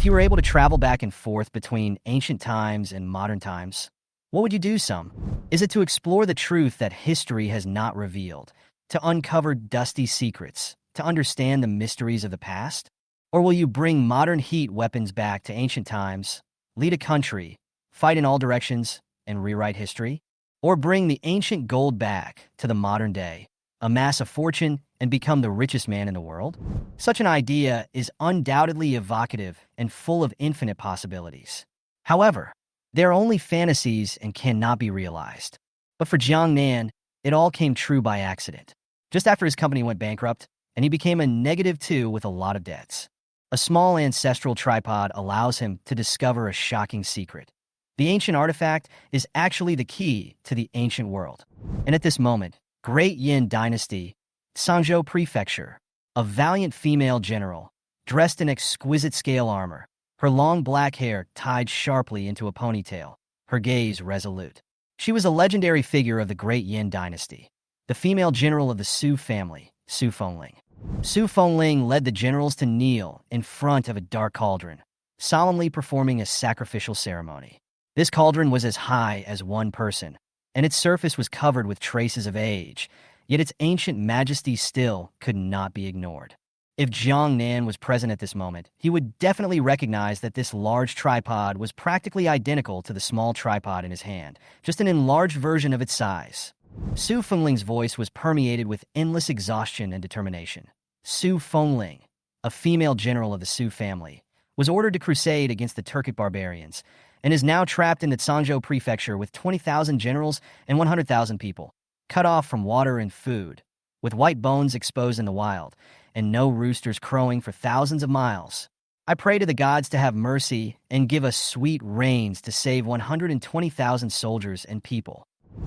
If you were able to travel back and forth between ancient times and modern times, what would you do some? Is it to explore the truth that history has not revealed, to uncover dusty secrets, to understand the mysteries of the past? Or will you bring modern heat weapons back to ancient times, lead a country, fight in all directions, and rewrite history? Or bring the ancient gold back to the modern day, amass a fortune, and become the richest man in the world? Such an idea is undoubtedly evocative and full of infinite possibilities. However, they are only fantasies and cannot be realized. But for Jiang Nan, it all came true by accident. Just after his company went bankrupt, and he became a -2 with a lot of debts. A small ancestral tripod allows him to discover a shocking secret. The ancient artifact is actually the key to the ancient world. And at this moment, Great Yin Dynasty, Sangzhou Prefecture, a valiant female general, dressed in exquisite scale armor, her long black hair tied sharply into a ponytail, her gaze resolute. She was a legendary figure of the Great Yin Dynasty, the female general of the Su family, Su Fengling. Su Fengling led the generals to kneel in front of a dark cauldron, solemnly performing a sacrificial ceremony. This cauldron was as high as one person, and its surface was covered with traces of age, yet its ancient majesty still could not be ignored. If Jiang Nan was present at this moment, he would definitely recognize that this large tripod was practically identical to the small tripod in his hand, just an enlarged version of its size. Su Fengling's voice was permeated with endless exhaustion and determination. Su Fengling, a female general of the Su family, was ordered to crusade against the Turkic barbarians, and is now trapped in the Sangzhou prefecture with 20,000 generals and 100,000 people, cut off from water and food, with white bones exposed in the wild, and no roosters crowing for thousands of miles. I pray to the gods to have mercy and give us sweet rains to save 120,000 soldiers and people.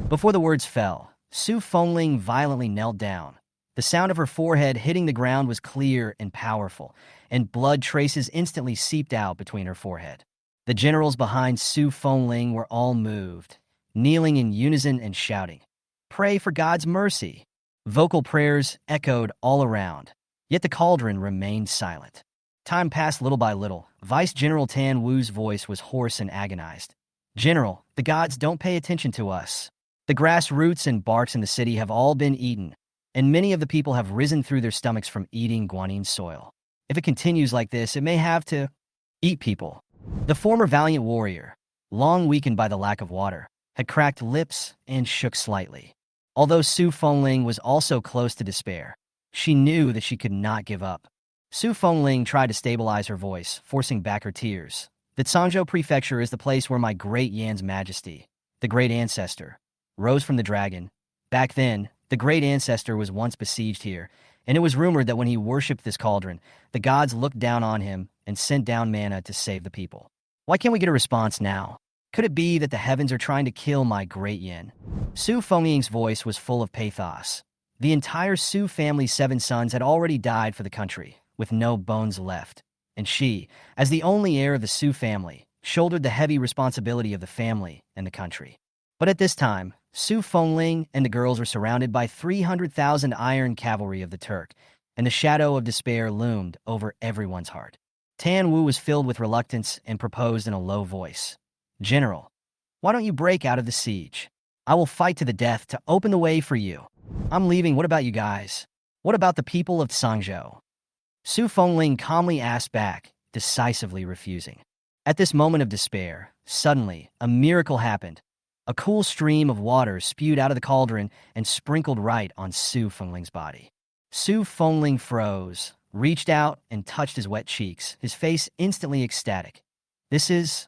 Before the words fell, Su Fengling violently knelt down. The sound of her forehead hitting the ground was clear and powerful, and blood traces instantly seeped out between her forehead. The generals behind Su Fengling were all moved, kneeling in unison and shouting, "Pray for God's mercy." Vocal prayers echoed all around, yet the cauldron remained silent. Time passed little by little. Vice General Tan Wu's voice was hoarse and agonized. "General, the gods don't pay attention to us. The grass roots and barks in the city have all been eaten, and many of the people have risen through their stomachs from eating Guanyin soil. If it continues like this, it may have to eat people." The former valiant warrior, long weakened by the lack of water, had cracked lips and shook slightly. Although Su Fengling was also close to despair, she knew that she could not give up. Su Fengling tried to stabilize her voice, forcing back her tears. "The Sangzhou Prefecture is the place where my great Yan's majesty, the great ancestor, rose from the dragon. Back then, the great ancestor was once besieged here, and it was rumored that when he worshipped this cauldron, the gods looked down on him and sent down manna to save the people. Why can't we get a response now? Could it be that the heavens are trying to kill my great Yin?" Su Fengling's voice was full of pathos. The entire Su family's 7 sons had already died for the country, with no bones left, and she, as the only heir of the Su family, shouldered the heavy responsibility of the family and the country. But at this time, Su Fengling and the girls were surrounded by 300,000 iron cavalry of the Turk, and the shadow of despair loomed over everyone's heart. Tan Wu was filled with reluctance and proposed in a low voice, "General, why don't you break out of the siege? I will fight to the death to open the way for you. I'm leaving. What about you guys? What about the people of Sangzhou?" Su Fengling calmly asked back, decisively refusing. At this moment of despair, suddenly, a miracle happened. A cool stream of water spewed out of the cauldron and sprinkled right on Su Fengling's body. Su Fengling froze, reached out and touched his wet cheeks, his face instantly ecstatic. "This is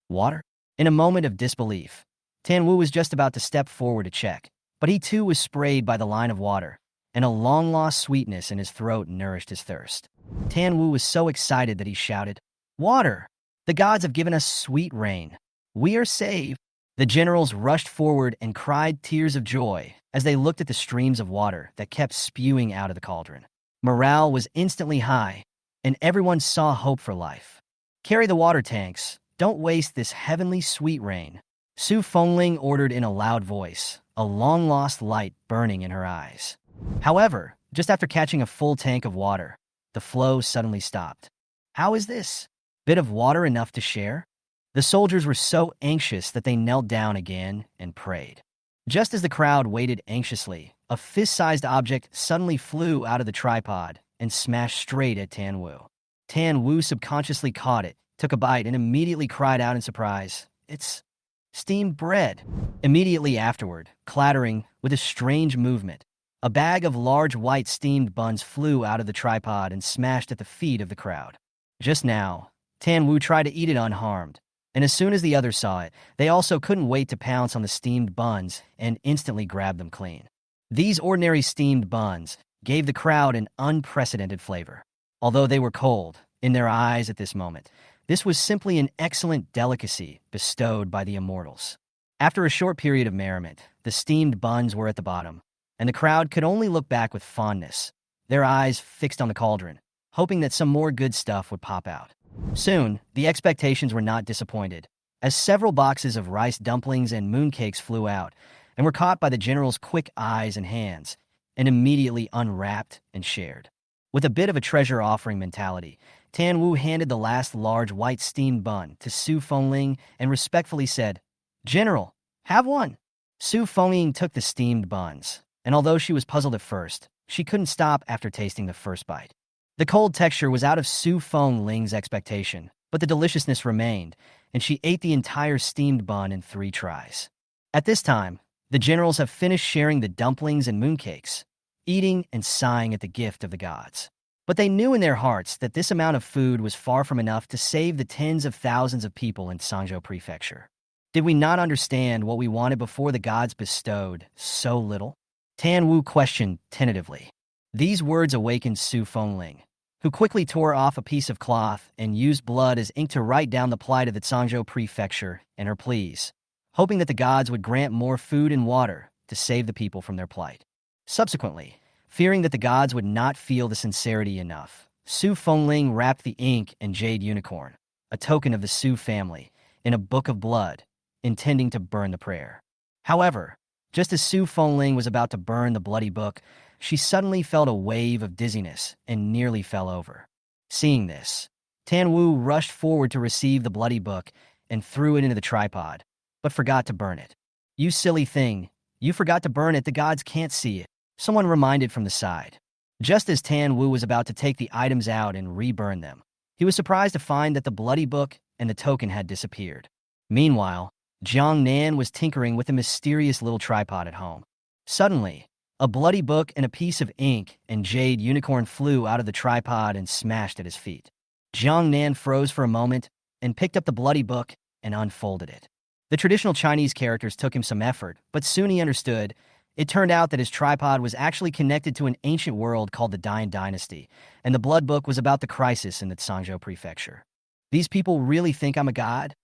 water?" In a moment of disbelief, Tan Wu was just about to step forward to check, but he too was sprayed by the line of water, and a long-lost sweetness in his throat nourished his thirst. Tan Wu was so excited that he shouted, "Water! The gods have given us sweet rain. We are saved." The generals rushed forward and cried tears of joy as they looked at the streams of water that kept spewing out of the cauldron. Morale was instantly high, and everyone saw hope for life. "Carry the water tanks. Don't waste this heavenly sweet rain." Su Fengling ordered in a loud voice, a long-lost light burning in her eyes. However, just after catching a full tank of water, the flow suddenly stopped. "How is this?" Bit of water enough to share? The soldiers were so anxious that they knelt down again and prayed. Just as the crowd waited anxiously, a fist-sized object suddenly flew out of the tripod and smashed straight at Tan Wu. Tan Wu subconsciously caught it, took a bite, and immediately cried out in surprise, "It's steamed bread." Immediately afterward, clattering with a strange movement, a bag of large white steamed buns flew out of the tripod and smashed at the feet of the crowd. Just now, Tan Wu tried to eat it unharmed, and as soon as the others saw it, they also couldn't wait to pounce on the steamed buns and instantly grab them clean. These ordinary steamed buns gave the crowd an unprecedented flavor. Although they were cold in their eyes at this moment, this was simply an excellent delicacy bestowed by the immortals. After a short period of merriment, the steamed buns were at the bottom, and the crowd could only look back with fondness, their eyes fixed on the cauldron, hoping that some more good stuff would pop out. Soon, the expectations were not disappointed, as several boxes of rice dumplings and mooncakes flew out and were caught by the general's quick eyes and hands and immediately unwrapped and shared. With a bit of a treasure offering mentality, Tan Wu handed the last large white steamed bun to Su Fengling and respectfully said, "General, have one." Su Fengling took the steamed buns, and although she was puzzled at first, she couldn't stop after tasting the first bite. The cold texture was out of Su Fengling's expectation, but the deliciousness remained, and she ate the entire steamed bun in 3 tries. At this time, the generals have finished sharing the dumplings and mooncakes, eating and sighing at the gift of the gods. But they knew in their hearts that this amount of food was far from enough to save the tens of thousands of people in Sangzhou Prefecture. Did we not understand what we wanted before the gods bestowed so little? Tan Wu questioned tentatively. These words awakened Su Fengling, who quickly tore off a piece of cloth and used blood as ink to write down the plight of the Sangzhou Prefecture and her pleas, hoping that the gods would grant more food and water to save the people from their plight. Subsequently, fearing that the gods would not feel the sincerity enough, Su Fengling wrapped the ink and jade unicorn, a token of the Su family, in a book of blood, intending to burn the prayer. However, just as Su Fengling was about to burn the bloody book, she suddenly felt a wave of dizziness and nearly fell over. Seeing this, Tan Wu rushed forward to receive the bloody book and threw it into the tripod, but forgot to burn it. "You silly thing, you forgot to burn it, the gods can't see it," someone reminded from the side. Just as Tan Wu was about to take the items out and reburn them, he was surprised to find that the bloody book and the token had disappeared. Meanwhile, Jiang Nan was tinkering with a mysterious little tripod at home. Suddenly, a bloody book and a piece of ink and jade unicorn flew out of the tripod and smashed at his feet. Jiang Nan froze for a moment and picked up the bloody book and unfolded it. The traditional Chinese characters took him some effort, but soon he understood. It turned out that his tripod was actually connected to an ancient world called the Dian Dynasty, and the blood book was about the crisis in the Sangzhou Prefecture. These people really think I'm a god?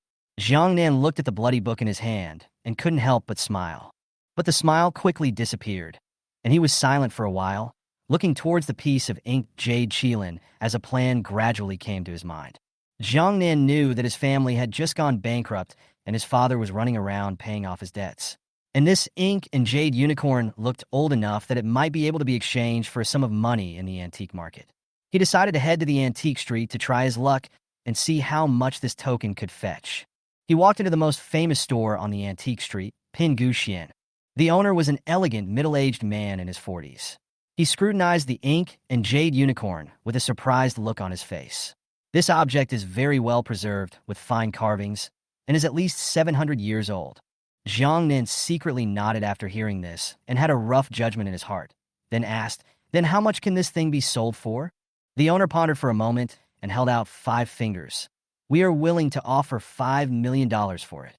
Jiang Nan looked at the bloody book in his hand and couldn't help but smile. But the smile quickly disappeared, and he was silent for a while, looking towards the piece of inked jade qilin as a plan gradually came to his mind. Jiang Nan knew that his family had just gone bankrupt and his father was running around paying off his debts. And this ink and jade unicorn looked old enough that it might be able to be exchanged for a sum of money in the antique market. He decided to head to the antique street to try his luck and see how much this token could fetch. He walked into the most famous store on the antique street, Pingu Xian. The owner was an elegant, middle-aged man in his 40s. He scrutinized the ink and jade unicorn with a surprised look on his face. This object is very well preserved with fine carvings and is at least 700 years old. Jiang Nan secretly nodded after hearing this and had a rough judgment in his heart, then asked, "Then how much can this thing be sold for?" The owner pondered for a moment and held out 5 fingers. "We are willing to offer $5 million for it."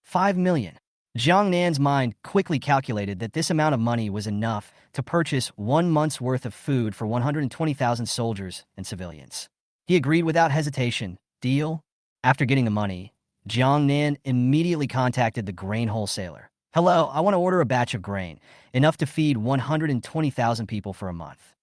5 million. Jiang Nan's mind quickly calculated that this amount of money was enough to purchase 1 month's worth of food for 120,000 soldiers and civilians. He agreed without hesitation. Deal? After getting the money, Jiang Nan immediately contacted the grain wholesaler. "Hello, I want to order a batch of grain, enough to feed 120,000 people for a month."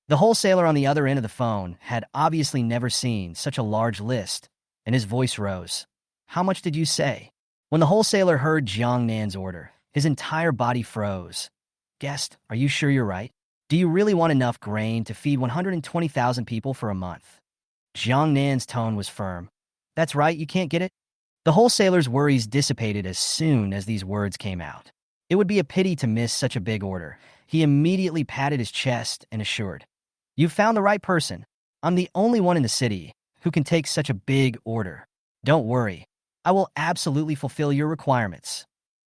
The wholesaler on the other end of the phone had obviously never seen such a large list, and his voice rose. "How much did you say?" When the wholesaler heard Jiang Nan's order, his entire body froze. "Guest, are you sure you're right? Do you really want enough grain to feed 120,000 people for a month?" Jiang Nan's tone was firm. That's right, you can't get it? The wholesaler's worries dissipated as soon as these words came out. It would be a pity to miss such a big order. He immediately patted his chest and assured, "You've found the right person. I'm the only one in the city who can take such a big order. Don't worry, I will absolutely fulfill your requirements."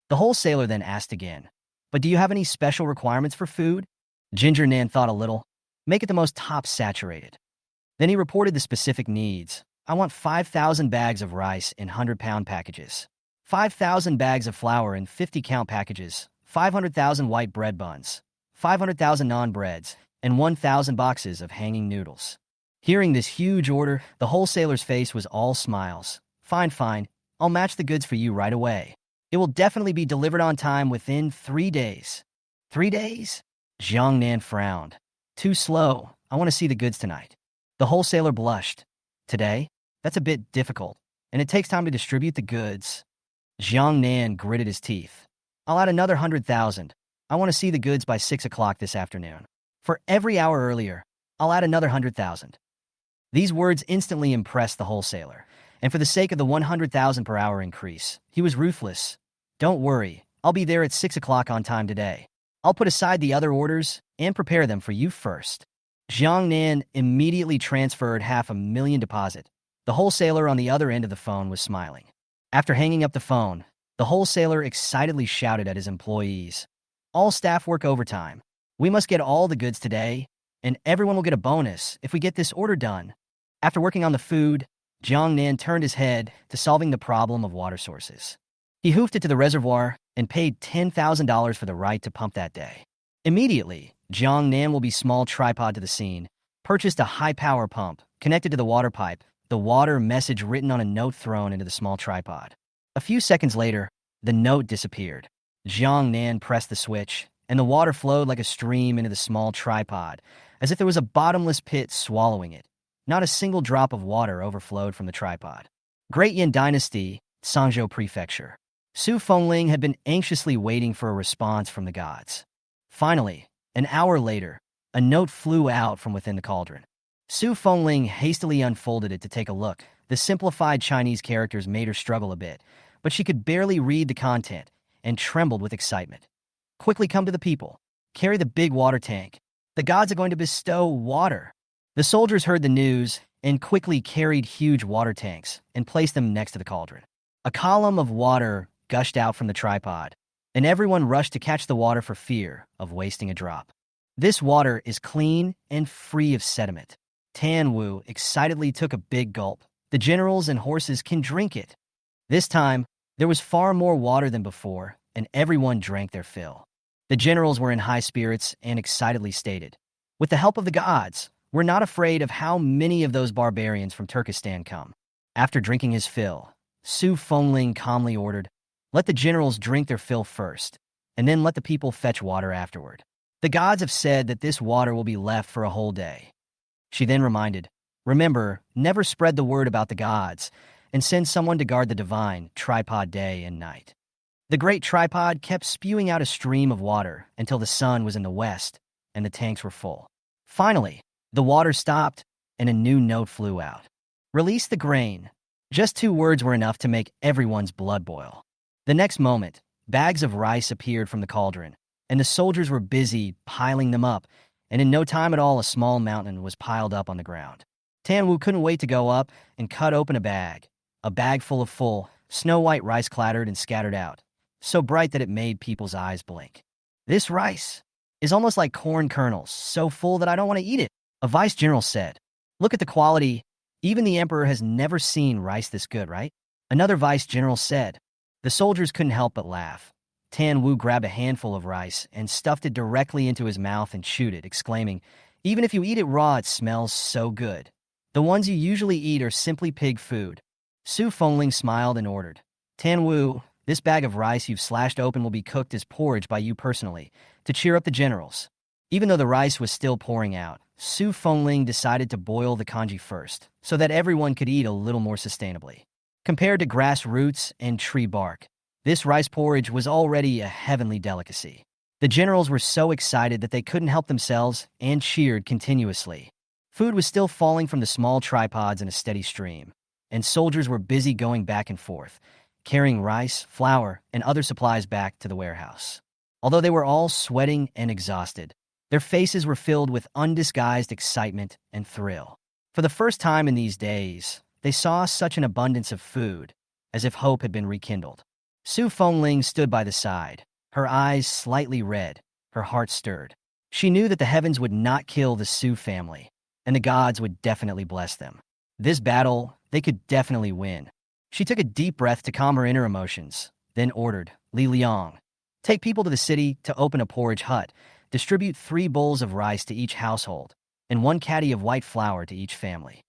The wholesaler then asked again, "But do you have any special requirements for food?" Ginger Nan thought a little. "Make it the most top-saturated." Then he reported the specific needs. "I want 5,000 bags of rice in 100-pound packages, 5,000 bags of flour in 50-count packages, 500,000 white bread buns, 500,000 naan breads, and 1,000 boxes of hanging noodles." Hearing this huge order, the wholesaler's face was all smiles. Fine, fine. I'll match the goods for you right away. It will definitely be delivered on time within 3 days." 3 days? Jiang Nan frowned. "Too slow. I want to see the goods tonight." The wholesaler blushed. "Today? That's a bit difficult, and it takes time to distribute the goods." Jiang Nan gritted his teeth. "I'll add another 100,000. I want to see the goods by 6 o'clock this afternoon. For every hour earlier, I'll add another 100,000. These words instantly impressed the wholesaler, and for the sake of the 100,000 per hour increase, he was ruthless. "Don't worry, I'll be there at 6 o'clock on time today. I'll put aside the other orders and prepare them for you first." Jiang Nan immediately transferred 500,000 deposit. The wholesaler on the other end of the phone was smiling. After hanging up the phone, the wholesaler excitedly shouted at his employees, "All staff work overtime. We must get all the goods today, and everyone will get a bonus if we get this order done." After working on the food, Jiang Nan turned his head to solving the problem of water sources. He hoofed it to the reservoir and paid $10,000 for the right to pump that day. Immediately, Jiang Nan will be small tripod to the scene, purchased a high-power pump, connected to the water pipe, the water message written on a note thrown into the small tripod. A few seconds later, the note disappeared. Jiang Nan pressed the switch, and the water flowed like a stream into the small tripod, as if there was a bottomless pit swallowing it. Not a single drop of water overflowed from the tripod. Great Yin Dynasty, Sangzhou Prefecture. Su Fengling had been anxiously waiting for a response from the gods. Finally, an hour later, a note flew out from within the cauldron. Su Fengling hastily unfolded it to take a look. The simplified Chinese characters made her struggle a bit, but she could barely read the content and trembled with excitement. "Quickly come to the people. Carry the big water tank. The gods are going to bestow water." The soldiers heard the news and quickly carried huge water tanks and placed them next to the cauldron. A column of water gushed out from the tripod, and everyone rushed to catch the water for fear of wasting a drop. "This water is clean and free of sediment." Tan Wu excitedly took a big gulp. "The generals and horses can drink it." This time, there was far more water than before, and everyone drank their fill. The generals were in high spirits and excitedly stated, "With the help of the gods, we're not afraid of how many of those barbarians from Turkestan come." After drinking his fill, Su Fengling calmly ordered, "Let the generals drink their fill first, and then let the people fetch water afterward. The gods have said that this water will be left for a whole day." She then reminded, "Remember, never spread the word about the gods, and send someone to guard the divine tripod day and night." The great tripod kept spewing out a stream of water until the sun was in the west and the tanks were full. Finally, the water stopped and a new note flew out. "Release the grain." Just 2 words were enough to make everyone's blood boil. The next moment, bags of rice appeared from the cauldron, and the soldiers were busy piling them up, and in no time at all a small mountain was piled up on the ground. Tan Wu couldn't wait to go up and cut open a bag full of full, snow-white rice clattered and scattered out, so bright that it made people's eyes blink. "This rice is almost like corn kernels, so full that I don't want to eat it," a vice general said. "Look at the quality. Even the emperor has never seen rice this good, right?" Another vice general said. The soldiers couldn't help but laugh. Tan Wu grabbed a handful of rice and stuffed it directly into his mouth and chewed it, exclaiming, "Even if you eat it raw, it smells so good. The ones you usually eat are simply pig food." Su Fengling smiled and ordered, "Tan Wu, this bag of rice you've slashed open will be cooked as porridge by you personally, to cheer up the generals." Even though the rice was still pouring out, Su Fengling decided to boil the congee first, so that everyone could eat a little more sustainably. Compared to grass roots and tree bark, this rice porridge was already a heavenly delicacy. The generals were so excited that they couldn't help themselves and cheered continuously. Food was still falling from the small tripods in a steady stream. and soldiers were busy going back and forth, carrying rice, flour, and other supplies back to the warehouse. Although they were all sweating and exhausted, their faces were filled with undisguised excitement and thrill. For the first time in these days, they saw such an abundance of food, as if hope had been rekindled. Su Fengling stood by the side, her eyes slightly red, her heart stirred. She knew that the heavens would not kill the Su family, and the gods would definitely bless them. This battle, they could definitely win. She took a deep breath to calm her inner emotions, then ordered, Li Liang, take people to the city to open a porridge hut, distribute 3 bowls of rice to each household, and 1 caddy of white flour to each family.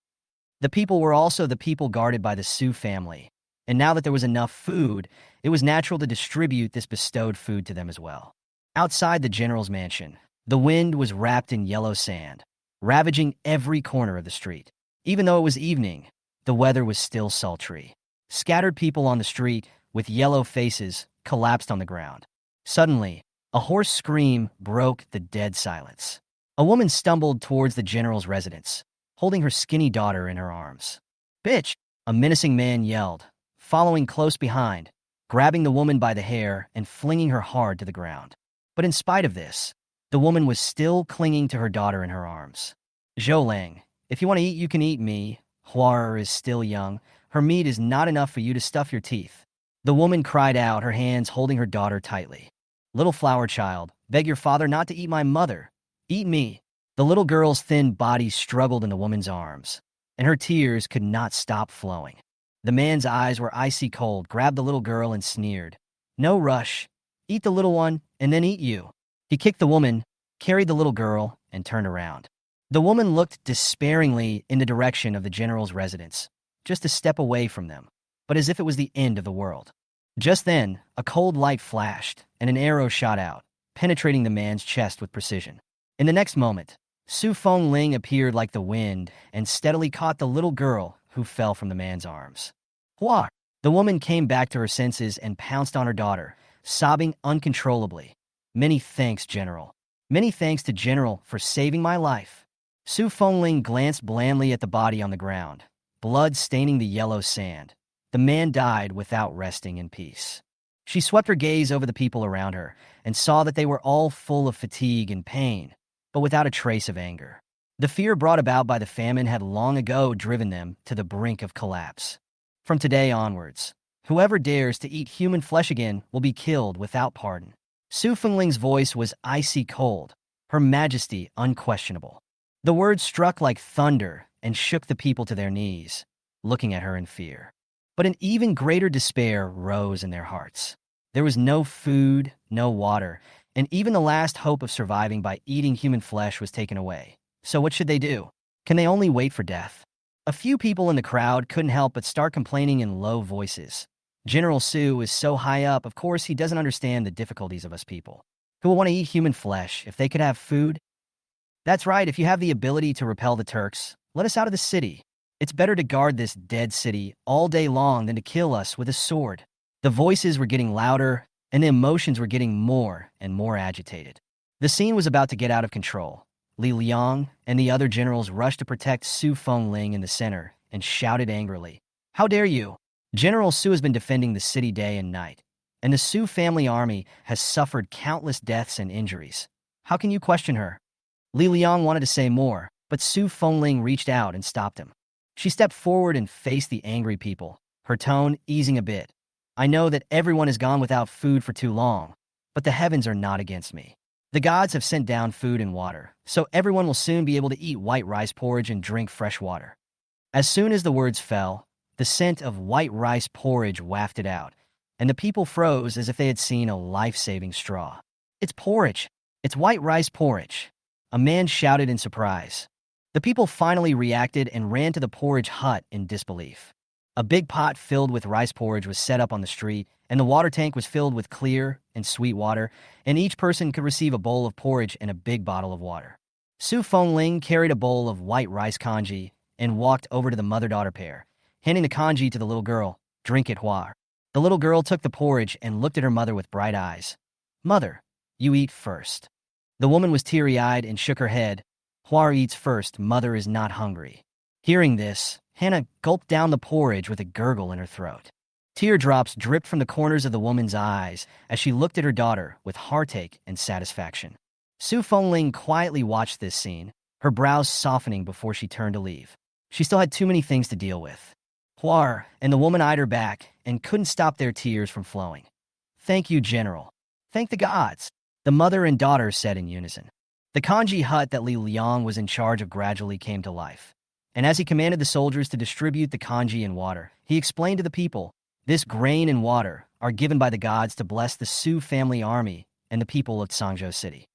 The people were also the people guarded by the Su family, and now that there was enough food, it was natural to distribute this bestowed food to them as well. Outside the general's mansion, the wind was wrapped in yellow sand, ravaging every corner of the street. Even though it was evening, the weather was still sultry. Scattered people on the street, with yellow faces, collapsed on the ground. Suddenly, a hoarse scream broke the dead silence. A woman stumbled towards the general's residence, holding her skinny daughter in her arms. Bitch! A menacing man yelled, following close behind, grabbing the woman by the hair and flinging her hard to the ground. But in spite of this, the woman was still clinging to her daughter in her arms. Zhou Lang, if you want to eat, you can eat me. Huar is still young. Her meat is not enough for you to stuff your teeth. The woman cried out, her hands holding her daughter tightly. Little flower child, beg your father not to eat my mother. Eat me. The little girl's thin body struggled in the woman's arms, and her tears could not stop flowing. The man's eyes were icy cold, grabbed the little girl and sneered. No rush. Eat the little one, and then eat you. He kicked the woman, carried the little girl, and turned around. The woman looked despairingly in the direction of the general's residence, just a step away from them, but as if it was the end of the world. Just then, a cold light flashed, and an arrow shot out, penetrating the man's chest with precision. In the next moment, Su Fengling appeared like the wind and steadily caught the little girl who fell from the man's arms. Hua! The woman came back to her senses and pounced on her daughter, sobbing uncontrollably. Many thanks, General. Many thanks to General for saving my life. Su Fengling glanced blandly at the body on the ground, blood staining the yellow sand. The man died without resting in peace. She swept her gaze over the people around her and saw that they were all full of fatigue and pain, but without a trace of anger. The fear brought about by the famine had long ago driven them to the brink of collapse. From today onwards, whoever dares to eat human flesh again will be killed without pardon. Su Fengling's voice was icy cold, her majesty unquestionable. The words struck like thunder and shook the people to their knees, looking at her in fear. But an even greater despair rose in their hearts. There was no food, no water, and even the last hope of surviving by eating human flesh was taken away. So what should they do? Can they only wait for death? A few people in the crowd couldn't help but start complaining in low voices. General Su is so high up, of course he doesn't understand the difficulties of us people, who will want to eat human flesh if they could have food. That's right, if you have the ability to repel the Turks, let us out of the city. It's better to guard this dead city all day long than to kill us with a sword. The voices were getting louder, and the emotions were getting more and more agitated. The scene was about to get out of control. Li Liang and the other generals rushed to protect Su Fengling in the center and shouted angrily, "How dare you! General Su has been defending the city day and night, and the Su family army has suffered countless deaths and injuries. How can you question her?" Li Liang wanted to say more, but Su Fengling reached out and stopped him. She stepped forward and faced the angry people, her tone easing a bit. "I know that everyone has gone without food for too long, but the heavens are not against me. The gods have sent down food and water, so everyone will soon be able to eat white rice porridge and drink fresh water." As soon as the words fell, the scent of white rice porridge wafted out, and the people froze as if they had seen a life-saving straw. "It's porridge! It's white rice porridge!" A man shouted in surprise. The people finally reacted and ran to the porridge hut in disbelief. A big pot filled with rice porridge was set up on the street, and the water tank was filled with clear and sweet water, and each person could receive a bowl of porridge and a big bottle of water. Su Fengling carried a bowl of white rice congee and walked over to the mother-daughter pair, handing the congee to the little girl. "Drink it, Hua." The little girl took the porridge and looked at her mother with bright eyes. "Mother, you eat first." The woman was teary-eyed and shook her head. "Hua eats first, mother is not hungry." Hearing this, Hannah gulped down the porridge with a gurgle in her throat. Teardrops dripped from the corners of the woman's eyes as she looked at her daughter with heartache and satisfaction. Su Fengling quietly watched this scene, her brows softening before she turned to leave. She still had too many things to deal with. Huar and the woman eyed her back and couldn't stop their tears from flowing. "Thank you, General. Thank the gods," the mother and daughter said in unison. The kanji hut that Li Liang was in charge of gradually came to life. And as he commanded the soldiers to distribute the kanji and water, he explained to the people, "This grain and water are given by the gods to bless the Su family army and the people of Sangzhou City."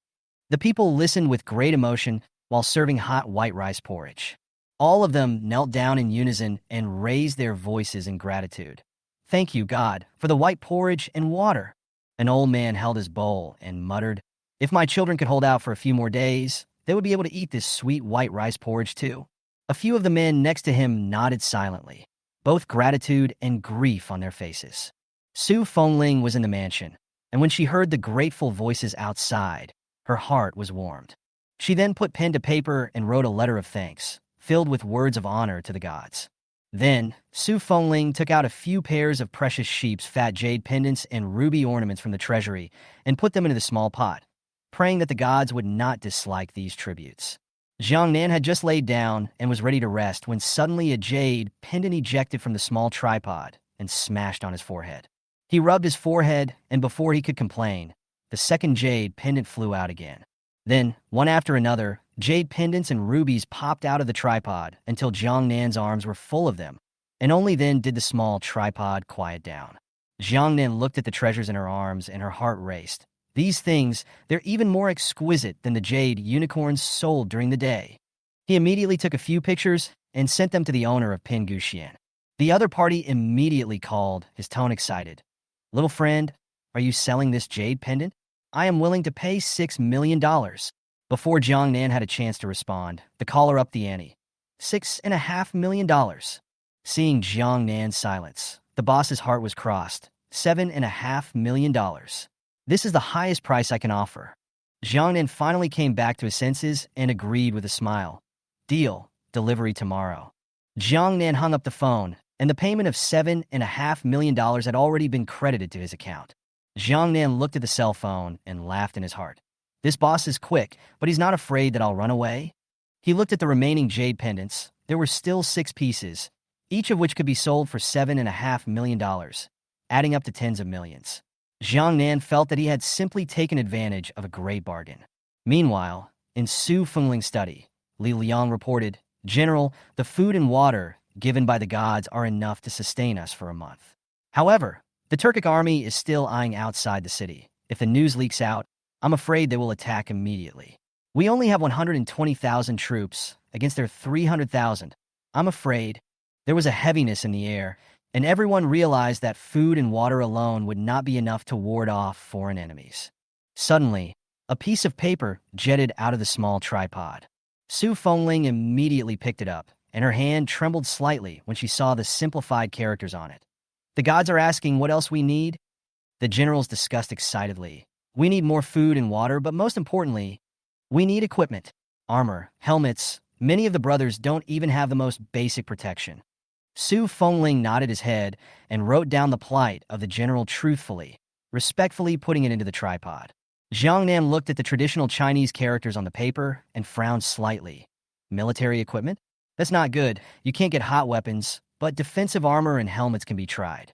The people listened with great emotion while serving hot white rice porridge. All of them knelt down in unison and raised their voices in gratitude. "Thank you, God, for the white porridge and water." An old man held his bowl and muttered, "If my children could hold out for a few more days, they would be able to eat this sweet white rice porridge too." A few of the men next to him nodded silently, both gratitude and grief on their faces. Su Fengling was in the mansion, and when she heard the grateful voices outside, her heart was warmed. She then put pen to paper and wrote a letter of thanks, filled with words of honor to the gods. Then, Su Fengling took out a few pairs of precious sheep's fat jade pendants and ruby ornaments from the treasury and put them into the small pot, praying that the gods would not dislike these tributes. Jiang Nan had just laid down and was ready to rest when suddenly a jade pendant ejected from the small tripod and smashed on his forehead. He rubbed his forehead, and before he could complain, the second jade pendant flew out again. Then, one after another, jade pendants and rubies popped out of the tripod until Jiang Nan's arms were full of them, and only then did the small tripod quiet down. Jiang Nan looked at the treasures in her arms and her heart raced. These things, they're even more exquisite than the jade unicorns sold during the day. He immediately took a few pictures and sent them to the owner of Pin Guxian. The other party immediately called, his tone excited. "Little friend, are you selling this jade pendant? I am willing to pay $6 million. Before Jiang Nan had a chance to respond, the caller upped the ante. $6.5 million. Seeing Jiang Nan's silence, the boss's heart was crossed. $7.5 million. This is the highest price I can offer. Jiang Nan finally came back to his senses and agreed with a smile. Deal. Delivery tomorrow. Jiang Nan hung up the phone, and the payment of $7.5 million had already been credited to his account. Jiang Nan looked at the cell phone and laughed in his heart. This boss is quick, but he's not afraid that I'll run away. He looked at the remaining jade pendants. There were still 6 pieces, each of which could be sold for $7.5 million, adding up to tens of millions. Jiang Nan felt that he had simply taken advantage of a great bargain. Meanwhile, in Su Fengling's study, Li Liang reported, "General, the food and water given by the gods are enough to sustain us for a month. However, the Turkic army is still eyeing outside the city. If the news leaks out, I'm afraid they will attack immediately. We only have 120,000 troops against their 300,000. I'm afraid." There was a heaviness in the air, and everyone realized that food and water alone would not be enough to ward off foreign enemies. Suddenly, a piece of paper jetted out of the small tripod. Su Fengling immediately picked it up, and her hand trembled slightly when she saw the simplified characters on it. "The gods are asking what else we need?" The generals discussed excitedly. "We need more food and water, but most importantly, we need equipment. Armor, helmets. Many of the brothers don't even have the most basic protection." Su Fengling nodded his head and wrote down the plight of the general truthfully, respectfully putting it into the tripod. Jiang Nan looked at the traditional Chinese characters on the paper and frowned slightly. "Military equipment? That's not good. You can't get hot weapons, but defensive armor and helmets can be tried."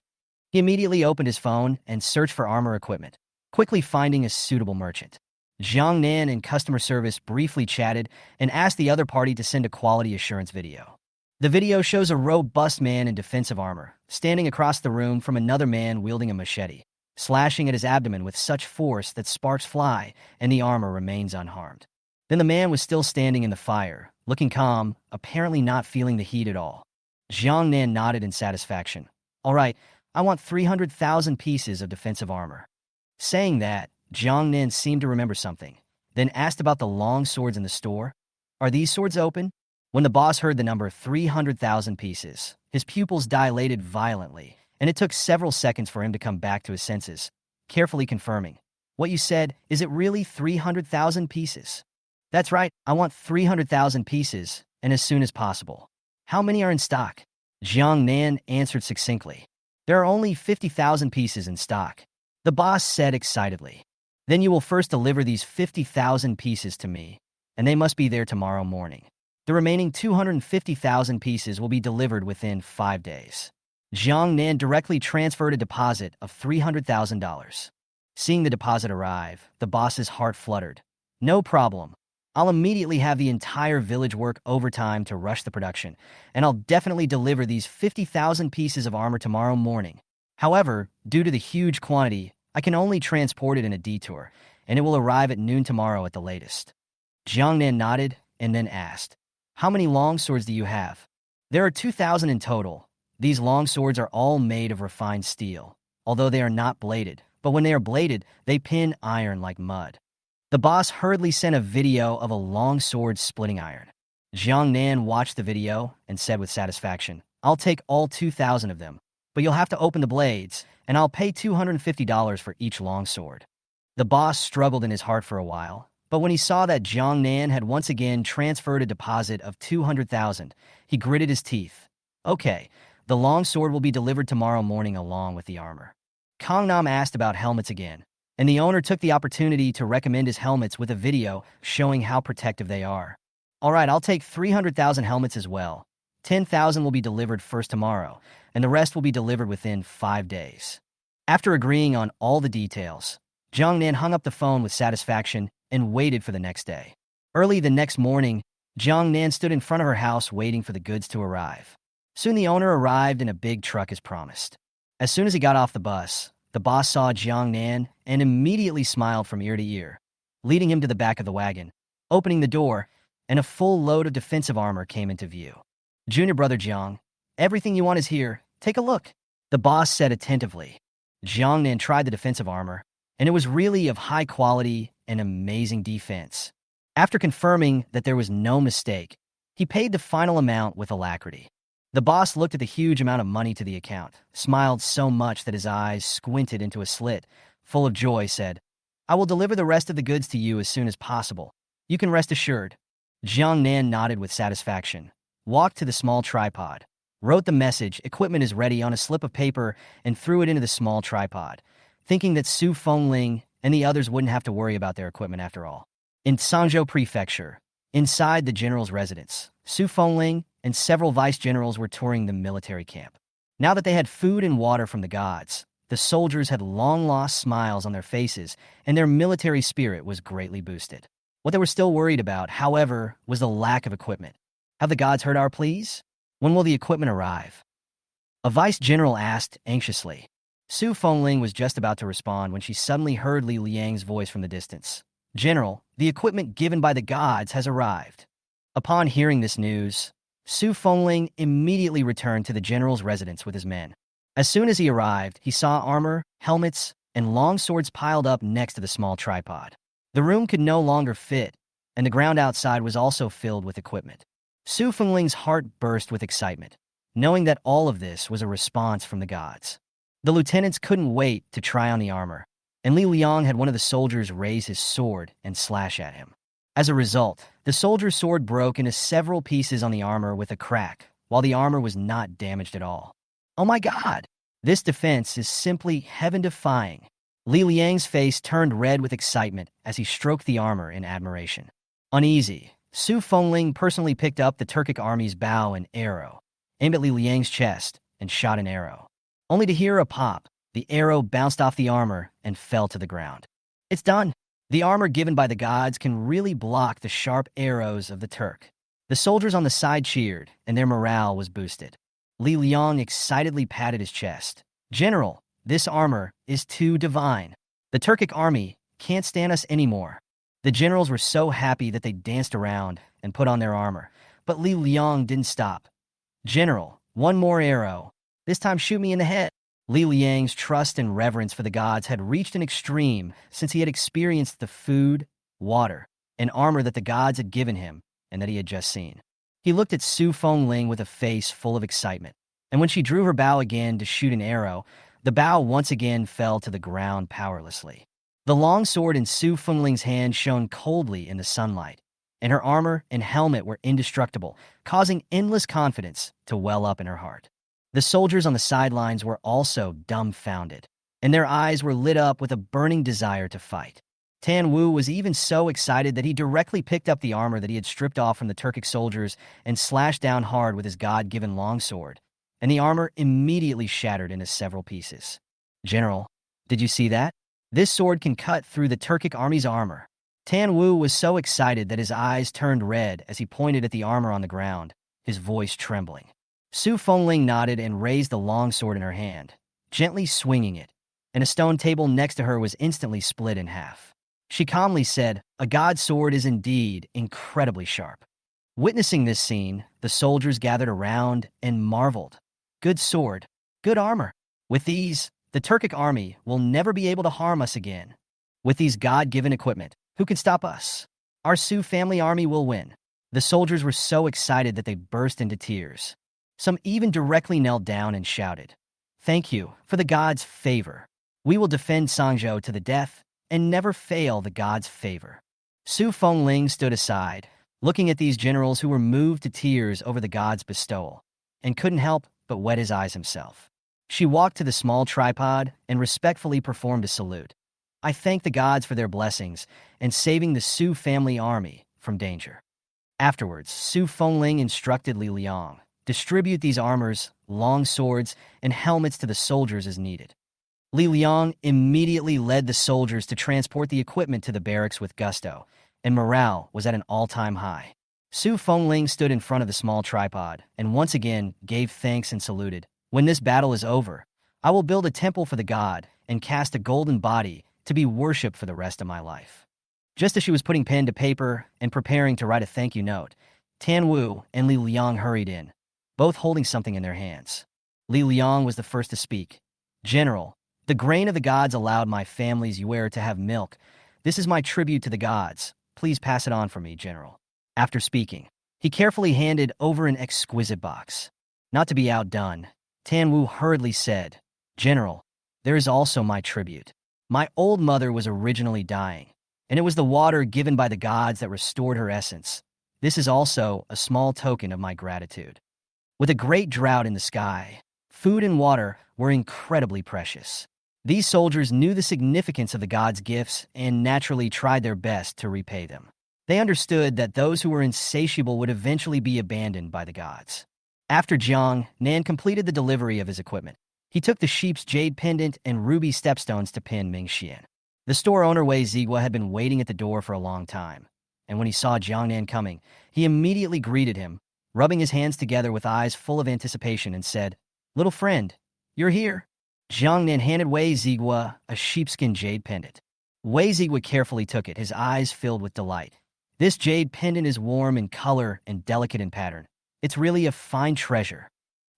He immediately opened his phone and searched for armor equipment, quickly finding a suitable merchant. Jiang Nan and customer service briefly chatted and asked the other party to send a quality assurance video. The video shows a robust man in defensive armor, standing across the room from another man wielding a machete, slashing at his abdomen with such force that sparks fly and the armor remains unharmed. Then the man was still standing in the fire, looking calm, apparently not feeling the heat at all. Jiang Nan nodded in satisfaction. "All right, I want 300,000 pieces of defensive armor." Saying that, Jiang Nan seemed to remember something, then asked about the long swords in the store. "Are these swords open?" When the boss heard the number 300,000 pieces, his pupils dilated violently, and it took several seconds for him to come back to his senses, carefully confirming. "What you said, is it really 300,000 pieces?" "That's right, I want 300,000 pieces, and as soon as possible." How many are in stock? Jiang Nan answered succinctly. There are only 50,000 pieces in stock. The boss said excitedly. Then you will first deliver these 50,000 pieces to me, and they must be there tomorrow morning. The remaining 250,000 pieces will be delivered within 5 days. Jiang Nan directly transferred a deposit of $300,000. Seeing the deposit arrive, the boss's heart fluttered. No problem. I'll immediately have the entire village work overtime to rush the production, and I'll definitely deliver these 50,000 pieces of armor tomorrow morning. However, due to the huge quantity, I can only transport it in a detour, and it will arrive at noon tomorrow at the latest. Jiang Nan nodded and then asked, How many longswords do you have? There are 2,000 in total. These longswords are all made of refined steel, although they are not bladed, but when they are bladed, they pin iron like mud. The boss hurriedly sent a video of a long sword splitting iron. Jiang Nan watched the video and said with satisfaction, I'll take all 2,000 of them, but you'll have to open the blades, and I'll pay $250 for each long sword. The boss struggled in his heart for a while, but when he saw that Jiang Nan had once again transferred a deposit of 200,000, he gritted his teeth. Okay, the long sword will be delivered tomorrow morning along with the armor. Kang Nam asked about helmets again, and the owner took the opportunity to recommend his helmets with a video showing how protective they are. All right, I'll take 300,000 helmets as well. 10,000 will be delivered first tomorrow, and the rest will be delivered within 5 days. After agreeing on all the details, Jiang Nan hung up the phone with satisfaction and waited for the next day. Early the next morning, Jiang Nan stood in front of her house waiting for the goods to arrive. Soon the owner arrived in a big truck as promised. As soon as he got off the bus, the boss saw Jiang Nan and immediately smiled from ear to ear, leading him to the back of the wagon. Opening the door, and a full load of defensive armor came into view. Junior brother Jiang, everything you want is here. Take a look, the boss said attentively. Jiang Nan tried the defensive armor, and it was really of high quality and amazing defense. After confirming that there was no mistake, he paid the final amount with alacrity. The boss looked at the huge amount of money to the account, smiled so much that his eyes squinted into a slit, full of joy, said, I will deliver the rest of the goods to you as soon as possible. You can rest assured. Jiang Nan nodded with satisfaction, walked to the small tripod, wrote the message, equipment is ready, on a slip of paper, and threw it into the small tripod, thinking that Su Fengling and the others wouldn't have to worry about their equipment after all. In Sangzhou Prefecture, inside the general's residence, Su Fengling and several vice-generals were touring the military camp. Now that they had food and water from the gods, the soldiers had long-lost smiles on their faces, and their military spirit was greatly boosted. What they were still worried about, however, was the lack of equipment. Have the gods heard our pleas? When will the equipment arrive? A vice-general asked anxiously. Su Fengling was just about to respond when she suddenly heard Li Liang's voice from the distance. General, the equipment given by the gods has arrived. Upon hearing this news, Su Fengling immediately returned to the general's residence with his men. As soon as he arrived, he saw armor, helmets, and long swords piled up next to the small tripod. The room could no longer fit, and the ground outside was also filled with equipment. Su Fengling's heart burst with excitement, knowing that all of this was a response from the gods. The lieutenants couldn't wait to try on the armor, and Li Liang had one of the soldiers raise his sword and slash at him. As a result, the soldier's sword broke into several pieces on the armor with a crack, while the armor was not damaged at all. Oh my god! This defense is simply heaven-defying. Li Liang's face turned red with excitement as he stroked the armor in admiration. Uneasy, Su Fengling personally picked up the Turkic army's bow and arrow, aimed at Li Liang's chest, and shot an arrow. Only to hear a pop, the arrow bounced off the armor and fell to the ground. It's done! The armor given by the gods can really block the sharp arrows of the Turk. The soldiers on the side cheered, and their morale was boosted. Li Liang excitedly patted his chest. General, this armor is too divine. The Turkic army can't stand us anymore. The generals were so happy that they danced around and put on their armor, but Li Liang didn't stop. General, one more arrow. This time shoot me in the head. Li Liang's trust and reverence for the gods had reached an extreme since he had experienced the food, water, and armor that the gods had given him and that he had just seen. He looked at Su Fengling with a face full of excitement, and when she drew her bow again to shoot an arrow, the bow once again fell to the ground powerlessly. The long sword in Su Fengling's hand shone coldly in the sunlight, and her armor and helmet were indestructible, causing endless confidence to well up in her heart. The soldiers on the sidelines were also dumbfounded, and their eyes were lit up with a burning desire to fight. Tan Wu was even so excited that he directly picked up the armor that he had stripped off from the Turkic soldiers and slashed down hard with his God-given longsword, and the armor immediately shattered into several pieces. "General, did you see that? This sword can cut through the Turkic army's armor." Tan Wu was so excited that his eyes turned red as he pointed at the armor on the ground, his voice trembling. Su Fengling nodded and raised the longsword in her hand, gently swinging it, and a stone table next to her was instantly split in half. She calmly said, "A god's sword is indeed incredibly sharp." Witnessing this scene, the soldiers gathered around and marveled. Good sword, good armor. With these, the Turkic army will never be able to harm us again. With these God-given equipment, who can stop us? Our Su family army will win. The soldiers were so excited that they burst into tears. Some even directly knelt down and shouted, "Thank you for the god's favor. We will defend Sangzhou to the death and never fail the god's favor." Su Fengling stood aside, looking at these generals who were moved to tears over the god's bestowal, and couldn't help but wet his eyes himself. She walked to the small tripod and respectfully performed a salute. "I thank the gods for their blessings and saving the Su family army from danger." Afterwards, Su Fengling instructed Li Liang, "Distribute these armors, long swords, and helmets to the soldiers as needed." Li Liang immediately led the soldiers to transport the equipment to the barracks with gusto, and morale was at an all-time high. Su Fengling stood in front of the small tripod and once again gave thanks and saluted. "When this battle is over, I will build a temple for the god and cast a golden body to be worshipped for the rest of my life." Just as she was putting pen to paper and preparing to write a thank you note, Tan Wu and Li Liang hurried in, both holding something in their hands. Li Liang was the first to speak. "General, the grain of the gods allowed my family's Yuer to have milk. This is my tribute to the gods. Please pass it on for me, General." After speaking, he carefully handed over an exquisite box. Not to be outdone, Tan Wu hurriedly said, "General, there is also my tribute. My old mother was originally dying, and it was the water given by the gods that restored her essence. This is also a small token of my gratitude." With a great drought in the sky, food and water were incredibly precious. These soldiers knew the significance of the gods' gifts and naturally tried their best to repay them. They understood that those who were insatiable would eventually be abandoned by the gods. After Jiang Nan completed the delivery of his equipment, he took the sheep's jade pendant and ruby stepstones to pin Mingxian. The store owner Wei Zigua had been waiting at the door for a long time, and when he saw Jiang Nan coming, he immediately greeted him, rubbing his hands together with eyes full of anticipation, and said, "Little friend, you're here." Jiang Nan handed Wei Zigua a sheepskin jade pendant. Wei Zigua carefully took it, his eyes filled with delight. "This jade pendant is warm in color and delicate in pattern. It's really a fine treasure."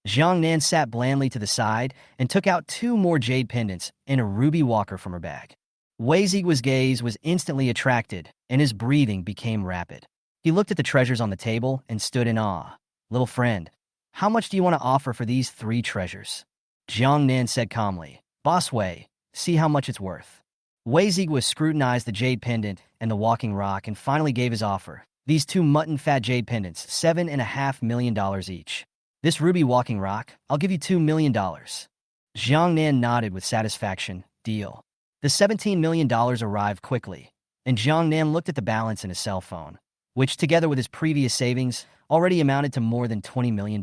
Jiang Nan sat blandly to the side and took out 2 more jade pendants and a ruby walker from her bag. Wei Zigua's gaze was instantly attracted, and his breathing became rapid. He looked at the treasures on the table and stood in awe. "Little friend, how much do you want to offer for these 3 treasures?" Jiang Nan said calmly, "Boss Wei, see how much it's worth." Wei Zigua scrutinized the jade pendant and the walking rock and finally gave his offer. "These 2 mutton-fat jade pendants, $7.5 million each. This ruby walking rock, I'll give you $2 million. Jiang Nan nodded with satisfaction. "Deal." The $17 million arrived quickly, and Jiang Nan looked at the balance in his cell phone, which, together with his previous savings, already amounted to more than $20 million.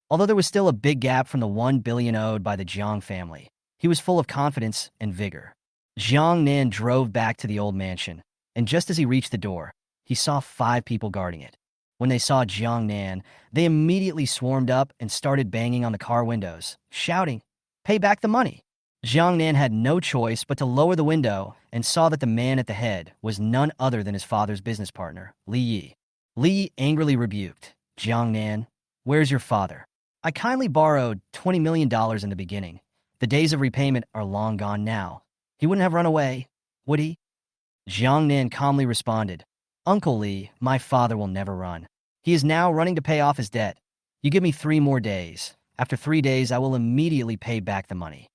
Although there was still a big gap from the $1 billion owed by the Jiang family, he was full of confidence and vigor. Jiang Nan drove back to the old mansion, and just as he reached the door, he saw 5 people guarding it. When they saw Jiang Nan, they immediately swarmed up and started banging on the car windows, shouting, "Pay back the money!" Jiang Nan had no choice but to lower the window and saw that the man at the head was none other than his father's business partner, Li Yi. Li angrily rebuked, "Jiang Nan, where's your father? I kindly borrowed $20 million in the beginning. The days of repayment are long gone now. He wouldn't have run away, would he?" Jiang Nan calmly responded, "Uncle Li, my father will never run. He is now running to pay off his debt. You give me 3 more days. After 3 days, I will immediately pay back the money."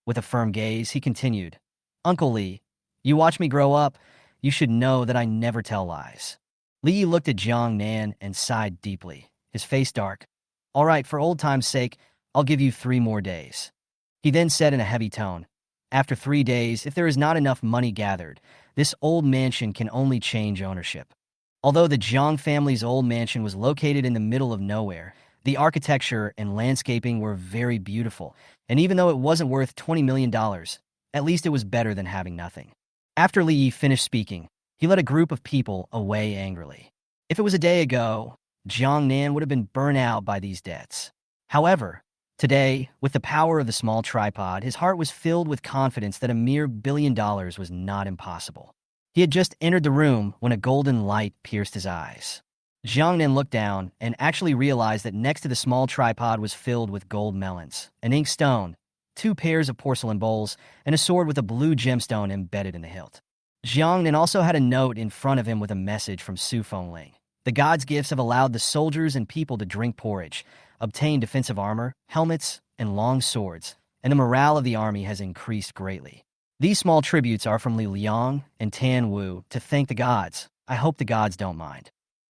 With a firm gaze, he continued, "Uncle Li, you watch me grow up. You should know that I never tell lies." Li looked at Jiang Nan and sighed deeply, his face dark. All right, for old time's sake, I'll give you 3 more days. He then said in a heavy tone, after 3 days, if there is not enough money gathered, this old mansion can only change ownership. Although the Jiang family's old mansion was located in the middle of nowhere, the architecture and landscaping were very beautiful, and even though it wasn't worth $20 million, at least it was better than having nothing. After Li Yi finished speaking, he led a group of people away angrily. If it was a day ago, Jiang Nan would have been burnt out by these debts. However, today, with the power of the small tripod, his heart was filled with confidence that a mere $1 billion was not impossible. He had just entered the room when a golden light pierced his eyes. Jiang Nan looked down and actually realized that next to the small tripod was filled with gold melons, an ink stone, 2 pairs of porcelain bowls, and a sword with a blue gemstone embedded in the hilt. Jiang Nan also had a note in front of him with a message from Ling. The gods' gifts have allowed the soldiers and people to drink porridge, obtain defensive armor, helmets, and long swords, and the morale of the army has increased greatly. These small tributes are from Li Liang and Tan Wu to thank the gods. I hope the gods don't mind.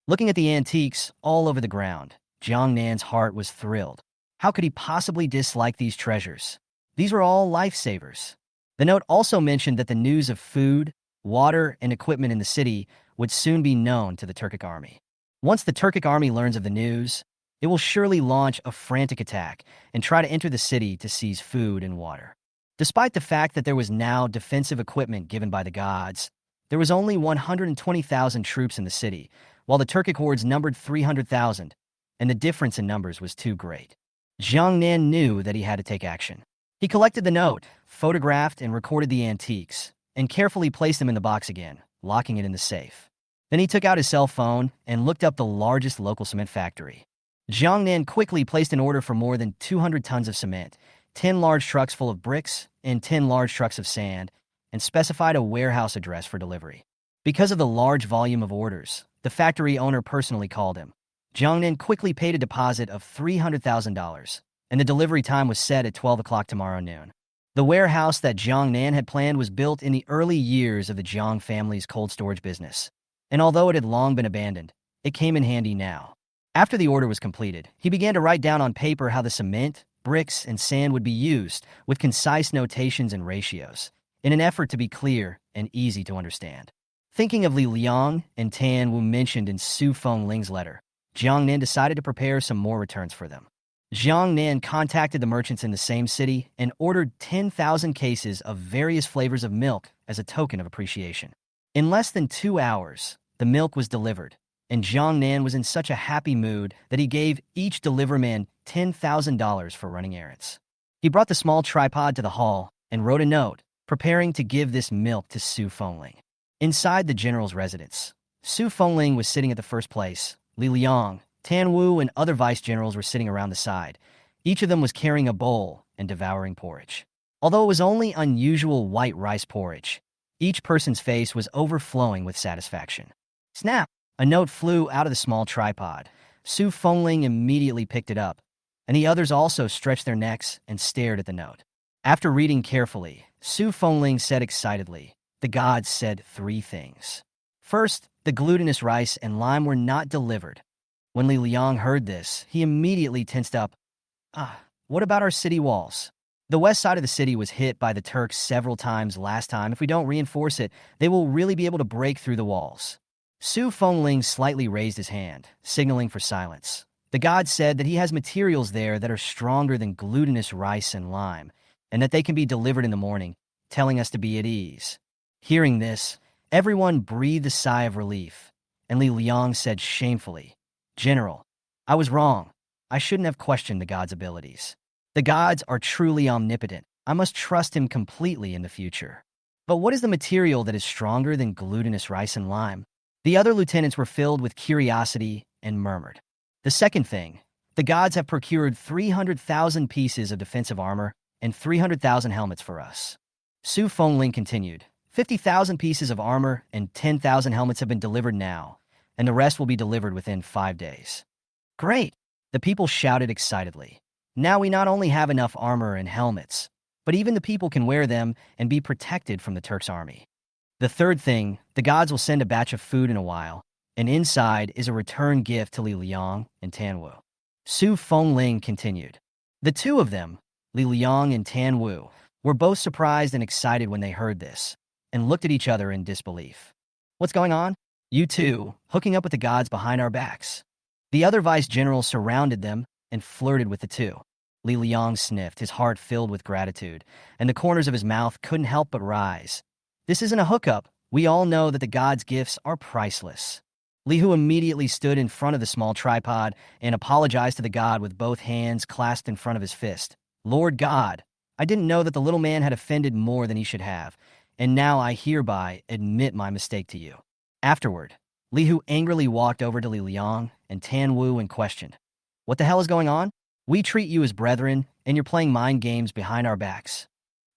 Looking at the antiques all over the ground, Jiang Nan's heart was thrilled. How could he possibly dislike these treasures? These were all lifesavers. The note also mentioned that the news of food, water, and equipment in the city would soon be known to the Turkic army. Once the Turkic army learns of the news, it will surely launch a frantic attack and try to enter the city to seize food and water. Despite the fact that there was now defensive equipment given by the gods, there was only 120,000 troops in the city, while the Turkic hordes numbered 300,000, and the difference in numbers was too great. Jiang Nan knew that he had to take action. He collected the note, photographed and recorded the antiques, and carefully placed them in the box again, locking it in the safe. Then he took out his cell phone and looked up the largest local cement factory. Jiang Nan quickly placed an order for more than 200 tons of cement, 10 large trucks full of bricks, and 10 large trucks of sand, and specified a warehouse address for delivery. Because of the large volume of orders, the factory owner personally called him. Jiang Nan quickly paid a deposit of $300,000, and the delivery time was set at 12 o'clock tomorrow noon. The warehouse that Jiang Nan had planned was built in the early years of the Jiang family's cold storage business, and although it had long been abandoned, it came in handy now. After the order was completed, he began to write down on paper how the cement, bricks, and sand would be used, with concise notations and ratios, in an effort to be clear and easy to understand. Thinking of Li Liang and Tan Wu mentioned in Ling's letter, Jiang Nan decided to prepare some more returns for them. Jiang Nan contacted the merchants in the same city and ordered 10,000 cases of various flavors of milk as a token of appreciation. In less than 2 hours, the milk was delivered, and Jiang Nan was in such a happy mood that he gave each deliverman $10,000 for running errands. He brought the small tripod to the hall and wrote a note, preparing to give this milk to Ling. Inside the general's residence, Ling was sitting at the first place. Li Liang, Tan Wu, and other vice-generals were sitting around the side. Each of them was carrying a bowl and devouring porridge. Although it was only unusual white rice porridge, each person's face was overflowing with satisfaction. Snap! A note flew out of the small tripod. Ling immediately picked it up, and the others also stretched their necks and stared at the note. After reading carefully, Ling said excitedly, "The gods said 3 things. First, the glutinous rice and lime were not delivered." When Li Liang heard this, he immediately tensed up. What about our city walls? The west side of the city was hit by the Turks several times last time. If we don't reinforce it, they will really be able to break through the walls. Ling slightly raised his hand, signaling for silence. The god said that he has materials there that are stronger than glutinous rice and lime, and that they can be delivered in the morning, telling us to be at ease. Hearing this, everyone breathed a sigh of relief, and Li Liang said shamefully, "General, I was wrong. I shouldn't have questioned the god's abilities. The gods are truly omnipotent. I must trust him completely in the future. But what is the material that is stronger than glutinous rice and lime?" The other lieutenants were filled with curiosity and murmured. "The second thing, the gods have procured 300,000 pieces of defensive armor and 300,000 helmets for us." Ling continued, 50,000 pieces of armor and 10,000 helmets have been delivered now, and the rest will be delivered within 5 days. Great! The people shouted excitedly. Now we not only have enough armor and helmets, but even the people can wear them and be protected from the Turks' army. The third thing, the gods will send a batch of food in a while, and inside is a return gift to Li Liang and Tan Wu. Su Fengling continued. The two of them, Li Liang and Tan Wu, were both surprised and excited when they heard this, and looked at each other in disbelief. What's going on? You two, hooking up with the gods behind our backs. The other vice generals surrounded them and flirted with the two. Li Liang sniffed, his heart filled with gratitude, and the corners of his mouth couldn't help but rise. This isn't a hookup. We all know that the gods' gifts are priceless. Li Hu immediately stood in front of the small tripod and apologized to the god with both hands clasped in front of his fist. Lord God, I didn't know that the little man had offended more than he should have, and now I hereby admit my mistake to you. Afterward, Li Hu angrily walked over to Li Liang and Tan Wu and questioned, What the hell is going on? We treat you as brethren, and you're playing mind games behind our backs.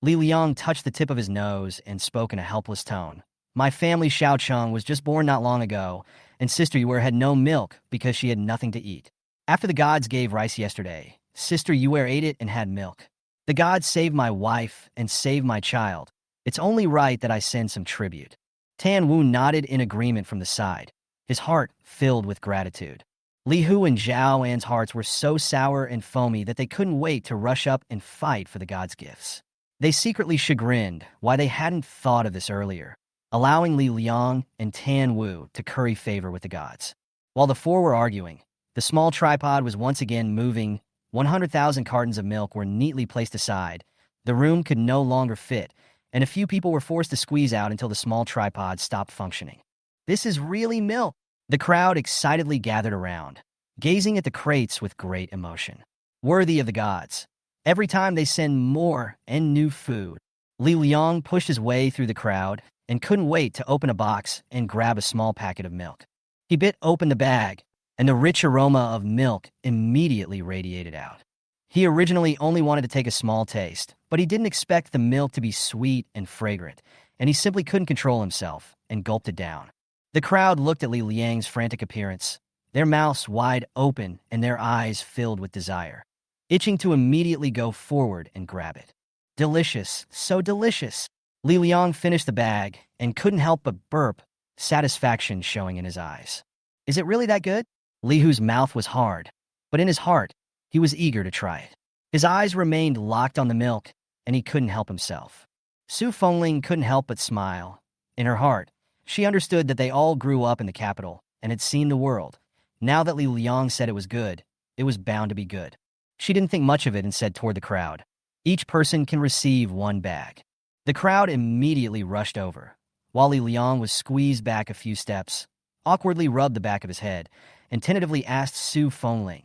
Li Liang touched the tip of his nose and spoke in a helpless tone. My family Xiao Cheng was just born not long ago, and Sister Yue had no milk because she had nothing to eat. After the gods gave rice yesterday, Sister Yue ate it and had milk. The gods saved my wife and saved my child. It's only right that I send some tribute. Tan Wu nodded in agreement from the side, his heart filled with gratitude. Li Hu and Zhao An's hearts were so sour and foamy that they couldn't wait to rush up and fight for the gods' gifts. They secretly chagrined why they hadn't thought of this earlier, allowing Li Liang and Tan Wu to curry favor with the gods. While the four were arguing, the small tripod was once again moving. 100,000 cartons of milk were neatly placed aside. The room could no longer fit, and a few people were forced to squeeze out until the small tripod stopped functioning. This is really milk. The crowd excitedly gathered around, gazing at the crates with great emotion. Worthy of the gods. Every time they send more and new food. Li Liang pushed his way through the crowd and couldn't wait to open a box and grab a small packet of milk. He bit open the bag, and the rich aroma of milk immediately radiated out. He originally only wanted to take a small taste, but he didn't expect the milk to be sweet and fragrant, and he simply couldn't control himself and gulped it down. The crowd looked at Li Liang's frantic appearance, their mouths wide open and their eyes filled with desire, itching to immediately go forward and grab it. Delicious, so delicious. Li Liang finished the bag and couldn't help but burp, satisfaction showing in his eyes. Is it really that good? Li Hu's mouth was hard, but in his heart, he was eager to try it. His eyes remained locked on the milk, and he couldn't help himself. Su Fengling couldn't help but smile. In her heart, she understood that they all grew up in the capital and had seen the world. Now that Li Liang said it was good, it was bound to be good. She didn't think much of it and said toward the crowd, Each person can receive one bag. The crowd immediately rushed over, while Li Liang was squeezed back a few steps, awkwardly rubbed the back of his head, and tentatively asked Su Fengling,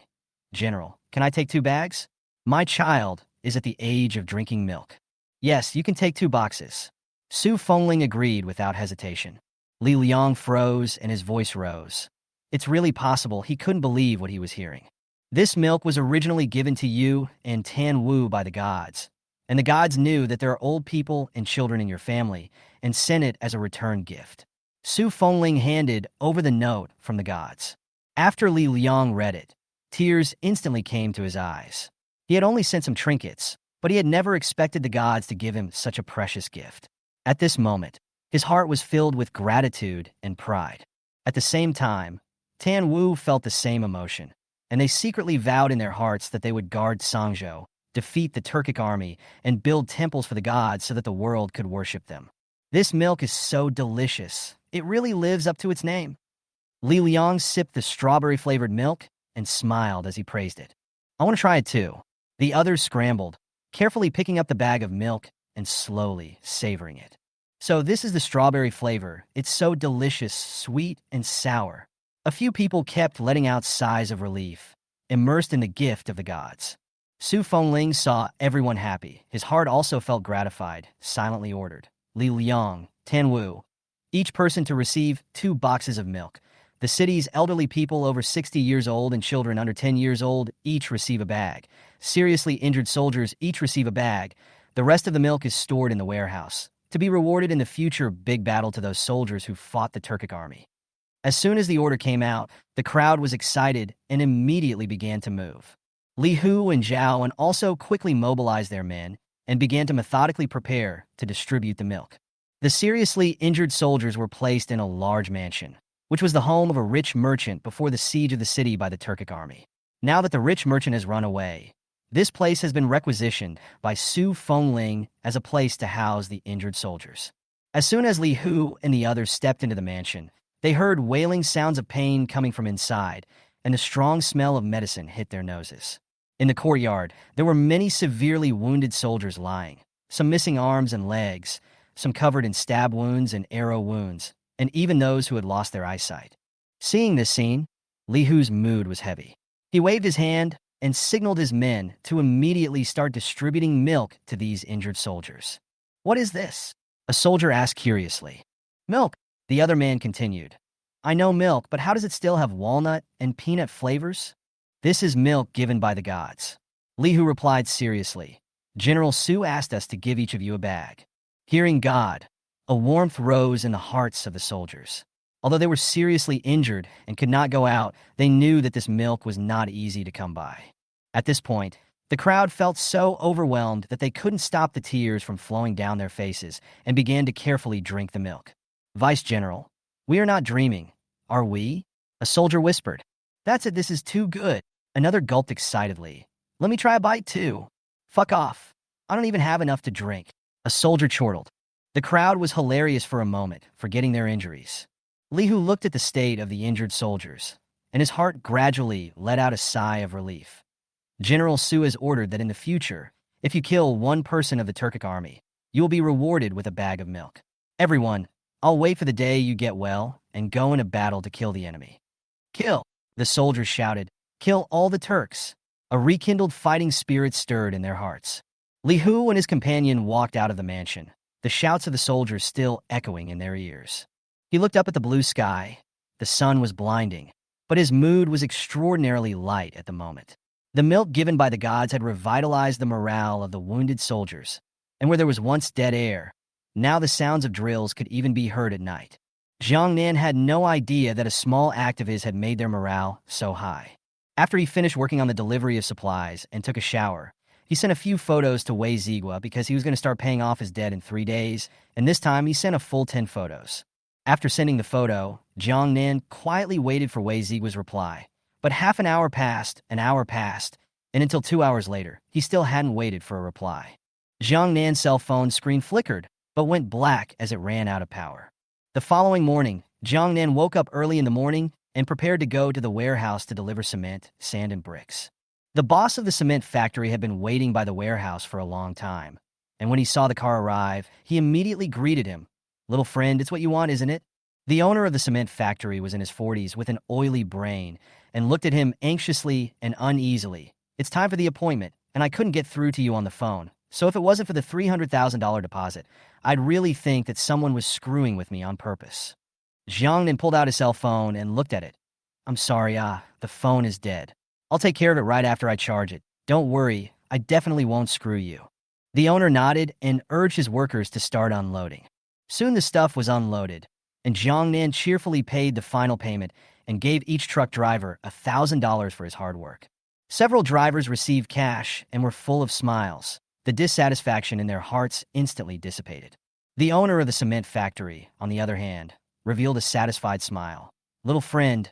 General, can I take 2 bags? My child is at the age of drinking milk. Yes, you can take 2 boxes. Su Fengling agreed without hesitation. Li Liang froze and his voice rose. It's really possible he couldn't believe what he was hearing. This milk was originally given to you and Tan Wu by the gods, and the gods knew that there are old people and children in your family and sent it as a return gift. Su Fengling handed over the note from the gods. After Li Liang read it, tears instantly came to his eyes. He had only sent some trinkets, but he had never expected the gods to give him such a precious gift. At this moment, his heart was filled with gratitude and pride. At the same time, Tan Wu felt the same emotion, and they secretly vowed in their hearts that they would guard Sangzhou, defeat the Turkic army, and build temples for the gods so that the world could worship them. This milk is so delicious. It really lives up to its name. Li Liang sipped the strawberry-flavored milk and smiled as he praised it. I want to try it too. The others scrambled, carefully picking up the bag of milk and slowly savoring it. So this is the strawberry flavor. It's so delicious, sweet, and sour. A few people kept letting out sighs of relief, immersed in the gift of the gods. Su Fengling saw everyone happy. His heart also felt gratified, silently ordered Li Liang, Tan Wu, each person to receive 2 boxes of milk. The city's elderly people over 60 years old and children under 10 years old each receive a bag. Seriously injured soldiers each receive a bag. The rest of the milk is stored in the warehouse, to be rewarded in the future big battle to those soldiers who fought the Turkic army. As soon as the order came out, the crowd was excited and immediately began to move. Li Hu and Zhao Nan also quickly mobilized their men and began to methodically prepare to distribute the milk. The seriously injured soldiers were placed in a large mansion, which was the home of a rich merchant before the siege of the city by the Turkic army. Now that the rich merchant has run away, this place has been requisitioned by Su Fengling as a place to house the injured soldiers. As soon as Li Hu and the others stepped into the mansion, they heard wailing sounds of pain coming from inside, and a strong smell of medicine hit their noses. In the courtyard, there were many severely wounded soldiers lying, some missing arms and legs, some covered in stab wounds and arrow wounds, and even those who had lost their eyesight. Seeing this scene, Li Hu's mood was heavy. He waved his hand and signaled his men to immediately start distributing milk to these injured soldiers. "What is this?" a soldier asked curiously. "Milk," the other man continued. "I know milk, but how does it still have walnut and peanut flavors?" "This is milk given by the gods." Li Hu replied seriously. "General Su asked us to give each of you a bag." Hearing God, a warmth rose in the hearts of the soldiers. Although they were seriously injured and could not go out, they knew that this milk was not easy to come by. At this point, the crowd felt so overwhelmed that they couldn't stop the tears from flowing down their faces and began to carefully drink the milk. "Vice General, we are not dreaming, are we?" a soldier whispered. "That's it, this is too good." Another gulped excitedly. "Let me try a bite too." "Fuck off. I don't even have enough to drink," a soldier chortled. The crowd was hilarious for a moment, forgetting their injuries. Li Hu looked at the state of the injured soldiers, and his heart gradually let out a sigh of relief. "General Su has ordered that in the future, if you kill one person of the Turkic army, you will be rewarded with a bag of milk. Everyone, I'll wait for the day you get well and go into battle to kill the enemy." "Kill!" the soldiers shouted. "Kill all the Turks!" A rekindled fighting spirit stirred in their hearts. Li Hu and his companion walked out of the mansion, the shouts of the soldiers still echoing in their ears. He looked up at the blue sky. The sun was blinding, but his mood was extraordinarily light at the moment. The milk given by the gods had revitalized the morale of the wounded soldiers, and where there was once dead air, now the sounds of drills could even be heard at night. Jiang Nan had no idea that a small act of his had made their morale so high. After he finished working on the delivery of supplies and took a shower, he sent a few photos to Wei Zigua because he was going to start paying off his debt in 3 days, and this time he sent a full 10 photos. After sending the photo, Jiang Nan quietly waited for Wei Zigua's reply. But half an hour passed, and until 2 hours later, he still hadn't waited for a reply. Jiang Nan's cell phone screen flickered, but went black as it ran out of power. The following morning, Jiang Nan woke up early in the morning and prepared to go to the warehouse to deliver cement, sand, and bricks. The boss of the cement factory had been waiting by the warehouse for a long time, and when he saw the car arrive, he immediately greeted him. "Little friend, it's what you want, isn't it?" The owner of the cement factory was in his 40s with an oily brain and looked at him anxiously and uneasily. "It's time for the appointment, and I couldn't get through to you on the phone. So if it wasn't for the $300,000 deposit, I'd really think that someone was screwing with me on purpose." Jiang Nan pulled out his cell phone and looked at it. "I'm sorry, the phone is dead. I'll take care of it right after I charge it. Don't worry, I definitely won't screw you." The owner nodded and urged his workers to start unloading. Soon the stuff was unloaded, and Jiang Nan cheerfully paid the final payment and gave each truck driver $1,000 for his hard work. Several drivers received cash and were full of smiles. The dissatisfaction in their hearts instantly dissipated. The owner of the cement factory, on the other hand, revealed a satisfied smile. "Little friend,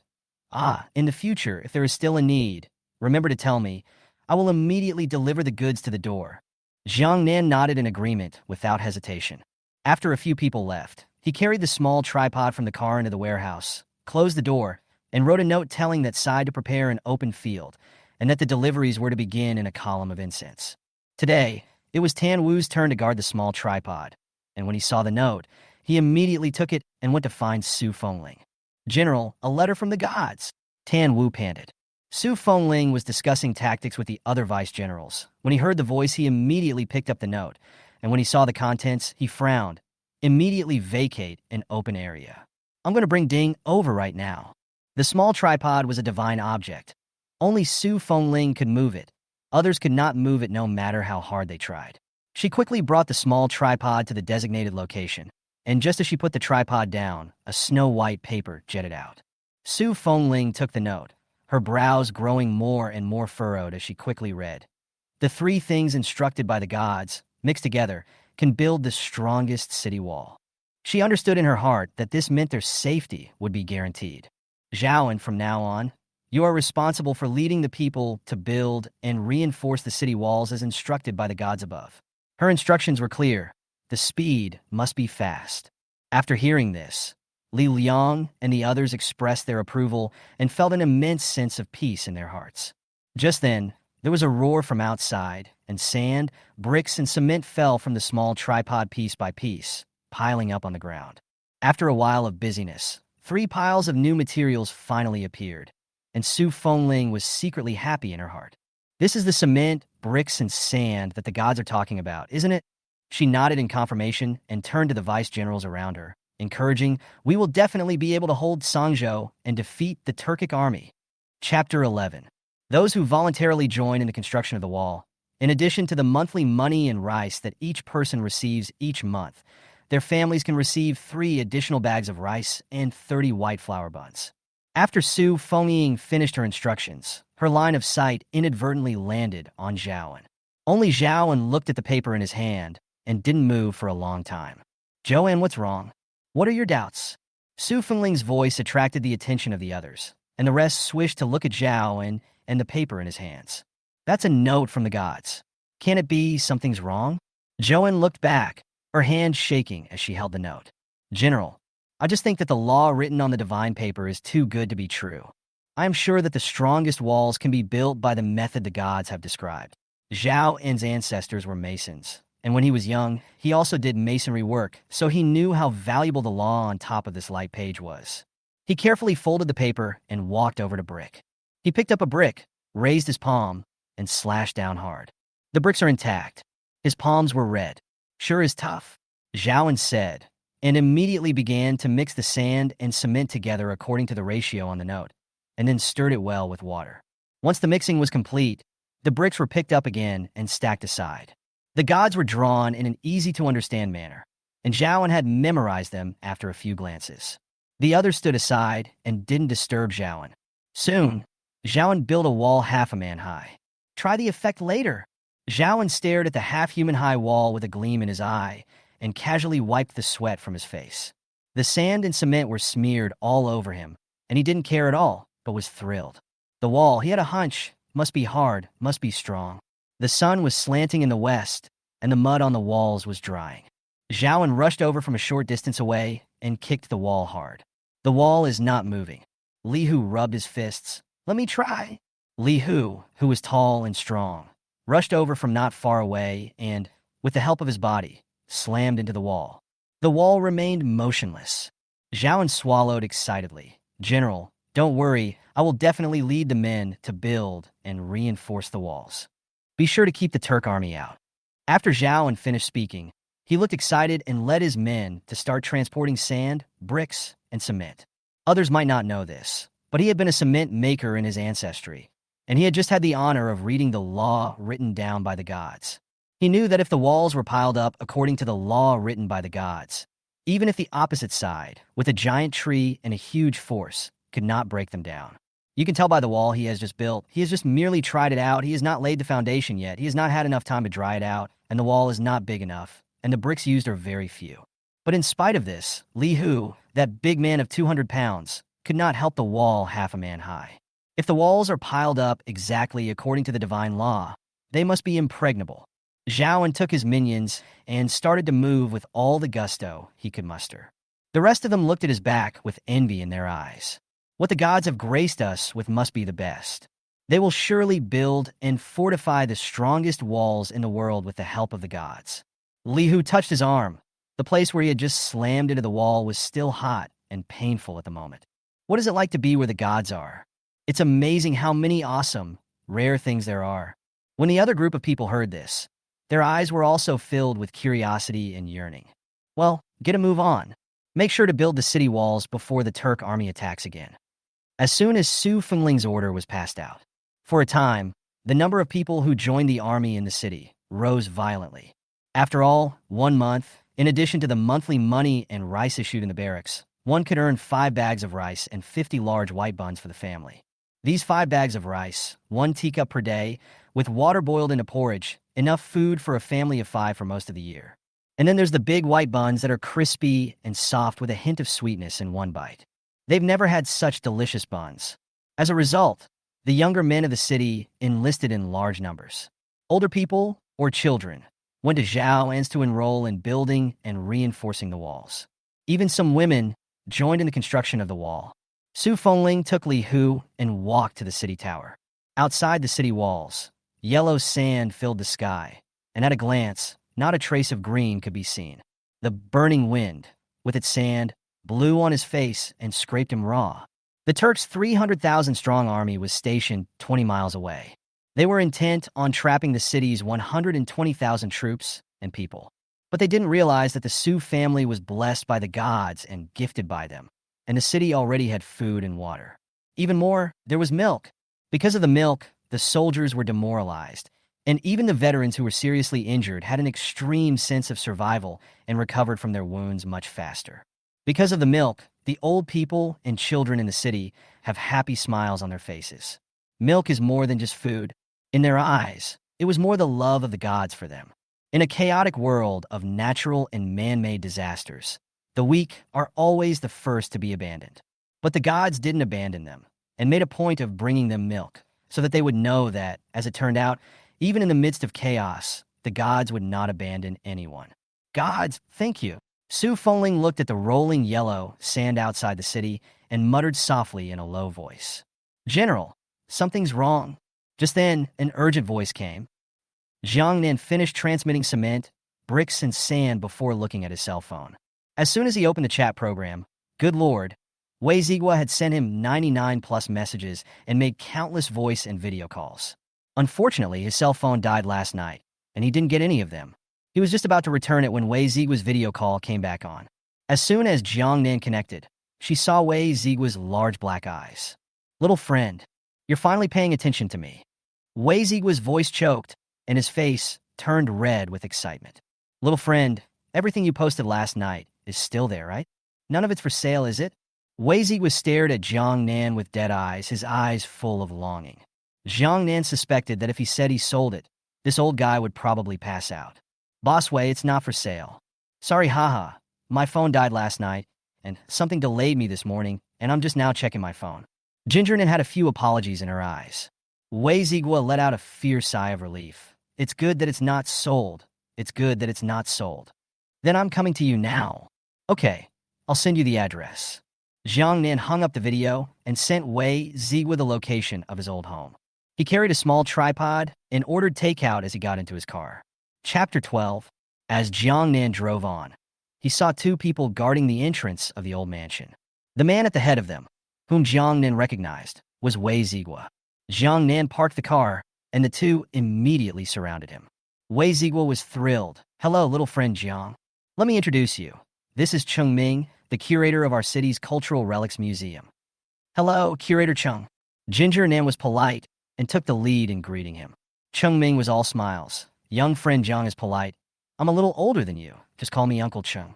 in the future, if there is still a need, remember to tell me. I will immediately deliver the goods to the door." Jiang Nan nodded in agreement without hesitation. After a few people left, he carried the small tripod from the car into the warehouse, closed the door, and wrote a note telling that side to prepare an open field, and that the deliveries were to begin in a column of incense. Today, it was Tan Wu's turn to guard the small tripod, and when he saw the note, he immediately took it and went to find Su Fengling. "General, a letter from the gods," Tan Wu panted. Su Fengling was discussing tactics with the other vice generals. When he heard the voice, he immediately picked up the note, and when he saw the contents, he frowned. "Immediately vacate an open area. I'm going to bring Ding over right now." The small tripod was a divine object. Only Su Fengling could move it. Others could not move it no matter how hard they tried. She quickly brought the small tripod to the designated location, and just as she put the tripod down, a snow-white paper jetted out. Su Fengling took the note, her brows growing more and more furrowed as she quickly read. "The 3 things instructed by the gods, mixed together, can build the strongest city wall. She understood in her heart that this meant their safety would be guaranteed. Zhao, from now on, you are responsible for leading the people to build and reinforce the city walls as instructed by the gods above. Her instructions were clear. The speed must be fast. After hearing this, Li Liang and the others expressed their approval and felt an immense sense of peace in their hearts. Just then, there was a roar from outside, and sand, bricks, and cement fell from the small tripod piece by piece, piling up on the ground. After a while of busyness, 3 piles of new materials finally appeared, and Su Fengling was secretly happy in her heart. This is the cement, bricks, and sand that the gods are talking about, isn't it? She nodded in confirmation and turned to the vice-generals around her, encouraging, we will definitely be able to hold Sangzhou and defeat the Turkic army. Chapter 11. Those who voluntarily join in the construction of the wall, in addition to the monthly money and rice that each person receives each month, their families can receive 3 additional bags of rice and 30 white flour buns. After Su Fengling finished her instructions, her line of sight inadvertently landed on Zhao. Only Zhao looked at the paper in his hand and didn't move for a long time. Joanne, what's wrong? What are your doubts? Su Fengling's voice attracted the attention of the others, and the rest swished to look at Zhao and the paper in his hands. That's a note from the gods. Can it be something's wrong? Joanne looked back, her hand shaking as she held the note. General, I just think that the law written on the divine paper is too good to be true. I am sure that the strongest walls can be built by the method the gods have described. Zhao's ancestors were masons, and when he was young, he also did masonry work, so he knew how valuable the law on top of this light page was. He carefully folded the paper and walked over to Brick. He picked up a brick, raised his palm, and slashed down hard. The bricks are intact. His palms were red. Sure is tough, Zhao said, and immediately began to mix the sand and cement together according to the ratio on the note, and then stirred it well with water. Once the mixing was complete, the bricks were picked up again and stacked aside. The gods were drawn in an easy-to-understand manner, and Zhao had memorized them after a few glances. The others stood aside and didn't disturb Zhao. Soon, Zhao built a wall half a man high. Try the effect later. Zhao stared at the half-human-high wall with a gleam in his eye and casually wiped the sweat from his face. The sand and cement were smeared all over him, and he didn't care at all, but was thrilled. The wall, he had a hunch, must be hard, must be strong. The sun was slanting in the west, and the mud on the walls was drying. Zhao rushed over from a short distance away and kicked the wall hard. The wall is not moving. Li Hu rubbed his fists. Let me try. Li Hu, who was tall and strong, rushed over from not far away and, with the help of his body, slammed into the wall. The wall remained motionless. Zhao swallowed excitedly. General, don't worry, I will definitely lead the men to build and reinforce the walls. Be sure to keep the Turk army out. After Zhao finished speaking, he looked excited and led his men to start transporting sand, bricks, and cement. Others might not know this, but he had been a cement maker in his ancestry, and he had just had the honor of reading the law written down by the gods. He knew that if the walls were piled up according to the law written by the gods, even if the opposite side, with a giant tree and a huge force, could not break them down. You can tell by the wall he has just built. He has just merely tried it out. He has not laid the foundation yet. He has not had enough time to dry it out, and the wall is not big enough, and the bricks used are very few. But in spite of this, Li Hu, that big man of 200 pounds, could not help the wall half a man high. If the walls are piled up exactly according to the divine law, they must be impregnable. Zhao took his minions and started to move with all the gusto he could muster. The rest of them looked at his back with envy in their eyes. What the gods have graced us with must be the best. They will surely build and fortify the strongest walls in the world with the help of the gods. Li Hu touched his arm. The place where he had just slammed into the wall was still hot and painful at the moment. What is it like to be where the gods are? It's amazing how many awesome, rare things there are. When the other group of people heard this, their eyes were also filled with curiosity and yearning. Well, get a move on. Make sure to build the city walls before the Turk army attacks again. As soon as Su Fengling's order was passed out, for a time, the number of people who joined the army in the city rose violently. After all, 1 month, in addition to the monthly money and rice issued in the barracks, one could earn 5 bags of rice and 50 large white buns for the family. These 5 bags of rice, 1 teacup per day, with water boiled into porridge, enough food for a family of 5 for most of the year. And then there's the big white buns that are crispy and soft with a hint of sweetness in one bite. They've never had such delicious buns. As a result, the younger men of the city enlisted in large numbers. Older people, or children, went to Zhao to enroll in building and reinforcing the walls. Even some women joined in the construction of the wall. Su Fengling took Li Hu and walked to the city tower. Outside the city walls, yellow sand filled the sky, and at a glance, not a trace of green could be seen. The burning wind, with its sand, blew on his face and scraped him raw. The Turks' 300,000-strong army was stationed 20 miles away. They were intent on trapping the city's 120,000 troops and people. But they didn't realize that the Su family was blessed by the gods and gifted by them, and the city already had food and water. Even more, there was milk. Because of the milk, the soldiers were demoralized, and even the veterans who were seriously injured had an extreme sense of survival and recovered from their wounds much faster. Because of the milk, the old people and children in the city have happy smiles on their faces. Milk is more than just food. In their eyes, it was more the love of the gods for them. In a chaotic world of natural and man-made disasters, the weak are always the first to be abandoned. But the gods didn't abandon them, and made a point of bringing them milk, so that they would know that, as it turned out, even in the midst of chaos, the gods would not abandon anyone. Gods, thank you. Su Fengling looked at the rolling yellow sand outside the city and muttered softly in a low voice. General, something's wrong. Just then, an urgent voice came. Jiang Nan finished transmitting cement, bricks, and sand before looking at his cell phone. As soon as he opened the chat program, good lord, Wei Zigua had sent him 99+ messages and made countless voice and video calls. Unfortunately, his cell phone died last night, and he didn't get any of them. He was just about to return it when Wei Zigua's video call came back on. As soon as Jiang Nan connected, she saw Wei Zigua's large black eyes. Little friend, you're finally paying attention to me. Wei Zigua's voice choked, and his face turned red with excitement. Little friend, everything you posted last night is still there, right? None of it's for sale, is it? Wei Zigua stared at Jiang Nan with dead eyes, his eyes full of longing. Jiang Nan suspected that if he said he sold it, this old guy would probably pass out. Boss Wei, it's not for sale. Sorry, haha. My phone died last night, and something delayed me this morning, and I'm just now checking my phone. Ginger Nan had a few apologies in her eyes. Wei Zigua let out a fierce sigh of relief. It's good that it's not sold. It's good that it's not sold. Then I'm coming to you now. Okay, I'll send you the address. Jiang Nan hung up the video and sent Wei Zigua the location of his old home. He carried a small tripod and ordered takeout as he got into his car. Chapter 12. As Jiang Nan drove on, he saw two people guarding the entrance of the old mansion. The man at the head of them, whom Jiang Nan recognized, was Wei Zigua. Jiang Nan parked the car, and the two immediately surrounded him. Wei Zigua was thrilled. Hello, little friend Jiang. Let me introduce you. This is Cheng Ming, the curator of our city's Cultural Relics Museum. Hello, Curator Cheng. Ginger Nan was polite and took the lead in greeting him. Cheng Ming was all smiles. Young friend Jiang is polite. I'm a little older than you. Just call me Uncle Cheng.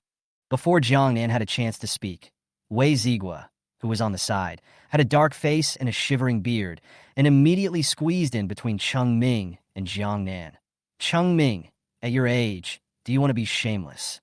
Before Jiang Nan had a chance to speak, Wei Zigua, who was on the side, had a dark face and a shivering beard, and immediately squeezed in between Cheng Ming and Jiang Nan. Cheng Ming, at your age, do you want to be shameless?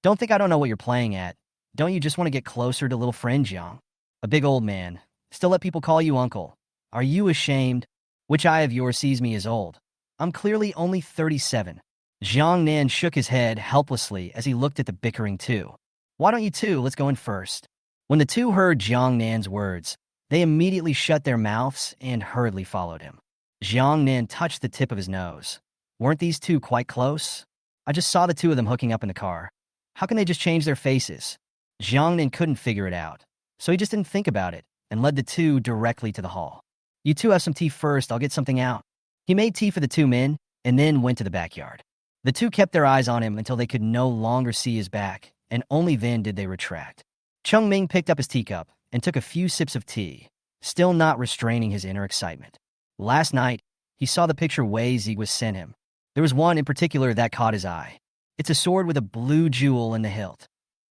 Don't think I don't know what you're playing at. Don't you just want to get closer to little friend Jiang? A big old man. Still let people call you uncle. Are you ashamed? Which eye of yours sees me as old? I'm clearly only 37. Jiang Nan shook his head helplessly as he looked at the bickering two. Why don't you two? Let's go in first. When the two heard Jiang Nan's words, they immediately shut their mouths and hurriedly followed him. Jiang Nan touched the tip of his nose. Weren't these two quite close? I just saw the two of them hooking up in the car. How can they just change their faces? Jiang Nan couldn't figure it out, so he just didn't think about it and led the two directly to the hall. You two have some tea first, I'll get something out. He made tea for the two men and then went to the backyard. The two kept their eyes on him until they could no longer see his back, and only then did they retract. Cheng Ming picked up his teacup and took a few sips of tea, still not restraining his inner excitement. Last night, he saw the picture Wei Zigua sent him. There was one in particular that caught his eye. It's a sword with a blue jewel in the hilt.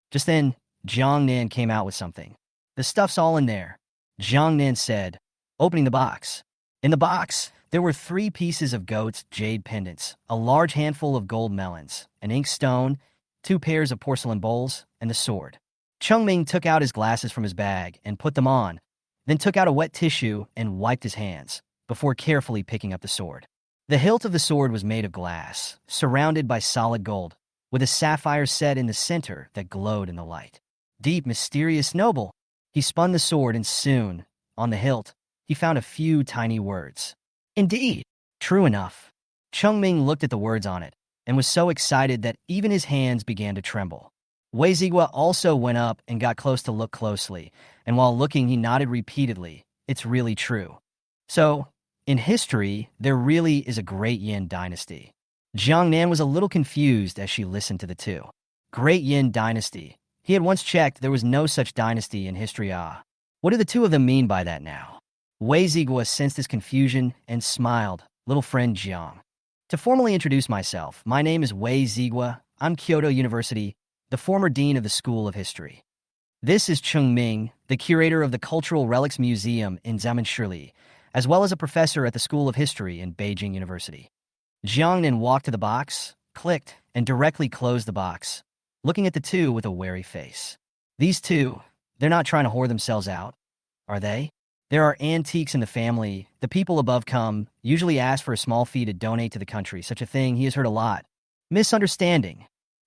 Just then, Jiang Nan came out with something. The stuff's all in there, Jiang Nan said, opening the box. In the box, there were 3 pieces of goat's jade pendants, a large handful of gold melons, an ink stone, 2 pairs of porcelain bowls, and the sword. Chengming took out his glasses from his bag and put them on, then took out a wet tissue and wiped his hands, before carefully picking up the sword. The hilt of the sword was made of glass, surrounded by solid gold, with a sapphire set in the center that glowed in the light. Deep, mysterious, noble. He spun the sword, and soon, on the hilt, he found a few tiny words. Indeed, true enough. Chengming looked at the words on it, and was so excited that even his hands began to tremble. Wei Zigua also went up and got close to look closely, and while looking he nodded repeatedly. It's really true. So, in history, there really is a great Yin dynasty. Jiang Nan was a little confused as she listened to the two. Great Yin dynasty. He had once checked there was no such dynasty in history. What do the two of them mean by that now? Wei Zigua sensed his confusion and smiled. Little friend Jiang. To formally introduce myself, my name is Wei Zigua. I'm Kyoto University, the former dean of the School of History. This is Chengming, the curator of the Cultural Relics Museum in Zamenshirli, as well as a professor at the School of History in Beijing University. Jiang Nan walked to the box, clicked, and directly closed the box, looking at the two with a wary face. These two, they're not trying to whore themselves out, are they? There are antiques in the family. The people above come, usually ask for a small fee to donate to the country. Such a thing he has heard a lot. Misunderstanding.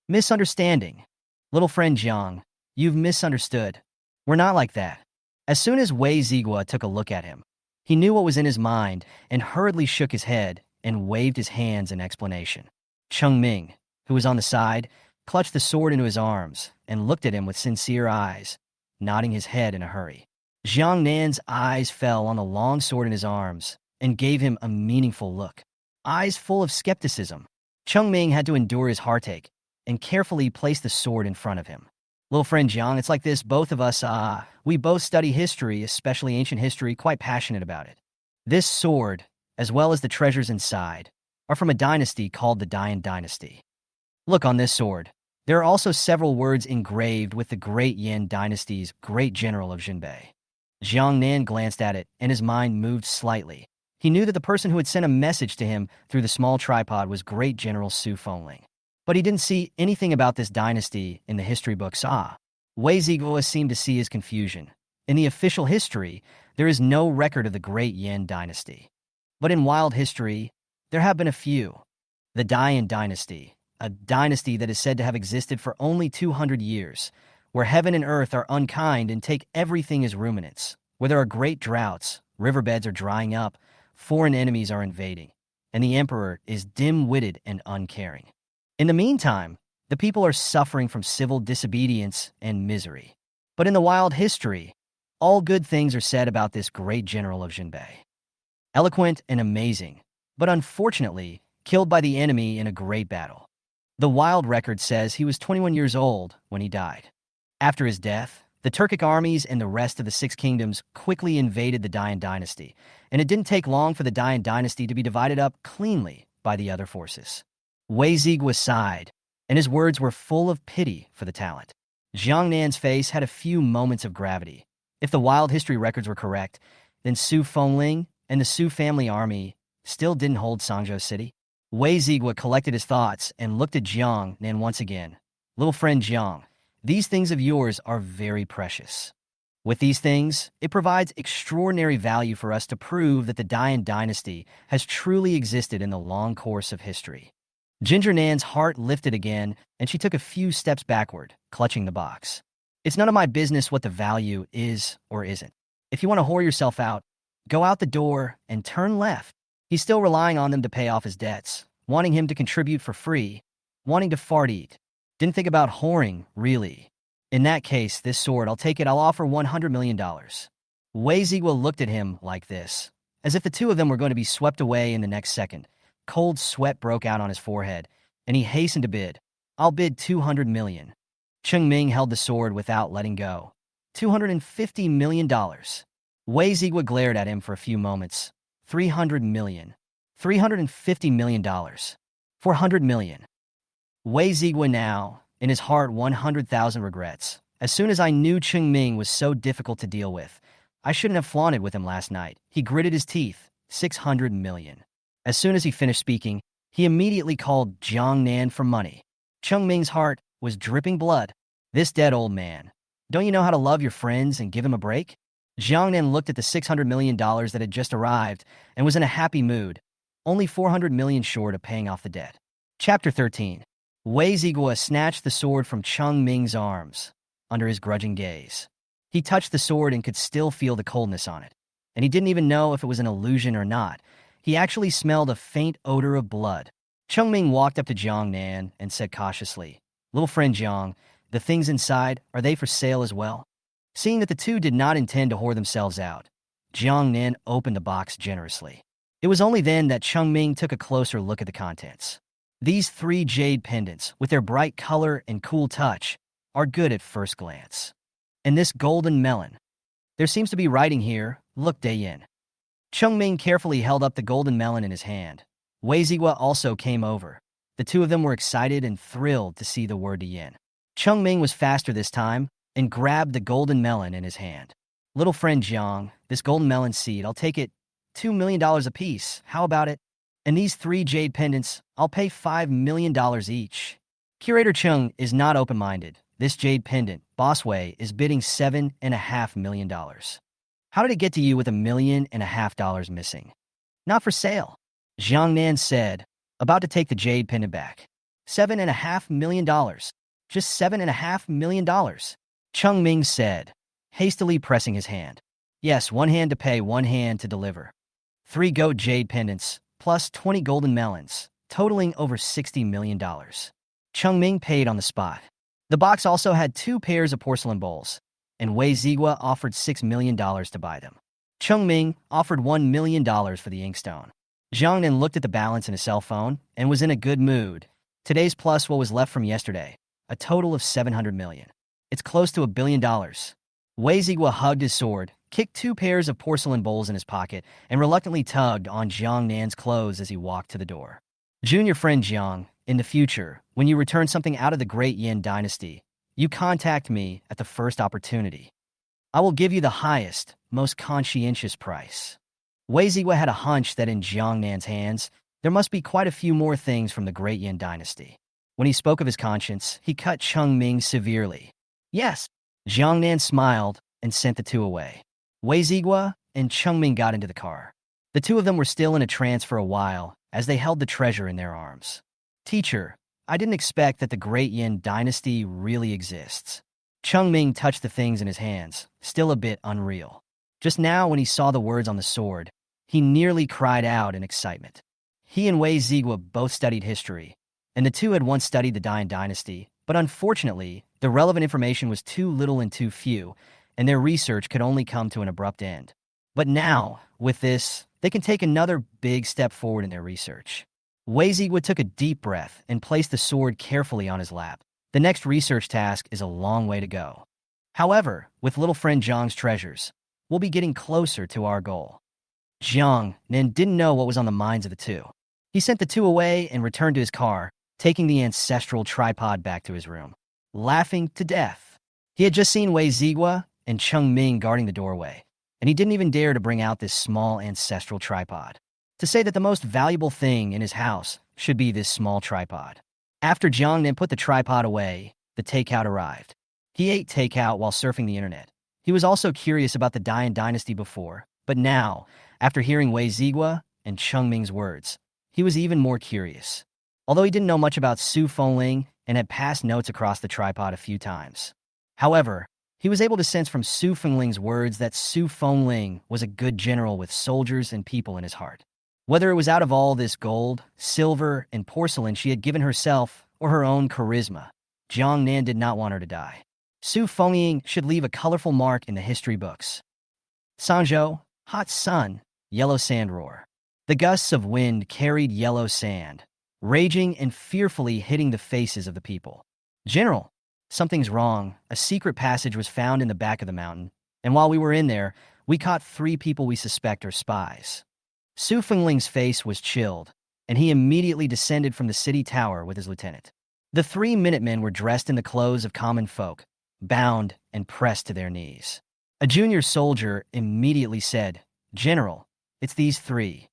Misunderstanding. Little friend Jiang, you've misunderstood. We're not like that. As soon as Wei Zigua took a look at him, he knew what was in his mind and hurriedly shook his head and waved his hands in explanation. Chengming, who was on the side, clutched the sword into his arms and looked at him with sincere eyes, nodding his head in a hurry. Jiang Nan's eyes fell on the long sword in his arms and gave him a meaningful look. Eyes full of skepticism. Chengming had to endure his heartache and carefully place the sword in front of him. Little friend Jiang, it's like this, both of us, we both study history, especially ancient history, quite passionate about it. This sword, as well as the treasures inside, are from a dynasty called the Dian Dynasty. Look on this sword. There are also several words engraved with the Great Yin Dynasty's great general of Jinbei. Jiang Nan glanced at it, and his mind moved slightly. He knew that the person who had sent a message to him through the small tripod was Great General Su Fengling. But he didn't see anything about this dynasty in the history books. Wei Zigua seemed to see his confusion. In the official history, there is no record of the Great Yin Dynasty. But in wild history, there have been a few. The Dian Dynasty, a dynasty that is said to have existed for only 200 years, where heaven and earth are unkind and take everything as ruminants, where there are great droughts, riverbeds are drying up, foreign enemies are invading, and the emperor is dim-witted and uncaring. In the meantime, the people are suffering from civil disobedience and misery. But in the wild history, all good things are said about this great general of Jinbei. Eloquent and amazing, but unfortunately, killed by the enemy in a great battle. The wild record says he was 21 years old when he died. After his death, the Turkic armies and the rest of the Six Kingdoms quickly invaded the Dian Dynasty, and it didn't take long for the Dian Dynasty to be divided up cleanly by the other forces. Wei Zigua sighed, and his words were full of pity for the talent. Jiang Nan's face had a few moments of gravity. If the wild history records were correct, then Su Fengling and the Su family army still didn't hold Sangzhou City. Wei Zigua collected his thoughts and looked at Jiang Nan once again. Little friend Jiang, these things of yours are very precious. With these things, it provides extraordinary value for us to prove that the Dian Dynasty has truly existed in the long course of history. Ginger Nan's heart lifted again, and she took a few steps backward, clutching the box. It's none of my business what the value is or isn't. If you want to whore yourself out, go out the door and turn left. He's still relying on them to pay off his debts, wanting him to contribute for free, wanting to fart eat. Didn't think about whoring, really. In that case, this sword, I'll take it, I'll offer $100 million. Wei Zigua looked at him like this, as if the two of them were going to be swept away in the next second. Cold sweat broke out on his forehead, and he hastened to bid. I'll bid $200 million. Chengming held the sword without letting go. $250 million. Wei Zigua glared at him for a few moments. $300 million. $350 million. $400 million. Wei Zigua now, in his heart, 100,000 regrets. As soon as I knew Chengming was so difficult to deal with, I shouldn't have flaunted with him last night. He gritted his teeth. $600 million. As soon as he finished speaking, he immediately called Jiang Nan for money. Chengming's heart was dripping blood. This dead old man. Don't you know how to love your friends and give him a break? Jiang Nan looked at the $600 million that had just arrived and was in a happy mood, only $400 million short of paying off the debt. Chapter 13. Wei Ziguo snatched the sword from Cheng Ming's arms under his grudging gaze. He touched the sword and could still feel the coldness on it, and he didn't even know if it was an illusion or not. He actually smelled a faint odor of blood. Cheng Ming walked up to Jiang Nan and said cautiously, "Little friend Jiang, the things inside, are they for sale as well?" Seeing that the two did not intend to whore themselves out, Jiang Nan opened the box generously. It was only then that Cheng Ming took a closer look at the contents. These 3 jade pendants, with their bright color and cool touch, are good at first glance. And this golden melon. There seems to be writing here, look Dayin. Cheng Ming carefully held up the golden melon in his hand. Wei Ziguo also came over. The two of them were excited and thrilled to see the word Dayin. Cheng Ming was faster this time and grabbed the golden melon in his hand. "Little friend Jiang, this golden melon seed, I'll take it $2 million apiece. How about it? And these 3 jade pendants, I'll pay $5 million each." Curator Cheng is not open-minded. This jade pendant, Boss Wei, is bidding $7.5 million. How did it get to you with $1.5 million missing? "Not for sale," Jiang Nan said, about to take the jade pendant back. $7.5 million. Just $7.5 million. Cheng Ming said, hastily pressing his hand. "Yes, one hand to pay, one hand to deliver. 3 goat jade pendants, plus 20 golden melons, totaling over $60 million. Cheng Ming paid on the spot. The box also had 2 pairs of porcelain bowls, and Wei Ziguo offered $6 million to buy them. Cheng Ming offered $1 million for the inkstone. Jiang Nan looked at the balance in his cell phone and was in a good mood. Today's plus what was left from yesterday, a total of $700 million. It's close to $1 billion. Wei Ziguo hugged his sword, kicked 2 pairs of porcelain bowls in his pocket, and reluctantly tugged on Jiang Nan's clothes as he walked to the door. "Junior friend Jiang, in the future, when you return something out of the Great Yin dynasty, you contact me at the first opportunity. I will give you the highest, most conscientious price." Wei Ziguo had a hunch that in Jiang Nan's hands, there must be quite a few more things from the Great Yin dynasty. When he spoke of his conscience, he cut Cheng Ming severely. "Yes." Jiang Nan smiled and sent the 2 away. Wei Ziguo and Cheng Ming got into the car. The 2 of them were still in a trance for a while as they held the treasure in their arms. "Teacher, I didn't expect that the Great Yin dynasty really exists." Cheng Ming touched the things in his hands, still a bit unreal. Just now, when he saw the words on the sword, he nearly cried out in excitement. He and Wei Ziguo both studied history, and the 2 had once studied the Dain dynasty, but unfortunately, the relevant information was too little and too few, and their research could only come to an abrupt end. But now, with this, they can take another big step forward in their research. Wei Ziguo took a deep breath and placed the sword carefully on his lap. The next research task is a long way to go. However, with little friend Jiang's treasures, we'll be getting closer to our goal. Jiang Nan didn't know what was on the minds of the 2. He sent the 2 away and returned to his car, taking the ancestral tripod back to his room, laughing to death. He had just seen Wei Ziguo and Cheng Ming guarding the doorway, and he didn't even dare to bring out this small ancestral tripod. To say that the most valuable thing in his house should be this small tripod. After Jiang Nan put the tripod away, the takeout arrived. He ate takeout while surfing the internet. He was also curious about the Dain dynasty before, but now, after hearing Wei Ziguo and Cheng Ming's words, he was even more curious. Although he didn't know much about Su Fengling and had passed notes across the tripod a few times. However, he was able to sense from Su Fengling's words that Su Fengling was a good general with soldiers and people in his heart. Whether it was out of all this gold, silver, and porcelain she had given herself or her own charisma, Jiang Nan did not want her to die. Su Fengling should leave a colorful mark in the history books. Sanzhou, hot sun, yellow sand roar. The gusts of wind carried yellow sand, raging and fearfully hitting the faces of the people. "General, something's wrong. A secret passage was found in the back of the mountain, and while we were in there, we caught 3 people we suspect are spies." Su Fengling's face was chilled, and he immediately descended from the city tower with his lieutenant. The 3 Minutemen were dressed in the clothes of common folk, bound and pressed to their knees. A junior soldier immediately said, "General, it's these 3.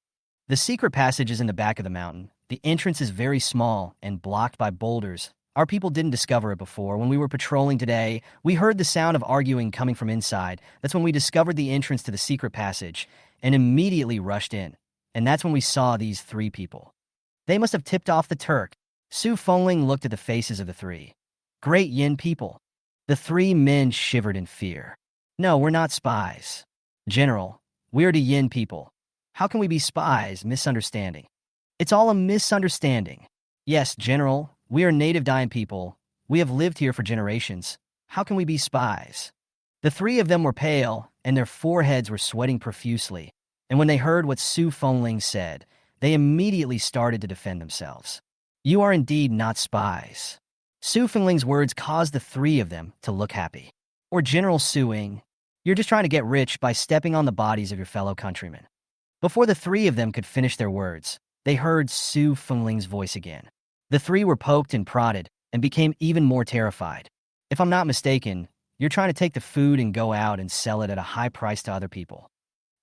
The secret passage is in the back of the mountain. The entrance is very small and blocked by boulders, Our people didn't discover it before. When we were patrolling today, we heard the sound of arguing coming from inside. That's when we discovered the entrance to the secret passage and immediately rushed in. And that's when we saw these three people. They must have tipped off the Turk. Su Fengling looked at the faces of the three. Great Yin people. The three men shivered in fear. No, we're not spies. General, we're the Yin people. How can we be spies? Misunderstanding. It's all a misunderstanding. Yes, General, we are native Dayan people. We have lived here for generations. How can we be spies? The three of them were pale, and their foreheads were sweating profusely. And when they heard what Su Fengling said, they immediately started to defend themselves. You are indeed not spies. Su Fengling's words caused the three of them to look happy. Or General Suing, you're just trying to get rich by stepping on the bodies of your fellow countrymen. Before the three of them could finish their words, they heard Su Fengling's voice again. The three were poked and prodded and became even more terrified. If I'm not mistaken, you're trying to take the food and go out and sell it at a high price to other people.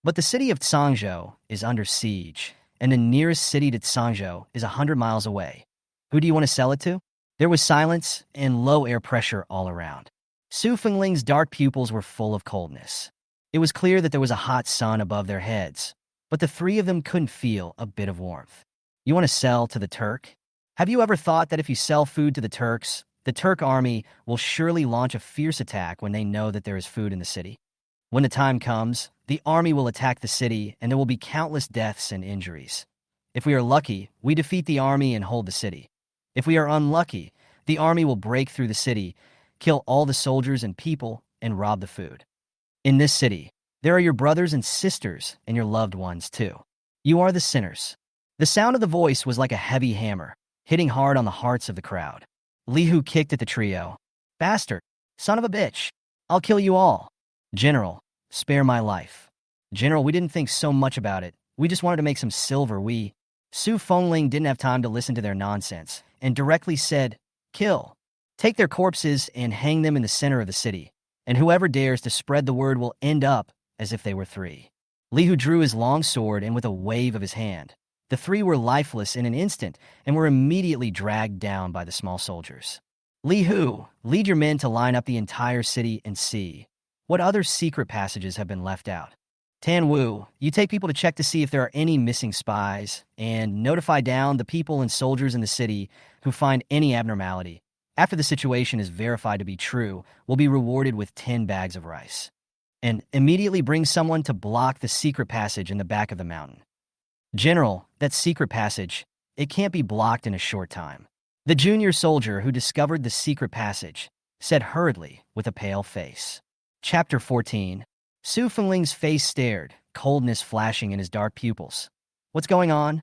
But the city of Tsangzhou is under siege, and the nearest city to Tsangzhou is 100 miles away. Who do you want to sell it to? There was silence and low air pressure all around. Su Fengling's dark pupils were full of coldness. It was clear that there was a hot sun above their heads, but the three of them couldn't feel a bit of warmth. You want to sell to the Turk? Have you ever thought that if you sell food to the Turks, the Turk army will surely launch a fierce attack when they know that there is food in the city? When the time comes, the army will attack the city and there will be countless deaths and injuries. If we are lucky, we defeat the army and hold the city. If we are unlucky, the army will break through the city, kill all the soldiers and people, and rob the food. In this city, there are your brothers and sisters and your loved ones too. You are the sinners. The sound of the voice was like a heavy hammer, hitting hard on the hearts of the crowd. Li Hu kicked at the trio. Bastard! Son of a bitch! I'll kill you all! General, spare my life. General, we didn't think so much about it. We just wanted to make some silver. Su Fengling didn't have time to listen to their nonsense and directly said, kill. Take their corpses and hang them in the center of the city, and whoever dares to spread the word will end up as if they were three. Li Hu drew his long sword and with a wave of his hand, the three were lifeless in an instant and were immediately dragged down by the small soldiers. Li Hu, lead your men to line up the entire city and see what other secret passages have been left out. Tan Wu, you take people to check to see if there are any missing spies, and notify down the people and soldiers in the city who find any abnormality. After the situation is verified to be true, will be rewarded with 10 bags of rice. And immediately bring someone to block the secret passage in the back of the mountain. General, that secret passage, it can't be blocked in a short time. The junior soldier who discovered the secret passage said hurriedly with a pale face. Chapter 14. Su Fengling's face stared, coldness flashing in his dark pupils. What's going on?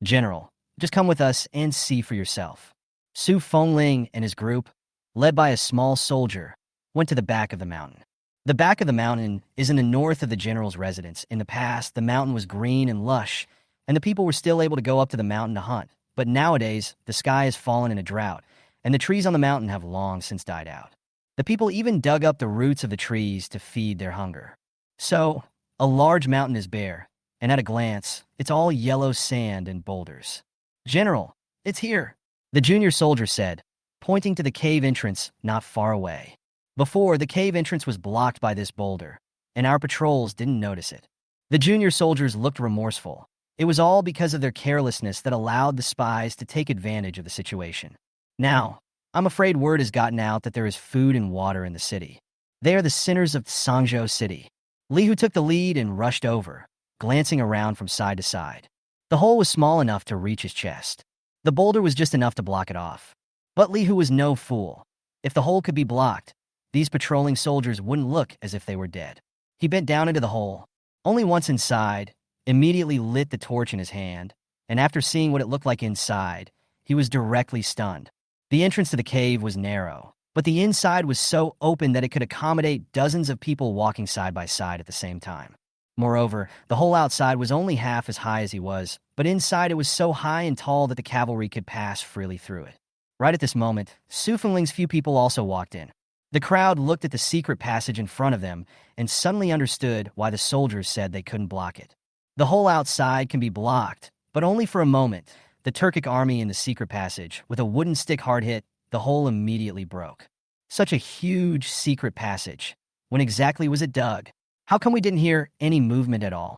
General, just come with us and see for yourself. Su Fengling and his group, led by a small soldier, went to the back of the mountain. The back of the mountain is in the north of the general's residence. In the past, the mountain was green and lush, and the people were still able to go up to the mountain to hunt. But nowadays, the sky has fallen in a drought, and the trees on the mountain have long since died out. The people even dug up the roots of the trees to feed their hunger. So, a large mountain is bare, and at a glance, it's all yellow sand and boulders. General, it's here, the junior soldier said, pointing to the cave entrance not far away. Before, the cave entrance was blocked by this boulder, and our patrols didn't notice it. The junior soldiers looked remorseful. It was all because of their carelessness that allowed the spies to take advantage of the situation. Now, I'm afraid word has gotten out that there is food and water in the city. They are the sinners of Tsangzhou City. Li Hu took the lead and rushed over, glancing around from side to side. The hole was small enough to reach his chest. The boulder was just enough to block it off. But Li Hu was no fool. If the hole could be blocked, these patrolling soldiers wouldn't look as if they were dead. He bent down into the hole. Only once inside, immediately lit the torch in his hand, and after seeing what it looked like inside, he was directly stunned. The entrance to the cave was narrow, but the inside was so open that it could accommodate dozens of people walking side by side at the same time. Moreover, the hole outside was only half as high as he was, but inside it was so high and tall that the cavalry could pass freely through it. Right at this moment, Su Fengling's few people also walked in. The crowd looked at the secret passage in front of them and suddenly understood why the soldiers said they couldn't block it. The hole outside can be blocked, but only for a moment. The Turkic army in the secret passage, with a wooden stick hard hit, the hole immediately broke. Such a huge secret passage. When exactly was it dug? How come we didn't hear any movement at all?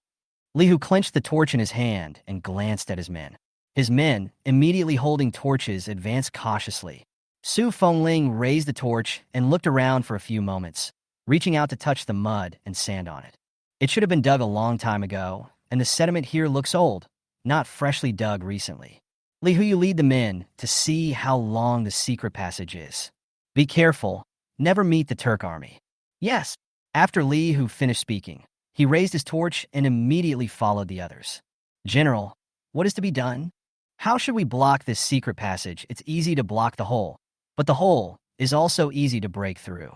Li Hu clenched the torch in his hand and glanced at his men. His men, immediately holding torches, advanced cautiously. Su Fengling raised the torch and looked around for a few moments, reaching out to touch the mud and sand on it. It should have been dug a long time ago, and the sediment here looks old, not freshly dug recently. Li Hu, you lead the men to see how long the secret passage is. Be careful, never meet the Turk army. Yes. After Li Hu finished speaking, he raised his torch and immediately followed the others. General, what is to be done? How should we block this secret passage? It's easy to block the hole, but the hole is also easy to break through.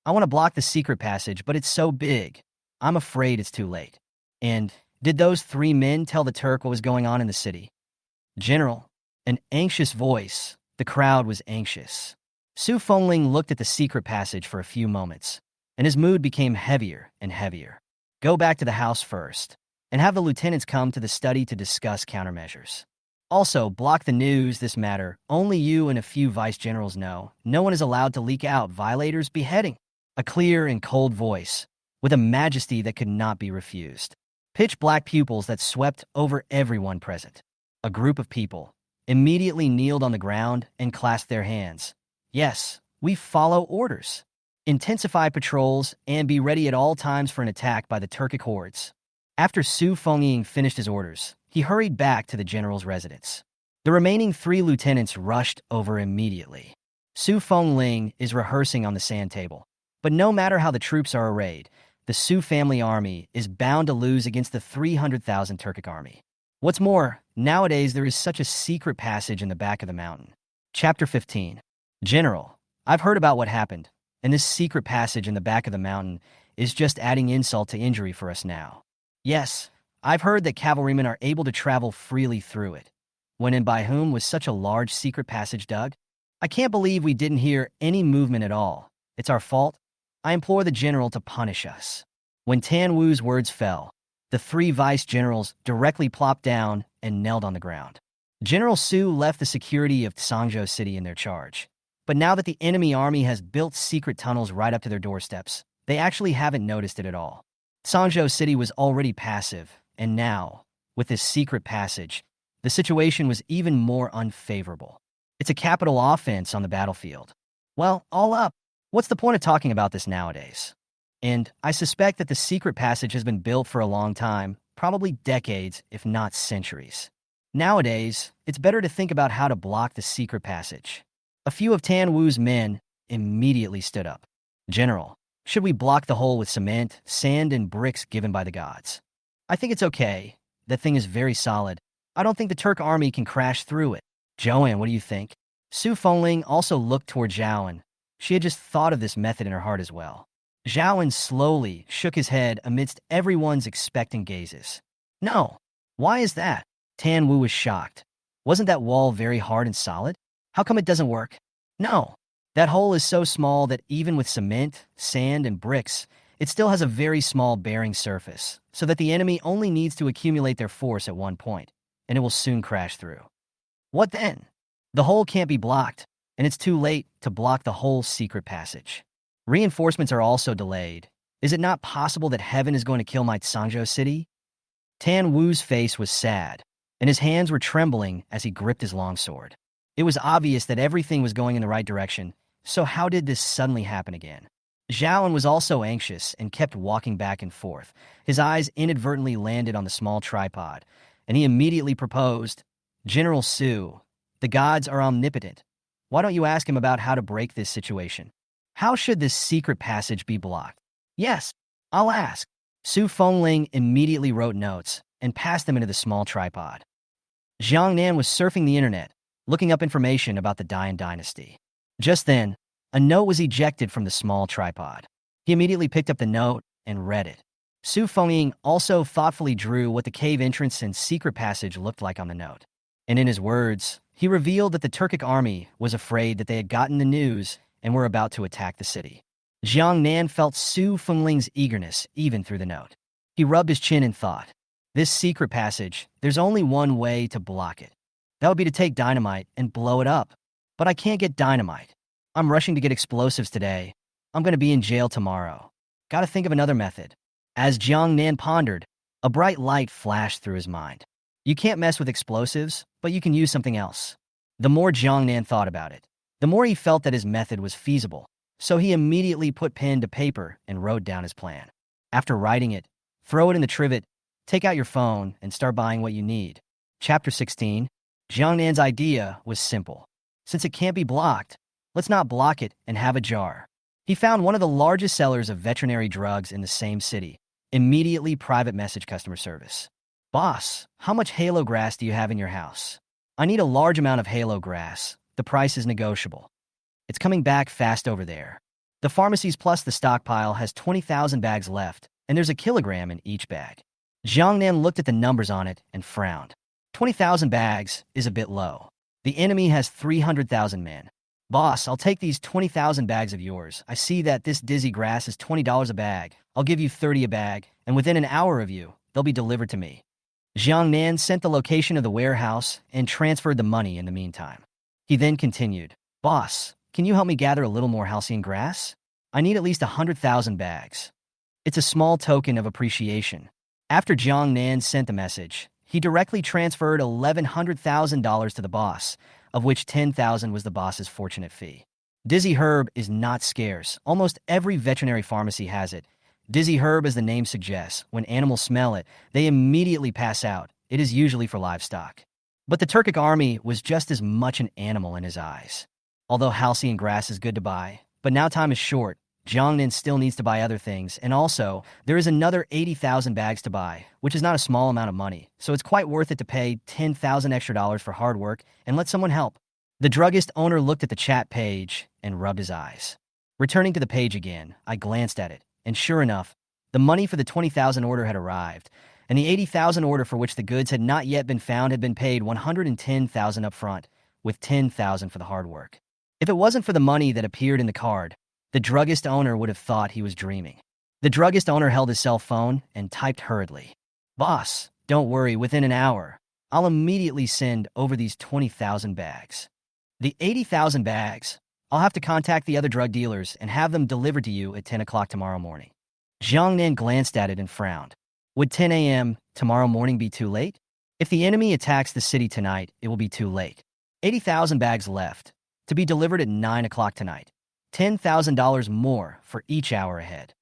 I want to block the secret passage, but it's so big. I'm afraid it's too late. And did those 3 men tell the Turk what was going on in the city? General, an anxious voice. The crowd was anxious. Su Fengling looked at the secret passage for a few moments, and his mood became heavier and heavier. Go back to the house first, and have the lieutenants come to the study to discuss countermeasures. Also, block the news this matter. Only you and a few vice generals know. No one is allowed to leak out violators' beheading. A clear and cold voice, with a majesty that could not be refused. Pitch black pupils that swept over everyone present. A group of people immediately kneeled on the ground and clasped their hands. Yes, we follow orders. Intensify patrols and be ready at all times for an attack by the Turkic hordes. After Su Fengling finished his orders, he hurried back to the general's residence. The remaining 3 lieutenants rushed over immediately. Su Fengling is rehearsing on the sand table. But no matter how the troops are arrayed, the Su family army is bound to lose against the 300,000 Turkic army. What's more, nowadays there is such a secret passage in the back of the mountain. Chapter 15. General, I've heard about what happened, and this secret passage in the back of the mountain is just adding insult to injury for us now. Yes, I've heard that cavalrymen are able to travel freely through it. When and by whom was such a large secret passage dug? I can't believe we didn't hear any movement at all. It's our fault. I implore the general to punish us. When Tan Wu's words fell, the 3 vice generals directly plopped down and knelt on the ground. General Su left the security of Tsangzhou City in their charge. But now that the enemy army has built secret tunnels right up to their doorsteps, they actually haven't noticed it at all. Tsangzhou City was already passive, and now, with this secret passage, the situation was even more unfavorable. It's a capital offense on the battlefield. Well, all up, what's the point of talking about this nowadays? And I suspect that the secret passage has been built for a long time, probably decades, if not centuries. Nowadays, it's better to think about how to block the secret passage. A few of Tan Wu's men immediately stood up. General, should we block the hole with cement, sand, and bricks given by the gods? I think it's okay. That thing is very solid. I don't think the Turk army can crash through it. Joanne, what do you think? Su Fengling also looked toward Zhaoan. She had just thought of this method in her heart as well. Zhaoan slowly shook his head amidst everyone's expectant gazes. No. Why is that? Tan Wu was shocked. Wasn't that wall very hard and solid? How come it doesn't work? No. That hole is so small that even with cement, sand, and bricks, it still has a very small bearing surface, so that the enemy only needs to accumulate their force at one point, and it will soon crash through. What then? The hole can't be blocked, and it's too late to block the whole secret passage. Reinforcements are also delayed. Is it not possible that heaven is going to kill my Tsangzhou city? Tan Wu's face was sad, and his hands were trembling as he gripped his longsword. It was obvious that everything was going in the right direction, so how did this suddenly happen again? Zhaoan was also anxious and kept walking back and forth. His eyes inadvertently landed on the small tripod, and he immediately proposed, General Su, the gods are omnipotent. Why don't you ask him about how to break this situation? How should this secret passage be blocked? Yes, I'll ask. Su Fengling immediately wrote notes and passed them into the small tripod. Jiang Nan was surfing the internet, looking up information about the Dian dynasty. Just then, a note was ejected from the small tripod. He immediately picked up the note and read it. Su Fengling also thoughtfully drew what the cave entrance and secret passage looked like on the note. And in his words, he revealed that the Turkic army was afraid that they had gotten the news and were about to attack the city. Jiang Nan felt Su Fengling's eagerness even through the note. He rubbed his chin and thought, this secret passage, there's only one way to block it. That would be to take dynamite and blow it up. But I can't get dynamite. I'm rushing to get explosives today. I'm going to be in jail tomorrow. Gotta think of another method. As Jiang Nan pondered, a bright light flashed through his mind. You can't mess with explosives, but you can use something else. The more Jiang Nan thought about it, the more he felt that his method was feasible, so he immediately put pen to paper and wrote down his plan. After writing it, throw it in the trivet, take out your phone, and start buying what you need. Chapter 16. Jiang Nan's idea was simple. Since it can't be blocked, let's not block it and have a jar. He found one of the largest sellers of veterinary drugs in the same city. Immediately private message customer service. Boss, how much halo grass do you have in your house? I need a large amount of halo grass. The price is negotiable. It's coming back fast over there. The pharmacies plus the stockpile has 20,000 bags left, and there's a kilogram in each bag. Jiang Nan looked at the numbers on it and frowned. 20,000 bags is a bit low. The enemy has 300,000 men. Boss, I'll take these 20,000 bags of yours. I see that this dizzy grass is $20 a bag. I'll give you 30 a bag, and within an hour of you, they'll be delivered to me. Jiang Nan sent the location of the warehouse and transferred the money in the meantime. He then continued, Boss, can you help me gather a little more halcyon grass? I need at least 100,000 bags. It's a small token of appreciation. After Jiang Nan sent the message, he directly transferred $1,100,000 to the boss, of which $10,000 was the boss's fortunate fee. Dizzy herb is not scarce. Almost every veterinary pharmacy has it. Dizzy herb, as the name suggests, when animals smell it, they immediately pass out. It is usually for livestock. But the Turkic army was just as much an animal in his eyes. Although halcyon grass is good to buy, but now time is short, Jiang Nan still needs to buy other things, and also, there is another 80,000 bags to buy, which is not a small amount of money, so it's quite worth it to pay $10,000 extra for hard work and let someone help. The druggist owner looked at the chat page and rubbed his eyes. Returning to the page again, I glanced at it, and sure enough, the money for the 20,000 order had arrived, and the 80,000 order for which the goods had not yet been found had been paid $110,000 up front, with $10,000 for the hard work. If it wasn't for the money that appeared in the card, the druggist owner would have thought he was dreaming. The druggist owner held his cell phone and typed hurriedly. Boss, don't worry, within an hour, I'll immediately send over these 20,000 bags. The 80,000 bags, I'll have to contact the other drug dealers and have them delivered to you at 10 o'clock tomorrow morning. Jiang Nan glanced at it and frowned. Would 10 a.m. tomorrow morning be too late? If the enemy attacks the city tonight, it will be too late. 80,000 bags left, to be delivered at 9 o'clock tonight. $10,000 more for each hour ahead.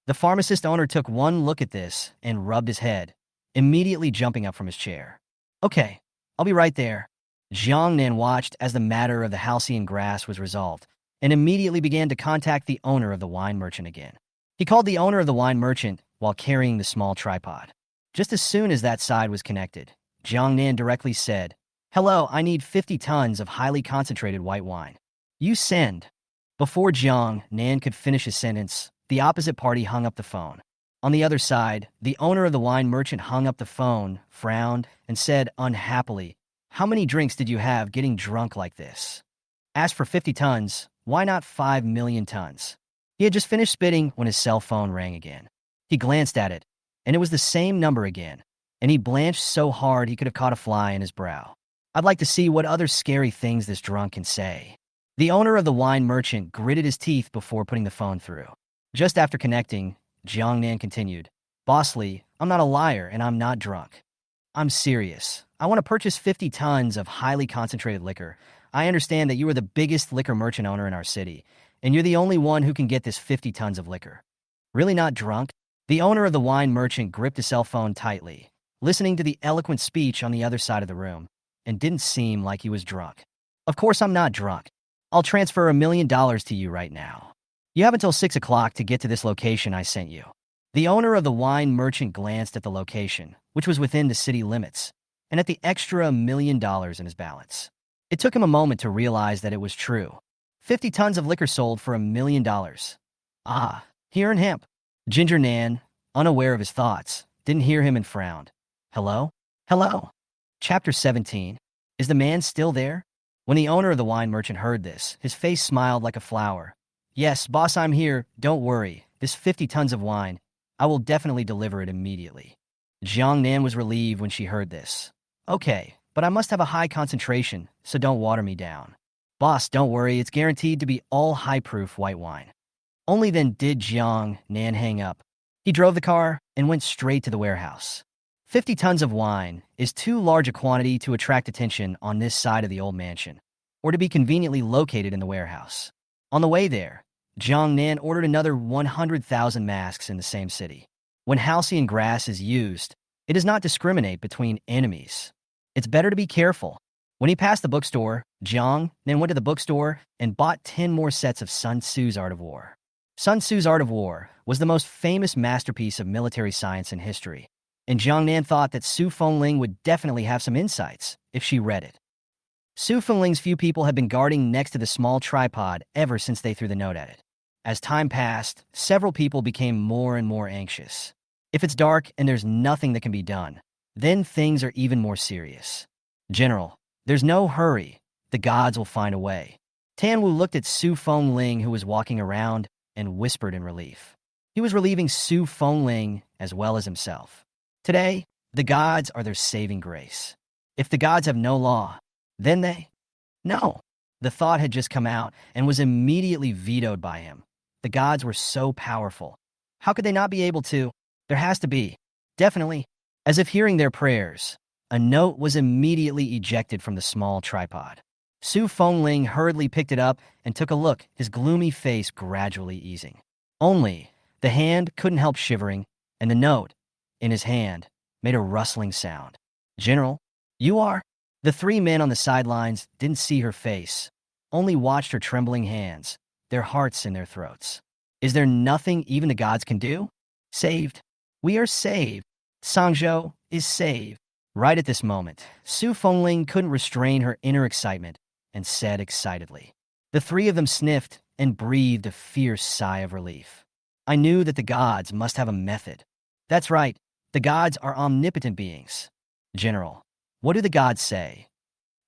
The pharmacist owner took one look at this and rubbed his head, immediately jumping up from his chair. Okay, I'll be right there. Jiang Nan watched as the matter of the halcyon grass was resolved and immediately began to contact the owner of the wine merchant again. He called the owner of the wine merchant while carrying the small tripod. Just as soon as that side was connected, Jiang Nan directly said, Hello, I need 50 tons of highly concentrated white wine. You send. Before Jiang Nan could finish his sentence, the opposite party hung up the phone. On the other side, the owner of the wine merchant hung up the phone, frowned, and said unhappily, How many drinks did you have getting drunk like this? Asked for 50 tons, why not 5 million tons? He had just finished spitting when his cell phone rang again. He glanced at it, and it was the same number again, and he blanched so hard he could have caught a fly in his brow. I'd like to see what other scary things this drunk can say. The owner of the wine merchant gritted his teeth before putting the phone through. Just after connecting, Jiang Nan continued, Boss Lee, I'm not a liar and I'm not drunk. I'm serious. I want to purchase 50 tons of highly concentrated liquor. I understand that you are the biggest liquor merchant owner in our city, and you're the only one who can get this 50 tons of liquor. Really not drunk? The owner of the wine merchant gripped his cell phone tightly, listening to the eloquent speech on the other side of the room, and didn't seem like he was drunk. Of course I'm not drunk. I'll transfer $1 million to you right now. You have until 6 o'clock to get to this location I sent you. The owner of the wine merchant glanced at the location, which was within the city limits, and at the extra $1 million in his balance. It took him a moment to realize that it was true. 50 tons of liquor sold for $1 million. Ah, here in hemp. Ginger Nan, unaware of his thoughts, didn't hear him and frowned. Hello? Hello? Chapter 17. Is the man still there? When the owner of the wine merchant heard this, his face smiled like a flower. Yes, boss, I'm here. Don't worry. This 50 tons of wine, I will definitely deliver it immediately. Jiang Nan was relieved when she heard this. Okay, but I must have a high concentration, so don't water me down. Boss, don't worry, it's guaranteed to be all high-proof white wine. Only then did Jiang Nan hang up. He drove the car and went straight to the warehouse. 50 tons of wine is too large a quantity to attract attention on this side of the old mansion, or to be conveniently located in the warehouse. On the way there, Jiang Nan ordered another 100,000 masks in the same city. When halcyon grass is used, it does not discriminate between enemies. It's better to be careful. When he passed the bookstore, Jiang Nan went to the bookstore and bought 10 more sets of Sun Tzu's Art of War. Sun Tzu's Art of War was the most famous masterpiece of military science in history, and Jiang Nan thought that Su Fengling would definitely have some insights if she read it. Su Fengling's few people had been guarding next to the small tripod ever since they threw the note at it. As time passed, several people became more and more anxious. If it's dark and there's nothing that can be done, then things are even more serious. General, there's no hurry. The gods will find a way. Tanwu looked at Su Fengling, who was walking around, and whispered in relief. He was relieving Su Fengling as well as himself. Today, the gods are their saving grace. If the gods have no law, then they... No. The thought had just come out and was immediately vetoed by him. The gods were so powerful. How could they not be able to? There has to be. Definitely. As if hearing their prayers, a note was immediately ejected from the small tripod. Su Fengling hurriedly picked it up and took a look, his gloomy face gradually easing. Only, the hand couldn't help shivering, and the note, in his hand, made a rustling sound. General, you are? The three men on the sidelines didn't see her face, only watched her trembling hands, their hearts in their throats. Is there nothing even the gods can do? Saved. We are saved. Sangzhou is saved. Right at this moment, Su Fengling couldn't restrain her inner excitement and said excitedly. The three of them sniffed and breathed a fierce sigh of relief. I knew that the gods must have a method. That's right, the gods are omnipotent beings. General, what do the gods say?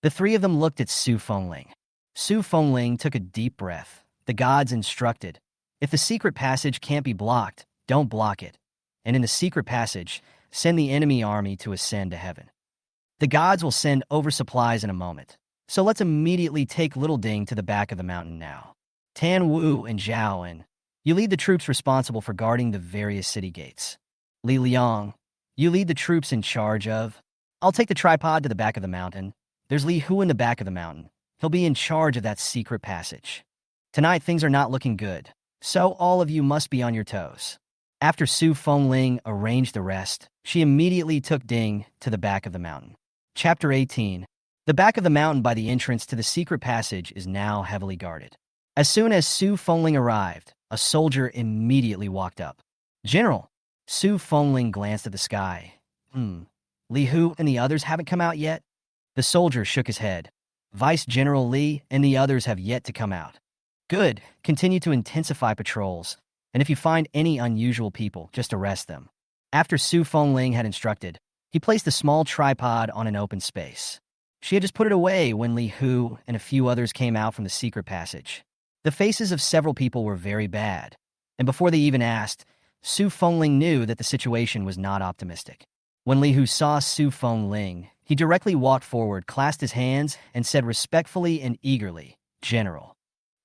The three of them looked at Su Fengling. Su Fengling took a deep breath. The gods instructed, if the secret passage can't be blocked, don't block it. And in the secret passage, send the enemy army to ascend to heaven. The gods will send oversupplies in a moment. So let's immediately take Little Ding to the back of the mountain now. Tan Wu and Zhao En, you lead the troops responsible for guarding the various city gates. Li Liang, you lead the troops in charge of... I'll take the tripod to the back of the mountain. There's Li Hu in the back of the mountain. He'll be in charge of that secret passage. Tonight things are not looking good, so all of you must be on your toes. After Su Fengling arranged the rest, she immediately took Ding to the back of the mountain. Chapter 18. The back of the mountain by the entrance to the secret passage is now heavily guarded. As soon as Su Fengling arrived, a soldier immediately walked up. General, Su Fengling glanced at the sky. Li Hu and the others haven't come out yet? The soldier shook his head. Vice General Li and the others have yet to come out. Good. Continue to intensify patrols, and if you find any unusual people, just arrest them. After Su Fengling had instructed, he placed a small tripod on an open space. She had just put it away when Li Hu and a few others came out from the secret passage. The faces of several people were very bad, and before they even asked, Su Fengling knew that the situation was not optimistic. When Li Hu saw Su Fengling, he directly walked forward, clasped his hands, and said respectfully and eagerly, General,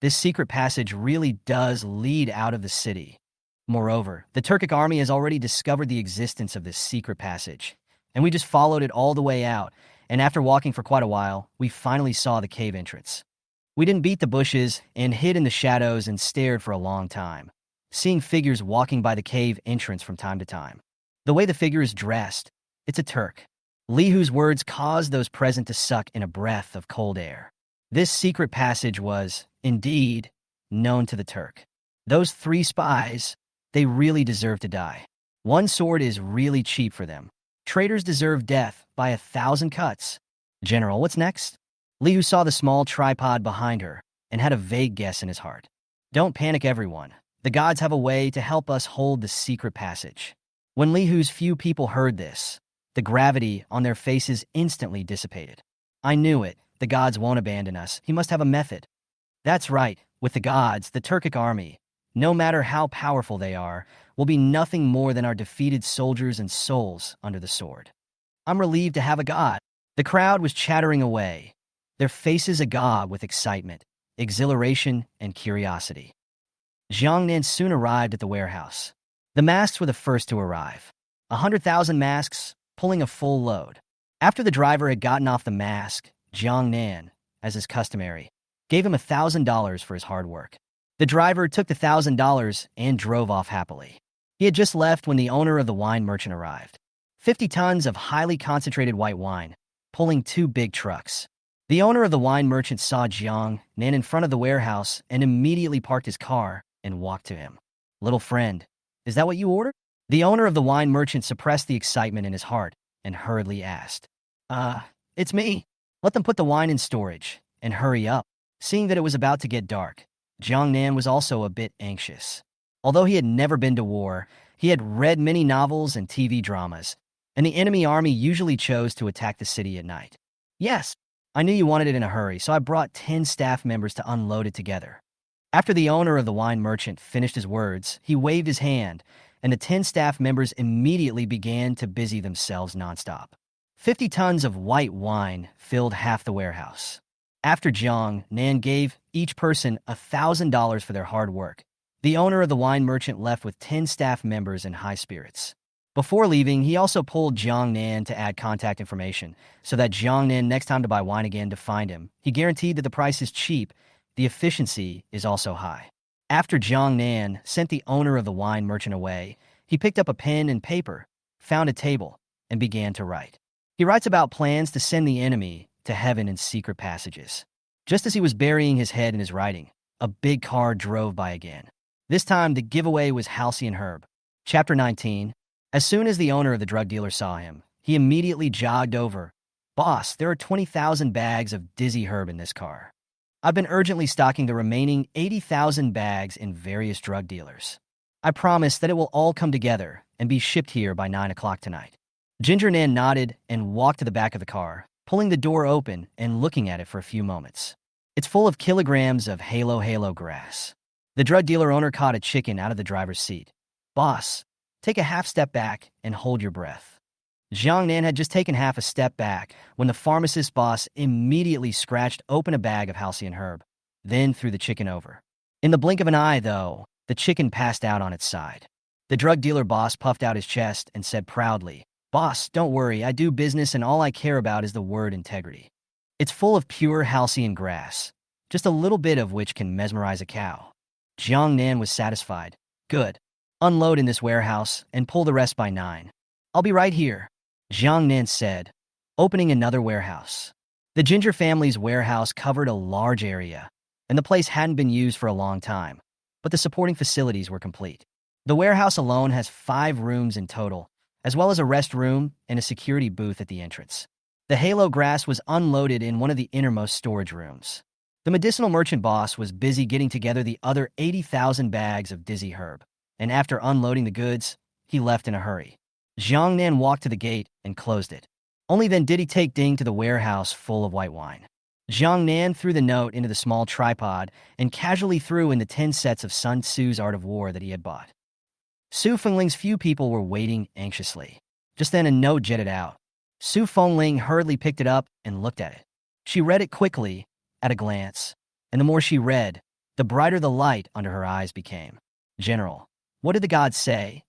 this secret passage really does lead out of the city. Moreover, the Turkic army has already discovered the existence of this secret passage, and we just followed it all the way out, and after walking for quite a while, we finally saw the cave entrance. We didn't beat the bushes and hid in the shadows and stared for a long time, seeing figures walking by the cave entrance from time to time. The way the figure is dressed, it's a Turk. Li Hu's words caused those present to suck in a breath of cold air. This secret passage was, indeed, known to the Turk. Those three spies, they really deserve to die. One sword is really cheap for them. Traitors deserve death by 1,000 cuts. General, what's next? Li Hu saw the small tripod behind her and had a vague guess in his heart. Don't panic, everyone. The gods have a way to help us hold the secret passage. When Li Hu's few people heard this, the gravity on their faces instantly dissipated. I knew it. The gods won't abandon us. He must have a method. That's right. With the gods, the Turkic army, no matter how powerful they are, will be nothing more than our defeated soldiers and souls under the sword. I'm relieved to have a god. The crowd was chattering away. their faces agog with excitement, exhilaration, and curiosity. Jiang Nan soon arrived at the warehouse. The masks were the first to arrive. 100,000 masks, pulling a full load. After the driver had gotten off the mask, Jiang Nan, as is customary, gave him $1,000 for his hard work. The driver took the $1,000 and drove off happily. He had just left when the owner of the wine merchant arrived. 50 tons of highly concentrated white wine, pulling 2 big trucks. The owner of the wine merchant saw Jiang Nan in front of the warehouse and immediately parked his car and walked to him. "Little friend, is that what you ordered?" The owner of the wine merchant suppressed the excitement in his heart and hurriedly asked, It's me. Let them put the wine in storage and hurry up." Seeing that it was about to get dark, Jiang Nan was also a bit anxious. Although he had never been to war, he had read many novels and TV dramas, and the enemy army usually chose to attack the city at night. "Yes, I knew you wanted it in a hurry, so I brought 10 staff members to unload it together." After the owner of the wine merchant finished his words, he waved his hand, and the 10 staff members immediately began to busy themselves nonstop. 50 tons of white wine filled half the warehouse. After Jiang Nan gave each person $1,000 for their hard work, the owner of the wine merchant left with 10 staff members in high spirits. Before leaving, he also pulled Jiang Nan to add contact information, so that Jiang Nan, next time to buy wine again, to find him. He guaranteed that the price is cheap, the efficiency is also high. After Jiang Nan sent the owner of the wine merchant away, he picked up a pen and paper, found a table, and began to write. He writes about plans to send the enemy to heaven in secret passages. Just as he was burying his head in his writing, a big car drove by again. This time, the giveaway was Halcyon Herb. Chapter 19. As soon as the owner of the drug dealer saw him, he immediately jogged over. "Boss, there are 20,000 bags of Dizzy Herb in this car. I've been urgently stocking the remaining 80,000 bags in various drug dealers. I promise that it will all come together and be shipped here by 9 o'clock tonight." Ginger Nan nodded and walked to the back of the car, pulling the door open and looking at it for a few moments. "It's full of kilograms of halo grass." The drug dealer owner caught a chicken out of the driver's seat. "Boss, take a half step back and hold your breath." Jiang Nan had just taken half a step back when the pharmacist boss immediately scratched open a bag of Halcyon Herb, then threw the chicken over. In the blink of an eye, though, the chicken passed out on its side. The drug dealer boss puffed out his chest and said proudly, "Boss, don't worry, I do business and all I care about is the word integrity. It's full of pure Halcyon grass, just a little bit of which can mesmerize a cow." Jiang Nan was satisfied. "Good. Unload in this warehouse and pull the rest by 9. I'll be right here," Jiang Nan said, opening another warehouse. The Ginger family's warehouse covered a large area, and the place hadn't been used for a long time, but the supporting facilities were complete. The warehouse alone has 5 rooms in total, as well as a rest room and a security booth at the entrance. The halo grass was unloaded in one of the innermost storage rooms. The medicinal merchant boss was busy getting together the other 80,000 bags of Dizzy Herb, and after unloading the goods, he left in a hurry. Jiang Nan walked to the gate and closed it. Only then did he take Ding to the warehouse full of white wine. Jiang Nan threw the note into the small tripod and casually threw in the 10 sets of Sun Tzu's Art of War that he had bought. Su Fengling's few people were waiting anxiously. Just then a note jetted out. Su Fengling hurriedly picked it up and looked at it. She read it quickly, at a glance, and the more she read, the brighter the light under her eyes became. "General, what did the gods say?"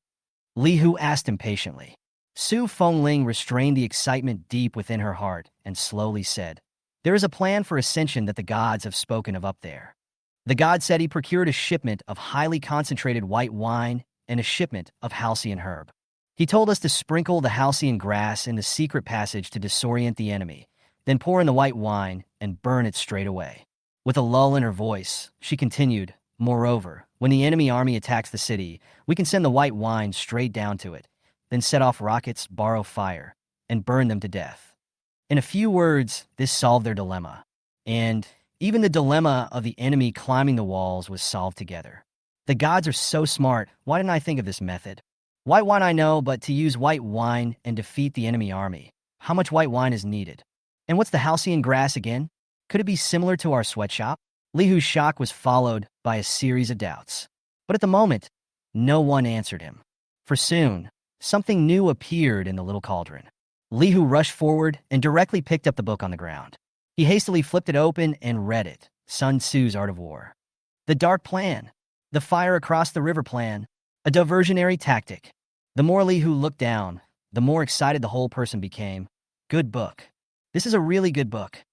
Li Hu asked impatiently. Su Fengling restrained the excitement deep within her heart and slowly said, "There is a plan for ascension that the gods have spoken of up there." The god said he procured a shipment of highly concentrated white wine and a shipment of Halcyon Herb. He told us to sprinkle the Halcyon grass in the secret passage to disorient the enemy, then pour in the white wine and burn it straight away. With a lull in her voice, she continued, "Moreover, when the enemy army attacks the city, we can send the white wine straight down to it, then set off rockets, borrow fire, and burn them to death." In a few words, this solved their dilemma. And even the dilemma of the enemy climbing the walls was solved together. The gods are so smart, why didn't I think of this method? White wine I know, but to use white wine and defeat the enemy army, how much white wine is needed? And what's the Halcyon grass again? Could it be similar to our sweatshop? Li Hu's shock was followed by a series of doubts. But at the moment, no one answered him. For soon, something new appeared in the little cauldron. Li Hu rushed forward and directly picked up the book on the ground. He hastily flipped it open and read it. Sun Tzu's Art of War. The dark plan. The fire across the river plan. A diversionary tactic. The more Li Hu looked down, the more excited the whole person became. Good book. This is a really good book.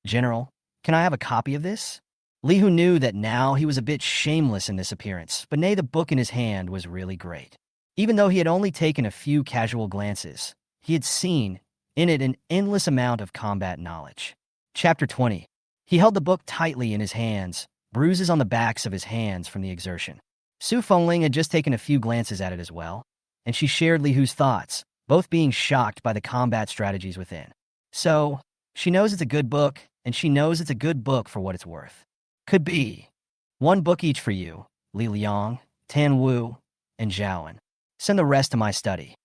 General, can I have a copy of this? Li Hu knew that now he was a bit shameless in this appearance, but nay, the book in his hand was really great. Even though he had only taken a few casual glances, he had seen in it an endless amount of combat knowledge. Chapter 20. He held the book tightly in his hands, bruises on the backs of his hands from the exertion. Su Fengling had just taken a few glances at it as well, and she shared Li Hu's thoughts, both being shocked by the combat strategies within. So, she knows it's a good book, and she knows it's a good book for what it's worth. Could be. One book each for you, Li Liang, Tan Wu, and Zhaoan. Send the rest to my study.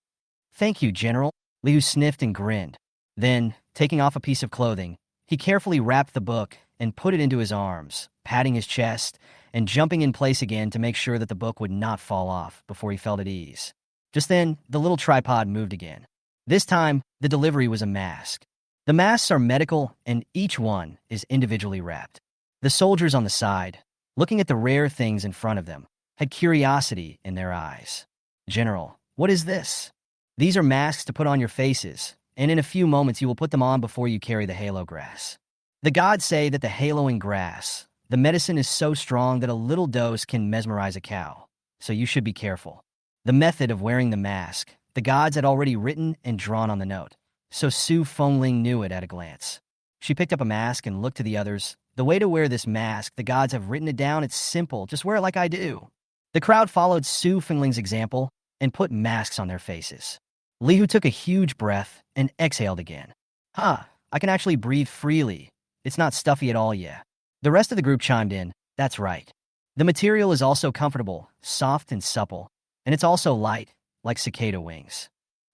Thank you, General. Li Hu sniffed and grinned. Then, taking off a piece of clothing, he carefully wrapped the book and put it into his arms, patting his chest and jumping in place again to make sure that the book would not fall off before he felt at ease. Just then, the little tripod moved again. This time, the delivery was a mask. The masks are medical, and each one is individually wrapped. The soldiers on the side, looking at the rare things in front of them, had curiosity in their eyes. General, what is this? These are masks to put on your faces, and in a few moments you will put them on before you carry the halo grass. The gods say that the haloing grass, the medicine is so strong that a little dose can mesmerize a cow, so you should be careful. The method of wearing the mask, the gods had already written and drawn on the note, so Su Fengling knew it at a glance. She picked up a mask and looked to the others. The way to wear this mask, the gods have written it down, it's simple, just wear it like I do. The crowd followed Su Fengling's example and put masks on their faces. Li Hu took a huge breath and exhaled again. I can actually breathe freely. It's not stuffy at all yet. The rest of the group chimed in, that's right. The material is also comfortable, soft and supple, and it's also light, like cicada wings.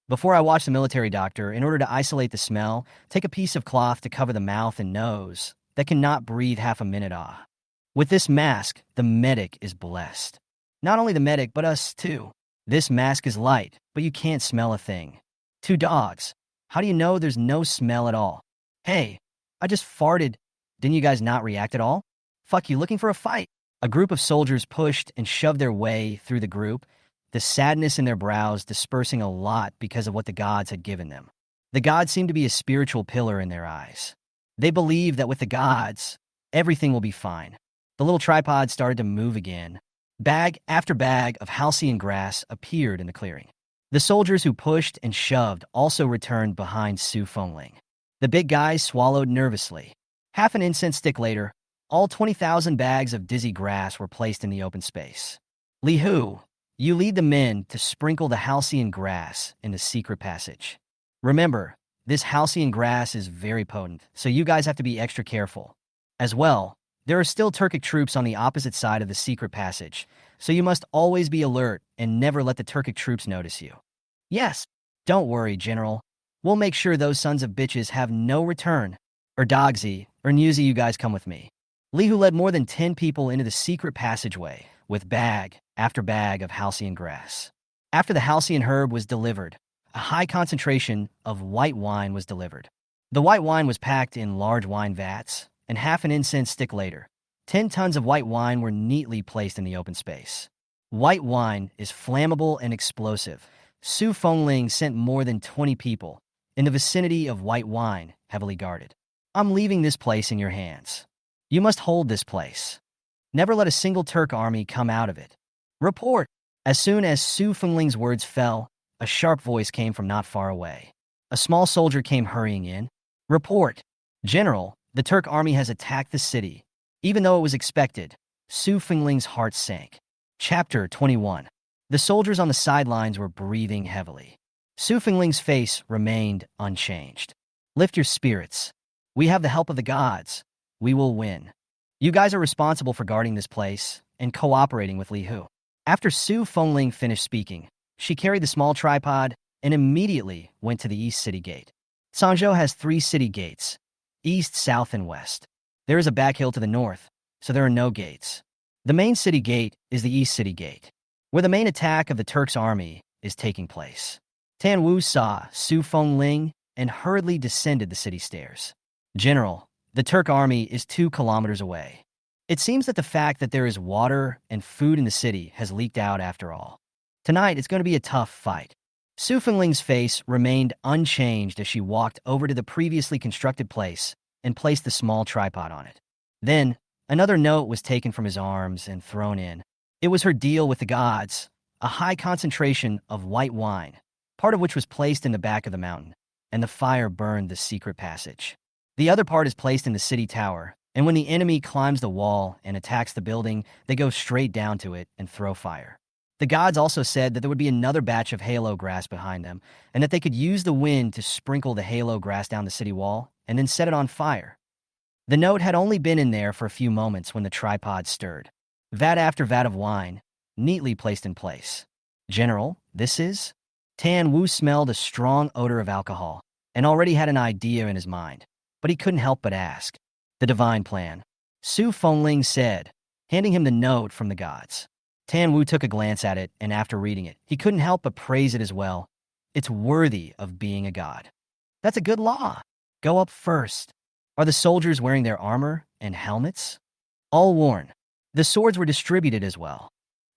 Before I watch the military doctor, in order to isolate the smell, take a piece of cloth to cover the mouth and nose that cannot breathe half a minute. With this mask, the medic is blessed. Not only the medic, but us too. This mask is light, but you can't smell a thing. 2 dogs. How do you know there's no smell at all? Hey, I just farted. Didn't you guys not react at all? Fuck you, looking for a fight. A group of soldiers pushed and shoved their way through the group, the sadness in their brows dispersing a lot because of what the gods had given them. The gods seemed to be a spiritual pillar in their eyes. They believed that with the gods, everything will be fine. The little tripod started to move again. Bag after bag of halcyon grass appeared in the clearing. The soldiers who pushed and shoved also returned behind Su Fengling. The big guys swallowed nervously. Half an incense stick later, all 20,000 bags of dizzy grass were placed in the open space. Li Hu, you lead the men to sprinkle the halcyon grass in the secret passage. Remember, this halcyon grass is very potent, so you guys have to be extra careful. As well, there are still Turkic troops on the opposite side of the secret passage, so you must always be alert and never let the Turkic troops notice you. Yes, don't worry, General. We'll make sure those sons of bitches have no return. Or Dogzy, or Newsy, you guys come with me. Li Hu led more than 10 people into the secret passageway, with bag after bag of halcyon grass. After the halcyon herb was delivered, a high concentration of white wine was delivered. The white wine was packed in large wine vats, and half an incense stick later, 10 tons of white wine were neatly placed in the open space. White wine is flammable and explosive. Su Fengling sent more than 20 people in the vicinity of white wine, heavily guarded. I'm leaving this place in your hands. You must hold this place. Never let a single Turk army come out of it. Report! As soon as Su Fengling's words fell, a sharp voice came from not far away. A small soldier came hurrying in. Report! General, the Turk army has attacked the city. Even though it was expected, Su Fengling's heart sank. Chapter 21. The soldiers on the sidelines were breathing heavily. Su Fengling's face remained unchanged. Lift your spirits. We have the help of the gods. We will win. You guys are responsible for guarding this place and cooperating with Li Hu. After Su Fengling finished speaking, she carried the small tripod and immediately went to the east city gate. Sangzhou has 3 city gates, east, south, and west. There is a back hill to the north, so there are no gates. The main city gate is the east city gate, where the main attack of the Turks' army is taking place. Tan Wu saw Su Fengling and hurriedly descended the city stairs. General, The Turk army is 2 kilometers away. It seems that the fact that there is water and food in the city has leaked out after all. Tonight, it's going to be a tough fight. Su Fengling's face remained unchanged as she walked over to the previously constructed place and placed the small tripod on it. Then, another note was taken from his arms and thrown in. It was her deal with the gods, a high concentration of white wine, part of which was placed in the back of the mountain, and the fire burned the secret passage. The other part is placed in the city tower, and when the enemy climbs the wall and attacks the building, they go straight down to it and throw fire. The gods also said that there would be another batch of halo grass behind them, and that they could use the wind to sprinkle the halo grass down the city wall and then set it on fire. The note had only been in there for a few moments when the tripod stirred. Vat after vat of wine, neatly placed in place. General, this is? Tan Wu smelled a strong odor of alcohol and already had an idea in his mind, but he couldn't help but ask. The divine plan, Su Fengling said, handing him the note from the gods. Tan Wu took a glance at it, and after reading it, he couldn't help but praise it as well. It's worthy of being a god. That's a good law. Go up first. Are the soldiers wearing their armor and helmets? All worn. The swords were distributed as well.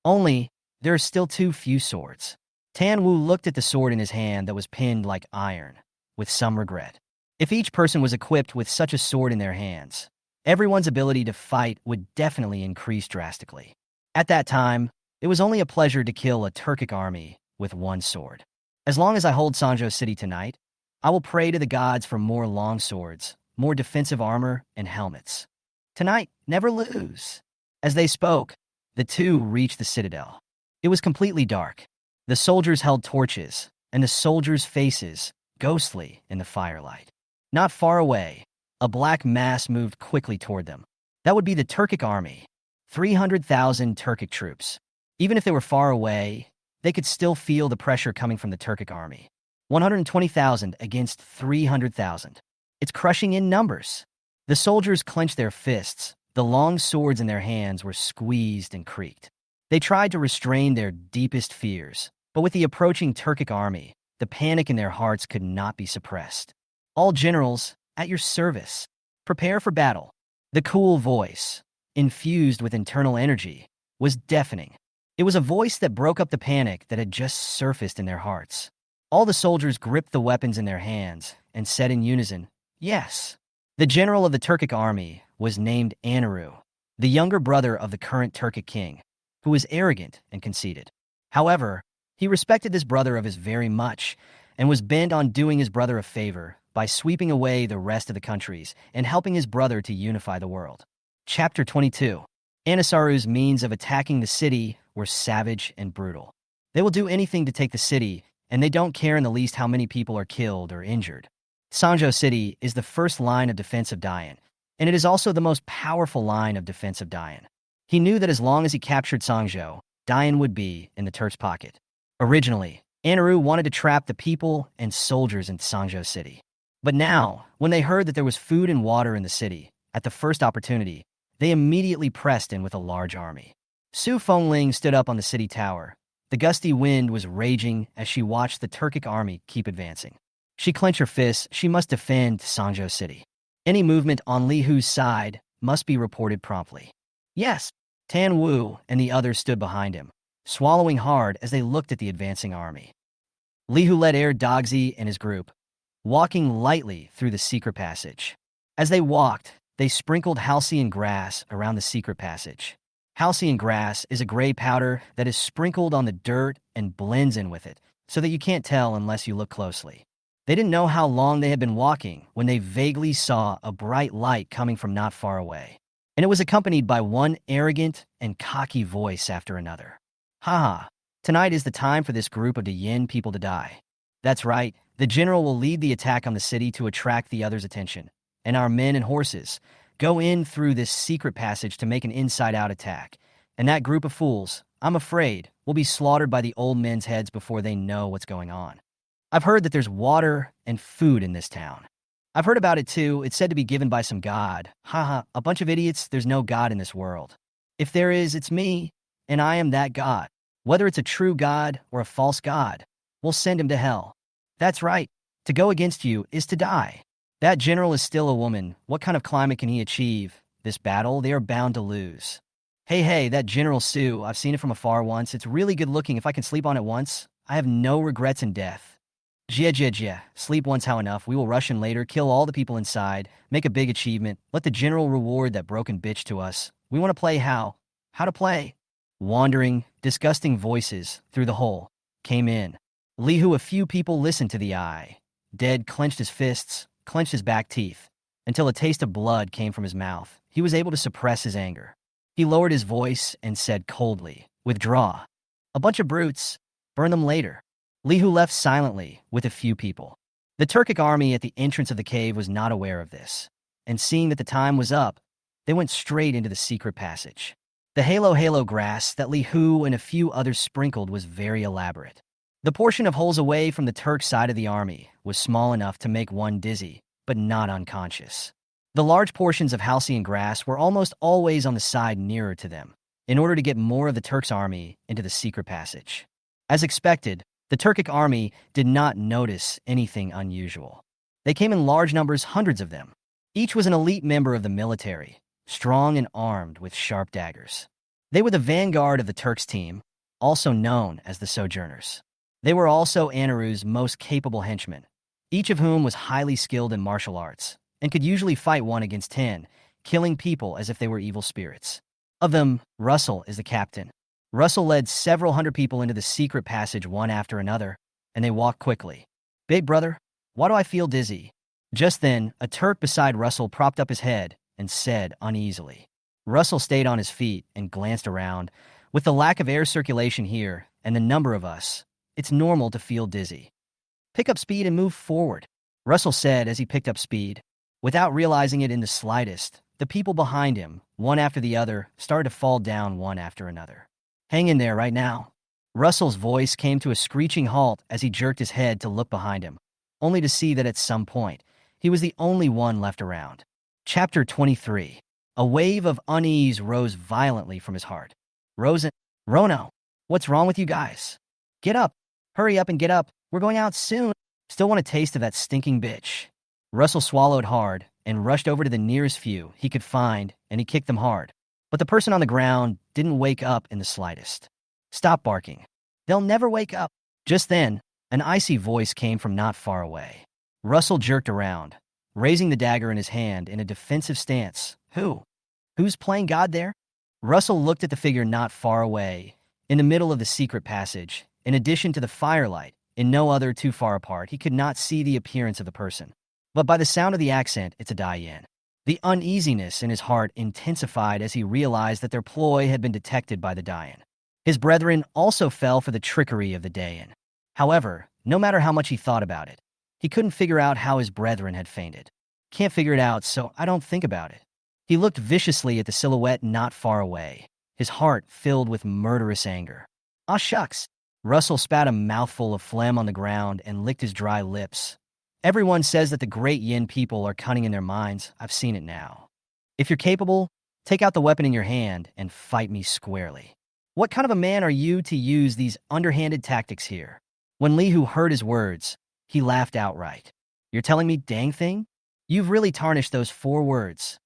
Only, there are still too few swords. Tan Wu looked at the sword in his hand that was pinned like iron, with some regret. If each person was equipped with such a sword in their hands, everyone's ability to fight would definitely increase drastically. At that time, it was only a pleasure to kill a Turkic army with one sword. As long as I hold Sanzhou City tonight, I will pray to the gods for more long swords, more defensive armor, and helmets. Tonight, never lose. As they spoke, the two reached the citadel. It was completely dark. The soldiers held torches, and the soldiers' faces, ghostly in the firelight. Not far away, a black mass moved quickly toward them. That would be the Turkic army, 300,000 Turkic troops. Even if they were far away, they could still feel the pressure coming from the Turkic army. 120,000 against 300,000. It's crushing in numbers. The soldiers clenched their fists. The long swords in their hands were squeezed and creaked. They tried to restrain their deepest fears, but with the approaching Turkic army, the panic in their hearts could not be suppressed. All generals, at your service. Prepare for battle. The cool voice, infused with internal energy, was deafening. It was a voice that broke up the panic that had just surfaced in their hearts. All the soldiers gripped the weapons in their hands and said in unison, yes. The general of the Turkic army was named Anaro, the younger brother of the current Turkic king, who was arrogant and conceited. However, he respected this brother of his very much and was bent on doing his brother a favor by sweeping away the rest of the countries and helping his brother to unify the world. Chapter 22. Anasaru's means of attacking the city were savage and brutal. They will do anything to take the city, and they don't care in the least how many people are killed or injured. Sanzhou City is the first line of defense of Dian, and it is also the most powerful line of defense of Dian. He knew that as long as he captured Sanzhou, Dian would be in the Turks' pocket. Originally, Anaro wanted to trap the people and soldiers in Sanzhou City. But now, when they heard that there was food and water in the city, at the first opportunity, they immediately pressed in with a large army. Su Fengling stood up on the city tower. The gusty wind was raging as she watched the Turkic army keep advancing. She clenched her fists. She must defend Sanzhou City. Any movement on Li Hu's side must be reported promptly. Yes, Tan Wu and the others stood behind him, swallowing hard as they looked at the advancing army. Li Hu led Dogsy and his group, walking lightly through the secret passage. As they walked, they sprinkled halcyon grass around the secret passage. Halcyon grass is a gray powder that is sprinkled on the dirt and blends in with it, so that you can't tell unless you look closely. They didn't know how long they had been walking when they vaguely saw a bright light coming from not far away, and it was accompanied by one arrogant and cocky voice after another. Haha, tonight is the time for this group of the Yin people to die. That's right, the general will lead the attack on the city to attract the others' attention, and our men and horses go in through this secret passage to make an inside-out attack. And that group of fools, I'm afraid, will be slaughtered by the old men's heads before they know what's going on. I've heard that there's water and food in this town. I've heard about it too. It's said to be given by some god. Haha, a bunch of idiots. There's no god in this world. If there is, it's me, and I am that god. Whether it's a true god or a false god, we'll send him to hell. That's right. To go against you is to die. That general is still a woman. What kind of climate can he achieve? This battle, they are bound to lose. Hey, that General Sue, I've seen it from afar once. It's really good looking. If I can sleep on it once, I have no regrets in death. Jia. Sleep once how enough. We will rush in later, kill all the people inside, make a big achievement. Let the general reward that broken bitch to us. We want to play how? How to play? Wandering, disgusting voices through the hole came in. Lihu, a few people listened to the eye. Dead clenched his fists, clenched his back teeth, until a taste of blood came from his mouth. He was able to suppress his anger. He lowered his voice and said coldly, "Withdraw. A bunch of brutes. Burn them later." Lihu left silently with a few people. The Turkic army at the entrance of the cave was not aware of this, and seeing that the time was up, they went straight into the secret passage. The halo grass that Lihu and a few others sprinkled was very elaborate. The portion of holes away from the Turk side of the army was small enough to make one dizzy, but not unconscious. The large portions of halcyon grass were almost always on the side nearer to them, in order to get more of the Turks' army into the secret passage. As expected, the Turkic army did not notice anything unusual. They came in large numbers, hundreds of them. Each was an elite member of the military, strong and armed with sharp daggers. They were the vanguard of the Turks team, also known as the Sojourners. They were also Anaro's most capable henchmen, each of whom was highly skilled in martial arts, and could usually fight 1 against 10, killing people as if they were evil spirits. Of them, Russell is the captain. Russell led several hundred people into the secret passage one after another, and they walked quickly. "Big brother, why do I feel dizzy?" Just then, a Turk beside Russell propped up his head and said uneasily. Russell stayed on his feet and glanced around. With the lack of air circulation here and the number of us, it's normal to feel dizzy. "Pick up speed and move forward," Russell said as he picked up speed. Without realizing it in the slightest, the people behind him, one after the other, started to fall down one after another. "Hang in there right now." Russell's voice came to a screeching halt as he jerked his head to look behind him, only to see that at some point, he was the only one left around. Chapter 23. A wave of unease rose violently from his heart. Rono, what's wrong with you guys? Get up. Hurry up and get up. We're going out soon. Still want a taste of that stinking bitch. Russell swallowed hard and rushed over to the nearest few he could find, and he kicked them hard. But the person on the ground didn't wake up in the slightest. "Stop barking. They'll never wake up." Just then, an icy voice came from not far away. Russell jerked around, raising the dagger in his hand in a defensive stance. Who's playing God there? Russell looked at the figure not far away, in the middle of the secret passage. In addition to the firelight, in no other too far apart, he could not see the appearance of the person. But by the sound of the accent, it's a Dayan. The uneasiness in his heart intensified as he realized that their ploy had been detected by the Dayan. His brethren also fell for the trickery of the Dayan. However, no matter how much he thought about it, he couldn't figure out how his brethren had fainted. "Can't figure it out, so I don't think about it." He looked viciously at the silhouette not far away, his heart filled with murderous anger. "Aw shucks." Russell spat a mouthful of phlegm on the ground and licked his dry lips. "Everyone says that the great Yin people are cunning in their minds. I've seen it now. If you're capable, take out the weapon in your hand and fight me squarely. What kind of a man are you to use these underhanded tactics here?" When Lihu heard his words, he laughed outright. "You're telling me dang thing? You've really tarnished those 4 words.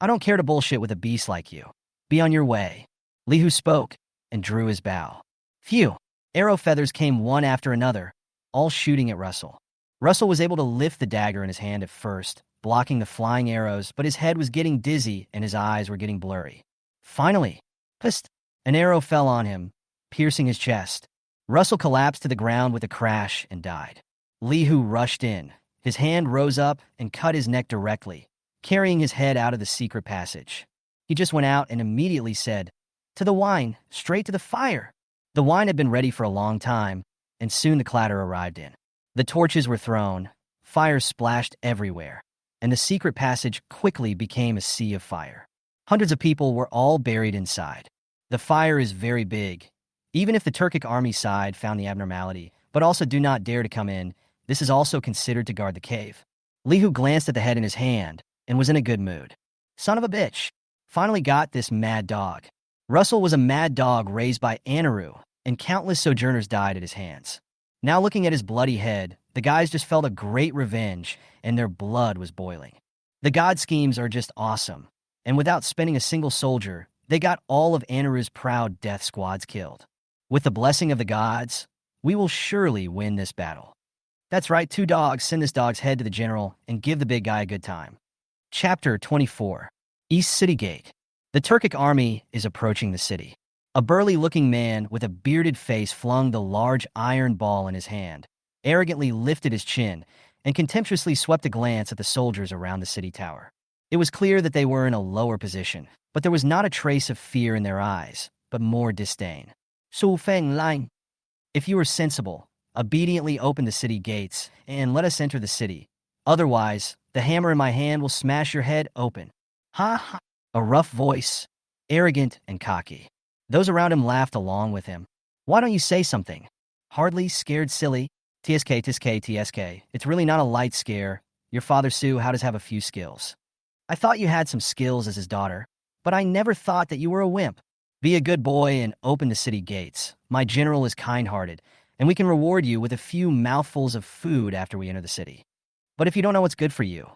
I don't care to bullshit with a beast like you. Be on your way." Lihu spoke and drew his bow. Phew! Arrow feathers came one after another, all shooting at Russell. Russell was able to lift the dagger in his hand at first, blocking the flying arrows, but his head was getting dizzy and his eyes were getting blurry. Finally, pst! An arrow fell on him, piercing his chest. Russell collapsed to the ground with a crash and died. Lihu rushed in. His hand rose up and cut his neck directly, carrying his head out of the secret passage. He just went out and immediately said, "To the wine, straight to the fire." The wine had been ready for a long time, and soon the clatter arrived in. The torches were thrown, fire splashed everywhere, and the secret passage quickly became a sea of fire. Hundreds of people were all buried inside. The fire is very big. Even if the Turkic army side found the abnormality, but also do not dare to come in, this is also considered to guard the cave. Lihu glanced at the head in his hand and was in a good mood. Son of a bitch. Finally got this mad dog. Russell was a mad dog raised by Anaro, and countless sojourners died at his hands. Now looking at his bloody head, The guys just felt a great revenge, and their blood was boiling. The god schemes are just awesome, and without spending a single soldier, they got all of Anaru's proud death squads killed. With the blessing of the gods, we will surely win this battle. That's right, 2 dogs send this dog's head to the general and give the big guy a good time. Chapter 24. East City Gate. The Turkic army is approaching the city. A burly-looking man with a bearded face flung the large iron ball in his hand, arrogantly lifted his chin, and contemptuously swept a glance at the soldiers around the city tower. It was clear that they were in a lower position, but there was not a trace of fear in their eyes, but more disdain. Su Feng Lang. If you are sensible, obediently open the city gates and let us enter the city. Otherwise, the hammer in my hand will smash your head open. Ha ha. A rough voice, arrogant and cocky. Those around him laughed along with him. Why don't you say something? Hardly scared silly. TSK. It's really not a light scare. Your father Su how does have a few skills. I thought you had some skills as his daughter, but I never thought that you were a wimp. Be a good boy and open the city gates. My general is kind-hearted, and we can reward you with a few mouthfuls of food after we enter the city. But if you don't know what's good for you,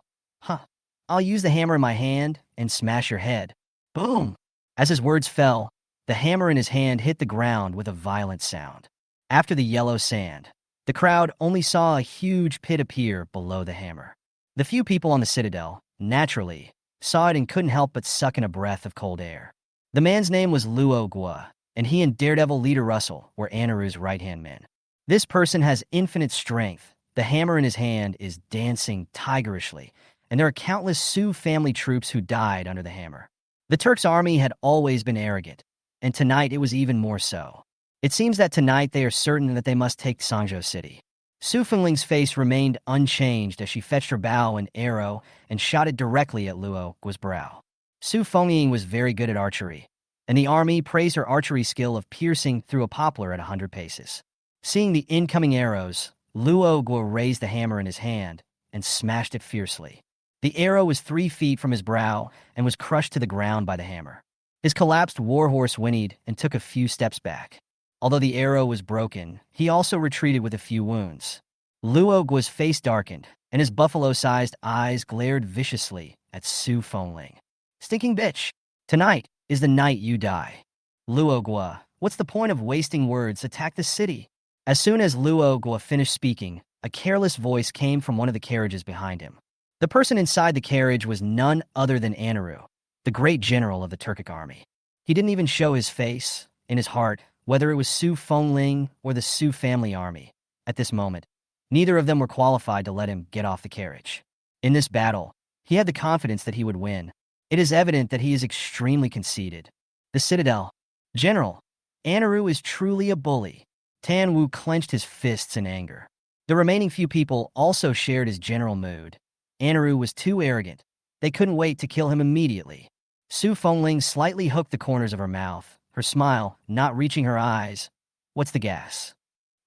I'll use the hammer in my hand and smash your head. Boom! As his words fell, the hammer in his hand hit the ground with a violent sound. After the yellow sand, the crowd only saw a huge pit appear below the hammer. The few people on the citadel, naturally, saw it and couldn't help but suck in a breath of cold air. The man's name was Luo Gua, and he and Daredevil leader Russell were Anaru's right-hand men. This person has infinite strength. The hammer in his hand is dancing tigerishly, and there are countless Su family troops who died under the hammer. The Turks' army had always been arrogant, and tonight it was even more so. It seems that tonight they are certain that they must take Sangzhou City. Su Fengling's face remained unchanged as she fetched her bow and arrow and shot it directly at Luo Gua's brow. Su Fenglin was very good at archery, and the army praised her archery skill of piercing through a poplar at 100 paces. Seeing the incoming arrows, Luo Gua raised the hammer in his hand and smashed it fiercely. The arrow was 3 feet from his brow and was crushed to the ground by the hammer. His collapsed warhorse whinnied and took a few steps back. Although the arrow was broken, he also retreated with a few wounds. Luo Gua's face darkened, and his buffalo-sized eyes glared viciously at Su Fenglin. Stinking bitch! Tonight is the night you die. Luo Gua, what's the point of wasting words? Attack the city. As soon as Luo Gua finished speaking, a careless voice came from one of the carriages behind him. The person inside the carriage was none other than Anaro, the great general of the Turkic army. He didn't even show his face, in his heart, whether it was Su Fenglin or the Su family army. At this moment, neither of them were qualified to let him get off the carriage. In this battle, he had the confidence that he would win. It is evident that he is extremely conceited. The citadel. General, Anaro is truly a bully. Tan Wu clenched his fists in anger. The remaining few people also shared his general mood. Anaro was too arrogant. They couldn't wait to kill him immediately. Su Fenglin slightly hooked the corners of her mouth, her smile not reaching her eyes. What's the gas?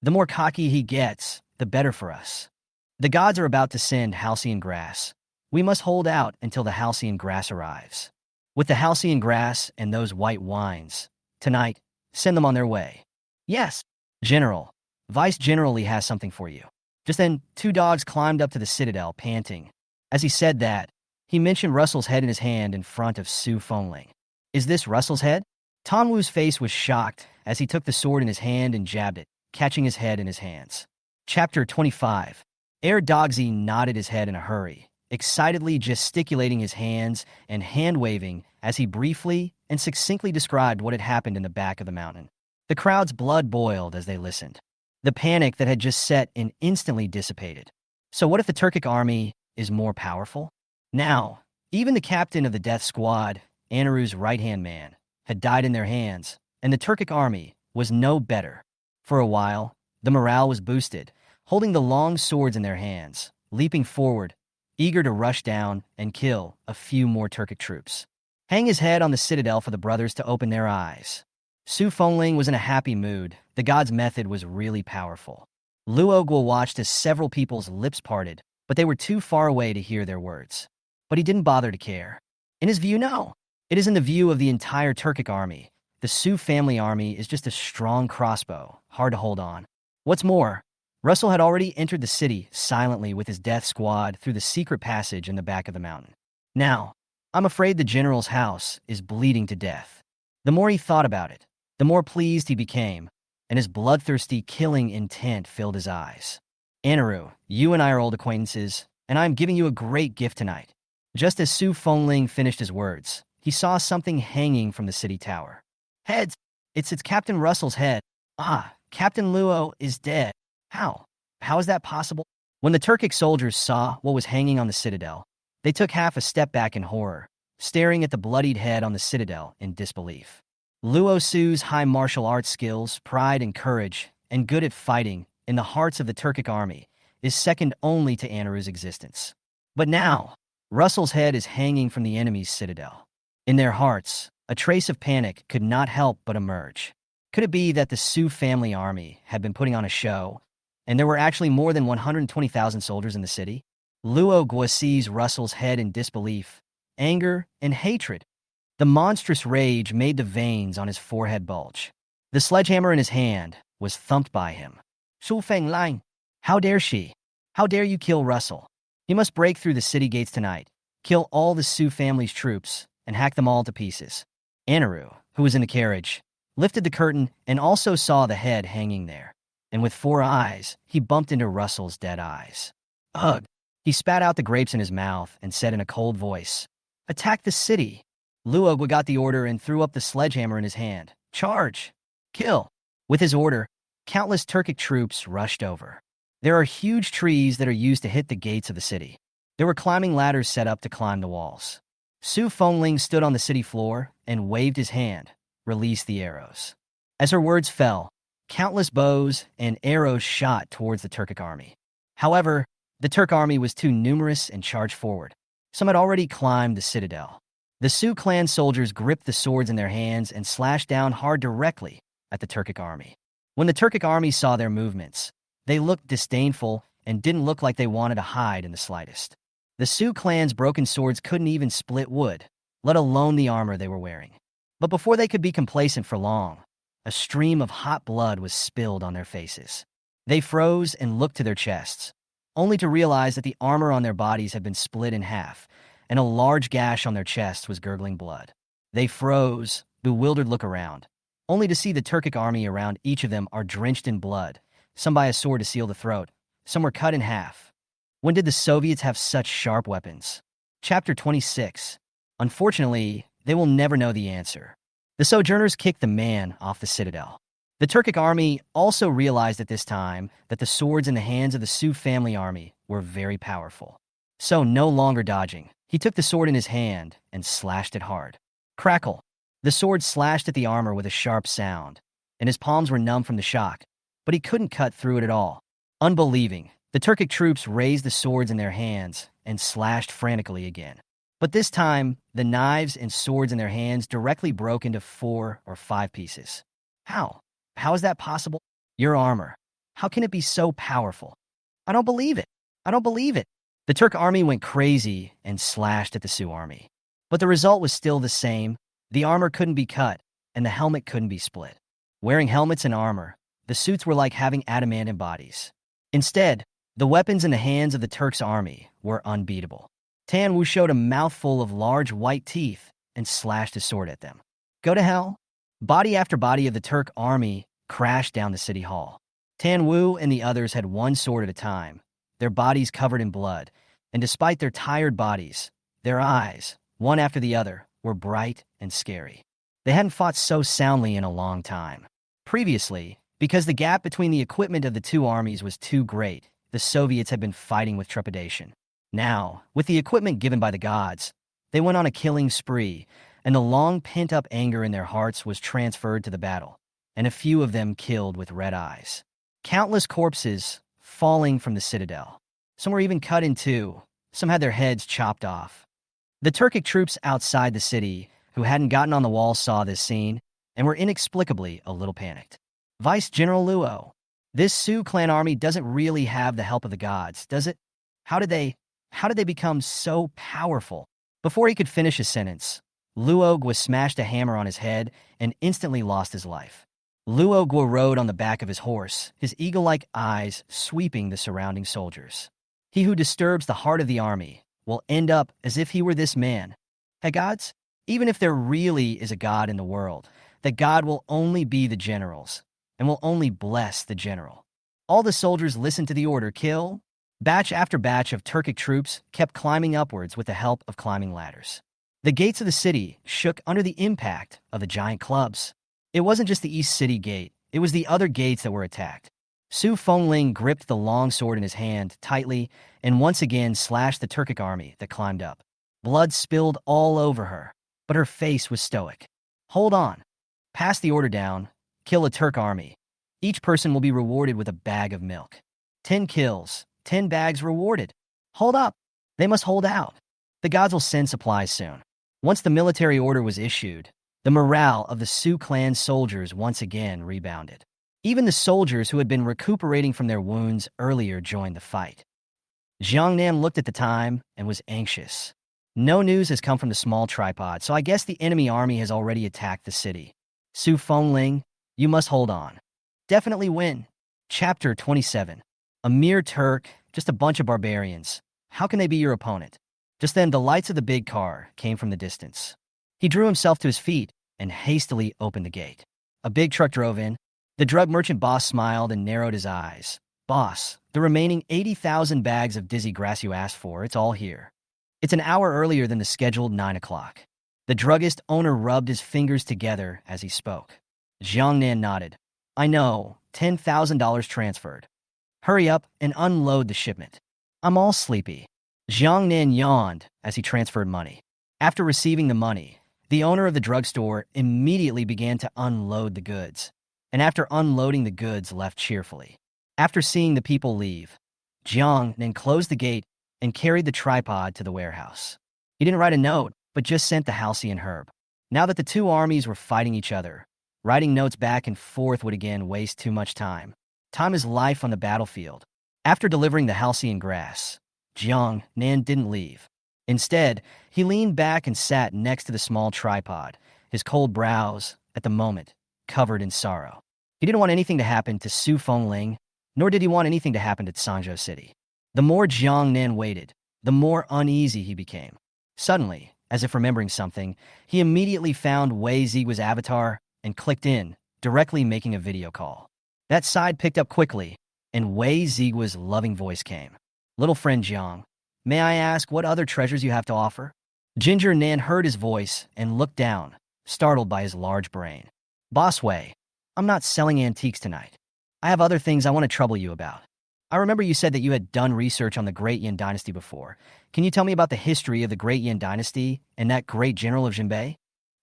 The more cocky he gets, the better for us. The gods are about to send halcyon grass. We must hold out until the halcyon grass arrives. With the halcyon grass and those white wines, tonight, send them on their way. Yes, General. Vice General Lee has something for you. Just then, 2 dogs climbed up to the citadel, panting. As he said that, he mentioned Russell's head in his hand in front of Su Fenglin. Is this Russell's head? Tan Wu's face was shocked as he took the sword in his hand and jabbed it, catching his head in his hands. Chapter 25. Air Dogsy nodded his head in a hurry, excitedly gesticulating his hands and hand-waving as he briefly and succinctly described what had happened in the back of the mountain. The crowd's blood boiled as they listened. The panic that had just set in instantly dissipated. So what if the Turkic army is more powerful? Now, even the captain of the death squad, Anaru's right-hand man, had died in their hands, and the Turkic army was no better. For a while, the morale was boosted, holding the long swords in their hands, leaping forward, eager to rush down and kill a few more Turkic troops. Hang his head on the citadel for the brothers to open their eyes. Su Fenglin was in a happy mood. The god's method was really powerful. Luo Gua watched as several people's lips parted, but they were too far away to hear their words. But he didn't bother to care. In his view, no. It is in the view of the entire Turkic army. The Su family army is just a strong crossbow, hard to hold on. What's more, Russell had already entered the city silently with his death squad through the secret passage in the back of the mountain. Now, I'm afraid the general's house is bleeding to death. The more he thought about it, the more pleased he became, and his bloodthirsty, killing intent filled his eyes. Anaro, you and I are old acquaintances, and I am giving you a great gift tonight. Just as Su Fengling finished his words, he saw something hanging from the city tower. Heads! It's Captain Russell's head. Ah, Captain Luo is dead. How? How is that possible? When the Turkic soldiers saw what was hanging on the citadel, they took half a step back in horror, staring at the bloodied head on the citadel in disbelief. Luo Su's high martial arts skills, pride and courage, and good at fighting in the hearts of the Turkic army is second only to Anaro's existence. But now, Russell's head is hanging from the enemy's citadel. In their hearts, a trace of panic could not help but emerge. Could it be that the Su family army had been putting on a show, and there were actually more than 120,000 soldiers in the city? Luo Guo sees Russell's head in disbelief, anger, and hatred. The monstrous rage made the veins on his forehead bulge. The sledgehammer in his hand was thumped by him. Su Fengling, how dare she? How dare you kill Russell? You must break through the city gates tonight, kill all the Su family's troops, and hack them all to pieces. Anaro, who was in the carriage, lifted the curtain and also saw the head hanging there. And with 4 eyes, he bumped into Russell's dead eyes. Ugh! He spat out the grapes in his mouth and said in a cold voice, "Attack the city." Luo got the order and threw up the sledgehammer in his hand. Charge! Kill! With his order, countless Turkic troops rushed over. There are huge trees that are used to hit the gates of the city. There were climbing ladders set up to climb the walls. Su Fengling stood on the city floor and waved his hand, released the arrows. As her words fell, countless bows and arrows shot towards the Turkic army. However, the Turk army was too numerous and charged forward. Some had already climbed the citadel. The Su clan soldiers gripped the swords in their hands and slashed down hard directly at the Turkic army. When the Turkic army saw their movements, they looked disdainful and didn't look like they wanted to hide in the slightest. The Su clan's broken swords couldn't even split wood, let alone the armor they were wearing. But before they could be complacent for long, a stream of hot blood was spilled on their faces. They froze and looked to their chests, only to realize that the armor on their bodies had been split in half, and a large gash on their chests was gurgling blood. They froze, bewildered look around, only to see the Turkic army around each of them are drenched in blood, some by a sword to seal the throat, some were cut in half. When did the Soviets have such sharp weapons? Chapter 26. Unfortunately, they will never know the answer. The sojourners kicked the man off the citadel. The Turkic army also realized at this time that the swords in the hands of the Su family army were very powerful. So, no longer dodging, he took the sword in his hand and slashed it hard. Crackle! The sword slashed at the armor with a sharp sound, and his palms were numb from the shock, but he couldn't cut through it at all. Unbelieving, the Turkic troops raised the swords in their hands and slashed frantically again. But this time, the knives and swords in their hands directly broke into 4 or 5 pieces. How? How is that possible? Your armor. How can it be so powerful? I don't believe it. I don't believe it. The Turk army went crazy and slashed at the Su army. But the result was still the same. The armor couldn't be cut, and the helmet couldn't be split. Wearing helmets and armor, the suits were like having adamantine bodies. Instead, the weapons in the hands of the Turks' army were unbeatable. Tan Wu showed a mouthful of large white teeth and slashed his sword at them. Go to hell? Body after body of the Turk army crashed down the city hall. Tan Wu and the others had one sword at a time, their bodies covered in blood, and despite their tired bodies, their eyes, one after the other, were bright and scary. They hadn't fought so soundly in a long time. Previously, because the gap between the equipment of the two armies was too great, the Soviets had been fighting with trepidation. Now, with the equipment given by the gods, they went on a killing spree, and the long pent-up anger in their hearts was transferred to the battle, and a few of them killed with red eyes. Countless corpses falling from the citadel. Some were even cut in two. Some had their heads chopped off. The Turkic troops outside the city, who hadn't gotten on the wall, saw this scene and were inexplicably a little panicked. Vice General Luo, this Su clan army doesn't really have the help of the gods, does it? How did they become so powerful? Before he could finish his sentence, Luo was smashed a hammer on his head and instantly lost his life. Luo Guo rode on the back of his horse, his eagle-like eyes sweeping the surrounding soldiers. He who disturbs the heart of the army will end up as if he were this man. Hey gods, even if there really is a god in the world, that god will only be the generals, and will only bless the general. All the soldiers listened to the order, kill. Batch after batch of Turkic troops kept climbing upwards with the help of climbing ladders. The gates of the city shook under the impact of the giant clubs. It wasn't just the East City gate, it was the other gates that were attacked. Su Fengling gripped the long sword in his hand tightly and once again slashed the Turkic army that climbed up. Blood spilled all over her, but her face was stoic. Hold on. Pass the order down. Kill a Turk army. Each person will be rewarded with a bag of milk. 10 kills, 10 bags rewarded. Hold up. They must hold out. The gods will send supplies soon. Once the military order was issued, the morale of the Su clan soldiers once again rebounded. Even the soldiers who had been recuperating from their wounds earlier joined the fight. Jiang Nan looked at the time and was anxious. No news has come from the small tripod, so I guess the enemy army has already attacked the city. Su Fengling, you must hold on. Definitely win. Chapter 27. A mere Turk, just a bunch of barbarians. How can they be your opponent? Just then, the lights of the big car came from the distance. He drew himself to his feet and hastily opened the gate. A big truck drove in. The drug merchant boss smiled and narrowed his eyes. Boss, the remaining 80,000 bags of dizzy grass you asked for, it's all here. It's an hour earlier than the scheduled 9 o'clock. The druggist owner rubbed his fingers together as he spoke. Jiang Nan nodded. I know, $10,000 transferred. Hurry up and unload the shipment. I'm all sleepy. Jiang Nan yawned as he transferred money. After receiving the money, the owner of the drugstore immediately began to unload the goods, and after unloading the goods left cheerfully. After seeing the people leave, Jiang Nan closed the gate and carried the tripod to the warehouse. He didn't write a note, but just sent the halcyon herb. Now that the two armies were fighting each other, writing notes back and forth would again waste too much time. Time is life on the battlefield. After delivering the halcyon grass, Jiang Nan didn't leave. Instead, he leaned back and sat next to the small tripod, his cold brows, at the moment, covered in sorrow. He didn't want anything to happen to Su Fengling, nor did he want anything to happen to Sangzhou City. The more Jiang Nan waited, the more uneasy he became. Suddenly, as if remembering something, he immediately found Wei Zigua's avatar and clicked in, directly making a video call. That side picked up quickly, and Wei Zigua's loving voice came. Little friend Jiang, may I ask what other treasures you have to offer? Ginger Nan heard his voice and looked down, startled by his large brain. Boss Wei, I'm not selling antiques tonight. I have other things I want to trouble you about. I remember you said that you had done research on the Great Yin Dynasty before. Can you tell me about the history of the Great Yin Dynasty and that great general of Jinbei?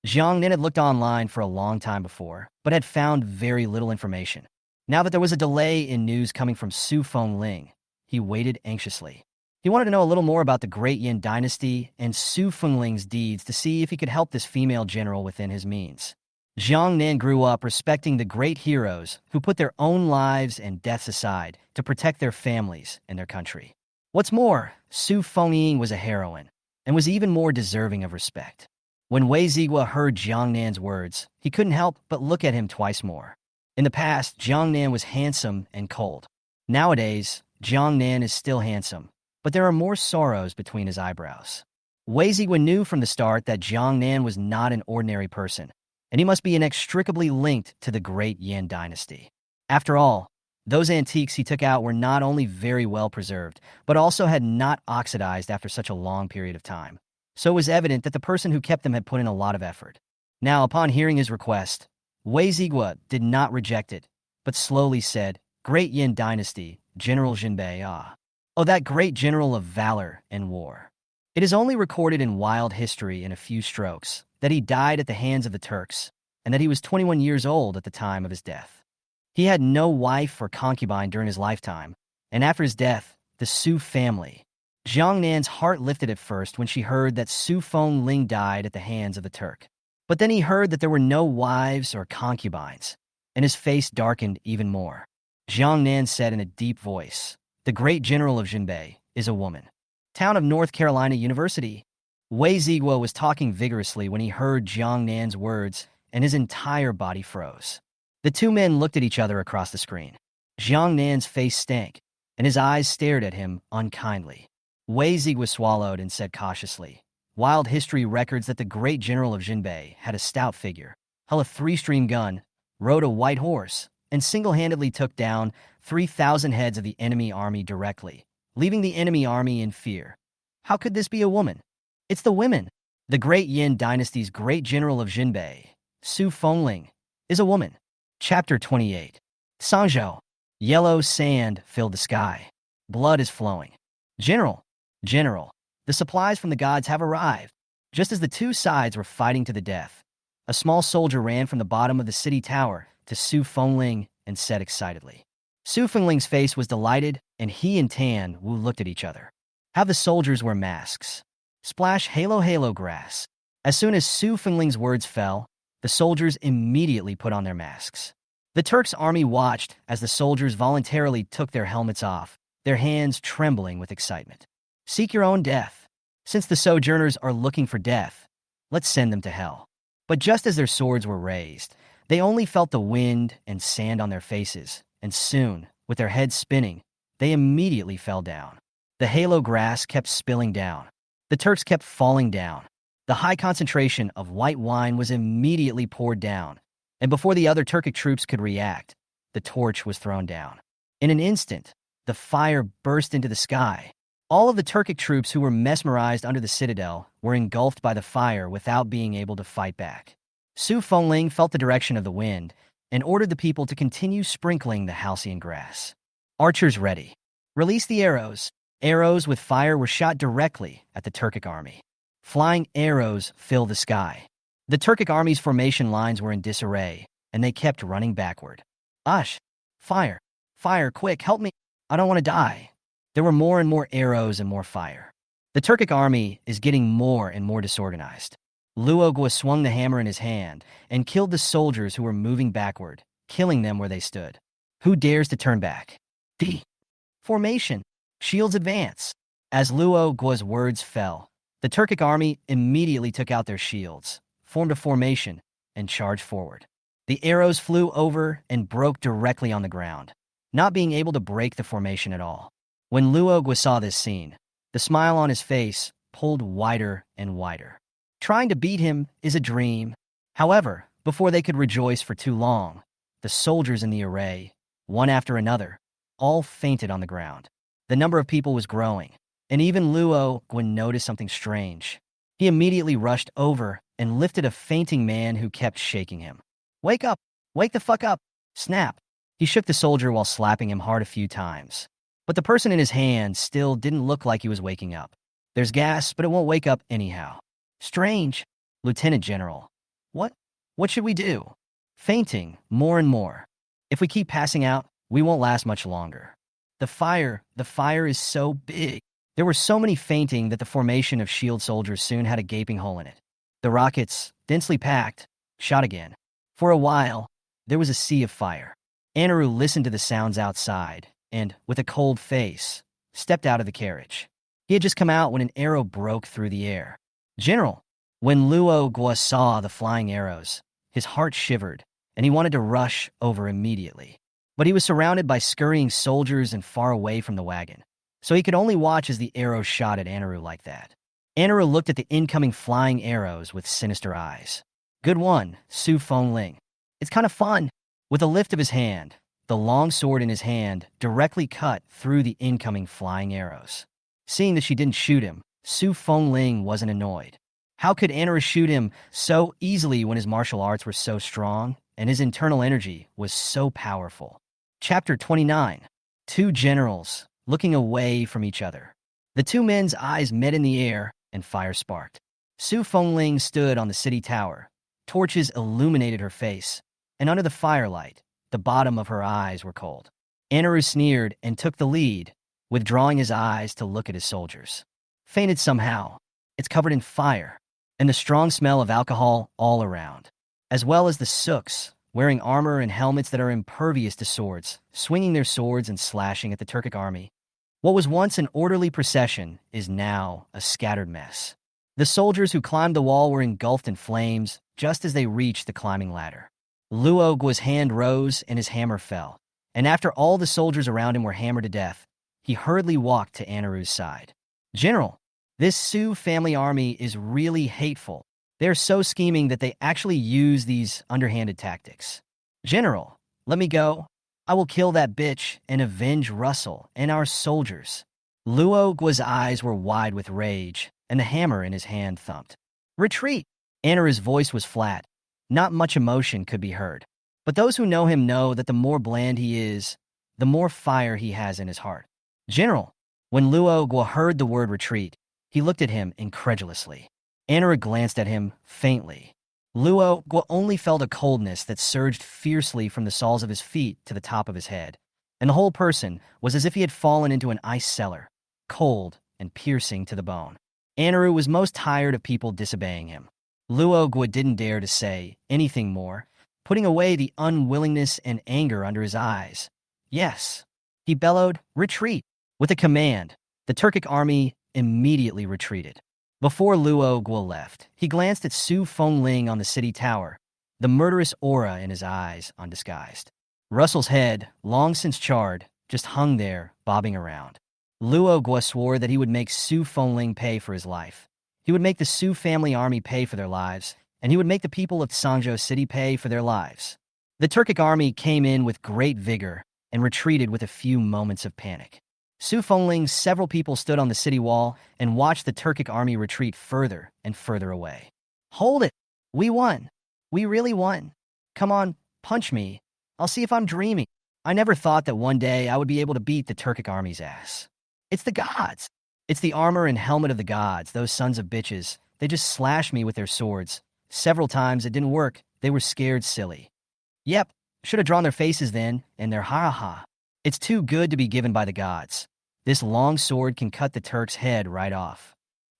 Jiang Nan had looked online for a long time before, but had found very little information. Now that there was a delay in news coming from Su Fengling, he waited anxiously. He wanted to know a little more about the Great Yin Dynasty and Su Fengling's deeds to see if he could help this female general within his means. Jiang Nan grew up respecting the great heroes who put their own lives and deaths aside to protect their families and their country. What's more, Su Fengling was a heroine and was even more deserving of respect. When Wei Zigua heard Jiang Nan's words, he couldn't help but look at him twice more. In the past, Jiang Nan was handsome and cold. Nowadays, Jiang Nan is still handsome, but there are more sorrows between his eyebrows. Wei Zigua knew from the start that Jiang Nan was not an ordinary person, and he must be inextricably linked to the Great Yin Dynasty. After all, those antiques he took out were not only very well preserved, but also had not oxidized after such a long period of time. So it was evident that the person who kept them had put in a lot of effort. Now, upon hearing his request, Wei Zigua did not reject it, but slowly said, Great Yin Dynasty, General Jinbei, ah. Oh, that great general of valor and war. It is only recorded in wild history in a few strokes that he died at the hands of the Turks, and that he was 21 years old at the time of his death. He had no wife or concubine during his lifetime, and after his death, the Su family. Jiang Nan's heart lifted at first when she heard that Su Fengling died at the hands of the Turk. But then he heard that there were no wives or concubines, and his face darkened even more. Jiang Nan said in a deep voice, the great general of Jinbei is a woman. Town of North Carolina University. Wei Zigua was talking vigorously when he heard Jiang Nan's words, and his entire body froze. The two men looked at each other across the screen. Jiang Nan's face stank, and his eyes stared at him unkindly. Wei Zi was swallowed and said cautiously, "Wild history records that the great general of Jinbei had a stout figure, held a three-stream gun, rode a white horse, and single-handedly took down 3,000 heads of the enemy army directly, leaving the enemy army in fear. How could this be a woman? It's the women. The great Yin dynasty's great general of Jinbei, Su Fengling, is a woman." Chapter 28. Sangzhou. Yellow sand filled the sky. Blood is flowing. General, General, the supplies from the gods have arrived. Just as the two sides were fighting to the death, a small soldier ran from the bottom of the city tower to Su Fengling and said excitedly. Su Fengling's face was delighted, and he and Tan Wu looked at each other. Have the soldiers wear masks. Splash halo halo grass. As soon as Su Fengling's words fell, the soldiers immediately put on their masks. The Turks' army watched as the soldiers voluntarily took their helmets off, their hands trembling with excitement. Seek your own death. Since the sojourners are looking for death, let's send them to hell. But just as their swords were raised, they only felt the wind and sand on their faces, and soon, with their heads spinning, they immediately fell down. The halo grass kept spilling down. The Turks kept falling down. The high concentration of white wine was immediately poured down, and before the other Turkic troops could react, the torch was thrown down. In an instant, the fire burst into the sky. All of the Turkic troops who were mesmerized under the citadel were engulfed by the fire without being able to fight back. Su Fengling felt the direction of the wind and ordered the people to continue sprinkling the halcyon grass. Archers ready. Release the arrows. Arrows with fire were shot directly at the Turkic army. Flying arrows filled the sky. The Turkic army's formation lines were in disarray, and they kept running backward. Ush! Fire! Fire, quick, help me! I don't want to die. There were more and more arrows and more fire. The Turkic army is getting more and more disorganized. Luogwa swung the hammer in his hand and killed the soldiers who were moving backward, killing them where they stood. Who dares to turn back? D. Formation. Shields advance. As Luogwa's words fell, the Turkic army immediately took out their shields, formed a formation, and charged forward. The arrows flew over and broke directly on the ground, not being able to break the formation at all. When Luogwa saw this scene, the smile on his face pulled wider and wider. Trying to beat him is a dream. However, before they could rejoice for too long, the soldiers in the array, one after another, all fainted on the ground. The number of people was growing, and even Luogwa noticed something strange. He immediately rushed over and lifted a fainting man who kept shaking him. Wake up! Wake the fuck up! Snap! He shook the soldier while slapping him hard a few times. But the person in his hand still didn't look like he was waking up. There's gas, but it won't wake up anyhow. Strange. Lieutenant General. What should we do? Fainting more and more. If we keep passing out, we won't last much longer. The fire is so big. There were so many fainting that the formation of shield soldiers soon had a gaping hole in it. The rockets, densely packed, shot again. For a while, there was a sea of fire. Anaro listened to the sounds outside and, with a cold face, stepped out of the carriage. He had just come out when an arrow broke through the air. General! When Luogwa saw the flying arrows, his heart shivered, and he wanted to rush over immediately. But he was surrounded by scurrying soldiers and far away from the wagon, so he could only watch as the arrows shot at Anaro like that. Anaro looked at the incoming flying arrows with sinister eyes. Good one, Su Fengling. It's kind of fun. With a lift of his hand, the long sword in his hand directly cut through the incoming flying arrows. Seeing that she didn't shoot him, Su Fengling wasn't annoyed. How could Anaro shoot him so easily when his martial arts were so strong and his internal energy was so powerful? Chapter 29. Two generals looking away from each other. The two men's eyes met in the air and fire sparked. Su Fengling stood on the city tower. Torches illuminated her face, and under the firelight, the bottom of her eyes were cold. Anaro sneered and took the lead, withdrawing his eyes to look at his soldiers. Fainted somehow. It's covered in fire, and the strong smell of alcohol all around, as well as the Sooks, wearing armor and helmets that are impervious to swords, swinging their swords and slashing at the Turkic army. What was once an orderly procession is now a scattered mess. The soldiers who climbed the wall were engulfed in flames just as they reached the climbing ladder. Luogua's hand rose and his hammer fell, and after all the soldiers around him were hammered to death, he hurriedly walked to Anaru's side. General, this Su family army is really hateful. They're so scheming that they actually use these underhanded tactics. General, let me go. I will kill that bitch and avenge Russell and our soldiers. Luogua's eyes were wide with rage, and the hammer in his hand thumped. Retreat! Anaru's voice was flat. Not much emotion could be heard. But those who know him know that the more bland he is, the more fire he has in his heart. General, when Luogua heard the word retreat, he looked at him incredulously. Anaro glanced at him faintly. Luogua only felt a coldness that surged fiercely from the soles of his feet to the top of his head, and the whole person was as if he had fallen into an ice cellar, cold and piercing to the bone. Anaro was most tired of people disobeying him. Luogua didn't dare to say anything more, putting away the unwillingness and anger under his eyes. Yes, he bellowed, retreat. With a command, the Turkic army immediately retreated. Before Luogua left, he glanced at Su Fengling on the city tower, the murderous aura in his eyes undisguised. Russell's head, long since charred, just hung there, bobbing around. Luogua swore that he would make Su Fengling pay for his life. He would make the Su family army pay for their lives, and he would make the people of Sangzhou City pay for their lives. The Turkic army came in with great vigor and retreated with a few moments of panic. Su Fengling's several people stood on the city wall and watched the Turkic army retreat further and further away. Hold it! We won! We really won! Come on, punch me. I'll see if I'm dreaming. I never thought that one day I would be able to beat the Turkic army's ass. It's the gods! It's the armor and helmet of the gods, those sons of bitches. They just slashed me with their swords. Several times it didn't work. They were scared silly. Yep, should have drawn their faces then, and their ha-ha. It's too good to be given by the gods. This long sword can cut the Turk's head right off.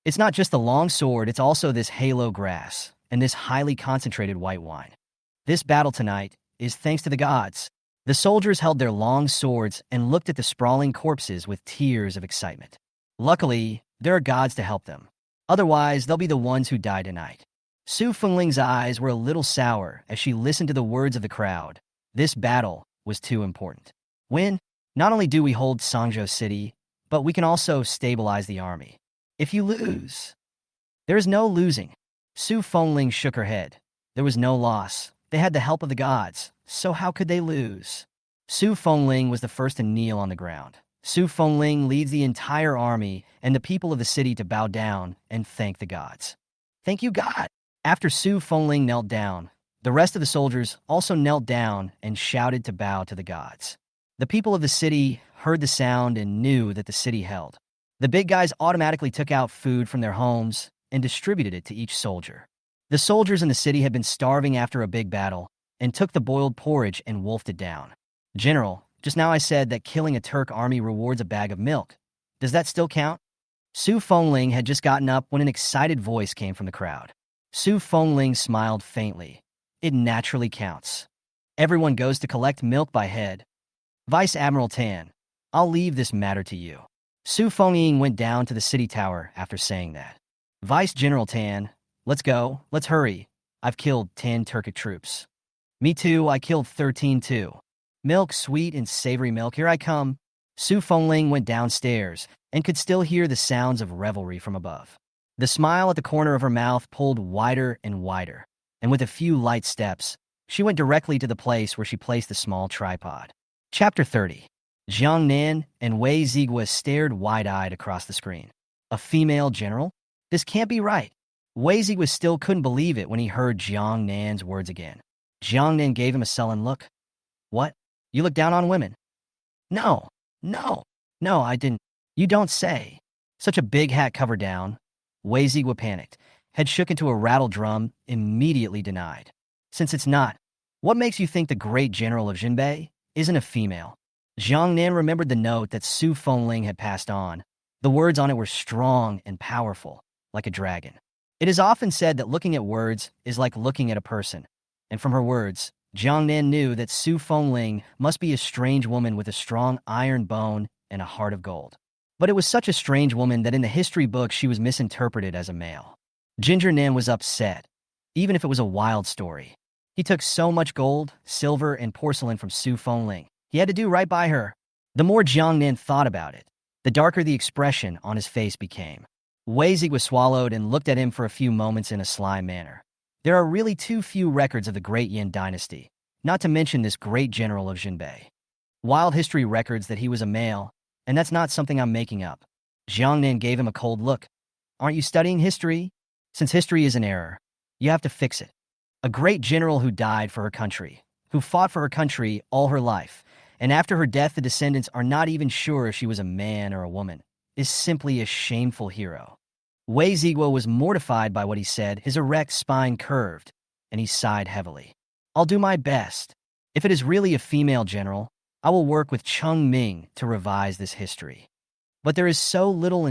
It's not just the long sword, it's also this halo grass and this highly concentrated white wine. This battle tonight is thanks to the gods. The soldiers held their long swords and looked at the sprawling corpses with tears of excitement. Luckily, there are gods to help them. Otherwise, they'll be the ones who die tonight. Su Fengling's eyes were a little sour as she listened to the words of the crowd. This battle was too important. Win, not only do we hold Sangzhou City, but we can also stabilize the army. If you lose, there is no losing. Su Fengling shook her head. There was no loss. They had the help of the gods, so how could they lose? Su Fengling was the first to kneel on the ground. Su Fengling leads the entire army and the people of the city to bow down and thank the gods. Thank you, God! After Su Fengling knelt down, the rest of the soldiers also knelt down and shouted to bow to the gods. The people of the city heard the sound and knew that the city held. The big guys automatically took out food from their homes and distributed it to each soldier. The soldiers in the city had been starving after a big battle and took the boiled porridge and wolfed it down. General, just now I said that killing a Turk army rewards a bag of milk. Does that still count? Su Fengling had just gotten up when an excited voice came from the crowd. Su Fengling smiled faintly. It naturally counts. Everyone goes to collect milk by head. Vice Admiral Tan, I'll leave this matter to you. Su Fengling went down to the city tower after saying that. Vice General Tan, let's go, let's hurry. I've killed 10 Turkic troops. Me too, I killed 13 too. Milk, sweet and savory milk, here I come. Su Fengling went downstairs and could still hear the sounds of revelry from above. The smile at the corner of her mouth pulled wider and wider, and with a few light steps, she went directly to the place where she placed the small tripod. Chapter 30. Jiang Nan and Wei Zigua stared wide-eyed across the screen. A female general? This can't be right. Wei Zigua still couldn't believe it when he heard Jiang Nan's words again. Jiang Nan gave him a sullen look. What? You look down on women? No, I didn't. You don't say. Such a big hat covered down. Wei Zigua panicked, head shook into a rattle drum, immediately denied. Since it's not, what makes you think the great general of Jinbei isn't a female? Jiang Nan remembered the note that Su Fengling had passed on. The words on it were strong and powerful, like a dragon. It is often said that looking at words is like looking at a person, and from her words, Jiang Nan knew that Su Fengling must be a strange woman with a strong iron bone and a heart of gold. But it was such a strange woman that in the history books she was misinterpreted as a male. Ginger Nan was upset, even if it was a wild story. He took so much gold, silver, and porcelain from Su Fengling. He had to do right by her. The more Jiang Nan thought about it, the darker the expression on his face became. Wei Zigwa swallowed and looked at him for a few moments in a sly manner. There are really too few records of the great Yin dynasty, not to mention this great general of Jinbei. Wild history records that he was a male, and that's not something I'm making up. Jiang Nan gave him a cold look. Aren't you studying history? Since history is an error, you have to fix it. A great general who died for her country, who fought for her country all her life, and after her death the descendants are not even sure if she was a man or a woman, is simply a shameful hero. Wei Zigwa was mortified by what he said, his erect spine curved, and he sighed heavily. I'll do my best. If it is really a female general, I will work with Cheng Ming to revise this history. But there is so little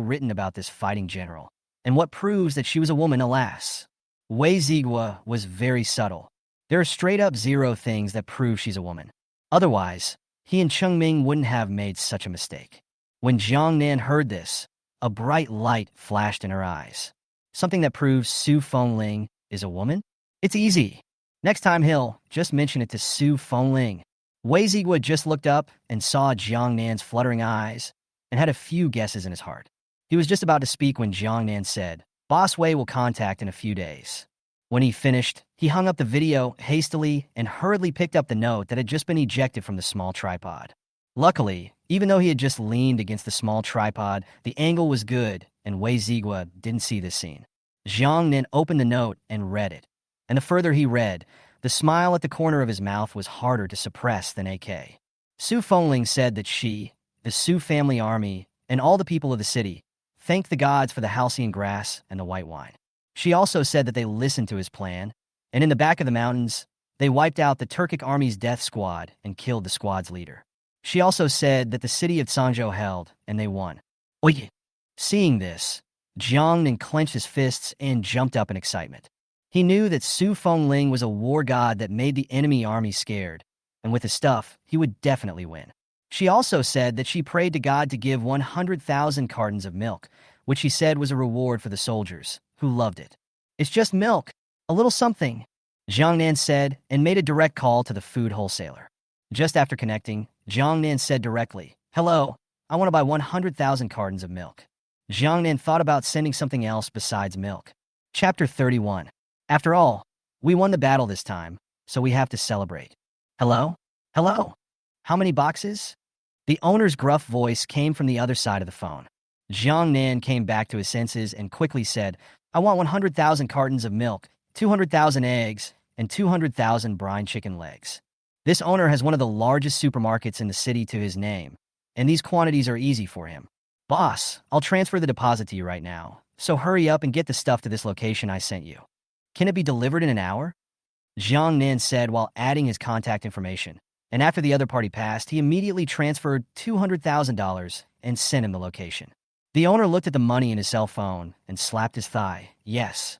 written about this fighting general, and what proves that she was a woman, alas. Wei Zigwa was very subtle. There are straight-up zero things that prove she's a woman. Otherwise, he and Cheng Ming wouldn't have made such a mistake. When Jiang Nan heard this, a bright light flashed in her eyes. Something that proves Su Fengling is a woman? It's easy. Next time he'll just mention it to Su Fengling. Wei Zigwa just looked up and saw Jiang Nan's fluttering eyes and had a few guesses in his heart. He was just about to speak when Jiang Nan said, Boss Wei will contact in a few days. When he finished, he hung up the video hastily and hurriedly picked up the note that had just been ejected from the small tripod. Luckily, even though he had just leaned against the small tripod, the angle was good, and Wei Zigwa didn't see this scene. Jiang Nan opened the note and read it. And the further he read, the smile at the corner of his mouth was harder to suppress than AK. Su Fengling said that she, the Su family army, and all the people of the city thanked the gods for the halcyon grass and the white wine. She also said that they listened to his plan, and in the back of the mountains, they wiped out the Turkic army's death squad and killed the squad's leader. She also said that the city of Zhangzhou held, and they won. Oye! Seeing this, Jiang Nan clenched his fists and jumped up in excitement. He knew that Su Fengling was a war god that made the enemy army scared, and with his stuff, he would definitely win. She also said that she prayed to God to give 100,000 cartons of milk, which she said was a reward for the soldiers, who loved it. It's just milk, a little something, Jiang Nan said, and made a direct call to the food wholesaler. Just after connecting, Jiang Nan said directly, Hello, I want to buy 100,000 cartons of milk. Jiang Nan thought about sending something else besides milk. Chapter 31. After all, we won the battle this time, so we have to celebrate. Hello? Hello? How many boxes? The owner's gruff voice came from the other side of the phone. Jiang Nan came back to his senses and quickly said, I want 100,000 cartons of milk, 200,000 eggs, and 200,000 brine chicken legs. This owner has one of the largest supermarkets in the city to his name, and these quantities are easy for him. Boss, I'll transfer the deposit to you right now, so hurry up and get the stuff to this location I sent you. Can it be delivered in an hour? Jiang Nan said while adding his contact information, and after the other party passed, he immediately transferred $200,000 and sent him the location. The owner looked at the money in his cell phone and slapped his thigh. Yes.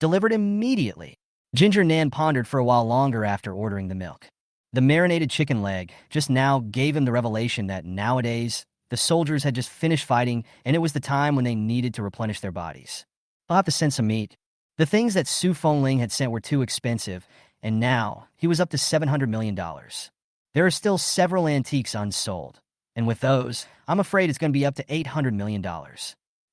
Delivered immediately. Ginger Nan pondered for a while longer after ordering the milk. The marinated chicken leg just now gave him the revelation that nowadays, the soldiers had just finished fighting and it was the time when they needed to replenish their bodies. I'll have to send some meat. The things that Su Fengling had sent were too expensive, and now he was up to $700 million. There are still several antiques unsold, and with those, I'm afraid it's going to be up to $800 million.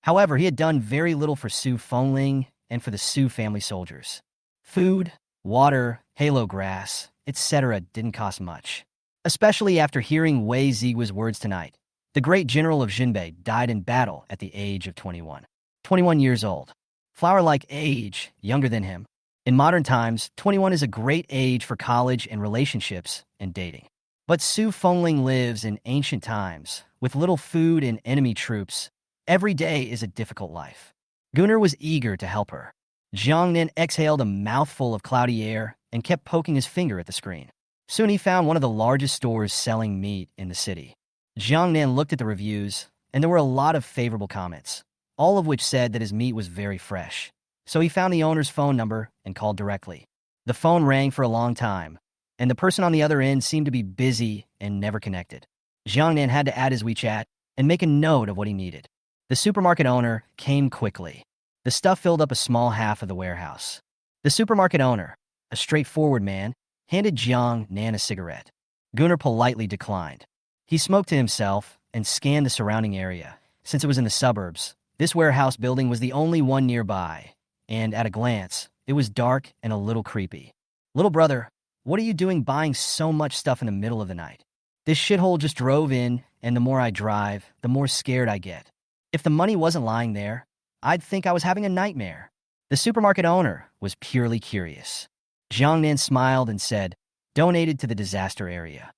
However, he had done very little for Su Fengling and for the Su family soldiers. Food, water, halo grass, etc. didn't cost much. Especially after hearing Wei Zigwa's words tonight. The great general of Jinbei died in battle at the age of 21. 21 years old. Flower-like age, younger than him. In modern times, 21 is a great age for college and relationships and dating. But Su Fengling lives in ancient times, with little food and enemy troops. Every day is a difficult life. Gunnar was eager to help her. Jiang Nan exhaled a mouthful of cloudy air and kept poking his finger at the screen. Soon he found one of the largest stores selling meat in the city. Jiang Nan looked at the reviews, and there were a lot of favorable comments, all of which said that his meat was very fresh. So he found the owner's phone number and called directly. The phone rang for a long time, and the person on the other end seemed to be busy and never connected. Jiang Nan had to add his WeChat and make a note of what he needed. The supermarket owner came quickly. The stuff filled up a small half of the warehouse. The supermarket owner, a straightforward man, handed Jiang Nan a cigarette. Gunnar politely declined. He smoked to himself and scanned the surrounding area. Since it was in the suburbs, this warehouse building was the only one nearby, and at a glance, it was dark and a little creepy. Little brother, what are you doing buying so much stuff in the middle of the night? This shithole just drove in, and the more I drive, the more scared I get. If the money wasn't lying there, I'd think I was having a nightmare. The supermarket owner was purely curious. Jiang Nan smiled and said, donated to the disaster area.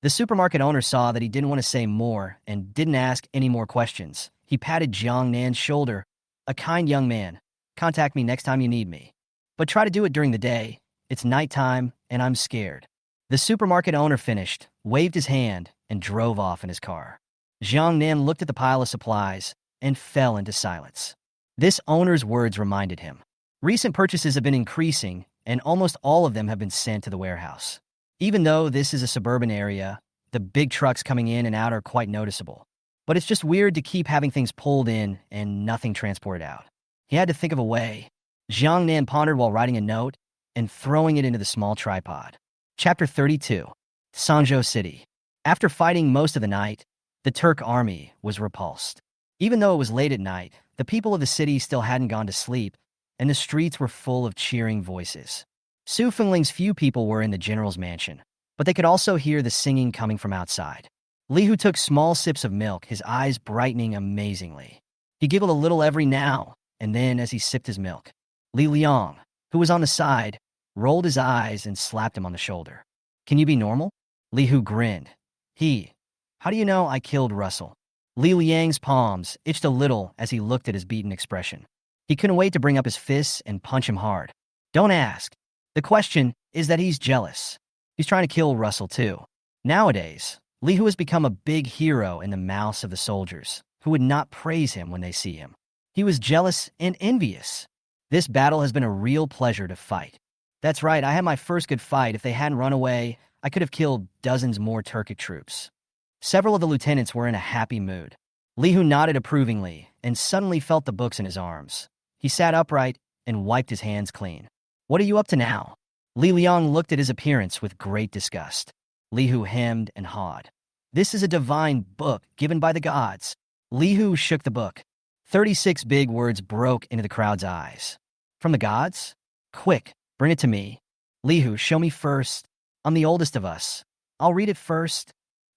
The supermarket owner saw that he didn't want to say more and didn't ask any more questions. He patted Jiang Nan's shoulder. A kind young man. Contact me next time you need me. But try to do it during the day. It's nighttime, and I'm scared. The supermarket owner finished, waved his hand, and drove off in his car. Jiang Nan looked at the pile of supplies and fell into silence. This owner's words reminded him. Recent purchases have been increasing, and almost all of them have been sent to the warehouse. Even though this is a suburban area, the big trucks coming in and out are quite noticeable. But it's just weird to keep having things pulled in and nothing transported out. He had to think of a way. Jiang Nan pondered while writing a note and throwing it into the small tripod. Chapter 32. Sanzhou City. After fighting most of the night, the Turk army was repulsed. Even though it was late at night, the people of the city still hadn't gone to sleep, and the streets were full of cheering voices. Su Fengling's few people were in the general's mansion, but they could also hear the singing coming from outside. Li Hu took small sips of milk, his eyes brightening amazingly. He giggled a little every now and then as he sipped his milk. Li Liang, who was on the side, rolled his eyes and slapped him on the shoulder. Can you be normal? Li Hu grinned. How do you know I killed Russell? Li Liang's palms itched a little as he looked at his beaten expression. He couldn't wait to bring up his fists and punch him hard. Don't ask. The question is that he's jealous. He's trying to kill Russell too. Nowadays, Li Hu has become a big hero in the mouths of the soldiers, who would not praise him when they see him. He was jealous and envious. This battle has been a real pleasure to fight. That's right, I had my first good fight. If they hadn't run away, I could have killed dozens more Turkic troops. Several of the lieutenants were in a happy mood. Li Hu nodded approvingly and suddenly felt the books in his arms. He sat upright and wiped his hands clean. What are you up to now? Li Liang looked at his appearance with great disgust. Li Hu hemmed and hawed. This is a divine book given by the gods. Li Hu shook the book. 36 big words broke into the crowd's eyes. From the gods? Quick, bring it to me. Li Hu, show me first. I'm the oldest of us. I'll read it first.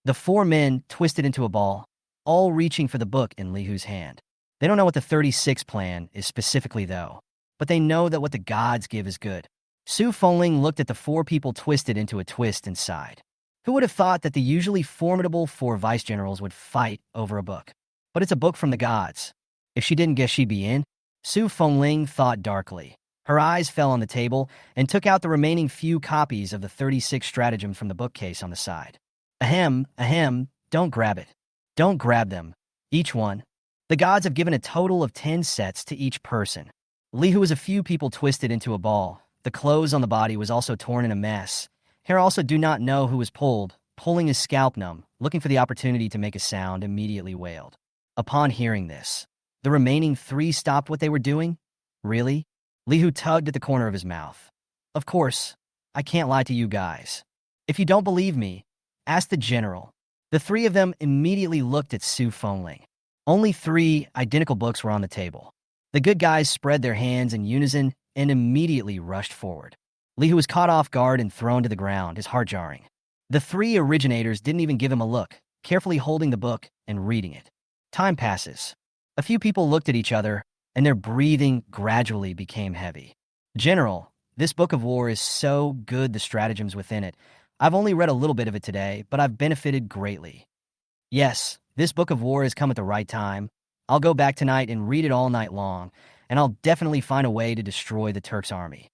The four men twisted into a ball, all reaching for the book in Li Hu's hand. They don't know what the 36 plan is specifically, though, but they know that what the gods give is good. Su Fenling looked at the four people twisted into a twist and sighed. Who would have thought that the usually formidable four vice-generals would fight over a book? But it's a book from the gods. If she didn't guess she'd be in, Su Fenling thought darkly. Her eyes fell on the table and took out the remaining few copies of the 36 stratagem from the bookcase on the side. Ahem, don't grab it. Don't grab them. Each one. The gods have given a total of 10 sets to each person. Li Hu was a few people twisted into a ball. The clothes on the body was also torn in a mess. Hair also do not know who was pulling his scalp numb, looking for the opportunity to make a sound, immediately wailed. Upon hearing this, the remaining 3 stopped what they were doing? Really? Li Hu tugged at the corner of his mouth. Of course, I can't lie to you guys. If you don't believe me, ask the general. The 3 of them immediately looked at Su Fenling. Only 3 identical books were on the table. The good guys spread their hands in unison and immediately rushed forward. Li Hu was caught off guard and thrown to the ground, his heart jarring. The 3 originators didn't even give him a look, carefully holding the book and reading it. Time passes. A few people looked at each other, and their breathing gradually became heavy. General, this book of war is so good, the stratagems within it. I've only read a little bit of it today, but I've benefited greatly. Yes, this book of war has come at the right time. I'll go back tonight and read it all night long, and I'll definitely find a way to destroy the Turks' army.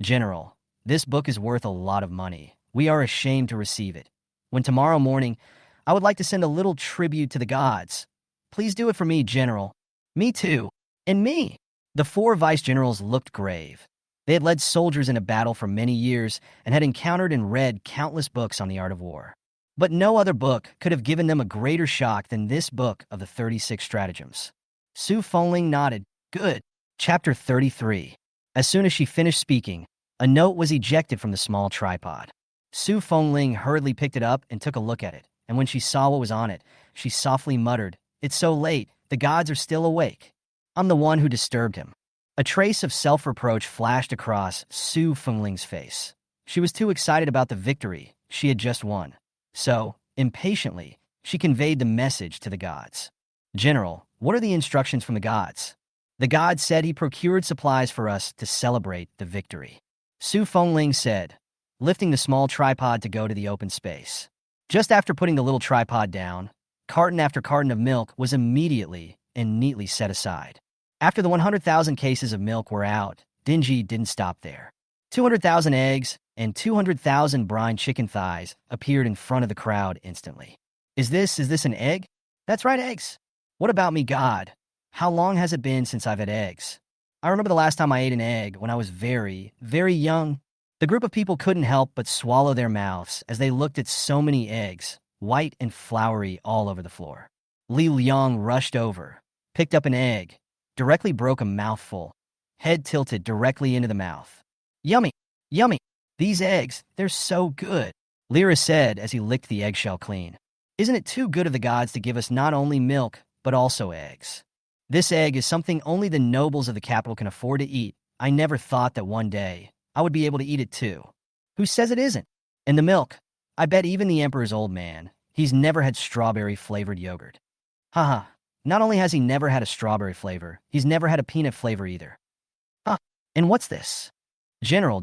General, this book is worth a lot of money. We are ashamed to receive it. When tomorrow morning, I would like to send a little tribute to the gods. Please do it for me, General. Me too. And me. The 4 vice-generals looked grave. They had led soldiers in a battle for many years and had encountered and read countless books on the art of war. But no other book could have given them a greater shock than this book of the 36 stratagems. Su Fenling nodded. Good. Chapter 33. As soon as she finished speaking, A note was ejected from the small tripod. Su Fengling hurriedly picked it up and took a look at it, and when she saw what was on it, she softly muttered, "It's so late, the gods are still awake. I'm the one who disturbed him." A trace of self-reproach flashed across Su Fengling's face. She was too excited about the victory she had just won. So, impatiently, she conveyed the message to the gods. "General, what are the instructions from the gods?" "The god said he procured supplies for us to celebrate the victory," Su Fengling said, lifting the small tripod to go to the open space. Just after putting the little tripod down, carton after carton of milk was immediately and neatly set aside. After the 100,000 cases of milk were out, Dingy didn't stop there. 200,000 eggs and 200,000 brine chicken thighs appeared in front of the crowd instantly. Is this an egg?" "That's right, eggs." "What about me, God? How long has it been since I've had eggs? I remember the last time I ate an egg when I was very, very young." The group of people couldn't help but swallow their mouths as they looked at so many eggs, white and floury all over the floor. Li Liang rushed over, picked up an egg, directly broke a mouthful, head tilted directly into the mouth. "Yummy, yummy. These eggs, they're so good," Lyra said as he licked the eggshell clean. "Isn't it too good of the gods to give us not only milk, but also eggs? This egg is something only the nobles of the capital can afford to eat. I never thought that one day I would be able to eat it too." "Who says it isn't?" "And the milk. I bet even the emperor's old man, he's never had strawberry-flavored yogurt." "Haha, not only has he never had a strawberry flavor, he's never had a peanut flavor either." "Huh, and what's this?" General,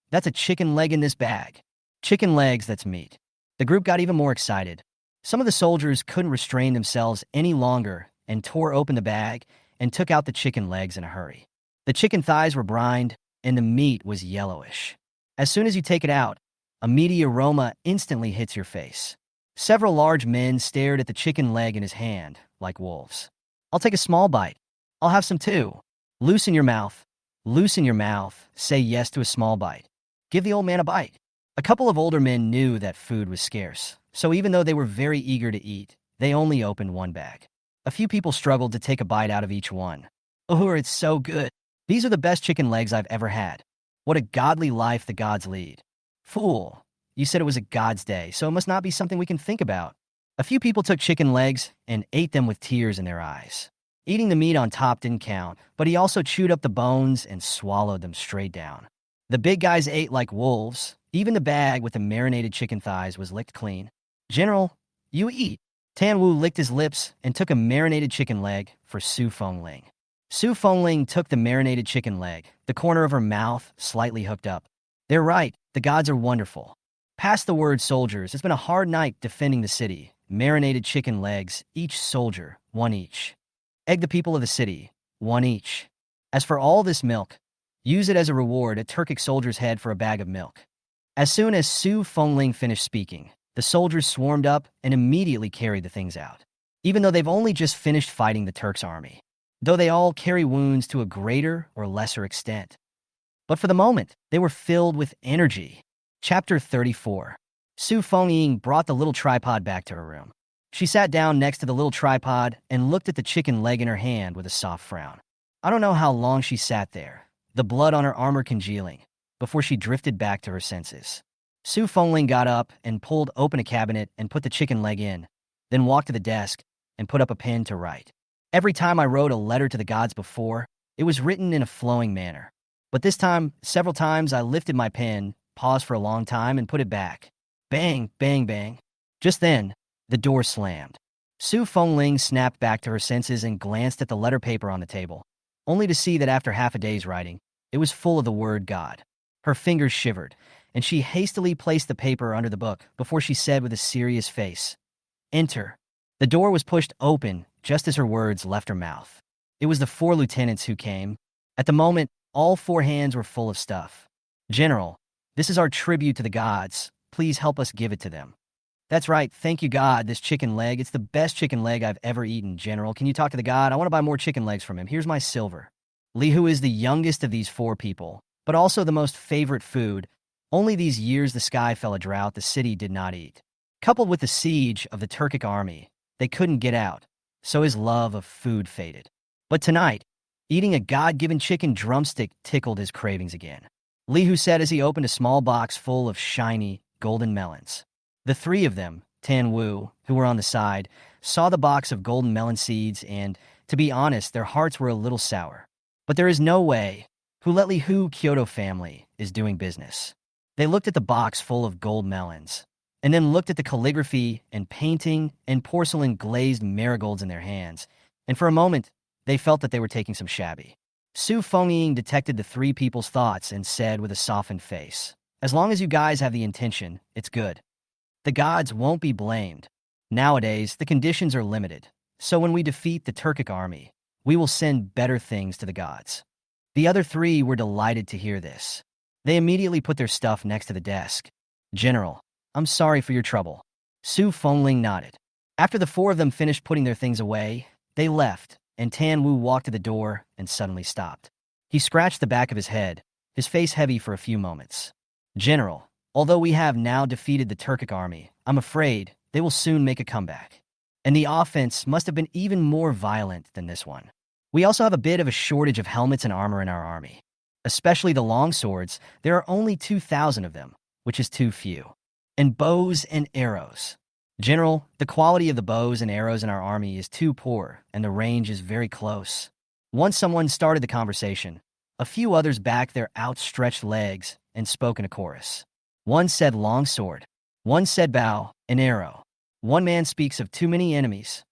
that's a chicken leg in this bag." "Chicken legs, that's meat." The group got even more excited. Some of the soldiers couldn't restrain themselves any longer and tore open the bag and took out the chicken legs in a hurry. The chicken thighs were brined, and the meat was yellowish. As soon as you take it out, a meaty aroma instantly hits your face. Several large men stared at the chicken leg in his hand, like wolves. "I'll take a small bite. I'll have some too." Loosen your mouth. Loosen your mouth. Say yes to a small bite. Give the old man a bite." A couple of older men knew that food was scarce, so even though they were very eager to eat, they only opened one bag. A few people struggled to take a bite out of each one. "Oh, it's so good. These are the best chicken legs I've ever had. What a godly life the gods lead." "Fool, you said it was a god's day, so it must not be something we can think about." A few people took chicken legs and ate them with tears in their eyes. Eating the meat on top didn't count, but he also chewed up the bones and swallowed them straight down. The big guys ate like wolves. Even the bag with the marinated chicken thighs was licked clean. "General, you eat." Tan Wu licked his lips and took a marinated chicken leg for Su Fengling. Su Fengling took the marinated chicken leg, the corner of her mouth slightly hooked up. "They're right, the gods are wonderful. Pass the word, soldiers. It's been a hard night defending the city. Marinated chicken legs, each soldier, one each. Egg the people of the city, one each. As for all this milk, use it as a reward. A Turkic soldier's head for a bag of milk." As soon as Su Fengling finished speaking, the soldiers swarmed up and immediately carried the things out. Even though they've only just finished fighting the Turks' army. Though they all carry wounds to a greater or lesser extent. But for the moment, they were filled with energy. Chapter 34. Su Fengling brought the little tripod back to her room. She sat down next to the little tripod and looked at the chicken leg in her hand with a soft frown. I don't know how long she sat there, the blood on her armor congealing, before she drifted back to her senses. Su Fengling got up and pulled open a cabinet and put the chicken leg in, then walked to the desk and put up a pen to write. Every time I wrote a letter to the gods before, it was written in a flowing manner. But this time, several times I lifted my pen, paused for a long time, and put it back. Bang, bang, bang. Just then, the door slammed. Su Fengling snapped back to her senses and glanced at the letter paper on the table, only to see that after half a day's writing, it was full of the word God. Her fingers shivered, and she hastily placed the paper under the book before she said with a serious face, "Enter." The door was pushed open just as her words left her mouth. It was the 4 lieutenants who came. At the moment, all 4 hands were full of stuff. "General, this is our tribute to the gods. Please help us give it to them." "That's right, thank you, God, this chicken leg. It's the best chicken leg I've ever eaten, General. Can you talk to the god? I want to buy more chicken legs from him. Here's my silver." Li, who is the youngest of these 4 people, but also the most favorite food, only these years the sky fell a drought the city did not eat. Coupled with the siege of the Turkic army, they couldn't get out, so his love of food faded. But tonight, eating a God-given chicken drumstick tickled his cravings again. Li said as he opened a small box full of shiny, golden melons. The three of them, Tan Wu, who were on the side, saw the box of golden melon seeds and, to be honest, their hearts were a little sour. But there is no way. Who let Li Kyoto family is doing business. They looked at the box full of gold melons, and then looked at the calligraphy and painting and porcelain glazed marigolds in their hands, and for a moment, they felt that they were taking some shabby. Su Fengying detected the three people's thoughts and said with a softened face, "As long as you guys have the intention, it's good. The gods won't be blamed. Nowadays, the conditions are limited, so when we defeat the Turkic army, we will send better things to the gods." The other three were delighted to hear this. They immediately put their stuff next to the desk. "General, I'm sorry for your trouble." Su Fengying nodded. After the four of them finished putting their things away, they left, and Tan Wu walked to the door and suddenly stopped. He scratched the back of his head, his face heavy for a few moments. "General, although we have now defeated the Turkic army, I'm afraid they will soon make a comeback. And the offense must have been even more violent than this one. We also have a bit of a shortage of helmets and armor in our army. Especially the long swords, there are only 2,000 of them, which is too few. And bows and arrows. General, the quality of the bows and arrows in our army is too poor, and the range is very close." Once someone started the conversation, a few others backed their outstretched legs and spoke in a chorus. One said long sword. One said bow and arrow. One man speaks of too many enemies.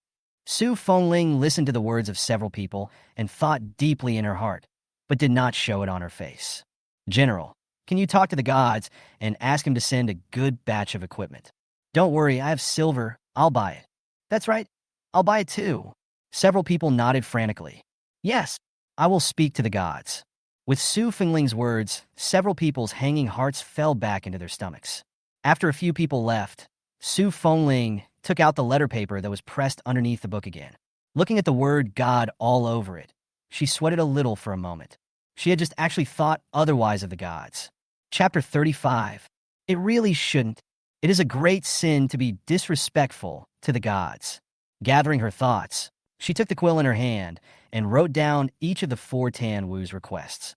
Su Fengying listened to the words of several people and thought deeply in her heart, but did not show it on her face. "General, can you talk to the gods and ask him to send a good batch of equipment? Don't worry, I have silver, I'll buy it." "That's right, I'll buy it too." Several people nodded frantically. "Yes, I will speak to the gods." With Su Fengying's words, several people's hanging hearts fell back into their stomachs. After a few people left, Su Fengying took out the letter paper that was pressed underneath the book again. Looking at the word God all over it, she sweated a little for a moment. She had just actually thought otherwise of the gods. Chapter 35. It really shouldn't. It is a great sin to be disrespectful to the gods. Gathering her thoughts, she took the quill in her hand and wrote down each of the four Tan Wu's requests.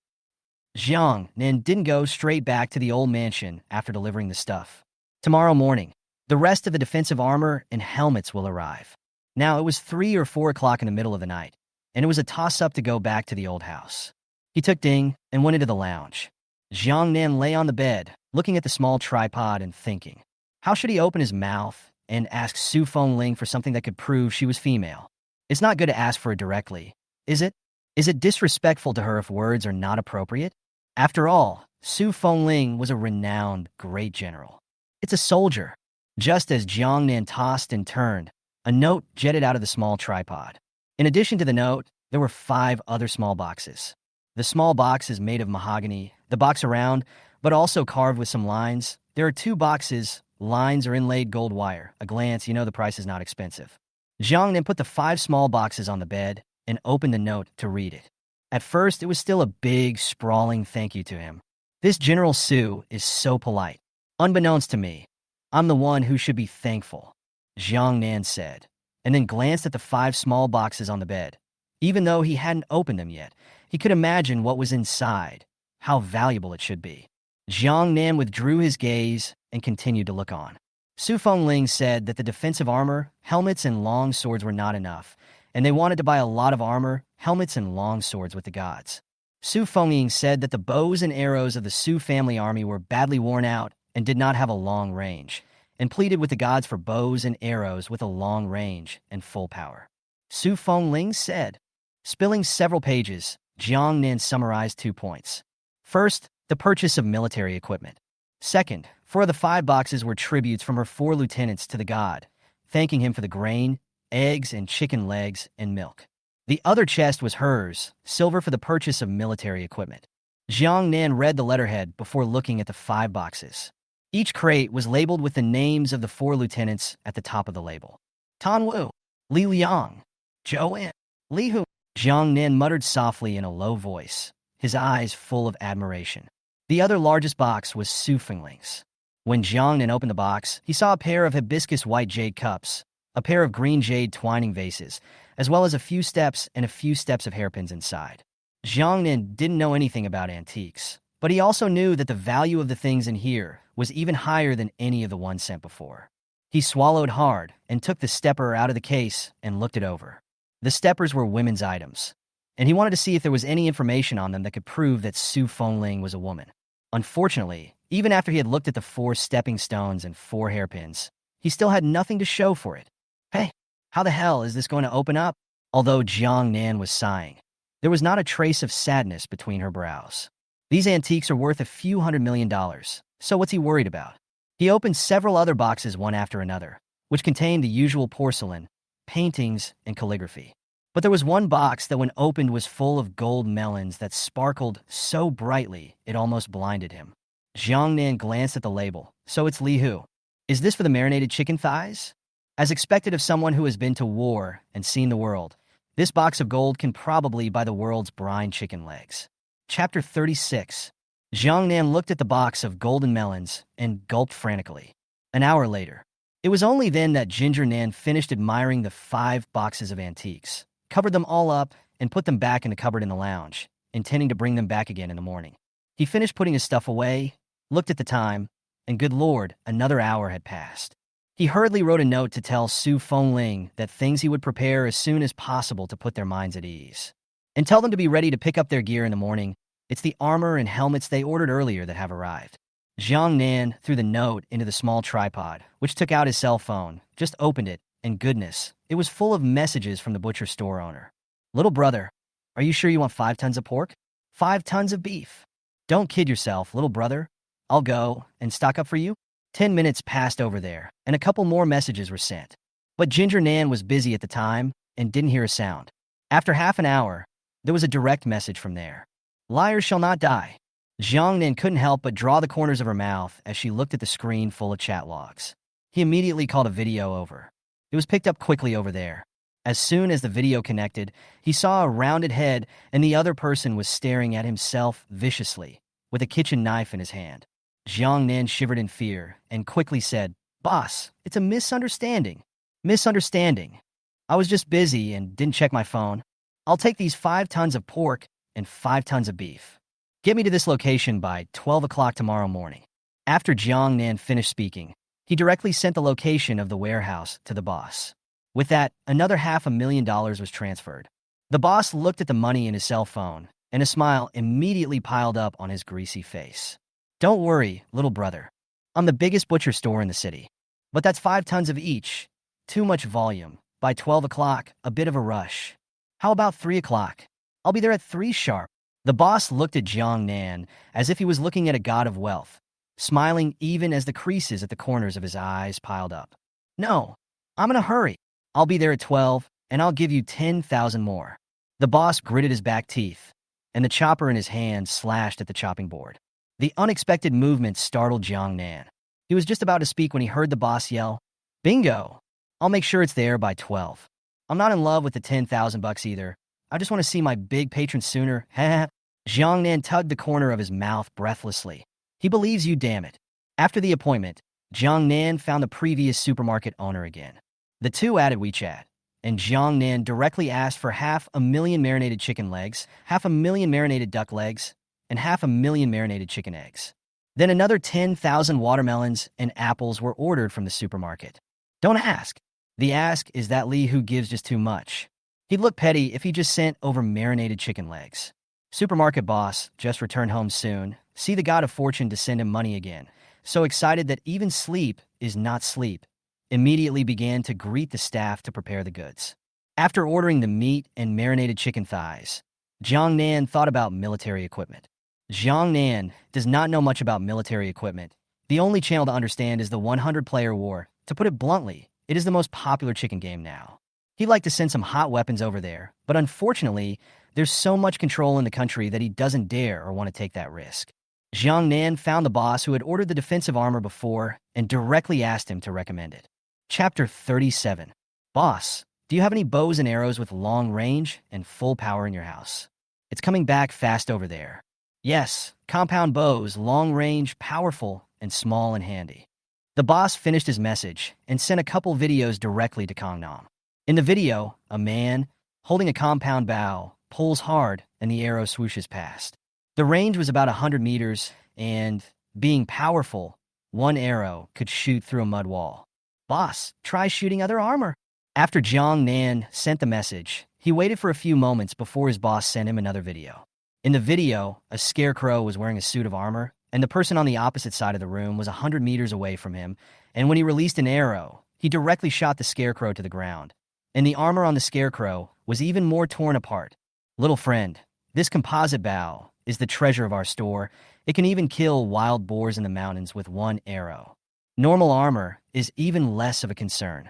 Jiang Nan didn't go straight back to the old mansion after delivering the stuff. Tomorrow morning, the rest of the defensive armor and helmets will arrive. Now, it was 3 or 4 o'clock in the middle of the night, and it was a toss-up to go back to the old house. He took Ding and went into the lounge. Jiang Nan lay on the bed, looking at the small tripod and thinking. How should he open his mouth and ask Su Fengying for something that could prove she was female? It's not good to ask for it directly, is it? Is it disrespectful to her if words are not appropriate? After all, Su Fengying was a renowned great general. It's a soldier. Just as Jiang Nan tossed and turned, a note jetted out of the small tripod. In addition to the note, there were 5 other small boxes. The small box is made of mahogany, the box around, but also carved with some lines. There are 2 boxes, lines are inlaid gold wire. A glance, you know the price is not expensive. Jiang Nan put the 5 small boxes on the bed and opened the note to read it. At first, it was still a big, sprawling thank you to him. This General Su is so polite. Unbeknownst to me, I'm the one who should be thankful, Jiang Nan said, and then glanced at the 5 small boxes on the bed. Even though he hadn't opened them yet, he could imagine what was inside, how valuable it should be. Jiang Nan withdrew his gaze and continued to look on. Su Fengying said that the defensive armor, helmets, and long swords were not enough, and they wanted to buy a lot of armor, helmets, and long swords with the gods. Su Fengying said that the bows and arrows of the Su family army were badly worn out and did not have a long range, and pleaded with the gods for bows and arrows with a long range and full power. Su Fengying said. Spilling several pages, Jiang Nan summarized 2 points. First, the purchase of military equipment. Second, 4 of the 5 boxes were tributes from her 4 lieutenants to the god, thanking him for the grain, eggs, and chicken legs and milk. The other chest was hers, silver for the purchase of military equipment. Jiang Nan read the letterhead before looking at the 5 boxes. Each crate was labeled with the names of the 4 lieutenants at the top of the label. Tan Wu, Li Liang, Zhou En, Li Hu. Jiang Nan muttered softly in a low voice, his eyes full of admiration. The other largest box was Su Fengying's. When Jiang Nan opened the box, he saw a pair of hibiscus white jade cups, a pair of green jade twining vases, as well as a few steps of hairpins inside. Jiang Nan didn't know anything about antiques, But he also knew that the value of the things in here was even higher than any of the ones sent before. He swallowed hard and took the stepper out of the case and looked it over. The steppers were women's items, and he wanted to see if there was any information on them that could prove that Su Fengling was a woman. Unfortunately, even after he had looked at the 4 stepping stones and 4 hairpins, he still had nothing to show for it. Hey, how the hell is this going to open up? Although Jiang Nan was sighing, there was not a trace of sadness between her brows. These antiques are worth a few $100 million, so what's he worried about? He opened several other boxes one after another, which contained the usual porcelain, paintings, and calligraphy. But there was one box that when opened was full of gold melons that sparkled so brightly it almost blinded him. Jiang Nan glanced at the label. So it's Li Hu. Is this for the marinated chicken thighs? As expected of someone who has been to war and seen the world, this box of gold can probably buy the world's brine chicken legs. Chapter 36. Jiang Nan looked at the box of golden melons and gulped frantically. An hour later, it was only then that Ginger Nan finished admiring the 5 boxes of antiques, covered them all up, and put them back in the cupboard in the lounge, intending to bring them back again in the morning. He finished putting his stuff away, looked at the time, and good Lord, another hour had passed. He hurriedly wrote a note to tell Su Fengling that things he would prepare as soon as possible to put their minds at ease. And tell them to be ready to pick up their gear in the morning. It's the armor and helmets they ordered earlier that have arrived. Jiang Nan threw the note into the small tripod, which took out his cell phone, just opened it, and goodness, it was full of messages from the butcher store owner. Little brother, are you sure you want 5 tons of pork? 5 tons of beef? Don't kid yourself, little brother. I'll go and stock up for you. 10 minutes passed over there, and a couple more messages were sent. But Ginger Nan was busy at the time and didn't hear a sound. After half an hour, there was a direct message from there. Liars shall not die. Jiang Nan couldn't help but draw the corners of her mouth as she looked at the screen full of chat logs. He immediately called a video over. It was picked up quickly over there. As soon as the video connected, he saw a rounded head and the other person was staring at himself viciously, with a kitchen knife in his hand. Jiang Nan shivered in fear and quickly said, "Boss, it's a misunderstanding." Misunderstanding. I was just busy and didn't check my phone. I'll take these 5 tons of pork and 5 tons of beef. Get me to this location by 12 o'clock tomorrow morning. After Jiang Nan finished speaking, he directly sent the location of the warehouse to the boss. With that, another $500,000 was transferred. The boss looked at the money in his cell phone, and a smile immediately piled up on his greasy face. Don't worry, little brother. I'm the biggest butcher store in the city. But that's 5 tons of each. Too much volume. By 12 o'clock, a bit of a rush. How about 3 o'clock? I'll be there at 3 sharp. The boss looked at Jiang Nan as if he was looking at a god of wealth, smiling even as the creases at the corners of his eyes piled up. No, I'm in a hurry. I'll be there at 12, and I'll give you 10,000 more. The boss gritted his back teeth, and the chopper in his hand slashed at the chopping board. The unexpected movement startled Jiang Nan. He was just about to speak when he heard the boss yell, "Bingo! I'll make sure it's there by 12. I'm not in love with the 10,000 bucks either. I just want to see my big patron sooner." Jiang Nan tugged the corner of his mouth breathlessly. He believes you, damn it. After the appointment, Jiang Nan found the previous supermarket owner again. The two added WeChat, and Jiang Nan directly asked for 500,000 marinated chicken legs, 500,000 marinated duck legs, and 500,000 marinated chicken eggs. Then another 10,000 watermelons and apples were ordered from the supermarket. Don't ask. The ask is that Li Hu gives just too much. He'd look petty if he just sent over marinated chicken legs. Supermarket boss just returned home soon. See the god of fortune to send him money again. So excited that even sleep is not sleep. Immediately began to greet the staff to prepare the goods. After ordering the meat and marinated chicken thighs, Jiang Nan thought about military equipment. Jiang Nan does not know much about military equipment. The only channel to understand is the 100-player war. To put it bluntly, it is the most popular chicken game now. He'd like to send some hot weapons over there, but unfortunately, there's so much control in the country that he doesn't dare or want to take that risk. Jiang Nan found the boss who had ordered the defensive armor before and directly asked him to recommend it. Chapter 37. Boss, do you have any bows and arrows with long range and full power in your house? It's coming back fast over there. Yes, compound bows, long range, powerful, and small and handy. The boss finished his message and sent a couple videos directly to Gangnam. In the video, a man, holding a compound bow, pulls hard and the arrow swooshes past. The range was about 100 meters, and, being powerful, one arrow could shoot through a mud wall. Boss, try shooting other armor. After Jiang Nan sent the message, he waited for a few moments before his boss sent him another video. In the video, a scarecrow was wearing a suit of armor, and the person on the opposite side of the room was 100 meters away from him, and when he released an arrow, he directly shot the scarecrow to the ground. And the armor on the scarecrow was even more torn apart. Little friend, this composite bow is the treasure of our store. It can even kill wild boars in the mountains with one arrow. Normal armor is even less of a concern.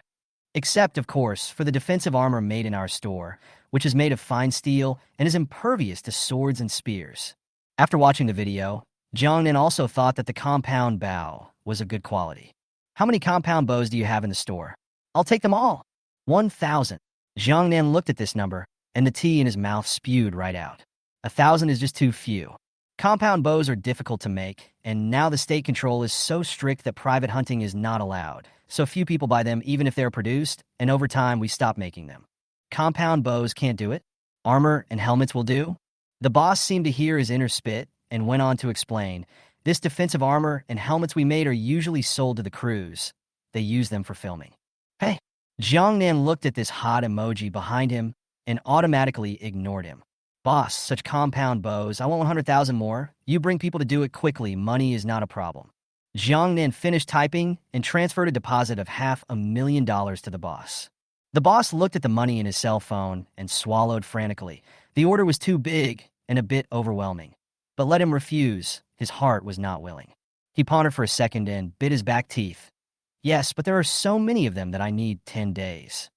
Except, of course, for the defensive armor made in our store, which is made of fine steel and is impervious to swords and spears. After watching the video, Jiang Nan also thought that the compound bow was of good quality. How many compound bows do you have in the store? I'll take them all. 1,000. Jiang Nan looked at this number, and the tea in his mouth spewed right out. 1,000 is just too few. Compound bows are difficult to make, and now the state control is so strict that private hunting is not allowed, so few people buy them even if they're produced, and over time we stop making them. Compound bows can't do it. Armor and helmets will do. The boss seemed to hear his inner spit and went on to explain, this defensive armor and helmets we made are usually sold to the crews. They use them for filming. Hey! Jiang Nan looked at this hot emoji behind him and automatically ignored him. Boss, such compound bows, I want 100,000 more. You bring people to do it quickly, money is not a problem. Jiang Nan finished typing and transferred a deposit of $500,000 to the boss. The boss looked at the money in his cell phone and swallowed frantically. The order was too big and a bit overwhelming. But let him refuse, his heart was not willing. He pondered for a second and bit his back teeth. Yes, but there are so many of them that I need 10 days.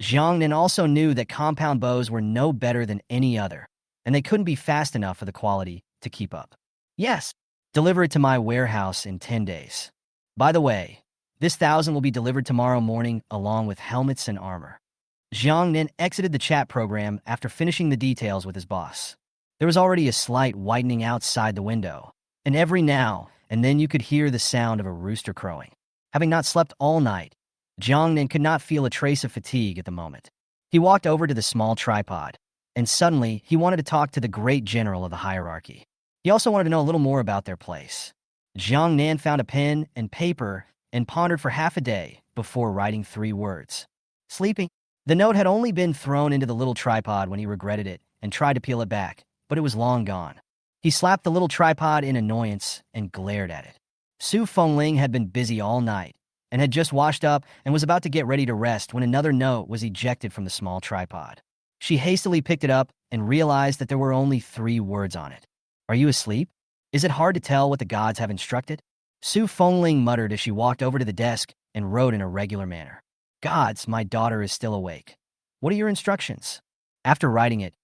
Jiang Nan also knew that compound bows were no better than any other, and they couldn't be fast enough for the quality to keep up. Yes, deliver it to my warehouse in 10 days. By the way, this 1,000 will be delivered tomorrow morning along with helmets and armor. Jiang Nan exited the chat program after finishing the details with his boss. There was already a slight whitening outside the window, and every now and then you could hear the sound of a rooster crowing. Having not slept all night, Jiang Nan could not feel a trace of fatigue at the moment. He walked over to the small tripod, and suddenly he wanted to talk to the great general of the hierarchy. He also wanted to know a little more about their place. Jiang Nan found a pen and paper and pondered for half a day before writing 3 words. Sleeping. The note had only been thrown into the little tripod when he regretted it and tried to peel it back, but it was long gone. He slapped the little tripod in annoyance and glared at it. Su Fengling had been busy all night and had just washed up and was about to get ready to rest when another note was ejected from the small tripod. She hastily picked it up and realized that there were only 3 words on it. Are you asleep? Is it hard to tell what the gods have instructed? Su Fengling muttered as she walked over to the desk and wrote in a regular manner. Gods, my daughter is still awake. What are your instructions? After writing it,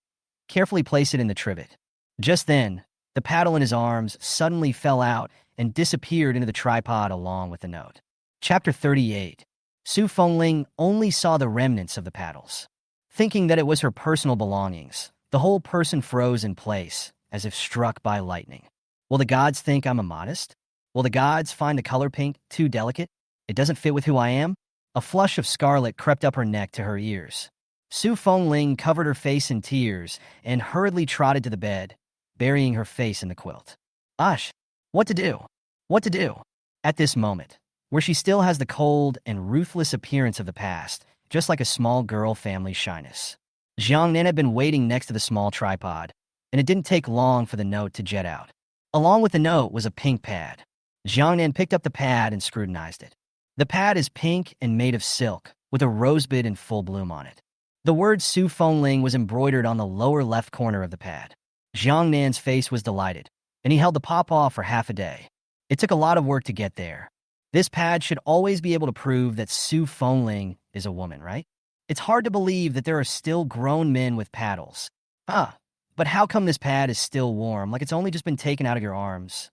carefully place it in the trivet. Just then, the paddle in his arms suddenly fell out and disappeared into the tripod along with the note. Chapter 38. Su Fengling only saw the remnants of the paddles. Thinking that it was her personal belongings, the whole person froze in place, as if struck by lightning. Will the gods think I'm immodest? Will the gods find the color pink too delicate? It doesn't fit with who I am? A flush of scarlet crept up her neck to her ears. Su Fengling covered her face in tears and hurriedly trotted to the bed, burying her face in the quilt. Ush! What to do? What to do? At this moment, where she still has the cold and ruthless appearance of the past, just like a small girl family's shyness. Jiang Nan had been waiting next to the small tripod, and it didn't take long for the note to jet out. Along with the note was a pink pad. Jiang Nan picked up the pad and scrutinized it. The pad is pink and made of silk, with a rosebud in full bloom on it. The word Su Fengling was embroidered on the lower left corner of the pad. Jiang Nan's face was delighted, and he held the pawpaw for half a day. It took a lot of work to get there. This pad should always be able to prove that Su Fengling is a woman, right? It's hard to believe that there are still grown men with paddles. But how come this pad is still warm, like it's only just been taken out of your arms?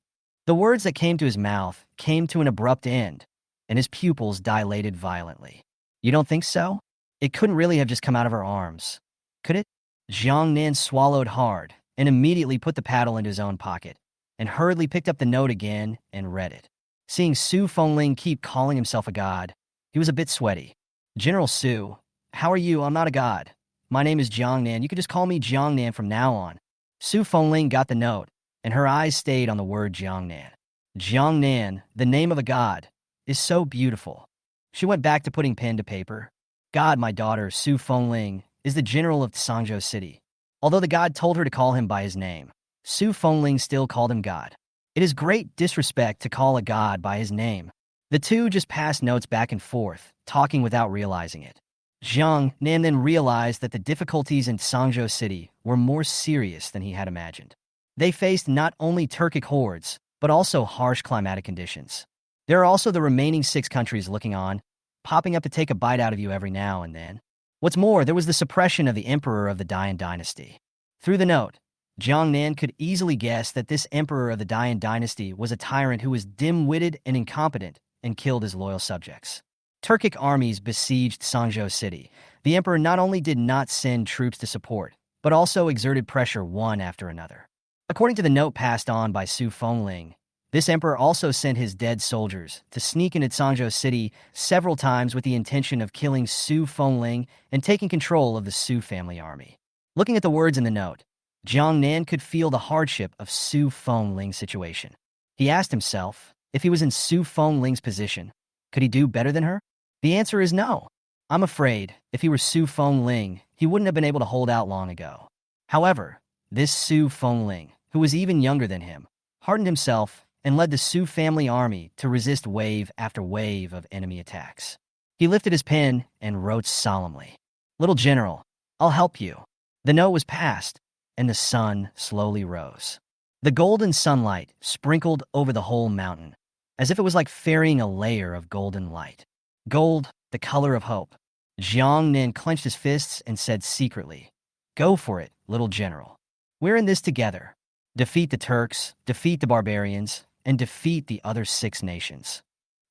The words that came to his mouth came to an abrupt end, and his pupils dilated violently. You don't think so? It couldn't really have just come out of her arms, could it? Jiang Nan swallowed hard and immediately put the paddle into his own pocket, and hurriedly picked up the note again and read it. Seeing Su Fengling keep calling himself a god, he was a bit sweaty. General Su, how are you? I'm not a god. My name is Jiang Nan. You can just call me Jiang Nan from now on. Su Fengling got the note and her eyes stayed on the word Jiang Nan. Jiang Nan, the name of a god, is so beautiful. She went back to putting pen to paper. God, my daughter, Su Fengling, is the general of Sangzhou City. Although the god told her to call him by his name, Su Fengling still called him God. It is great disrespect to call a god by his name. The two just passed notes back and forth, talking without realizing it. Jiang Nan then realized that the difficulties in Sangzhou City were more serious than he had imagined. They faced not only Turkic hordes, but also harsh climatic conditions. There are also the remaining 6 countries looking on, popping up to take a bite out of you every now and then. What's more, there was the suppression of the emperor of the Dian dynasty. Through the note, Jiang Nan could easily guess that this emperor of the Dian dynasty was a tyrant who was dim-witted and incompetent and killed his loyal subjects. Turkic armies besieged Sangzhou City. The emperor not only did not send troops to support, but also exerted pressure one after another. According to the note passed on by Su Fengling, this emperor also sent his dead soldiers to sneak into Sangzhou City several times with the intention of killing Su Fengling and taking control of the Su family army. Looking at the words in the note, Jiang Nan could feel the hardship of Su Fengling's situation. He asked himself, if he was in Su Fengling's position, could he do better than her? The answer is no. I'm afraid, if he were Su Fengling, he wouldn't have been able to hold out long ago. However, this Su Fengling, who was even younger than him, hardened himself and led the Su family army to resist wave after wave of enemy attacks. He lifted his pen and wrote solemnly, "Little General, I'll help you." The note was passed, and the sun slowly rose. The golden sunlight sprinkled over the whole mountain, as if it was like ferrying a layer of golden light. Gold, the color of hope. Jiang Nan clenched his fists and said secretly, "Go for it, little general. We're in this together. Defeat the Turks, defeat the barbarians, and defeat the other 6 nations.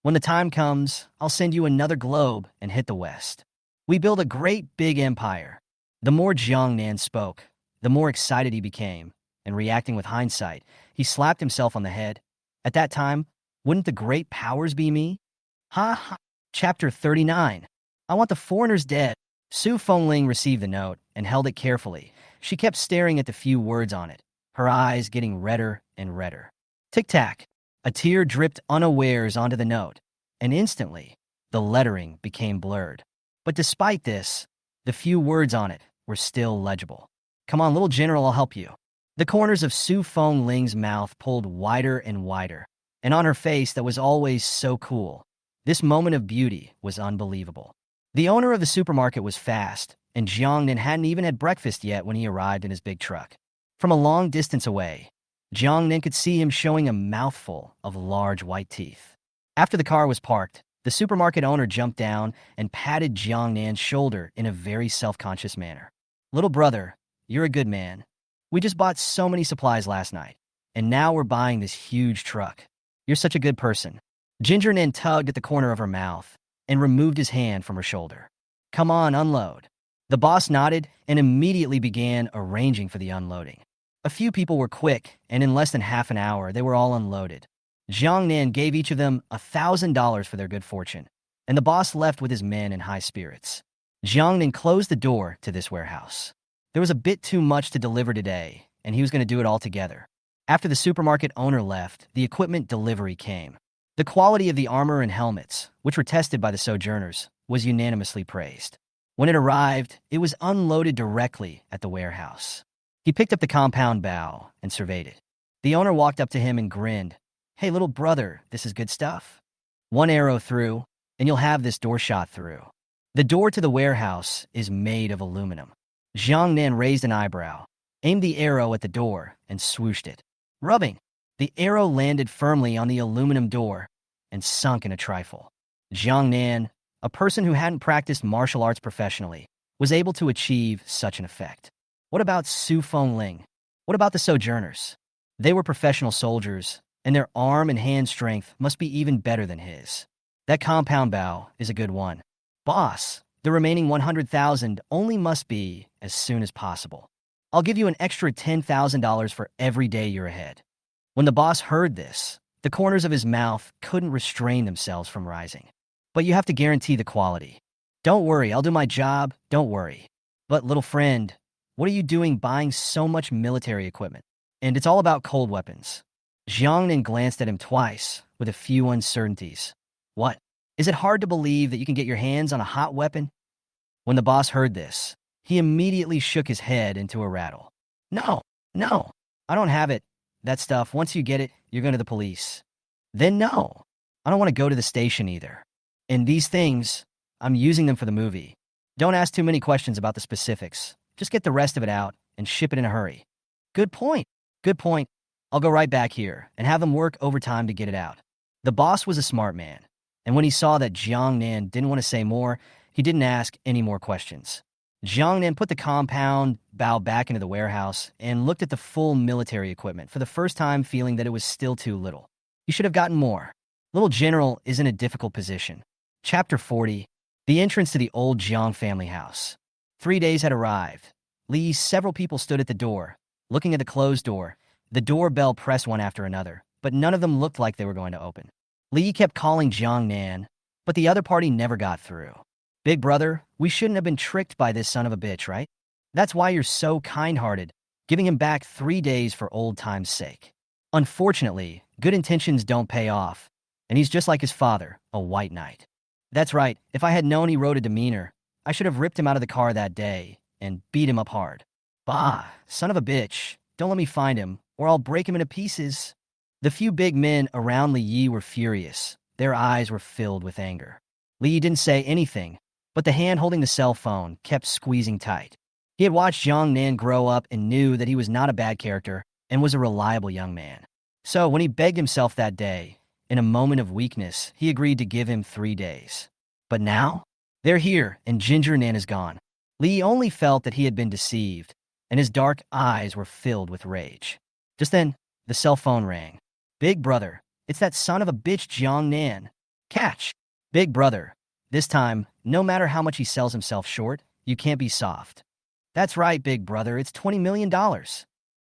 When the time comes, I'll send you another globe and hit the West. We build a great big empire." The more Jiang Nan spoke, the more excited he became, and reacting with hindsight, he slapped himself on the head. At that time, wouldn't the great powers be me? Ha ha. Chapter 39. I want the foreigners dead. Su Fengling received the note and held it carefully. She kept staring at the few words on it, her eyes getting redder and redder. Tic-tac. A tear dripped unawares onto the note, and instantly, the lettering became blurred. But despite this, the few words on it were still legible. "Come on, little general, I'll help you." The corners of Su Fengling's mouth pulled wider and wider, and on her face that was always so cool, this moment of beauty was unbelievable. The owner of the supermarket was fast, and Jiang Nan hadn't even had breakfast yet when he arrived in his big truck. From a long distance away, Jiang Nan could see him showing a mouthful of large white teeth. After the car was parked, the supermarket owner jumped down and patted Jiang Nan's shoulder in a very self-conscious manner. "Little brother, you're a good man. We just bought so many supplies last night, and now we're buying this huge truck. You're such a good person." Ginger Nan tugged at the corner of her mouth and removed his hand from her shoulder. "Come on, unload." The boss nodded and immediately began arranging for the unloading. A few people were quick, and in less than half an hour, they were all unloaded. Jiang Nan gave each of them $1,000 for their good fortune, and the boss left with his men in high spirits. Jiang Nan closed the door to this warehouse. There was a bit too much to deliver today, and he was going to do it all together. After the supermarket owner left, the equipment delivery came. The quality of the armor and helmets, which were tested by the sojourners, was unanimously praised. When it arrived, it was unloaded directly at the warehouse. He picked up the compound bow and surveyed it. The owner walked up to him and grinned. "Hey, little brother, this is good stuff. 1 arrow through, and you'll have this door shot through." The door to the warehouse is made of aluminum. Jiang Nan raised an eyebrow, aimed the arrow at the door, and swooshed it. Rubbing, the arrow landed firmly on the aluminum door and sunk in a trifle. Jiang Nan, a person who hadn't practiced martial arts professionally, was able to achieve such an effect. What about Su Fengling? What about the sojourners? They were professional soldiers, and their arm and hand strength must be even better than his. That compound bow is a good one. Boss, the remaining 100,000 only must be as soon as possible. I'll give you an extra $10,000 for every day you're ahead. When the boss heard this, the corners of his mouth couldn't restrain themselves from rising. But you have to guarantee the quality. Don't worry, I'll do my job, don't worry. But little friend, what are you doing buying so much military equipment? and it's all about cold weapons. Jiang Nan glanced at him twice, with a few uncertainties. What? Is it hard to believe that you can get your hands on a hot weapon? When the boss heard this, he immediately shook his head into a rattle. No, no, I don't have it. That stuff, once you get it, you're going to the police. Then no, I don't want to go to the station either. And these things, I'm using them for the movie. Don't ask too many questions about the specifics. Just get the rest of it out and ship it in a hurry. Good point. Good point. I'll go right back here and have them work overtime to get it out. The boss was a smart man, and when he saw that Jiang Nan didn't want to say more, he didn't ask any more questions. Jiang Nan put the compound bow back into the warehouse and looked at the full military equipment for the first time, feeling that it was still too little. He should have gotten more. Little General is in a difficult position. Chapter 40. The entrance to the old Jiang family house. 3 days had arrived. Several people stood at the door, looking at the closed door. The doorbell pressed one after another, but none of them looked like they were going to open. Li kept calling Jiang Nan, but the other party never got through. Big brother, we shouldn't have been tricked by this son of a bitch, right? That's why you're so kind-hearted, giving him back 3 days for old time's sake. Unfortunately, good intentions don't pay off, and he's just like his father, a white knight. That's right, if I had known he rode a demeanor, I should have ripped him out of the car that day and beat him up hard. Bah, son of a bitch, don't let me find him, or I'll break him into pieces. The few big men around Li were furious. Their eyes were filled with anger. Li didn't say anything, but the hand holding the cell phone kept squeezing tight. He had watched Jiang Nan grow up and knew that he was not a bad character and was a reliable young man. So when he begged himself that day, in a moment of weakness, he agreed to give him 3 days. But now? They're here, and Ginger Nan is gone. Li only felt that he had been deceived, and his dark eyes were filled with rage. Just then, the cell phone rang. Big brother, it's that son of a bitch Jiang Nan. Catch! Big brother, this time, no matter how much he sells himself short, you can't be soft. That's right, big brother, it's $20 million.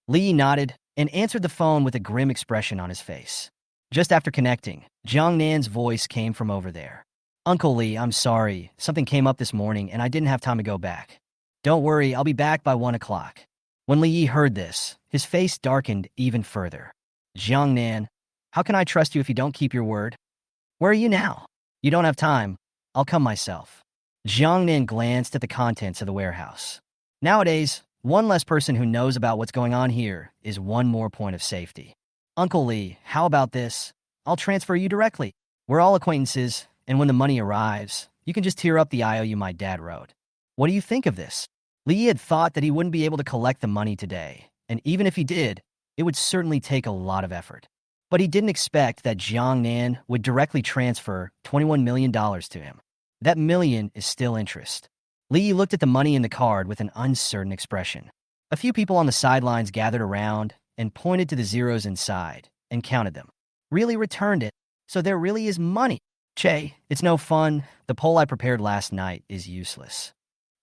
Li nodded and answered the phone with a grim expression on his face. Just after connecting, Jiang Nan's voice came from over there. Uncle Li, I'm sorry. Something came up this morning and I didn't have time to go back. Don't worry, I'll be back by 1 o'clock. When Li heard this, his face darkened even further. Jiang Nan, how can I trust you if you don't keep your word? Where are you now? You don't have time. I'll come myself. Jiang Nan glanced at the contents of the warehouse. Nowadays, one less person who knows about what's going on here is one more point of safety. Uncle Li, how about this? I'll transfer you directly. We're all acquaintances, and when the money arrives, you can just tear up the IOU my dad wrote. What do you think of this? Li had thought that he wouldn't be able to collect the money today, and even if he did, it would certainly take a lot of effort. But he didn't expect that Jiang Nan would directly transfer $21 million to him. That million is still interest. Li looked at the money in the card with an uncertain expression. A few people on the sidelines gathered around and pointed to the zeros inside and counted them. Really returned it, so there really is money. Che, it's no fun. The poll I prepared last night is useless.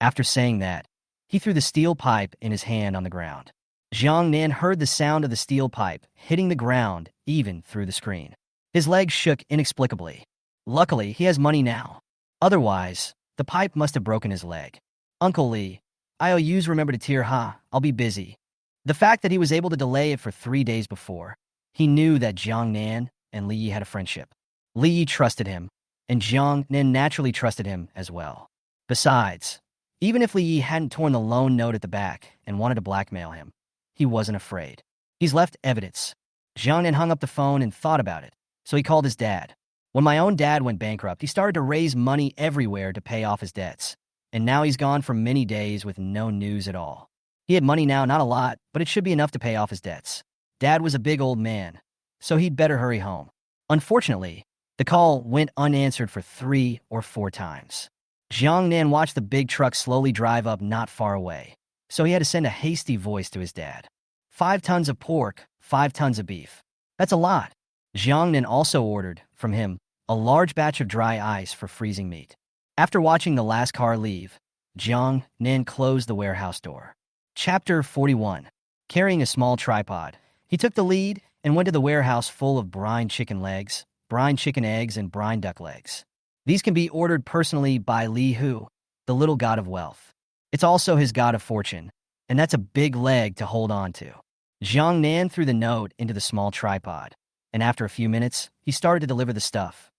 After saying that, he threw the steel pipe in his hand on the ground. Jiang Nan heard the sound of the steel pipe hitting the ground even through the screen. His legs shook inexplicably. Luckily, he has money now. Otherwise, the pipe must have broken his leg. Uncle Li, IOUs remember to tear, I'll be busy. The fact that he was able to delay it for 3 days before, he knew that Jiang Nan and Li had a friendship. Li trusted him, and Jiang Nan naturally trusted him as well. Besides, even if Li hadn't torn the loan note at the back and wanted to blackmail him, he wasn't afraid. He's left evidence. Jiang Nan hung up the phone and thought about it, so he called his dad. When my own dad went bankrupt, he started to raise money everywhere to pay off his debts, and now he's gone for many days with no news at all. He had money now, not a lot, but it should be enough to pay off his debts. Dad was a big old man, so he'd better hurry home. Unfortunately, the call went unanswered for 3 or 4 times. Jiang Nan watched the big truck slowly drive up not far away, so he had to send a hasty voice to his dad. 5 tons of pork, 5 tons of beef. That's a lot. Jiang Nan also ordered, from him, a large batch of dry ice for freezing meat. After watching the last car leave, Jiang Nan closed the warehouse door. Chapter 41. Carrying a small tripod, he took the lead and went to the warehouse full of brined chicken legs, brined chicken eggs, and brined duck legs. These can be ordered personally by Li Hu, the little god of wealth. It's also his god of fortune, and that's a big leg to hold on to. Jiang Nan threw the note into the small tripod, and after a few minutes, he started to deliver the stuff.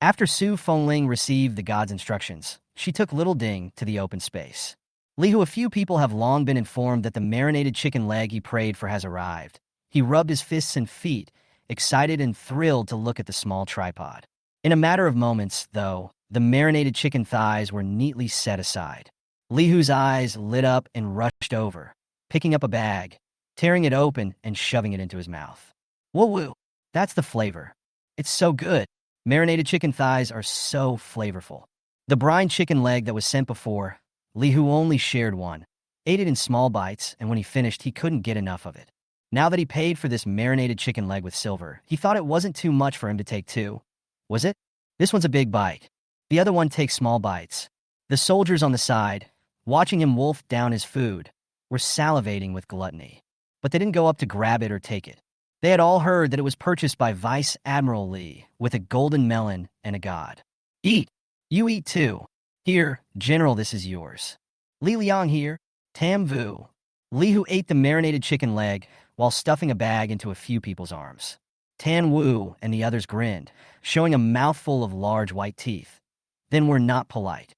After Su Fengling received the god's instructions, she took little Ding to the open space. Lihu, a few people have long been informed that the marinated chicken leg he prayed for has arrived. He rubbed his fists and feet, excited and thrilled to look at the small tripod. In a matter of moments, though, the marinated chicken thighs were neatly set aside. Lihu's eyes lit up and rushed over, picking up a bag, tearing it open and shoving it into his mouth. Woo-woo, that's the flavor. It's so good. Marinated chicken thighs are so flavorful. The brine chicken leg that was sent before, Lihu only shared one, ate it in small bites, and when he finished, he couldn't get enough of it. Now that he paid for this marinated chicken leg with silver, he thought it wasn't too much for him to take two. Was it? This one's a big bite. The other one takes small bites. The soldiers on the side, watching him wolf down his food, were salivating with gluttony. But they didn't go up to grab it or take it. They had all heard that it was purchased by Vice Admiral Li with a golden melon and a god. Eat! You eat too. Here, General, this is yours. Li Liang here. Tam Vu. Li, who ate the marinated chicken leg while stuffing a bag into a few people's arms. Tan Wu and the others grinned, showing a mouthful of large white teeth. Then were not polite.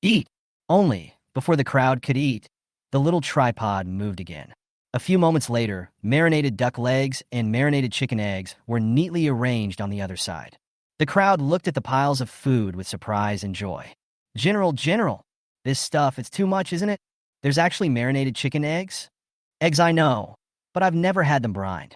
Eat! Only, before the crowd could eat, the little tripod moved again. A few moments later, marinated duck legs and marinated chicken eggs were neatly arranged on the other side. The crowd looked at the piles of food with surprise and joy. General, this stuff, it's too much, isn't it? There's actually marinated chicken eggs? Eggs, I know, but I've never had them brined.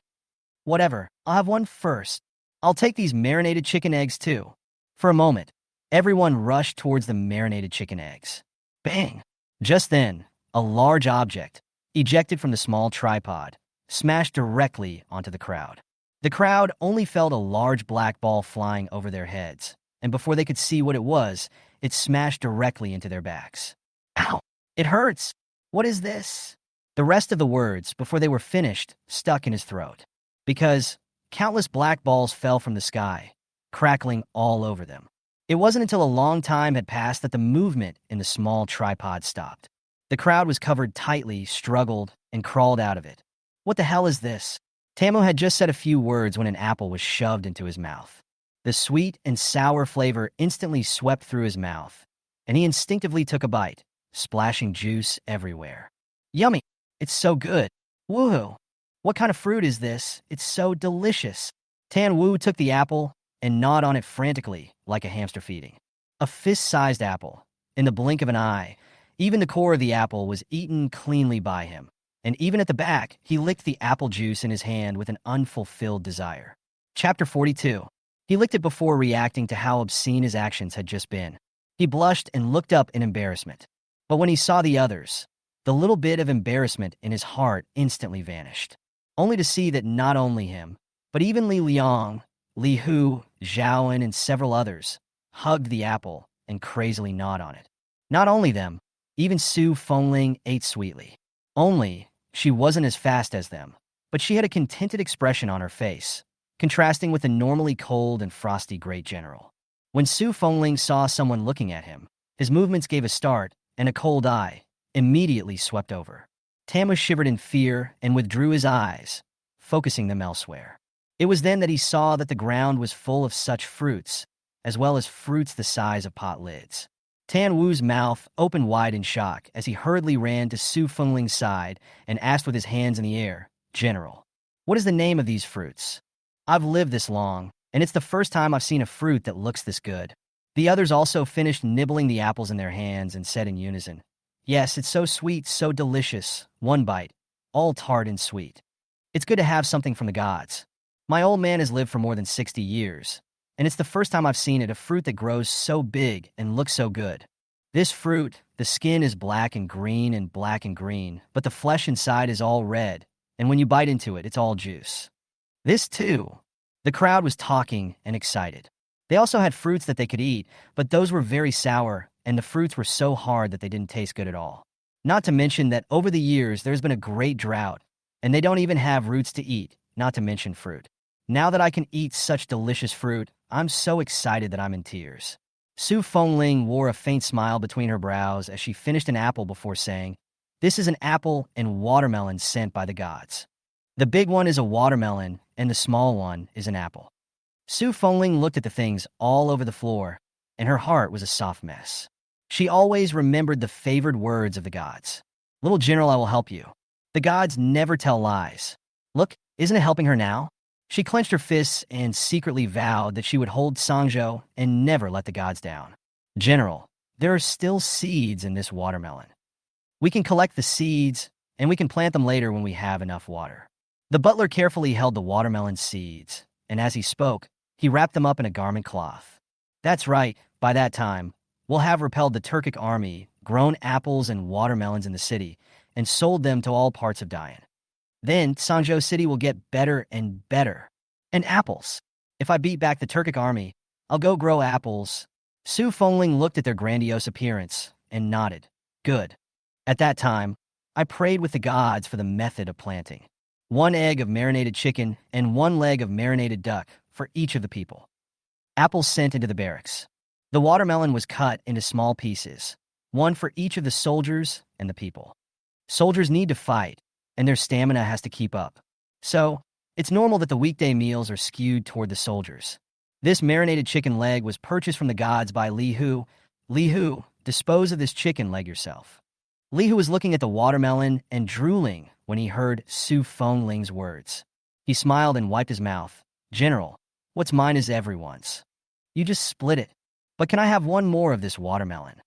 Whatever, I'll have one first. I'll take these marinated chicken eggs too. For a moment, everyone rushed towards the marinated chicken eggs. Bang! Just then, a large object, ejected from the small tripod, smashed directly onto the crowd. The crowd only felt a large black ball flying over their heads, and before they could see what it was, it smashed directly into their backs. Ow! It hurts! What is this? The rest of the words, before they were finished, stuck in his throat, because countless black balls fell from the sky, crackling all over them. It wasn't until a long time had passed that the movement in the small tripod stopped. The crowd was covered tightly, struggled, and crawled out of it. What the hell is this? Tammo had just said a few words when an apple was shoved into his mouth. The sweet and sour flavor instantly swept through his mouth, and he instinctively took a bite, splashing juice everywhere. Yummy! It's so good! Woohoo! What kind of fruit is this? It's so delicious! Tan Wu took the apple and gnawed on it frantically, like a hamster feeding. A fist-sized apple. In the blink of an eye, even the core of the apple was eaten cleanly by him, and even at the back, he licked the apple juice in his hand with an unfulfilled desire. Chapter 42. He licked it before reacting to how obscene his actions had just been. He blushed and looked up in embarrassment. But when he saw the others, the little bit of embarrassment in his heart instantly vanished, only to see that not only him, but even Li Liang, Li Hu, Zhaoan, and several others hugged the apple and crazily gnawed on it. Not only them, even Su Fengling ate sweetly. Only, she wasn't as fast as them, but she had a contented expression on her face, contrasting with the normally cold and frosty great general. When Su Fengling saw someone looking at him, his movements gave a start, and a cold eye immediately swept over. Tammo shivered in fear and withdrew his eyes, focusing them elsewhere. It was then that he saw that the ground was full of such fruits, as well as fruits the size of pot lids. Tan Wu's mouth opened wide in shock as he hurriedly ran to Su Fengling's side and asked with his hands in the air, "General, what is the name of these fruits? I've lived this long, and it's the first time I've seen a fruit that looks this good." The others also finished nibbling the apples in their hands and said in unison, "Yes, it's so sweet, so delicious. One bite, all tart and sweet. It's good to have something from the gods. My old man has lived for more than 60 years, and it's the first time I've seen it, a fruit that grows so big and looks so good. This fruit, the skin is black and green, but the flesh inside is all red, and when you bite into it, it's all juice. This too." The crowd was talking and excited. They also had fruits that they could eat, but those were very sour, and the fruits were so hard that they didn't taste good at all. Not to mention that over the years, there's been a great drought, and they don't even have roots to eat, not to mention fruit. Now that I can eat such delicious fruit, I'm so excited that I'm in tears. Su Fengling wore a faint smile between her brows as she finished an apple before saying, "This is an apple and watermelon sent by the gods." The big one is a watermelon, and the small one is an apple. Su Fengling looked at the things all over the floor, and her heart was a soft mess. She always remembered the favored words of the gods. Little general, I will help you. The gods never tell lies. Look, isn't it helping her now? She clenched her fists and secretly vowed that she would hold Sangzhou and never let the gods down. General, there are still seeds in this watermelon. We can collect the seeds, and we can plant them later when we have enough water. The butler carefully held the watermelon seeds, and as he spoke, he wrapped them up in a garment cloth. That's right, by that time, we'll have repelled the Turkic army, grown apples and watermelons in the city, and sold them to all parts of Dian. Then Sangzhou City will get better and better. And apples. If I beat back the Turkic army, I'll go grow apples. Su Fengling looked at their grandiose appearance and nodded. Good. At that time, I prayed with the gods for the method of planting. 1 egg of marinated chicken and 1 leg of marinated duck for each of the people. Apples sent into the barracks. The watermelon was cut into small pieces, 1 for each of the soldiers and the people. Soldiers need to fight, and their stamina has to keep up. So, it's normal that the weekday meals are skewed toward the soldiers. This marinated chicken leg was purchased from the gods by Li Hu. Li Hu, dispose of this chicken leg yourself. Li Hu was looking at the watermelon and drooling when he heard Su Fengling's words. He smiled and wiped his mouth. General, what's mine is everyone's. You just split it. But can I have 1 more of this watermelon?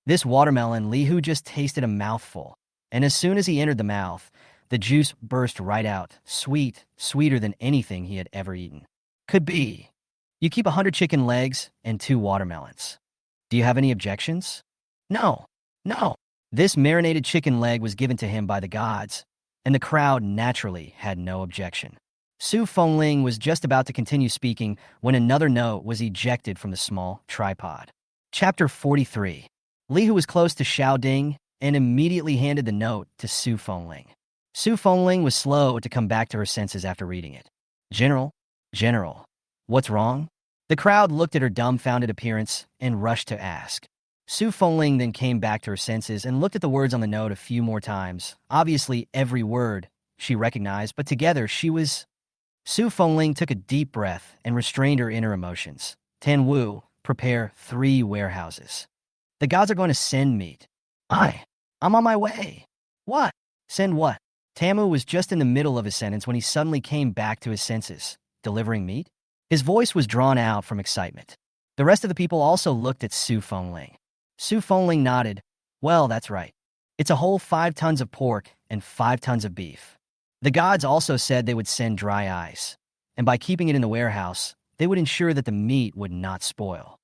This watermelon, Li Hu just tasted a mouthful, and as soon as he entered the mouth, the juice burst right out, sweet, sweeter than anything he had ever eaten. Could be. You keep 100 chicken legs and 2 watermelons. Do you have any objections? No. This marinated chicken leg was given to him by the gods, and the crowd naturally had no objection. Su Fengling was just about to continue speaking when another note was ejected from the small tripod. Chapter 43. Li Hu was close to Xiao Ding and immediately handed the note to Su Fengling. Su Fengling was slow to come back to her senses after reading it. General, what's wrong? The crowd looked at her dumbfounded appearance and rushed to ask. Su Fengling then came back to her senses and looked at the words on the note a few more times. Obviously, every word she recognized, but together she was... Su Fengling took a deep breath and restrained her inner emotions. Tan Wu, prepare 3 warehouses. The gods are going to send meat. I'm on my way. What? Send what? Tamu was just in the middle of his sentence when he suddenly came back to his senses. Delivering meat? His voice was drawn out from excitement. The rest of the people also looked at Su Fengling. Su Fengling nodded. Well, that's right. It's a whole 5 tons of pork and 5 tons of beef. The gods also said they would send dry ice, and by keeping it in the warehouse, they would ensure that the meat would not spoil.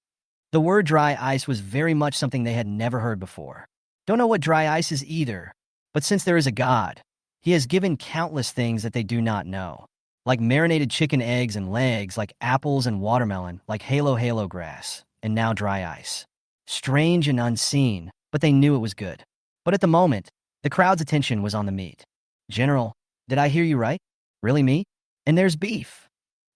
The word dry ice was very much something they had never heard before. Don't know what dry ice is either, but since there is a god, he has given countless things that they do not know, like marinated chicken eggs and legs, like apples and watermelon, like halo grass, and now dry ice. Strange and unseen, but they knew it was good. But at the moment, the crowd's attention was on the meat. General, did I hear you right? Really meat? And there's beef.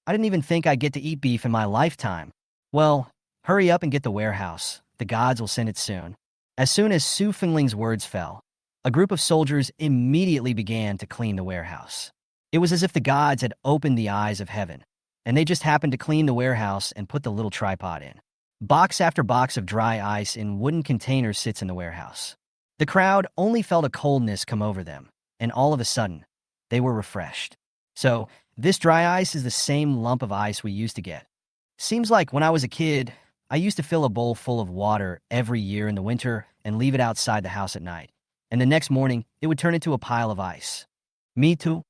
I didn't even think I'd get to eat beef in my lifetime. Well, hurry up and get the warehouse. The gods will send it soon. As soon as Su Fengling's words fell, a group of soldiers immediately began to clean the warehouse. It was as if the gods had opened the eyes of heaven, and they just happened to clean the warehouse and put the little tripod in. Box after box of dry ice in wooden containers sits in the warehouse. The crowd only felt a coldness come over them, and all of a sudden, they were refreshed. So, this dry ice is the same lump of ice we used to get. Seems like when I was a kid, I used to fill a bowl full of water every year in the winter and leave it outside the house at night. And the next morning, it would turn into a pile of ice. Me too.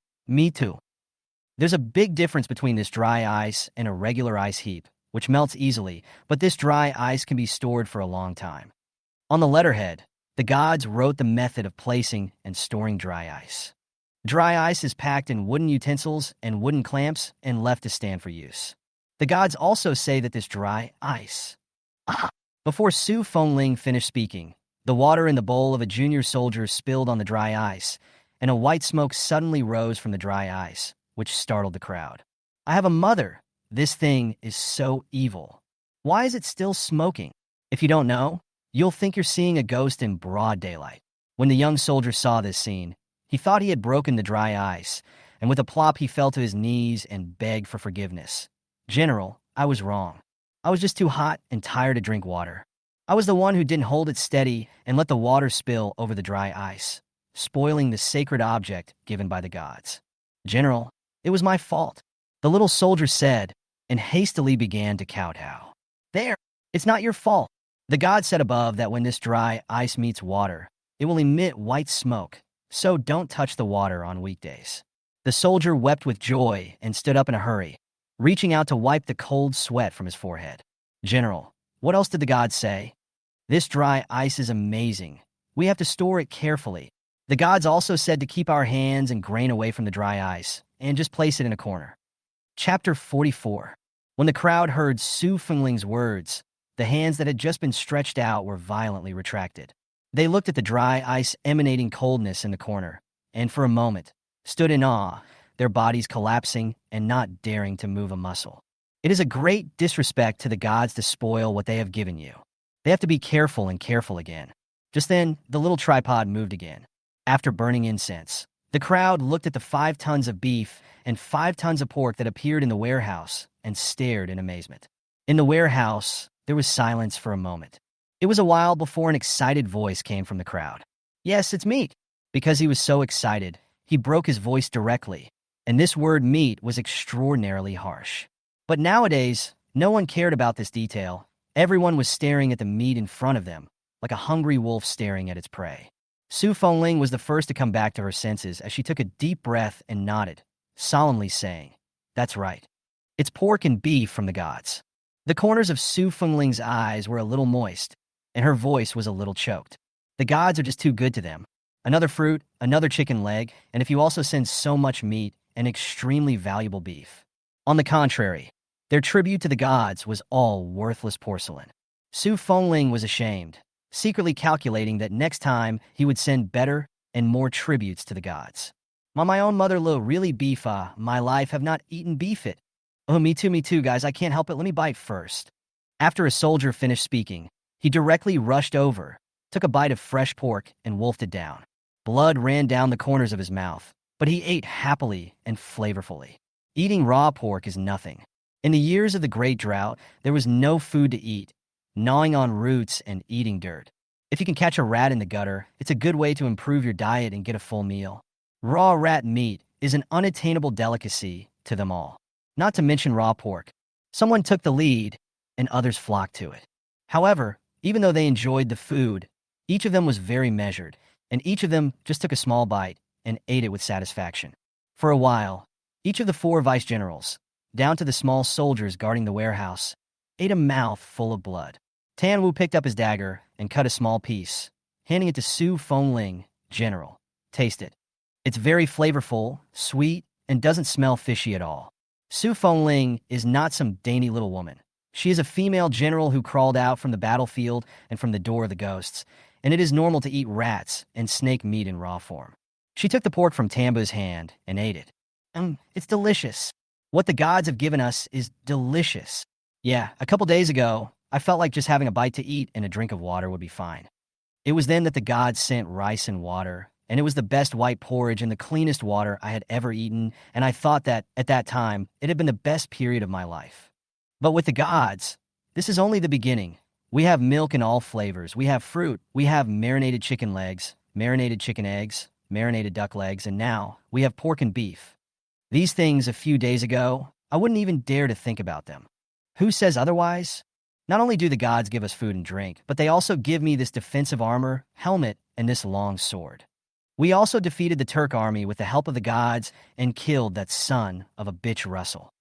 There's a big difference between this dry ice and a regular ice heap, which melts easily, but this dry ice can be stored for a long time. On the letterhead, the gods wrote the method of placing and storing dry ice. Dry ice is packed in wooden utensils and wooden clamps and left to stand for use. The gods also say that this dry ice... Before Su Fengling finished speaking, the water in the bowl of a junior soldier spilled on the dry ice, and a white smoke suddenly rose from the dry ice, which startled the crowd. I have a mother. This thing is so evil. Why is it still smoking? If you don't know, you'll think you're seeing a ghost in broad daylight. When the young soldier saw this scene, he thought he had broken the dry ice, and with a plop he fell to his knees and begged for forgiveness. "General, I was wrong. I was just too hot and tired to drink water. I was the one who didn't hold it steady and let the water spill over the dry ice, spoiling the sacred object given by the gods. General, it was my fault," the little soldier said, and hastily began to kowtow. "There, it's not your fault. The god said above that when this dry ice meets water, it will emit white smoke, so don't touch the water on weekdays." The soldier wept with joy and stood up in a hurry, reaching out to wipe the cold sweat from his forehead. "General, what else did the gods say?" "This dry ice is amazing. We have to store it carefully. The gods also said to keep our hands and grain away from the dry ice and just place it in a corner." Chapter 44. When the crowd heard Su Fengling's words, the hands that had just been stretched out were violently retracted. They looked at the dry ice emanating coldness in the corner, and for a moment, stood in awe, their bodies collapsing and not daring to move a muscle. "It is a great disrespect to the gods to spoil what they have given you. They have to be careful and careful again." Just then, the little tripod moved again. After burning incense, the crowd looked at the 5 tons of beef and 5 tons of pork that appeared in the warehouse and stared in amazement. In the warehouse, there was silence for a moment. It was a while before an excited voice came from the crowd. "Yes, it's meat." Because he was so excited, he broke his voice directly, and this word meat was extraordinarily harsh. But nowadays, no one cared about this detail. Everyone was staring at the meat in front of them, like a hungry wolf staring at its prey. Su Fengling was the first to come back to her senses as she took a deep breath and nodded, solemnly saying, "That's right. It's pork and beef from the gods." The corners of Su Fengling's eyes were a little moist, and her voice was a little choked. "The gods are just too good to them. Another fruit, another chicken leg, and if you also send so much meat, an extremely valuable beef. On the contrary, their tribute to the gods was all worthless porcelain." Su Fengling was ashamed, secretly calculating that next time he would send better and more tributes to the gods. My own mother lo really beef my life have not eaten beef it." "Oh, me too, guys, I can't help it, let me bite first." After a soldier finished speaking, he directly rushed over, took a bite of fresh pork, and wolfed it down. Blood ran down the corners of his mouth, but he ate happily and flavorfully. Eating raw pork is nothing. In the years of the Great Drought, there was no food to eat, gnawing on roots and eating dirt. If you can catch a rat in the gutter, it's a good way to improve your diet and get a full meal. Raw rat meat is an unattainable delicacy to them all. Not to mention raw pork. Someone took the lead, and others flocked to it. However, even though they enjoyed the food, each of them was very measured, and each of them just took a small bite and ate it with satisfaction. For a while, each of the 4 vice-generals, down to the small soldiers guarding the warehouse, ate a mouth full of blood. Tan Wu picked up his dagger and cut a small piece, handing it to Su Fengling. "General, taste it. It's very flavorful, sweet, and doesn't smell fishy at all." Su Fengling is not some dainty little woman. She is a female general who crawled out from the battlefield and from the door of the ghosts, and it is normal to eat rats and snake meat in raw form. She took the pork from Tambu's hand and ate it. It's delicious. What the gods have given us is delicious." "Yeah, a couple days ago, I felt like just having a bite to eat and a drink of water would be fine. It was then that the gods sent rice and water, and it was the best white porridge and the cleanest water I had ever eaten, and I thought that, at that time, it had been the best period of my life. But with the gods, this is only the beginning. We have milk in all flavors, we have fruit, we have marinated chicken legs, marinated chicken eggs, marinated duck legs, and now we have pork and beef. These things a few days ago, I wouldn't even dare to think about them. Who says otherwise? Not only do the gods give us food and drink, but they also give me this defensive armor, helmet, and this long sword. We also defeated the Turk army with the help of the gods and killed that son of a bitch Russell.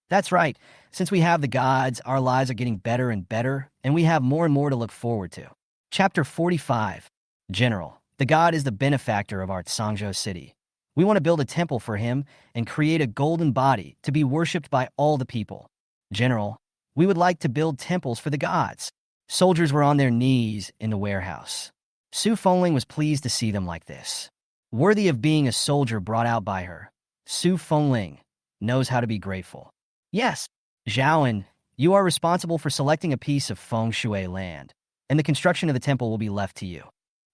That's right, since we have the gods, our lives are getting better and better, and we have more and more to look forward to." Chapter 45. General, the god is the benefactor of our Sangzhou city. We want to build a temple for him and create a golden body to be worshipped by all the people. General, we would like to build temples for the gods. Soldiers were on their knees in the warehouse. Su Fengling was pleased to see them like this. Worthy of being a soldier brought out by her, Su Fengling knows how to be grateful. "Yes, Zhaoan, you are responsible for selecting a piece of feng shui land, and the construction of the temple will be left to you."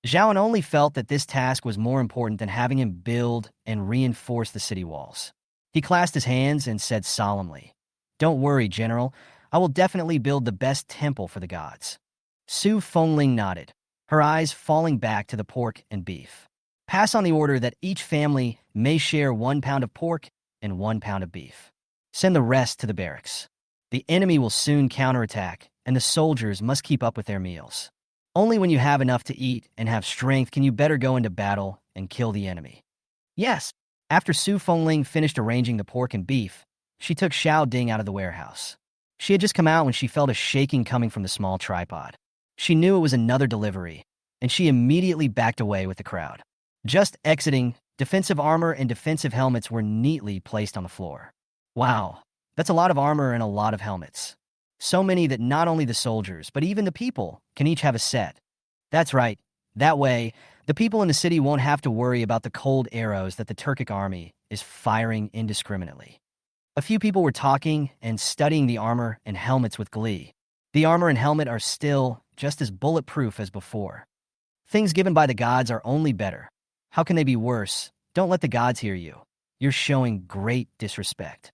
Jiang only felt that this task was more important than having him build and reinforce the city walls. He clasped his hands and said solemnly, "Don't worry, General. I will definitely build the best temple for the gods." Su Fengling nodded, her eyes falling back to the pork and beef. "Pass on the order that each family may share 1 pound of pork and 1 pound of beef. Send the rest to the barracks. The enemy will soon counterattack, and the soldiers must keep up with their meals. Only when you have enough to eat and have strength can you better go into battle and kill the enemy." Yes. After Su Fengling finished arranging the pork and beef, she took Xiao Ding out of the warehouse. She had just come out when she felt a shaking coming from the small tripod. She knew it was another delivery, and she immediately backed away with the crowd. Just exiting, defensive armor and defensive helmets were neatly placed on the floor. Wow, that's a lot of armor and a lot of helmets. So many that not only the soldiers, but even the people can each have a set. That's right. That way, the people in the city won't have to worry about the cold arrows that the Turkic army is firing indiscriminately. A few people were talking and studying the armor and helmets with glee. The armor and helmet are still just as bulletproof as before. Things given by the gods are only better. How can they be worse? Don't let the gods hear you. You're showing great disrespect.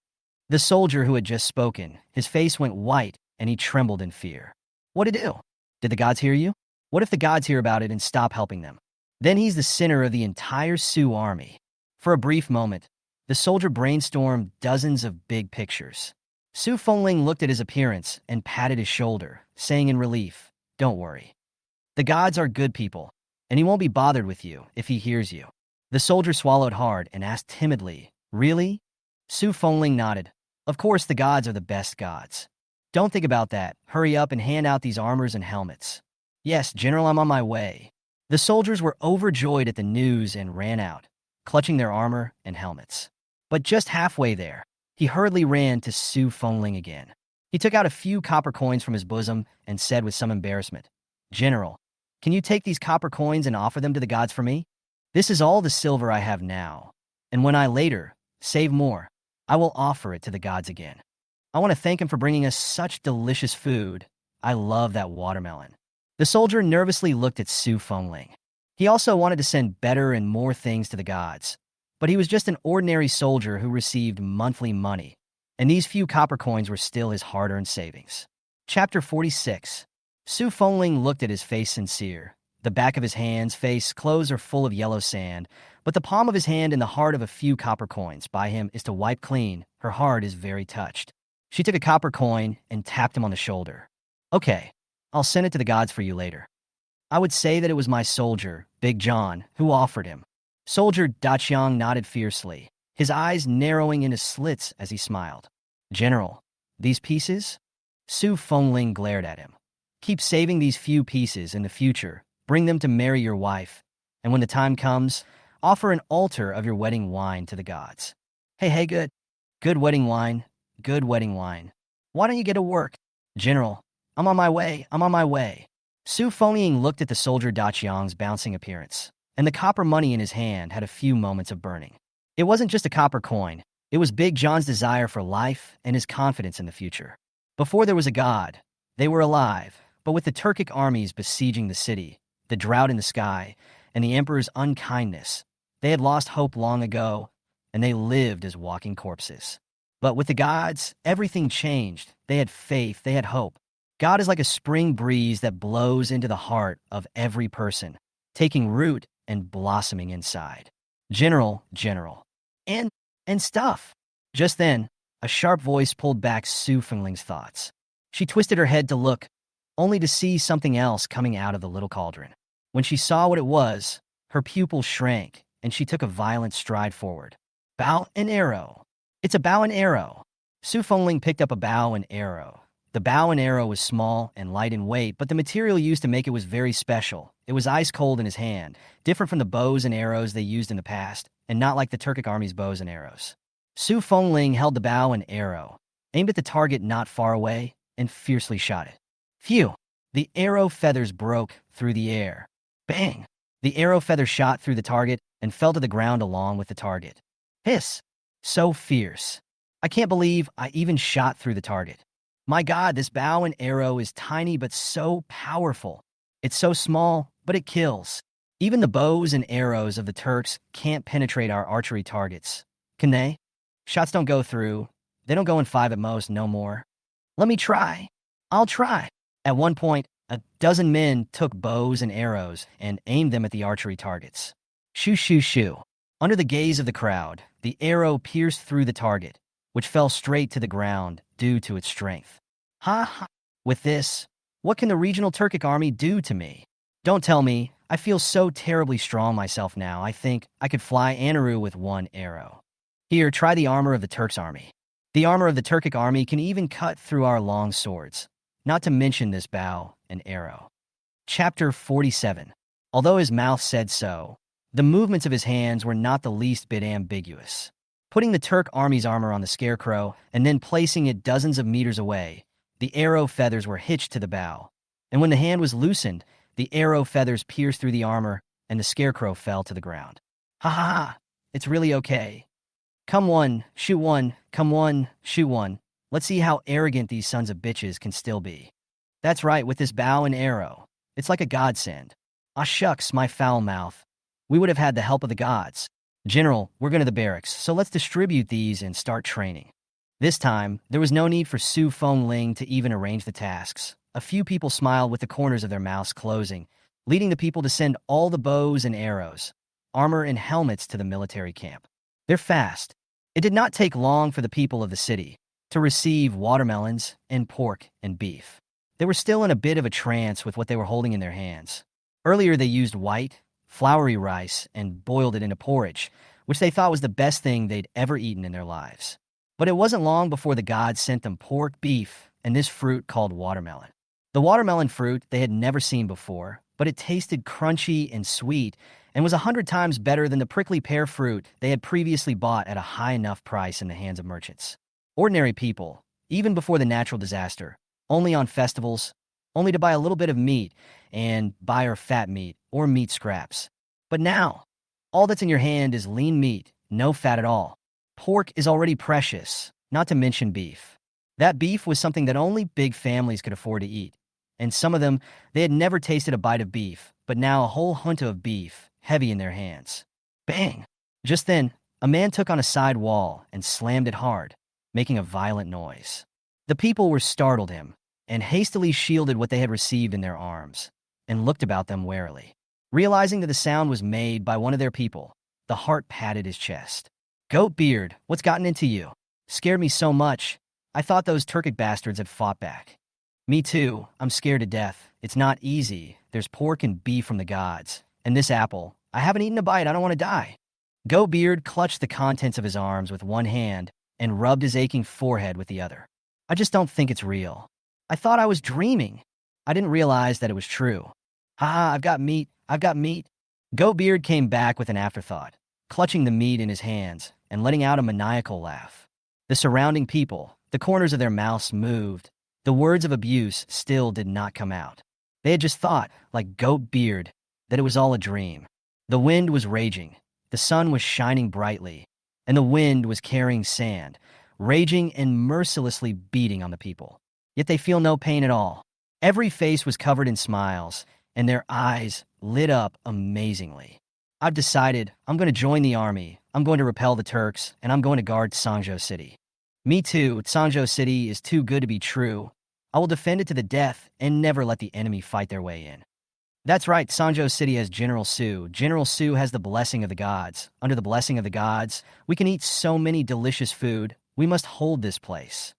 The soldier who had just spoken, his face went white and he trembled in fear. What to do? Did the gods hear you? What if the gods hear about it and stop helping them? Then he's the center of the entire Sioux army. For a brief moment, the soldier brainstormed dozens of big pictures. Su Fengling looked at his appearance and patted his shoulder, saying in relief, "Don't worry. The gods are good people, and he won't be bothered with you if he hears you." The soldier swallowed hard and asked timidly, "Really?" Su Fengling nodded. "Of course the gods are the best gods. Don't think about that. Hurry up and hand out these armors and helmets." "Yes, General, I'm on my way." The soldiers were overjoyed at the news and ran out, clutching their armor and helmets. But just halfway there, he hurriedly ran to Su Fengling again. He took out a few copper coins from his bosom and said with some embarrassment, "General, can you take these copper coins and offer them to the gods for me? This is all the silver I have now, and when I later save more, I will offer it to the gods again. I want to thank him for bringing us such delicious food. I love that watermelon." The soldier nervously looked at Su Fengling. He also wanted to send better and more things to the gods, but he was just an ordinary soldier who received monthly money, and these few copper coins were still his hard-earned savings. Chapter 46. Su Fengling looked at his face sincere. The back of his hands, face, clothes are full of yellow sand, but the palm of his hand and the heart of a few copper coins by him is to wipe clean. Her heart is very touched. She took a copper coin and tapped him on the shoulder. "Okay, I'll send it to the gods for you later. I would say that it was my soldier, Big John, who offered him." Soldier Daqiang nodded fiercely, his eyes narrowing into slits as he smiled. "General, these pieces?" Su Fengling glared at him. "Keep saving these few pieces in the future. Bring them to marry your wife, and when the time comes, offer an altar of your wedding wine to the gods." Hey, good. Good wedding wine. Good wedding wine. Why don't you get to work? "General, I'm on my way." Su Fengling looked at the soldier Daqiang's bouncing appearance, and the copper money in his hand had a few moments of burning. It wasn't just a copper coin. It was Big John's desire for life and his confidence in the future. Before there was a god, they were alive, but with the Turkic armies besieging the city, the drought in the sky, and the emperor's unkindness, they had lost hope long ago, and they lived as walking corpses. But with the gods, everything changed. They had faith, they had hope. God is like a spring breeze that blows into the heart of every person, taking root and blossoming inside. General, and stuff." Just then, a sharp voice pulled back Su Fengling's thoughts. She twisted her head to look, only to see something else coming out of the little cauldron. When she saw what it was, her pupils shrank, and she took a violent stride forward. "Bow and arrow." "It's a bow and arrow." Su Fengling picked up a bow and arrow. The bow and arrow was small and light in weight, but the material used to make it was very special. It was ice cold in his hand, different from the bows and arrows they used in the past, and not like the Turkic army's bows and arrows. Su Fengling held the bow and arrow, aimed at the target not far away, and fiercely shot it. Phew! The arrow feathers broke through the air. Bang! The arrow feather shot through the target and fell to the ground along with the target. Hiss! So fierce. I can't believe I even shot through the target. My God, this bow and arrow is tiny but so powerful. It's so small, but it kills. Even the bows and arrows of the Turks can't penetrate our archery targets. Can they? Shots don't go through. They don't go in 5 at most, no more. Let me try. I'll try. At one point, a dozen men took bows and arrows and aimed them at the archery targets. Shoo, shoo, shoo. Under the gaze of the crowd, the arrow pierced through the target, which fell straight to the ground due to its strength. Ha ha. With this, what can the regional Turkic army do to me? Don't tell me. I feel so terribly strong myself now. I think I could fly Anaro with one arrow. Here, try the armor of the Turks army. The armor of the Turkic army can even cut through our long swords, not to mention this bow and arrow. Chapter 47. Although his mouth said so, the movements of his hands were not the least bit ambiguous. Putting the Turk army's armor on the scarecrow and then placing it dozens of meters away, the arrow feathers were hitched to the bow, and when the hand was loosened, the arrow feathers pierced through the armor, and the scarecrow fell to the ground. Ha ha ha! It's really okay. Come one, shoot one, come one, shoot one. Let's see how arrogant these sons of bitches can still be. That's right, with this bow and arrow. It's like a godsend. Ah shucks, my foul mouth. We would have had the help of the gods. General, we're going to the barracks, so let's distribute these and start training. This time, there was no need for Su Feng Ling to even arrange the tasks. A few people smiled with the corners of their mouths closing, leading the people to send all the bows and arrows, armor and helmets to the military camp. They're fast. It did not take long for the people of the city to receive watermelons and pork and beef. They were still in a bit of a trance with what they were holding in their hands. Earlier they used white, floury rice and boiled it into porridge, which they thought was the best thing they'd ever eaten in their lives. But it wasn't long before the gods sent them pork, beef, and this fruit called watermelon. The watermelon fruit they had never seen before, but it tasted crunchy and sweet and was 100 times better than the prickly pear fruit they had previously bought at a high enough price in the hands of merchants. Ordinary people, even before the natural disaster, only on festivals, only to buy a little bit of meat and buy or fat meat or meat scraps. But now, all that's in your hand is lean meat, no fat at all. Pork is already precious, not to mention beef. That beef was something that only big families could afford to eat. And some of them, they had never tasted a bite of beef, but now a whole hunter of beef, heavy in their hands. Bang! Just then, a man took on a side wall and slammed it hard, making a violent noise. The people were startled him, and hastily shielded what they had received in their arms, and looked about them warily. Realizing that the sound was made by one of their people, the heart patted his chest. Goat beard, what's gotten into you? Scared me so much. I thought those Turkic bastards had fought back. Me too. I'm scared to death. It's not easy. There's pork and beef from the gods. And this apple. I haven't eaten a bite. I don't want to die. Goatbeard clutched the contents of his arms with one hand and rubbed his aching forehead with the other. I just don't think it's real. I thought I was dreaming. I didn't realize that it was true. Ha, I've got meat. I've got meat. Goatbeard came back with an afterthought, clutching the meat in his hands and letting out a maniacal laugh. The surrounding people, the corners of their mouths moved. The words of abuse still did not come out. They had just thought, like Goatbeard, that it was all a dream. The wind was raging, the sun was shining brightly, and the wind was carrying sand, raging and mercilessly beating on the people. Yet they feel no pain at all. Every face was covered in smiles, and their eyes lit up amazingly. I've decided I'm going to join the army, I'm going to repel the Turks, and I'm going to guard Sangzhou City. Me too. Sangzhou City is too good to be true. I will defend it to the death and never let the enemy fight their way in. That's right, Sangzhou City has General Su. General Su has the blessing of the gods. Under the blessing of the gods, we can eat so many delicious food. We must hold this place.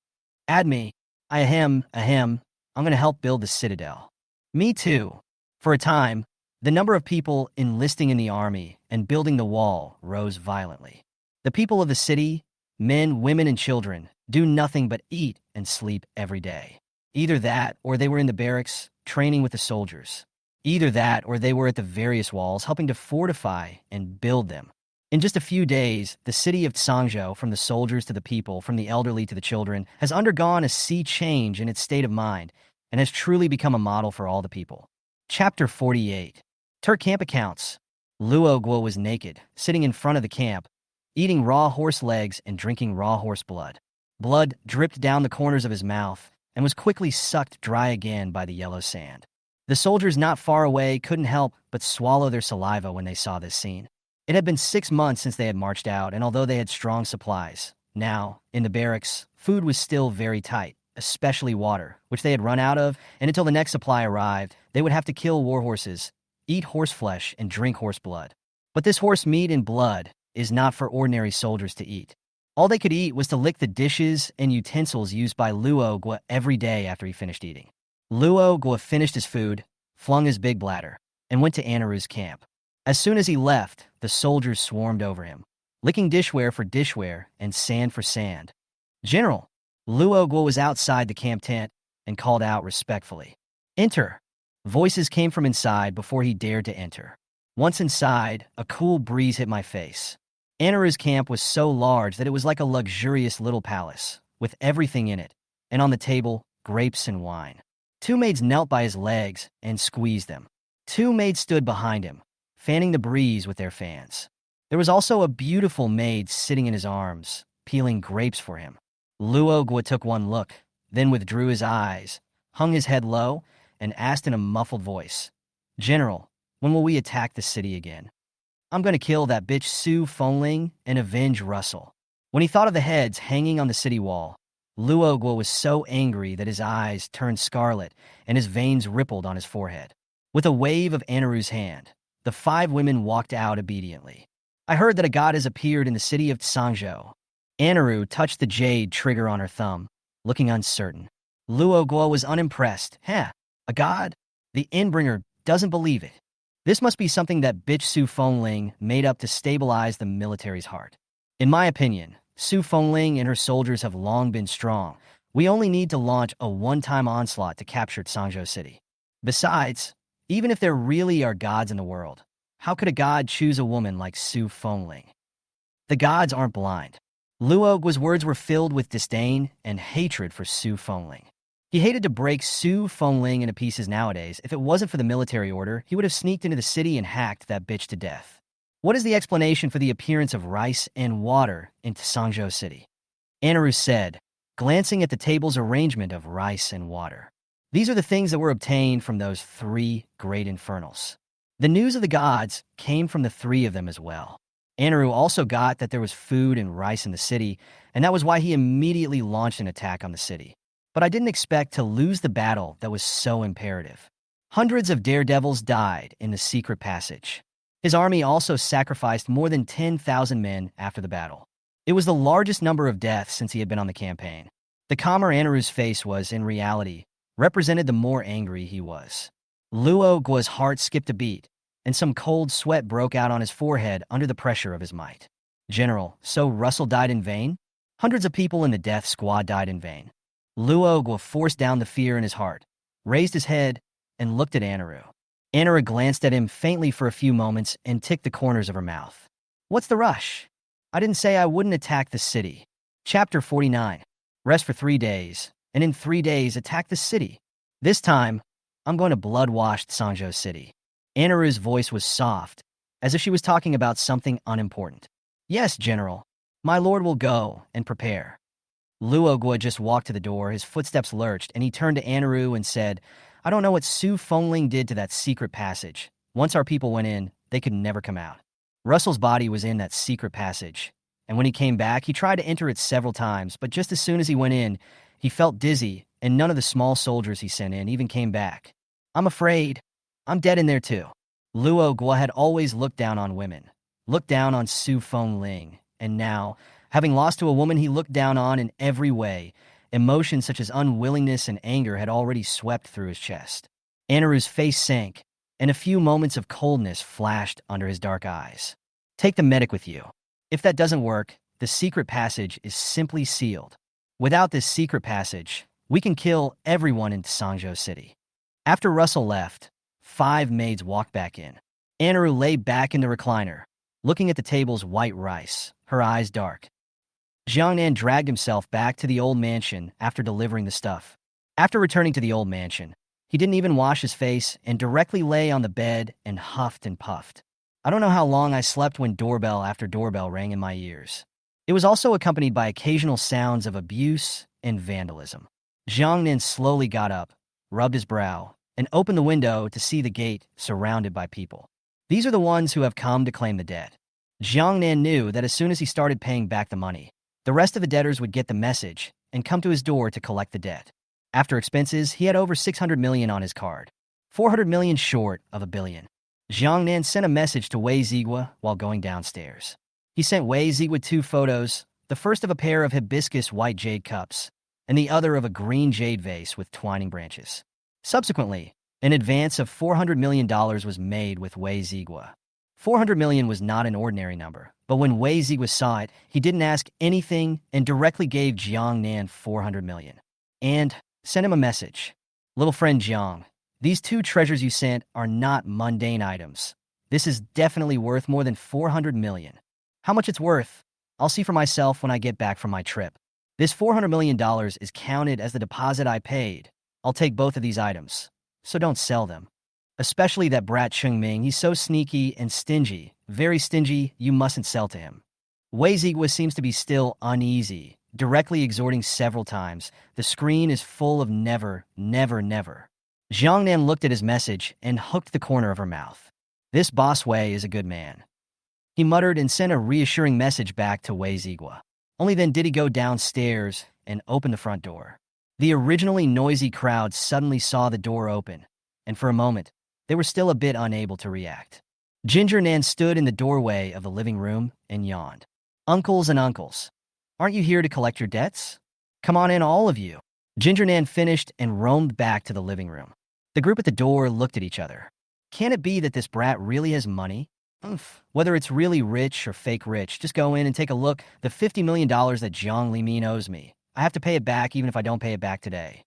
Add me. Ahem. I'm going to help build the citadel. Me too. For a time, the number of people enlisting in the army and building the wall rose violently. The people of the city, men, women, and children, do nothing but eat and sleep every day. Either that, or they were in the barracks, training with the soldiers. Either that, or they were at the various walls, helping to fortify and build them. In just a few days, the city of Sangzhou, from the soldiers to the people, from the elderly to the children, has undergone a sea change in its state of mind, and has truly become a model for all the people. Chapter 48. Turk camp accounts. Luo Guo was naked, sitting in front of the camp, eating raw horse legs and drinking raw horse blood. Blood dripped down the corners of his mouth and was quickly sucked dry again by the yellow sand. The soldiers not far away couldn't help but swallow their saliva when they saw this scene. It had been 6 months since they had marched out, and although they had strong supplies, now, in the barracks, food was still very tight, especially water, which they had run out of, and until the next supply arrived, they would have to kill war horses, eat horse flesh, and drink horse blood. But this horse meat and blood is not for ordinary soldiers to eat. All they could eat was to lick the dishes and utensils used by Luo Gua every day after he finished eating. Luo Gua finished his food, flung his big bladder, and went to Anaru's camp. As soon as he left, the soldiers swarmed over him, licking dishware for dishware and sand for sand. "General," Luo Gua was outside the camp tent and called out respectfully. "Enter." Voices came from inside before he dared to enter. Once inside, a cool breeze hit my face. Anaru's camp was so large that it was like a luxurious little palace, with everything in it, and on the table, grapes and wine. 2 maids knelt by his legs and squeezed them. 2 maids stood behind him, fanning the breeze with their fans. There was also a beautiful maid sitting in his arms, peeling grapes for him. Luo Gua took one look, then withdrew his eyes, hung his head low, and asked in a muffled voice, "General, when will we attack the city again? I'm going to kill that bitch Su Fengling and avenge Russell." When he thought of the heads hanging on the city wall, Luo Gua was so angry that his eyes turned scarlet and his veins rippled on his forehead. With a wave of Anaru's hand, the 5 women walked out obediently. "I heard that a god has appeared in the city of Tsangzhou." Anaro touched the jade trigger on her thumb, looking uncertain. Luo Gua was unimpressed. "Huh, a god? The Endbringer doesn't believe it. This must be something that bitch Su Fengling made up to stabilize the military's heart. In my opinion, Su Fengling and her soldiers have long been strong. We only need to launch a one-time onslaught to capture Tsangzhou City. Besides, even if there really are gods in the world, how could a god choose a woman like Su Fengling? The gods aren't blind." Luo Gua's words were filled with disdain and hatred for Su Fengling. He hated to break Su Fengling into pieces nowadays. If it wasn't for the military order, he would have sneaked into the city and hacked that bitch to death. What is the explanation for the appearance of rice and water in Tsangzhou City? Anaro said, glancing at the table's arrangement of rice and water. These are the things that were obtained from those 3 great infernals. The news of the gods came from the 3 of them as well. Anaro also got that there was food and rice in the city, and that was why he immediately launched an attack on the city. But I didn't expect to lose the battle that was so imperative. Hundreds of daredevils died in the secret passage. His army also sacrificed more than 10,000 men after the battle. It was the largest number of deaths since he had been on the campaign. The calmer Anaru's face was, in reality, represented the more angry he was. Luo Gua's heart skipped a beat, and some cold sweat broke out on his forehead under the pressure of his might. "General, so Russell died in vain? Hundreds of people in the death squad died in vain." Luo Gua forced down the fear in his heart, raised his head, and looked at Anaro. Anaro glanced at him faintly for a few moments and ticked the corners of her mouth. "What's the rush? I didn't say I wouldn't attack the city." Chapter 49. Rest for 3 days, and in 3 days attack the city. This time, I'm going to blood-wash Tsangzhou City. Anaru's voice was soft, as if she was talking about something unimportant. "Yes, General. My lord will go and prepare." Luo Gua just walked to the door, his footsteps lurched, and he turned to Anaro and said, "I don't know what Su Fengling did to that secret passage. Once our people went in, they could never come out. Russell's body was in that secret passage, and when he came back, he tried to enter it several times, but just as soon as he went in, he felt dizzy, and none of the small soldiers he sent in even came back. I'm afraid I'm dead in there too." Luo Gua had always looked down on women, looked down on Su Fengling, and now, having lost to a woman he looked down on in every way, emotions such as unwillingness and anger had already swept through his chest. Anaru's face sank, and a few moments of coldness flashed under his dark eyes. "Take the medic with you. If that doesn't work, the secret passage is simply sealed. Without this secret passage, we can kill everyone in Tsangzhou City." After Russell left, 5 maids walked back in. Anaro lay back in the recliner, looking at the table's white rice, her eyes dark. Jiang Nan dragged himself back to the old mansion after delivering the stuff. After returning to the old mansion, he didn't even wash his face and directly lay on the bed and huffed and puffed. I don't know how long I slept when doorbell after doorbell rang in my ears. It was also accompanied by occasional sounds of abuse and vandalism. Jiang Nan slowly got up, rubbed his brow, and opened the window to see the gate surrounded by people. These are the ones who have come to claim the debt. Jiang Nan knew that as soon as he started paying back the money, the rest of the debtors would get the message and come to his door to collect the debt. After expenses, he had over 600 million on his card, 400 million short of a billion. Jiang Nan sent a message to Wei Zigua while going downstairs. He sent Wei Zigua 2 photos, the first of a pair of hibiscus white jade cups, and the other of a green jade vase with twining branches. Subsequently, an advance of $400 million was made with Wei Zigua. 400 million was not an ordinary number, but when Wei Zigua saw it, he didn't ask anything and directly gave Jiang Nan 400 million. And sent him a message. Little friend Jiang, these 2 treasures you sent are not mundane items. This is definitely worth more than 400 million. How much it's worth, I'll see for myself when I get back from my trip. This $400 million is counted as the deposit I paid. I'll take both of these items, so don't sell them. Especially that brat Chengming, he's so sneaky and stingy, very stingy, you mustn't sell to him. Wei Zigua seems to be still uneasy, directly exhorting several times. The screen is full of never, never, never. Jiang Nan looked at his message and hooked the corner of her mouth. This boss Wei is a good man. He muttered and sent a reassuring message back to Wei Zigua. Only then did he go downstairs and open the front door. The originally noisy crowd suddenly saw the door open, and for a moment, they were still a bit unable to react. Ginger Nan stood in the doorway of the living room and yawned. Uncles and uncles, aren't you here to collect your debts? Come on in, all of you. Ginger Nan finished and roamed back to the living room. The group at the door looked at each other. Can it be that this brat really has money? Whether it's really rich or fake rich, just go in and take a look. The $50 million that Zhang Limin owes me, I have to pay it back even if I don't pay it back today.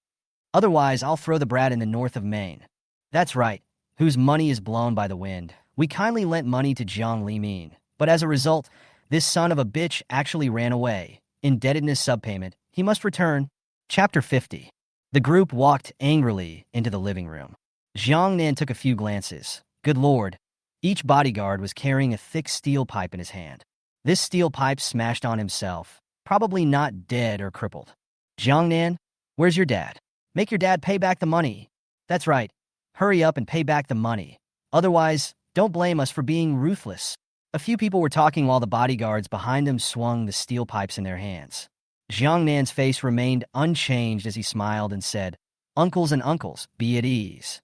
Otherwise, I'll throw the brat in the north of Maine. That's right, whose money is blown by the wind. We kindly lent money to Zhang Limin, but as a result, this son of a bitch actually ran away. Indebtedness subpayment. He must return. Chapter 50. The group walked angrily into the living room. Jiang Nan took a few glances. Good lord. Each bodyguard was carrying a thick steel pipe in his hand. This steel pipe smashed on himself, probably not dead or crippled. Jiang Nan, where's your dad? Make your dad pay back the money. That's right. Hurry up and pay back the money. Otherwise, don't blame us for being ruthless. A few people were talking while the bodyguards behind them swung the steel pipes in their hands. Jiang Nan's face remained unchanged as he smiled and said, Uncles and uncles, be at ease.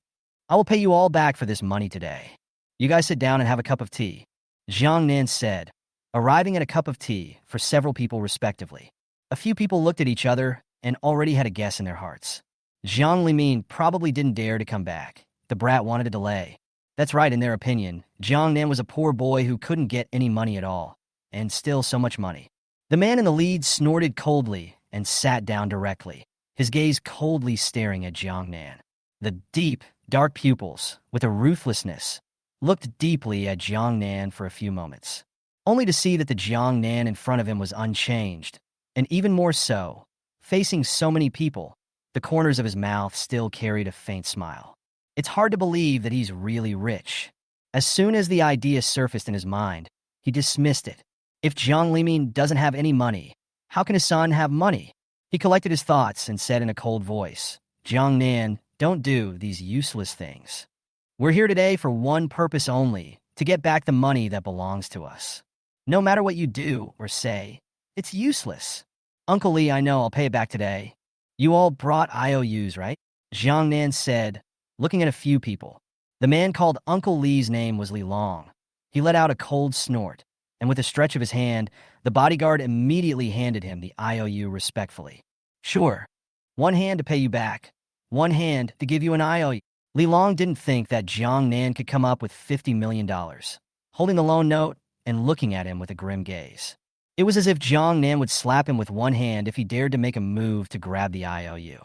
I will pay you all back for this money today. You guys sit down and have a cup of tea, Jiang Nan said, arriving at a cup of tea for several people respectively. A few people looked at each other and already had a guess in their hearts. Zhang Limin probably didn't dare to come back. The brat wanted to delay. That's right, in their opinion, Jiang Nan was a poor boy who couldn't get any money at all, and still so much money. The man in the lead snorted coldly and sat down directly, his gaze coldly staring at Jiang Nan. The deep, dark pupils, with a ruthlessness, looked deeply at Jiang Nan for a few moments, only to see that the Jiang Nan in front of him was unchanged, and even more so, facing so many people, the corners of his mouth still carried a faint smile. It's hard to believe that he's really rich. As soon as the idea surfaced in his mind, he dismissed it. If Zhang Limin doesn't have any money, how can his son have money? He collected his thoughts and said in a cold voice, Jiang Nan, don't do these useless things. We're here today for one purpose only, to get back the money that belongs to us. No matter what you do or say, it's useless. Uncle Lee, I know I'll pay it back today. You all brought IOUs, right? Jiang Nan said, looking at a few people. The man called Uncle Lee's name was Li Long. He let out a cold snort, and with a stretch of his hand, the bodyguard immediately handed him the IOU respectfully. Sure. One hand to pay you back. One hand to give you an IOU. Li Long didn't think that Jiang Nan could come up with $50 million, holding the loan note and looking at him with a grim gaze. It was as if Jiang Nan would slap him with one hand if he dared to make a move to grab the IOU.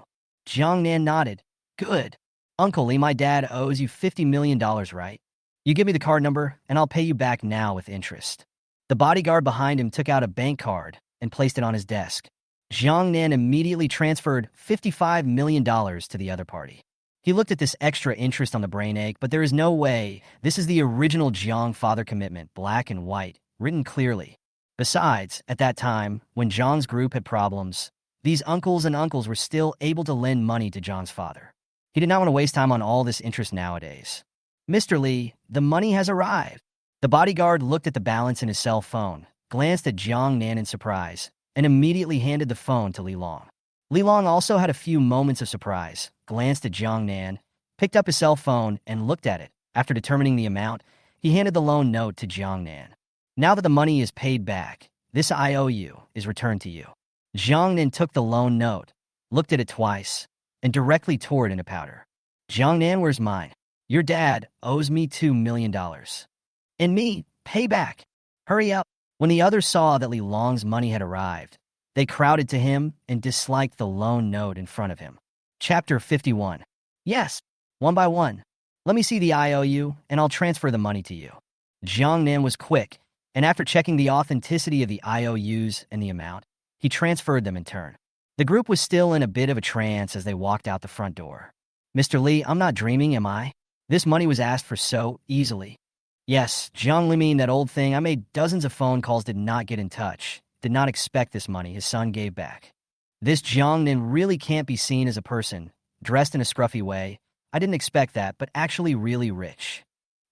Jiang Nan nodded. Good. Uncle Lee, my dad owes you $50 million, right? You give me the card number, and I'll pay you back now with interest. The bodyguard behind him took out a bank card and placed it on his desk. Jiang Nan immediately transferred $55 million to the other party. He looked at this extra interest on the brain ache, but there is no way. This is the original Jiang father commitment, black and white, written clearly. Besides, at that time, when Zhang's group had problems, these uncles and uncles were still able to lend money to Zhang's father. He did not want to waste time on all this interest nowadays. Mr. Li, the money has arrived. The bodyguard looked at the balance in his cell phone, glanced at Jiang Nan in surprise, and immediately handed the phone to Li Long. Li Long also had a few moments of surprise, glanced at Jiang Nan, picked up his cell phone, and looked at it. After determining the amount, he handed the loan note to Jiang Nan. Now that the money is paid back, this IOU is returned to you. Jiang Nan took the loan note, looked at it twice, and directly tore it into powder. Jiang Nan, where's mine? Your dad owes me $2 million. And me, pay back. Hurry up. When the others saw that Li Long's money had arrived, they crowded to him and disliked the loan note in front of him. Chapter 51. Yes, one by one. Let me see the IOU, and I'll transfer the money to you. Jiang Nan was quick, and after checking the authenticity of the IOUs and the amount, he transferred them in turn. The group was still in a bit of a trance as they walked out the front door. Mr. Li, I'm not dreaming, am I? This money was asked for so easily. Yes, Jiang Li, that old thing. I made dozens of phone calls, did not get in touch. Did not expect this money his son gave back. This Jiang Nan really can't be seen as a person, dressed in a scruffy way. I didn't expect that, but actually really rich.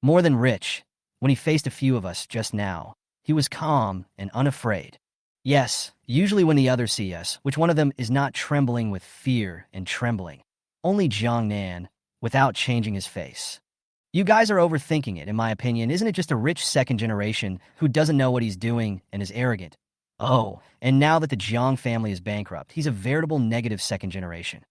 More than rich. When he faced a few of us just now, he was calm and unafraid. Yes, usually when the others see us, which one of them is not trembling with fear and trembling? Only Jiang Nan, without changing his face. You guys are overthinking it, in my opinion. Isn't it just a rich second generation who doesn't know what he's doing and is arrogant? Oh, and now that the Jiang family is bankrupt, he's a veritable negative second generation.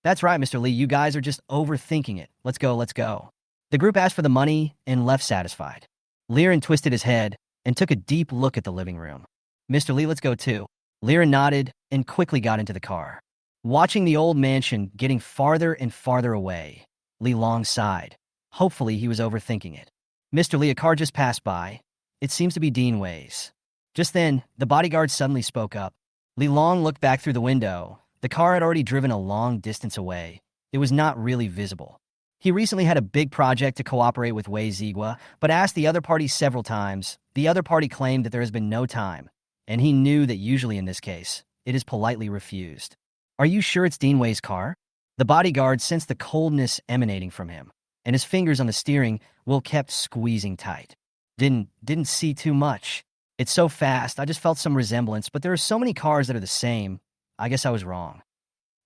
That's right, Mr. Li, you guys are just overthinking it. Let's go, let's go. The group asked for the money and left satisfied. Liren twisted his head and took a deep look at the living room. Mr. Li, let's go too. Liren nodded and quickly got into the car. Watching the old mansion getting farther and farther away, Li Long sighed. Hopefully he was overthinking it. Mr. Li, a car just passed by. It seems to be Dean Wei's. Just then, the bodyguard suddenly spoke up. Li Long looked back through the window. The car had already driven a long distance away. It was not really visible. He recently had a big project to cooperate with Wei Zigua, but asked the other party several times. The other party claimed that there has been no time, and he knew that usually in this case, it is politely refused. Are you sure it's Dean Wei's car? The bodyguard sensed the coldness emanating from him, and his fingers on the steering wheel kept squeezing tight. Didn't see too much. It's so fast, I just felt some resemblance, but there are so many cars that are the same. I guess I was wrong.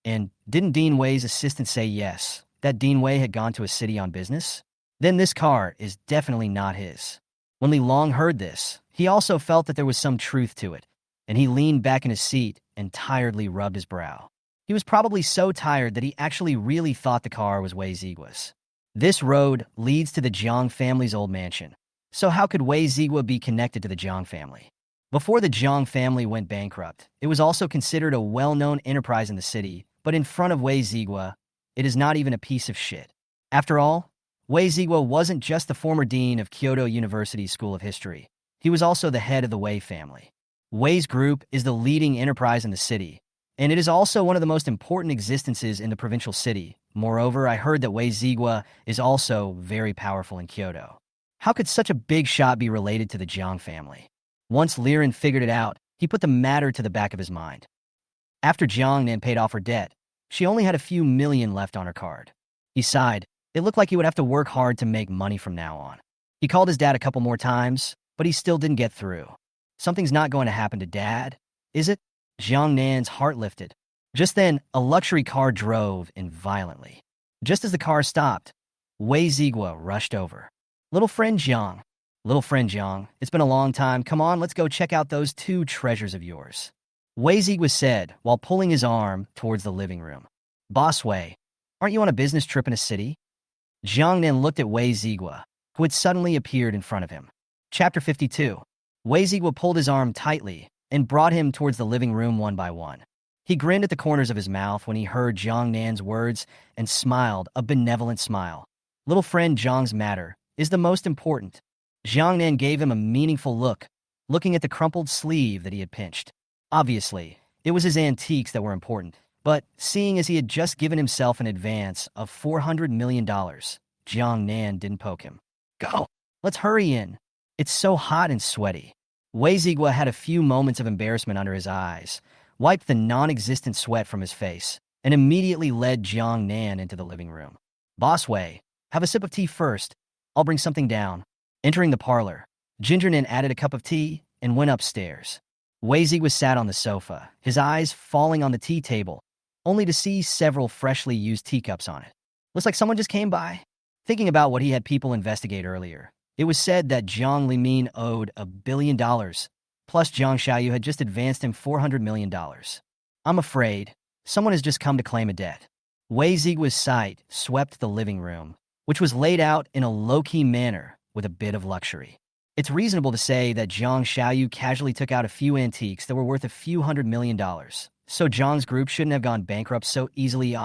And didn't Dean Wei's assistant say yes, that Dean Wei had gone to a city on business? Then this car is definitely not his. When Li Long heard this, he also felt that there was some truth to it, and he leaned back in his seat and tiredly rubbed his brow. He was probably so tired that he actually really thought the car was Wei Zigua's. This road leads to the Jiang family's old mansion. So how could Wei Zigua be connected to the Jiang family? Before the Jiang family went bankrupt, it was also considered a well-known enterprise in the city, but in front of Wei Zigua, it is not even a piece of shit. After all, Wei Zigua wasn't just the former dean of Kyoto University's School of History. He was also the head of the Wei family. Wei's group is the leading enterprise in the city, and it is also one of the most important existences in the provincial city. Moreover, I heard that Wei Zigua is also very powerful in Kyoto. How could such a big shot be related to the Jiang family? Once Liren figured it out, he put the matter to the back of his mind. After Jiang Nan paid off her debt, she only had a few million left on her card. He sighed. It looked like he would have to work hard to make money from now on. He called his dad a couple more times, but he still didn't get through. Something's not going to happen to Dad, is it? Jiang Nan's heart lifted. Just then, a luxury car drove in violently. Just as the car stopped, Wei Zigua rushed over. Little friend Jiang, it's been a long time. Come on, let's go check out those two treasures of yours. Wei Zigua said while pulling his arm towards the living room. Boss Wei, aren't you on a business trip in a city? Jiang Nan looked at Wei Zigua, who had suddenly appeared in front of him. Chapter 52. Wei Zigua pulled his arm tightly and brought him towards the living room one by one. He grinned at the corners of his mouth when he heard Jiang Nan's words and smiled a benevolent smile. Little friend Jiang's matter is the most important. Jiang Nan gave him a meaningful look, looking at the crumpled sleeve that he had pinched. Obviously, it was his antiques that were important, but seeing as he had just given himself an advance of $400 million, Jiang Nan didn't poke him. Go! Let's hurry in. It's so hot and sweaty. Wei Zigua had a few moments of embarrassment under his eyes, wiped the non-existent sweat from his face, and immediately led Jiang Nan into the living room. "Boss Wei, have a sip of tea first. I'll bring something down." Entering the parlor, Jiang Nan added a cup of tea and went upstairs. Wei was sat on the sofa, his eyes falling on the tea table, only to see several freshly used teacups on it. Looks like someone just came by. Thinking about what he had people investigate earlier, it was said that Jiang Limin owed $1 billion, plus Jiang Xiaoyu had just advanced him $400 million. "I'm afraid someone has just come to claim a debt." Wei Zigua's sight swept the living room, which was laid out in a low-key manner with a bit of luxury. It's reasonable to say that Jiang Xiaoyu casually took out a few antiques that were worth a few $100 million, so Jiang's group shouldn't have gone bankrupt so easily.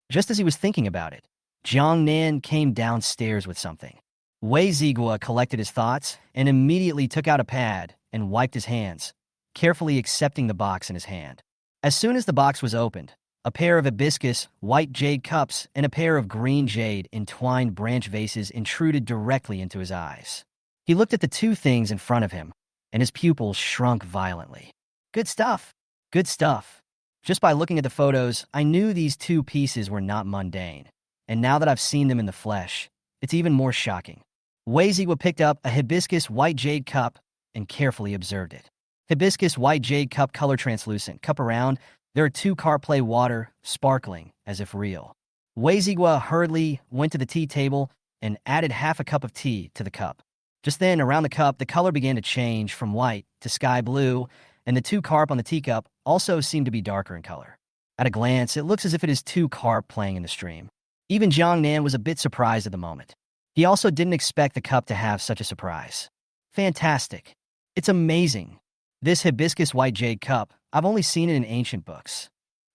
Just as he was thinking about it, Jiang Nan came downstairs with something. Wei Zigua collected his thoughts and immediately took out a pad and wiped his hands, carefully accepting the box in his hand. As soon as the box was opened, a pair of hibiscus white jade cups and a pair of green jade entwined branch vases intruded directly into his eyes. He looked at the two things in front of him, and his pupils shrunk violently. Good stuff. Good stuff. Just by looking at the photos, I knew these two pieces were not mundane, and now that I've seen them in the flesh, it's even more shocking. Wei Zigua picked up a hibiscus white jade cup and carefully observed it. Hibiscus white jade cup, color translucent, cup around, there are two carplay water, sparkling, as if real. Wei Zigua hurriedly went to the tea table and added half a cup of tea to the cup. Just then, around the cup, the color began to change from white to sky blue, and the two carp on the teacup also seemed to be darker in color. At a glance, it looks as if it is two carp playing in the stream. Even Jiang Nan was a bit surprised at the moment. He also didn't expect the cup to have such a surprise. Fantastic. It's amazing. This hibiscus white jade cup, I've only seen it in ancient books.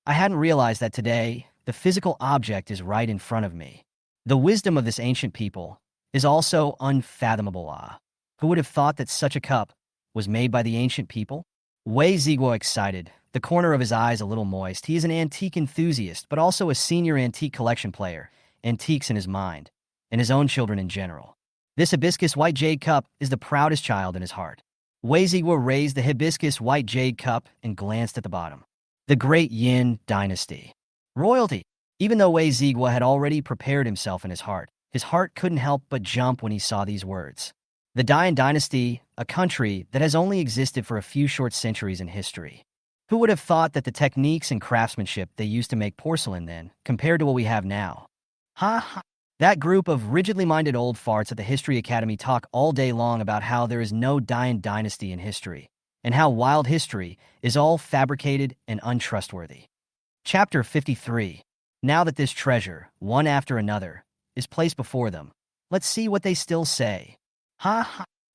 I hadn't realized that today, the physical object is right in front of me. The wisdom of this ancient people is also unfathomable. Who would have thought that such a cup was made by the ancient people? Wei Zigua excited, the corner of his eyes a little moist. He is an antique enthusiast, but also a senior antique collection player, antiques in his mind, and his own children in general. This hibiscus white jade cup is the proudest child in his heart. Wei Zigua raised the hibiscus white jade cup and glanced at the bottom. The Great Yin Dynasty. Royalty. Even though Wei Zigua had already prepared himself in his heart couldn't help but jump when he saw these words. The Dian Dynasty, a country that has only existed for a few short centuries in history. Who would have thought that the techniques and craftsmanship they used to make porcelain then, compared to what we have now? That group of rigidly minded old farts at the History Academy talk all day long about how there is no Dian Dynasty in history, and how wild history is all fabricated and untrustworthy. Chapter 53. Now that this treasure, one after another, is placed before them, let's see what they still say.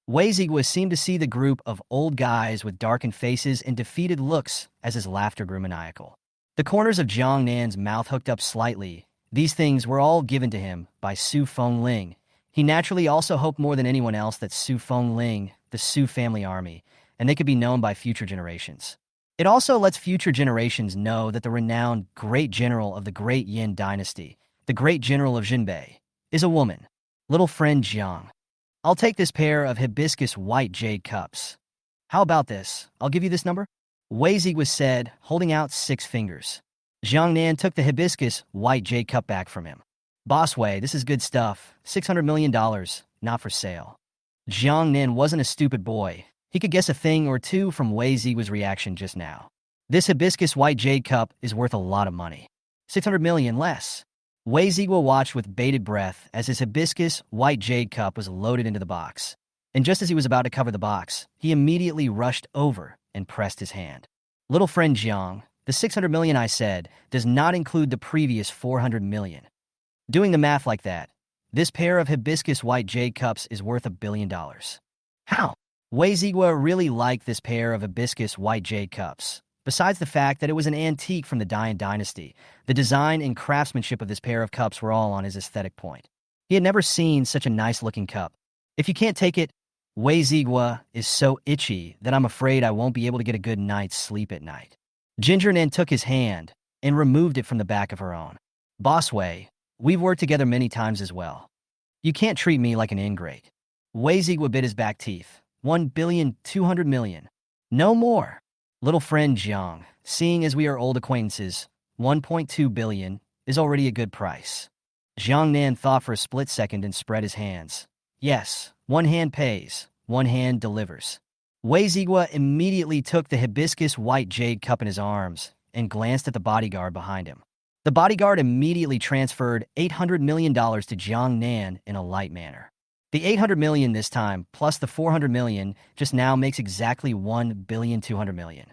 Wei Zigua seemed to see the group of old guys with darkened faces and defeated looks as his laughter grew maniacal. The corners of Jiang Nan's mouth hooked up slightly. These things were all given to him by Su Feng Ling. He naturally also hoped more than anyone else that Su Feng Ling, the Su family army, and they could be known by future generations. It also lets future generations know that the renowned great general of the Great Yin Dynasty, the great general of Jinbei, is a woman. Little friend Jiang. I'll take this pair of hibiscus white jade cups. How about this? I'll give you this number. Wei Zigua said, holding out 6 fingers. Jiang Nan took the hibiscus white jade cup back from him. Boss Wei, this is good stuff. $600 million, not for sale. Jiang Nan wasn't a stupid boy. He could guess a thing or two from Wei Zigua's reaction just now. This hibiscus white jade cup is worth a lot of money. 600 million less. Wei Zigua watched with bated breath as his hibiscus white jade cup was loaded into the box. And just as he was about to cover the box, he immediately rushed over and pressed his hand. Little friend Jiang, the 600 million I said does not include the previous 400 million. Doing the math like that, this pair of hibiscus white jade cups is worth $1 billion. How? Wei Zigua really liked this pair of hibiscus white jade cups. Besides the fact that it was an antique from the Dian Dynasty, the design and craftsmanship of this pair of cups were all on his aesthetic point. He had never seen such a nice-looking cup. If you can't take it, Wei Zigua is so itchy that I'm afraid I won't be able to get a good night's sleep at night. Jiang Nan took his hand and removed it from the back of her own. Boss Wei, we've worked together many times as well. You can't treat me like an ingrate. Wei Zigua bit his back teeth. 1,200,000,000. No more. Little friend Jiang, seeing as we are old acquaintances, 1.2 billion is already a good price. Jiang Nan thought for a split second and spread his hands. Yes, one hand pays, one hand delivers. Wei Zigua immediately took the hibiscus white jade cup in his arms and glanced at the bodyguard behind him. The bodyguard immediately transferred $800 million to Jiang Nan in a light manner. The $800 million this time, plus the $400 million, just now makes exactly $1,200 million.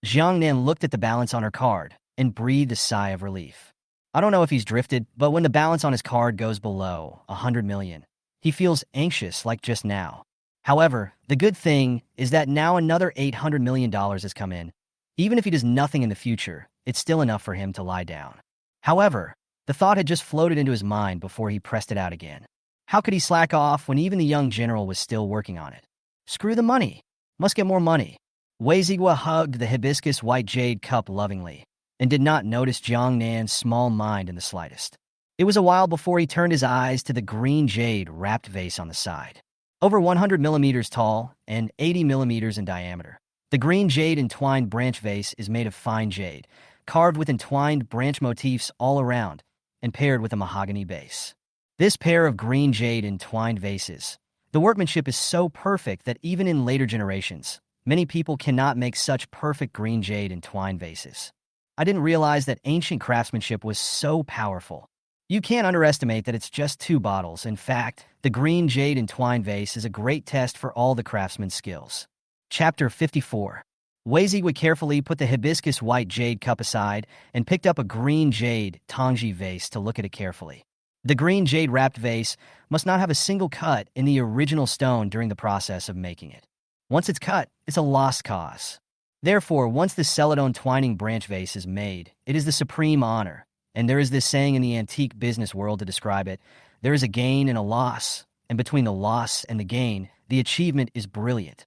Jiang Nan looked at the balance on her card and breathed a sigh of relief. I don't know if he's drifted, but when the balance on his card goes below $100 million, he feels anxious like just now. However, the good thing is that now another $800 million has come in. Even if he does nothing in the future, it's still enough for him to lie down. However, the thought had just floated into his mind before he pressed it out again. How could he slack off when even the young general was still working on it? Screw the money. Must get more money. Wei Zigua hugged the hibiscus white jade cup lovingly and did not notice Jiang Nan's small mind in the slightest. It was a while before he turned his eyes to the green jade wrapped vase on the side. Over 100 millimeters tall and 80 millimeters in diameter. The green jade entwined branch vase is made of fine jade, carved with entwined branch motifs all around, and paired with a mahogany base. This pair of green jade entwined vases, the workmanship is so perfect that even in later generations, many people cannot make such perfect green jade entwined vases. I didn't realize that ancient craftsmanship was so powerful. You can't underestimate that it's just 2 bottles. In fact, the green jade entwined vase is a great test for all the craftsman's skills. Chapter 54. Wei Zigua carefully put the hibiscus white jade cup aside and picked up a green jade tongji vase to look at it carefully. The green jade wrapped vase must not have a single cut in the original stone during the process of making it. Once it's cut, it's a lost cause. Therefore, once the celadon twining branch vase is made, it is the supreme honor. And there is this saying in the antique business world to describe it: there is a gain and a loss, and between the loss and the gain, the achievement is brilliant.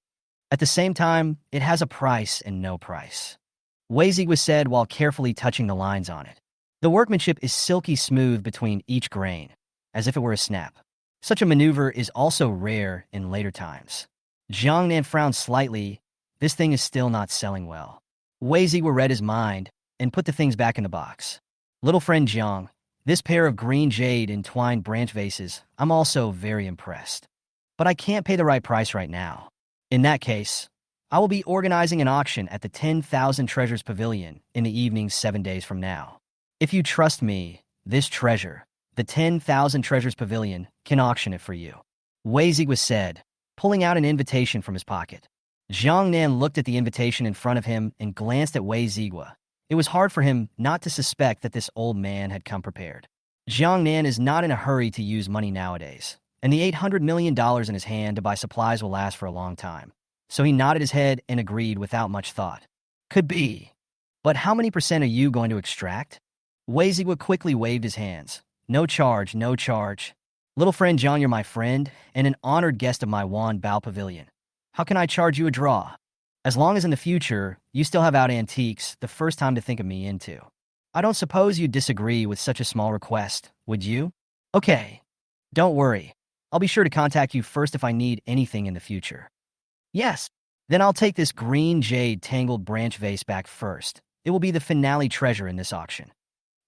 At the same time, it has a price and no price. Wei Zigua said while carefully touching the lines on it. The workmanship is silky smooth between each grain, as if it were a snap. Such a maneuver is also rare in later times. Jiang Nan frowned slightly. This thing is still not selling well. Wei Zigua read his mind and put the things back in the box. Little friend Jiang, this pair of green jade entwined branch vases, I'm also very impressed. But I can't pay the right price right now. In that case, I will be organizing an auction at the 10,000 Treasures Pavilion in the evening 7 days from now. If you trust me, this treasure, the 10,000 Treasures Pavilion, can auction it for you. Wei Zigua said, pulling out an invitation from his pocket. Jiang Nan looked at the invitation in front of him and glanced at Wei Zigua. It was hard for him not to suspect that this old man had come prepared. Jiang Nan is not in a hurry to use money nowadays, and the $800 million in his hand to buy supplies will last for a long time. So he nodded his head and agreed without much thought. Could be. But how many percent are you going to extract? Wei Zigua quickly waved his hands. No charge, no charge. Little friend Jiang, you're my friend and an honored guest of my Wan Bao Pavilion. How can I charge you a draw? As long as in the future, you still have out antiques, the first time to think of me into. I don't suppose you'd disagree with such a small request, would you? Okay. Don't worry. I'll be sure to contact you first if I need anything in the future. Yes. Then I'll take this green jade tangled branch vase back first. It will be the finale treasure in this auction.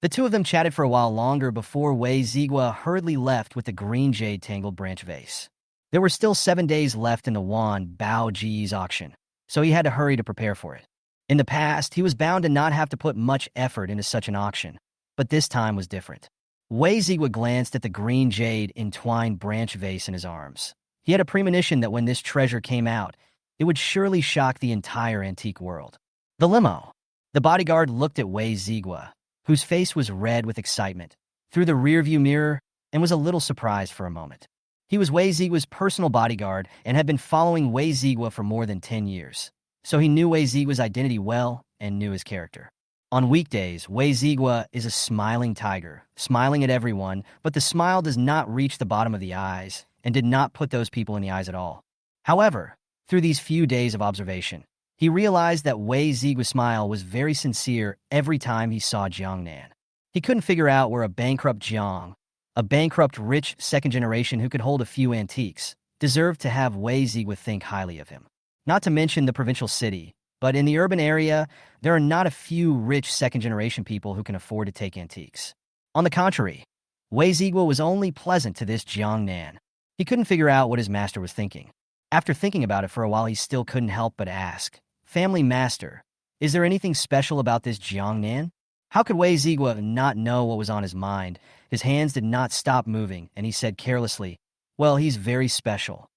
The two of them chatted for a while longer before Wei Zigua hurriedly left with the green jade tangled branch vase. There were still 7 days left in the Wan Bao Ji's auction, so he had to hurry to prepare for it. In the past, he was bound to not have to put much effort into such an auction, but this time was different. Wei Zigua glanced at the green jade entwined branch vase in his arms. He had a premonition that when this treasure came out, it would surely shock the entire antique world. The limo. The bodyguard looked at Wei Zigua, whose face was red with excitement, through the rearview mirror and was a little surprised for a moment. He was Wei Zigua's personal bodyguard and had been following Wei Zigua for more than 10 years, so he knew Wei Zigua's identity well and knew his character. On weekdays, Wei Zigua is a smiling tiger, smiling at everyone, but the smile does not reach the bottom of the eyes and did not put those people in the eyes at all. However, through these few days of observation, he realized that Wei Zigua's smile was very sincere every time he saw Jiang Nan. He couldn't figure out where a bankrupt Jiang, a bankrupt rich second generation who could hold a few antiques, deserved to have Wei Zigua think highly of him. Not to mention the provincial city, But in the urban area, there are not a few rich second-generation people who can afford to take antiques. On the contrary, Wei Ziguo was only pleasant to this Jiang Nan. He couldn't figure out what his master was thinking. After thinking about it for a while, he still couldn't help but ask, "Family master, is there anything special about this Jiang Nan?" How could Wei Ziguo not know what was on his mind? His hands did not stop moving, and he said carelessly, "Well, he's very special.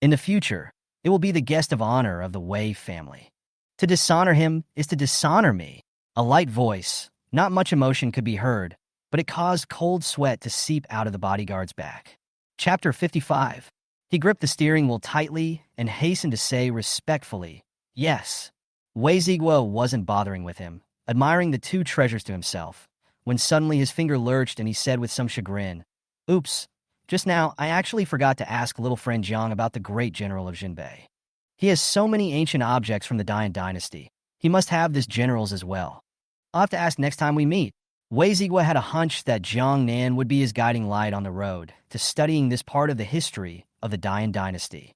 In the future, it will be the guest of honor of the Wei family. To dishonor him is to dishonor me." A light voice, not much emotion could be heard, but it caused cold sweat to seep out of the bodyguard's back. Chapter 55. He gripped the steering wheel tightly and hastened to say respectfully, "Yes." Wei Ziguo wasn't bothering with him, admiring the two treasures to himself, when suddenly his finger lurched and he said with some chagrin, "Oops, just now I actually forgot to ask little friend Jiang about the great general of Jinbei. He has so many ancient objects from the Dian dynasty. He must have this general's as well. I'll have to ask next time we meet." Wei Ziguo had a hunch that Jiang Nan would be his guiding light on the road to studying this part of the history of the Dian dynasty.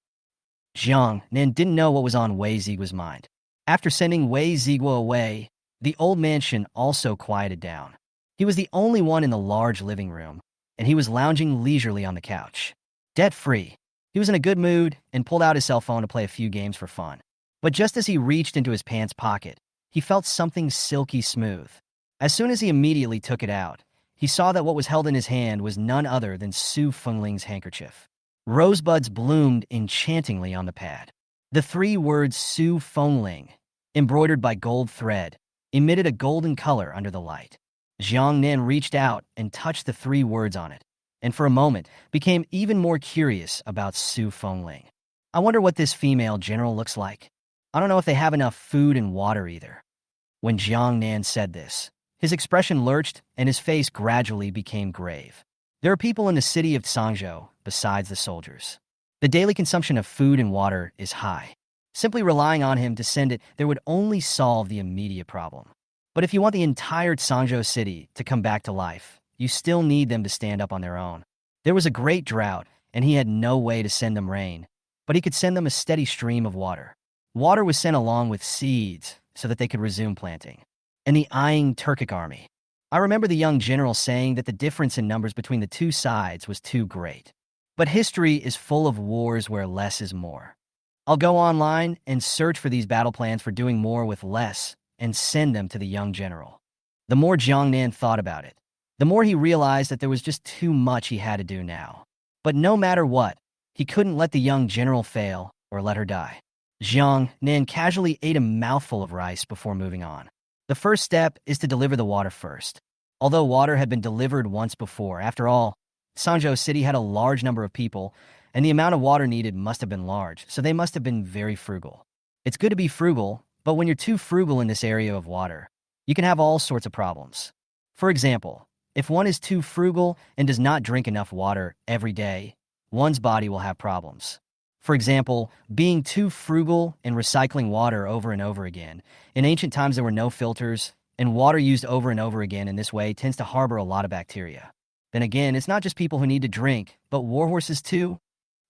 Jiang Nan didn't know what was on Wei Ziguo's mind. After sending Wei Ziguo away, the old mansion also quieted down. He was the only one in the large living room, and he was lounging leisurely on the couch. Debt-free, he was in a good mood and pulled out his cell phone to play a few games for fun. But just as he reached into his pants pocket, he felt something silky smooth. As soon as he immediately took it out, he saw that what was held in his hand was none other than Su Fengling's handkerchief. Rosebuds bloomed enchantingly on the pad. The three words Su Fengling, embroidered by gold thread, emitted a golden color under the light. Jiang Nan reached out and touched the three words on it, and for a moment became even more curious about Su Fengling. "I wonder what this female general looks like. I don't know if they have enough food and water either." When Jiang Nan said this, his expression lurched and his face gradually became grave. There are people in the city of Sangzhou besides the soldiers. The daily consumption of food and water is high. Simply relying on him to send it there would only solve the immediate problem. But if you want the entire Sangzhou city to come back to life, you still need them to stand up on their own. There was a great drought, and he had no way to send them rain, but he could send them a steady stream of water. Water was sent along with seeds so that they could resume planting. And the eyeing Turkic army. I remember the young general saying that the difference in numbers between the two sides was too great. But history is full of wars where less is more. I'll go online and search for these battle plans for doing more with less and send them to the young general. The more Jiang Nan thought about it, the more he realized that there was just too much he had to do now. But no matter what, he couldn't let the young general fail or let her die. Jiang Nan casually ate a mouthful of rice before moving on. The first step is to deliver the water first. Although water had been delivered once before, after all, Sangzhou City had a large number of people, and the amount of water needed must have been large, so they must have been very frugal. It's good to be frugal, but when you're too frugal in this area of water, you can have all sorts of problems. For example, if one is too frugal and does not drink enough water every day, one's body will have problems. For example, being too frugal and recycling water over and over again. In ancient times, there were no filters, and water used over and over again in this way tends to harbor a lot of bacteria. Then again, it's not just people who need to drink, but warhorses too.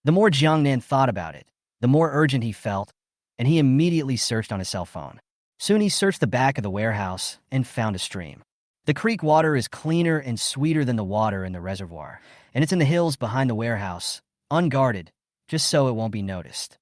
The more Jiang Nan thought about it, the more urgent he felt, and he immediately searched on his cell phone. Soon he searched the back of the warehouse and found a stream. The creek water is cleaner and sweeter than the water in the reservoir, and it's in the hills behind the warehouse, unguarded, just so it won't be noticed.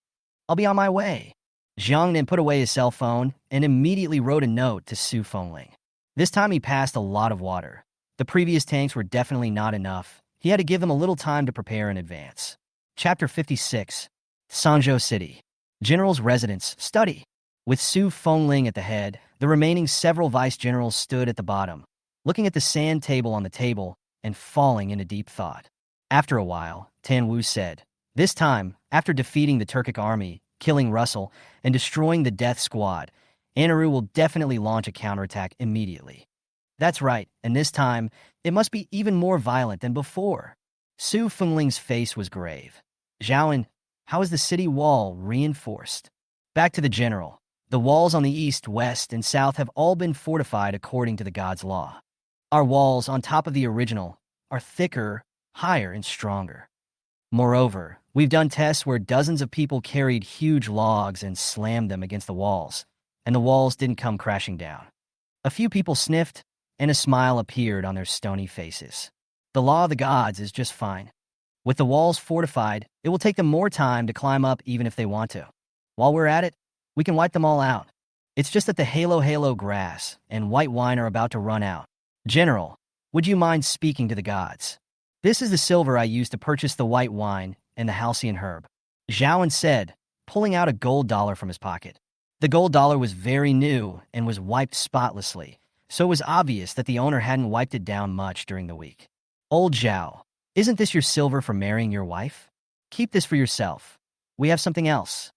"I'll be on my way." Jiang Nan put away his cell phone and immediately wrote a note to Su Fengling. This time he passed a lot of water. The previous tanks were definitely not enough. He had to give them a little time to prepare in advance. Chapter 56. Sangzhou City. General's Residence, Study. With Su Fengling at the head, the remaining several vice-generals stood at the bottom, looking at the sand table on the table and falling into deep thought. After a while, Tan Wu said, "This time, after defeating the Turkic army, killing Russell, and destroying the Death Squad, Anaro will definitely launch a counterattack immediately. That's right, and this time, it must be even more violent than before." Su Fengling's face was grave. "Zhaoan, how is the city wall reinforced?" Back to the general. "The walls on the east, west, and south have all been fortified according to the god's law. Our walls, on top of the original, are thicker, higher, and stronger. Moreover, we've done tests where dozens of people carried huge logs and slammed them against the walls, and the walls didn't come crashing down. A few people sniffed, and a smile appeared on their stony faces. The law of the gods is just fine. With the walls fortified, it will take them more time to climb up even if they want to. While we're at it, we can wipe them all out. It's just that the halo grass and white wine are about to run out. General, would you mind speaking to the gods? This is the silver I used to purchase the white wine and the halcyon herb. Jiang Nan said, pulling out a gold dollar from his pocket. The gold dollar was very new and was wiped spotlessly, so it was obvious that the owner hadn't wiped it down much during the week. Old Zhao, isn't this your silver for marrying your wife? Keep this for yourself. We have something else.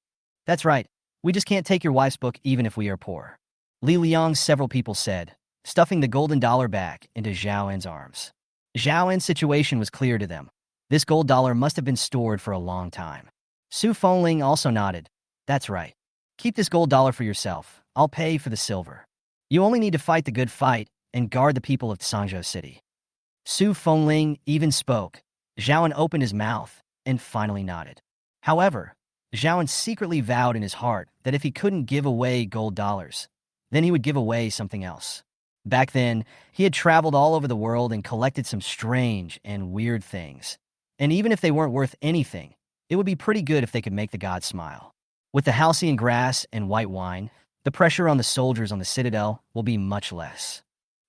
That's right. We just can't take your wife's book even if we are poor. Li Liang's several people said, stuffing the golden dollar back into Zhao Nan's arms. Zhao Nan's situation was clear to them. This gold dollar must have been stored for a long time. Su Fengling also nodded. That's right. Keep this gold dollar for yourself. I'll pay for the silver. You only need to fight the good fight and guard the people of Sangzhou City. Su Fengling even spoke. Zhao Nan opened his mouth and finally nodded. However, Zhao Nan secretly vowed in his heart that if he couldn't give away gold dollars, then he would give away something else. Back then, he had traveled all over the world and collected some strange and weird things. And even if they weren't worth anything, it would be pretty good if they could make the gods smile. With the halcyon grass and white wine, the pressure on the soldiers on the citadel will be much less.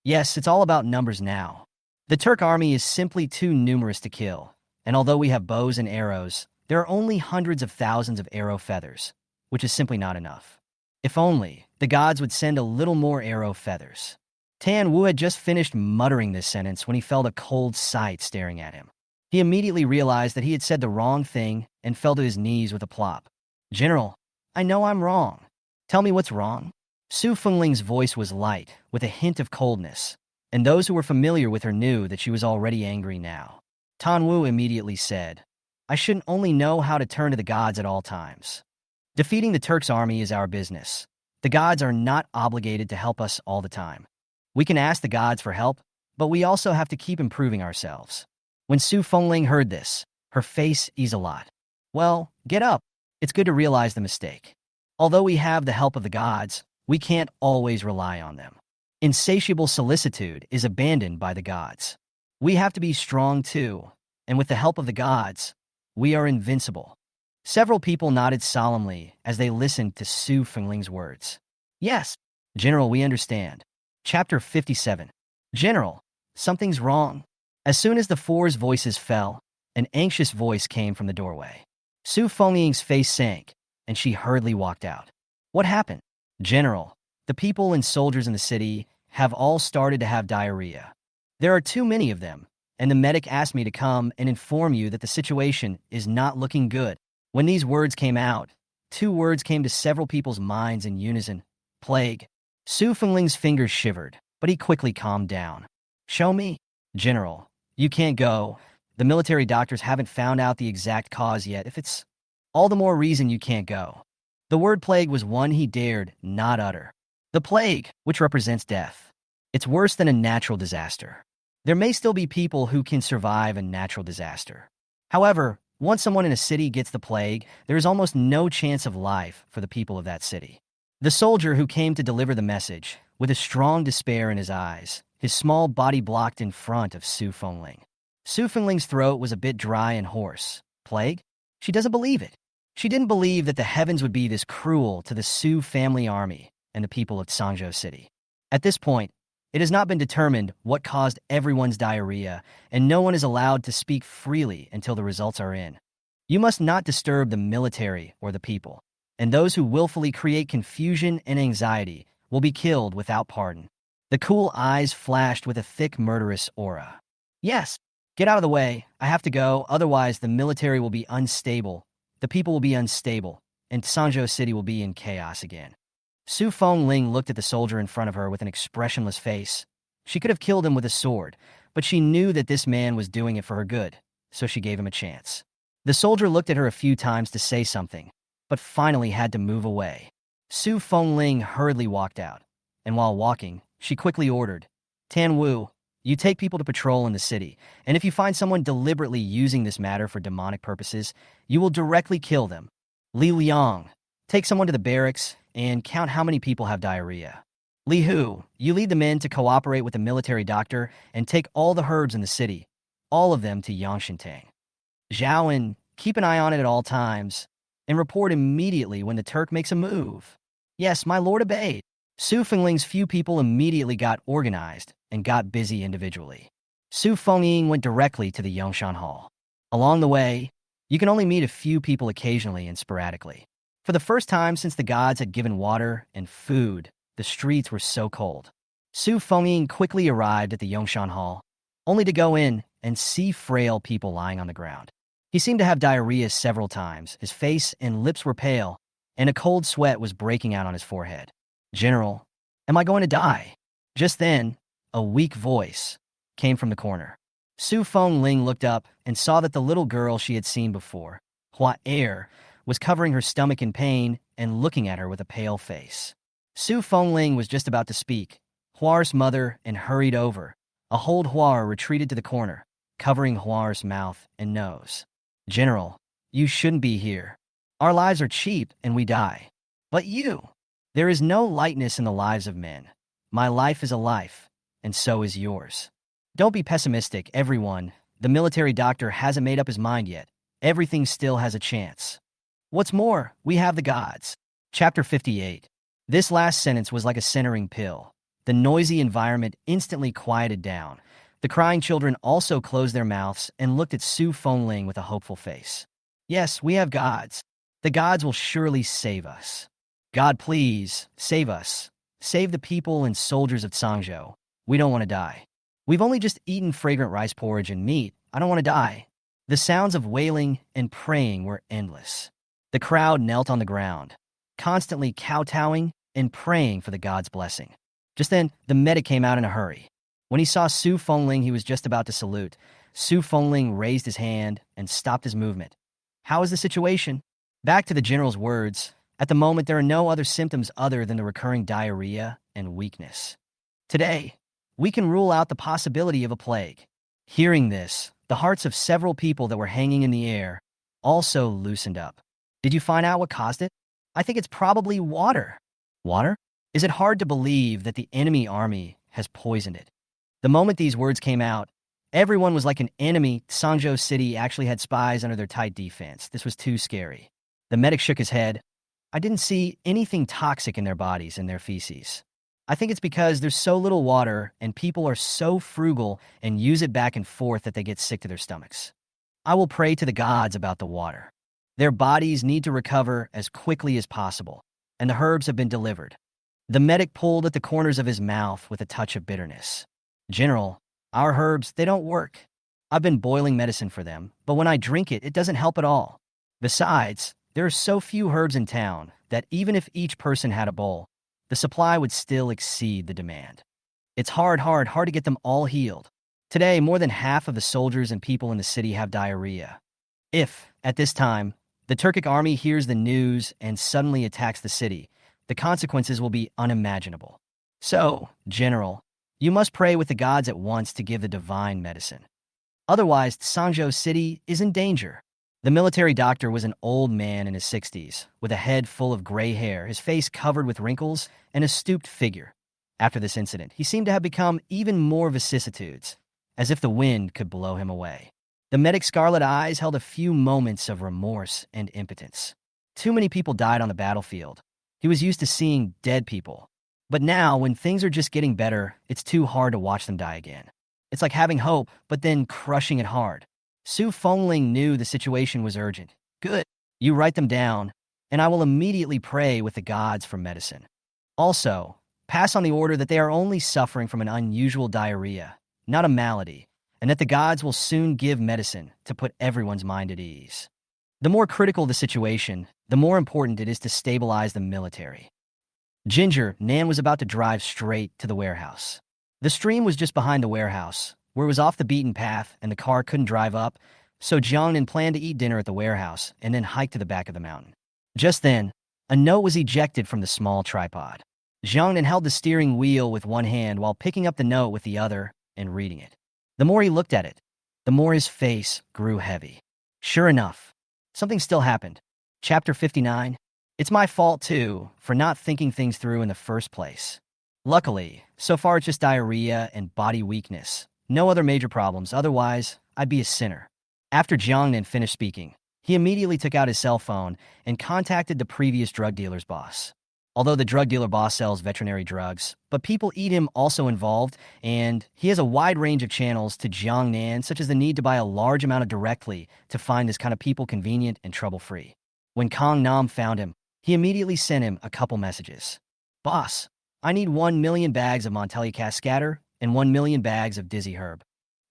Yes, it's all about numbers now. The Turk army is simply too numerous to kill, and although we have bows and arrows, there are only hundreds of thousands of arrow feathers, which is simply not enough. If only the gods would send a little more arrow feathers. Tan Wu had just finished muttering this sentence when he felt a cold sight staring at him. He immediately realized that he had said the wrong thing and fell to his knees with a plop. General, I know I'm wrong. Tell me what's wrong. Su Fengling's voice was light, with a hint of coldness, and those who were familiar with her knew that she was already angry now. Tan Wu immediately said, I shouldn't only know how to turn to the gods at all times. Defeating the Turks' army is our business. The gods are not obligated to help us all the time. We can ask the gods for help, but we also have to keep improving ourselves. When Su Fengling heard this, her face eased a lot. Well, get up. It's good to realize the mistake. Although we have the help of the gods, we can't always rely on them. Insatiable solicitude is abandoned by the gods. We have to be strong too, and with the help of the gods, we are invincible. Several people nodded solemnly as they listened to Su Fengling's words. Yes, General, we understand. Chapter 57. General, something's wrong. As soon as the four's voices fell, an anxious voice came from the doorway. Su Fengling's face sank, and she hurriedly walked out. What happened? General, the people and soldiers in the city have all started to have diarrhea. There are too many of them, and the medic asked me to come and inform you that the situation is not looking good. When these words came out, two words came to several people's minds in unison. Plague. Su Fengling's fingers shivered, but he quickly calmed down. Show me. General, you can't go. The military doctors haven't found out the exact cause yet. If it's all the more reason you can't go. The word plague was one he dared not utter. The plague, which represents death. It's worse than a natural disaster. There may still be people who can survive a natural disaster. However, once someone in a city gets the plague, there is almost no chance of life for the people of that city. The soldier who came to deliver the message, with a strong despair in his eyes, his small body blocked in front of Su Fengling. Su Fengling's throat was a bit dry and hoarse. Plague? She doesn't believe it. She didn't believe that the heavens would be this cruel to the Su family army and the people of Sangzhou City. At this point, it has not been determined what caused everyone's diarrhea, and no one is allowed to speak freely until the results are in. You must not disturb the military or the people, and those who willfully create confusion and anxiety will be killed without pardon. The cool eyes flashed with a thick, murderous aura. Yes, get out of the way. I have to go, otherwise the military will be unstable, the people will be unstable, and Sangzhou City will be in chaos again. Su Fengling looked at the soldier in front of her with an expressionless face. She could have killed him with a sword, but she knew that this man was doing it for her good, so she gave him a chance. The soldier looked at her a few times to say something, but finally had to move away. Su Fengling hurriedly walked out, and while walking, she quickly ordered, Tan Wu, you take people to patrol in the city, and if you find someone deliberately using this matter for demonic purposes, you will directly kill them. Li Liang, take someone to the barracks and count how many people have diarrhea. Li Hu, you lead the men to cooperate with the military doctor and take all the herbs in the city, all of them to Yangshan. Zhaoan, keep an eye on it at all times, and report immediately when the Turk makes a move. Yes, my lord obeyed. Su Fengling's few people immediately got organized and got busy individually. Su Fengying went directly to the Yongshan Hall. Along the way, you can only meet a few people occasionally and sporadically. For the first time since the gods had given water and food, the streets were so cold. Su Fengying quickly arrived at the Yongshan Hall, only to go in and see frail people lying on the ground. He seemed to have diarrhea several times, his face and lips were pale, and a cold sweat was breaking out on his forehead. "General, am I going to die?" Just then, a weak voice came from the corner. Su Fengling looked up and saw that the little girl she had seen before, Hua Er, was covering her stomach in pain and looking at her with a pale face. Su Fengling was just about to speak. Huar's mother and hurried over. A hold Huar retreated to the corner, covering Huar's mouth and nose. "General, you shouldn't be here. Our lives are cheap and we die. But you, there is no lightness in the lives of men. My life is a life, and so is yours. Don't be pessimistic, everyone. The military doctor hasn't made up his mind yet. Everything still has a chance. What's more, we have the gods." Chapter 58. This last sentence was like a centering pill. The noisy environment instantly quieted down. The crying children also closed their mouths and looked at Su Fengling with a hopeful face. "Yes, we have gods. The gods will surely save us. God, please, save us. Save the people and soldiers of Tsangzhou. We don't want to die. We've only just eaten fragrant rice porridge and meat. I don't want to die." The sounds of wailing and praying were endless. The crowd knelt on the ground, constantly kowtowing and praying for the god's blessing. Just then, the medic came out in a hurry. When he saw Su Fengling, he was just about to salute. Su Fengling raised his hand and stopped his movement. "How is the situation?" Back to the general's words, at the moment there are no other symptoms other than the recurring diarrhea and weakness. Today, we can rule out the possibility of a plague. Hearing this, the hearts of several people that were hanging in the air also loosened up. "Did you find out what caused it?" "I think it's probably water." "Water? Is it hard to believe that the enemy army has poisoned it?" The moment these words came out, everyone was like an enemy. Tsangzhou City actually had spies under their tight defense. This was too scary. The medic shook his head. "I didn't see anything toxic in their bodies and their feces. I think it's because there's so little water and people are so frugal and use it back and forth that they get sick to their stomachs. I will pray to the gods about the water. Their bodies need to recover as quickly as possible, and the herbs have been delivered." The medic pulled at the corners of his mouth with a touch of bitterness. "General, our herbs, they don't work. I've been boiling medicine for them, but when I drink it, it doesn't help at all. Besides, there are so few herbs in town that even if each person had a bowl, the supply would still exceed the demand. It's hard to get them all healed. Today, more than half of the soldiers and people in the city have diarrhea. If, at this time, the Turkic army hears the news and suddenly attacks the city, the consequences will be unimaginable. So, General, you must pray with the gods at once to give the divine medicine. Otherwise, Tsangzhou City is in danger." The military doctor was an old man in his 60s, with a head full of gray hair, his face covered with wrinkles, and a stooped figure. After this incident, he seemed to have become even more vicissitudes, as if the wind could blow him away. The medic's scarlet eyes held a few moments of remorse and impotence. Too many people died on the battlefield. He was used to seeing dead people. But now, when things are just getting better, it's too hard to watch them die again. It's like having hope, but then crushing it hard. Su Fengling knew the situation was urgent. "Good. You write them down, and I will immediately pray with the gods for medicine. Also, pass on the order that they are only suffering from an unusual diarrhea, not a malady, and that the gods will soon give medicine to put everyone's mind at ease." The more critical the situation, the more important it is to stabilize the military. Jiang Nan was about to drive straight to the warehouse. The stream was just behind the warehouse, where it was off the beaten path and the car couldn't drive up, so Jiang Nan planned to eat dinner at the warehouse and then hike to the back of the mountain. Just then, a note was ejected from the small tripod. Jiang Nan held the steering wheel with one hand while picking up the note with the other and reading it. The more he looked at it, the more his face grew heavy. Sure enough, something still happened. Chapter 59. It's my fault, too, for not thinking things through in the first place. Luckily, so far it's just diarrhea and body weakness. No other major problems, otherwise, I'd be a sinner. After Jiang Nan finished speaking, he immediately took out his cell phone and contacted the previous drug dealer's boss. Although the drug dealer boss sells veterinary drugs, but people eat him also involved, and he has a wide range of channels to Jiang Nan, such as the need to buy a large amount of directly to find this kind of people convenient and trouble-free. When Kong Nam found him, he immediately sent him a couple messages. Boss, I need 1 million bags of Monteliacast scatter and 1 million bags of Dizzy Herb.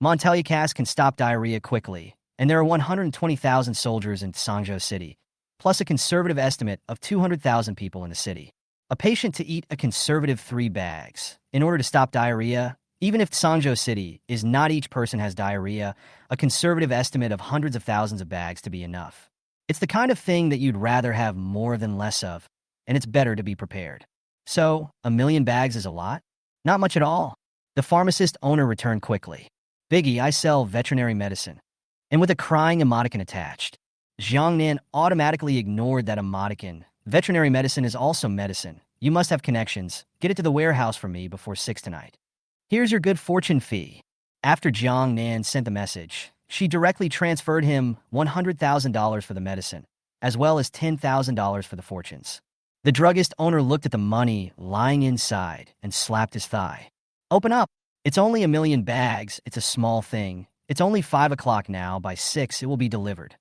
Monteliacast can stop diarrhea quickly, and there are 120,000 soldiers in Sangzhou City, plus a conservative estimate of 200,000 people in the city. A patient to eat a conservative 3 bags. In order to stop diarrhea, even if Sangzhou City is not each person has diarrhea, a conservative estimate of hundreds of thousands of bags to be enough. It's the kind of thing that you'd rather have more than less of, and it's better to be prepared. So, 1 million bags is a lot? Not much at all. The pharmacist owner returned quickly. Biggie, I sell veterinary medicine. And with a crying emoticon attached, Jiang Nan automatically ignored that emoticon. Veterinary medicine is also medicine. You must have connections. Get it to the warehouse for me before 6 tonight. Here's your good fortune fee. After Jiang Nan sent the message, she directly transferred him $100,000 for the medicine, as well as $10,000 for the fortunes. The druggist owner looked at the money lying inside and slapped his thigh. Open up. It's only 1 million bags. It's a small thing. It's only 5 o'clock now. By 6, it will be delivered.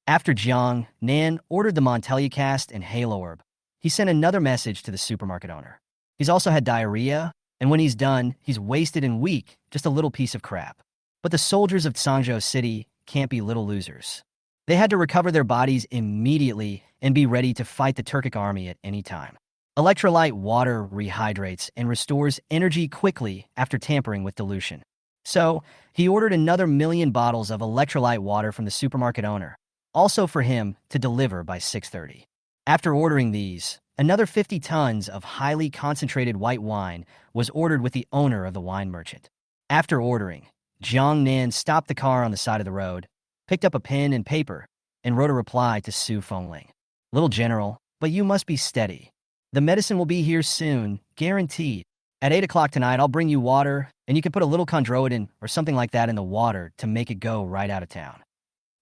After Jiang Nan ordered the Monteliacast and Halo Herb, he sent another message to the supermarket owner. He's also had diarrhea, and when he's done, he's wasted and weak, just a little piece of crap. But the soldiers of Sangzhou City can't be little losers. They had to recover their bodies immediately and be ready to fight the Turkic army at any time. Electrolyte water rehydrates and restores energy quickly after tampering with dilution. So, he ordered another 1 million bottles of electrolyte water from the supermarket owner, also for him to deliver by 6:30. After ordering these, another 50 tons of highly concentrated white wine was ordered with the owner of the wine merchant. After ordering, Jiang Nan stopped the car on the side of the road, picked up a pen and paper, and wrote a reply to Su Fengling. Little general, but you must be steady. The medicine will be here soon, guaranteed. At 8 o'clock tonight, I'll bring you water, and you can put a little chondroitin or something like that in the water to make it go right out of town.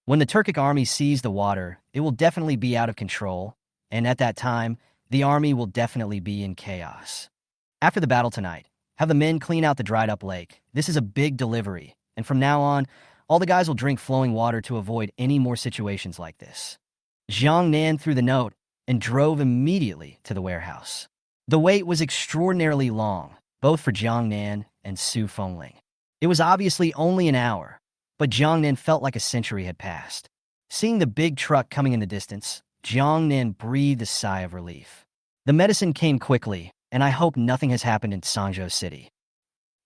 When the Turkic army sees the water, it will definitely be out of control, and at that time, the army will definitely be in chaos. After the battle tonight, have the men clean out the dried-up lake. This is a big delivery, and from now on, all the guys will drink flowing water to avoid any more situations like this. Jiang Nan threw the note and drove immediately to the warehouse. The wait was extraordinarily long, both for Jiang Nan and Su Fengling. It was obviously only an hour, but Jiang Nan felt like a century had passed. Seeing the big truck coming in the distance, Jiang Nan breathed a sigh of relief. The medicine came quickly, and I hope nothing has happened in Sangzhou City.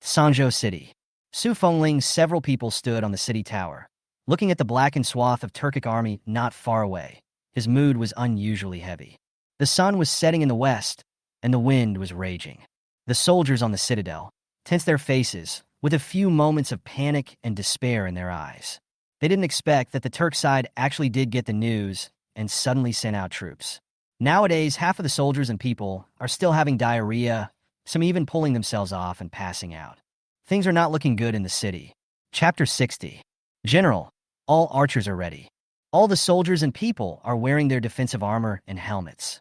Sangzhou City. Su Fengling, several people stood on the city tower, looking at the blackened swath of Turkic army not far away. His mood was unusually heavy. The sun was setting in the west, and the wind was raging. The soldiers on the citadel tensed their faces, with a few moments of panic and despair in their eyes. They didn't expect that the Turk side actually did get the news and suddenly sent out troops. Nowadays, half of the soldiers and people are still having diarrhea, some even pulling themselves off and passing out. Things are not looking good in the city. Chapter 60. General, all archers are ready. All the soldiers and people are wearing their defensive armor and helmets.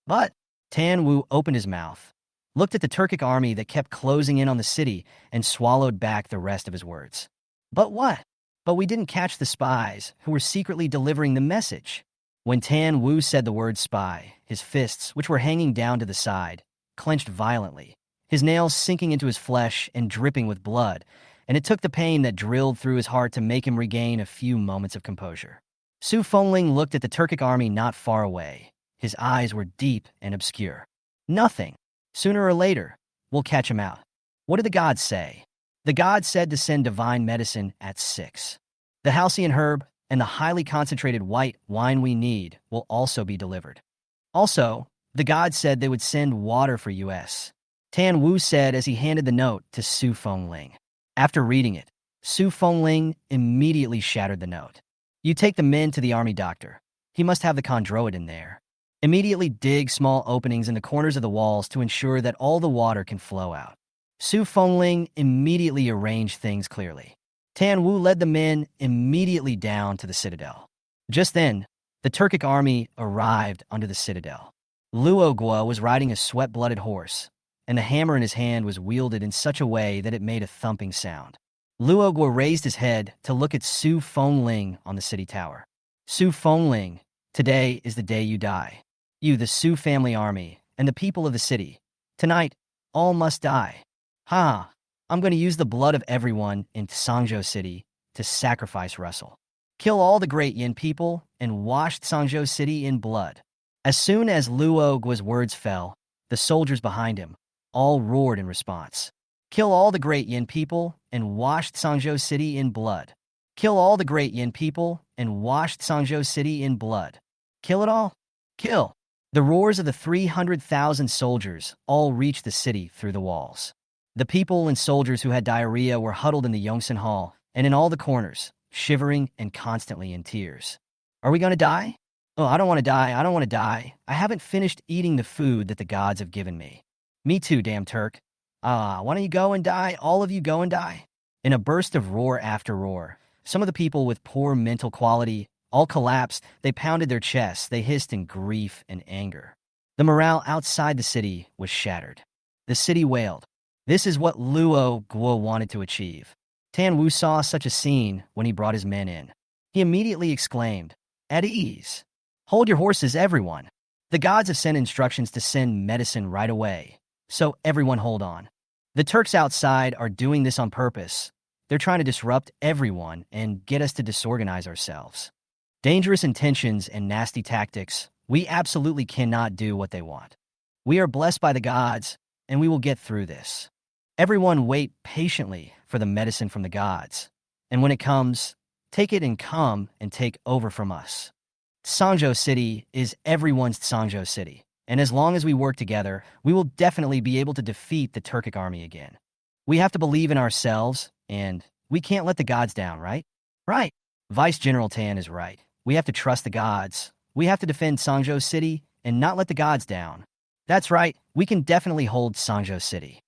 But Tan Wu opened his mouth, looked at the Turkic army that kept closing in on the city, and swallowed back the rest of his words. But what? But we didn't catch the spies who were secretly delivering the message. When Tan Wu said the word spy, his fists, which were hanging down to the side, clenched violently, his nails sinking into his flesh and dripping with blood, and it took the pain that drilled through his heart to make him regain a few moments of composure. Su Fengling looked at the Turkic army not far away. His eyes were deep and obscure. Nothing. Sooner or later, we'll catch him out. What did the gods say? The gods said to send divine medicine at 6. The halcyon herb and the highly concentrated white wine we need will also be delivered. Also, the gods said they would send water for us. Tan Wu said as he handed the note to Su Fengling. After reading it, Su Fengling immediately shattered the note. You take the men to the army doctor. He must have the chondroitin there. Immediately dig small openings in the corners of the walls to ensure that all the water can flow out. Su Fengling immediately arranged things clearly. Tan Wu led the men immediately down to the citadel. Just then, the Turkic army arrived under the citadel. Luo Guo was riding a sweat-blooded horse, and the hammer in his hand was wielded in such a way that it made a thumping sound. Luo Guo raised his head to look at Su Fengling on the city tower. Su Fengling, today is the day you die. You, the Su family army, and the people of the city. Tonight, all must die. Ha! I'm going to use the blood of everyone in Sangzhou City to sacrifice Russell. Kill all the great Yin people and wash Sangzhou City in blood. As soon as Luo Guo's words fell, the soldiers behind him all roared in response. Kill all the great Yin people and wash Sangzhou City in blood. Kill all the great Yin people and wash Sangzhou City in blood. Kill it all? Kill! The roars of the 300,000 soldiers all reached the city through the walls. The people and soldiers who had diarrhea were huddled in the Yongsan Hall and in all the corners, shivering and constantly in tears. Are we going to die? Oh, I don't want to die. I don't want to die. I haven't finished eating the food that the gods have given me. Me too, damn Turk. Why don't you go and die? All of you go and die. In a burst of roar after roar, some of the people with poor mental quality all collapsed. They pounded their chests. They hissed in grief and anger. The morale outside the city was shattered. The city wailed. This is what Luo Guo wanted to achieve. Tan Wu saw such a scene when he brought his men in. He immediately exclaimed, "At ease. Hold your horses, everyone. The gods have sent instructions to send medicine right away, so everyone hold on. The Turks outside are doing this on purpose. They're trying to disrupt everyone and get us to disorganize ourselves. Dangerous intentions and nasty tactics. We absolutely cannot do what they want. We are blessed by the gods, and we will get through this. Everyone wait patiently for the medicine from the gods. And when it comes, take it and come and take over from us. Sangzhou City is everyone's Sangzhou City. And as long as we work together, we will definitely be able to defeat the Turkic army again. We have to believe in ourselves, and we can't let the gods down, right? Right. Vice General Tan is right. We have to trust the gods. We have to defend Sangzhou City and not let the gods down. That's right. We can definitely hold Sangzhou City."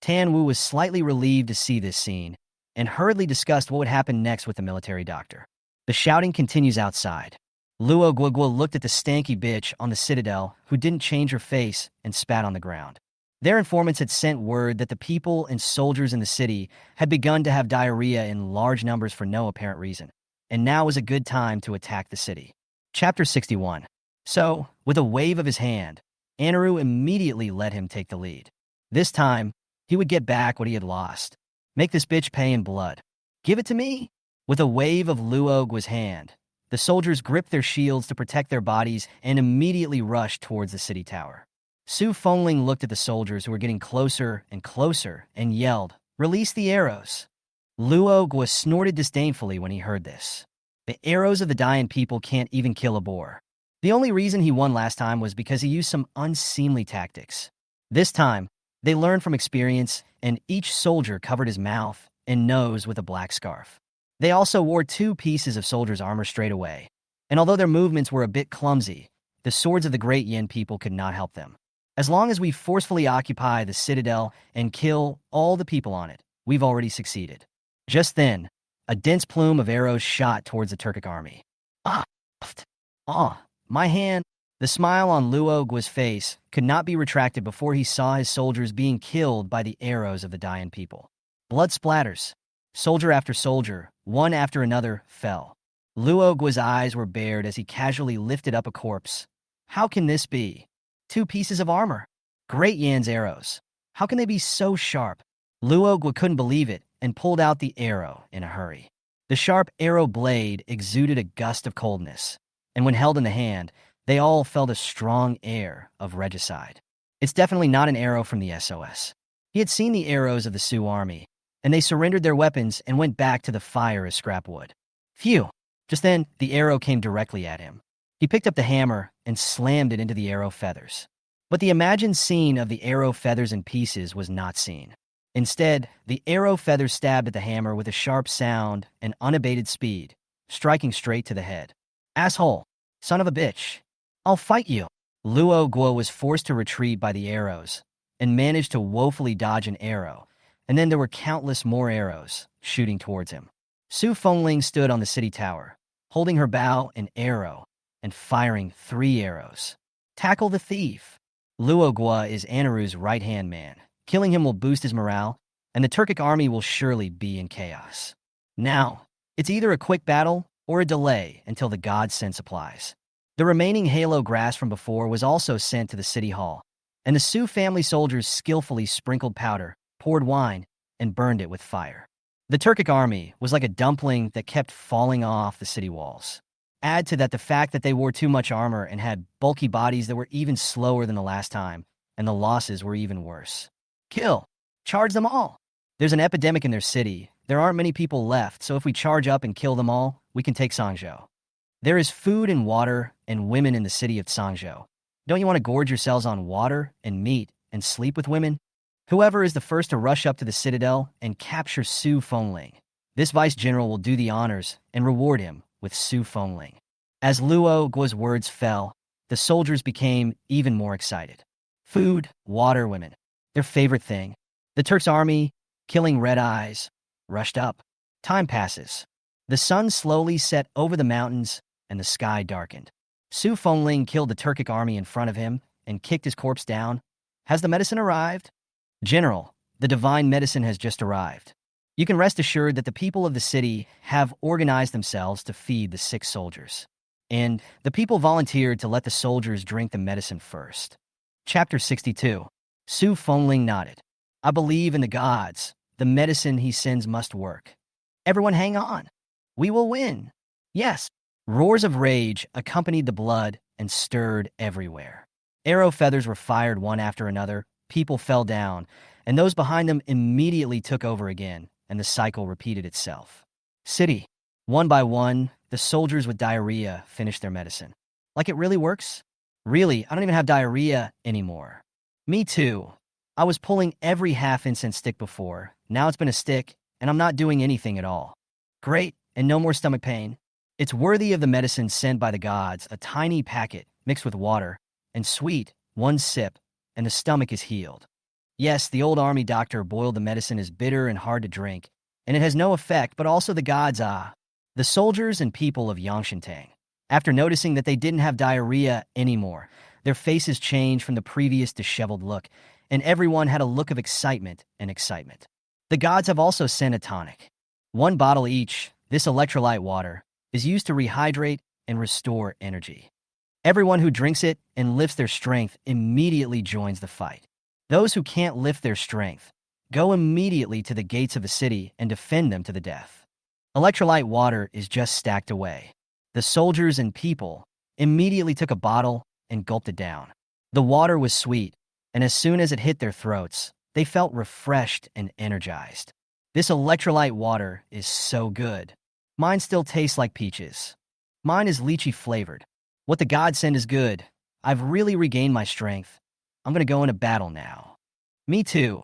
Tan Wu was slightly relieved to see this scene and hurriedly discussed what would happen next with the military doctor. The shouting continues outside. Luo Guoguo looked at the stanky bitch on the citadel who didn't change her face and spat on the ground. Their informants had sent word that the people and soldiers in the city had begun to have diarrhea in large numbers for no apparent reason, and now was a good time to attack the city. Chapter 61. So, with a wave of his hand, Anaro immediately let him take the lead. This time, he would get back what he had lost. Make this bitch pay in blood. Give it to me? With a wave of Luo Guo's hand, the soldiers gripped their shields to protect their bodies and immediately rushed towards the city tower. Su Fengling looked at the soldiers who were getting closer and closer and yelled, "Release the arrows." Luo Guo snorted disdainfully when he heard this. The arrows of the dying people can't even kill a boar. The only reason he won last time was because he used some unseemly tactics. This time, they learned from experience, and each soldier covered his mouth and nose with a black scarf. They also wore 2 pieces of soldiers' armor straight away, and although their movements were a bit clumsy, the swords of the great Yin people could not help them. As long as we forcefully occupy the citadel and kill all the people on it, we've already succeeded. Just then, a dense plume of arrows shot towards the Turkic army. My hand. The smile on Luo Guo's face could not be retracted before he saw his soldiers being killed by the arrows of the dying people. Blood splatters. Soldier after soldier, one after another, fell. Luo Guo's eyes were bared as he casually lifted up a corpse. How can this be? 2 pieces of armor. Great Yan's arrows. How can they be so sharp? Luo Guo couldn't believe it and pulled out the arrow in a hurry. The sharp arrow blade exuded a gust of coldness, and when held in the hand, they all felt a strong air of regicide. It's definitely not an arrow from the SOS. He had seen the arrows of the Sioux army, and they surrendered their weapons and went back to the fire as scrap wood. Phew! Just then, the arrow came directly at him. He picked up the hammer and slammed it into the arrow feathers. But the imagined scene of the arrow feathers in pieces was not seen. Instead, the arrow feathers stabbed at the hammer with a sharp sound and unabated speed, striking straight to the head. "Asshole! Son of a bitch! I'll fight you!" Luo Guo was forced to retreat by the arrows and managed to woefully dodge an arrow, and then there were countless more arrows shooting towards him. Su Fengling stood on the city tower, holding her bow and arrow and firing 3 arrows. Tackle the thief. Luo Guo is Anaru's right-hand man. Killing him will boost his morale, and the Turkic army will surely be in chaos. Now, it's either a quick battle or a delay until the gods send supplies. The remaining halo grass from before was also sent to the city hall, and the Su family soldiers skillfully sprinkled powder, poured wine, and burned it with fire. The Turkic army was like a dumpling that kept falling off the city walls. Add to that the fact that they wore too much armor and had bulky bodies that were even slower than the last time, and the losses were even worse. Kill. Charge them all. There's an epidemic in their city. There aren't many people left, so if we charge up and kill them all, we can take Sangzhou. There is food and water and women in the city of Sangzhou. Don't you want to gorge yourselves on water and meat and sleep with women? Whoever is the first to rush up to the citadel and capture Su Fengling, this vice general will do the honors and reward him with Su Fengling. As Luo Guo's words fell, the soldiers became even more excited. Food, water, women. Their favorite thing. The Turks' army, killing red eyes, rushed up. Time passes. The sun slowly set over the mountains and the sky darkened. Su Fengling killed the Turkic army in front of him and kicked his corpse down. Has the medicine arrived? General, the divine medicine has just arrived. You can rest assured that the people of the city have organized themselves to feed the sick soldiers. And the people volunteered to let the soldiers drink the medicine first. Chapter 62. Su Fengling nodded. I believe in the gods. The medicine he sends must work. Everyone hang on. We will win. Yes. Roars of rage accompanied the blood and stirred everywhere. Arrow feathers were fired one after another, people fell down, and those behind them immediately took over again, and the cycle repeated itself. City. One by one, the soldiers with diarrhea finished their medicine. Like it really works? Really, I don't even have diarrhea anymore. Me too. I was pulling every half-incense stick before. Now it's been a stick, and I'm not doing anything at all. Great, and no more stomach pain. It's worthy of the medicine sent by the gods, a tiny packet mixed with water, and sweet, 1 sip, and the stomach is healed. Yes, the old army doctor boiled the medicine as bitter and hard to drink, and it has no effect, but also the gods, The soldiers and people of Yangshantang, after noticing that they didn't have diarrhea anymore, their faces changed from the previous disheveled look, and everyone had a look of excitement and excitement. The gods have also sent a tonic. 1 bottle each, this electrolyte water, is used to rehydrate and restore energy. Everyone who drinks it and lifts their strength immediately joins the fight. Those who can't lift their strength go immediately to the gates of a city and defend them to the death. Electrolyte water is just stacked away. The soldiers and people immediately took a bottle and gulped it down. The water was sweet, and as soon as it hit their throats, they felt refreshed and energized. This electrolyte water is so good. Mine still tastes like peaches. Mine is lychee flavored. What the gods send is good. I've really regained my strength. I'm going to go into battle now. Me too.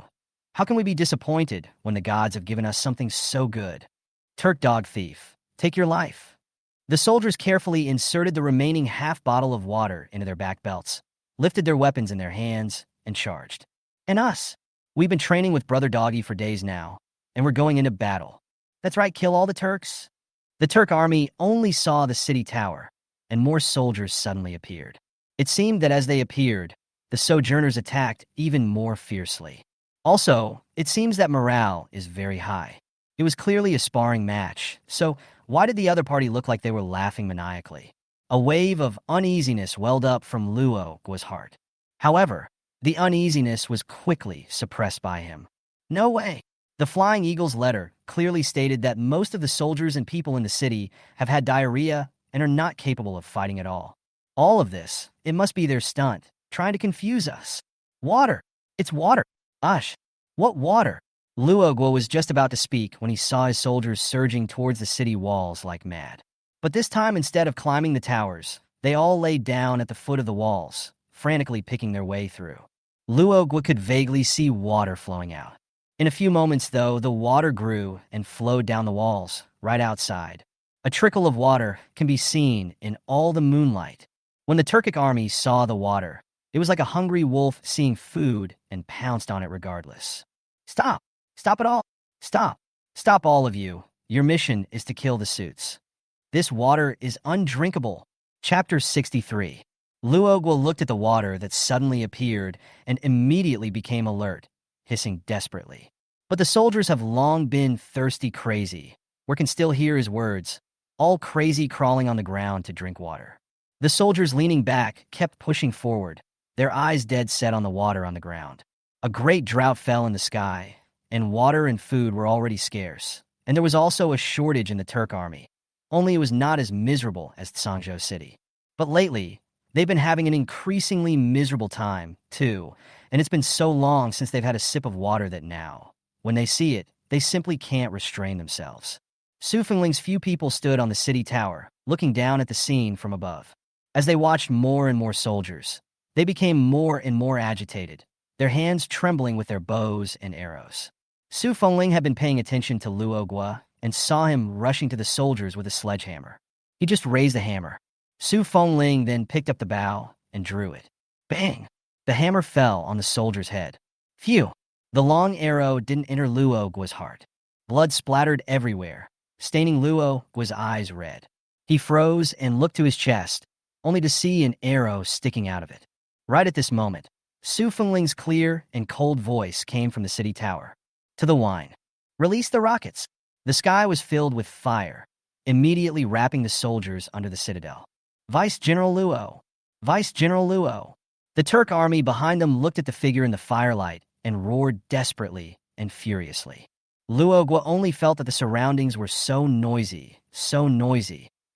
How can we be disappointed when the gods have given us something so good? Turk dog thief, take your life. The soldiers carefully inserted the remaining half bottle of water into their back belts, lifted their weapons in their hands, and charged. And us. We've been training with Brother Doggy for days now, and we're going into battle. That's right, kill all the Turks. The Turk army only saw the city tower, and more soldiers suddenly appeared. It seemed that as they appeared, the sojourners attacked even more fiercely. Also, it seems that morale is very high. It was clearly a sparring match, so why did the other party look like they were laughing maniacally? A wave of uneasiness welled up from Luo Guo's heart. However, the uneasiness was quickly suppressed by him. No way. The Flying Eagle's letter clearly stated that most of the soldiers and people in the city have had diarrhea and are not capable of fighting at all. All of this, it must be their stunt, trying to confuse us. Water. It's water. Ush. What water? Luo Guo was just about to speak when he saw his soldiers surging towards the city walls like mad. But this time, instead of climbing the towers, they all laid down at the foot of the walls, frantically picking their way through. Luo Guo could vaguely see water flowing out. In a few moments, though, the water grew and flowed down the walls, right outside. A trickle of water can be seen in all the moonlight. When the Turkic army saw the water, it was like a hungry wolf seeing food and pounced on it regardless. Stop! Stop it all! Stop! Stop all of you. Your mission is to kill the suits. This water is undrinkable. Chapter 63. Luogwa looked at the water that suddenly appeared and immediately became alert, hissing desperately. But the soldiers have long been thirsty crazy. We can still hear his words, all crazy crawling on the ground to drink water. The soldiers leaning back kept pushing forward, their eyes dead set on the water on the ground. A great drought fell in the sky, and water and food were already scarce. And there was also a shortage in the Turk army, only it was not as miserable as Tsangzhou City. But lately, they've been having an increasingly miserable time, too, and it's been so long since they've had a sip of water that now, when they see it, they simply can't restrain themselves. Su Fengling's few people stood on the city tower, looking down at the scene from above. As they watched more and more soldiers, they became more and more agitated, their hands trembling with their bows and arrows. Su Fengling had been paying attention to Luogwa and saw him rushing to the soldiers with a sledgehammer. He just raised the hammer. Su Fengling then picked up the bow and drew it. Bang! The hammer fell on the soldier's head. Phew! The long arrow didn't enter Luogwa's heart. Blood splattered everywhere, staining Luogwa's eyes red. He froze and looked to his chest, only to see an arrow sticking out of it. Right at this moment, Su Fengling's clear and cold voice came from the city tower. To the wine. Release the rockets. The sky was filled with fire, immediately wrapping the soldiers under the citadel. Vice General Luo. Vice General Luo. The Turk army behind them looked at the figure in the firelight and roared desperately and furiously. Luogwa only felt that the surroundings were so noisy,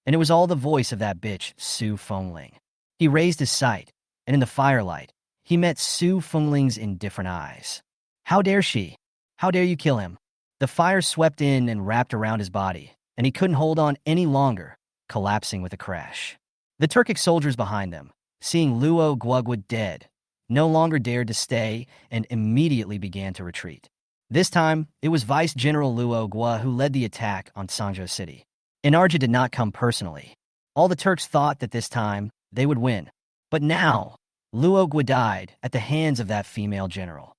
and it was all the voice of that bitch, Su Fengling. He raised his sight, and in the firelight, he met Su Fengling's indifferent eyes. How dare she? How dare you kill him? The fire swept in and wrapped around his body, and he couldn't hold on any longer, collapsing with a crash. The Turkic soldiers behind them, seeing Luo Guogwa dead, no longer dared to stay and immediately began to retreat. This time, it was Vice General Luo Gua who led the attack on Tsangzhou City. Inarja did not come personally. All the Turks thought that this time they would win. But now, Luo Gua died at the hands of that female general.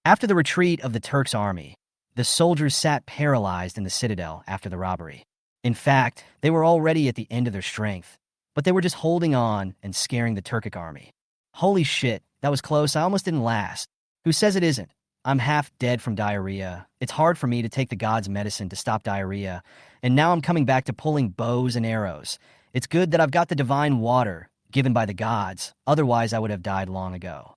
After the retreat of the Turks' army, the soldiers sat paralyzed in the citadel after the robbery. In fact, they were already at the end of their strength, but they were just holding on and scaring the Turkic army. Holy shit, that was close. I almost didn't last. Who says it isn't? I'm half dead from diarrhea. It's hard for me to take the god's medicine to stop diarrhea, and now I'm coming back to pulling bows and arrows. It's good that I've got the divine water given by the gods, otherwise I would have died long ago.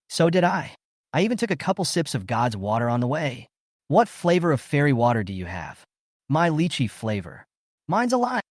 So did I. I even took a couple sips of God's water on the way. What flavor of fairy water do you have? My lychee flavor. Mine's a lime.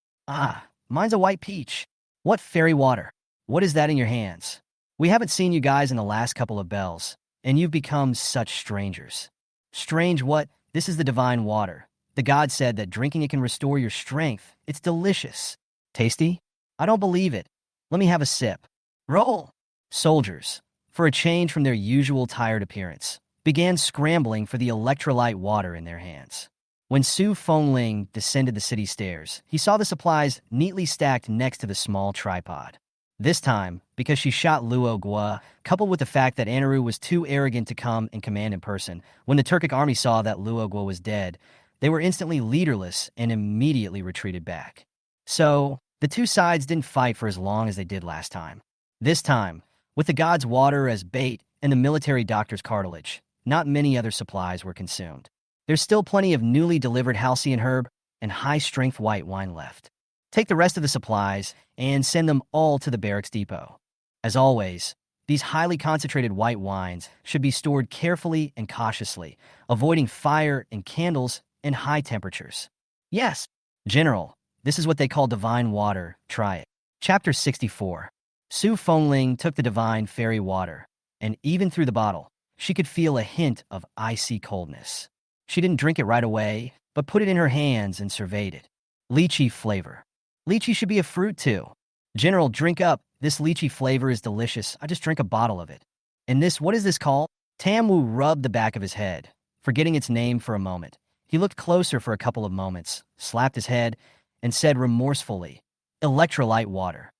Mine's a white peach. What fairy water? What is that in your hands? We haven't seen you guys in the last couple of bells, and you've become such strangers. Strange what? This is the divine water. The god said that drinking it can restore your strength. It's delicious. Tasty? I don't believe it. Let me have a sip. Roll! Soldiers, for a change from their usual tired appearance, began scrambling for the electrolyte water in their hands. When Su Fengling descended the city stairs, he saw the supplies neatly stacked next to the small tripod. This time, because she shot Luo Gua, coupled with the fact that Anaro was too arrogant to come and command in person, when the Turkic army saw that Luo Gua was dead, they were instantly leaderless and immediately retreated back. So, the two sides didn't fight for as long as they did last time. This time, with the god's water as bait and the military doctor's cartilage, not many other supplies were consumed. There's still plenty of newly delivered halcyon herb and high-strength white wine left. Take the rest of the supplies and send them all to the barracks depot. As always, these highly concentrated white wines should be stored carefully and cautiously, avoiding fire and candles and high temperatures. Yes, General, this is what they call divine water. Try it. Chapter 64. Su Fengling took the divine fairy water, and even through the bottle, she could feel a hint of icy coldness. She didn't drink it right away, but put it in her hands and surveyed it. Lychee flavor. Lychee should be a fruit too. General, drink up. This lychee flavor is delicious. I just drank a bottle of it. And this, what is this called? Tamwu rubbed the back of his head, forgetting its name for a moment. He looked closer for a couple of moments, slapped his head, and said remorsefully, electrolyte water.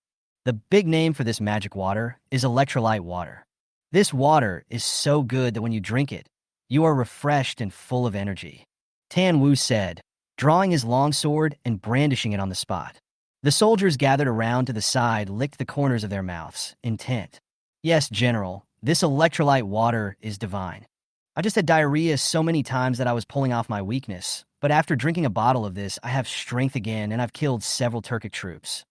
The big name for this magic water is electrolyte water. This water is so good that when you drink it, you are refreshed and full of energy. Tan Wu said, drawing his longsword and brandishing it on the spot. The soldiers gathered around to the side licked the corners of their mouths, intent. Yes, General, this electrolyte water is divine. I just had diarrhea so many times that I was pulling off my weakness, but after drinking a bottle of this, I have strength again and I've killed several Turkic troops.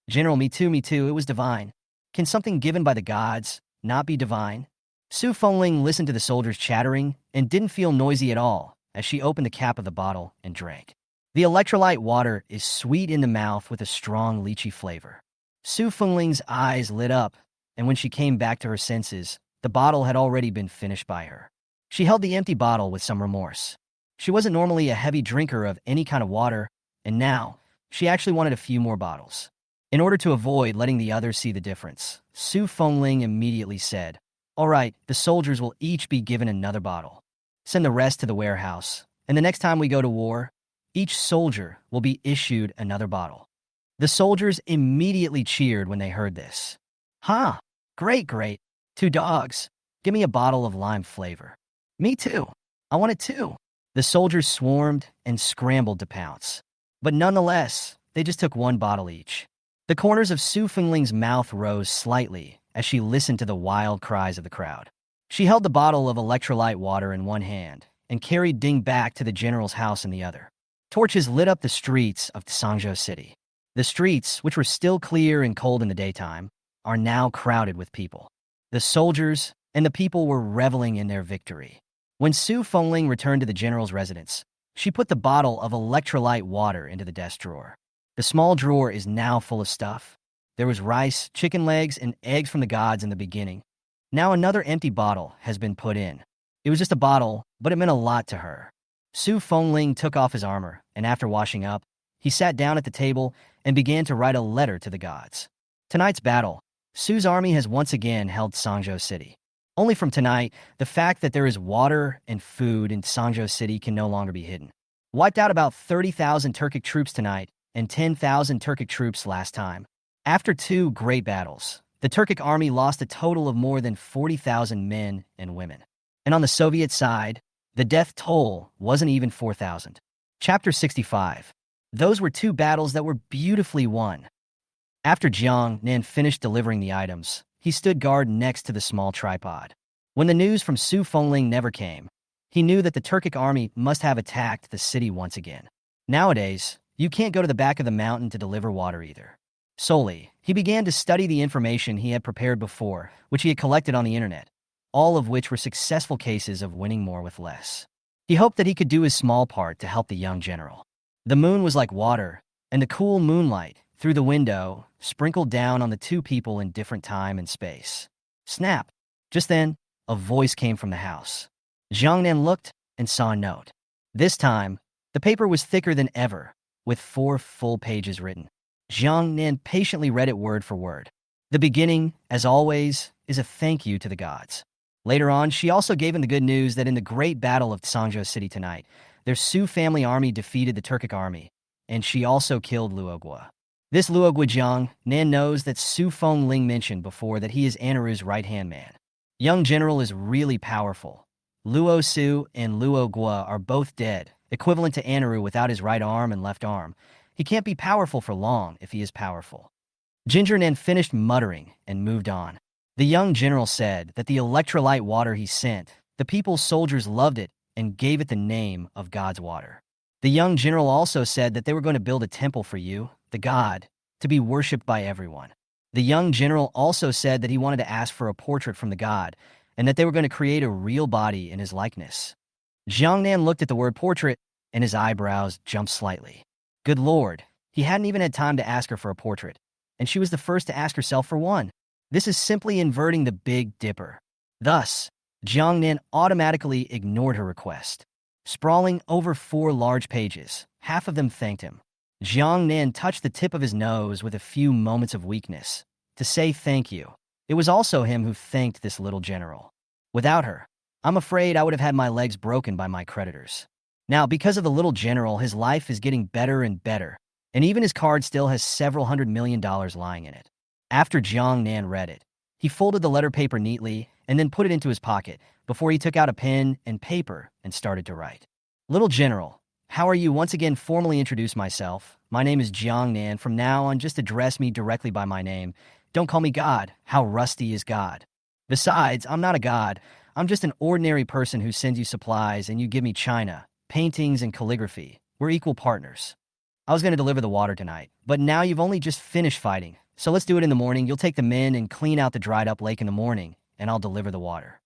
General, me too, it was divine. Can something given by the gods not be divine? Su Fengling listened to the soldiers chattering and didn't feel noisy at all as she opened the cap of the bottle and drank. The electrolyte water is sweet in the mouth with a strong lychee flavor. Su Fengling's eyes lit up, and when she came back to her senses, the bottle had already been finished by her. She held the empty bottle with some remorse. She wasn't normally a heavy drinker of any kind of water, and now she actually wanted a few more bottles. In order to avoid letting the others see the difference, Su Fengling immediately said, "All right, the soldiers will each be given another bottle. Send the rest to the warehouse, and the next time we go to war, each soldier will be issued another bottle." The soldiers immediately cheered when they heard this. "Huh, great. 2 dogs. Give me a bottle of lime flavor." "Me too. I want it too." The soldiers swarmed and scrambled to pounce. But nonetheless, they just took 1 bottle each. The corners of Su Fengling's mouth rose slightly as she listened to the wild cries of the crowd. She held the bottle of electrolyte water in one hand and carried Ding back to the general's house in the other. Torches lit up the streets of Sangzhou City. The streets, which were still clear and cold in the daytime, are now crowded with people. The soldiers and the people were reveling in their victory. When Su Fengling returned to the general's residence, she put the bottle of electrolyte water into the desk drawer. The small drawer is now full of stuff. There was rice, chicken legs, and eggs from the gods in the beginning. Now another empty bottle has been put in. It was just a bottle, but it meant a lot to her. Su Fengling took off his armor, and after washing up, he sat down at the table and began to write a letter to the gods. Tonight's battle, Su's army has once again held Sangzhou City. Only from tonight, the fact that there is water and food in Sangzhou City can no longer be hidden. Wiped out about 30,000 Turkic troops tonight and 10,000 Turkic troops last time. After 2 great battles, the Turkic army lost a total of more than 40,000 men and women. And on the Soviet side, the death toll wasn't even 4,000. Chapter 65. Those were 2 battles that were beautifully won. After Jiang Nan finished delivering the items, he stood guard next to the small tripod. When the news from Su Fengling never came, he knew that the Turkic army must have attacked the city once again. Nowadays, you can't go to the back of the mountain to deliver water either. Solely, he began to study the information he had prepared before, which he had collected on the internet, all of which were successful cases of winning more with less. He hoped that he could do his small part to help the young general. The moon was like water, and the cool moonlight, through the window, sprinkled down on the 2 people in different time and space. Snap! Just then, a voice came from the house. Jiang Nan looked and saw a note. This time, the paper was thicker than ever, with 4 full pages written. Jiang Nan patiently read it word for word. The beginning, as always, is a thank you to the gods. Later on, she also gave him the good news that in the great battle of Sangzhou City tonight, their Su family army defeated the Turkic army, and she also killed Luogua. This Luogua Jiang Nan knows that Su Fengling mentioned before that he is Anaro's right-hand man. Young general is really powerful. Luo Su and Luo Gua are both dead, equivalent to Anaro without his right arm and left arm. He can't be powerful for long if he is powerful. Ginger Nan finished muttering and moved on. The young general said that the electrolyte water he sent, the people's soldiers loved it and gave it the name of God's water. The young general also said that they were going to build a temple for you, the god, to be worshipped by everyone. The young general also said that he wanted to ask for a portrait from the god, and that they were going to create a real body in his likeness. Jiang Nan looked at the word portrait, and his eyebrows jumped slightly. Good Lord, he hadn't even had time to ask her for a portrait, and she was the first to ask herself for one. This is simply inverting the Big Dipper. Thus, Jiang Nan automatically ignored her request. Sprawling over 4 large pages, half of them thanked him. Jiang Nan touched the tip of his nose with a few moments of weakness to say thank you. It was also him who thanked this little general. Without her, I'm afraid I would have had my legs broken by my creditors. Now, because of the little general, his life is getting better and better, and even his card still has several $100 million lying in it. After Jiang Nan read it, he folded the letter paper neatly and then put it into his pocket before he took out a pen and paper and started to write. Little General, how are you? Once again, formally introduce myself. My name is Jiang Nan. From now on, just address me directly by my name. Don't call me God. How rusty is God? Besides, I'm not a god. I'm just an ordinary person who sends you supplies and you give me china, paintings, and calligraphy. We're equal partners. I was going to deliver the water tonight, but now you've only just finished fighting. So let's do it in the morning. You'll take the men and clean out the dried up lake in the morning, and I'll deliver the water.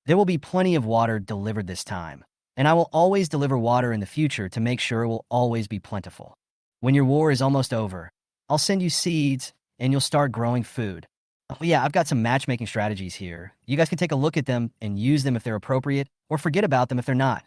There will be plenty of water delivered this time, and I will always deliver water in the future to make sure it will always be plentiful. When your war is almost over, I'll send you seeds, and you'll start growing food. Oh yeah, I've got some matchmaking strategies here. You guys can take a look at them and use them if they're appropriate, or forget about them if they're not.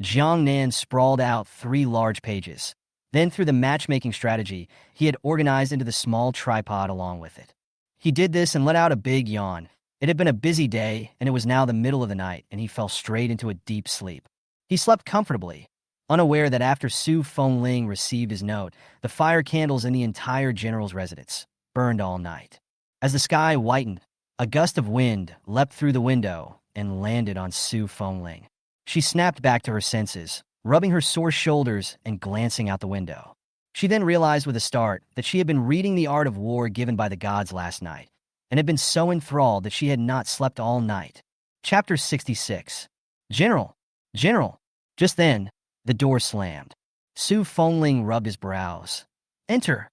Jiang Nan sprawled out 3 large pages. Then through the matchmaking strategy, he had organized into the small tripod along with it. He did this and let out a big yawn. It had been a busy day, and it was now the middle of the night, and he fell straight into a deep sleep. He slept comfortably, unaware that after Su Fengling received his note, the fire candles in the entire general's residence burned all night. As the sky whitened, a gust of wind leapt through the window and landed on Su Fengling. She snapped back to her senses, rubbing her sore shoulders and glancing out the window. She then realized with a start that she had been reading the art of war given by the gods last night, and had been so enthralled that she had not slept all night. Chapter 66. General! General! Just then, the door slammed. Su Fengling rubbed his brows. Enter!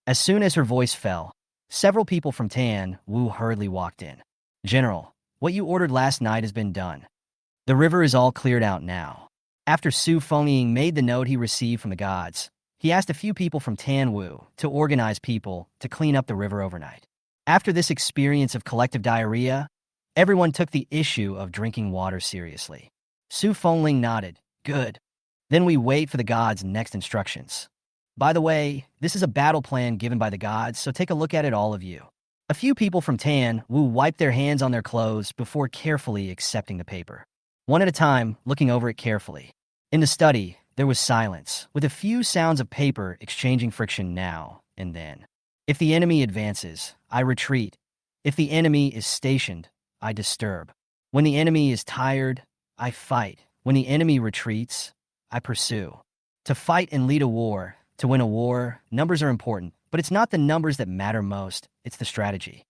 As soon as her voice fell, several people from Tan Wu hurriedly walked in. General, what you ordered last night has been done. The river is all cleared out now. After Su Fengling made the note he received from the gods, he asked a few people from Tan Wu to organize people to clean up the river overnight. After this experience of collective diarrhea, everyone took the issue of drinking water seriously. Su Fengling nodded. Good. Then we wait for the gods' next instructions. By the way, this is a battle plan given by the gods, so take a look at it, all of you. A few people from Tan Wu wiped their hands on their clothes before carefully accepting the paper. One at a time, looking over it carefully. In the study, there was silence, with a few sounds of paper exchanging friction now and then. If the enemy advances, I retreat. If the enemy is stationed, I disturb. When the enemy is tired, I fight. When the enemy retreats, I pursue. To fight and lead a war, to win a war, numbers are important, but it's not the numbers that matter most, it's the strategy.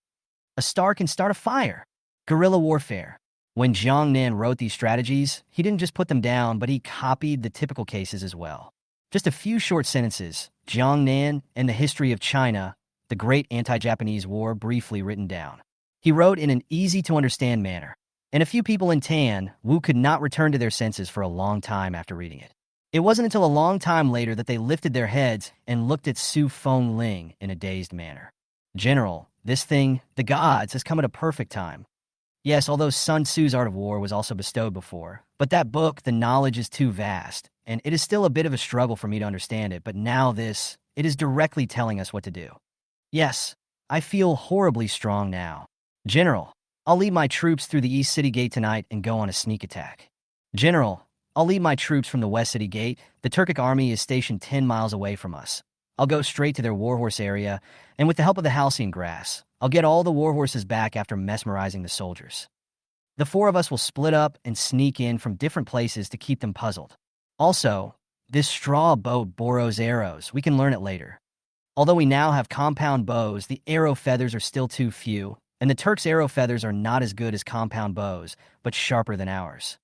A star can start a fire. Guerrilla warfare. When Jiang Nan wrote these strategies, he didn't just put them down, but he copied the typical cases as well. Just a few short sentences, Jiang Nan and the history of China, the great anti-Japanese war, briefly written down. He wrote in an easy-to-understand manner, and a few people in Tan Wu could not return to their senses for a long time after reading it. It wasn't until a long time later that they lifted their heads and looked at Su Fengling in a dazed manner. General, this thing, the gods, has come at a perfect time. Yes, although Sun Tzu's Art of War was also bestowed before, but that book, the knowledge is too vast, and it is still a bit of a struggle for me to understand it, but now it is directly telling us what to do. Yes, I feel horribly strong now. General, I'll lead my troops through the East City Gate tonight and go on a sneak attack. General, I'll lead my troops from the West City Gate. The Turkic army is stationed 10 miles away from us. I'll go straight to their warhorse area, and with the help of the halcyon grass, I'll get all the warhorses back after mesmerizing the soldiers. The 4 of us will split up and sneak in from different places to keep them puzzled. Also, this straw boat borrows arrows. We can learn it later. Although we now have compound bows, the arrow feathers are still too few, and the Turks' arrow feathers are not as good as compound bows, but sharper than ours.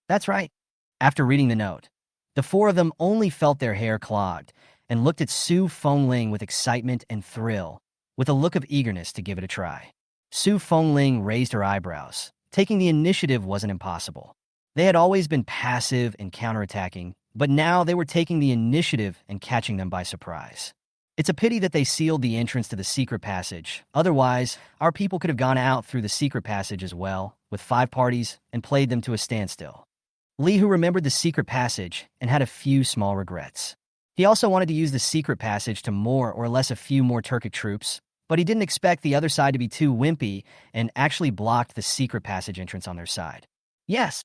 That's right. After reading the note, the 4 of them only felt their hair clogged and looked at Su Fengling with excitement and thrill, with a look of eagerness to give it a try. Su Fengling raised her eyebrows. Taking the initiative wasn't impossible. They had always been passive and counterattacking, but now they were taking the initiative and catching them by surprise. It's a pity that they sealed the entrance to the secret passage. Otherwise, our people could have gone out through the secret passage as well, with 5 parties, and played them to a standstill. Li, who remembered the secret passage and had a few small regrets. He also wanted to use the secret passage to more or less a few more Turkic troops, but he didn't expect the other side to be too wimpy and actually blocked the secret passage entrance on their side. Yes,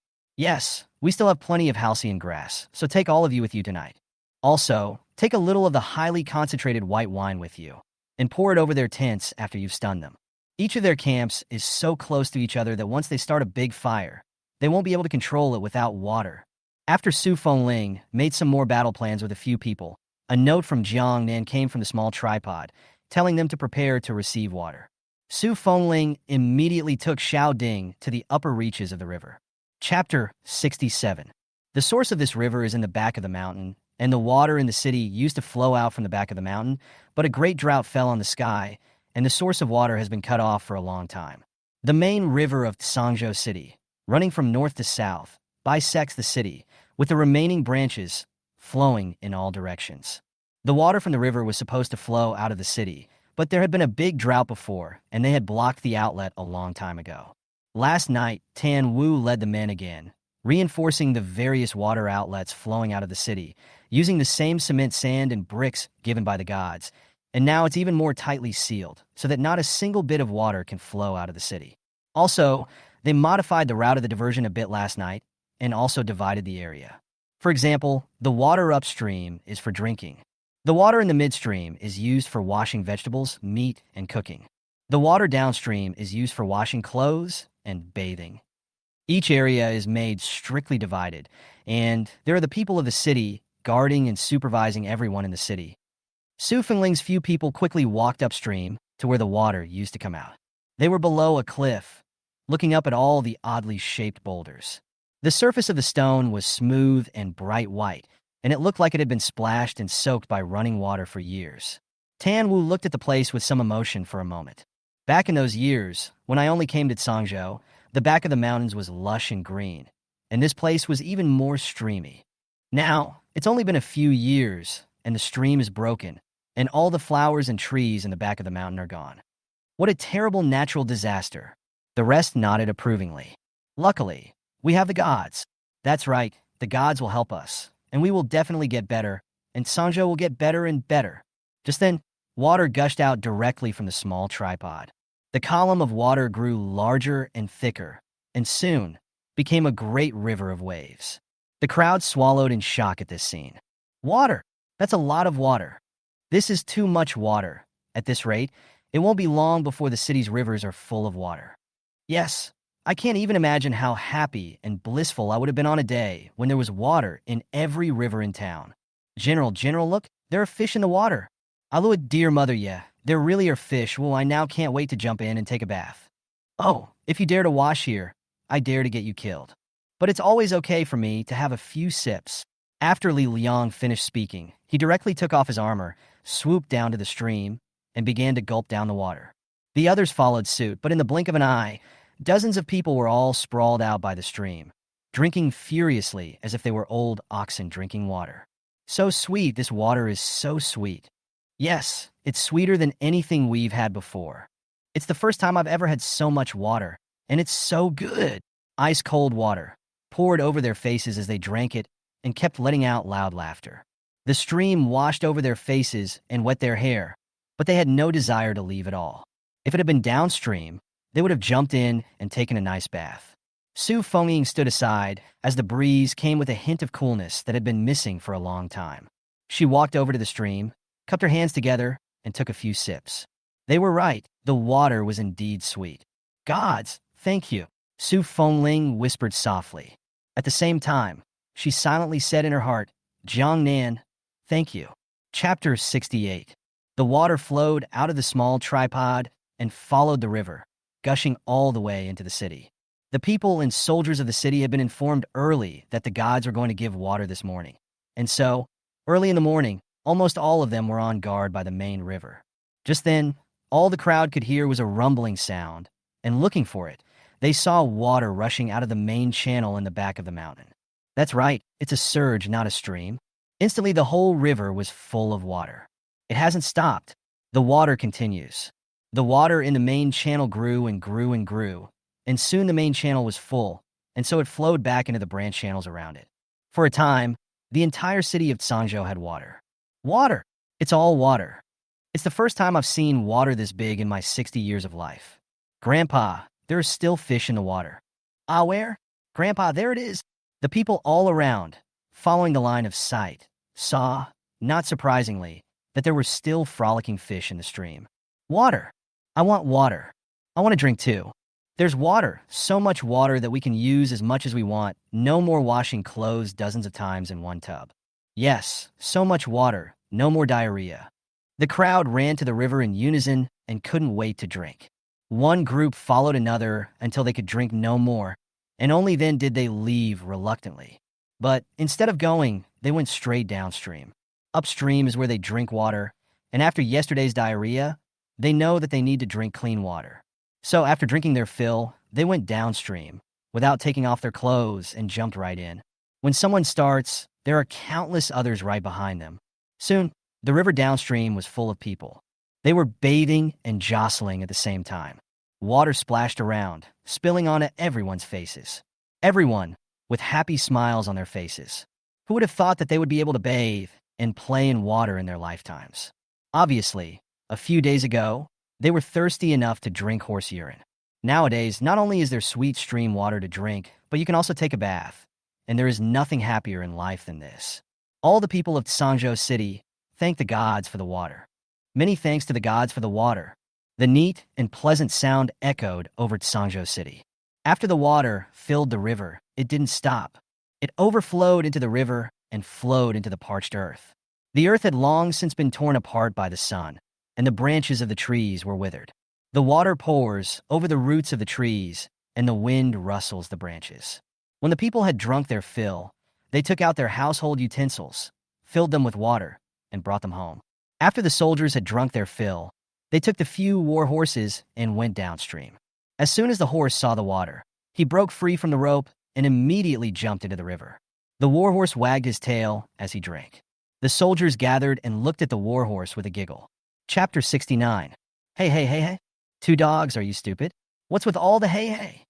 we still have plenty of halcyon grass, so take all of you with you tonight. Also, take a little of the highly concentrated white wine with you. and pour it over their tents after you've stunned them. Each of their camps is so close to each other that once they start a big fire, they won't be able to control it without water. After Su Ling made some more battle plans with a few people, a note from Jiang Nan came from the small tripod, telling them to prepare to receive water. Su Ling immediately took Xiao Ding to the upper reaches of the river. Chapter 67. The source of this river is in the back of the mountain, and the water in the city used to flow out from the back of the mountain, but a great drought fell on the sky, and the source of water has been cut off for a long time. The main river of Tsangzhou City, running from north to south, bisects the city, with the remaining branches flowing in all directions. The water from the river was supposed to flow out of the city, but there had been a big drought before, and they had blocked the outlet a long time ago. Last night, Tan Wu led the men again, reinforcing the various water outlets flowing out of the city, using the same cement, sand, and bricks given by the gods, and now it's even more tightly sealed, so that not a single bit of water can flow out of the city. Also, they modified the route of the diversion a bit last night, and also divided the area. For example, the water upstream is for drinking. The water in the midstream is used for washing vegetables, meat, and cooking. The water downstream is used for washing clothes and bathing. Each area is made strictly divided, and there are the people of the city guarding and supervising everyone in the city. Su Ling's few people quickly walked upstream to where the water used to come out. They were below a cliff, looking up at all the oddly shaped boulders. The surface of the stone was smooth and bright white, and it looked like it had been splashed and soaked by running water for years. Tan Wu looked at the place with some emotion for a moment. Back in those years, when I only came to Tsangzhou, the back of the mountains was lush and green, and this place was even more streamy. Now, it's only been a few years, and the stream is broken, and all the flowers and trees in the back of the mountain are gone. What a terrible natural disaster. The rest nodded approvingly. Luckily, we have the gods. That's right, the gods will help us, and we will definitely get better, and Tsangzhou will get better and better. Just then, water gushed out directly from the small tripod. The column of water grew larger and thicker, and soon became a great river of waves. The crowd swallowed in shock at this scene. Water! That's a lot of water. This is too much water. At this rate, it won't be long before the city's rivers are full of water. Yes, I can't even imagine how happy and blissful I would have been on a day when there was water in every river in town. General, look, there are fish in the water. Aloha, dear mother, yeah, there really are fish. Well, I now can't wait to jump in and take a bath. Oh, if you dare to wash here, I dare to get you killed. But it's always okay for me to have a few sips. After Li Liang finished speaking, he directly took off his armor, swooped down to the stream, and began to gulp down the water. The others followed suit, but in the blink of an eye, dozens of people were all sprawled out by the stream, drinking furiously as if they were old oxen drinking water. So sweet, this water is so sweet. Yes, it's sweeter than anything we've had before. It's the first time I've ever had so much water, and it's so good. Ice-cold water poured over their faces as they drank it and kept letting out loud laughter. The stream washed over their faces and wet their hair, but they had no desire to leave at all. If it had been downstream, they would have jumped in and taken a nice bath. Su Fengying stood aside as the breeze came with a hint of coolness that had been missing for a long time. She walked over to the stream, cupped her hands together, and took a few sips. They were right. The water was indeed sweet. Gods, thank you, Su Fengling whispered softly. At the same time, she silently said in her heart, Jiang Nan, thank you. Chapter 68. The water flowed out of the small tripod and followed the river, gushing all the way into the city. The people and soldiers of the city had been informed early that the gods were going to give water this morning. And so, early in the morning, almost all of them were on guard by the main river. Just then, all the crowd could hear was a rumbling sound, and looking for it, they saw water rushing out of the main channel in the back of the mountain. That's right, it's a surge, not a stream. Instantly, the whole river was full of water. It hasn't stopped. The water continues. The water in the main channel grew and grew and grew, and soon the main channel was full, and so it flowed back into the branch channels around it. For a time, the entire city of Tsangzhou had water. Water! It's all water. It's the first time I've seen water this big in my 60 years of life. Grandpa, there are still fish in the water. Ah, where? Grandpa, there it is. The people all around, following the line of sight, saw, not surprisingly, that there were still frolicking fish in the stream. Water. I want water. I want to drink too. There's water, so much water that we can use as much as we want. No more washing clothes dozens of times in one tub. Yes, so much water, no more diarrhea. The crowd ran to the river in unison and couldn't wait to drink. One group followed another until they could drink no more, and only then did they leave reluctantly. But instead of going, they went straight downstream. Upstream is where they drink water, and after yesterday's diarrhea, they know that they need to drink clean water. So after drinking their fill, they went downstream, without taking off their clothes, and jumped right in. When someone starts, there are countless others right behind them. Soon, the river downstream was full of people. They were bathing and jostling at the same time. Water splashed around, spilling onto everyone's faces. Everyone with happy smiles on their faces. Who would have thought that they would be able to bathe and play in water in their lifetimes? Obviously, a few days ago, they were thirsty enough to drink horse urine. Nowadays, not only is there sweet stream water to drink, but you can also take a bath. And there is nothing happier in life than this. All the people of Sangzhou City thank the gods for the water. Many thanks to the gods for the water. The neat and pleasant sound echoed over Sangzhou City. After the water filled the river, it didn't stop. It overflowed into the river and flowed into the parched earth. The earth had long since been torn apart by the sun, and the branches of the trees were withered. The water pours over the roots of the trees, and the wind rustles the branches. When the people had drunk their fill, they took out their household utensils, filled them with water, and brought them home. After the soldiers had drunk their fill, they took the few war horses and went downstream. As soon as the horse saw the water, he broke free from the rope and immediately jumped into the river. The warhorse wagged his tail as he drank. The soldiers gathered and looked at the warhorse with a giggle. Chapter 69. Hey, hey, hey, hey. Two dogs, are you stupid? What's with all the hey, hey?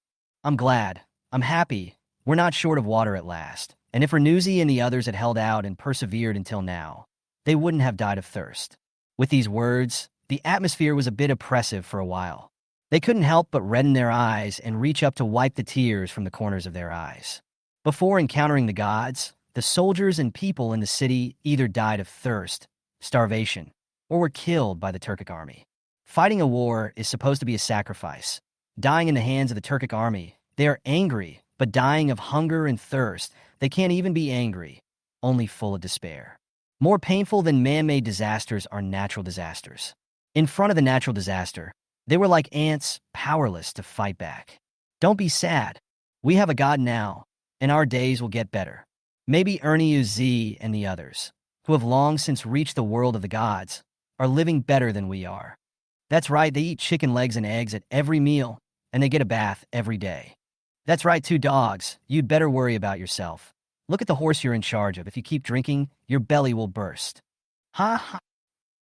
I'm glad. I'm happy. We're not short of water at last. And if Renuzzi and the others had held out and persevered until now, they wouldn't have died of thirst. With these words, the atmosphere was a bit oppressive for a while. They couldn't help but redden their eyes and reach up to wipe the tears from the corners of their eyes. Before encountering the gods, the soldiers and people in the city either died of thirst, starvation, or were killed by the Turkic army. Fighting a war is supposed to be a sacrifice. Dying in the hands of the Turkic army, they are angry, but dying of hunger and thirst, they can't even be angry, only full of despair. More painful than man-made disasters are natural disasters. In front of the natural disaster, they were like ants, powerless to fight back. Don't be sad. We have a God now, and our days will get better. Maybe Ernie Z and the others, who have long since reached the world of the gods, are living better than we are. That's right, they eat chicken legs and eggs at every meal, and they get a bath every day. That's right, two dogs, you'd better worry about yourself. Look at the horse you're in charge of. If you keep drinking, your belly will burst. Ha ha.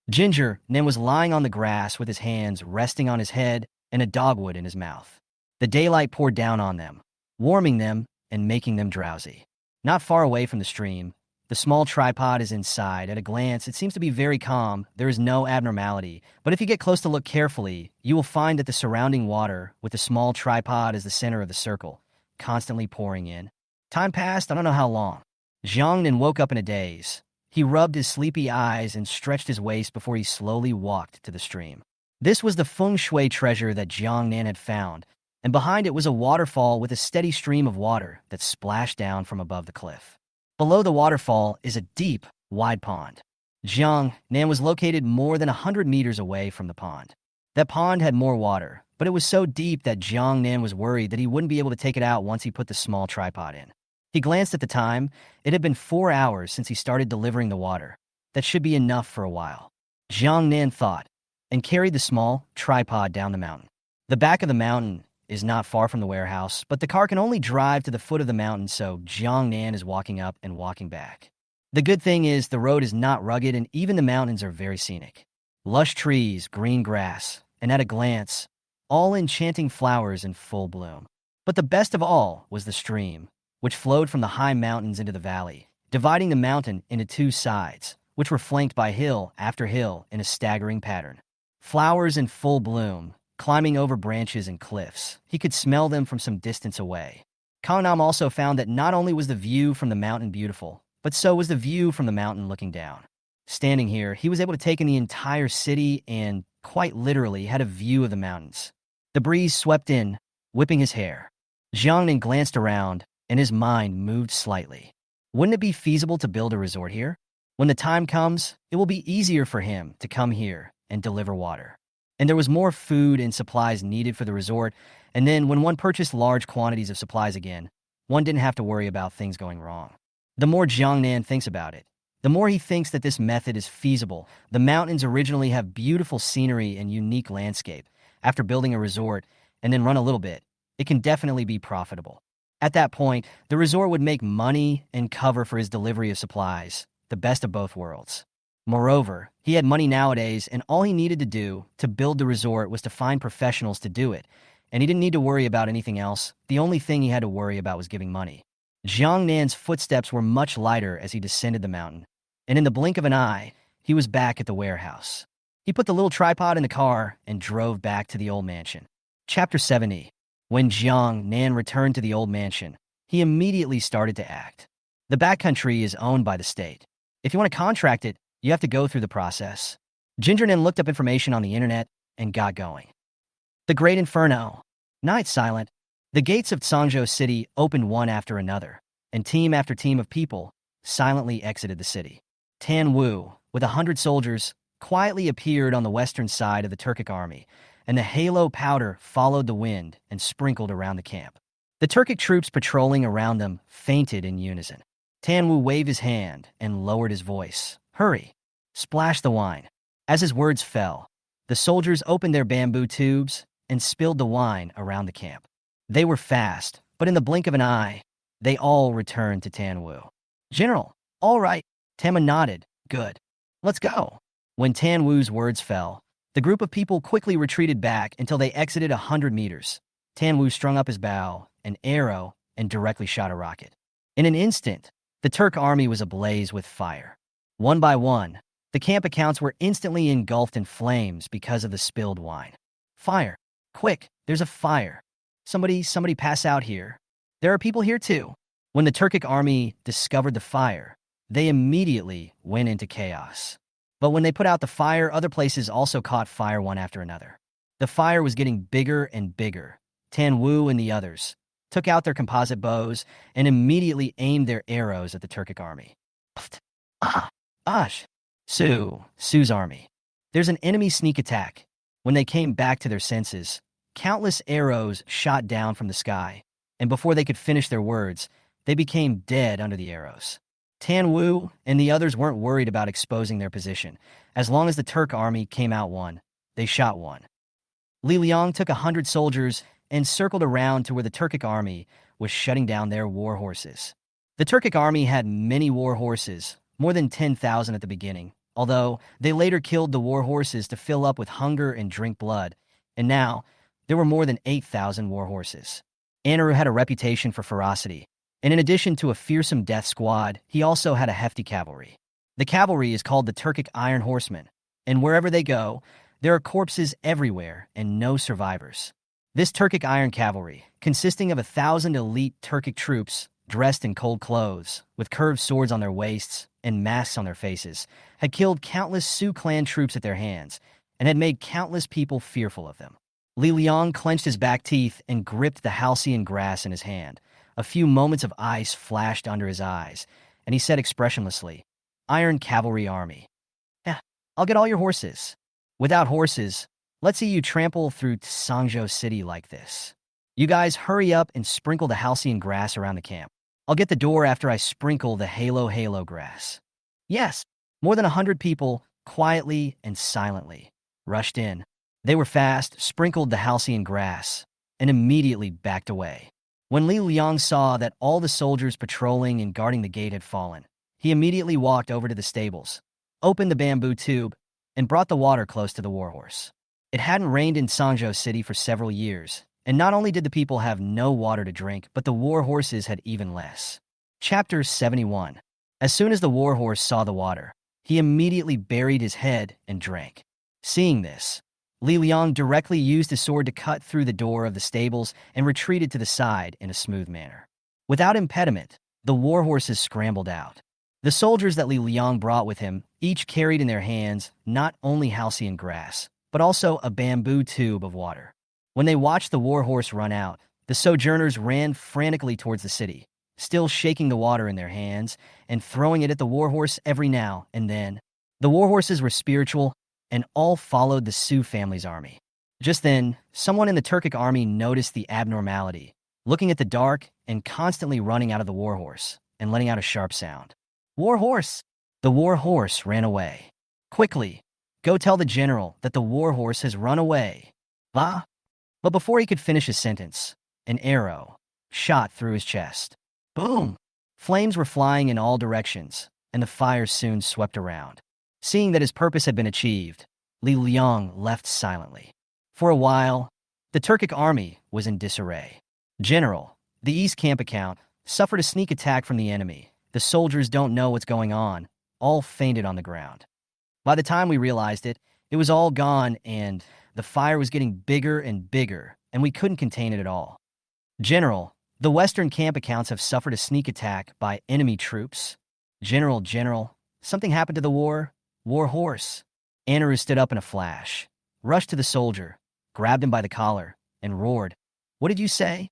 Jiang Nan was lying on the grass with his hands resting on his head and a dogwood in his mouth. The daylight poured down on them, warming them and making them drowsy. Not far away from the stream, the small tripod is inside. At a glance, it seems to be very calm. There is no abnormality. But if you get close to look carefully, you will find that the surrounding water, with the small tripod as the center of the circle, constantly pouring in. Time passed, I don't know how long. Jiang Nan woke up in a daze. He rubbed his sleepy eyes and stretched his waist before he slowly walked to the stream. This was the feng shui treasure that Jiang Nan had found, and behind it was a waterfall with a steady stream of water that splashed down from above the cliff. Below the waterfall is a deep, wide pond. Jiang Nan was located more than 100 meters away from the pond. That pond had more water, but it was so deep that Jiang Nan was worried that he wouldn't be able to take it out once he put the small tripod in. He glanced at the time. It had been 4 hours since he started delivering the water. That should be enough for a while. Jiang Nan thought, and carried the small tripod down the mountain. The back of the mountain is not far from the warehouse, but the car can only drive to the foot of the mountain, so Jiang Nan is walking up and walking back. The good thing is the road is not rugged and even the mountains are very scenic. Lush trees, green grass, and at a glance, all enchanting flowers in full bloom. But the best of all was the stream, which flowed from the high mountains into the valley, dividing the mountain into two sides, which were flanked by hill after hill in a staggering pattern. Flowers in full bloom, climbing over branches and cliffs. He could smell them from some distance away. Kangnam also found that not only was the view from the mountain beautiful, but so was the view from the mountain looking down. Standing here, he was able to take in the entire city and quite literally, had a view of the mountains. The breeze swept in, whipping his hair. Jiang Nan glanced around, and his mind moved slightly. Wouldn't it be feasible to build a resort here? When the time comes, it will be easier for him to come here and deliver water. And there was more food and supplies needed for the resort, and then when one purchased large quantities of supplies again, one didn't have to worry about things going wrong. The more Jiang Nan thinks about it, the more he thinks that this method is feasible. The mountains originally have beautiful scenery and unique landscape. After building a resort and then run a little bit, it can definitely be profitable. At that point, the resort would make money and cover for his delivery of supplies, the best of both worlds. Moreover, he had money nowadays, and all he needed to do to build the resort was to find professionals to do it, and he didn't need to worry about anything else. The only thing he had to worry about was giving money. Jiang Nan's footsteps were much lighter as he descended the mountain, and in the blink of an eye, he was back at the warehouse. He put the little tripod in the car and drove back to the old mansion. Chapter 70. When Jiang Nan returned to the old mansion, he immediately started to act. The backcountry is owned by the state. If you want to contract it, you have to go through the process. Ginger Nan looked up information on the internet and got going. The Great Inferno. Night silent. The gates of Tsangzhou City opened one after another, and team after team of people silently exited the city. Tan Wu, with 100 soldiers, quietly appeared on the western side of the Turkic army, and the halo powder followed the wind and sprinkled around the camp. The Turkic troops patrolling around them fainted in unison. Tan Wu waved his hand and lowered his voice. Hurry! Splash the wine. As his words fell, the soldiers opened their bamboo tubes and spilled the wine around the camp. They were fast, but in the blink of an eye, they all returned to Tan Wu. General, all right. Tama nodded. Good. Let's go. When Tan Wu's words fell, the group of people quickly retreated back until they exited 100 meters. Tan Wu strung up his bow, an arrow, and directly shot a rocket. In an instant, the Turk army was ablaze with fire. One by one, the camp accounts were instantly engulfed in flames because of the spilled wine. Fire! Quick, there's a fire. Somebody pass out here. There are people here too. When the Turkic army discovered the fire, they immediately went into chaos. But when they put out the fire, other places also caught fire one after another. The fire was getting bigger and bigger. Tan Wu and the others took out their composite bows and immediately aimed their arrows at the Turkic army. Su's army. There's an enemy sneak attack. When they came back to their senses, countless arrows shot down from the sky, and before they could finish their words, they became dead under the arrows. Tan Wu and the others weren't worried about exposing their position. As long as the Turk army came out one, they shot one. Li Liang took 100 soldiers and circled around to where the Turkic army was shutting down their war horses. The Turkic army had many war horses, more than 10,000 at the beginning, although they later killed the war horses to fill up with hunger and drink blood, and now there were more than 8,000 war horses. Anaro had a reputation for ferocity, and in addition to a fearsome death squad, he also had a hefty cavalry. The cavalry is called the Turkic Iron Horsemen, and wherever they go, there are corpses everywhere and no survivors. This Turkic Iron Cavalry, consisting of 1,000 elite Turkic troops dressed in cold clothes, with curved swords on their waists and masks on their faces, had killed countless Su clan troops at their hands and had made countless people fearful of them. Li Liang clenched his back teeth and gripped the halcyon grass in his hand. A few moments of ice flashed under his eyes, and he said expressionlessly, Iron Cavalry Army. I'll get all your horses. Without horses, let's see you trample through Tsangzhou City like this. You guys hurry up and sprinkle the halcyon grass around the camp. I'll get the door after I sprinkle the halo grass. Yes, more than 100 people, quietly and silently, rushed in. They were fast, sprinkled the halcyon grass, and immediately backed away. When Li Liang saw that all the soldiers patrolling and guarding the gate had fallen, he immediately walked over to the stables, opened the bamboo tube, and brought the water close to the warhorse. It hadn't rained in Tsangzhou City for several years, and not only did the people have no water to drink, but the warhorses had even less. Chapter 71. As soon as the warhorse saw the water, he immediately buried his head and drank. Seeing this, Li Liang directly used his sword to cut through the door of the stables and retreated to the side in a smooth manner. Without impediment, the warhorses scrambled out. The soldiers that Li Liang brought with him each carried in their hands not only halcyon grass, but also a bamboo tube of water. When they watched the war horse run out, the sojourners ran frantically towards the city, still shaking the water in their hands and throwing it at the war horse every now and then. The war horses were spiritual and all followed the Sioux family's army. Just then, someone in the Turkic army noticed the abnormality, looking at the dark and constantly running out of the war horse and letting out a sharp sound. War horse! The war horse ran away. Quickly, go tell the general that the war horse has run away. Va? But before he could finish his sentence, an arrow shot through his chest. Boom! Flames were flying in all directions, and the fire soon swept around. Seeing that his purpose had been achieved, Li Liang left silently. For a while, the Turkic army was in disarray. General, the East Camp account, suffered a sneak attack from the enemy. The soldiers don't know what's going on, all fainted on the ground. By the time we realized it, it was all gone and the fire was getting bigger and bigger, and we couldn't contain it at all. General, the Western camp accounts have suffered a sneak attack by enemy troops. General, something happened to the war horse. Anaro stood up in a flash, rushed to the soldier, grabbed him by the collar, and roared, "What did you say?"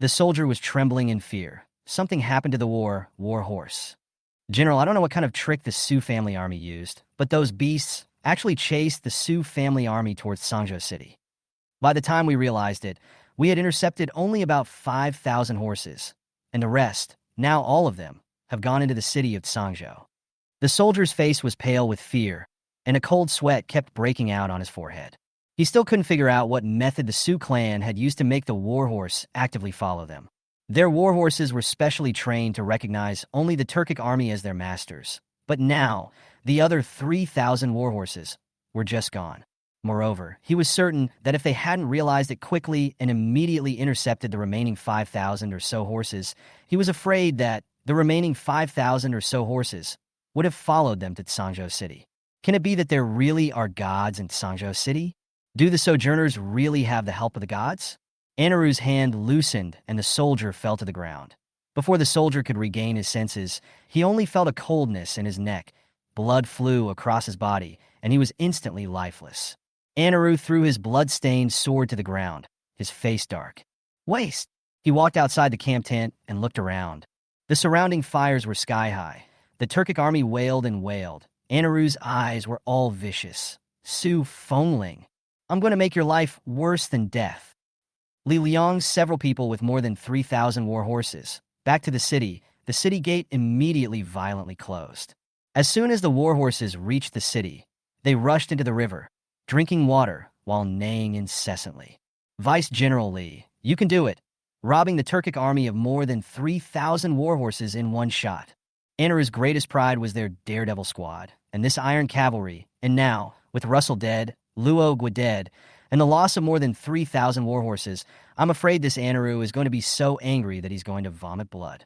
The soldier was trembling in fear. Something happened to the war horse. General, I don't know what kind of trick the Sioux family army used, but those beasts actually chased the Sioux family army towards Sangzhou City. By the time we realized it, we had intercepted only about 5,000 horses, and the rest, now all of them, have gone into the city of Sangzhou. The soldier's face was pale with fear, and a cold sweat kept breaking out on his forehead. He still couldn't figure out what method the Sioux clan had used to make the warhorse actively follow them. Their warhorses were specially trained to recognize only the Turkic army as their masters, but now the other 3,000 warhorses were just gone. Moreover, he was certain that if they hadn't realized it quickly and immediately intercepted the remaining 5,000 or so horses, he was afraid that the remaining 5,000 or so horses would have followed them to Sangzhou City. Can it be that there really are gods in Sangzhou City? Do the sojourners really have the help of the gods? Anaru's hand loosened and the soldier fell to the ground. Before the soldier could regain his senses, he only felt a coldness in his neck. Blood flew across his body, and he was instantly lifeless. Anaro threw his blood-stained sword to the ground, his face dark. Waste! He walked outside the camp tent and looked around. The surrounding fires were sky-high. The Turkic army wailed and wailed. Anaru's eyes were all vicious. Su Fengling, I'm going to make your life worse than death. Li Liang's several people with more than 3,000 war horses. Back to the city gate immediately violently closed. As soon as the war horses reached the city, they rushed into the river, drinking water while neighing incessantly. Vice General Li, you can do it, robbing the Turkic army of more than 3,000 war horses in one shot. Anaru's greatest pride was their daredevil squad, and this iron cavalry, and now, with Russell dead, Luo Gua dead, and the loss of more than 3,000 war horses, I'm afraid this Anaro is going to be so angry that he's going to vomit blood.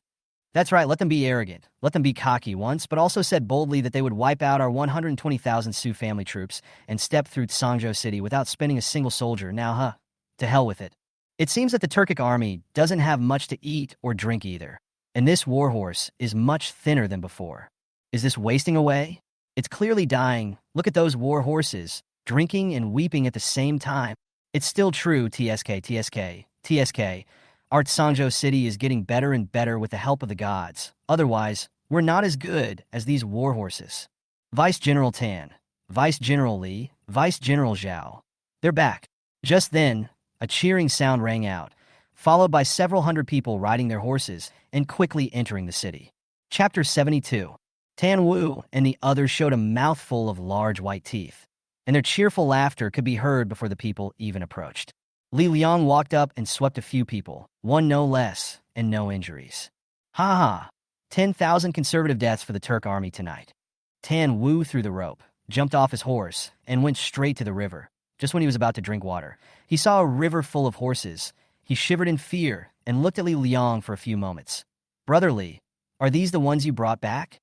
That's right, let them be arrogant, let them be cocky once, but also said boldly that they would wipe out our 120,000 Sioux family troops and step through Sangzhou City without spending a single soldier. Now, to hell with it. It seems that the Turkic army doesn't have much to eat or drink either, and this warhorse is much thinner than before. Is this wasting away? It's clearly dying. Look at those war horses, drinking and weeping at the same time. It's still true, TSK. Our Sangzhou City is getting better and better with the help of the gods. Otherwise, we're not as good as these war horses. Vice General Tan, Vice General Li, Vice General Zhao. They're back. Just then, a cheering sound rang out, followed by several hundred people riding their horses and quickly entering the city. Chapter 72. Tan Wu and the others showed a mouthful of large white teeth, and their cheerful laughter could be heard before the people even approached. Li Liang walked up and swept a few people, one no less, and no injuries. Ha ha! 10,000 conservative deaths for the Turk army tonight. Tan Wu threw the rope, jumped off his horse, and went straight to the river. Just when he was about to drink water, he saw a river full of horses. He shivered in fear and looked at Li Liang for a few moments. Brother Li, are these the ones you brought back?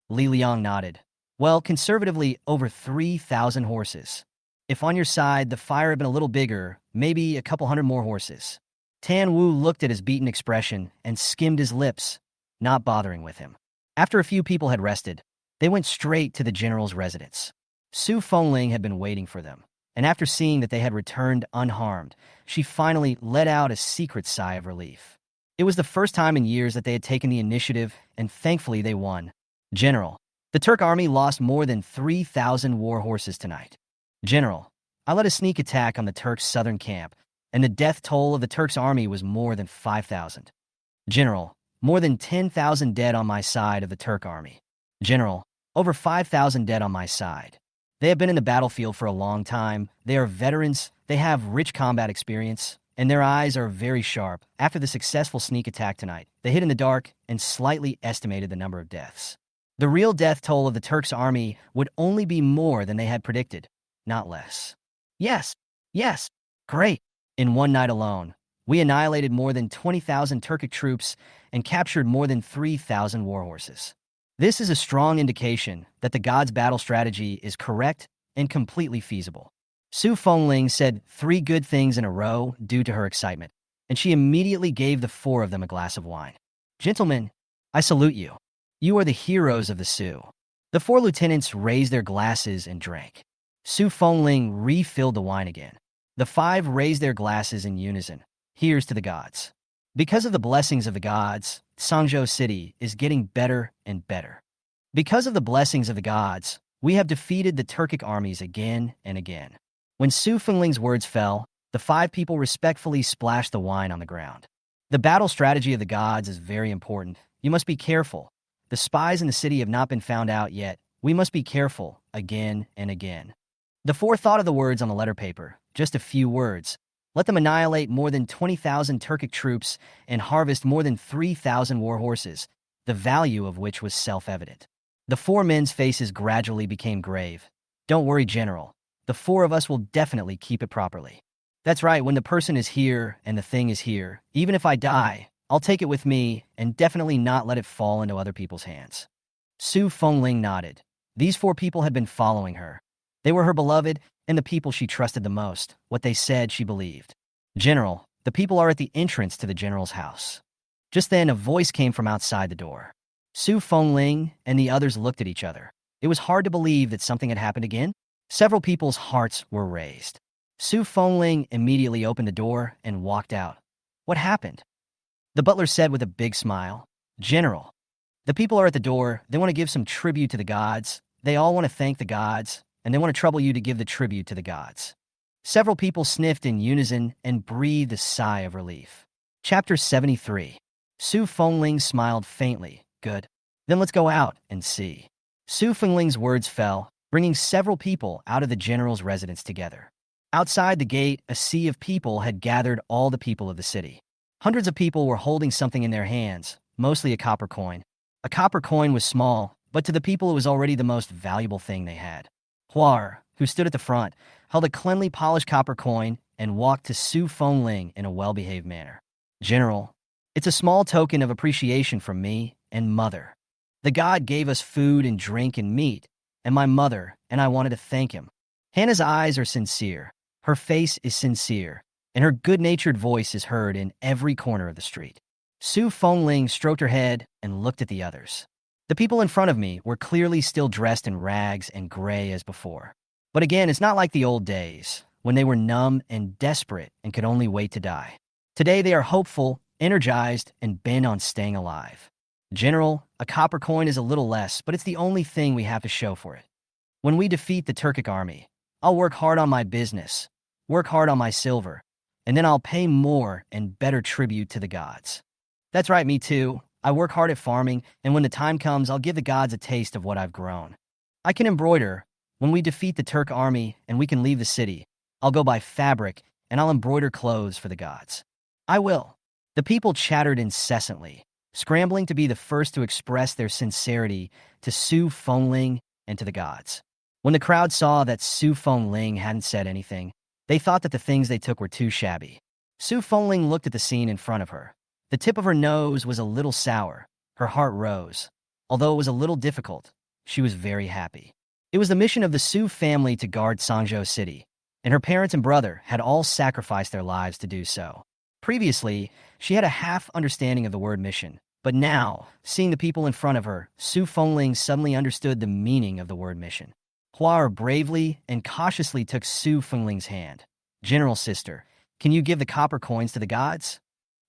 Li Liang nodded. Well, conservatively, over 3,000 horses. If on your side the fire had been a little bigger, maybe a couple hundred more horses. Tan Wu looked at his beaten expression and skimmed his lips, not bothering with him. After a few people had rested, they went straight to the general's residence. Su Fengling had been waiting for them. and after seeing that they had returned unharmed, she finally let out a secret sigh of relief. It was the first time in years that they had taken the initiative, and thankfully they won. General, the Turk army lost more than 3,000 war horses tonight. General, I led a sneak attack on the Turks' southern camp, and the death toll of the Turks' army was more than 5,000. General, more than 10,000 dead on my side of the Turk army. General, over 5,000 dead on my side. They have been in the battlefield for a long time. They are veterans, they have rich combat experience, and their eyes are very sharp. After the successful sneak attack tonight, they hid in the dark and slightly estimated the number of deaths. The real death toll of the Turks' army would only be more than they had predicted, not less. Yes, great. In one night alone, we annihilated more than 20,000 Turkic troops and captured more than 3,000 war horses. This is a strong indication that the gods' battle strategy is correct and completely feasible. Su Fengling said 3 good things in a row due to her excitement, and she immediately gave the 4 of them a glass of wine. Gentlemen, I salute you. You are the heroes of the Sioux. The 4 lieutenants raised their glasses and drank. Su Fengling refilled the wine again. The 5 raised their glasses in unison. Here's to the gods. Because of the blessings of the gods, Sangzhou City is getting better and better. Because of the blessings of the gods, we have defeated the Turkic armies again and again. When Su Fengling's words fell, the 5 people respectfully splashed the wine on the ground. The battle strategy of the gods is very important. You must be careful. The spies in the city have not been found out yet. We must be careful again and again. The 4 thought of the words on the letter paper, just a few words. Let them annihilate more than 20,000 Turkic troops and harvest more than 3,000 war horses, the value of which was self-evident. The 4 men's faces gradually became grave. Don't worry, General. The 4 of us will definitely keep it properly. That's right, when the person is here and the thing is here, even if I die, I'll take it with me and definitely not let it fall into other people's hands. Su Fengling nodded. These 4 people had been following her. They were her beloved and the people she trusted the most. What they said, she believed. General, the people are at the entrance to the general's house. Just then, a voice came from outside the door. Su Fengling and the others looked at each other. It was hard to believe that something had happened again. Several people's hearts were raised. Su Fengling immediately opened the door and walked out. What happened? The butler said with a big smile. General, the people are at the door. They want to give some tribute to the gods. They all want to thank the gods, and they want to trouble you to give the tribute to the gods. Several people sniffed in unison and breathed a sigh of relief. Chapter 73. Su Fengling smiled faintly. Good. Then let's go out and see. Su Fengling's words fell, bringing several people out of the general's residence together. Outside the gate, a sea of people had gathered all the people of the city. Hundreds of people were holding something in their hands, mostly a copper coin. A copper coin was small, but to the people it was already the most valuable thing they had. Huar, who stood at the front, held a cleanly polished copper coin and walked to Su Fengling in a well-behaved manner. General, it's a small token of appreciation from me and Mother. The god gave us food and drink and meat, and my mother and I wanted to thank him. Hannah's eyes are sincere, her face is sincere, and her good-natured voice is heard in every corner of the street. Su Fengling stroked her head and looked at the others. The people in front of me were clearly still dressed in rags and gray as before. But again, it's not like the old days, when they were numb and desperate and could only wait to die. Today they are hopeful, energized, and bent on staying alive. General, a copper coin is a little less, but it's the only thing we have to show for it. When we defeat the Turkic army, I'll work hard on my business, work hard on my silver, and then I'll pay more and better tribute to the gods. That's right, me too. I work hard at farming, and when the time comes, I'll give the gods a taste of what I've grown. I can embroider. When we defeat the Turk army and we can leave the city, I'll go buy fabric and I'll embroider clothes for the gods. I will. The people chattered incessantly, scrambling to be the first to express their sincerity to Su Fengling and to the gods. When the crowd saw that Su Fengling hadn't said anything, they thought that the things they took were too shabby. Su Fengling looked at the scene in front of her. The tip of her nose was a little sour. Her heart rose. Although it was a little difficult, she was very happy. It was the mission of the Su family to guard Sangzhou City, and her parents and brother had all sacrificed their lives to do so. Previously, she had a half understanding of the word mission, but now, seeing the people in front of her, Su Fengling suddenly understood the meaning of the word mission. Hua bravely and cautiously took Su Fengling's hand. "General sister, can you give the copper coins to the gods?"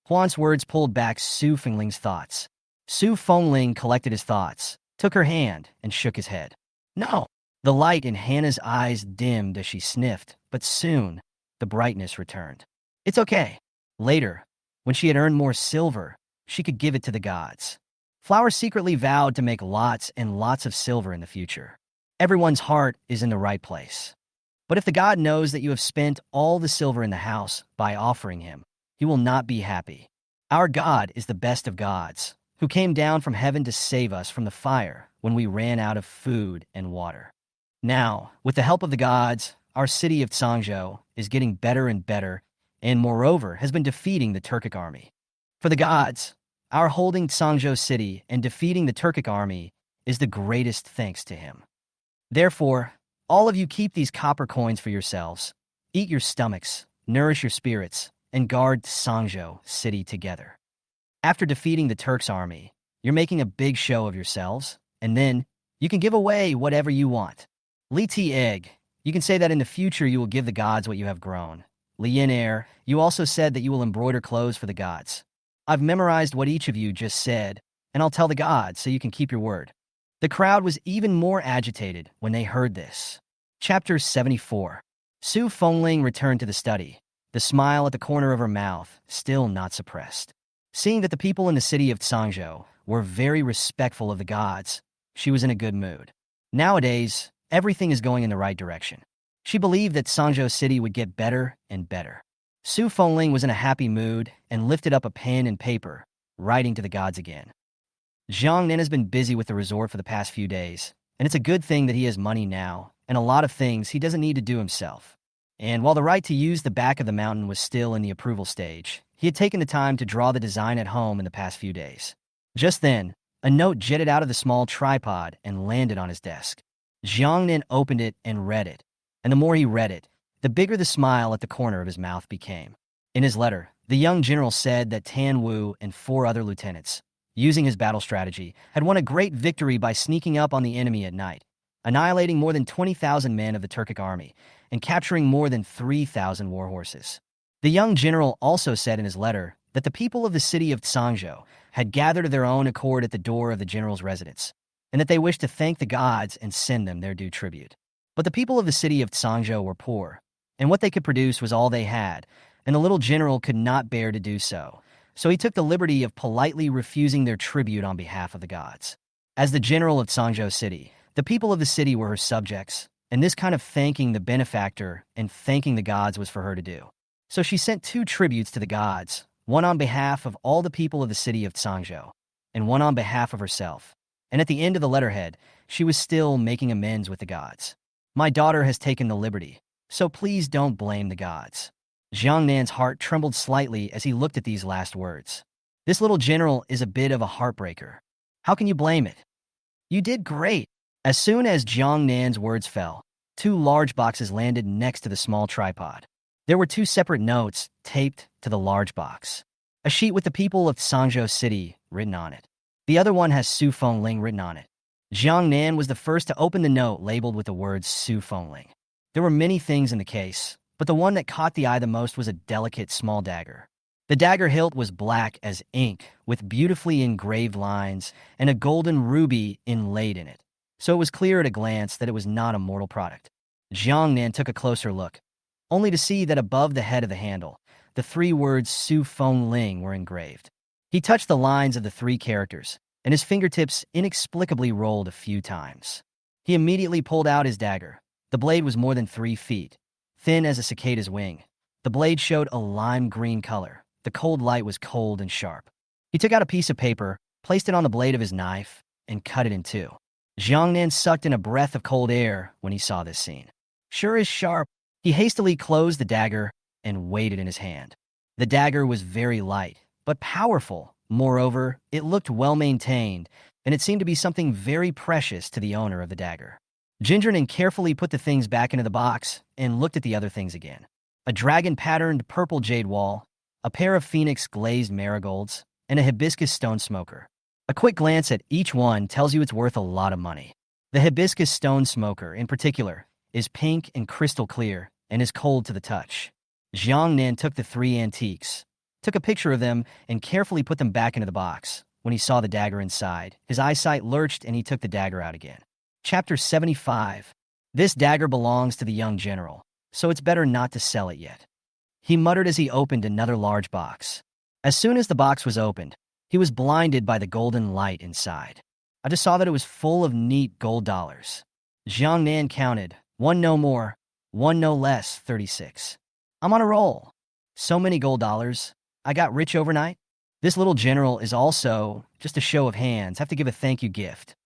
Huan's words pulled back Su Fengling's thoughts. Su Fengling collected his thoughts, took her hand, and shook his head. "No." The light in Hannah's eyes dimmed as she sniffed, but soon the brightness returned. "It's okay. Later, when she had earned more silver, she could give it to the gods." Flower secretly vowed to make lots and lots of silver in the future. Everyone's heart is in the right place. But if the god knows that you have spent all the silver in the house by offering him, he will not be happy. Our God is the best of gods, who came down from heaven to save us from the fire when we ran out of food and water. Now, with the help of the gods, our city of Tsangzhou is getting better and better, and moreover has been defeating the Turkic army. For the gods, our holding Tsangzhou city and defeating the Turkic army is the greatest thanks to him. Therefore, all of you keep these copper coins for yourselves, eat your stomachs, nourish your spirits, and guard Tsangzhou city together. After defeating the Turks army, you're making a big show of yourselves, and then you can give away whatever you want. Li Ti Egg, you can say that in the future you will give the gods what you have grown. Li Yin Air, you also said that you will embroider clothes for the gods. I've memorized what each of you just said, and I'll tell the gods so you can keep your word. The crowd was even more agitated when they heard this. Chapter 74. Su Fengling returned to the study, the smile at the corner of her mouth still not suppressed. Seeing that the people in the city of Tsangzhou were very respectful of the gods, she was in a good mood. Nowadays, everything is going in the right direction. She believed that Tsangzhou city would get better and better. Su Fengling was in a happy mood and lifted up a pen and paper, writing to the gods again. Jiang Nan has been busy with the resort for the past few days, and it's a good thing that he has money now and a lot of things he doesn't need to do himself. And while the right to use the back of the mountain was still in the approval stage, he had taken the time to draw the design at home in the past few days. Just then, a note jetted out of the small tripod and landed on his desk. Jiang Nan opened it and read it, and the more he read it, the bigger the smile at the corner of his mouth became. In his letter, the young general said that Tan Wu and 4 other lieutenants, using his battle strategy, had won a great victory by sneaking up on the enemy at night, annihilating more than 20,000 men of the Turkic army and capturing more than 3,000 war horses. The young general also said in his letter that the people of the city of Tsangzhou had gathered of their own accord at the door of the general's residence, and that they wished to thank the gods and send them their due tribute. But the people of the city of Tsangzhou were poor, and what they could produce was all they had, and the little general could not bear to do so. So he took the liberty of politely refusing their tribute on behalf of the gods. As the general of Tsangzhou city, the people of the city were her subjects, and this kind of thanking the benefactor and thanking the gods was for her to do. So she sent 2 tributes to the gods, one on behalf of all the people of the city of Tsangzhou, and one on behalf of herself. And at the end of the letterhead, she was still making amends with the gods. "My daughter has taken the liberty, so please don't blame the gods." Jiang Nan's heart trembled slightly as he looked at these last words. This little general is a bit of a heartbreaker. How can you blame it? You did great. As soon as Jiang Nan's words fell, 2 large boxes landed next to the small tripod. There were 2 separate notes taped to the large box. A sheet with the people of Tsangzhou city written on it. The other one has Su Fengling written on it. Jiang Nan was the first to open the note labeled with the words Su Fengling. There were many things in the case, but the one that caught the eye the most was a delicate small dagger. The dagger hilt was black as ink, with beautifully engraved lines and a golden ruby inlaid in it, so it was clear at a glance that it was not a mortal product. Jiang Nan took a closer look, only to see that above the head of the handle, the 3 words Su Fengling were engraved. He touched the lines of the 3 characters, and his fingertips inexplicably rolled a few times. He immediately pulled out his dagger. The blade was more than 3 feet, thin as a cicada's wing. The blade showed a lime green color. The cold light was cold and sharp. He took out a piece of paper, placed it on the blade of his knife, and cut it in 2. Jiang Nan sucked in a breath of cold air when he saw this scene. Sure is sharp. He hastily closed the dagger and weighed it in his hand. The dagger was very light, but powerful. Moreover, it looked well-maintained, and it seemed to be something very precious to the owner of the dagger. Jiang Nan carefully put the things back into the box and looked at the other things again. A dragon-patterned purple jade wall, a pair of phoenix-glazed marigolds, and a hibiscus stone smoker. A quick glance at each one tells you it's worth a lot of money. The hibiscus stone smoker, in particular, is pink and crystal clear and is cold to the touch. Jiang Nan took the three antiques, took a picture of them, and carefully put them back into the box. When he saw the dagger inside, his eyesight lurched and he took the dagger out again. Chapter 75. This dagger belongs to the young general, so it's better not to sell it yet. He muttered as he opened another large box. As soon as the box was opened, he was blinded by the golden light inside. I just saw that it was full of neat gold dollars. Jiang Nan counted, one no more, one no less, 36. I'm on a roll. So many gold dollars. I got rich overnight. This little general is also, just a show of hands, have to give a thank you gift.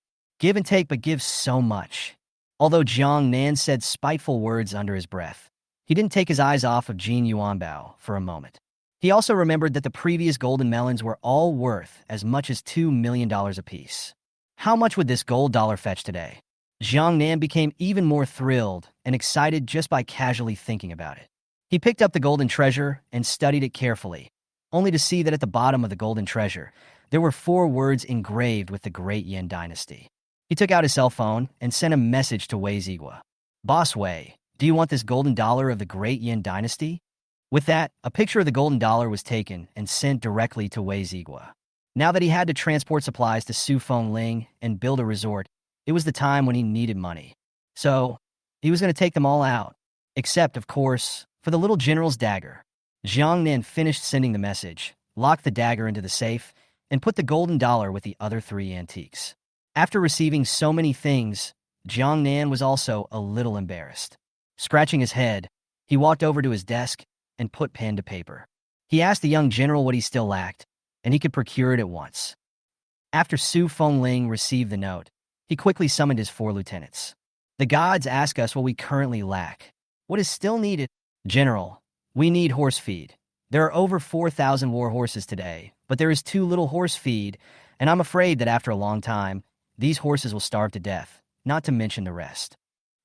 Give and take, but give so much. Although Jiang Nan said spiteful words under his breath, he didn't take his eyes off of Jin Yuanbao for a moment. He also remembered that the previous golden melons were all worth as much as $2 million apiece. How much would this gold dollar fetch today? Jiang Nan became even more thrilled and excited just by casually thinking about it. He picked up the golden treasure and studied it carefully, only to see that at the bottom of the golden treasure, there were 4 words engraved with the Great Yin Dynasty. He took out his cell phone and sent a message to Wei Zigua. Boss Wei, do you want this golden dollar of the Great Yin Dynasty? With that, a picture of the golden dollar was taken and sent directly to Wei Zigua. Now that he had to transport supplies to Sufeng Ling and build a resort, it was the time when he needed money. So, he was going to take them all out. Except, of course, for the little general's dagger. Jiang Nan finished sending the message, locked the dagger into the safe, and put the golden dollar with the other 3 antiques. After receiving so many things, Jiang Nan was also a little embarrassed. Scratching his head, he walked over to his desk and put pen to paper. He asked the young general what he still lacked, and he could procure it at once. After Sufeng Ling received the note, he quickly summoned his 4 lieutenants. The gods ask us what we currently lack. What is still needed? General, we need horse feed. There are over 4,000 war horses today, but there is too little horse feed, and I'm afraid that after a long time, these horses will starve to death, not to mention the rest.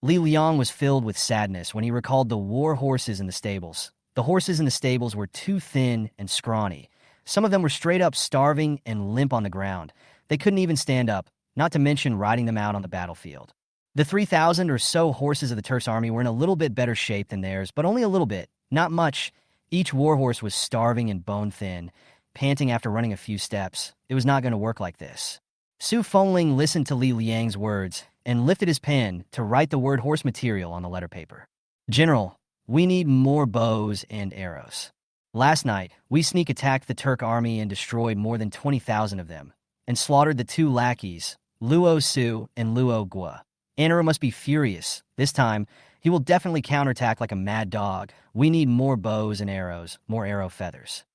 Li Liang was filled with sadness when he recalled the war horses in the stables. The horses in the stables were too thin and scrawny. Some of them were straight up starving and limp on the ground. They couldn't even stand up, not to mention riding them out on the battlefield. The 3,000 or so horses of the Turks' army were in a little bit better shape than theirs, but only a little bit, not much. Each warhorse was starving and bone-thin, panting after running a few steps. It was not going to work like this. Sufeng Ling listened to Li Liang's words and lifted his pen to write the word horse material on the letter paper. General, we need more bows and arrows. Last night, we sneak attacked the Turk army and destroyed more than 20,000 of them, and slaughtered the 2 lackeys, Luo Su and Luo Gua. Anaro must be furious. This time, he will definitely counterattack like a mad dog. We need more bows and arrows, more arrow feathers.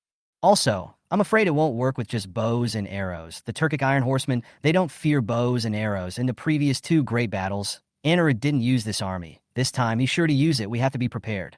Also, I'm afraid it won't work with just bows and arrows. The Turkic Iron Horsemen, they don't fear bows and arrows. In the previous 2 great battles, Anaro didn't use this army. This time, he's sure to use it. We have to be prepared.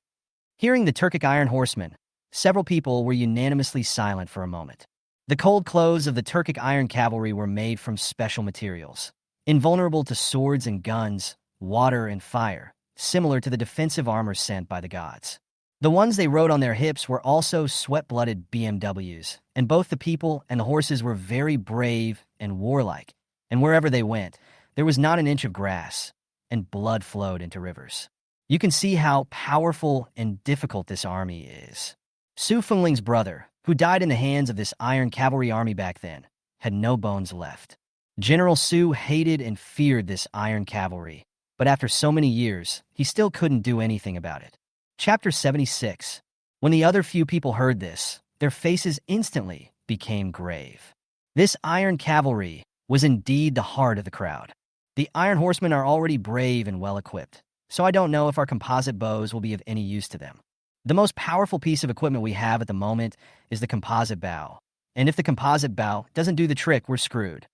Hearing the Turkic Iron Horsemen, several people were unanimously silent for a moment. The cold clothes of the Turkic Iron Cavalry were made from special materials, invulnerable to swords and guns, water and fire, similar to the defensive armor sent by the gods. The ones they rode on their hips were also sweat-blooded BMWs, and both the people and the horses were very brave and warlike, and wherever they went, there was not an inch of grass, and blood flowed into rivers. You can see how powerful and difficult this army is. Sufeng Ling's brother, who died in the hands of this iron cavalry army back then, had no bones left. General Su hated and feared this iron cavalry, but after so many years, he still couldn't do anything about it. Chapter 76. When the other few people heard this, their faces instantly became grave. This iron cavalry was indeed the heart of the crowd. The Iron Horsemen are already brave and well-equipped, so I don't know if our composite bows will be of any use to them. The most powerful piece of equipment we have at the moment is the composite bow, and if the composite bow doesn't do the trick, we're screwed.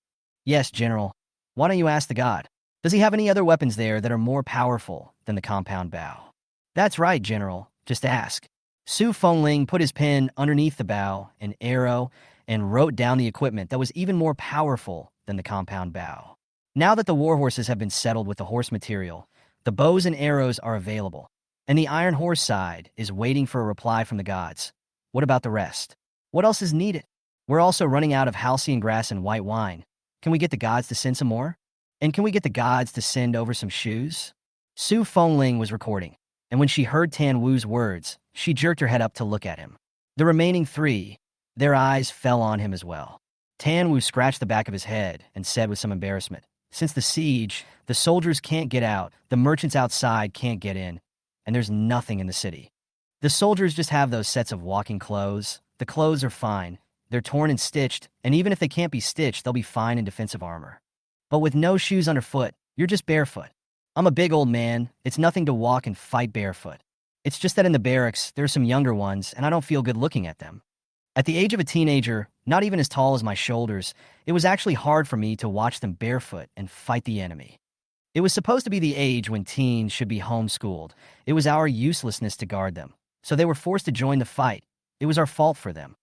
Yes, General. Why don't you ask the god? Does he have any other weapons there that are more powerful than the compound bow? That's right, General. Just ask. Sufeng Ling put his pen underneath the bow and arrow and wrote down the equipment that was even more powerful than the compound bow. Now that the warhorses have been settled with the horse material, the bows and arrows are available, and the Iron Horse side is waiting for a reply from the gods. What about the rest? What else is needed? We're also running out of halcyon grass and white wine. Can we get the gods to send some more? And can we get the gods to send over some shoes? Su Fengling was recording, and when she heard Tan Wu's words, she jerked her head up to look at him. The remaining three, their eyes fell on him as well. Tan Wu scratched the back of his head and said with some embarrassment, "Since the siege, the soldiers can't get out, the merchants outside can't get in, and there's nothing in the city. The soldiers just have those sets of walking clothes. The clothes are fine. They're torn and stitched, and even if they can't be stitched, they'll be fine in defensive armor. But with no shoes underfoot, you're just barefoot. I'm a big old man. It's nothing to walk and fight barefoot. It's just that in the barracks, there are some younger ones, and I don't feel good looking at them. At the age of a teenager, not even as tall as my shoulders, it was actually hard for me to watch them barefoot and fight the enemy. It was supposed to be the age when teens should be homeschooled. It was our uselessness to guard them, so they were forced to join the fight. It was our fault for them.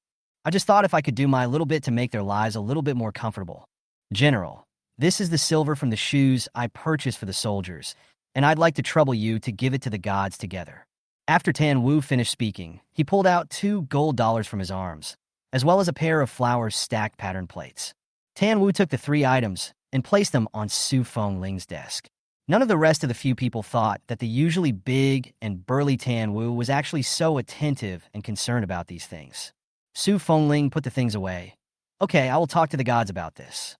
I just thought if I could do my little bit to make their lives a little bit more comfortable. General, this is the silver from the shoes I purchased for the soldiers, and I'd like to trouble you to give it to the gods together." After Tan Wu finished speaking, he pulled out $2 from his arms, as well as a pair of flower-stacked pattern plates. Tan Wu took the 3 items and placed them on Su Fengling's desk. None of the rest of the few people thought that the usually big and burly Tan Wu was actually so attentive and concerned about these things. Su Fengling put the things away. "Okay, I will talk to the gods about this."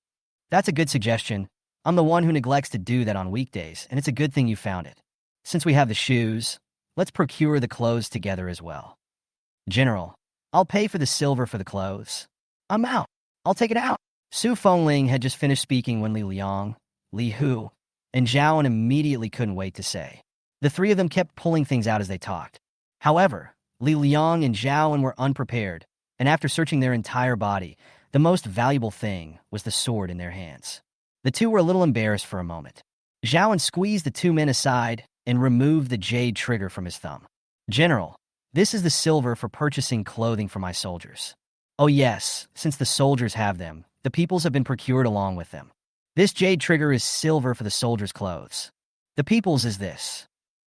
"That's a good suggestion. I'm the one who neglects to do that on weekdays, and it's a good thing you found it. Since we have the shoes, let's procure the clothes together as well." "General, I'll pay for the silver for the clothes." "I'm out. I'll take it out." Su Fengling had just finished speaking when Li Liang, Li Hu, and Zhao immediately couldn't wait to say. The 3 of them kept pulling things out as they talked. However, Li Liang and Zhao were unprepared, and after searching their entire body, the most valuable thing was the sword in their hands. The 2 were a little embarrassed for a moment. Zhao squeezed the 2 men aside and removed the jade trigger from his thumb. "General, this is the silver for purchasing clothing for my soldiers." "Oh yes, since the soldiers have them, the people's have been procured along with them. This jade trigger is silver for the soldiers' clothes. The people's is this,"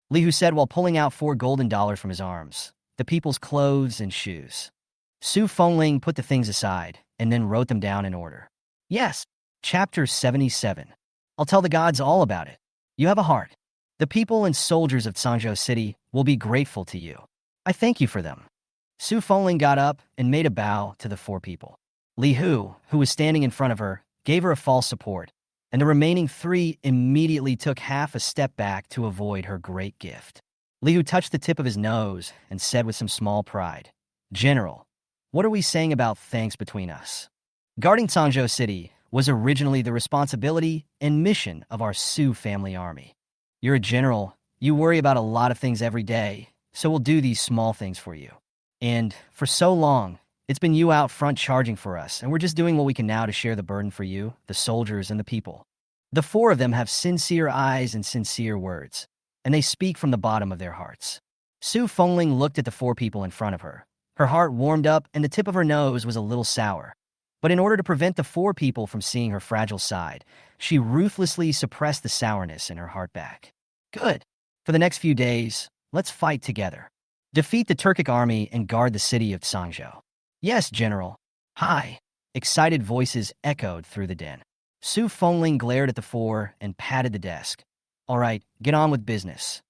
Li Hu said while pulling out $4 from his arms. "The people's clothes and shoes." Su Fengling put the things aside and then wrote them down in order. "Yes, Chapter 77. I'll tell the gods all about it. You have a heart. The people and soldiers of Changzhou City will be grateful to you. I thank you for them." Su Fengling got up and made a bow to the 4 people. Li Hu, who was standing in front of her, gave her a false support, and the remaining 3 immediately took half a step back to avoid her great gift. Li Hu touched the tip of his nose and said with some small pride, "General, what are we saying about thanks between us? Guarding Changzhou City was originally the responsibility and mission of our Su family army. You're a general, you worry about a lot of things every day, so we'll do these small things for you. And for so long, it's been you out front charging for us, and we're just doing what we can now to share the burden for you, the soldiers, and the people." The 4 of them have sincere eyes and sincere words, and they speak from the bottom of their hearts. Su Fengling looked at the 4 people in front of her. Her heart warmed up, and the tip of her nose was a little sour. But in order to prevent the 4 people from seeing her fragile side, she ruthlessly suppressed the sourness in her heart back. "Good. For the next few days, let's fight together. Defeat the Turkic army and guard the city of Changzhou." "Yes, General." "Hi." Excited voices echoed through the den. Su Fengling glared at the 4 and patted the desk. "All right, get on with business.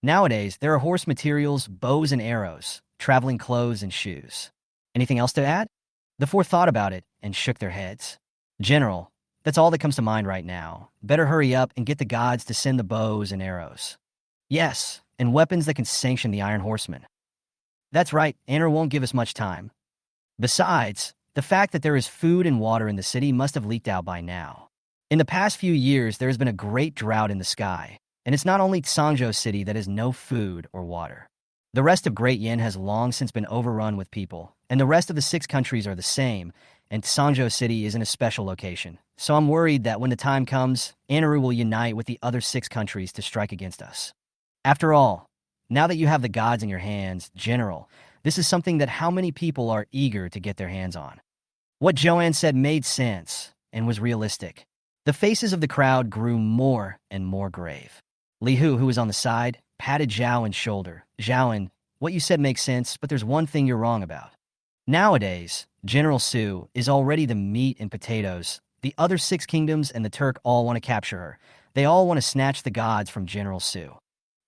Nowadays, there are horse materials, bows and arrows, traveling clothes and shoes. Anything else to add?" The 4 thought about it and shook their heads. "General, that's all that comes to mind right now. Better hurry up and get the gods to send the bows and arrows." "Yes, and weapons that can sanction the Iron Horsemen." "That's right, Anaro won't give us much time. Besides, the fact that there is food and water in the city must have leaked out by now. In the past few years, there has been a great drought in the sky, and it's not only Changzhou City that has no food or water. The rest of Great Yin has long since been overrun with people, and the rest of the 6 countries are the same, and Changzhou City is in a special location. So I'm worried that when the time comes, Anaro will unite with the other 6 countries to strike against us. After all, now that you have the gods in your hands, General, this is something that how many people are eager to get their hands on." What Joanne said made sense and was realistic. The faces of the crowd grew more and more grave. Li Hu, who was on the side, patted Zhao's shoulder. "Zhao, what you said makes sense, but there's one thing you're wrong about. Nowadays, General Su is already the meat and potatoes, The other 6 kingdoms and the Turk all want to capture her. They all want to snatch the gods from General Su.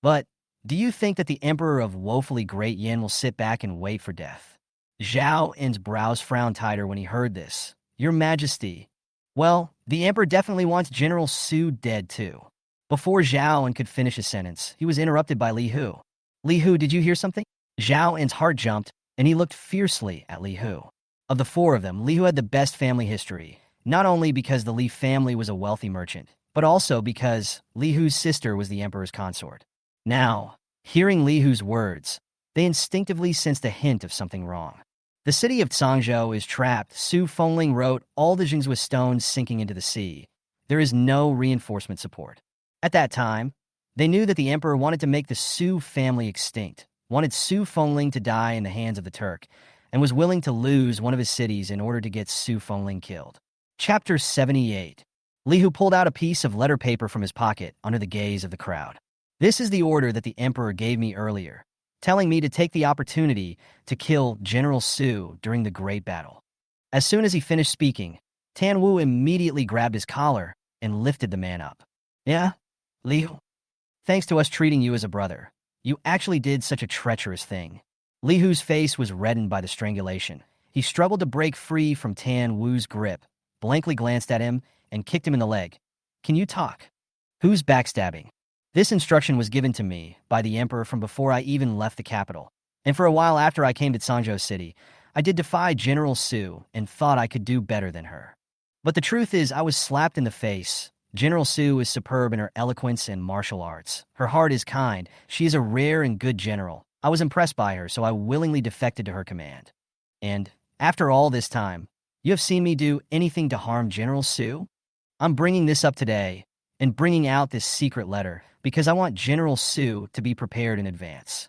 But do you think that the Emperor of woefully great Yin will sit back and wait for death? Zhao En's brows frowned tighter when he heard this. Your Majesty. Well, the Emperor definitely wants General Su dead too. Before Zhao En could finish his sentence, he was interrupted by Li Hu. Li Hu, did you hear something? Zhao En's heart jumped, and he looked fiercely at Li Hu. Of the 4 of them, Li Hu had the best family history, not only because the Li family was a wealthy merchant, but also because Li Hu's sister was the Emperor's consort. Now, hearing Li Hu's words, they instinctively sensed a hint of something wrong. The city of Cangzhou is trapped, Su Fengling wrote, all the Jings with stones sinking into the sea. There is no reinforcement support. At that time, they knew that the Emperor wanted to make the Su family extinct, wanted Su Fengling to die in the hands of the Turk, and was willing to lose one of his cities in order to get Su Fengling killed. Chapter 78. Li Hu pulled out a piece of letter paper from his pocket under the gaze of the crowd. This is the order that the Emperor gave me earlier, telling me to take the opportunity to kill General Su during the Great Battle. As soon as he finished speaking, Tan Wu immediately grabbed his collar and lifted the man up. Yeah, Li Hu? Thanks to us treating you as a brother, you actually did such a treacherous thing. Li Hu's face was reddened by the strangulation. He struggled to break free from Tan Wu's grip, blankly glanced at him, and kicked him in the leg. Can you talk? Who's backstabbing? This instruction was given to me by the Emperor from before I even left the capital. And for a while after I came to Cangzhou City, I did defy General Su and thought I could do better than her. But the truth is I was slapped in the face. General Su is superb in her eloquence and martial arts. Her heart is kind. She is a rare and good general. I was impressed by her, so I willingly defected to her command. And, after all this time, you have seen me do anything to harm General Su? I'm bringing this up today, and bringing out this secret letter, because I want General Su to be prepared in advance.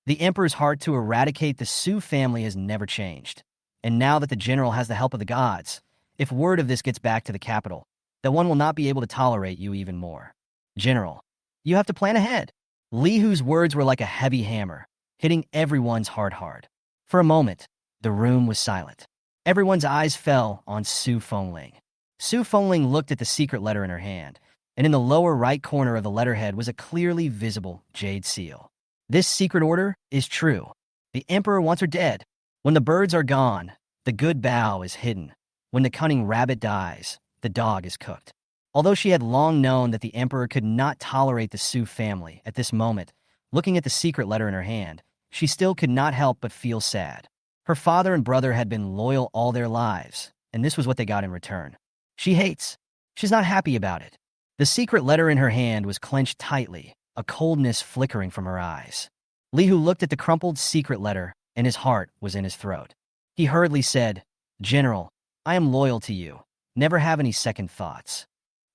The Emperor's heart to eradicate the Su family has never changed. And now that the general has the help of the gods, if word of this gets back to the capital, that one will not be able to tolerate you even more. General, you have to plan ahead. Li Hu's words were like a heavy hammer, hitting everyone's heart hard. For a moment, the room was silent. Everyone's eyes fell on Su Fengling. Su Fengling looked at the secret letter in her hand, and in the lower right corner of the letterhead was a clearly visible jade seal. This secret order is true. The Emperor wants her dead. When the birds are gone, the good bough is hidden. When the cunning rabbit dies, the dog is cooked. Although she had long known that the Emperor could not tolerate the Su family, at this moment, looking at the secret letter in her hand, she still could not help but feel sad. Her father and brother had been loyal all their lives, and this was what they got in return. She hates. She's not happy about it. The secret letter in her hand was clenched tightly, a coldness flickering from her eyes. Li Hu looked at the crumpled secret letter, and his heart was in his throat. He hurriedly said, General, I am loyal to you. Never have any second thoughts.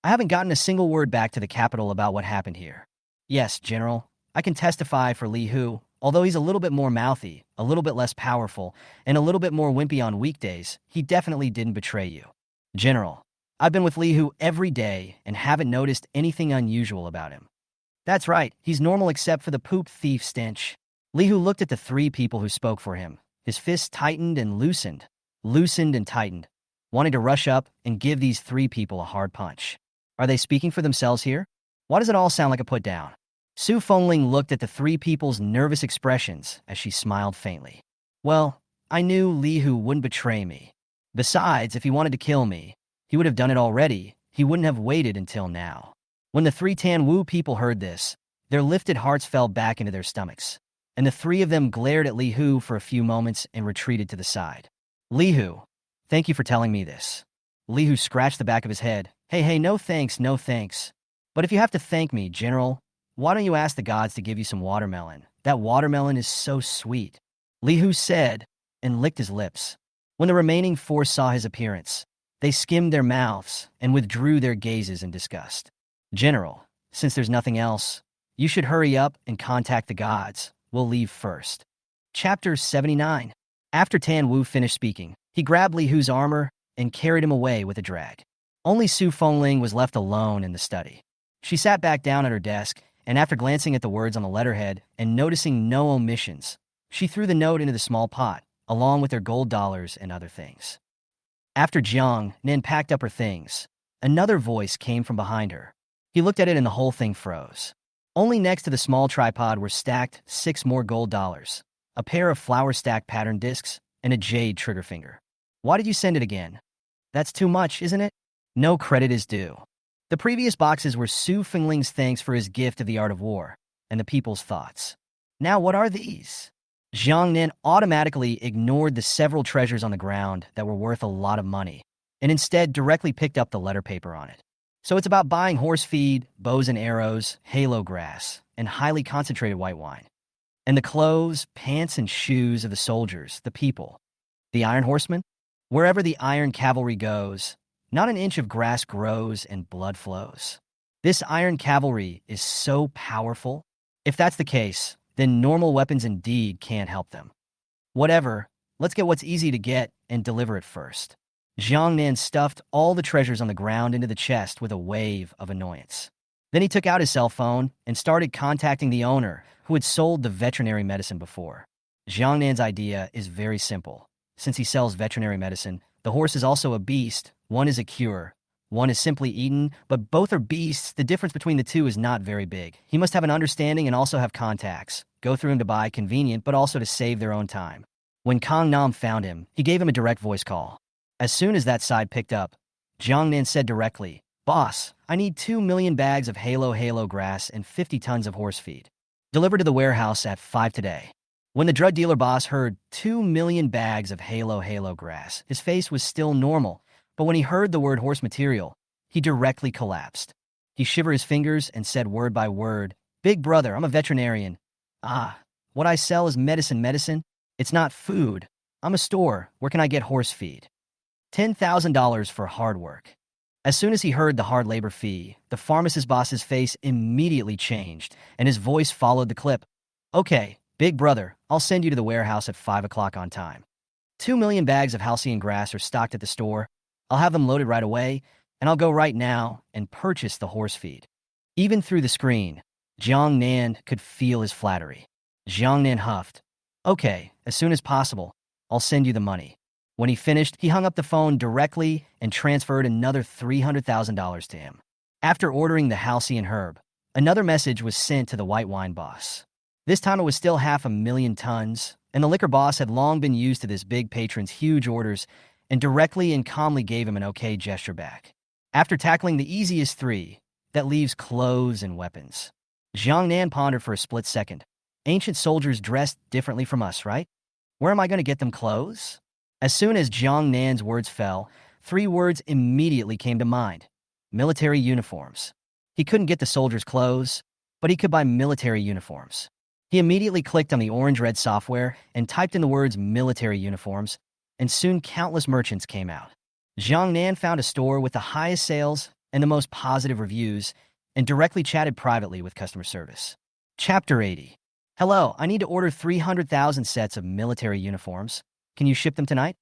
I haven't gotten a single word back to the capital about what happened here. Yes, General, I can testify for Li Hu. Although he's a little bit more mouthy, a little bit less powerful, and a little bit more wimpy on weekdays, he definitely didn't betray you. General, I've been with Li Hu every day and haven't noticed anything unusual about him. That's right, he's normal except for the poop thief stench. Li Hu looked at the 3 people who spoke for him. His fists tightened and loosened and tightened, wanting to rush up and give these 3 people a hard punch. Are they speaking for themselves here? Why does it all sound like a put-down? Su Fengling looked at the 3 people's nervous expressions as she smiled faintly. Well, I knew Li Hu wouldn't betray me. Besides, if he wanted to kill me, he would have done it already. He wouldn't have waited until now. When the 3 Tan Wu people heard this, their lifted hearts fell back into their stomachs, and the 3 of them glared at Li Hu for a few moments and retreated to the side. Li Hu, thank you for telling me this. Li Hu scratched the back of his head. Hey, no thanks, no thanks. But if you have to thank me, General, why don't you ask the gods to give you some watermelon? That watermelon is so sweet. Li Hu said, and licked his lips. When the remaining 4 saw his appearance, they skimmed their mouths and withdrew their gazes in disgust. General, since there's nothing else, you should hurry up and contact the gods. We'll leave first. Chapter 79. After Tan Wu finished speaking, he grabbed Li Hu's armor and carried him away with a drag. Only Su Fengling was left alone in the study. She sat back down at her desk, and after glancing at the words on the letterhead and noticing no omissions, she threw the note into the small pot, along with their gold dollars and other things. After Jiang Nan packed up her things, another voice came from behind her. He looked at it and the whole thing froze. Only next to the small tripod were stacked 6 more gold dollars, a pair of flower stack pattern discs, and a jade trigger finger. Why did you send it again? That's too much, isn't it? No credit is due. The previous boxes were Su Fingling's thanks for his gift of the art of war, and the people's thoughts. Now what are these? Jiang Nan automatically ignored the several treasures on the ground that were worth a lot of money, and instead directly picked up the letter paper on it. So it's about buying horse feed, bows and arrows, halo grass, and highly concentrated white wine. And the clothes, pants, and shoes of the soldiers, the people. The Iron Horsemen? Wherever the Iron Cavalry goes, not an inch of grass grows and blood flows. This Iron Cavalry is so powerful. If that's the case, then normal weapons indeed can't help them. Whatever, let's get what's easy to get and deliver it first. Jiang Nan stuffed all the treasures on the ground into the chest with a wave of annoyance. Then he took out his cell phone and started contacting the owner who had sold the veterinary medicine before. Jiang Nan's idea is very simple. Since he sells veterinary medicine, the horse is also a beast. One is a cure. One is simply eaten, but both are beasts. The difference between the two is not very big. He must have an understanding and also have contacts. Go through him to buy, convenient, but also to save their own time. When Kang Nam found him, he gave him a direct voice call. As soon as that side picked up, Jiang Nan said directly, "Boss, I need 2 million bags of halo grass and 50 tons of horse feed. Delivered to the warehouse at 5 today." When the drug dealer boss heard 2 million bags of halo grass, his face was still normal, but when he heard the word horse material, he directly collapsed. He shivered his fingers and said word by word, "Big brother, I'm a veterinarian. What I sell is medicine. It's not food. I'm a store. Where can I get horse feed? $10,000 for hard work." As soon as he heard the hard labor fee, the pharmacist boss's face immediately changed, and his voice followed the clip. "Okay, big brother, I'll send you to the warehouse at 5 o'clock on time. 2 million bags of halcyon grass are stocked at the store. I'll have them loaded right away, and I'll go right now and purchase the horse feed." Even through the screen, Jiang Nan could feel his flattery. Jiang Nan huffed. "Okay, as soon as possible, I'll send you the money." When he finished, he hung up the phone directly and transferred another $300,000 to him. After ordering the halcyon herb, another message was sent to the white wine boss. This time it was still 500,000 tons, and the liquor boss had long been used to this big patron's huge orders and directly and calmly gave him an okay gesture back. After tackling the easiest 3, that leaves clothes and weapons. Jiang Nan pondered for a split second. Ancient soldiers dressed differently from us, right? Where am I going to get them clothes? As soon as Jiang Nan's words fell, 3 words immediately came to mind. Military uniforms. He couldn't get the soldiers' clothes, but he could buy military uniforms. He immediately clicked on the orange-red software and typed in the words military uniforms, and soon countless merchants came out. Jiang Nan found a store with the highest sales and the most positive reviews and directly chatted privately with customer service. Chapter 80. "Hello, I need to order 300,000 sets of military uniforms. Can you ship them tonight?"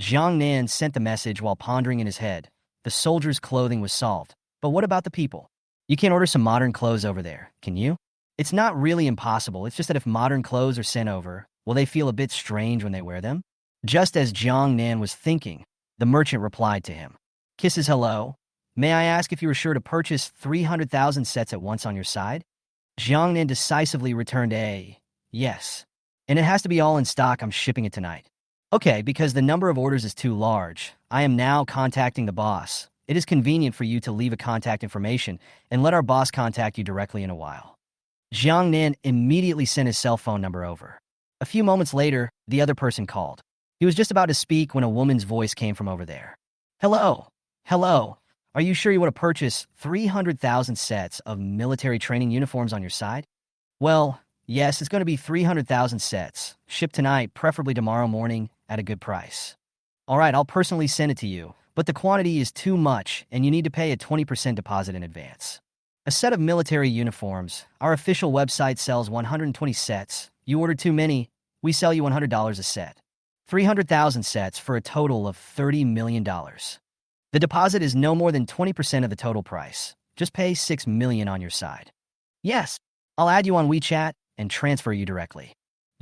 Jiang Nan sent the message while pondering in his head. The soldiers' clothing was solved, but what about the people? You can't order some modern clothes over there, can you? It's not really impossible, it's just that if modern clothes are sent over, will they feel a bit strange when they wear them? Just as Jiang Nan was thinking, the merchant replied to him. "Kisses hello. May I ask if you were sure to purchase 300,000 sets at once on your side?" Jiang Nan decisively returned a yes. "And it has to be all in stock. I'm shipping it tonight." "Okay, because the number of orders is too large. I am now contacting the boss. It is convenient for you to leave a contact information and let our boss contact you directly in a while." Jiang Nan immediately sent his cell phone number over. A few moments later, the other person called. He was just about to speak when a woman's voice came from over there. Hello. Are you sure you want to purchase 300,000 sets of military training uniforms on your side?" "Well, yes, it's going to be 300,000 sets, shipped tonight, preferably tomorrow morning, at a good price." "All right, I'll personally send it to you, but the quantity is too much, and you need to pay a 20% deposit in advance." A set of military uniforms. Our official website sells 120 sets. You ordered too many, we sell you $100 a set. 300,000 sets for a total of $30 million. The deposit is no more than 20% of the total price. Just pay $6 million on your side. "Yes, I'll add you on WeChat and transfer you directly,"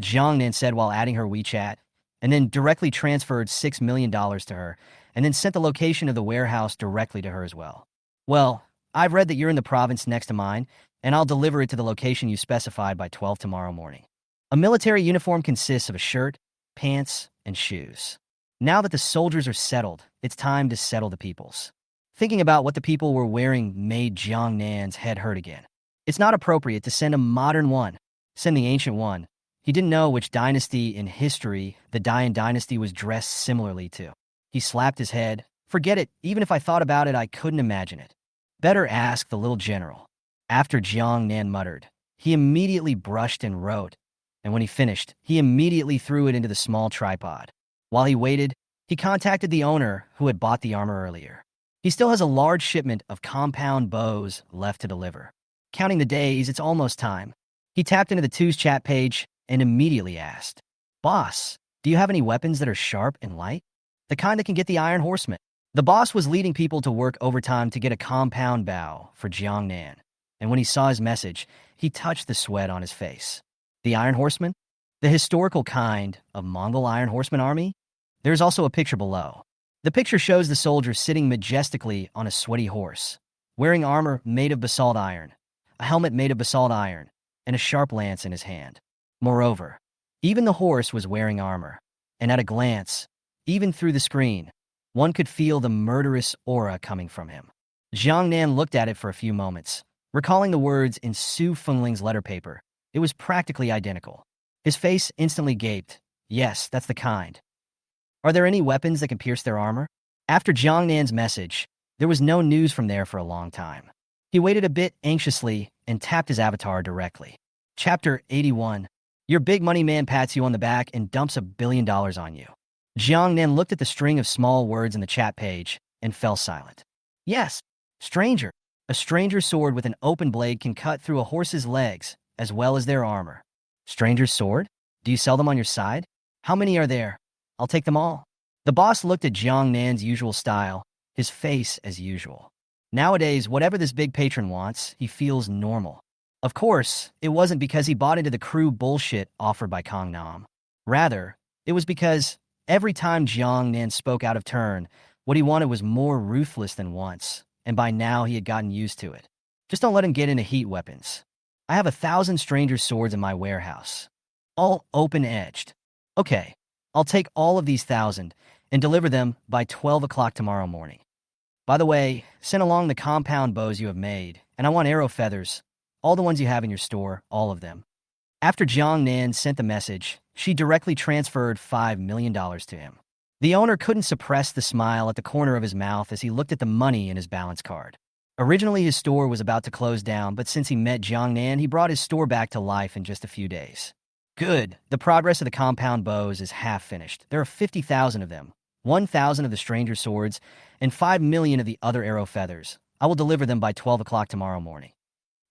Jiang Nan said while adding her WeChat, and then directly transferred $6 million to her, and then sent the location of the warehouse directly to her as well. Well, I've read that you're in the province next to mine, and I'll deliver it to the location you specified by 12 tomorrow morning. A military uniform consists of a shirt, pants, and shoes. Now that the soldiers are settled, it's time to settle the peoples. Thinking about what the people were wearing made Jiang Nan's head hurt again. It's not appropriate to send a modern one. Send the ancient one. He didn't know which dynasty in history the Dian dynasty was dressed similarly to. He slapped his head. Forget it. Even if I thought about it, I couldn't imagine it. Better ask the little general. After Jiang Nan muttered, he immediately brushed and wrote, and when he finished, he immediately threw it into the small tripod. While he waited, he contacted the owner who had bought the armor earlier. He still has a large shipment of compound bows left to deliver. Counting the days, it's almost time. He tapped into the two's chat page and immediately asked, "Boss, do you have any weapons that are sharp and light? The kind that can get the Iron Horseman?" The boss was leading people to work overtime to get a compound bow for Jiang Nan, and when he saw his message, he touched the sweat on his face. The Iron Horseman? The historical kind of Mongol Iron Horseman army? There's also a picture below. The picture shows the soldier sitting majestically on a sweaty horse, wearing armor made of basalt iron, a helmet made of basalt iron, and a sharp lance in his hand. Moreover, even the horse was wearing armor, and at a glance, even through the screen, one could feel the murderous aura coming from him. Jiang Nan looked at it for a few moments, recalling the words in Su Fengling's letter paper. It was practically identical. His face instantly gaped. Yes, that's the kind. Are there any weapons that can pierce their armor? After Jiang Nan's message, there was no news from there for a long time. He waited a bit anxiously and tapped his avatar directly. Chapter 81. Your big money man pats you on the back and dumps $1 billion on you. Jiang Nan looked at the string of small words in the chat page and fell silent. Yes, stranger. A stranger's sword with an open blade can cut through a horse's legs as well as their armor. Stranger's sword? Do you sell them on your side? How many are there? I'll take them all. The boss looked at Jiang Nan's usual style, his face as usual. Nowadays, whatever this big patron wants, he feels normal. Of course, it wasn't because he bought into the crew bullshit offered by Kong Nam. Rather, it was because every time Jiang Nan spoke out of turn, what he wanted was more ruthless than once, and by now he had gotten used to it. Just don't let him get into heat weapons. I have 1,000 stranger swords in my warehouse, all open-edged. Okay, I'll take all of these 1,000 and deliver them by 12 o'clock tomorrow morning. By the way, send along the compound bows you have made, and I want arrow feathers, all the ones you have in your store, all of them. After Jiang Nan sent the message, she directly transferred $5 million to him. The owner couldn't suppress the smile at the corner of his mouth as he looked at the money in his balance card. Originally, his store was about to close down, but since he met Jiang Nan, he brought his store back to life in just a few days. Good. The progress of the compound bows is half finished. There are 50,000 of them, 1,000 of the stranger swords, and 5 million of the other arrow feathers. I will deliver them by 12 o'clock tomorrow morning.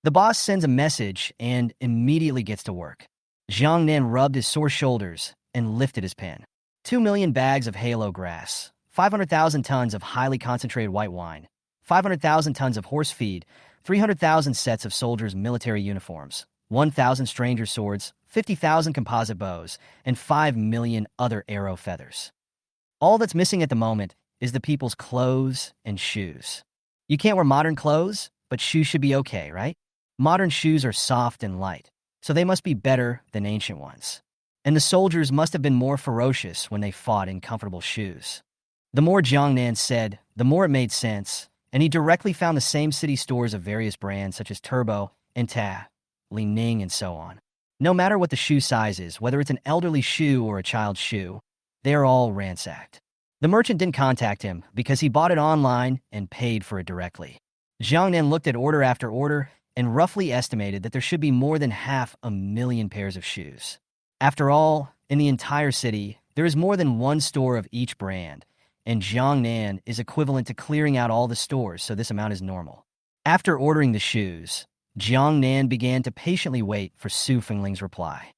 The boss sends a message and immediately gets to work. Jiang Nan rubbed his sore shoulders and lifted his pen. 2 million bags of halo grass, 500,000 tons of highly concentrated white wine, 500,000 tons of horse feed, 300,000 sets of soldiers' military uniforms, 1,000 stranger swords, 50,000 composite bows, and 5 million other arrow feathers. All that's missing at the moment is the people's clothes and shoes. You can't wear modern clothes, but shoes should be okay, right? Modern shoes are soft and light, so they must be better than ancient ones. And the soldiers must have been more ferocious when they fought in comfortable shoes. The more Jiang Nan said, the more it made sense, and he directly found the same city stores of various brands such as Turbo and Ta, Ling, and so on. No matter what the shoe size is, whether it's an elderly shoe or a child's shoe, they are all ransacked. The merchant didn't contact him because he bought it online and paid for it directly. Jiang Nan looked at order after order and roughly estimated that there should be more than 500,000 pairs of shoes. After all, in the entire city, there is more than one store of each brand, and Jiang Nan is equivalent to clearing out all the stores, so this amount is normal. After ordering the shoes, Jiang Nan began to patiently wait for Su Fengling's reply.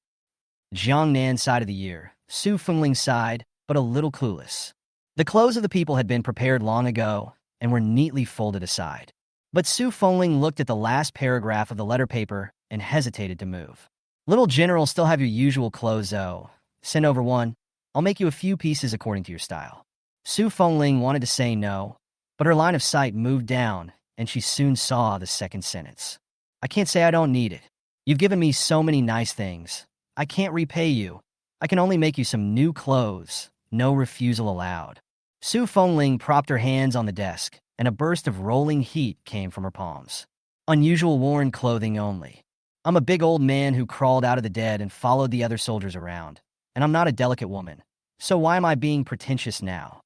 Jiang Nan sighed of the year. Su Fengling sighed, but a little clueless. The clothes of the people had been prepared long ago and were neatly folded aside. But Su Fengling looked at the last paragraph of the letter paper and hesitated to move. Little General, still have your usual clothes, though. Send over one. I'll make you a few pieces according to your style. Su Fengling wanted to say no, but her line of sight moved down, and she soon saw the second sentence. I can't say I don't need it. You've given me so many nice things. I can't repay you. I can only make you some new clothes. No refusal allowed. Su Fengling propped her hands on the desk, and a burst of rolling heat came from her palms. Unusual worn clothing only. I'm a big old man who crawled out of the dead and followed the other soldiers around, and I'm not a delicate woman. So why am I being pretentious now?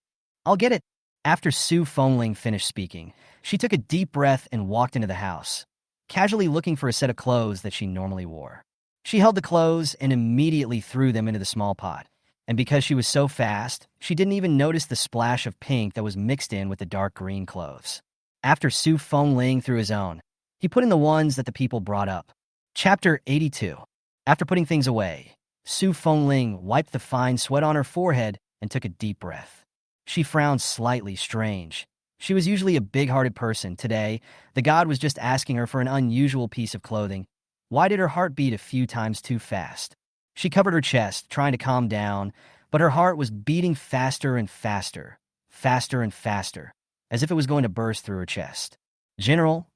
I'll get it. After Su Fengling finished speaking, she took a deep breath and walked into the house, casually looking for a set of clothes that she normally wore. She held the clothes and immediately threw them into the small pot, and because she was so fast, she didn't even notice the splash of pink that was mixed in with the dark green clothes. After Su Fengling threw his own, he put in the ones that the people brought up. Chapter 82. After putting things away, Su Fengling wiped the fine sweat on her forehead and took a deep breath. She frowned slightly strange. She was usually a big-hearted person. Today, the god was just asking her for an unusual piece of clothing. Why did her heart beat a few times too fast? She covered her chest, trying to calm down, but her heart was beating faster and faster, faster and faster, as if it was going to burst through her chest. General,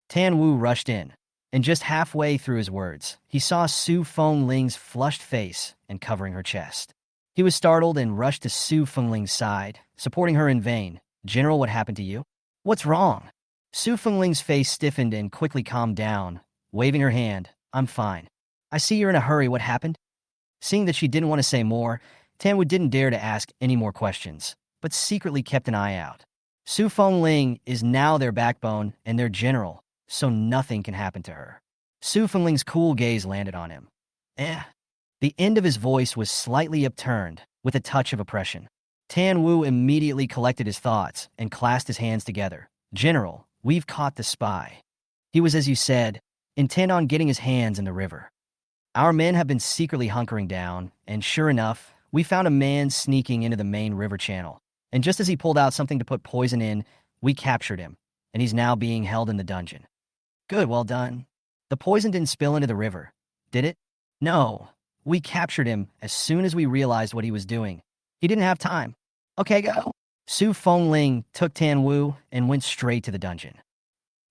Tan Wu rushed in, and just halfway through his words, he saw Su Fengling's flushed face and covering her chest. He was startled and rushed to Su Fengling's side, supporting her in vain. General, what happened to you? What's wrong? Su Fengling's face stiffened and quickly calmed down, waving her hand. I'm fine. I see you're in a hurry. What happened? Seeing that she didn't want to say more, Tan Wu didn't dare to ask any more questions, but secretly kept an eye out. Su Fengling is now their backbone and their general, so nothing can happen to her. Su Fengling's cool gaze landed on him. The end of his voice was slightly upturned, with a touch of oppression. Tan Wu immediately collected his thoughts and clasped his hands together. General, we've caught the spy. He was, as you said, intent on getting his hands in the river. Our men have been secretly hunkering down, and sure enough, we found a man sneaking into the main river channel. And just as he pulled out something to put poison in, we captured him, and he's now being held in the dungeon. Good, well done. The poison didn't spill into the river, did it? No. We captured him as soon as we realized what he was doing. He didn't have time. Okay, go. Su Fengling took Tan Wu and went straight to the dungeon.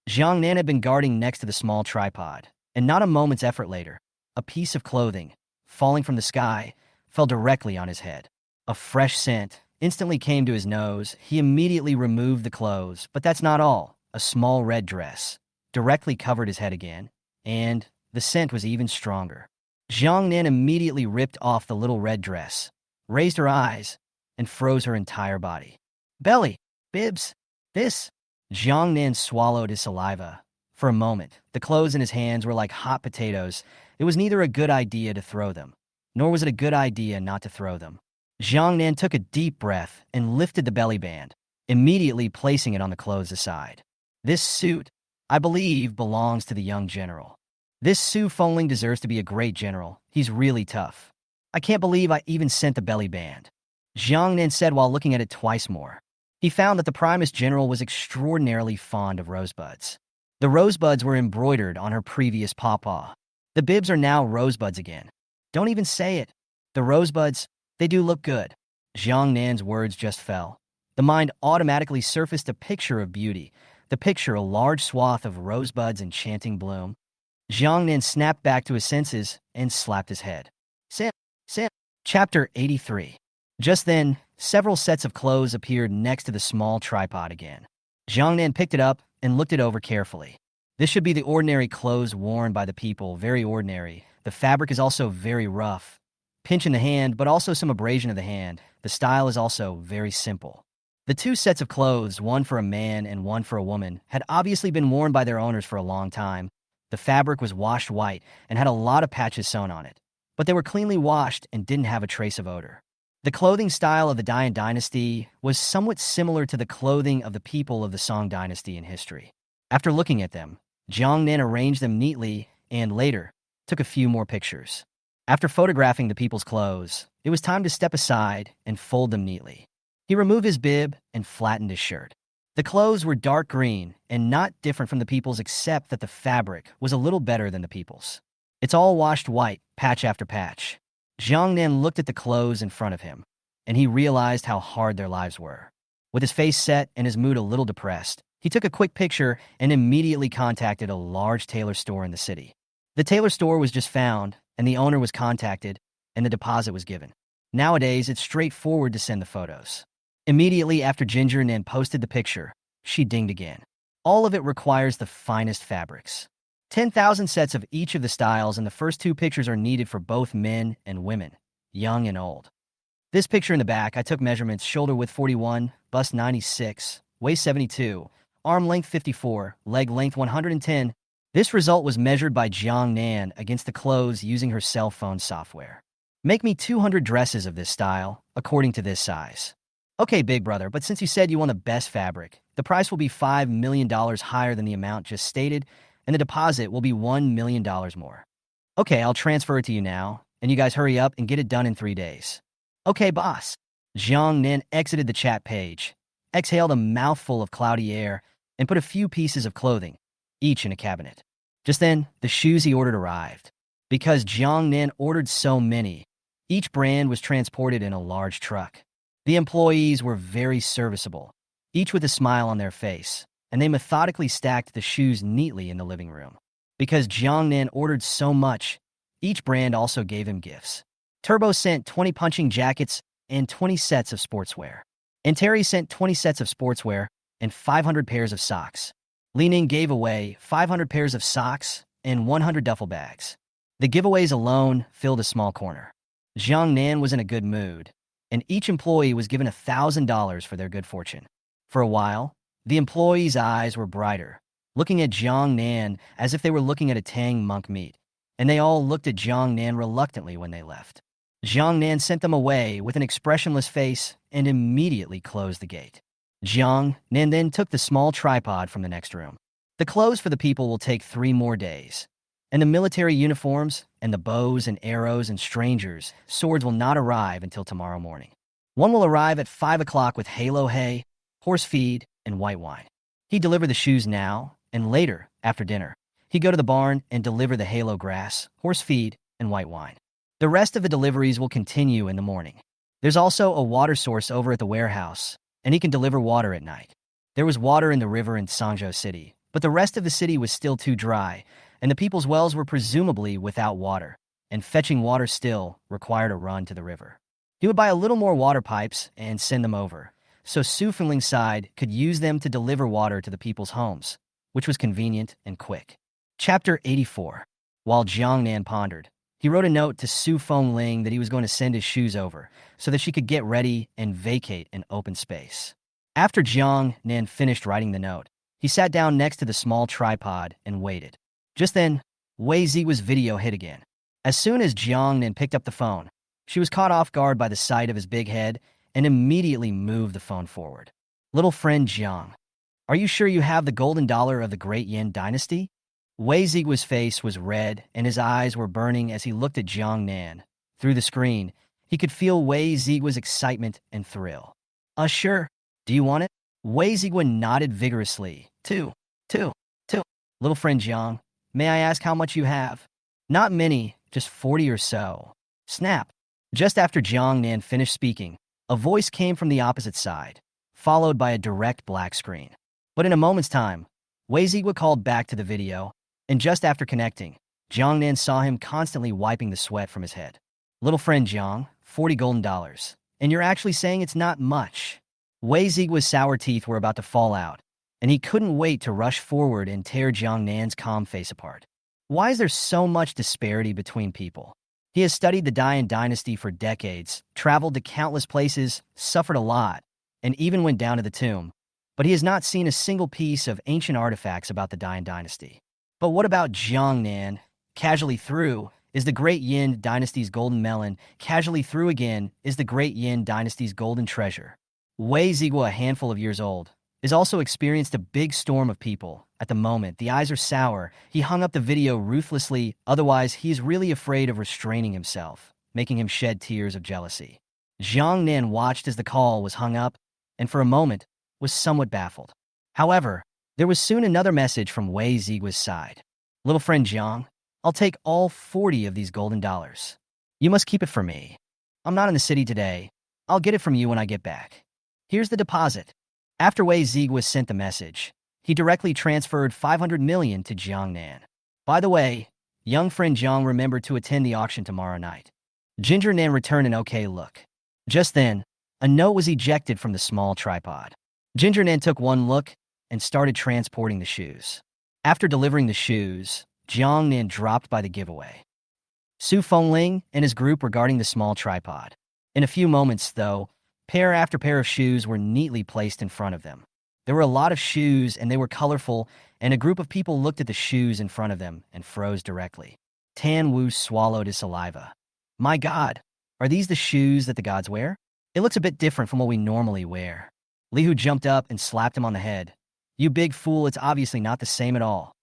Jiang Nan had been guarding next to the small tripod, and not a moment's effort later, a piece of clothing, falling from the sky, fell directly on his head. A fresh scent instantly came to his nose. He immediately removed the clothes, but that's not all. A small red dress directly covered his head again, and the scent was even stronger. Jiang Nan immediately ripped off the little red dress, raised her eyes, and froze her entire body. Belly, bibs, this. Jiang Nan swallowed his saliva. For a moment, the clothes in his hands were like hot potatoes. It was neither a good idea to throw them, nor was it a good idea not to throw them. Jiang Nan took a deep breath and lifted the belly band, immediately placing it on the clothes aside. This suit, I believe, belongs to the young general. This Su Fengling deserves to be a great general. He's really tough. I can't believe I even sent the belly band. Jiang Nan said while looking at it twice more. He found that the Primus General was extraordinarily fond of rosebuds. The rosebuds were embroidered on her previous pawpaw. The bibs are now rosebuds again. Don't even say it. The rosebuds, they do look good. Jiang Nan's words just fell. The mind automatically surfaced a picture of beauty. The picture, a large swath of rosebuds enchanting bloom. Jiang Nan snapped back to his senses and slapped his head. Sam. Chapter 83. Just then, several sets of clothes appeared next to the small tripod again. Jiang Nan picked it up and looked it over carefully. This should be the ordinary clothes worn by the people, very ordinary. The fabric is also very rough. Pinch in the hand, but also some abrasion of the hand. The style is also very simple. The two sets of clothes, one for a man and one for a woman, had obviously been worn by their owners for a long time. The fabric was washed white and had a lot of patches sewn on it, but they were cleanly washed and didn't have a trace of odor. The clothing style of the Dian dynasty was somewhat similar to the clothing of the people of the Song dynasty in history. After looking at them, Jiang Nan arranged them neatly and later took a few more pictures. After photographing the people's clothes, it was time to step aside and fold them neatly. He removed his bib and flattened his shirt. The clothes were dark green and not different from the people's except that the fabric was a little better than the people's. It's all washed white, patch after patch. Jiang Nan looked at the clothes in front of him, and he realized how hard their lives were. With his face set and his mood a little depressed, he took a quick picture and immediately contacted a large tailor store in the city. The tailor store was just found, and the owner was contacted, and the deposit was given. Nowadays, it's straightforward to send the photos. Immediately after Jiang Nan posted the picture, she dinged again. All of it requires the finest fabrics. 10,000 sets of each of the styles, and the first two pictures are needed for both men and women, young and old. This picture in the back, I took measurements: shoulder width 41, bust 96, waist 72, arm length 54, leg length 110. This result was measured by Jiang Nan against the clothes using her cell phone software. Make me 200 dresses of this style, according to this size. Okay, big brother, but since you said you want the best fabric, the price will be $5 million higher than the amount just stated, and the deposit will be $1 million more. Okay, I'll transfer it to you now, and you guys hurry up and get it done in 3 days. Okay, boss. Jiang Nan exited the chat page, exhaled a mouthful of cloudy air, and put a few pieces of clothing, each in a cabinet. Just then, the shoes he ordered arrived. Because Jiang Nan ordered so many, each brand was transported in a large truck. The employees were very serviceable, each with a smile on their face, and they methodically stacked the shoes neatly in the living room. Because Jiang Nan ordered so much, each brand also gave him gifts. Turbo sent 20 punching jackets and 20 sets of sportswear. And Terry sent 20 sets of sportswear and 500 pairs of socks. Ling gave away 500 pairs of socks and 100 duffel bags. The giveaways alone filled a small corner. Jiang Nan was in a good mood, and each employee was given $1,000 for their good fortune. For a while, the employees' eyes were brighter, looking at Jiang Nan as if they were looking at a Tang monk meat, and they all looked at Jiang Nan reluctantly when they left. Jiang Nan sent them away with an expressionless face and immediately closed the gate. Jiang Nan then took the small tripod from the next room. The clothes for the people will take 3 more days, and the military uniforms and the bows and arrows and strangers' swords will not arrive until tomorrow morning. One will arrive at 5 o'clock with halo hay, horse feed, and white wine. He'd deliver the shoes now, and later, after dinner, he'd go to the barn and deliver the halo grass, horse feed, and white wine. The rest of the deliveries will continue in the morning. There's also a water source over at the warehouse, and he can deliver water at night. There was water in the river in Sangzhou City, but the rest of the city was still too dry, and the people's wells were presumably without water, and fetching water still required a run to the river. He would buy a little more water pipes and send them over, so Su Fengling's side could use them to deliver water to the people's homes, which was convenient and quick. Chapter 84. While Jiang Nan pondered, he wrote a note to Su Fengling that he was going to send his shoes over so that she could get ready and vacate an open space. After Jiang Nan finished writing the note, he sat down next to the small tripod and waited. Just then, Wei Ziwa's video hit again. As soon as Jiang Nan picked up the phone, she was caught off guard by the sight of his big head and immediately moved the phone forward. Little friend Jiang, are you sure you have the golden dollar of the Great Yin Dynasty? Wei Ziwa's face was red and his eyes were burning as he looked at Jiang Nan. Through the screen, he could feel Wei Ziwa's excitement and thrill. Sure. Do you want it? Wei Ziwa nodded vigorously. Two. Little friend Jiang, may I ask how much you have? Not many, just 40 or so. Snap. Just after Jiang Nan finished speaking, a voice came from the opposite side, followed by a direct black screen. But in a moment's time, Wei Ziwa called back to the video, and just after connecting, Jiang Nan saw him constantly wiping the sweat from his head. Little friend Jiang, $40 golden dollars. And you're actually saying it's not much. Wei Ziwa's sour teeth were about to fall out, and he couldn't wait to rush forward and tear Jiang Nan's calm face apart. Why is there so much disparity between people? He has studied the Dian dynasty for decades, traveled to countless places, suffered a lot, and even went down to the tomb. But he has not seen a single piece of ancient artifacts about the Dian dynasty. But what about Jiang Nan? Casually through is the Great Yin dynasty's golden melon. Casually through again is the Great Yin dynasty's golden treasure. Wei Ziwa, a handful of years old, is also experienced a big storm of people. At the moment, the eyes are sour. He hung up the video ruthlessly, otherwise he is really afraid of restraining himself, making him shed tears of jealousy. Jiang Nan watched as the call was hung up, and for a moment was somewhat baffled. However, there was soon another message from Wei Ziwa's side. Little friend Jiang, I'll take all 40 of these golden dollars. You must keep it for me. I'm not in the city today. I'll get it from you when I get back. Here's the deposit. After Wei Zieg was sent the message, he directly transferred 500 million to Jiang Nan. By the way, young friend Jiang remembered to attend the auction tomorrow night. Ginger Nan returned an okay look. Just then, a note was ejected from the small tripod. Ginger Nan took one look and started transporting the shoes. After delivering the shoes, Jiang Nan dropped by the giveaway. Su Fengling and his group were guarding the small tripod. In a few moments, though, pair after pair of shoes were neatly placed in front of them. There were a lot of shoes, and they were colorful, and a group of people looked at the shoes in front of them and froze directly. Tan Wu swallowed his saliva. My God, are these the shoes that the gods wear? It looks a bit different from what we normally wear. Li Hu jumped up and slapped him on the head. You big fool, it's obviously not the same at all.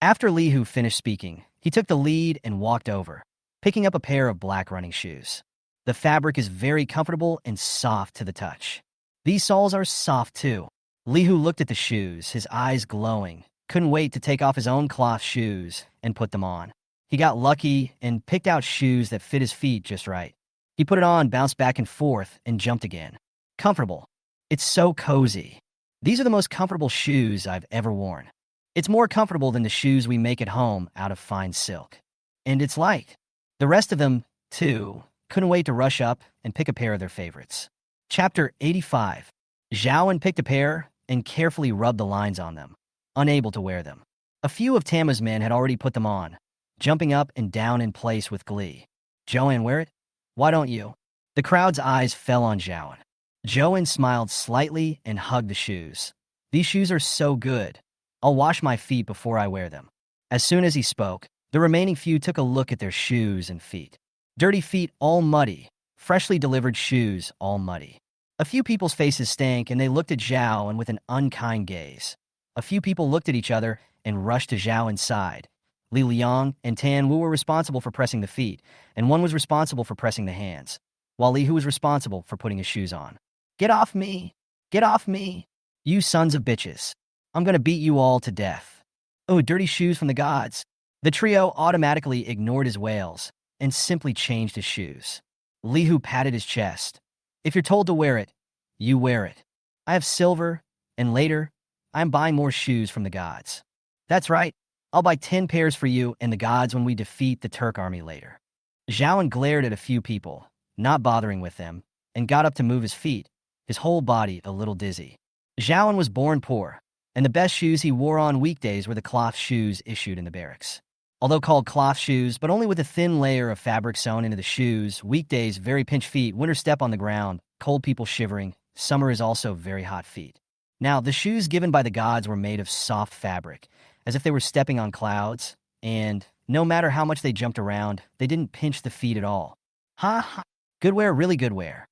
After Li Hu finished speaking, he took the lead and walked over, picking up a pair of black running shoes. The fabric is very comfortable and soft to the touch. These soles are soft too. Li Hu looked at the shoes, his eyes glowing, couldn't wait to take off his own cloth shoes and put them on. He got lucky and picked out shoes that fit his feet just right. He put it on, bounced back and forth, and jumped again. Comfortable. It's so cozy. These are the most comfortable shoes I've ever worn. It's more comfortable than the shoes we make at home out of fine silk. And it's light. The rest of them, too, couldn't wait to rush up and pick a pair of their favorites. Chapter 85. Zhao picked a pair and carefully rubbed the lines on them, unable to wear them. A few of Tama's men had already put them on, jumping up and down in place with glee. Zhao, wear it? Why don't you? The crowd's eyes fell on Zhao. Zhao smiled slightly and hugged the shoes. These shoes are so good. I'll wash my feet before I wear them. As soon as he spoke, the remaining few took a look at their shoes and feet. Dirty feet all muddy, freshly delivered shoes all muddy. A few people's faces stank and they looked at Zhao with an unkind gaze. A few people looked at each other and rushed to Zhao inside. Li Liang and Tan Wu were responsible for pressing the feet, and one was responsible for pressing the hands, while Li Hu was responsible for putting his shoes on. Get off me! Get off me! You sons of bitches. I'm gonna beat you all to death. Oh, dirty shoes from the gods. The trio automatically ignored his wails and simply changed his shoes. Li Hu patted his chest. If you're told to wear it, you wear it. I have silver, and later, I'm buying more shoes from the gods. That's right. I'll buy 10 pairs for you and the gods when we defeat the Turk army later. Zhao glared at a few people, not bothering with them, and got up to move his feet, his whole body a little dizzy. Zhao was born poor, and the best shoes he wore on weekdays were the cloth shoes issued in the barracks. Although called cloth shoes, but only with a thin layer of fabric sewn into the shoes, weekdays, very pinched feet, winter step on the ground, cold people shivering, summer is also very hot feet. Now, the shoes given by the gods were made of soft fabric, as if they were stepping on clouds, and no matter how much they jumped around, they didn't pinch the feet at all. Ha ha! Good wear, really good wear.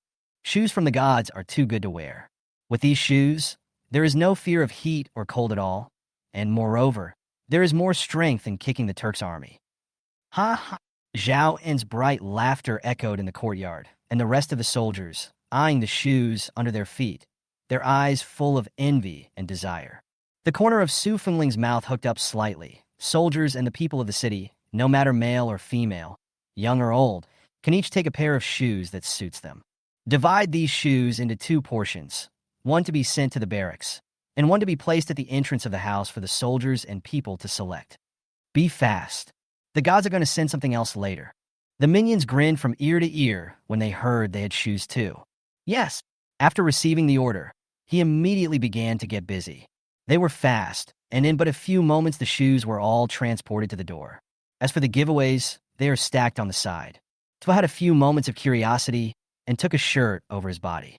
Shoes from the gods are too good to wear. With these shoes, there is no fear of heat or cold at all, and moreover, there is more strength in kicking the Turks' army. Ha ha! Zhao En's bright laughter echoed in the courtyard, and the rest of the soldiers, eyeing the shoes under their feet, their eyes full of envy and desire. The corner of Su Fengling's mouth hooked up slightly. Soldiers and the people of the city, no matter male or female, young or old, can each take a pair of shoes that suits them. Divide these shoes into 2 portions, one to be sent to the barracks, and one to be placed at the entrance of the house for the soldiers and people to select. Be fast. The gods are going to send something else later. The minions grinned from ear to ear when they heard they had shoes too. Yes. After receiving the order, he immediately began to get busy. They were fast, and in but a few moments the shoes were all transported to the door. As for the giveaways, they are stacked on the side. Twa had a few moments of curiosity and took a shirt over his body.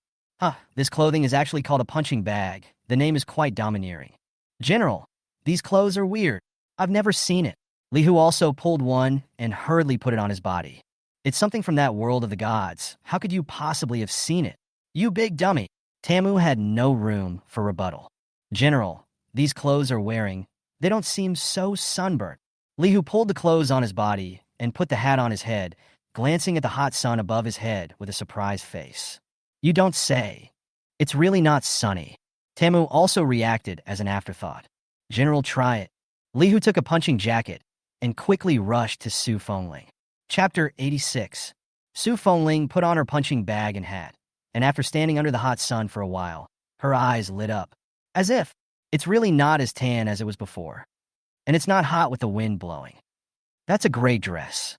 This clothing is actually called a punching bag. The name is quite domineering. General, these clothes are weird. I've never seen it. Li Hu also pulled one and hurriedly put it on his body. It's something from that world of the gods. How could you possibly have seen it? You big dummy. Tamu had no room for rebuttal. General, these clothes are wearing, they don't seem so sunburnt. Li Hu pulled the clothes on his body and put the hat on his head, glancing at the hot sun above his head with a surprised face. You don't say. It's really not sunny. Tamu also reacted as an afterthought. General, try it. Li Hu took a punching jacket and quickly rushed to Su Fengling. Chapter 86. Su Fengling put on her punching bag and hat, and after standing under the hot sun for a while, her eyes lit up. As if, it's really not as tan as it was before. And it's not hot with the wind blowing. That's a great dress.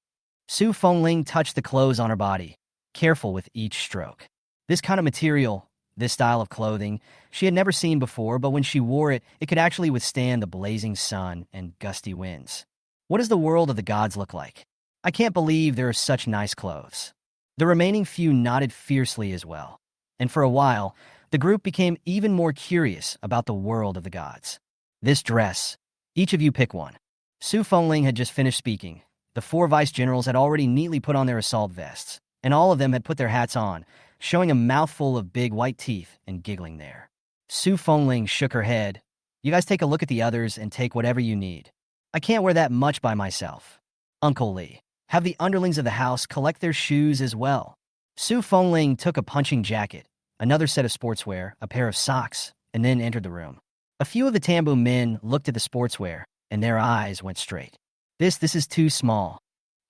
Su Fengling touched the clothes on her body, careful with each stroke. This kind of material, this style of clothing, she had never seen before, but when she wore it, it could actually withstand the blazing sun and gusty winds. What does the world of the gods look like? I can't believe there are such nice clothes. The remaining few nodded fiercely as well. And for a while, the group became even more curious about the world of the gods. This dress. Each of you pick one. Su Fengling had just finished speaking. The 4 vice-generals had already neatly put on their assault vests, and all of them had put their hats on, showing a mouthful of big white teeth and giggling there. Su Fengling shook her head. You guys take a look at the others and take whatever you need. I can't wear that much by myself. Uncle Li, have the underlings of the house collect their shoes as well. Su Fengling took a punching jacket, another set of sportswear, a pair of socks, and then entered the room. A few of the Tambu men looked at the sportswear, and their eyes went straight. This is too small.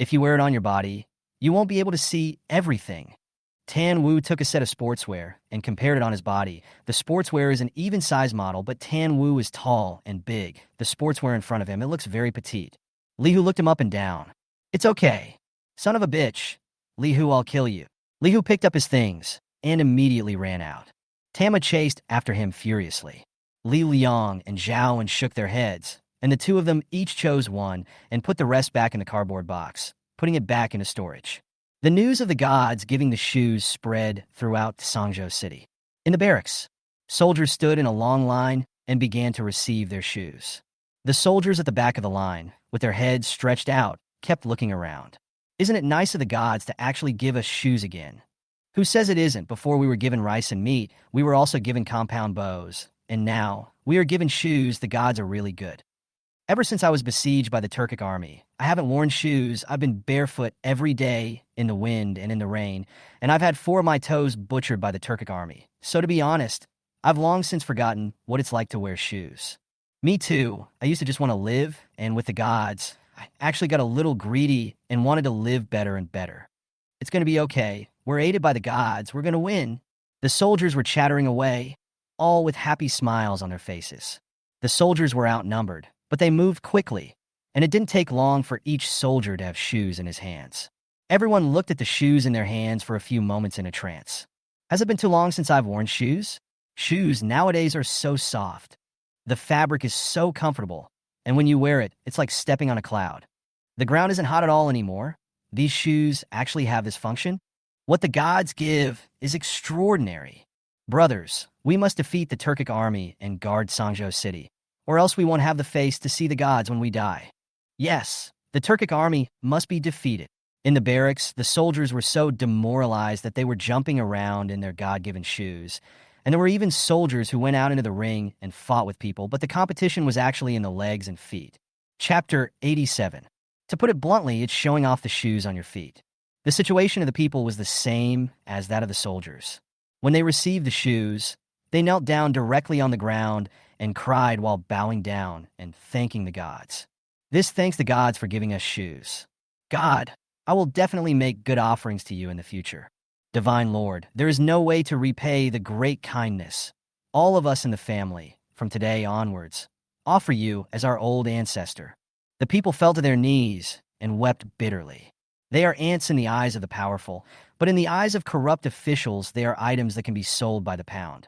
If you wear it on your body, you won't be able to see everything. Tan Wu took a set of sportswear and compared it on his body. The sportswear is an even size model, but Tan Wu is tall and big. The sportswear in front of him, it looks very petite. Li Hu looked him up and down. It's okay. Son of a bitch. Li Hu, I'll kill you. Li Hu picked up his things and immediately ran out. Tama chased after him furiously. Li Liang and Zhao and shook their heads, and the two of them each chose one and put the rest back in the cardboard box, putting it back into storage. The news of the gods giving the shoes spread throughout Sangzhou City. In the barracks, soldiers stood in a long line and began to receive their shoes. The soldiers at the back of the line, with their heads stretched out, kept looking around. Isn't it nice of the gods to actually give us shoes again? Who says it isn't? Before we were given rice and meat, we were also given compound bows. And now, we are given shoes. The gods are really good. Ever since I was besieged by the Turkic army, I haven't worn shoes. I've been barefoot every day in the wind and in the rain, and I've had 4 of my toes butchered by the Turkic army. So to be honest, I've long since forgotten what it's like to wear shoes. Me too. I used to just want to live, and with the gods, I actually got a little greedy and wanted to live better and better. It's going to be okay. We're aided by the gods. We're going to win. The soldiers were chattering away, all with happy smiles on their faces. The soldiers were outnumbered, but they moved quickly, and it didn't take long for each soldier to have shoes in his hands. Everyone looked at the shoes in their hands for a few moments in a trance. Has it been too long since I've worn shoes? Shoes nowadays are so soft. The fabric is so comfortable, and when you wear it, it's like stepping on a cloud. The ground isn't hot at all anymore. These shoes actually have this function. What the gods give is extraordinary. Brothers, we must defeat the Turkic army and guard Sangzhou City, or else we won't have the face to see the gods when we die. Yes, the Turkic army must be defeated. In the barracks, the soldiers were so demoralized that they were jumping around in their God-given shoes, and there were even soldiers who went out into the ring and fought with people, but the competition was actually in the legs and feet. Chapter 87. To put it bluntly, it's showing off the shoes on your feet. The situation of the people was the same as that of the soldiers. When they received the shoes, they knelt down directly on the ground and cried while bowing down and thanking the gods. This thanks the gods for giving us shoes. God, I will definitely make good offerings to you in the future. Divine Lord, there is no way to repay the great kindness all of us in the family, from today onwards, offer you as our old ancestor. The people fell to their knees and wept bitterly. They are ants in the eyes of the powerful, but in the eyes of corrupt officials, they are items that can be sold by the pound.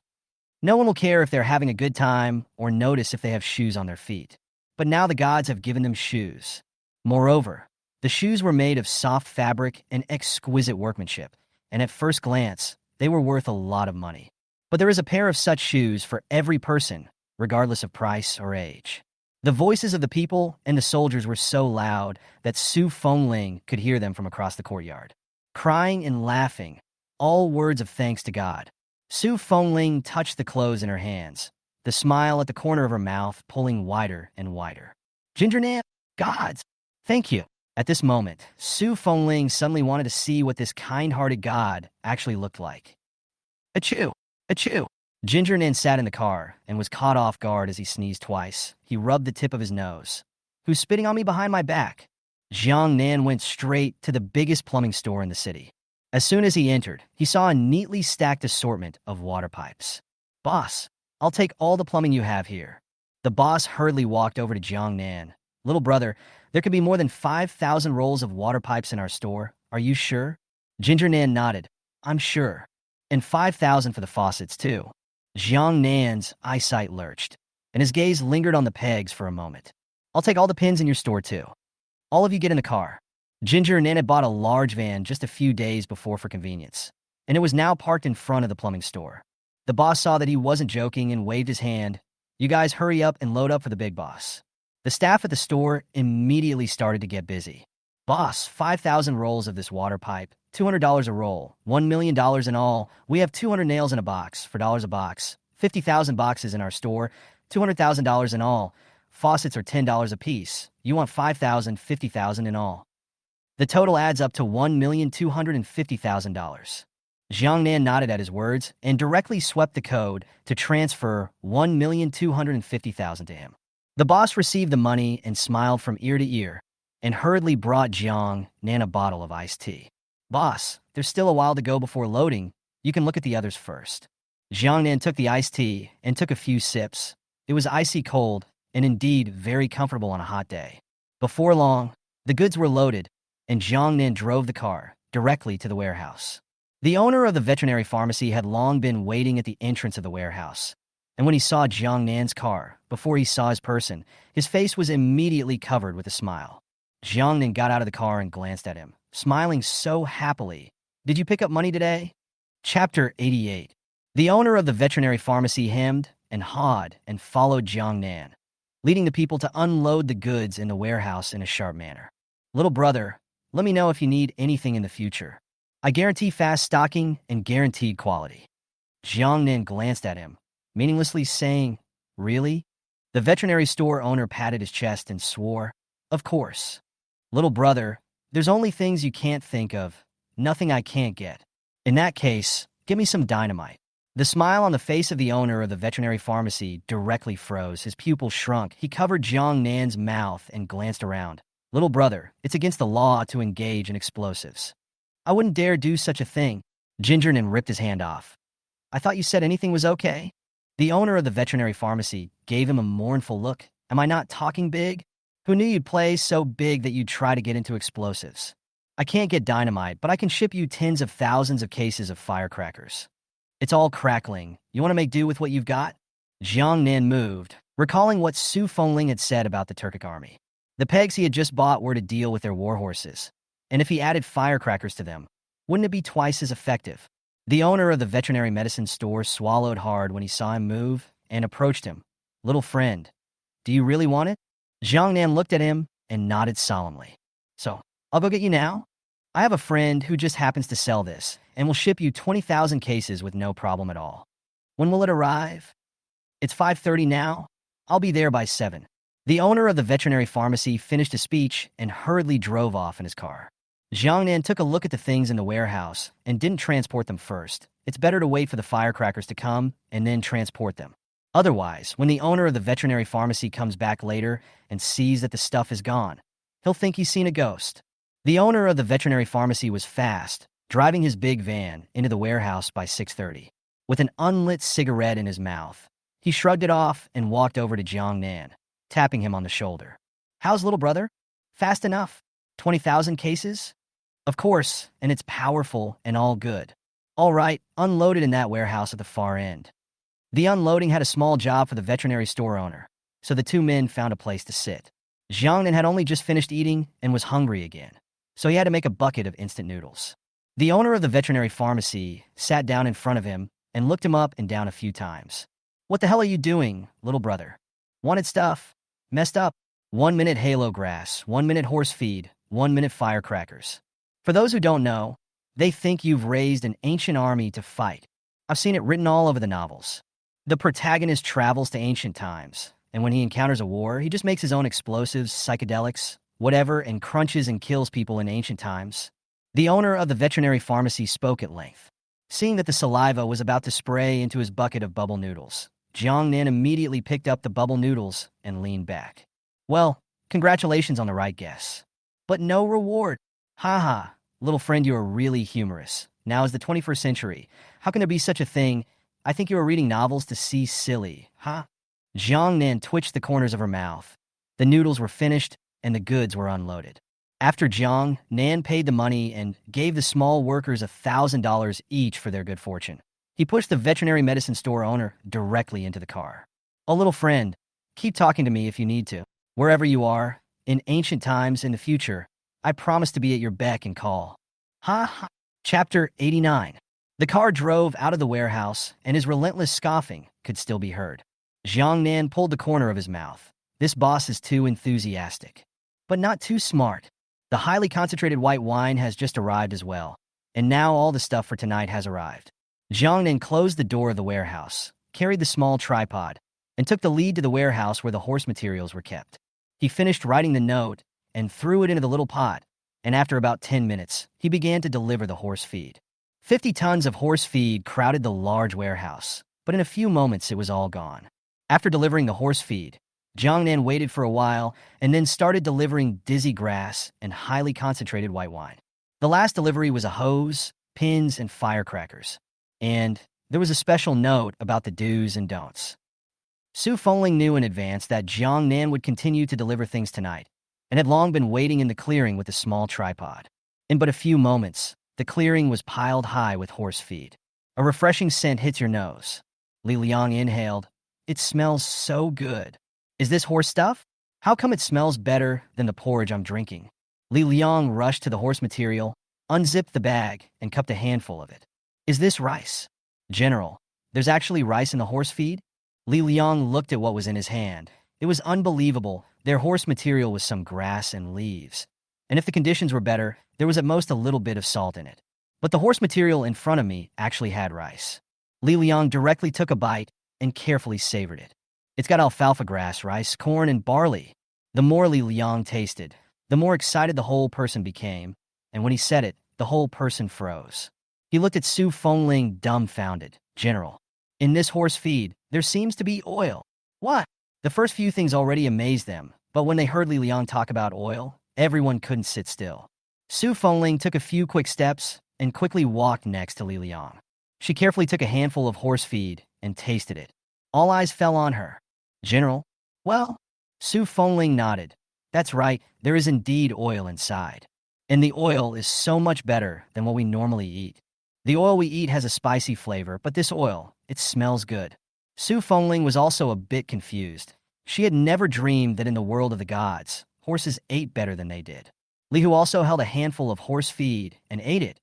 No one will care if they're having a good time or notice if they have shoes on their feet. But now the gods have given them shoes. Moreover, the shoes were made of soft fabric and exquisite workmanship, and at first glance, they were worth a lot of money. But there is a pair of such shoes for every person, regardless of price or age. The voices of the people and the soldiers were so loud that Su Fengling could hear them from across the courtyard. Crying and laughing, all words of thanks to God. Su Fengling touched the clothes in her hands, the smile at the corner of her mouth pulling wider and wider. Ginger Nan, gods, thank you. At this moment, Su Fengling suddenly wanted to see what this kind-hearted god actually looked like. Achoo! Achoo! Ginger Nan sat in the car and was caught off guard as he sneezed twice. He rubbed the tip of his nose. Who's spitting on me behind my back? Jiang Nan went straight to the biggest plumbing store in the city. As soon as he entered, he saw a neatly stacked assortment of water pipes. Boss, I'll take all the plumbing you have here. The boss hurriedly walked over to Jiang Nan. Little brother, there could be more than 5,000 rolls of water pipes in our store. Are you sure? Ginger Nan nodded. I'm sure. And 5,000 for the faucets, too. Jiang Nan's eyesight lurched, and his gaze lingered on the pegs for a moment. I'll take all the pins in your store, too. All of you get in the car. Ginger Nan had bought a large van just a few days before for convenience, and it was now parked in front of the plumbing store. The boss saw that he wasn't joking and waved his hand. You guys hurry up and load up for the big boss. The staff at the store immediately started to get busy. Boss, 5,000 rolls of this water pipe, $200 a roll, $1 million in all. We have 200 nails in a box for dollars a box, 50,000 boxes in our store, $200,000 in all. Faucets are $10 a piece. You want 5,000, 50,000 in all. The total adds up to $1,250,000. Jiang Nan nodded at his words and directly swept the code to transfer $1,250,000 to him. The boss received the money and smiled from ear to ear and hurriedly brought Jiang Nan a bottle of iced tea. Boss, there's still a while to go before loading. You can look at the others first. Jiang Nan took the iced tea and took a few sips. It was icy cold and indeed very comfortable on a hot day. Before long, the goods were loaded, and Jiang Nan drove the car directly to the warehouse. The owner of the veterinary pharmacy had long been waiting at the entrance of the warehouse, and when he saw Jiang Nan's car, before he saw his person, his face was immediately covered with a smile. Jiang Nan got out of the car and glanced at him, smiling so happily. Did you pick up money today? Chapter 88. The owner of the veterinary pharmacy hemmed and hawed and followed Jiang Nan, leading the people to unload the goods in the warehouse in a sharp manner. Little brother, let me know if you need anything in the future. I guarantee fast stocking and guaranteed quality. Jiang Nan glanced at him, meaninglessly saying, Really? The veterinary store owner patted his chest and swore, Of course. Little brother, there's only things you can't think of, nothing I can't get. In that case, give me some dynamite. The smile on the face of the owner of the veterinary pharmacy directly froze. His pupils shrunk. He covered Jiang Nan's mouth and glanced around. Little brother, it's against the law to engage in explosives. I wouldn't dare do such a thing. Ginger Nan ripped his hand off. I thought you said anything was okay. The owner of the veterinary pharmacy gave him a mournful look. Am I not talking big? Who knew you'd play so big that you'd try to get into explosives? I can't get dynamite, but I can ship you tens of thousands of cases of firecrackers. It's all crackling. You want to make do with what you've got? Jiang Nan moved, recalling what Su Fengling had said about the Turkic army. The pegs he had just bought were to deal with their warhorses, and if he added firecrackers to them, wouldn't it be twice as effective? The owner of the veterinary medicine store swallowed hard when he saw him move and approached him. Little friend, do you really want it? Jiang Nan looked at him and nodded solemnly. So, I'll go get you now? I have a friend who just happens to sell this and will ship you 20,000 cases with no problem at all. When will it arrive? It's 5:30 now. I'll be there by 7. The owner of the veterinary pharmacy finished a speech and hurriedly drove off in his car. Jiang Nan took a look at the things in the warehouse and didn't transport them first. It's better to wait for the firecrackers to come and then transport them. Otherwise, when the owner of the veterinary pharmacy comes back later and sees that the stuff is gone, he'll think he's seen a ghost. The owner of the veterinary pharmacy was fast, driving his big van into the warehouse by 6:30. With an unlit cigarette in his mouth, he shrugged it off and walked over to Jiang Nan, tapping him on the shoulder. How's little brother? Fast enough? 20,000 cases? Of course, and it's powerful and all good. All right, unload it in that warehouse at the far end. The unloading had a small job for the veterinary store owner, so the two men found a place to sit. Jiang Nan had only just finished eating and was hungry again, so he had to make a bucket of instant noodles. The owner of the veterinary pharmacy sat down in front of him and looked him up and down a few times. What the hell are you doing, little brother? Wanted stuff? Messed up? 1 minute halo grass, 1 minute horse feed, 1 minute firecrackers. For those who don't know, they think you've raised an ancient army to fight. I've seen it written all over the novels. The protagonist travels to ancient times, and when he encounters a war, he just makes his own explosives, psychedelics, whatever, and crunches and kills people in ancient times. The owner of the veterinary pharmacy spoke at length. Seeing that the saliva was about to spray into his bucket of bubble noodles, Jiang Nan immediately picked up the bubble noodles and leaned back. Well, congratulations on the right guess. But no reward. Ha ha, Little friend, you are really humorous. Now is the 21st century. How can there be such a thing? I think you are reading novels to see silly, huh? Jiang Nan twitched the corners of her mouth. The noodles were finished, and the goods were unloaded. After Jiang, Nan paid the money and gave the small workers $1,000 each for their good fortune. He pushed the veterinary medicine store owner directly into the car. Oh, little friend, keep talking to me if you need to. Wherever you are, in ancient times, in the future, I promise to be at your beck and call. Ha ha. Chapter 89. The car drove out of the warehouse, and his relentless scoffing could still be heard. Jiang Nan pulled the corner of his mouth. This boss is too enthusiastic, but not too smart. The highly concentrated white wine has just arrived as well, and now all the stuff for tonight has arrived. Jiang Nan closed the door of the warehouse, carried the small tripod, and took the lead to the warehouse where the horse materials were kept. He finished writing the note and threw it into the little pot, and after about 10 minutes, he began to deliver the horse feed. 50 tons of horse feed crowded the large warehouse, but in a few moments it was all gone. After delivering the horse feed, Jiang Nan waited for a while and then started delivering dizzy grass and highly concentrated white wine. The last delivery was a hose, pins, and firecrackers. And there was a special note about the do's and don'ts. Su Fengling knew in advance that Jiang Nan would continue to deliver things tonight, and had long been waiting in the clearing with a small tripod. In but a few moments, the clearing was piled high with horse feed. A refreshing scent hits your nose. Li Liang inhaled. It smells so good. Is this horse stuff? How come it smells better than the porridge I'm drinking? Li Liang rushed to the horse material, unzipped the bag, and cupped a handful of it. Is this rice? General, there's actually rice in the horse feed? Li Liang looked at what was in his hand. It was unbelievable. Their horse material was some grass and leaves. And if the conditions were better, there was at most a little bit of salt in it. But the horse material in front of me actually had rice. Li Liang directly took a bite and carefully savored it. It's got alfalfa grass, rice, corn, and barley. The more Li Liang tasted, the more excited the whole person became, and when he said it, the whole person froze. He looked at Su Fengling dumbfounded. General, in this horse feed, there seems to be oil. What? The first few things already amazed them, but when they heard Li Liang talk about oil, everyone couldn't sit still. Su Fengling took a few quick steps and quickly walked next to Li Liang. She carefully took a handful of horse feed and tasted it. All eyes fell on her. General? Well, Su Fengling nodded. That's right, there is indeed oil inside. And the oil is so much better than what we normally eat. The oil we eat has a spicy flavor, but this oil, it smells good. Su Fengling was also a bit confused. She had never dreamed that in the world of the gods, horses ate better than they did. Li Hu also held a handful of horse feed and ate it,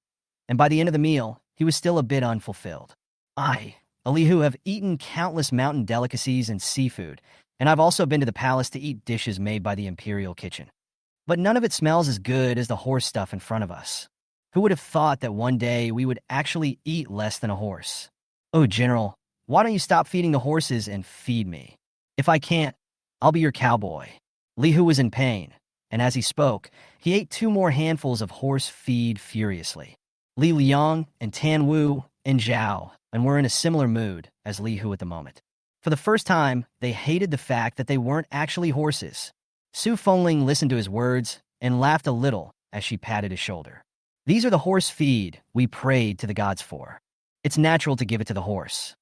and by the end of the meal, he was still a bit unfulfilled. I, Li Hu, have eaten countless mountain delicacies and seafood, and I've also been to the palace to eat dishes made by the imperial kitchen. But none of it smells as good as the horse stuff in front of us. Who would have thought that one day we would actually eat less than a horse? Oh, General, why don't you stop feeding the horses and feed me? If I can't, I'll be your cowboy. Li Hu was in pain, and as he spoke, he ate 2 more handfuls of horse feed furiously. Li Liang and Tan Wu and Zhao and were in a similar mood as Li Hu at the moment. For the first time, they hated the fact that they weren't actually horses. Su Fengling listened to his words and laughed a little as she patted his shoulder. These are the horse feed we prayed to the gods for. It's natural to give it to the horse.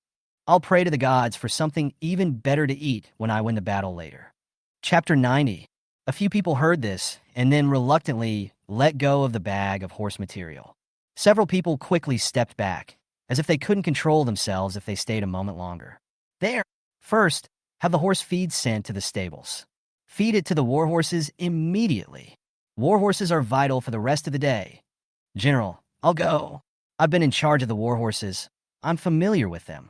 I'll pray to the gods for something even better to eat when I win the battle later. Chapter 90. A few people heard this and then reluctantly let go of the bag of horse material. Several people quickly stepped back, as if they couldn't control themselves if they stayed a moment longer. There! First, have the horse feed sent to the stables. Feed it to the war horses immediately. War horses are vital for the rest of the day. General, I'll go. I've been in charge of the war horses. I'm familiar with them.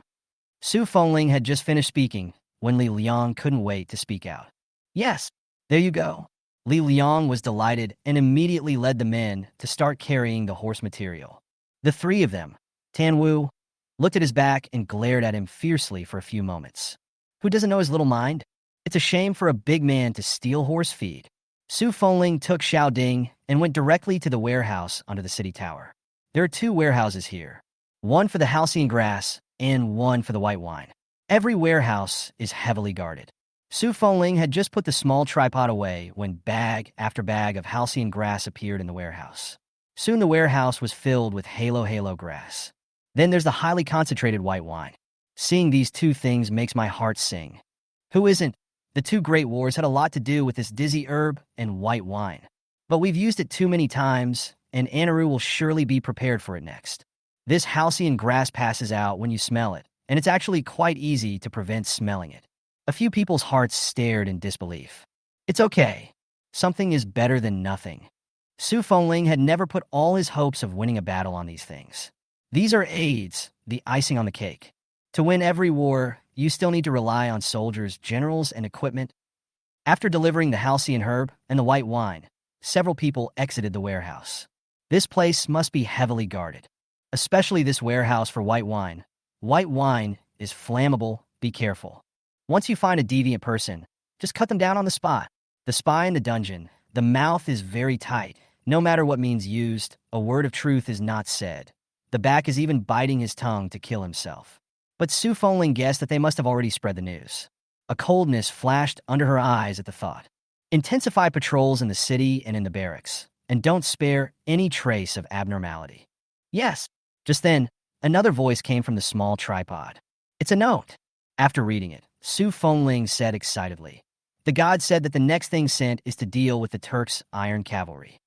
Su Fengling had just finished speaking when Li Liang couldn't wait to speak out. Yes, there you go. Li Liang was delighted and immediately led the men to start carrying the horse material. The 3 of them, Tan Wu, looked at his back and glared at him fiercely for a few moments. Who doesn't know his little mind? It's a shame for a big man to steal horse feed. Su Fengling took Xiao Ding and went directly to the warehouse under the city tower. There are 2 warehouses here, one for the halcyon grass and one for the white wine. Every warehouse is heavily guarded. Su Fengling had just put the small tripod away when bag after bag of halcyon grass appeared in the warehouse. Soon the warehouse was filled with halo grass. Then there's the highly concentrated white wine. Seeing these two things makes my heart sing. Who isn't? The two great wars had a lot to do with this dizzy herb and white wine. But we've used it too many times, and Anaro will surely be prepared for it next. This halcyon grass passes out when you smell it, and it's actually quite easy to prevent smelling it. A few people's hearts stared in disbelief. It's okay. Something is better than nothing. Su Fengling had never put all his hopes of winning a battle on these things. These are aids, the icing on the cake. To win every war, you still need to rely on soldiers, generals, and equipment. After delivering the halcyon herb and the white wine, several people exited the warehouse. This place must be heavily guarded, especially this warehouse for white wine. White wine is flammable, be careful. Once you find a deviant person, just cut them down on the spot. The spy in the dungeon, the mouth is very tight. No matter what means used, a word of truth is not said. The back is even biting his tongue to kill himself. But Su Fengling guessed that they must have already spread the news. A coldness flashed under her eyes at the thought. Intensify patrols in the city and in the barracks, and don't spare any trace of abnormality. Yes. Just then, another voice came from the small tripod. It's a note. After reading it, Su Fengling said excitedly, the god said that the next thing sent is to deal with the Turks' iron cavalry.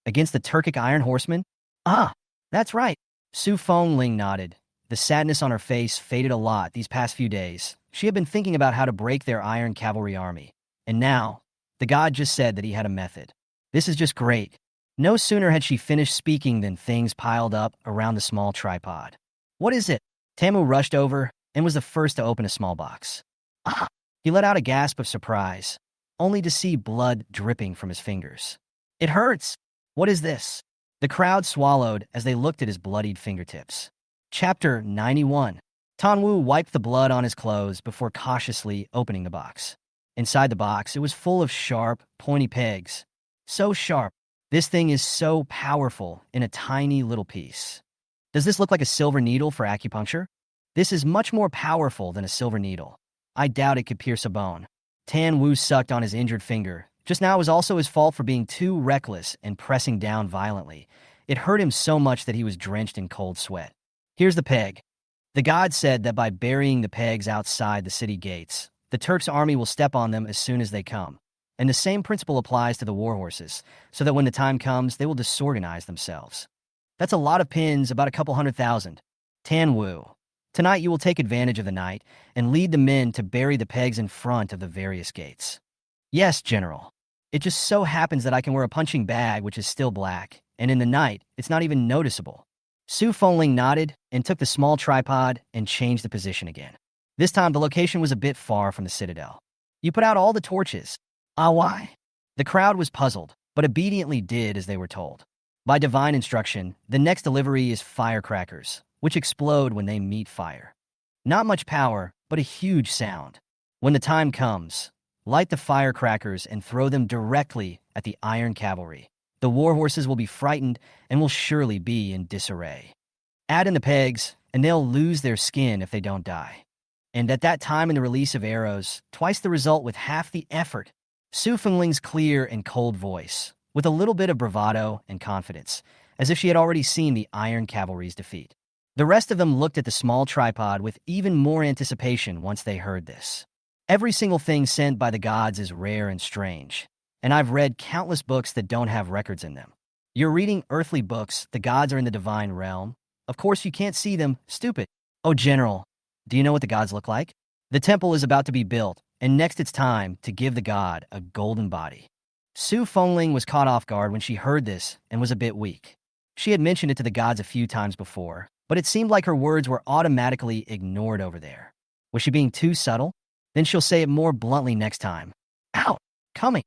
Against the Turkic iron horsemen? Ah, that's right. Su Fengling nodded. The sadness on her face faded a lot these past few days. She had been thinking about how to break their iron cavalry army. And now, the god just said that he had a method. This is just great. No sooner had she finished speaking than things piled up around the small tripod. What is it? Tamu rushed over and was the first to open a small box. Ah! He let out a gasp of surprise, only to see blood dripping from his fingers. It hurts! What is this? The crowd swallowed as they looked at his bloodied fingertips. Chapter 91. Tanwu wiped the blood on his clothes before cautiously opening the box. Inside the box, it was full of sharp, pointy pegs. So sharp. This thing is so powerful in a tiny little piece. Does this look like a silver needle for acupuncture? This is much more powerful than a silver needle. I doubt it could pierce a bone. Tan Wu sucked on his injured finger. Just now it was also his fault for being too reckless and pressing down violently. It hurt him so much that he was drenched in cold sweat. Here's the peg. The god said that by burying the pegs outside the city gates, the Turks' army will step on them as soon as they come. And the same principle applies to the war horses, so that when the time comes, they will disorganize themselves. That's a lot of pins, about a couple 100,000. Tan Wu. Tonight you will take advantage of the night and lead the men to bury the pegs in front of the various gates. Yes, General. It just so happens that I can wear a punching bag which is still black, and in the night, it's not even noticeable. Su Fengling nodded and took the small tripod and changed the position again. This time, the location was a bit far from the citadel. You put out all the torches. Ah, why? The crowd was puzzled, but obediently did as they were told. By divine instruction, the next delivery is firecrackers, which explode when they meet fire. Not much power, but a huge sound. When the time comes, light the firecrackers and throw them directly at the iron cavalry. The war horses will be frightened and will surely be in disarray. Add in the pegs, and they'll lose their skin if they don't die. And at that time in the release of arrows, twice the result with half the effort. Su Fengling's clear and cold voice, with a little bit of bravado and confidence, as if she had already seen the iron cavalry's defeat. The rest of them looked at the small tripod with even more anticipation once they heard this. Every single thing sent by the gods is rare and strange, and I've read countless books that don't have records in them. You're reading earthly books, the gods are in the divine realm. Of course you can't see them, stupid. Oh, General, do you know what the gods look like? The temple is about to be built, and next it's time to give the god a golden body. Su Fengling was caught off guard when she heard this and was a bit weak. She had mentioned it to the gods a few times before, but it seemed like her words were automatically ignored over there. Was she being too subtle? Then she'll say it more bluntly next time. Ow! Coming!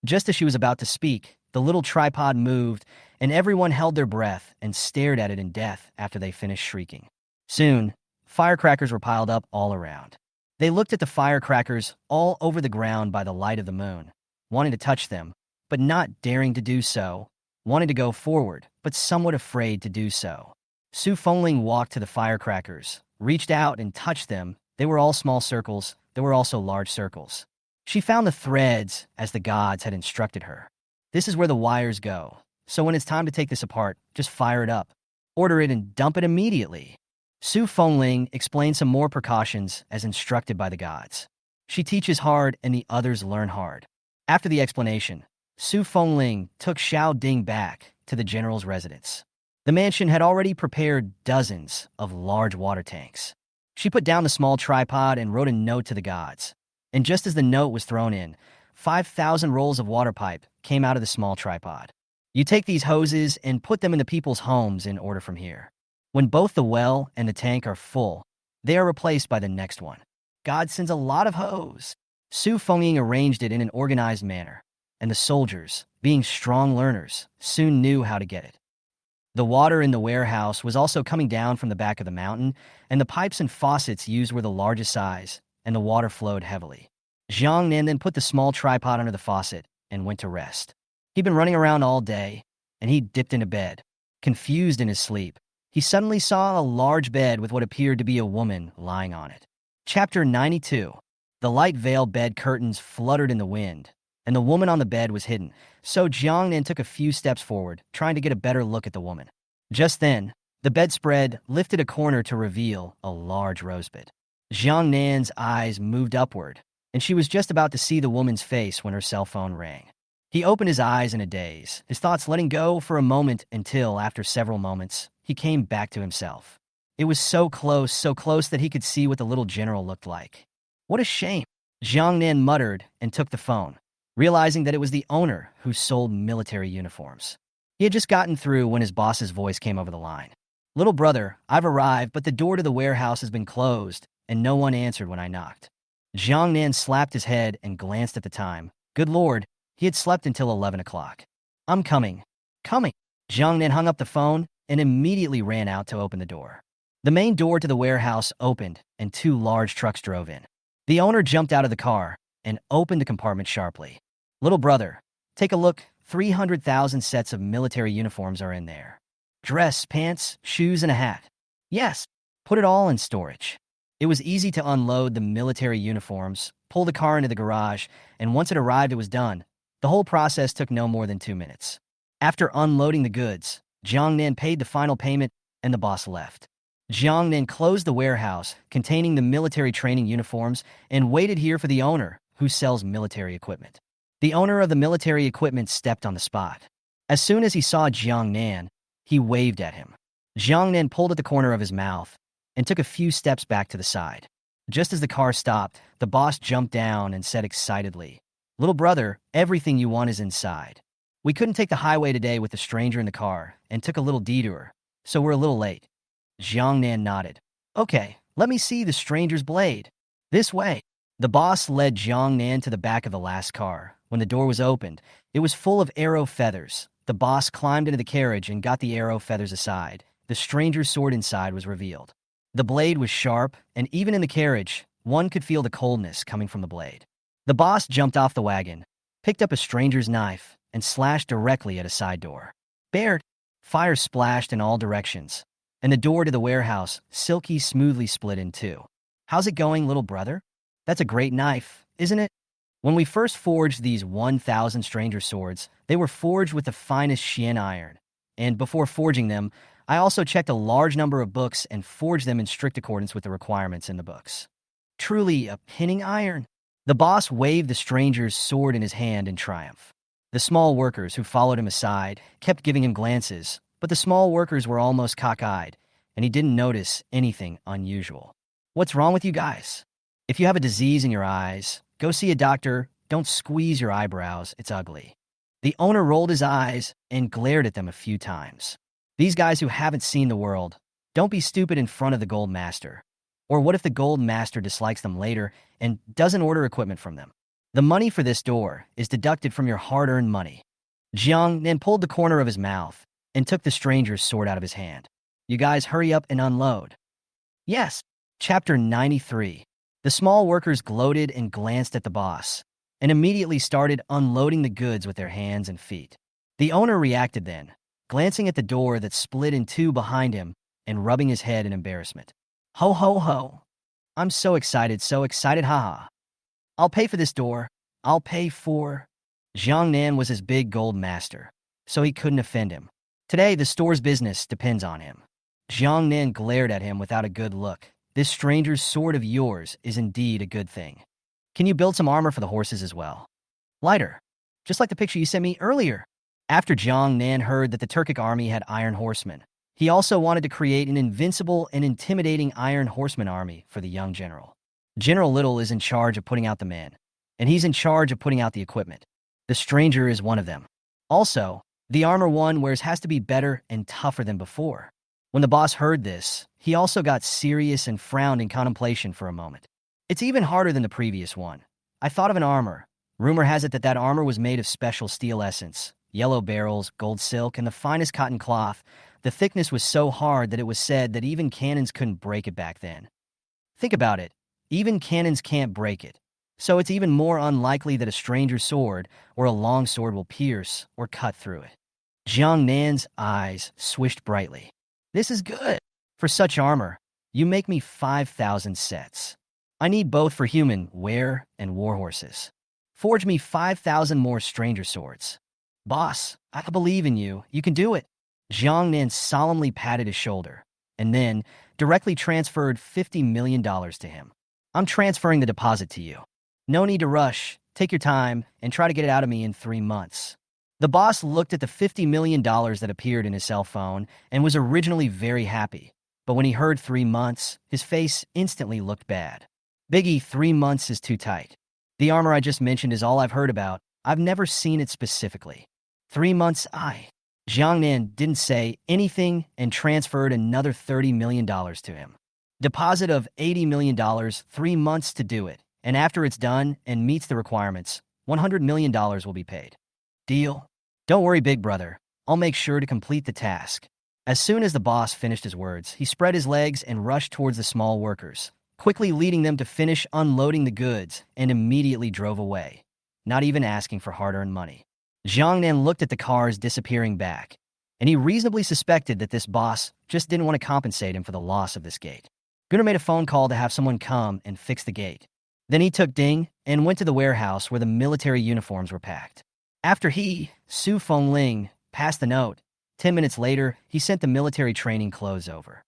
Just as she was about to speak, the little tripod moved, and everyone held their breath and stared at it in death after they finished shrieking. Soon, firecrackers were piled up all around. They looked at the firecrackers all over the ground by the light of the moon, wanting to touch them, but not daring to do so, wanting to go forward, but somewhat afraid to do so. Su Fengling walked to the firecrackers, reached out and touched them. They were all small circles. There were also large circles. She found the threads as the gods had instructed her. This is where the wires go. So when it's time to take this apart, just fire it up. Order it and dump it immediately. Su Fengling explains some more precautions as instructed by the gods. She teaches hard and the others learn hard. After the explanation, Su Fengling took Xiao Ding back to the general's residence. The mansion had already prepared dozens of large water tanks. She put down the small tripod and wrote a note to the gods. And just as the note was thrown in, 5,000 rolls of water pipe came out of the small tripod. You take these hoses and put them in the people's homes in order from here. When both the well and the tank are full, they are replaced by the next one. God sends a lot of hose. Su Fengling arranged it in an organized manner, and the soldiers, being strong learners, soon knew how to get it. The water in the warehouse was also coming down from the back of the mountain, and the pipes and faucets used were the largest size, and the water flowed heavily. Jiang Nan then put the small tripod under the faucet and went to rest. He'd been running around all day, and he dipped into bed. Confused in his sleep, he suddenly saw a large bed with what appeared to be a woman lying on it. Chapter 92. The light veil bed curtains fluttered in the wind, and the woman on the bed was hidden, so Jiang Nan took a few steps forward, trying to get a better look at the woman. Just then, the bedspread lifted a corner to reveal a large rosebud. Jiang Nan's eyes moved upward, and she was just about to see the woman's face when her cell phone rang. He opened his eyes in a daze, his thoughts letting go for a moment until, after several moments, he came back to himself. It was so close that he could see what the little general looked like. What a shame, Jiang Nan muttered and took the phone, realizing that it was the owner who sold military uniforms. He had just gotten through when his boss's voice came over the line. "Little brother, I've arrived, but the door to the warehouse has been closed, and no one answered when I knocked." Jiang Nan slapped his head and glanced at the time. Good Lord, he had slept until 11 o'clock. "I'm coming. Coming." Jiang Nan hung up the phone and immediately ran out to open the door. The main door to the warehouse opened, and 2 large trucks drove in. The owner jumped out of the car and opened the compartment sharply. "Little brother, take a look. 300,000 sets of military uniforms are in there. Dress, pants, shoes, and a hat. Yes, put it all in storage." It was easy to unload the military uniforms, pull the car into the garage, and once it arrived, it was done. The whole process took no more than 2 minutes. After unloading the goods, Jiang Nan paid the final payment, and the boss left. Jiang Nan closed the warehouse containing the military training uniforms and waited here for the owner, who sells military equipment. The owner of the military equipment stepped on the spot. As soon as he saw Jiang Nan, he waved at him. Jiang Nan pulled at the corner of his mouth and took a few steps back to the side. Just as the car stopped, the boss jumped down and said excitedly, "Little brother, everything you want is inside. We couldn't take the highway today with the stranger in the car and took a little detour, so we're a little late." Jiang Nan nodded. "Okay, let me see the stranger's blade. This way." The boss led Jiang Nan to the back of the last car. When the door was opened, it was full of arrow feathers. The boss climbed into the carriage and got the arrow feathers aside. The stranger's sword inside was revealed. The blade was sharp, and even in the carriage, one could feel the coldness coming from the blade. The boss jumped off the wagon, picked up a stranger's knife, and slashed directly at a side door. Bared, fire splashed in all directions, and the door to the warehouse silky smoothly split in 2. "How's it going, little brother? That's a great knife, isn't it? When we first forged these 1,000 stranger swords, they were forged with the finest Xian iron, and before forging them, I also checked a large number of books and forged them in strict accordance with the requirements in the books. Truly a pinning iron." The boss waved the stranger's sword in his hand in triumph. The small workers who followed him aside kept giving him glances, but the small workers were almost cockeyed, and he didn't notice anything unusual. "What's wrong with you guys? If you have a disease in your eyes, go see a doctor. Don't squeeze your eyebrows, it's ugly." The owner rolled his eyes and glared at them a few times. "These guys who haven't seen the world, don't be stupid in front of the gold master. Or what if the gold master dislikes them later and doesn't order equipment from them? The money for this door is deducted from your hard-earned money." Jiang Nan pulled the corner of his mouth and took the stranger's sword out of his hand. "You guys hurry up and unload." "Yes." Chapter 93. The small workers gloated and glanced at the boss, and immediately started unloading the goods with their hands and feet. The owner reacted then, glancing at the door that split in 2 behind him and rubbing his head in embarrassment. "Ho, ho, ho. I'm so excited, haha. I'll pay for this door. I'll pay for..." Jiang Nan was his big gold master. so he couldn't offend him. Today, the store's business depends on him. Jiang Nan glared at him without a good look. This stranger's sword of yours is indeed a good thing. Can you build some armor for the horses as well? Lighter. Just like the picture you sent me earlier. After Jiang Nan heard that the Turkic army had iron horsemen, he also wanted to create an invincible and intimidating iron horseman army for the young general. General Little is in charge of putting out the men, and he's in charge of putting out the equipment. The stranger is one of them. Also, the armor one wears has to be better and tougher than before. When the boss heard this, he also got serious and frowned in contemplation for a moment. It's even harder than the previous one. I thought of an armor. Rumor has it that that armor was made of special steel essence, yellow barrels, gold silk, and the finest cotton cloth. The thickness was so hard that it was said that even cannons couldn't break it back then. Think about it. Even cannons can't break it. So it's even more unlikely that a stranger's sword or a long sword will pierce or cut through it. Jiang Nan's eyes swished brightly. This is good. For such armor, you make me 5,000 sets. I need both for human, wear, and war horses. Forge me 5,000 more stranger swords. Boss, I believe in you. You can do it. Jiang Nan solemnly patted his shoulder, and then directly transferred $50 million to him. I'm transferring the deposit to you. No need to rush. Take your time and try to get it out of me in 3 months. The boss looked at the $50 million that appeared in his cell phone and was originally very happy. But when he heard 3 months, his face instantly looked bad. Biggie, 3 months is too tight. The armor I just mentioned is all I've heard about. I've never seen it specifically. 3 months, Jiang Nan didn't say anything and transferred another $30 million to him. Deposit of $80 million, 3 months to do it. And after it's done and meets the requirements, $100 million will be paid. Deal? Don't worry, big brother. I'll make sure to complete the task. As soon as the boss finished his words, he spread his legs and rushed towards the small workers, quickly leading them to finish unloading the goods and immediately drove away, not even asking for hard-earned money. Jiang Nan looked at the cars disappearing back, and he reasonably suspected that this boss just didn't want to compensate him for the loss of this gate. Gunnar made a phone call to have someone come and fix the gate. Then he took Ding and went to the warehouse where the military uniforms were packed. After Su Ling, passed the note, 10 minutes later, he sent the military training clothes over.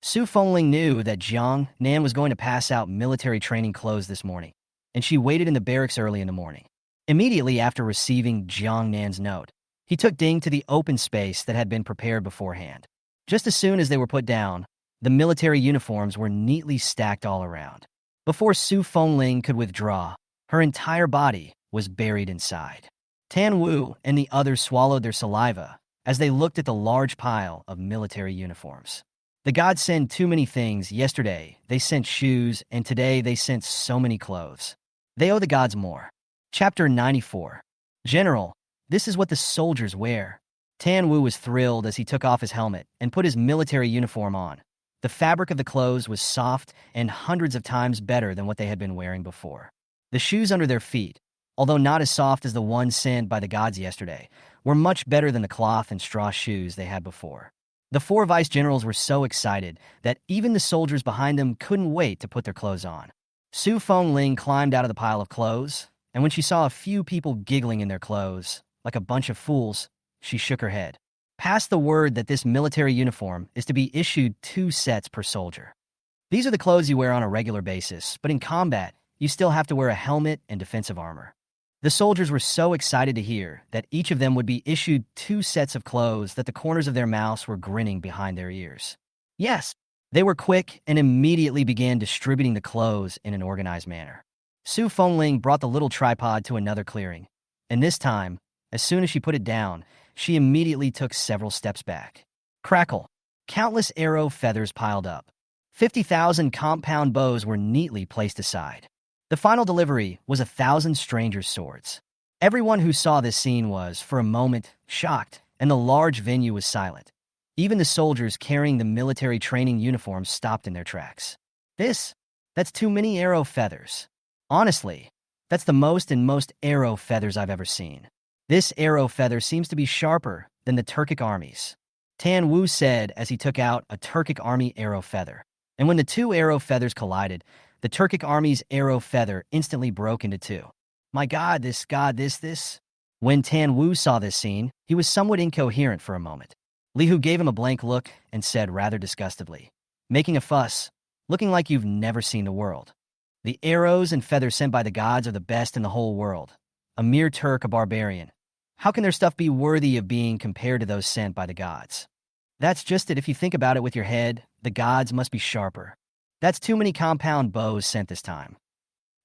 Su Ling knew that Jiang Nan was going to pass out military training clothes this morning, and she waited in the barracks early in the morning. Immediately after receiving Jiang Nan's note, he took Ding to the open space that had been prepared beforehand. Just as soon as they were put down, the military uniforms were neatly stacked all around. Before Su Ling could withdraw, her entire body was buried inside. Tan Wu and the others swallowed their saliva as they looked at the large pile of military uniforms. The gods send too many things. Yesterday, they sent shoes, and today they sent so many clothes. They owe the gods more. Chapter 94. General, this is what the soldiers wear. Tan Wu was thrilled as he took off his helmet and put his military uniform on. The fabric of the clothes was soft and hundreds of times better than what they had been wearing before. The shoes under their feet, although not as soft as the ones sent by the gods yesterday, were much better than the cloth and straw shoes they had before. The 4 vice-generals were so excited that even the soldiers behind them couldn't wait to put their clothes on. Su Ling climbed out of the pile of clothes, and when she saw a few people giggling in their clothes, like a bunch of fools, she shook her head. Pass the word that this military uniform is to be issued 2 sets per soldier. These are the clothes you wear on a regular basis, but in combat, you still have to wear a helmet and defensive armor. The soldiers were so excited to hear that each of them would be issued 2 sets of clothes that the corners of their mouths were grinning behind their ears. Yes, they were quick and immediately began distributing the clothes in an organized manner. Su Ling brought the little tripod to another clearing, and this time, as soon as she put it down, she immediately took several steps back. Crackle! Countless arrow feathers piled up. 50,000 compound bows were neatly placed aside. The final delivery was 1,000 strangers' swords. Everyone who saw this scene was, for a moment, shocked, and the large venue was silent. Even the soldiers carrying the military training uniforms stopped in their tracks. That's too many arrow feathers. Honestly, that's the most arrow feathers I've ever seen. This arrow feather seems to be sharper than the Turkic armies. Tan Wu said as he took out a Turkic army arrow feather. And when the 2 arrow feathers collided, the Turkic army's arrow feather instantly broke into 2. My God, this. When Tan Wu saw this scene, he was somewhat incoherent for a moment. Li Hu gave him a blank look and said rather disgustedly, "Making a fuss, looking like you've never seen the world. The arrows and feathers sent by the gods are the best in the whole world. A mere Turk, a barbarian. How can their stuff be worthy of being compared to those sent by the gods? That's just it. If you think about it with your head, the gods must be sharper. That's too many compound bows sent this time.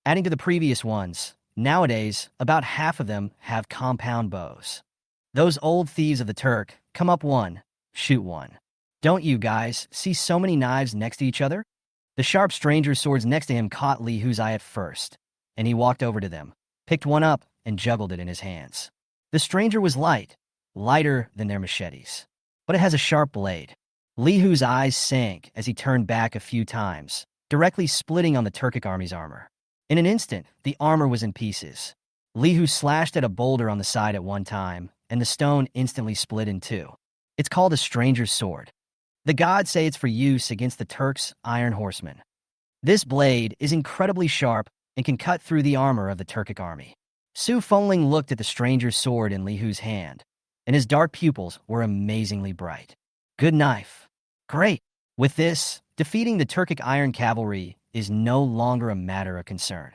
Adding to the previous ones, nowadays, about half of them have compound bows. Those old thieves of the Turk, come up one, shoot one. Don't you guys see so many knives next to each other?" The sharp stranger's swords next to him caught Li Hu's eye at first, and he walked over to them, picked one up, and juggled it in his hands. The stranger was light, lighter than their machetes, but it has a sharp blade. Li Hu's eyes sank as he turned back a few times, directly splitting on the Turkic army's armor. In an instant, the armor was in pieces. Li Hu slashed at a boulder on the side at one time, and the stone instantly split in two. It's called a stranger's sword. The gods say it's for use against the Turks' iron horsemen. This blade is incredibly sharp and can cut through the armor of the Turkic army. Su Fengling looked at the stranger's sword in Li Hu's hand, and his dark pupils were amazingly bright. Good knife. Great. With this, defeating the Turkic iron cavalry is no longer a matter of concern.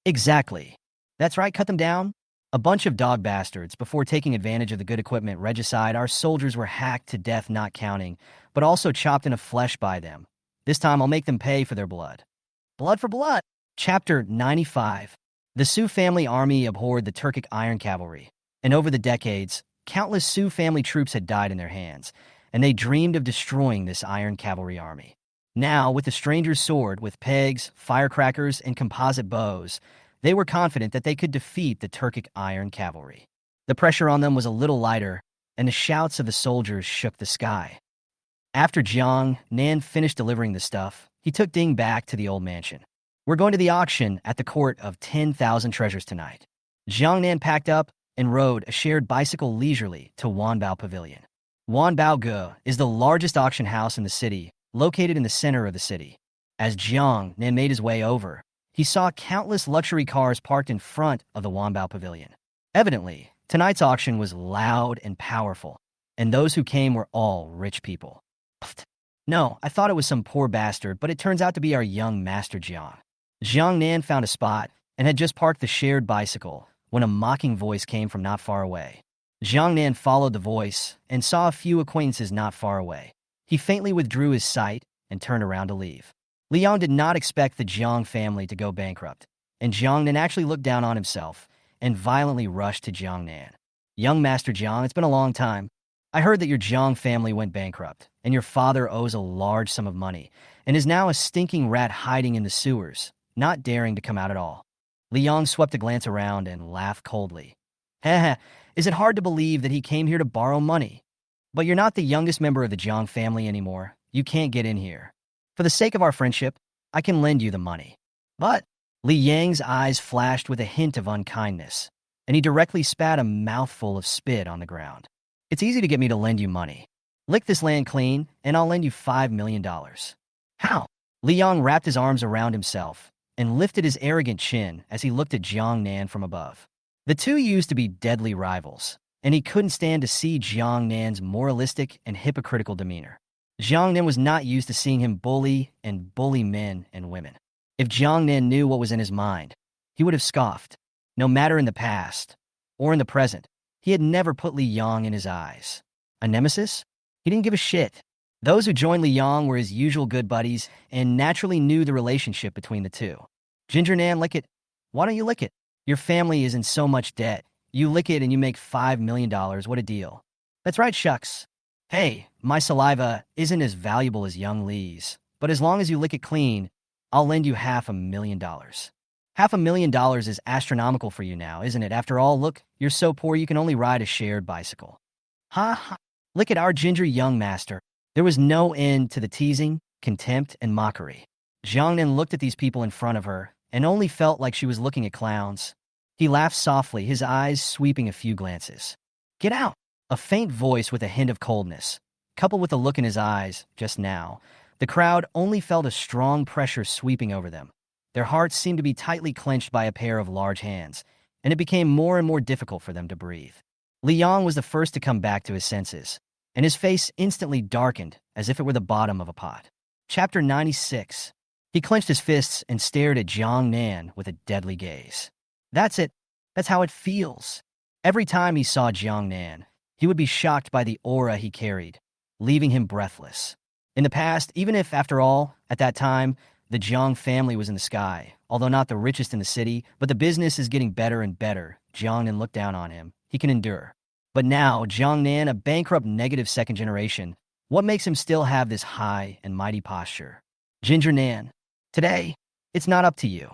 Exactly. That's right, cut them down. A bunch of dog bastards. Before taking advantage of the good equipment regicide, our soldiers were hacked to death, not counting, but also chopped into flesh by them. This time I'll make them pay for their blood. Blood for blood. Chapter 95. The Su family army abhorred the Turkic iron cavalry, and over the decades, countless Su family troops had died in their hands, and they dreamed of destroying this iron cavalry army. Now, with the stranger's sword, with pegs, firecrackers, and composite bows, they were confident that they could defeat the Turkic iron cavalry. The pressure on them was a little lighter, and the shouts of the soldiers shook the sky. After Jiang Nan finished delivering the stuff, he took Ding back to the old mansion. "We're going to the auction at the court of 10,000 treasures tonight." Jiang Nan packed up and rode a shared bicycle leisurely to Wanbao Pavilion. Wanbao Ge is the largest auction house in the city, located in the center of the city. As Jiang Nan made his way over, he saw countless luxury cars parked in front of the Wanbao Pavilion. Evidently, tonight's auction was loud and powerful, and those who came were all rich people. Pfft. No, I thought it was some poor bastard, but it turns out to be our young Master Jiang. Jiang Nan found a spot and had just parked the shared bicycle when a mocking voice came from not far away. Jiang Nan followed the voice and saw a few acquaintances not far away. He faintly withdrew his sight and turned around to leave. Liang did not expect the Jiang family to go bankrupt, and Jiang Nan actually looked down on himself and violently rushed to Jiang Nan. "Young Master Jiang, it's been a long time. I heard that your Jiang family went bankrupt, and your father owes a large sum of money, and is now a stinking rat hiding in the sewers, not daring to come out at all." Liang swept a glance around and laughed coldly. "Heh, is it hard to believe that he came here to borrow money? But you're not the youngest member of the Jiang family anymore. You can't get in here. For the sake of our friendship, I can lend you the money." But Li Yang's eyes flashed with a hint of unkindness, and he directly spat a mouthful of spit on the ground. "It's easy to get me to lend you money. Lick this land clean, and I'll lend you $5 million. How?" Li Yang wrapped his arms around himself and lifted his arrogant chin as he looked at Jiang Nan from above. The two used to be deadly rivals, and he couldn't stand to see Jiang Nan's moralistic and hypocritical demeanor. Jiang Nan was not used to seeing him bully men and women. If Jiang Nan knew what was in his mind, he would have scoffed. No matter in the past or in the present, he had never put Li Yang in his eyes. A nemesis? He didn't give a shit. Those who joined Li Yang were his usual good buddies and naturally knew the relationship between the two. "Ginger Nan, lick it." "Why don't you lick it? Your family is in so much debt. You lick it and you make $5 million. What a deal." "That's right, shucks. Hey, my saliva isn't as valuable as young Li's, but as long as you lick it clean, I'll lend you $500,000. $500,000 is astronomical for you now, isn't it? After all, look, you're so poor you can only ride a shared bicycle." "Ha ha. Look at our ginger young master." There was no end to the teasing, contempt, and mockery. Jiang Nan looked at these people in front of her and only felt like she was looking at clowns. He laughed softly, his eyes sweeping a few glances. "Get out." A faint voice with a hint of coldness, coupled with a look in his eyes just now. The crowd only felt a strong pressure sweeping over them. Their hearts seemed to be tightly clenched by a pair of large hands, and it became more and more difficult for them to breathe. Li Yang was the first to come back to his senses, and his face instantly darkened as if it were the bottom of a pot. Chapter 96. He clenched his fists and stared at Jiang Nan with a deadly gaze. That's it. That's how it feels. Every time he saw Jiang Nan, he would be shocked by the aura he carried, leaving him breathless. In the past, even if, after all, at that time, the Jiang family was in the sky, although not the richest in the city, but the business is getting better and better, Jiang Nan looked down on him. He can endure. But now, Jiang Nan, a bankrupt negative second generation, what makes him still have this high and mighty posture? Ginger Nan, today, it's not up to you.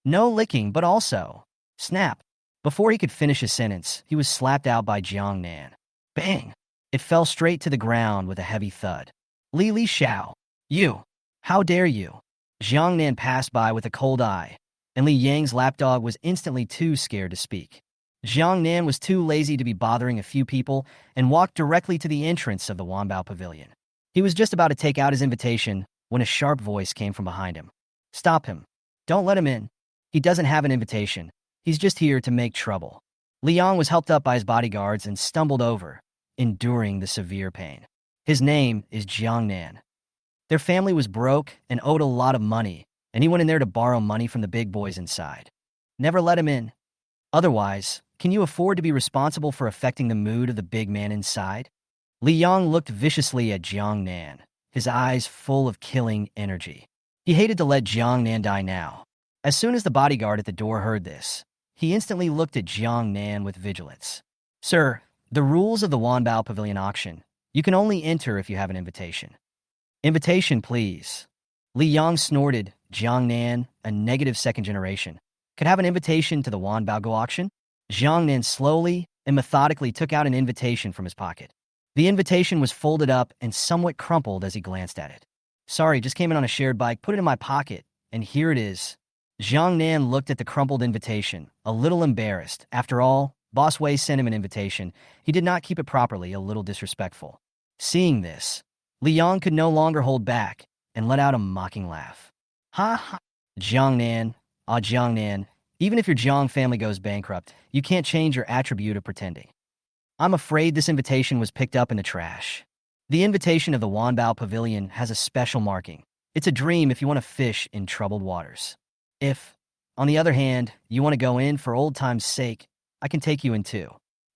No licking, but also, snap. Before he could finish his sentence, he was slapped out by Jiang Nan. Bang! It fell straight to the ground with a heavy thud. Li Xiao, you! How dare you! Jiang Nan passed by with a cold eye, and Li Yang's lapdog was instantly too scared to speak. Jiang Nan was too lazy to be bothering a few people and walked directly to the entrance of the Wanbao Pavilion. He was just about to take out his invitation when a sharp voice came from behind him. Stop him. Don't let him in. He doesn't have an invitation. He's just here to make trouble. Li Yang was helped up by his bodyguards and stumbled over, enduring the severe pain. His name is Jiang Nan. Their family was broke and owed a lot of money, and he went in there to borrow money from the big boys inside. Never let him in. Otherwise, can you afford to be responsible for affecting the mood of the big man inside? Li Yang looked viciously at Jiang Nan, his eyes full of killing energy. He hated to let Jiang Nan die now. As soon as the bodyguard at the door heard this, he instantly looked at Jiang Nan with vigilance. Sir, the rules of the Wanbao Pavilion auction. You can only enter if you have an invitation. Invitation, please. Li Yang snorted. Jiang Nan, a negative second generation, could have an invitation to the Wanbao Go auction? Jiang Nan slowly and methodically took out an invitation from his pocket. The invitation was folded up and somewhat crumpled as he glanced at it. Sorry, just came in on a shared bike, put it in my pocket, and here it is. Jiang Nan looked at the crumpled invitation, a little embarrassed. After all, Boss Wei sent him an invitation. He did not keep it properly, a little disrespectful. Seeing this, Li Yang could no longer hold back and let out a mocking laugh. Ha ha! Jiang Nan, even if your Jiang family goes bankrupt, you can't change your attribute of pretending. I'm afraid this invitation was picked up in the trash. The invitation of the Wanbao Pavilion has a special marking. It's a dream if you want to fish in troubled waters. If, on the other hand, you want to go in for old time's sake, I can take you in too.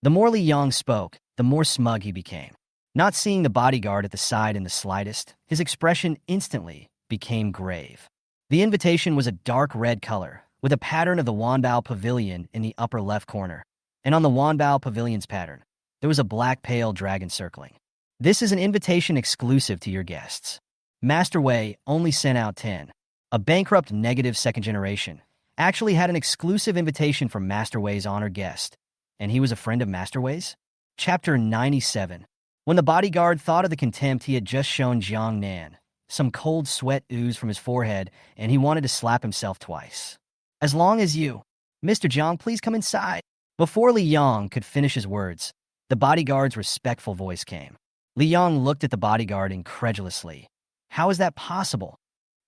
The more Li Yang spoke, the more smug he became. Not seeing the bodyguard at the side in the slightest, his expression instantly became grave. The invitation was a dark red color, with a pattern of the Wanbao Pavilion in the upper left corner. And on the Wanbao Pavilion's pattern, there was a black pale dragon circling. This is an invitation exclusive to your guests. Master Wei only sent out 10. A bankrupt negative second generation actually had an exclusive invitation from Master Wei's honored guest, and he was a friend of Master Wei's? Chapter 97. When the bodyguard thought of the contempt he had just shown Jiang Nan, some cold sweat oozed from his forehead, and he wanted to slap himself twice. As long as you, Mr. Jiang, please come inside. Before Li Yang could finish his words, the bodyguard's respectful voice came. Li Yang looked at the bodyguard incredulously. How is that possible?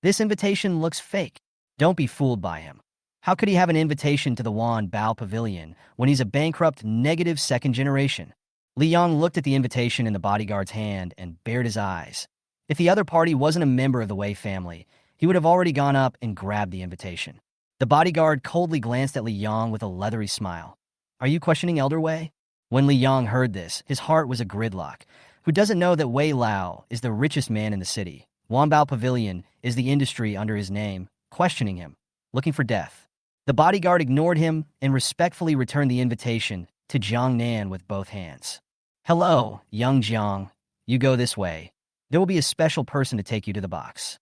This invitation looks fake. Don't be fooled by him. How could he have an invitation to the Wanbao Pavilion when he's a bankrupt negative second generation? Li Yang looked at the invitation in the bodyguard's hand and bared his eyes. If the other party wasn't a member of the Wei family, he would have already gone up and grabbed the invitation. The bodyguard coldly glanced at Li Yang with a leathery smile. Are you questioning Elder Wei? When Li Yang heard this, his heart was a gridlock. Who doesn't know that Wei Lao is the richest man in the city? Wanbao Pavilion is the industry under his name, questioning him, looking for death. The bodyguard ignored him and respectfully returned the invitation to Jiang Nan with both hands. Hello, young Jiang. You go this way. There will be a special person to take you to the box.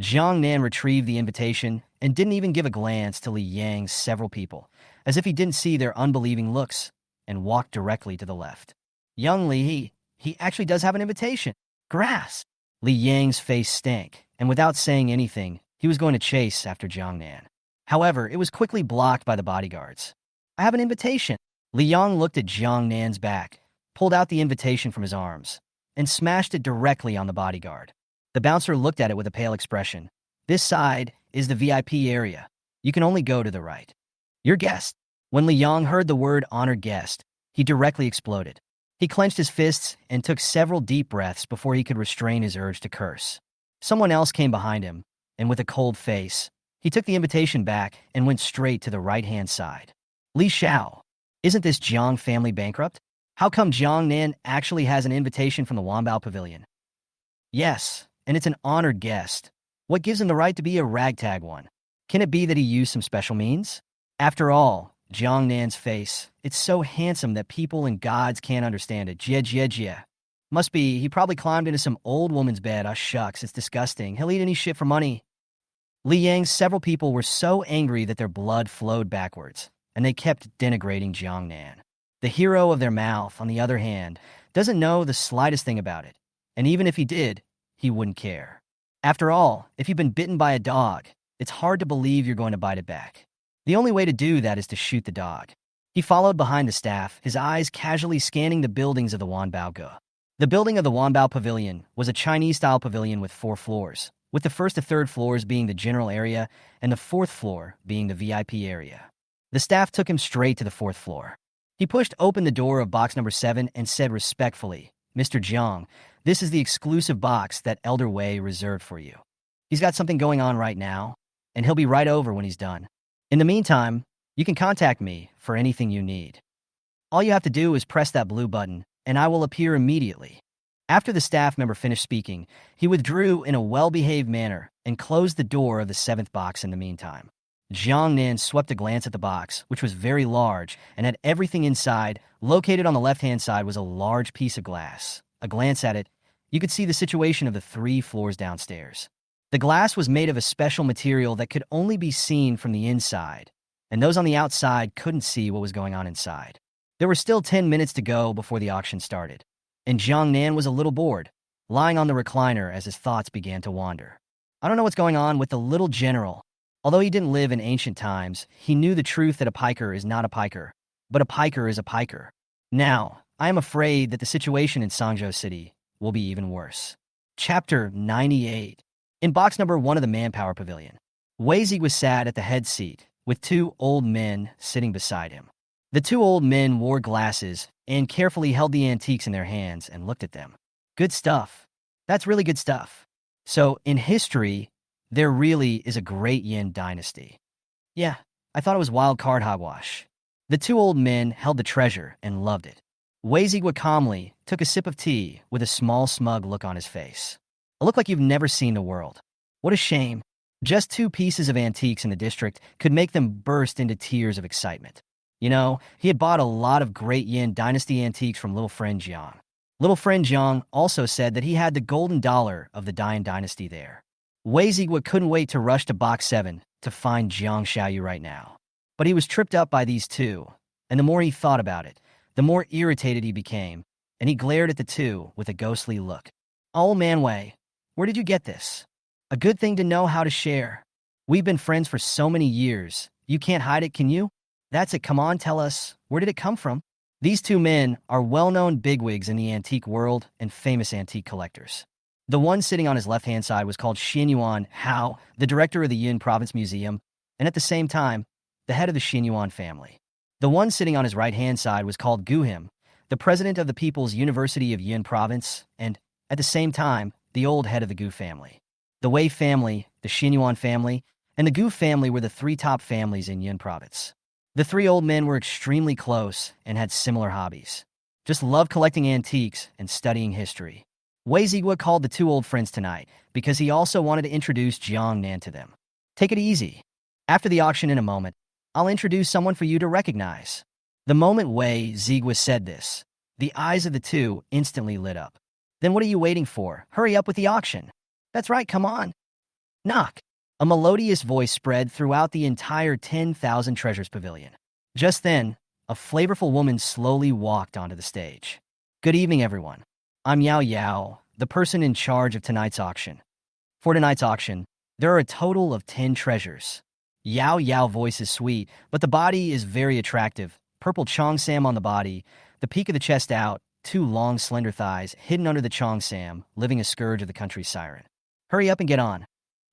Jiang Nan retrieved the invitation and didn't even give a glance to Li Yang's several people, as if he didn't see their unbelieving looks, and walked directly to the left. Young Li, he actually does have an invitation. Grass. Li Yang's face stank, and without saying anything, he was going to chase after Jiang Nan. However, it was quickly blocked by the bodyguards. I have an invitation. Li Yang looked at Jiang Nan's back, pulled out the invitation from his arms, and smashed it directly on the bodyguard. The bouncer looked at it with a pale expression. This side is the VIP area. You can only go to the right. Your guest. When Liang heard the word honored guest, he directly exploded. He clenched his fists and took several deep breaths before he could restrain his urge to curse. Someone else came behind him, and with a cold face, he took the invitation back and went straight to the right-hand side. Li Xiao, isn't this Jiang family bankrupt? How come Jiang Nan actually has an invitation from the Wanbao Pavilion? Yes, and it's an honored guest. What gives him the right to be a ragtag one? Can it be that he used some special means? After all, Jiang Nan's face, it's so handsome that people and gods can't understand it. Jie jie jie. Must be, he probably climbed into some old woman's bed. Ah, shucks, it's disgusting. He'll eat any shit for money. Li Yang's several people were so angry that their blood flowed backwards, and they kept denigrating Jiang Nan. The hero of their mouth, on the other hand, doesn't know the slightest thing about it, and even if he did, he wouldn't care. After all, if you've been bitten by a dog, it's hard to believe you're going to bite it back. The only way to do that is to shoot the dog. He followed behind the staff, his eyes casually scanning the buildings of the Wanbao Ge. The building of the Wanbao Pavilion was a Chinese-style pavilion with 4 floors, with the first to third floors being the general area and the 4th floor being the VIP area. The staff took him straight to the 4th floor. He pushed open the door of box number 7 and said respectfully, "Mr. Jiang, this is the exclusive box that Elder Wei reserved for you. He's got something going on right now, and he'll be right over when he's done. In the meantime, you can contact me for anything you need. All you have to do is press that blue button, and I will appear immediately." After the staff member finished speaking, he withdrew in a well-behaved manner and closed the door of the 7th box in the meantime. Jiang Nan swept a glance at the box, which was very large and had everything inside. Located on the left-hand side was a large piece of glass. A glance at it, you could see the situation of the 3 floors downstairs. The glass was made of a special material that could only be seen from the inside, and those on the outside couldn't see what was going on inside. There were still 10 minutes to go before the auction started, and Jiang Nan was a little bored, lying on the recliner as his thoughts began to wander. I don't know what's going on with the little general. Although he didn't live in ancient times, he knew the truth that a piker is not a piker, but a piker is a piker. Now, I am afraid that the situation in Sangzhou City will be even worse. Chapter 98. In box number 1 of the Manpower Pavilion, Wei was sat at the head seat, with 2 old men sitting beside him. The 2 old men wore glasses and carefully held the antiques in their hands and looked at them. Good stuff. That's really good stuff. So, in history, there really is a great Yin dynasty. Yeah, I thought it was wild card hogwash. The 2 old men held the treasure and loved it. Wei calmly took a sip of tea with a small smug look on his face. A look like you've never seen the world. What a shame. Just 2 pieces of antiques in the district could make them burst into tears of excitement. You know, he had bought a lot of great Yin dynasty antiques from little friend Jiang. Little friend Jiang also said that he had the golden dollar of the Dian dynasty there. Wei couldn't wait to rush to box 7 to find Jiang Xiaoyu right now. But he was tripped up by these 2, and the more he thought about it, the more irritated he became, and he glared at the 2 with a ghostly look. "Oh, man Wei, where did you get this? A good thing to know how to share. We've been friends for so many years. You can't hide it, can you? That's it, come on, tell us. Where did it come from?" These 2 men are well-known bigwigs in the antique world and famous antique collectors. The one sitting on his left-hand side was called Xianyuan Hao, the director of the Yun Province Museum, and at the same time, the head of the Xianyuan family. The one sitting on his right-hand side was called Gu Him, the president of the People's University of Yun Province, and, at the same time, the old head of the Gu family. The Wei family, the Xianyuan family, and the Gu family were the 3 top families in Yun Province. The 3 old men were extremely close and had similar hobbies. Just loved collecting antiques and studying history. Wei called the 2 old friends tonight because he also wanted to introduce Jiang Nan to them. Take it easy. After the auction in a moment, I'll introduce someone for you to recognize. The moment Wei said this, the eyes of the 2 instantly lit up. Then what are you waiting for? Hurry up with the auction. That's right, come on. Knock. A melodious voice spread throughout the entire 10,000 Treasures Pavilion. Just then, a flavorful woman slowly walked onto the stage. Good evening, everyone. I'm Yao Yao, the person in charge of tonight's auction. For tonight's auction, there are a total of 10 treasures. Yao Yao voice is sweet, but the body is very attractive. Purple cheongsam on the body, the peak of the chest out, 2 long slender thighs hidden under the cheongsam, living a scourge of the country's siren. Hurry up and get on.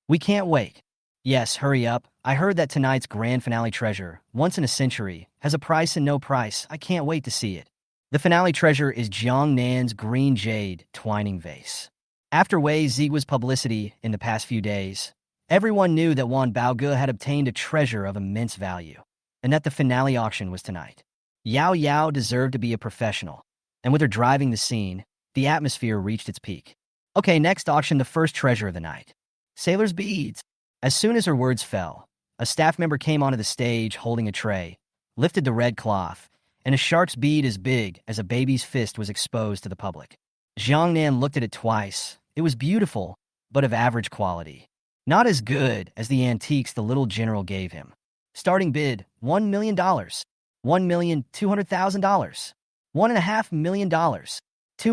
We can't wait. Yes, hurry up. I heard that tonight's grand finale treasure, once in a century, has a price and no price. I can't wait to see it. The finale treasure is Jiang Nan's green jade twining vase. After Wei Zigua's publicity in the past few days, everyone knew that Wan Baoge had obtained a treasure of immense value, and that the finale auction was tonight. Yao Yao deserved to be a professional, and with her driving the scene, the atmosphere reached its peak. Okay, next auction, the first treasure of the night. Sailor's beads. As soon as her words fell, a staff member came onto the stage holding a tray, lifted the red cloth, and a shark's bead as big as a baby's fist was exposed to the public. Jiang Nan looked at it twice. It was beautiful, but of average quality. Not as good as the antiques the little general gave him. Starting bid, $1 million. $1,200,000. $1.5 million. $2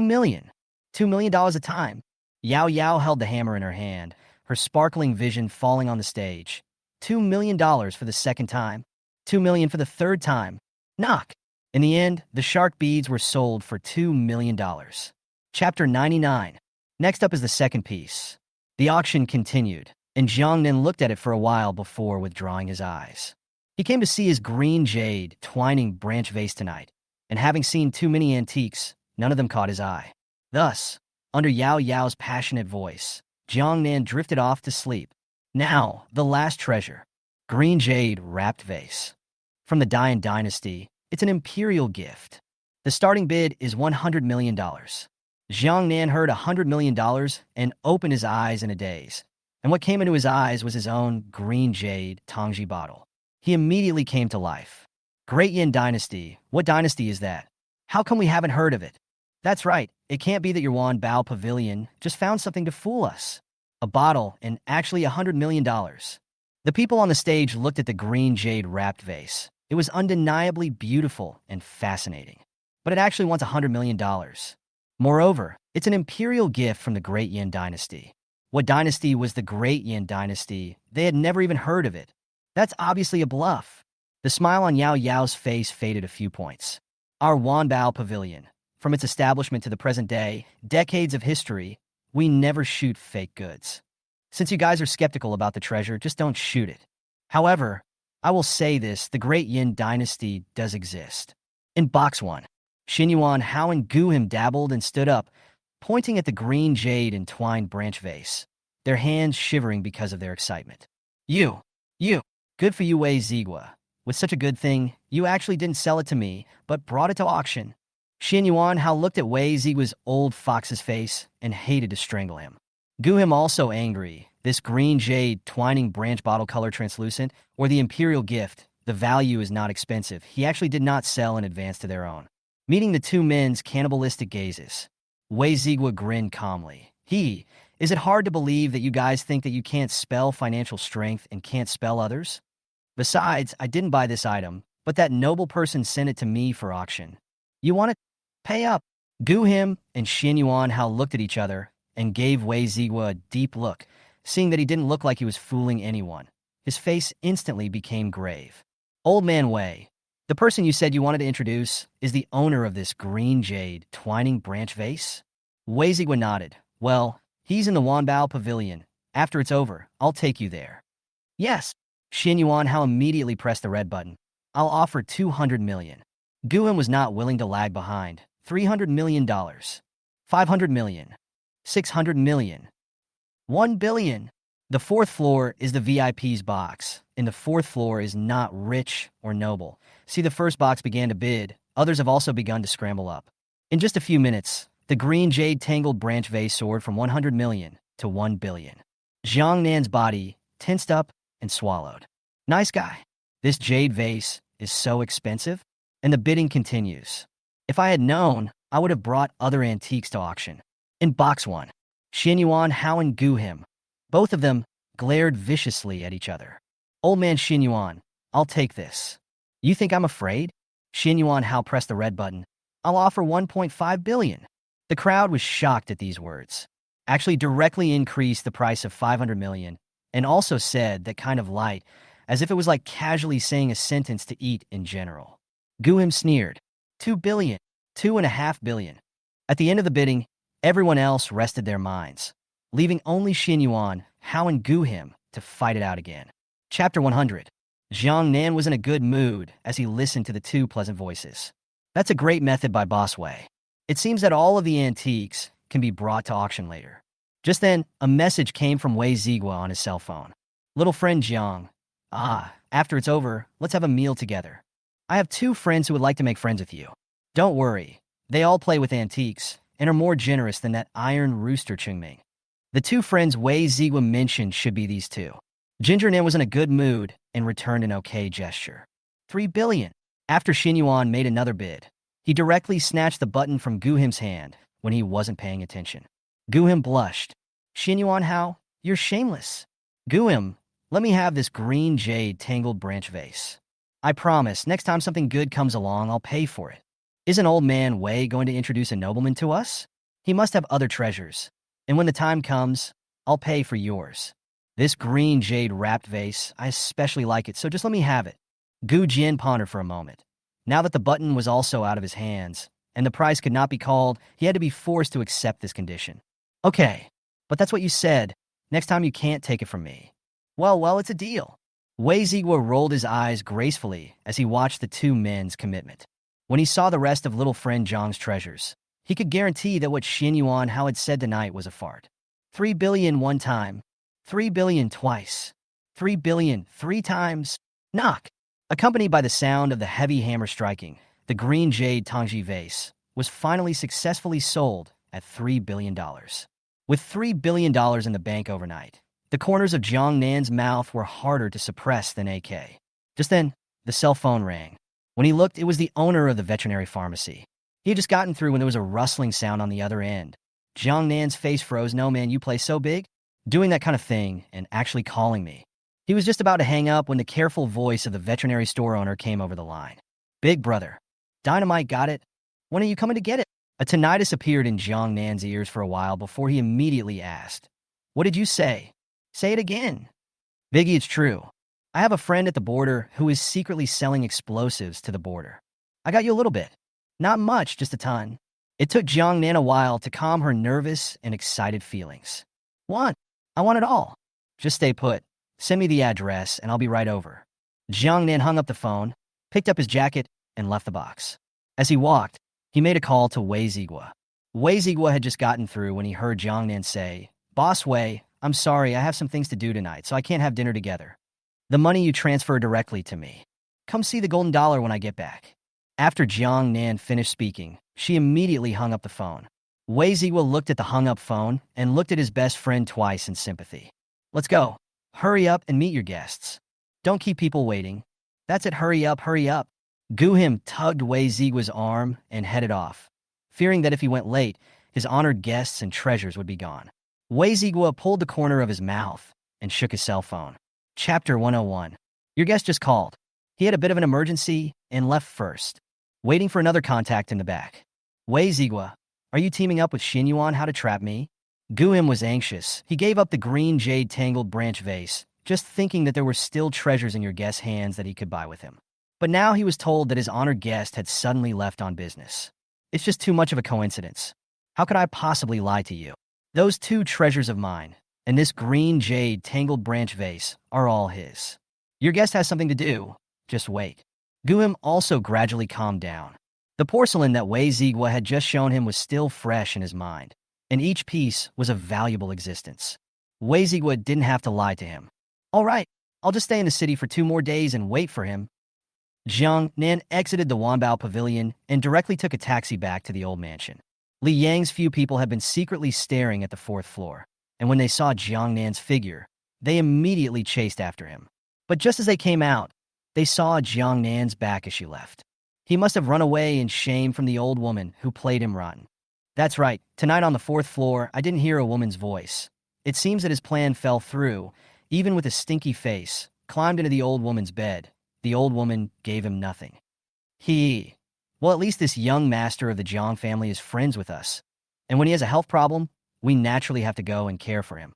million. $2 million a time. Yao Yao held the hammer in her hand, her sparkling vision falling on the stage. $2 million for the second time. $2 million for the third time. Knock. In the end, the shark beads were sold for $2 million. Chapter 99. Next up is the second piece. The auction continued, and Jiang Nan looked at it for a while before withdrawing his eyes. He came to see his green jade twining branch vase tonight, and having seen too many antiques, none of them caught his eye. Thus, under Yao Yao's passionate voice, Jiang Nan drifted off to sleep. Now, the last treasure. Green jade wrapped vase. From the Dian dynasty, it's an imperial gift. The starting bid is $100 million. Jiang Nan heard $100 million and opened his eyes in a daze. And what came into his eyes was his own green jade Tongji bottle. He immediately came to life. Great Yin dynasty. What dynasty is that? How come we haven't heard of it? That's right. It can't be that your Wan Bao Pavilion just found something to fool us. A bottle and actually $100 million. The people on the stage looked at the green jade wrapped vase. It was undeniably beautiful and fascinating. But it actually wants $100 million. Moreover, it's an imperial gift from the Great Yin dynasty. What dynasty was the Great Yin dynasty? They had never even heard of it. That's obviously a bluff. The smile on Yao Yao's face faded a few points. Our Wan Bao Pavilion. From its establishment to the present day, decades of history, we never shoot fake goods. Since you guys are skeptical about the treasure, just don't shoot it. However, I will say this, the Great Yin dynasty does exist. In box 1, Xinyuan Hao and Gu Him dabbled and stood up, pointing at the green jade entwined branch vase, their hands shivering because of their excitement. You, good for you, Wei Zigua. With such a good thing, you actually didn't sell it to me, but brought it to auction. Xinyuan Hao looked at Wei Zigua's old fox's face and hated to strangle him. Gu Him also angry. This green jade twining branch bottle color translucent, or the imperial gift, the value is not expensive. He actually did not sell in advance to their own. Meeting the two men's cannibalistic gazes, Wei Zigua grinned calmly. Is it hard to believe that you guys think that you can't spell financial strength and can't spell others? Besides, I didn't buy this item, but that noble person sent it to me for auction. You want it? Pay up. Gu Him and Xinyuan Hao looked at each other and gave Wei Zigua a deep look, seeing that he didn't look like he was fooling anyone. His face instantly became grave. Old man Wei, the person you said you wanted to introduce, is the owner of this green jade twining branch vase? Wei Zigua nodded. Well, he's in the Wanbao Pavilion. After it's over, I'll take you there. Yes. Xinyuan Hao immediately pressed the red button. I'll offer $200 million. Gu Him was not willing to lag behind. $300 million. $500 million. $600 million. $1 billion. The fourth floor is the VIP's box, and the fourth floor is not rich or noble. See, the first box began to bid. Others have also begun to scramble up. In just a few minutes, the green jade tangled branch vase soared from $100 million to $1 billion. Jiang Nan's body tensed up and swallowed. Nice guy. This jade vase is so expensive? And the bidding continues. If I had known, I would have brought other antiques to auction. In box 1, Xinyuan Hao and Gu Him. Both of them glared viciously at each other. Old man Xinyuan, I'll take this. You think I'm afraid? Xinyuan Hao pressed the red button. I'll offer $1.5 billion. The crowd was shocked at these words. Actually directly increased the price of $500 million, and also said that kind of light, as if it was like casually saying a sentence to eat in general. Gu Him sneered. $2 billion. $2.5 billion. At the end of the bidding, everyone else rested their minds, leaving only Xinyuan, Hao and Gu Him to fight it out again. Chapter 100. Jiang Nan was in a good mood as he listened to the two pleasant voices. That's a great method by Boss Wei. It seems that all of the antiques can be brought to auction later. Just then, a message came from Wei Zigua on his cell phone. Little friend Jiang. After it's over, let's have a meal together. I have 2 friends who would like to make friends with you. Don't worry, they all play with antiques and are more generous than that iron rooster Chungming. The 2 friends Wei Zigua mentioned should be these 2. Ginger Nan was in a good mood and returned an okay gesture. 3 billion. After Xinyuan made another bid, he directly snatched the button from Guhim's hand when he wasn't paying attention. Guhim blushed. Xinyuan, how? You're shameless. Guhim, let me have this green jade tangled branch vase. I promise, next time something good comes along, I'll pay for it. Isn't old man Wei going to introduce a nobleman to us? He must have other treasures. And when the time comes, I'll pay for yours. This green jade wrapped vase, I especially like it, so just let me have it. Gu Jian pondered for a moment. Now that the button was also out of his hands, and the price could not be called, he had to be forced to accept this condition. Okay, but that's what you said. Next time you can't take it from me. Well, it's a deal. Wei Zigua rolled his eyes gracefully as he watched the 2 men's commitment. When he saw the rest of little friend Zhang's treasures, he could guarantee that what Xinyuan Hao had said tonight was a fart. 3 billion one time, 3 billion twice, 3 billion 3 times. Knock! Accompanied by the sound of the heavy hammer striking, the green jade Tongji vase was finally successfully sold at $3 billion. With $3 billion in the bank overnight, the corners of Jiang Nan's mouth were harder to suppress than AK. Just then, the cell phone rang. When he looked, it was the owner of the veterinary pharmacy. He had just gotten through when there was a rustling sound on the other end. Jiang Nan's face froze. No, man, you play so big? Doing that kind of thing and actually calling me. He was just about to hang up when the careful voice of the veterinary store owner came over the line. Big brother. Dynamite got it. When are you coming to get it? A tinnitus appeared in Jiang Nan's ears for a while before he immediately asked, What did you say? Say it again. Biggie, it's true. I have a friend at the border who is secretly selling explosives to the border. I got you a little bit. Not much, just a ton. It took Jiang Nan a while to calm her nervous and excited feelings. What? I want it all. Just stay put. Send me the address and I'll be right over. Jiang Nan hung up the phone, picked up his jacket, and left the box. As he walked, he made a call to Wei Zigua. Wei Zigua had just gotten through when he heard Jiang Nan say, Boss Wei, I'm sorry, I have some things to do tonight, so I can't have dinner together. The money you transfer directly to me. Come see the golden dollar when I get back. After Jiang Nan finished speaking, she immediately hung up the phone. Wei Zigua looked at the hung-up phone and looked at his best friend twice in sympathy. Let's go. Hurry up and meet your guests. Don't keep people waiting. That's it, hurry up, hurry up. Guhim tugged Wei Zigua's arm and headed off, fearing that if he went late, his honored guests and treasures would be gone. Wei Zigua pulled the corner of his mouth and shook his cell phone. Chapter 101. Your guest just called. He had a bit of an emergency and left first, waiting for another contact in the back. Wei Zigua, are you teaming up with Xinyuan Hao to trap me? Guhim was anxious. He gave up the green jade tangled branch vase, just thinking that there were still treasures in your guest's hands that he could buy with him. But now he was told that his honored guest had suddenly left on business. It's just too much of a coincidence. How could I possibly lie to you? Those 2 treasures of mine, and this green jade tangled branch vase, are all his. Your guest has something to do. Just wait. Guhim also gradually calmed down. The porcelain that Wei Zigua had just shown him was still fresh in his mind, and each piece was of valuable existence. Wei Zigua didn't have to lie to him. All right, I'll just stay in the city for 2 more days and wait for him. Jiang Nan exited the Wanbao Pavilion and directly took a taxi back to the old mansion. Li Yang's few people had been secretly staring at the 4th floor, and when they saw Jiang Nan's figure, they immediately chased after him. But just as they came out, they saw Jiang Nan's back as she left. He must have run away in shame from the old woman who played him rotten. That's right, tonight on the 4th floor, I didn't hear a woman's voice. It seems that his plan fell through. Even with a stinky face, climbed into the old woman's bed. The old woman gave him nothing. Well, at least this young master of the Jiang family is friends with us. And when he has a health problem, we naturally have to go and care for him.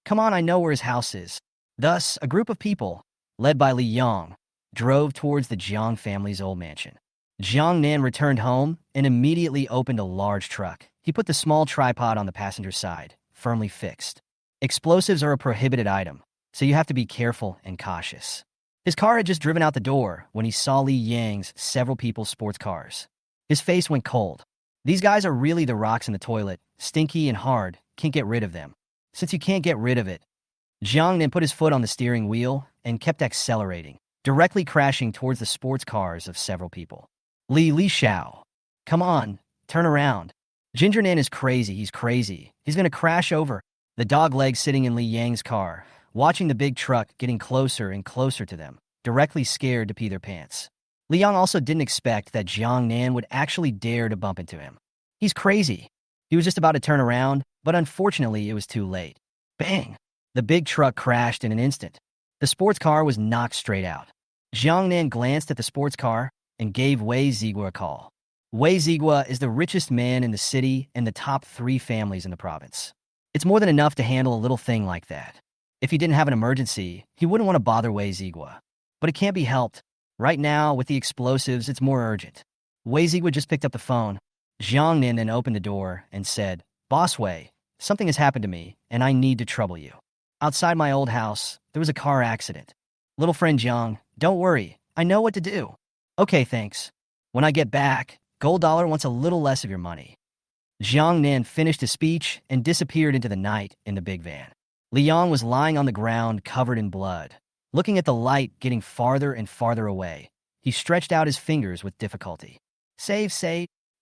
Come on, I know where his house is. Thus, a group of people, led by Li Yang, drove towards the Jiang family's old mansion. Jiang Nan returned home and immediately opened a large truck. He put the small tripod on the passenger side, firmly fixed. Explosives are a prohibited item, so you have to be careful and cautious. His car had just driven out the door when he saw Li Yang's several people's sports cars. His face went cold. These guys are really the rocks in the toilet, stinky and hard, can't get rid of them. Since you can't get rid of it, Jiang Nan put his foot on the steering wheel and kept accelerating, directly crashing towards the sports cars of several people. Li Xiao. Come on, turn around. Ginger Nan is crazy, he's crazy. He's gonna crash over. The dog leg sitting in Li Yang's car, watching the big truck getting closer and closer to them, directly scared to pee their pants. Li Yang also didn't expect that Jiang Nan would actually dare to bump into him. He's crazy. He was just about to turn around, but unfortunately it was too late. Bang! The big truck crashed in an instant. The sports car was knocked straight out. Jiang Nan glanced at the sports car and gave Wei Zigua a call. Wei Zigua is the richest man in the city and the top 3 families in the province. It's more than enough to handle a little thing like that. If he didn't have an emergency, he wouldn't want to bother Wei Zigua. But it can't be helped. Right now, with the explosives, it's more urgent. Wei Zigua just picked up the phone. Jiang Nan then opened the door and said, Boss Wei, something has happened to me, and I need to trouble you. Outside my old house, there was a car accident. Little friend Jiang, don't worry, I know what to do. Okay, thanks. When I get back, Gold Dollar wants a little less of your money. Jiang Nan finished his speech and disappeared into the night in the big van. Li Yang was lying on the ground covered in blood. Looking at the light getting farther and farther away, he stretched out his fingers with difficulty. Save,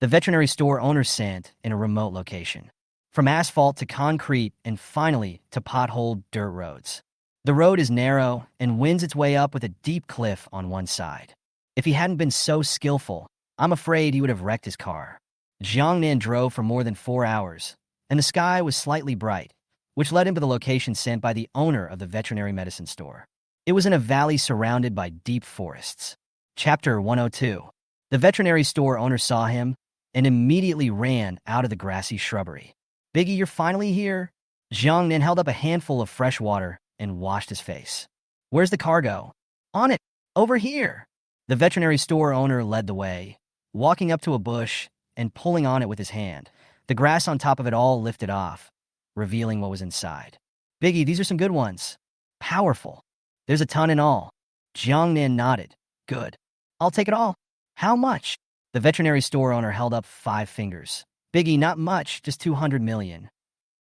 the veterinary store owner sent in a remote location. From asphalt to concrete and finally to potholed dirt roads. The road is narrow and winds its way up with a deep cliff on one side. If he hadn't been so skillful, I'm afraid he would have wrecked his car. Jiang Nan drove for more than 4 hours, and the sky was slightly bright, which led him to the location sent by the owner of the veterinary medicine store. It was in a valley surrounded by deep forests. Chapter 102. The veterinary store owner saw him and immediately ran out of the grassy shrubbery. Biggie, you're finally here? Jiang Nan held up a handful of fresh water and washed his face. Where's the cargo? On it, over here. The veterinary store owner led the way, walking up to a bush and pulling on it with his hand. The grass on top of it all lifted off, revealing what was inside. Biggie, these are some good ones. Powerful. There's a ton in all. Jiang Nan nodded. Good. I'll take it all. How much? The veterinary store owner held up 5 fingers. Biggie, not much, just 200 million.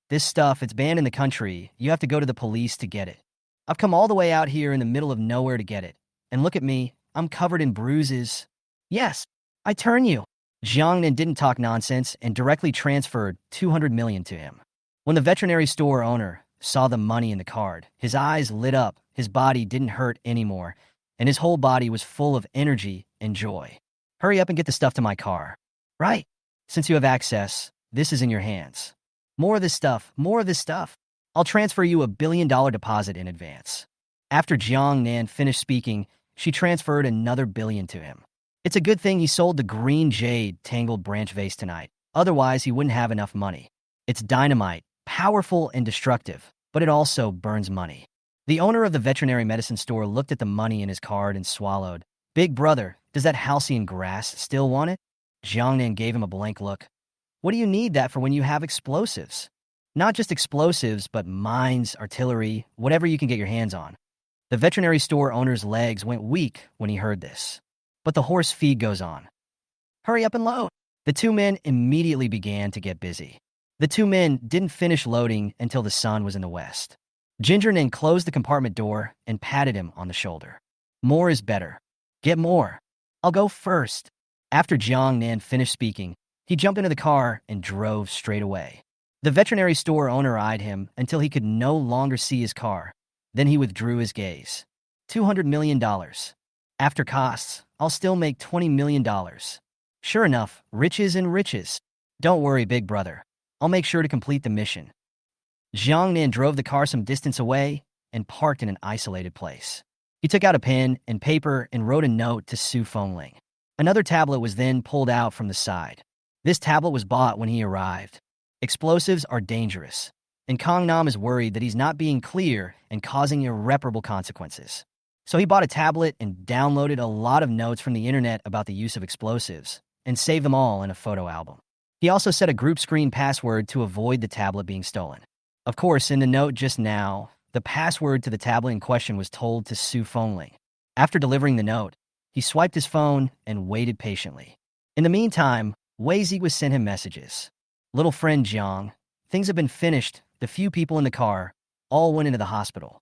This stuff, it's banned in the country. You have to go to the police to get it. I've come all the way out here in the middle of nowhere to get it. And look at me, I'm covered in bruises. Yes, I turn you. Jiang Nan didn't talk nonsense and directly transferred 200 million to him. When the veterinary store owner saw the money in the card, his eyes lit up, his body didn't hurt anymore, and his whole body was full of energy and joy. Hurry up and get the stuff to my car. Right. Since you have access, this is in your hands. More of this stuff, more of this stuff. I'll transfer you $1 billion deposit in advance. After Jiang Nan finished speaking, she transferred another billion to him. It's a good thing he sold the green jade tangled branch vase tonight. Otherwise, he wouldn't have enough money. It's dynamite, powerful and destructive, but it also burns money. The owner of the veterinary medicine store looked at the money in his card and swallowed. Big brother, does that halcyon grass still want it? Jiang Nan gave him a blank look. What do you need that for when you have explosives? Not just explosives, but mines, artillery, whatever you can get your hands on. The veterinary store owner's legs went weak when he heard this. But the horse feed goes on. Hurry up and load. The 2 men immediately began to get busy. The 2 men didn't finish loading until the sun was in the west. Ginger Nan closed the compartment door and patted him on the shoulder. More is better. Get more. I'll go first. After Jiang Nan finished speaking, he jumped into the car and drove straight away. The veterinary store owner eyed him until he could no longer see his car. Then he withdrew his gaze. $200 million. After costs, I'll still make $20 million. Sure enough, riches and riches. Don't worry, big brother. I'll make sure to complete the mission. Jiang Nan drove the car some distance away and parked in an isolated place. He took out a pen and paper and wrote a note to Su Fengling. Another tablet was then pulled out from the side. This tablet was bought when he arrived. Explosives are dangerous, and Kong Nam is worried that he's not being clear and causing irreparable consequences. So he bought a tablet and downloaded a lot of notes from the internet about the use of explosives and saved them all in a photo album. He also set a group screen password to avoid the tablet being stolen. Of course, in the note just now, The password to the tablet in question was told to Su Fengling. After delivering the note, he swiped his phone and waited patiently. In the meantime, Weizi was sent him messages. Little friend Jiang, things have been finished. The few people in the car all went into the hospital.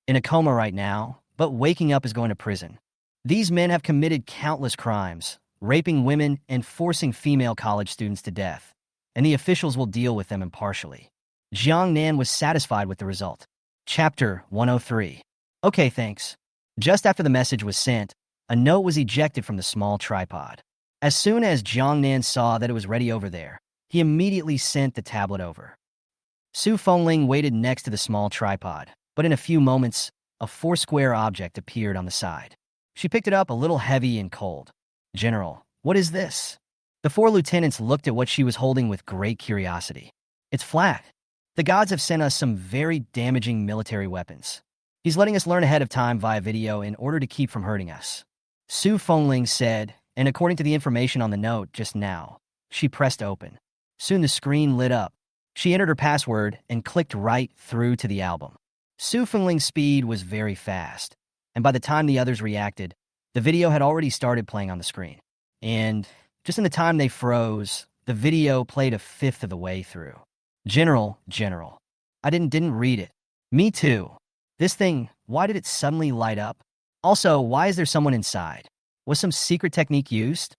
In a coma right now, but waking up is going to prison. These men have committed countless crimes, raping women and forcing female college students to death, and the officials will deal with them impartially. Jiang Nan was satisfied with the result. Chapter 103. Okay, thanks. Just after the message was sent, a note was ejected from the small tripod. As soon as Jiang Nan saw that it was ready over there, he immediately sent the tablet over. Su Fengling waited next to the small tripod, but in a few moments, a four-square object appeared on the side. She picked it up a little heavy and cold. General, what is this? The four lieutenants looked at what she was holding with great curiosity. It's flat. The gods have sent us some very damaging military weapons. He's letting us learn ahead of time via video in order to keep from hurting us. Su Fengling said, and according to the information on the note just now, she pressed open. Soon the screen lit up. She entered her password and clicked right through to the album. Su Fengling's speed was very fast, and by the time the others reacted, the video had already started playing on the screen. And just in the time they froze, the video played a fifth of the way through. General, I didn't read it. Me too. This thing, why did it suddenly light up? Also, why is there someone inside? Was some secret technique used?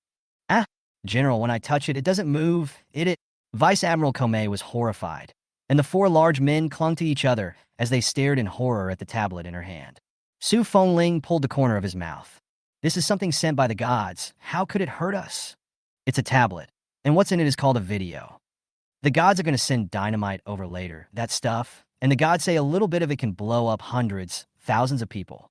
General, when I touch it, it doesn't move. It. Vice Admiral Comey was horrified, and the four large men clung to each other as they stared in horror at the tablet in her hand. Su Fengling pulled the corner of his mouth. This is something sent by the gods. How could it hurt us? It's a tablet, and what's in it is called a video. The gods are going to send dynamite over later, that stuff, and the gods say a little bit of it can blow up hundreds, thousands of people.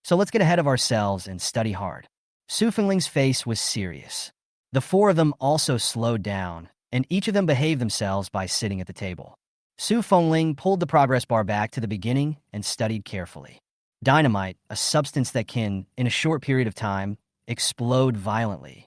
So let's get ahead of ourselves and study hard. Su Fengling's face was serious. The four of them also slowed down, and each of them behaved themselves by sitting at the table. Su Fengling pulled the progress bar back to the beginning and studied carefully. Dynamite, a substance that can, in a short period of time, explode violently.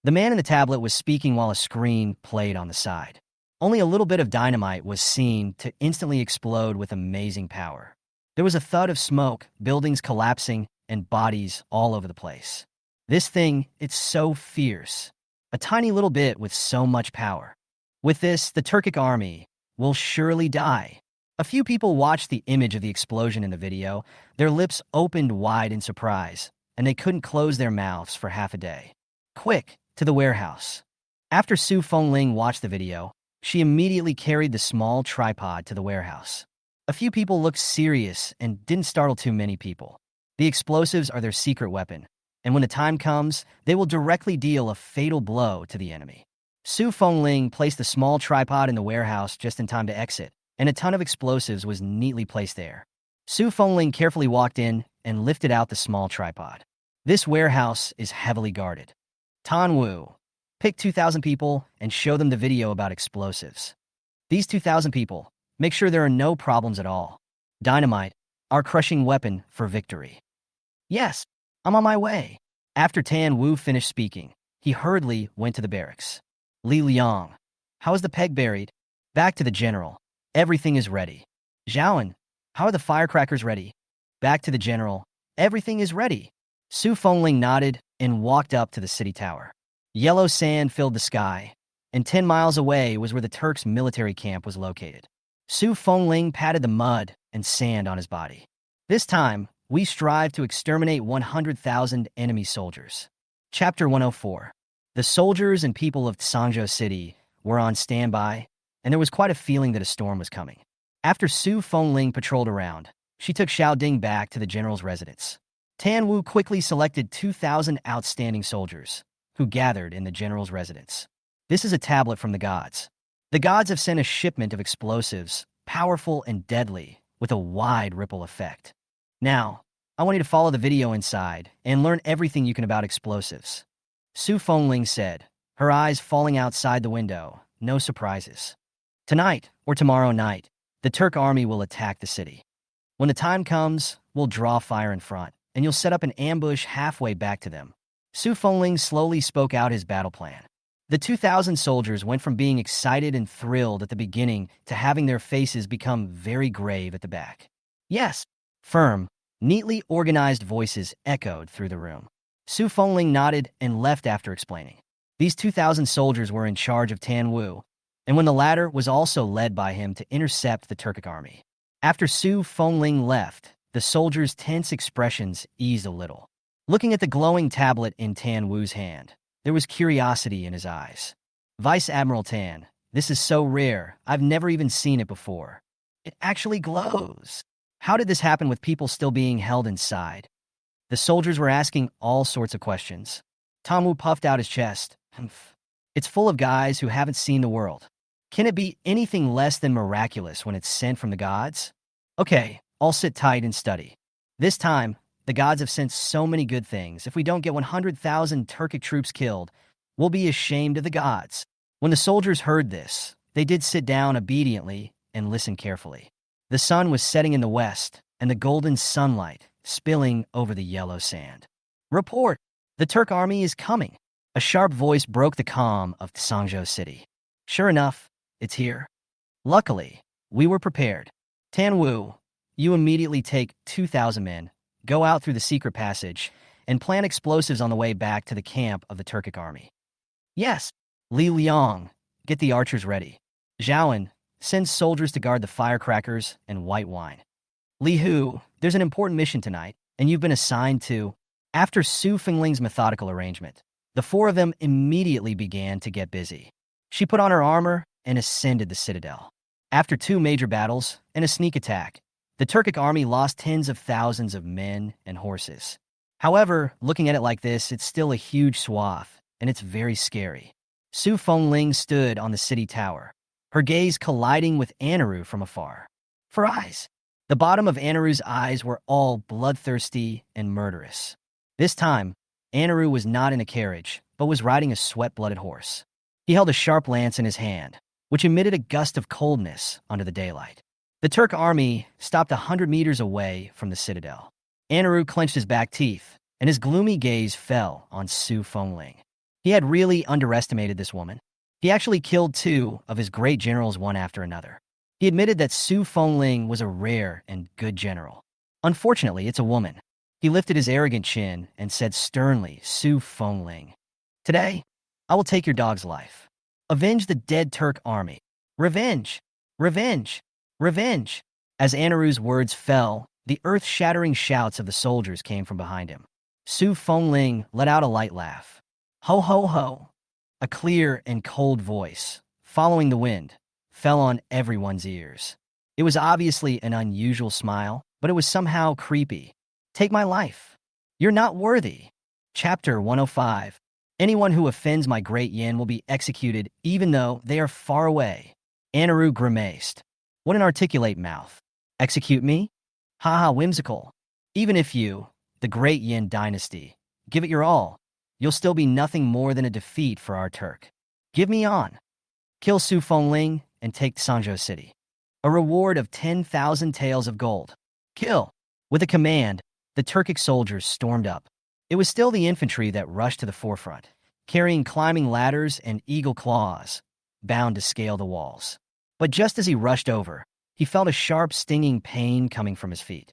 The man in the tablet was speaking while a screen played on the side. Only a little bit of dynamite was seen to instantly explode with amazing power. There was a thud of smoke, buildings collapsing, and bodies all over the place. This thing, it's so fierce. A tiny little bit with so much power. With this, the Turkic army will surely die. A few people watched the image of the explosion in the video. Their lips opened wide in surprise, and they couldn't close their mouths for half a day. Quick, to the warehouse. After Su Fengling watched the video, she immediately carried the small tripod to the warehouse. A few people looked serious and didn't startle too many people. The explosives are their secret weapon, and when the time comes, they will directly deal a fatal blow to the enemy. Su Fengling placed the small tripod in the warehouse just in time to exit, and a ton of explosives was neatly placed there. Su Fengling carefully walked in and lifted out the small tripod. This warehouse is heavily guarded. Tanwu, pick 2,000 people and show them the video about explosives. These 2,000 people, make sure there are no problems at all. Dynamite, our crushing weapon for victory. Yes, I'm on my way. After Tan Wu finished speaking, he hurriedly went to the barracks. Li Liang, how is the peg buried? Back to the general. Everything is ready. Zhaoan, how are the firecrackers ready? Back to the general. Everything is ready. Su Fengling nodded and walked up to the city tower. Yellow sand filled the sky, and 10 miles away was where the Turks' military camp was located. Su Fengling patted the mud and sand on his body. This time, we strive to exterminate 100,000 enemy soldiers. Chapter 104. The soldiers and people of Sangzhou City were on standby, and there was quite a feeling that a storm was coming. After Su Fengling patrolled around, she took Xiao Ding back to the general's residence. Tan Wu quickly selected 2,000 outstanding soldiers, who gathered in the general's residence. This is a tablet from the gods. The gods have sent a shipment of explosives, powerful and deadly, with a wide ripple effect. Now, I want you to follow the video inside and learn everything you can about explosives. Su Fengling said, her eyes falling outside the window, no surprises. Tonight, or tomorrow night, the Turk army will attack the city. When the time comes, we'll draw fire in front, and you'll set up an ambush halfway back to them. Su Fengling slowly spoke out his battle plan. The 2,000 soldiers went from being excited and thrilled at the beginning to having their faces become very grave at the back. Yes. Firm, neatly organized voices echoed through the room. Su Fengling nodded and left after explaining. These 2,000 soldiers were in charge of Tan Wu, and when the latter was also led by him to intercept the Turkic army. After Su Fengling left, the soldiers' tense expressions eased a little. Looking at the glowing tablet in Tan Wu's hand, there was curiosity in his eyes. Vice Admiral Tan, this is so rare, I've never even seen it before. It actually glows. How did this happen with people still being held inside? The soldiers were asking all sorts of questions. Tom Wu puffed out his chest. Humph. It's full of guys who haven't seen the world. Can it be anything less than miraculous when it's sent from the gods? Okay, I'll sit tight and study. This time, the gods have sent so many good things. If we don't get 100,000 Turkic troops killed, we'll be ashamed of the gods. When the soldiers heard this, they did sit down obediently and listen carefully. The sun was setting in the west, and the golden sunlight spilling over the yellow sand. Report! The Turk army is coming. A sharp voice broke the calm of Sangzhou City. Sure enough, it's here. Luckily, we were prepared. Tan Wu, you immediately take 2,000 men, go out through the secret passage, and plant explosives on the way back to the camp of the Turkic army. Yes. Li Liang, get the archers ready. Zhaoan, send soldiers to guard the firecrackers and white wine. Li Hu, there's an important mission tonight, and you've been assigned to... After Su Fengling's methodical arrangement, the four of them immediately began to get busy. She put on her armor and ascended the citadel. After 2 major battles and a sneak attack, the Turkic army lost tens of thousands of men and horses. However, looking at it like this, it's still a huge swath, and it's very scary. Su Fengling stood on the city tower, her gaze colliding with Anaro from afar. For eyes. The bottom of Anaru's eyes were all bloodthirsty and murderous. This time, Anaro was not in a carriage, but was riding a sweat-blooded horse. He held a sharp lance in his hand, which emitted a gust of coldness under the daylight. The Turk army stopped 100 meters away from the citadel. Anaro clenched his back teeth, and his gloomy gaze fell on Su Fengling. He had really underestimated this woman. He actually killed 2 of his great generals one after another. He admitted that Su Fengling was a rare and good general. Unfortunately, it's a woman. He lifted his arrogant chin and said sternly, Su Fengling, today, I will take your dog's life. Avenge the dead Turk army. Revenge! Revenge! Revenge! As Anaru's words fell, the earth-shattering shouts of the soldiers came from behind him. Su Fengling let out a light laugh. Ho ho ho! A clear and cold voice, following the wind, fell on everyone's ears. It was obviously an unusual smile, but it was somehow creepy. Take my life. You're not worthy. Chapter 105. Anyone who offends my great yin will be executed even though they are far away. Anaro grimaced. What an articulate mouth. Execute me? Haha, whimsical. Even if you, the great Yin dynasty, give it your all, you'll still be nothing more than a defeat for our Turk. Give me on. Kill Su Fengling and take Sangzhou City. A reward of 10,000 taels of gold. Kill. With a command, the Turkic soldiers stormed up. It was still the infantry that rushed to the forefront, carrying climbing ladders and eagle claws, bound to scale the walls. But just as he rushed over, he felt a sharp, stinging pain coming from his feet.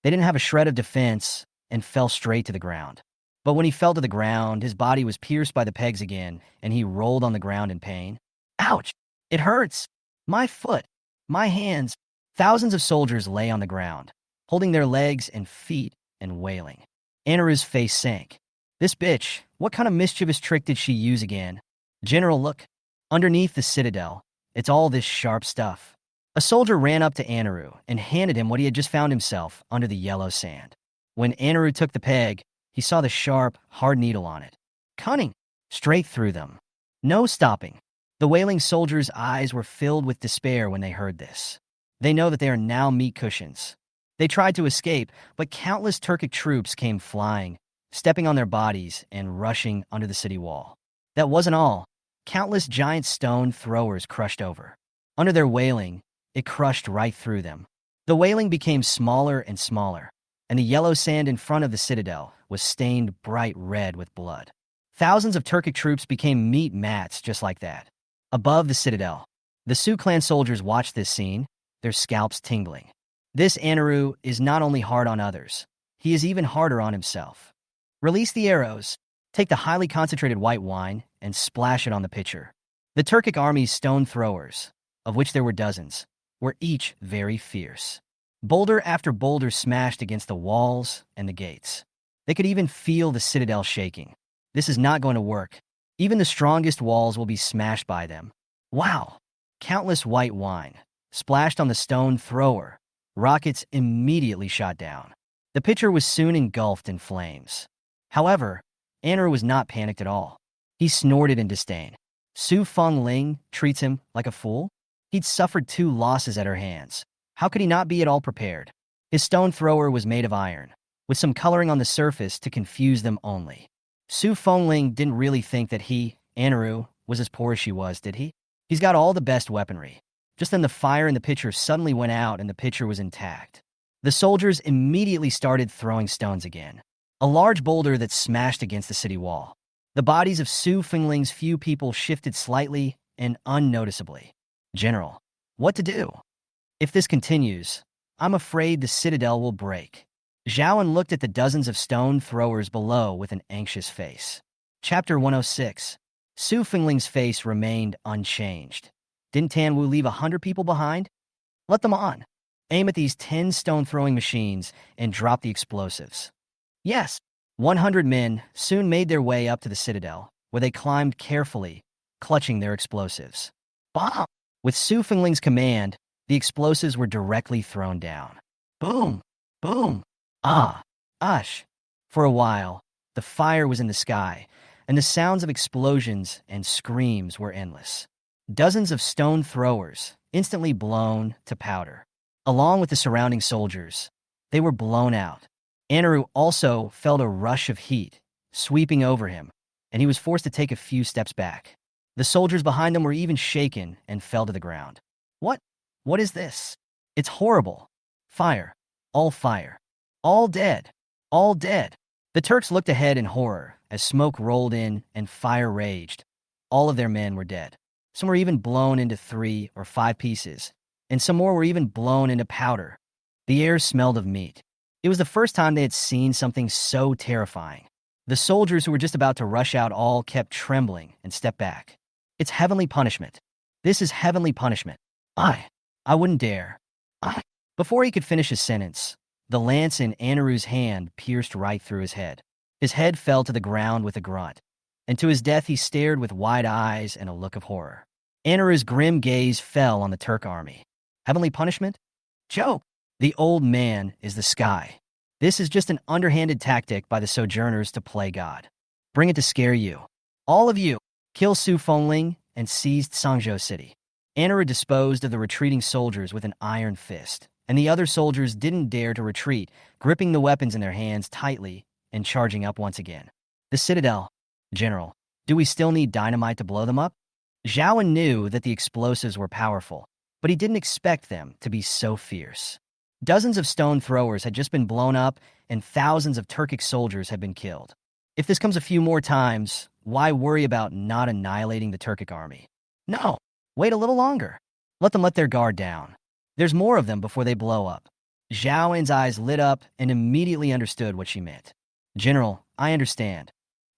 They didn't have a shred of defense and fell straight to the ground. But when he fell to the ground, his body was pierced by the pegs again, and he rolled on the ground in pain. Ouch! It hurts! My foot! My hands! Thousands of soldiers lay on the ground, holding their legs and feet and wailing. Anaru's face sank. This bitch, what kind of mischievous trick did she use again? General, look. Underneath the citadel, it's all this sharp stuff. A soldier ran up to Anaro and handed him what he had just found himself under the yellow sand. When Anaro took the peg, he saw the sharp, hard needle on it. Cunning! Straight through them. No stopping. The wailing soldiers' eyes were filled with despair when they heard this. They know that they are now meat cushions. They tried to escape, but countless Turkic troops came flying, stepping on their bodies and rushing under the city wall. That wasn't all. Countless giant stone throwers crushed over. Under their wailing, it crushed right through them. The wailing became smaller and smaller, and the yellow sand in front of the citadel was stained bright red with blood. Thousands of Turkic troops became meat mats just like that. Above the citadel, the Sioux clan soldiers watched this scene, their scalps tingling. This Anaro is not only hard on others, he is even harder on himself. Release the arrows. Take the highly concentrated white wine and splash it on the pitcher. The Turkic army's stone throwers, of which there were dozens, were each very fierce. Boulder after boulder smashed against the walls and the gates. They could even feel the citadel shaking. This is not going to work. Even the strongest walls will be smashed by them. Wow! Countless white wine splashed on the stone thrower. Rockets immediately shot down. The pitcher was soon engulfed in flames. However, Anaro was not panicked at all. He snorted in disdain. Su Feng Ling treats him like a fool? He'd suffered 2 losses at her hands. How could he not be at all prepared? His stone thrower was made of iron, with some coloring on the surface to confuse them only. Su Feng Ling didn't really think that he, Anaro, was as poor as she was, did he? He's got all the best weaponry. Just then the fire in the pitcher suddenly went out and the pitcher was intact. The soldiers immediately started throwing stones again. A large boulder that smashed against the city wall. The bodies of Su Fengling's few people shifted slightly and unnoticeably. General, what to do? If this continues, I'm afraid the citadel will break. Zhao looked at the dozens of stone throwers below with an anxious face. Chapter 106. Su Fengling's face remained unchanged. Didn't Tan Wu leave 100 people behind? Let them on. Aim at these 10 stone-throwing machines and drop the explosives. Yes, 100 men soon made their way up to the citadel, where they climbed carefully, clutching their explosives. Bomb! With Su Fengling's command, the explosives were directly thrown down. Boom! Boom! Ah! Ush! For a while, the fire was in the sky, and the sounds of explosions and screams were endless. Dozens of stone throwers, instantly blown to powder. Along with the surrounding soldiers, they were blown out. Anaro also felt a rush of heat sweeping over him, and he was forced to take a few steps back. The soldiers behind him were even shaken and fell to the ground. What? What is this? It's horrible. Fire. All dead. All dead. The Turks looked ahead in horror as smoke rolled in and fire raged. All of their men were dead. Some were even blown into 3 or 5 pieces, and some more were even blown into powder. The air smelled of meat. It was the first time they had seen something so terrifying. The soldiers who were just about to rush out all kept trembling and stepped back. It's heavenly punishment. This is heavenly punishment. I wouldn't dare. Before he could finish his sentence, the lance in Anaru's hand pierced right through his head. His head fell to the ground with a grunt, and to his death he stared with wide eyes and a look of horror. Anaru's grim gaze fell on the Turk army. Heavenly punishment? Joke! The old man is the sky. This is just an underhanded tactic by the sojourners to play God. Bring it to scare you. All of you, kill Su Fengling and seized Sangzhou City. Anaro disposed of the retreating soldiers with an iron fist, and the other soldiers didn't dare to retreat, gripping the weapons in their hands tightly and charging up once again. The citadel. General, do we still need dynamite to blow them up? Zhao knew that the explosives were powerful, but he didn't expect them to be so fierce. Dozens of stone throwers had just been blown up, and thousands of Turkic soldiers had been killed. If this comes a few more times, why worry about not annihilating the Turkic army? No, wait a little longer. Let them let their guard down. There's more of them before they blow up. Zhao eyes lit up and immediately understood what she meant. General, I understand.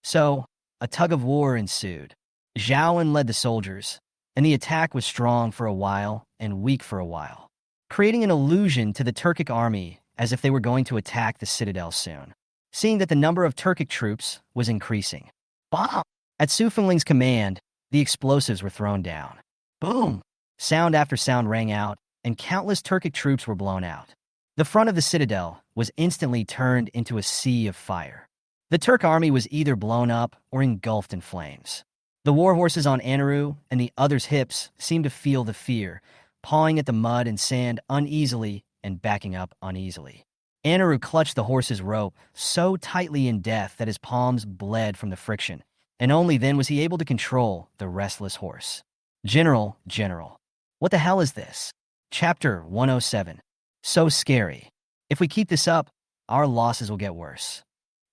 So, a tug of war ensued. Zhao led the soldiers, and the attack was strong for a while and weak for a while, creating an illusion to the Turkic army as if they were going to attack the citadel soon. Seeing that the number of Turkic troops was increasing. Bomb! At Su Fengling's command, the explosives were thrown down. Boom! Sound after sound rang out, and countless Turkic troops were blown out. The front of the citadel was instantly turned into a sea of fire. The Turk army was either blown up or engulfed in flames. The war horses on Anaro and the others' hips seemed to feel the fear, pawing at the mud and sand uneasily and backing up uneasily. Anaro clutched the horse's rope so tightly in death that his palms bled from the friction, and only then was he able to control the restless horse. General, what the hell is this? Chapter 107. So scary. If we keep this up, our losses will get worse.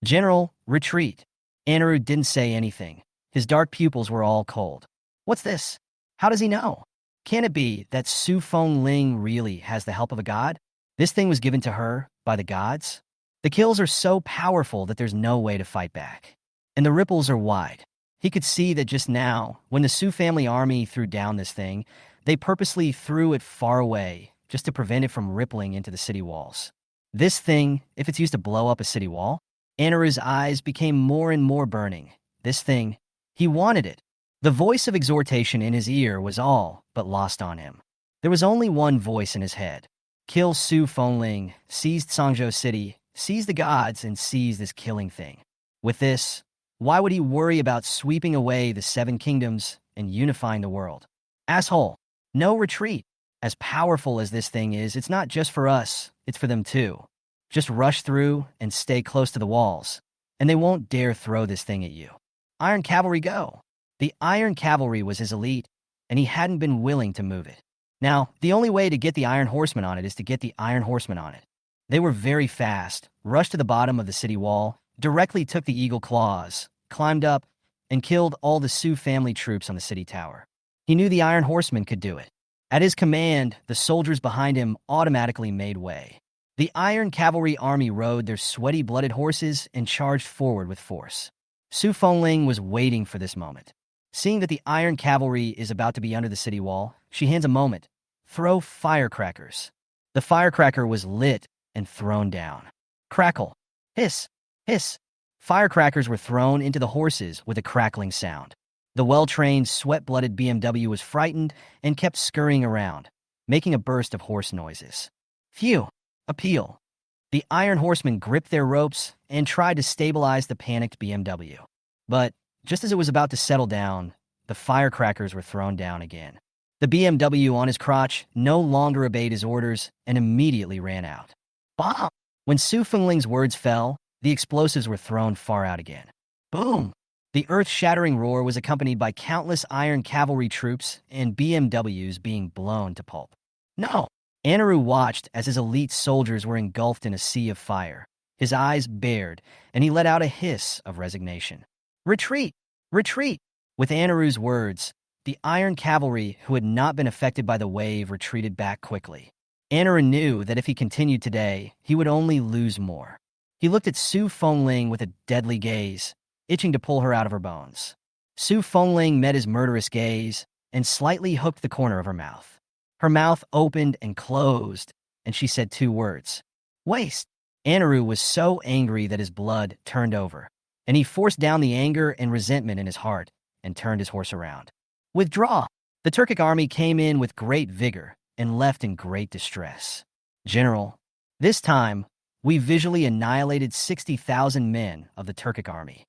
General, retreat. Anaro didn't say anything. His dark pupils were all cold. What's this? How does he know? Can it be that Su Feng Ling really has the help of a god? This thing was given to her by the gods? The kills are so powerful that there's no way to fight back. And the ripples are wide. He could see that just now, when the Su family army threw down this thing, they purposely threw it far away just to prevent it from rippling into the city walls. This thing, if it's used to blow up a city wall, Anaru's eyes became more and more burning. This thing, he wanted it. The voice of exhortation in his ear was all but lost on him. There was only one voice in his head. Kill Su Fengling, seize Songzhou City, seize the gods, and seize this killing thing. With this, why would he worry about sweeping away the 7 kingdoms and unifying the world? Asshole, no retreat. As powerful as this thing is, it's not just for us, it's for them too. Just rush through and stay close to the walls, and they won't dare throw this thing at you. Iron Cavalry, go! The Iron Cavalry was his elite, and he hadn't been willing to move it. Now, the only way to get the Iron Horsemen on it is to get the Iron Horsemen on it. They were very fast, rushed to the bottom of the city wall, directly took the eagle claws, climbed up, and killed all the Su family troops on the city tower. He knew the Iron Horsemen could do it. At his command, the soldiers behind him automatically made way. The Iron Cavalry army rode their sweaty-blooded horses and charged forward with force. Su Fengling was waiting for this moment. Seeing that the Iron Cavalry is about to be under the city wall, she hands a moment. Throw firecrackers. The firecracker was lit and thrown down. Crackle. Hiss. Hiss. Firecrackers were thrown into the horses with a crackling sound. The well-trained, sweat-blooded BMW was frightened and kept scurrying around, making a burst of horse noises. Phew! Appeal. The Iron Horsemen gripped their ropes and tried to stabilize the panicked BMW. But just as it was about to settle down, the firecrackers were thrown down again. The BMW on his crotch no longer obeyed his orders and immediately ran out. Bomb! When Su Fengling's words fell, the explosives were thrown far out again. Boom! The earth-shattering roar was accompanied by countless Iron Cavalry troops and BMWs being blown to pulp. No! Anaro watched as his elite soldiers were engulfed in a sea of fire. His eyes bared, and he let out a hiss of resignation. Retreat! Retreat! With Anaru's words, the Iron Cavalry, who had not been affected by the wave, retreated back quickly. Anaro knew that if he continued today, he would only lose more. He looked at Su Fengling with a deadly gaze, itching to pull her out of her bones. Su Fengling met his murderous gaze and slightly hooked the corner of her mouth. Her mouth opened and closed, and she said 2 words. Waste! Anaro was so angry that his blood turned over, and he forced down the anger and resentment in his heart and turned his horse around. Withdraw! The Turkic army came in with great vigor and left in great distress. General, this time, we visually annihilated 60,000 men of the Turkic army.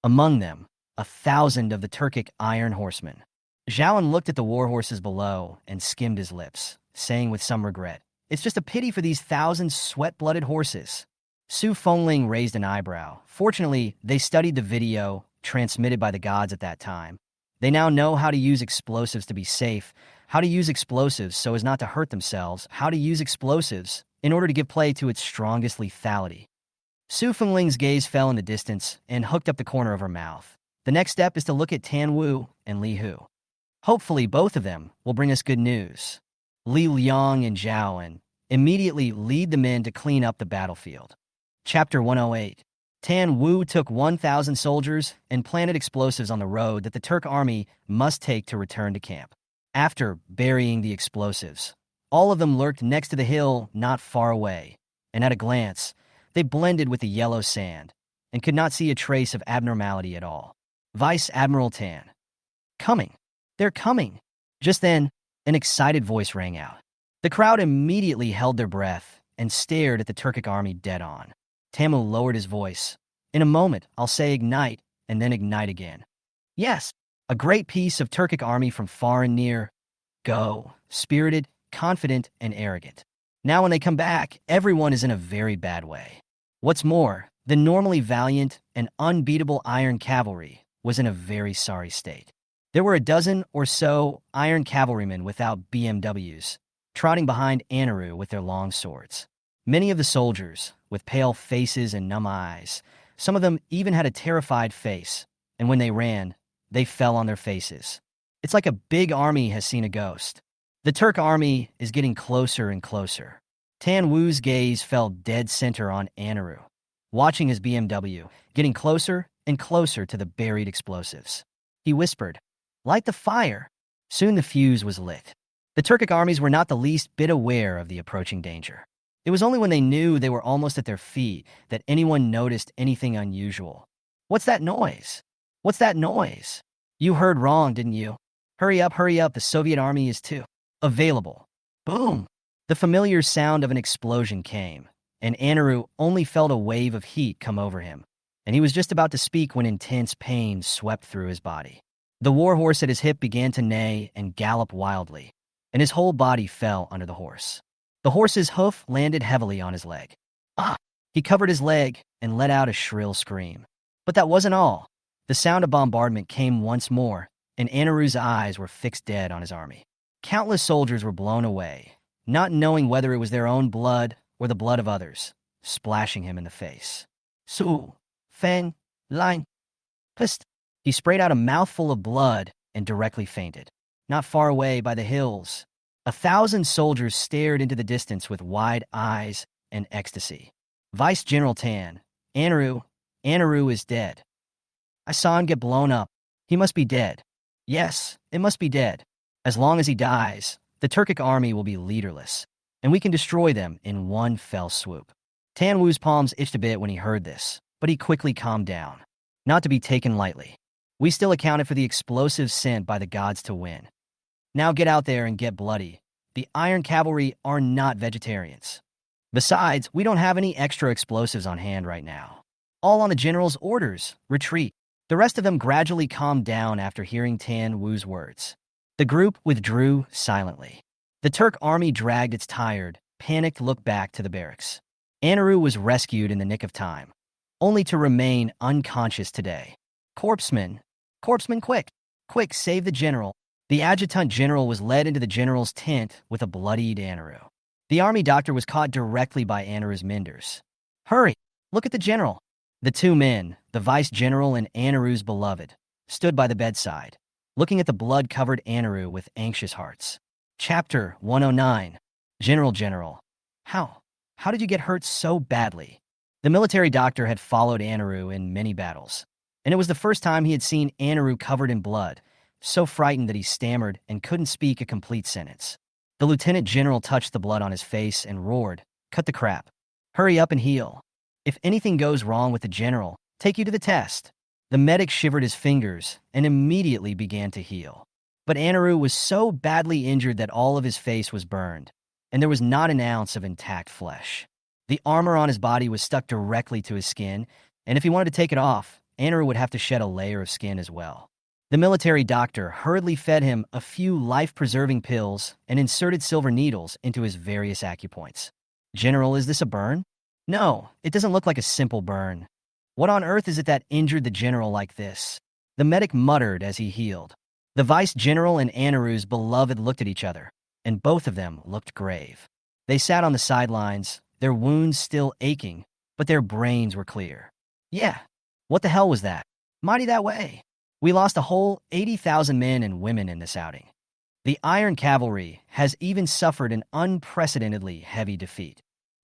Among them, 1,000 of the Turkic Iron Horsemen. Jiang Nan looked at the war horses below and skimmed his lips, saying with some regret, It's just a pity for these 1,000 sweat-blooded horses. Su Fengling raised an eyebrow. Fortunately, they studied the video transmitted by the gods at that time. They now know how to use explosives to be safe, how to use explosives so as not to hurt themselves, how to use explosives in order to give play to its strongest lethality. Su Fengling's gaze fell in the distance and hooked up the corner of her mouth. The next step is to look at Tan Wu and Li Hu. Hopefully, both of them will bring us good news. Li Liang and Zhao An immediately lead the men to clean up the battlefield. Chapter 108. Tan Wu took 1,000 soldiers and planted explosives on the road that the Turk army must take to return to camp. After burying the explosives, all of them lurked next to the hill not far away, and at a glance, they blended with the yellow sand and could not see a trace of abnormality at all. Vice Admiral Tan. Coming. They're coming. Just then, an excited voice rang out. The crowd immediately held their breath and stared at the Turkic army dead on. Tamu lowered his voice. In a moment, I'll say ignite, and then ignite again. Yes, a great piece of Turkic army from far and near. Go, spirited, confident, and arrogant. Now when they come back, everyone is in a very bad way. What's more, the normally valiant and unbeatable Iron Cavalry was in a very sorry state. There were a dozen or so Iron Cavalrymen without BMWs, trotting behind Anaro with their long swords. Many of the soldiers, with pale faces and numb eyes, some of them even had a terrified face, and when they ran, they fell on their faces. It's like a big army has seen a ghost. The Turk army is getting closer and closer. Tan Wu's gaze fell dead center on Anaro, watching his BMW, getting closer and closer to the buried explosives. He whispered, "Light the fire." Soon the fuse was lit. The Turkic armies were not the least bit aware of the approaching danger. It was only when they knew they were almost at their feet that anyone noticed anything unusual. "What's that noise? What's that noise?" "You heard wrong, didn't you? Hurry up, the Soviet army is too available." Boom! The familiar sound of an explosion came, and Anaro only felt a wave of heat come over him, and he was just about to speak when intense pain swept through his body. The warhorse at his hip began to neigh and gallop wildly, and his whole body fell under the horse. The horse's hoof landed heavily on his leg. Ah! He covered his leg and let out a shrill scream. But that wasn't all. The sound of bombardment came once more, and Anaru's eyes were fixed dead on his army. Countless soldiers were blown away, not knowing whether it was their own blood or the blood of others, splashing him in the face. Su, Feng, Line, Pist. He sprayed out a mouthful of blood and directly fainted. Not far away by the hills, 1,000 soldiers stared into the distance with wide eyes and ecstasy. Vice General Tan, Anaro is dead. I saw him get blown up. He must be dead. Yes, it must be dead. As long as he dies, the Turkic army will be leaderless, and we can destroy them in one fell swoop. Tan Wu's palms itched a bit when he heard this, but he quickly calmed down. Not to be taken lightly. We still accounted for the explosives sent by the gods to win. Now get out there and get bloody. The Iron Cavalry are not vegetarians. Besides, we don't have any extra explosives on hand right now. All on the general's orders, retreat. The rest of them gradually calmed down after hearing Tan Wu's words. The group withdrew silently. The Turk army dragged its tired, panicked look back to the barracks. Anaro was rescued in the nick of time, only to remain unconscious today. Corpseman, quick, save the general. The adjutant general was led into the general's tent with a bloodied Anaro. The army doctor was caught directly by Anaro's menders. Hurry, look at the general. The two men, the vice general and Anaro's beloved, stood by the bedside, looking at the blood-covered Anaro with anxious hearts. Chapter 109. General. How did you get hurt so badly? The military doctor had followed Anaro in many battles, and it was the first time he had seen Anaro covered in blood, so frightened that he stammered and couldn't speak a complete sentence. The lieutenant general touched the blood on his face and roared, "Cut the crap. Hurry up and heal. If anything goes wrong with the general, take you to the test." The medic shivered his fingers and immediately began to heal. But Anaro was so badly injured that all of his face was burned, and there was not an ounce of intact flesh. The armor on his body was stuck directly to his skin, and if he wanted to take it off, Anaro would have to shed a layer of skin as well. The military doctor hurriedly fed him a few life-preserving pills and inserted silver needles into his various acupoints. "General, is this a burn?" "No, it doesn't look like a simple burn. What on earth is it that injured the general like this?" The medic muttered as he healed. The vice general and Anaro's beloved looked at each other, and both of them looked grave. They sat on the sidelines, their wounds still aching, but their brains were clear. "Yeah, what the hell was that? Mighty that way. We lost a whole 80,000 men and women in this outing. The Iron Cavalry has even suffered an unprecedentedly heavy defeat."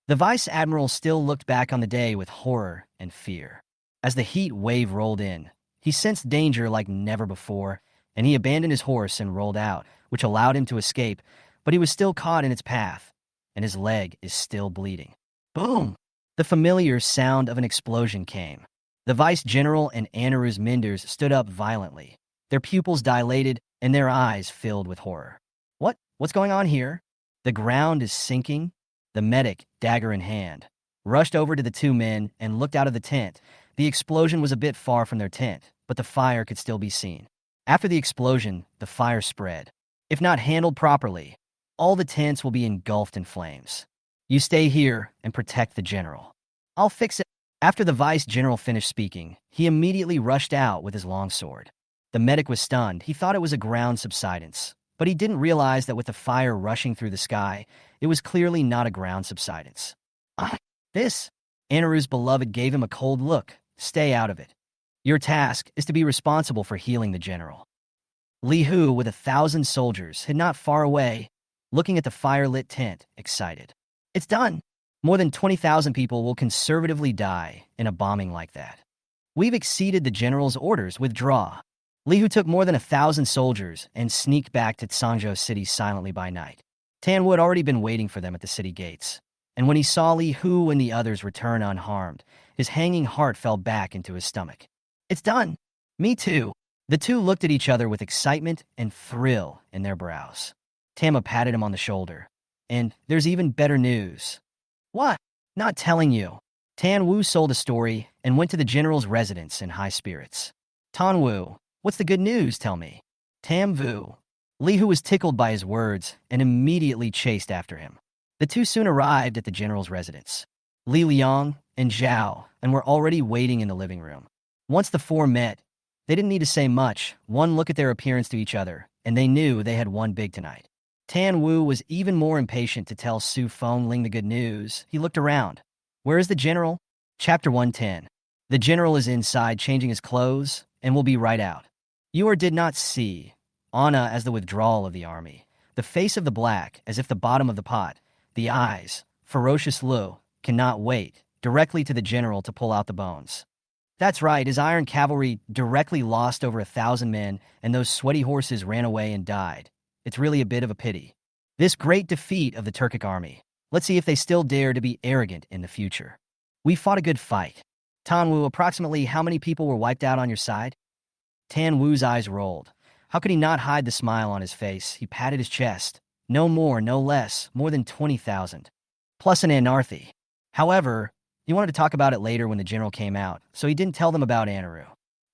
The vice admiral still looked back on the day with horror and fear. As the heat wave rolled in, he sensed danger like never before, and he abandoned his horse and rolled out, which allowed him to escape, but he was still caught in its path, and his leg is still bleeding. Boom! The familiar sound of an explosion came. The vice general and Anaro's menders stood up violently, their pupils dilated and their eyes filled with horror. What's going on here? The ground is sinking. The medic, dagger in hand, rushed over to the two men and looked out of the tent. The explosion was a bit far from their tent, but the fire could still be seen. After the explosion, the fire spread. If not handled properly, all the tents will be engulfed in flames. You stay here and protect the general. I'll fix it. After the vice general finished speaking, he immediately rushed out with his longsword. The medic was stunned. He thought it was a ground subsidence, but he didn't realize that with the fire rushing through the sky, it was clearly not a ground subsidence. This, Anaro's beloved gave him a cold look. Stay out of it. Your task is to be responsible for healing the general. Li Hu, with 1,000 soldiers, hid not far away, looking at the fire-lit tent, excited. It's done. More than 20,000 people will conservatively die in a bombing like that. We've exceeded the general's orders. Withdraw. Li Hu took more than 1,000 soldiers and sneaked back to Sangzhou city silently by night. Tan Wu had already been waiting for them at the city gates, and when he saw Li Hu and the others return unharmed, his hanging heart fell back into his stomach. It's done. Me too. The two looked at each other with excitement and thrill in their brows. Tama patted him on the shoulder. And there's even better news. What? Not telling you. Tan Wu sold a story and went to the general's residence in high spirits. Tan Wu, what's the good news, tell me? Tam Vu. Li Hu was tickled by his words and immediately chased after him. The two soon arrived at the general's residence. Li Liang and Zhao and were already waiting in the living room. Once the four met, they didn't need to say much, one look at their appearance to each other, and they knew they had won big tonight. Tan Wu was even more impatient to tell Su Fengling the good news. He looked around. Where is the general? Chapter 110. The general is inside changing his clothes and will be right out. You or did not see Anna as the withdrawal of the army. The face of the black, as if the bottom of the pot. The eyes, ferocious Lu, cannot wait, directly to the general to pull out the bones. That's right, his iron cavalry directly lost over 1,000 men, and those sweaty horses ran away and died. It's really a bit of a pity. This great defeat of the Turkic army. Let's see if they still dare to be arrogant in the future. We fought a good fight. Tan Wu, approximately how many people were wiped out on your side? Tan Wu's eyes rolled. How could he not hide the smile on his face? He patted his chest. No more, no less, more than 20,000. Plus an Anarthi. However, he wanted to talk about it later when the general came out, so he didn't tell them about Anaro.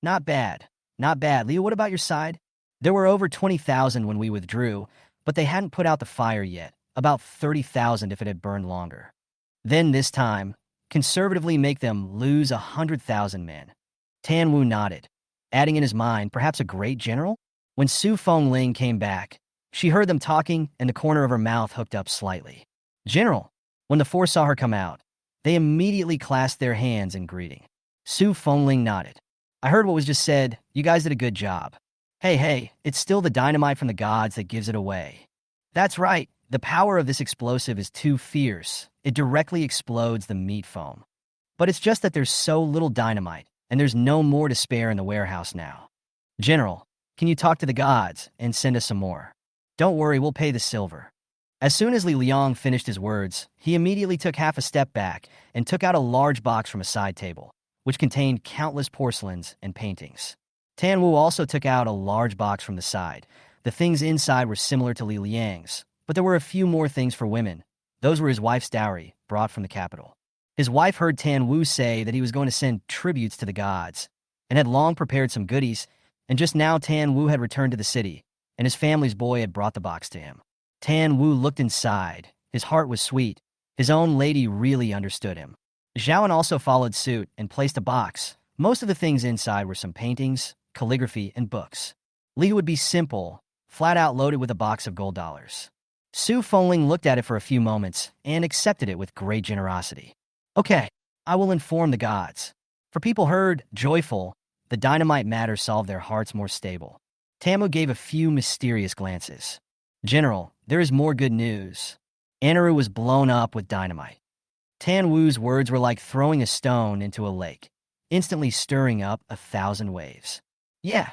Not bad. Not bad. Leo, what about your side? There were over 20,000 when we withdrew, but they hadn't put out the fire yet. About 30,000 if it had burned longer. Then this time, conservatively make them lose 100,000 men. Tan Wu nodded, adding in his mind, perhaps a great general? When Su Fengling came back, she heard them talking and the corner of her mouth hooked up slightly. General! When the four saw her come out, they immediately clasped their hands in greeting. Su Fengling nodded. I heard what was just said. You guys did a good job. Hey, it's still the dynamite from the gods that gives it away. That's right. The power of this explosive is too fierce. It directly explodes the meat foam. But it's just that there's so little dynamite, and there's no more to spare in the warehouse now. General, can you talk to the gods and send us some more? Don't worry, we'll pay the silver. As soon as Li Liang finished his words, he immediately took half a step back and took out a large box from a side table, which contained countless porcelains and paintings. Tan Wu also took out a large box from the side. The things inside were similar to Li Liang's, but there were a few more things for women. Those were his wife's dowry, brought from the capital. His wife heard Tan Wu say that he was going to send tributes to the gods, and had long prepared some goodies, and just now Tan Wu had returned to the city, and his family's boy had brought the box to him. Tan Wu looked inside. His heart was sweet. His own lady really understood him. Zhao also followed suit and placed a box. Most of the things inside were some paintings, calligraphy, and books. Li would be simple, flat out loaded with a box of gold dollars. Su Fengling looked at it for a few moments and accepted it with great generosity. Okay, I will inform the gods. For people heard, joyful, the dynamite matter solved their hearts more stable. Tamu gave a few mysterious glances. General, there is more good news. Anaro was blown up with dynamite. Tan Wu's words were like throwing a stone into a lake, instantly stirring up 1,000 waves. Yeah,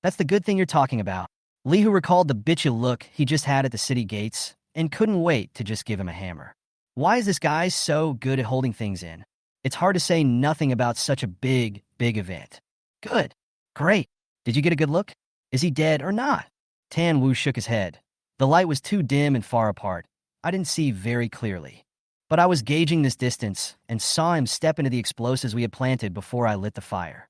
that's the good thing you're talking about. Li Hu recalled the bitchy look he just had at the city gates and couldn't wait to just give him a hammer. Why is this guy so good at holding things in? It's hard to say nothing about such a big event. Good. Great. Did you get a good look? Is he dead or not? Tan Wu shook his head. The light was too dim and far apart. I didn't see very clearly. But I was gauging this distance and saw him step into the explosives we had planted before I lit the fire.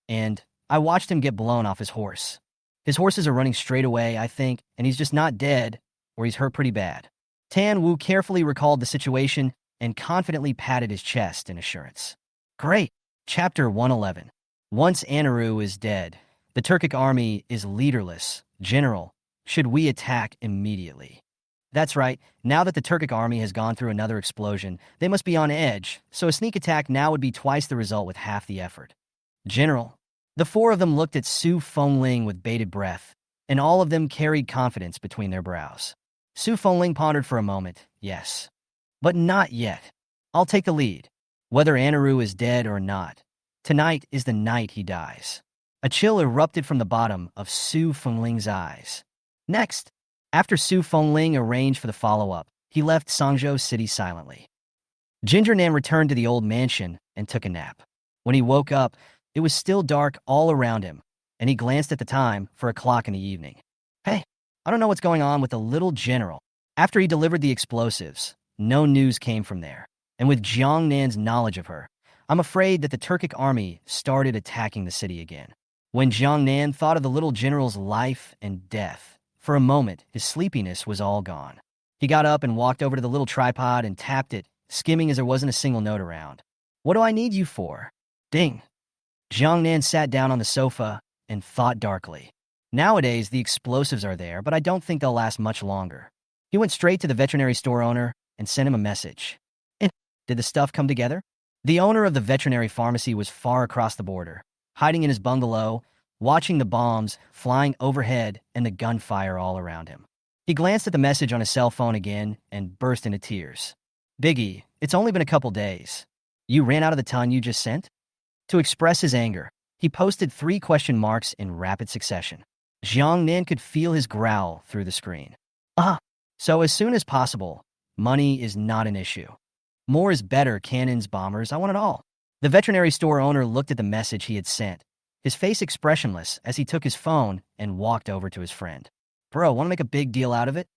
And I watched him get blown off his horse. His horses are running straight away, I think, and he's just not dead, or he's hurt pretty bad. Tan Wu carefully recalled the situation and confidently patted his chest in assurance. Great. Chapter 111. Once Anaro is dead, the Turkic army is leaderless. General, should we attack immediately? That's right. Now that the Turkic army has gone through another explosion, they must be on edge, so a sneak attack now would be twice the result with half the effort. General. The four of them looked at Su Fengling with bated breath, and all of them carried confidence between their brows. Su Fengling pondered for a moment. Yes. But not yet. I'll take the lead. Whether Anaro is dead or not, tonight is the night he dies. A chill erupted from the bottom of Su Fengling's eyes. Next, after Su Fengling arranged for the follow-up, he left Sangzhou City silently. Jiang Nan returned to the old mansion and took a nap. When he woke up, it was still dark all around him, and he glanced at the time for a clock in the evening. Hey, I don't know what's going on with the little general. After he delivered the explosives, no news came from there. And with Jiang Nan's knowledge of her, I'm afraid that the Turkic army started attacking the city again. When Jiang Nan thought of the little general's life and death, for a moment, his sleepiness was all gone. He got up and walked over to the little tripod and tapped it, skimming as there wasn't a single note around. What do I need you for? Ding. Jiang Nan sat down on the sofa and thought darkly. Nowadays, the explosives are there, but I don't think they'll last much longer. He went straight to the veterinary store owner and sent him a message. Did the stuff come together? The owner of the veterinary pharmacy was far across the border, hiding in his bungalow, watching the bombs flying overhead and the gunfire all around him. He glanced at the message on his cell phone again and burst into tears. Biggie, it's only been a couple days. You ran out of the ton you just sent? To express his anger, he posted 3 question marks in rapid succession. Jiang Nan could feel his growl through the screen. So as soon as possible, money is not an issue. More is better, cannons, bombers, I want it all. The veterinary store owner looked at the message he had sent, his face expressionless as he took his phone and walked over to his friend. Bro, want to make a big deal out of it?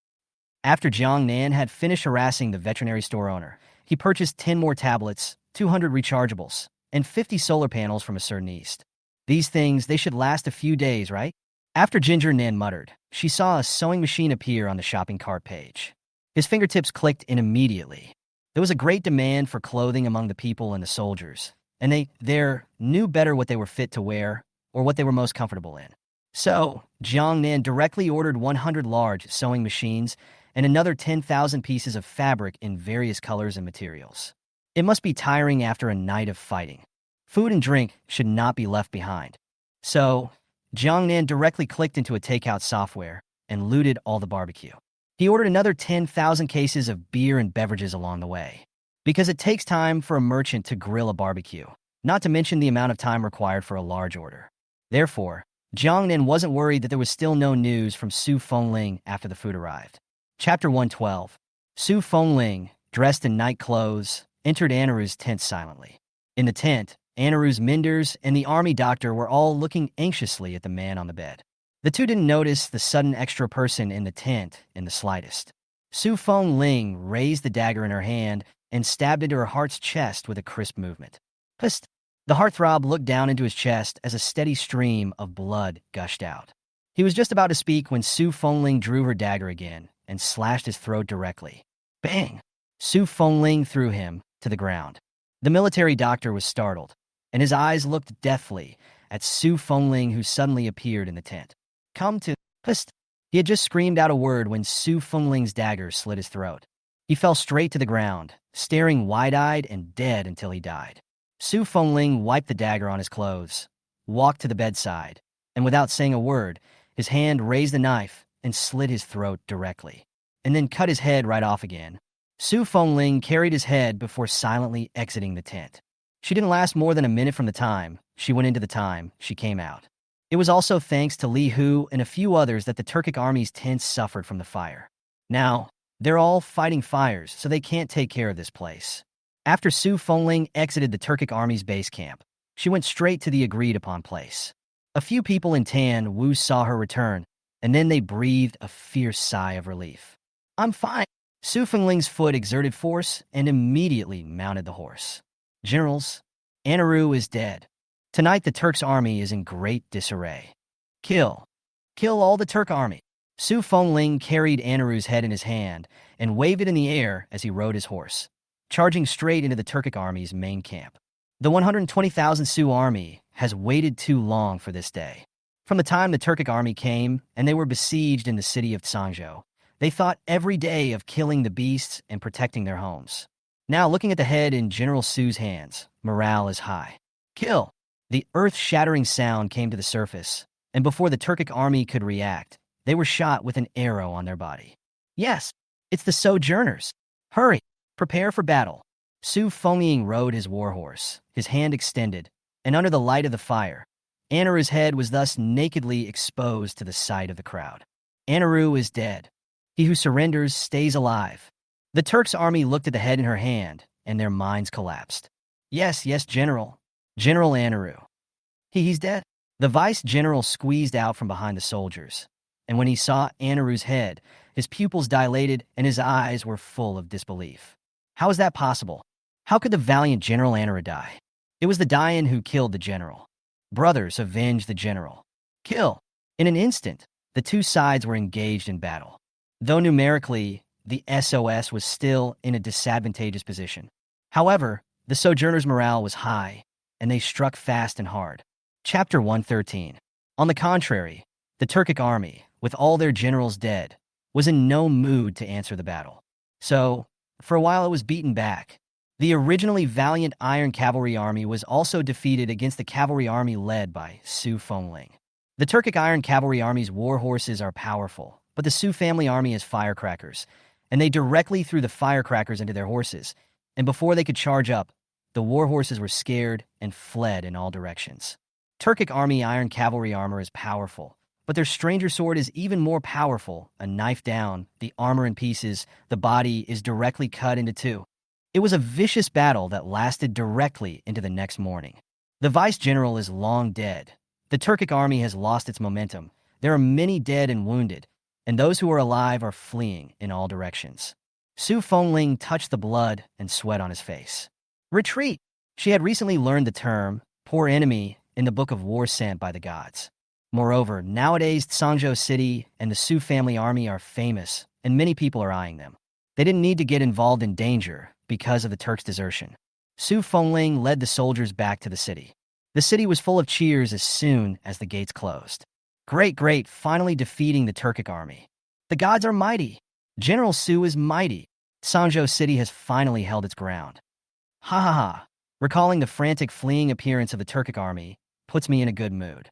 After Jiang Nan had finished harassing the veterinary store owner, he purchased 10 more tablets, 200 rechargeables, and 50 solar panels from a certain east. These things, they should last a few days, right? After Jiang Nan muttered, she saw a sewing machine appear on the shopping cart page. His fingertips clicked in immediately. There was a great demand for clothing among the people and the soldiers, and they knew better what they were fit to wear or what they were most comfortable in. So, Jiang Nan directly ordered 100 large sewing machines and another 10,000 pieces of fabric in various colors and materials. It must be tiring after a night of fighting. Food and drink should not be left behind. So, Jiang Nan directly clicked into a takeout software and looted all the barbecue. He ordered another 10,000 cases of beer and beverages along the way, because it takes time for a merchant to grill a barbecue, not to mention the amount of time required for a large order. Therefore, Jiang Nan wasn't worried that there was still no news from Su Fengling after the food arrived. Chapter 112. Su Fengling, dressed in night clothes, entered Anaro's tent silently. In the tent, Anaro's menders and the army doctor were all looking anxiously at the man on the bed. The two didn't notice the sudden extra person in the tent in the slightest. Su Fengling raised the dagger in her hand and stabbed into her heart's chest with a crisp movement. Psst! The heartthrob looked down into his chest as a steady stream of blood gushed out. He was just about to speak when Su Fengling drew her dagger again and slashed his throat directly. Bang! Su Fengling threw him to the ground. The military doctor was startled, and his eyes looked deathly at Su Fengling, who suddenly appeared in the tent. Come to... Psst! He had just screamed out a word when Su Fengling's dagger slit his throat. He fell straight to the ground, staring wide-eyed and dead until he died. Su Fengling wiped the dagger on his clothes, walked to the bedside, and without saying a word, his hand raised the knife and slit his throat directly, and then cut his head right off again. Su Fengling carried his head before silently exiting the tent. She didn't last more than a minute from the time she went into the time she came out. It was also thanks to Li Hu and a few others that the Turkic army's tents suffered from the fire. Now, they're all fighting fires, so they can't take care of this place. After Su Fengling exited the Turkic army's base camp, she went straight to the agreed-upon place. A few people in Tan Wu saw her return, and then they breathed a fierce sigh of relief. I'm fine. Su Fengling's foot exerted force and immediately mounted the horse. Generals, Anaro is dead. Tonight the Turks' army is in great disarray. Kill. Kill all the Turk army. Su Fengling carried Anaro's head in his hand and waved it in the air as he rode his horse, charging straight into the Turkic army's main camp. The 120,000 Su army has waited too long for this day. From the time the Turkic army came and they were besieged in the city of Sangzhou, they thought every day of killing the beasts and protecting their homes. Now, looking at the head in General Su's hands, morale is high. Kill! The earth-shattering sound came to the surface, and before the Turkic army could react, they were shot with an arrow on their body. Yes, it's the sojourners. Hurry! Prepare for battle. Su Fengying rode his warhorse, his hand extended, and under the light of the fire, Anaru's head was thus nakedly exposed to the sight of the crowd. Anaro is dead. He who surrenders stays alive. The Turks' army looked at the head in her hand, and their minds collapsed. Yes, yes, General. General Anaro. He's dead. The vice-general squeezed out from behind the soldiers, and when he saw Anaru's head, his pupils dilated and his eyes were full of disbelief. How is that possible? How could the valiant General Anaro die? It was the Dayan who killed the general. Brothers avenged the general. Kill. In an instant, the two sides were engaged in battle. Though numerically, the SOS was still in a disadvantageous position. However, the sojourners' morale was high, and they struck fast and hard. Chapter 113. On the contrary, the Turkic army, with all their generals dead, was in no mood to answer the battle. So, for a while it was beaten back. The originally valiant Iron Cavalry army was also defeated against the cavalry army led by Su Fengling. The Turkic Iron Cavalry army's war horses are powerful, but the Su family army has firecrackers, and they directly threw the firecrackers into their horses, and before they could charge up, the war horses were scared and fled in all directions. Turkic army Iron Cavalry armor is powerful, but their stranger sword is even more powerful. A knife down, the armor in pieces, the body is directly cut into two. It was a vicious battle that lasted directly into the next morning. The vice-general is long dead. The Turkic army has lost its momentum. There are many dead and wounded, and those who are alive are fleeing in all directions. Su Fengling touched the blood and sweat on his face. Retreat! She had recently learned the term, poor enemy, in the book of war sent by the gods. Moreover, nowadays Sangzhou City and the Su family army are famous, and many people are eyeing them. They didn't need to get involved in danger because of the Turks' desertion. Su Fengling led the soldiers back to the city. The city was full of cheers as soon as the gates closed. Great, finally defeating the Turkic army. The gods are mighty. General Su is mighty. Sangzhou City has finally held its ground. Ha ha ha. Recalling the frantic fleeing appearance of the Turkic army puts me in a good mood.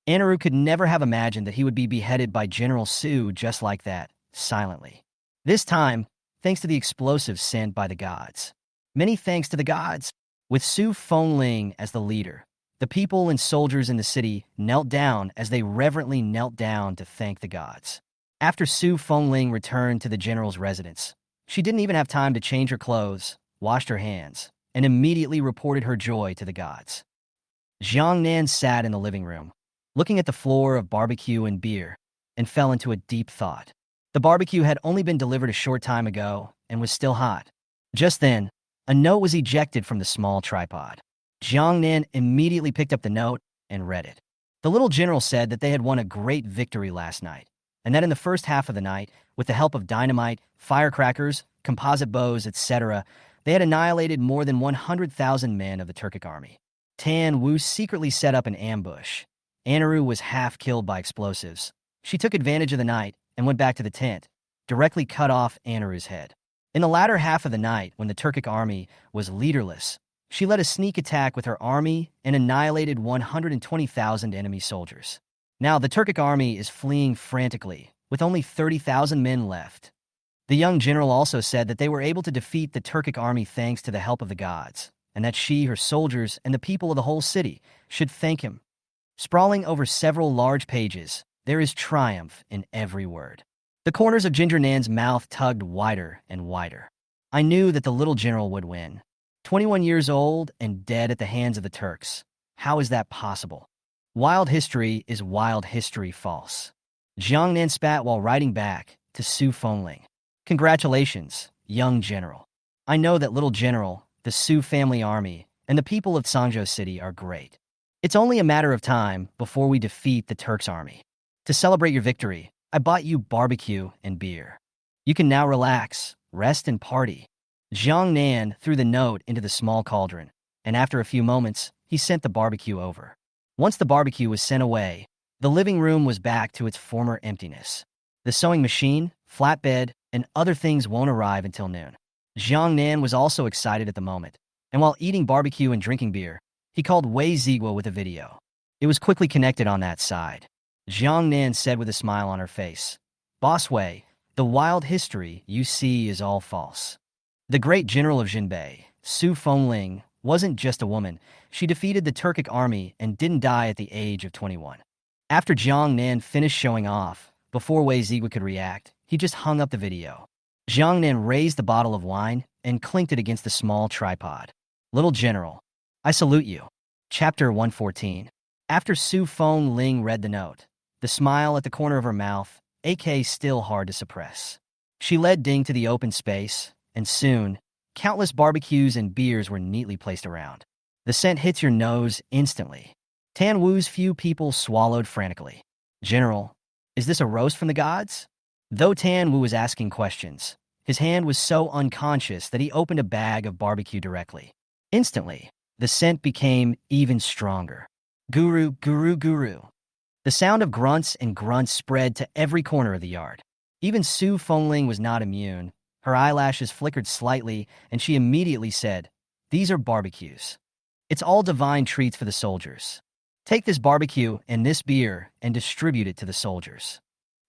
Anaro could never have imagined that he would be beheaded by General Su just like that, silently. This time, thanks to the explosives sent by the gods. Many thanks to the gods. With Su Fengling as the leader, the people and soldiers in the city knelt down as they reverently knelt down to thank the gods. After Su Fengling returned to the general's residence, she didn't even have time to change her clothes, washed her hands, and immediately reported her joy to the gods. Jiang Nan sat in the living room, looking at the floor of barbecue and beer, and fell into a deep thought. The barbecue had only been delivered a short time ago and was still hot. Just then, a note was ejected from the small tripod. Jiang Nan immediately picked up the note and read it. The little general said that they had won a great victory last night, and that in the first half of the night, with the help of dynamite, firecrackers, composite bows, etc., they had annihilated more than 100,000 men of the Turkic army. Tan Wu secretly set up an ambush. Anaro was half killed by explosives. She took advantage of the night and went back to the tent, directly cut off Anaru's head. In the latter half of the night, when the Turkic army was leaderless, she led a sneak attack with her army and annihilated 120,000 enemy soldiers. Now the Turkic army is fleeing frantically, with only 30,000 men left. The young general also said that they were able to defeat the Turkic army thanks to the help of the gods, and that she, her soldiers, and the people of the whole city should thank him. Sprawling over several large pages, there is triumph in every word. The corners of Ginger Nan's mouth tugged wider and wider. I knew that the little general would win. 21 years old and dead at the hands of the Turks. How is that possible? Wild history is wild history false. Jiang Nan spat while writing back to Su Fengling. Congratulations, young general. I know that little general, the Su family army, and the people of Sangzhou City are great. It's only a matter of time before we defeat the Turks' army. To celebrate your victory, I bought you barbecue and beer. You can now relax, rest, and party. Jiang Nan threw the note into the small cauldron, and after a few moments, he sent the barbecue over. Once the barbecue was sent away, the living room was back to its former emptiness. The sewing machine, flatbed, and other things won't arrive until noon. Jiang Nan was also excited at the moment, and while eating barbecue and drinking beer, he called Wei Ziguo with a video. It was quickly connected on that side. Jiang Nan said with a smile on her face, "Boss Wei, the wild history you see is all false. The great general of Jinbei, Su Fengling, wasn't just a woman. She defeated the Turkic army and didn't die at the age of 21. After Jiang Nan finished showing off, before Wei Ziegui could react, he just hung up the video. Jiang Nan raised the bottle of wine and clinked it against the small tripod. Little General, I salute you. Chapter 114. After Su Fengling read the note, the smile at the corner of her mouth, AK still hard to suppress. She led Ding to the open space, and soon, countless barbecues and beers were neatly placed around. The scent hits your nose instantly. Tan Wu's few people swallowed frantically. General, is this a roast from the gods? Though Tan Wu was asking questions, his hand was so unconscious that he opened a bag of barbecue directly. Instantly, the scent became even stronger. Guru, guru, guru. The sound of grunts and grunts spread to every corner of the yard. Even Su Fengling was not immune. Her eyelashes flickered slightly, and she immediately said, "These are barbecues. It's all divine treats for the soldiers. Take this barbecue and this beer and distribute it to the soldiers."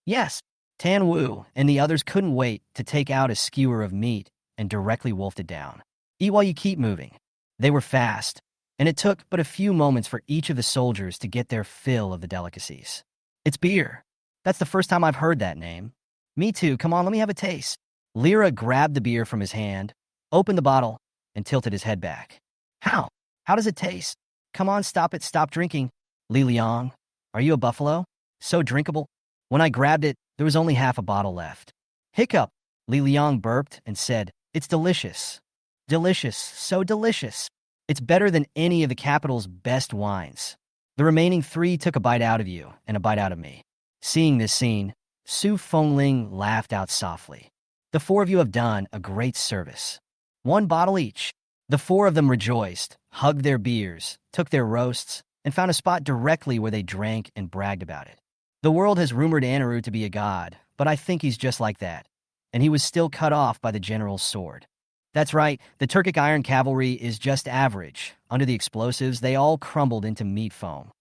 Yes, Tan Wu and the others couldn't wait to take out a skewer of meat and directly wolfed it down. Eat while you keep moving. They were fast, and it took but a few moments for each of the soldiers to get their fill of the delicacies. It's beer. That's the first time I've heard that name. Me too, come on, let me have a taste. Lyra grabbed the beer from his hand, opened the bottle, and tilted his head back. How? How does it taste? Come on, stop it, stop drinking. Li Liang, are you a buffalo? So drinkable? When I grabbed it, there was only half a bottle left. Hiccup. Li Liang burped and said, "It's delicious. Delicious, so delicious. It's better than any of the capital's best wines." The remaining three took a bite out of you and a bite out of me. Seeing this scene, Su Fengling laughed out softly. The four of you have done a great service. One bottle each. The four of them rejoiced, hugged their beers, took their roasts, and found a spot directly where they drank and bragged about it. The world has rumored Anaro to be a god, but I think he's just like that. And he was still cut off by the general's sword. That's right, the Turkic iron cavalry is just average. Under the explosives, they all crumbled into meat foam.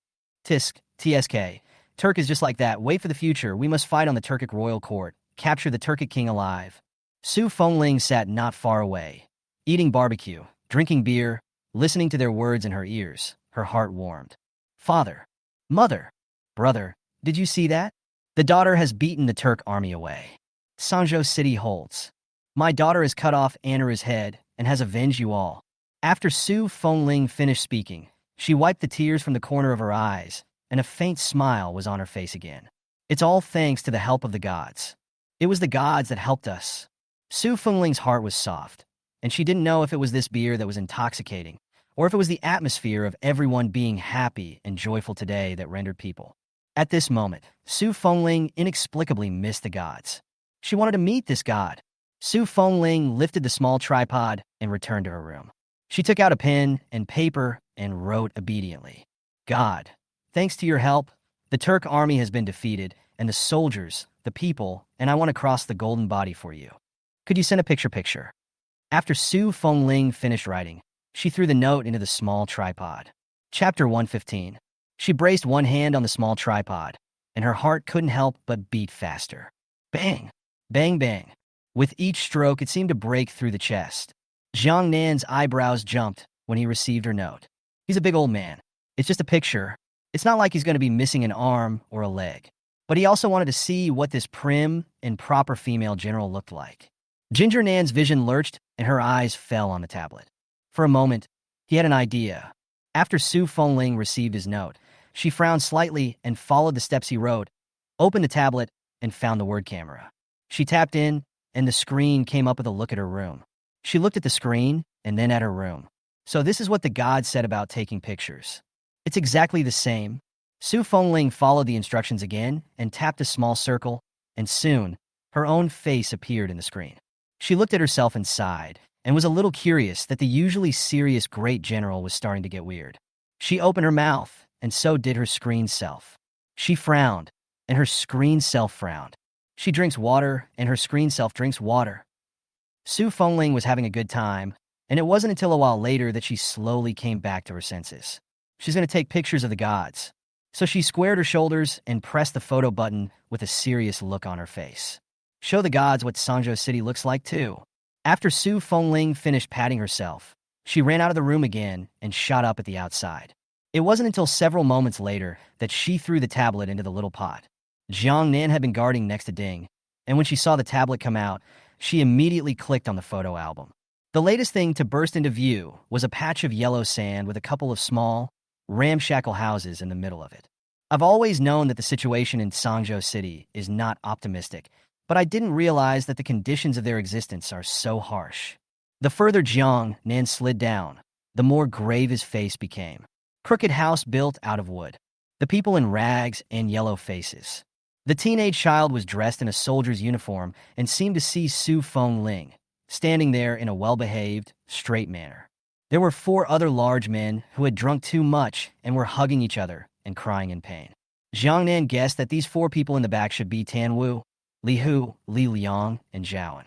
TSK. Turk is just like that. Wait for the future. We must fight on the Turkic royal court. Capture the Turkic king alive. Su Fengling sat not far away, eating barbecue, drinking beer, listening to their words in her ears. Her heart warmed. Father, mother, brother, did you see that? The daughter has beaten the Turk army away. Sanzhou city holds. My daughter has cut off Anaro's head and has avenged you all. After Su Fengling finished speaking, she wiped the tears from the corner of her eyes, and a faint smile was on her face again. It's all thanks to the help of the gods. It was the gods that helped us. Su Fengling's heart was soft, and she didn't know if it was this beer that was intoxicating, or if it was the atmosphere of everyone being happy and joyful today that rendered people. At this moment, Su Fengling inexplicably missed the gods. She wanted to meet this god. Su Fengling lifted the small tripod and returned to her room. She took out a pen and paper and wrote obediently. God, thanks to your help, the Turk army has been defeated, and the soldiers, the people, and I want to cross the golden body for you. Could you send a picture? After Su Fengling finished writing, she threw the note into the small tripod. Chapter 115. She braced one hand on the small tripod, and her heart couldn't help but beat faster. Bang! Bang bang. With each stroke, it seemed to break through the chest. Jiang Nan's eyebrows jumped when he received her note. He's a big old man. It's just a picture. It's not like he's going to be missing an arm or a leg. But he also wanted to see what this prim and proper female general looked like. Ginger Nan's vision lurched, and her eyes fell on the tablet. For a moment, he had an idea. After Su Fengling received his note, she frowned slightly and followed the steps he wrote, opened the tablet, and found the word camera. She tapped in, and the screen came up with a look at her room. She looked at the screen and then at her room. So this is what the gods said about taking pictures. It's exactly the same. Su Fengling followed the instructions again and tapped a small circle, and soon, her own face appeared in the screen. She looked at herself and sighed, and was a little curious that the usually serious great general was starting to get weird. She opened her mouth, and so did her screen self. She frowned, and her screen self frowned. She drinks water, and her screen self drinks water. Su Fengling was having a good time, and it wasn't until a while later that she slowly came back to her senses. She's going to take pictures of the gods. So she squared her shoulders and pressed the photo button with a serious look on her face. Show the gods what Sanzhou City looks like, too. After Su Fengling finished patting herself, she ran out of the room again and shot up at the outside. It wasn't until several moments later that she threw the tablet into the little pot. Jiang Nan had been guarding next to Ding, and when she saw the tablet come out, she immediately clicked on the photo album. The latest thing to burst into view was a patch of yellow sand with a couple of small, ramshackle houses in the middle of it. I've always known that the situation in Sangzhou City is not optimistic, but I didn't realize that the conditions of their existence are so harsh. The further Jiang Nan slid down, the more grave his face became. Crooked house built out of wood. The people in rags and yellow faces. The teenage child was dressed in a soldier's uniform and seemed to see Su Fengling, standing there in a well-behaved, straight manner. There were 4 other large men who had drunk too much and were hugging each other and crying in pain. Jiang Nan guessed that these 4 people in the back should be Tan Wu, Li Hu, Li Liang, and Zhaoan.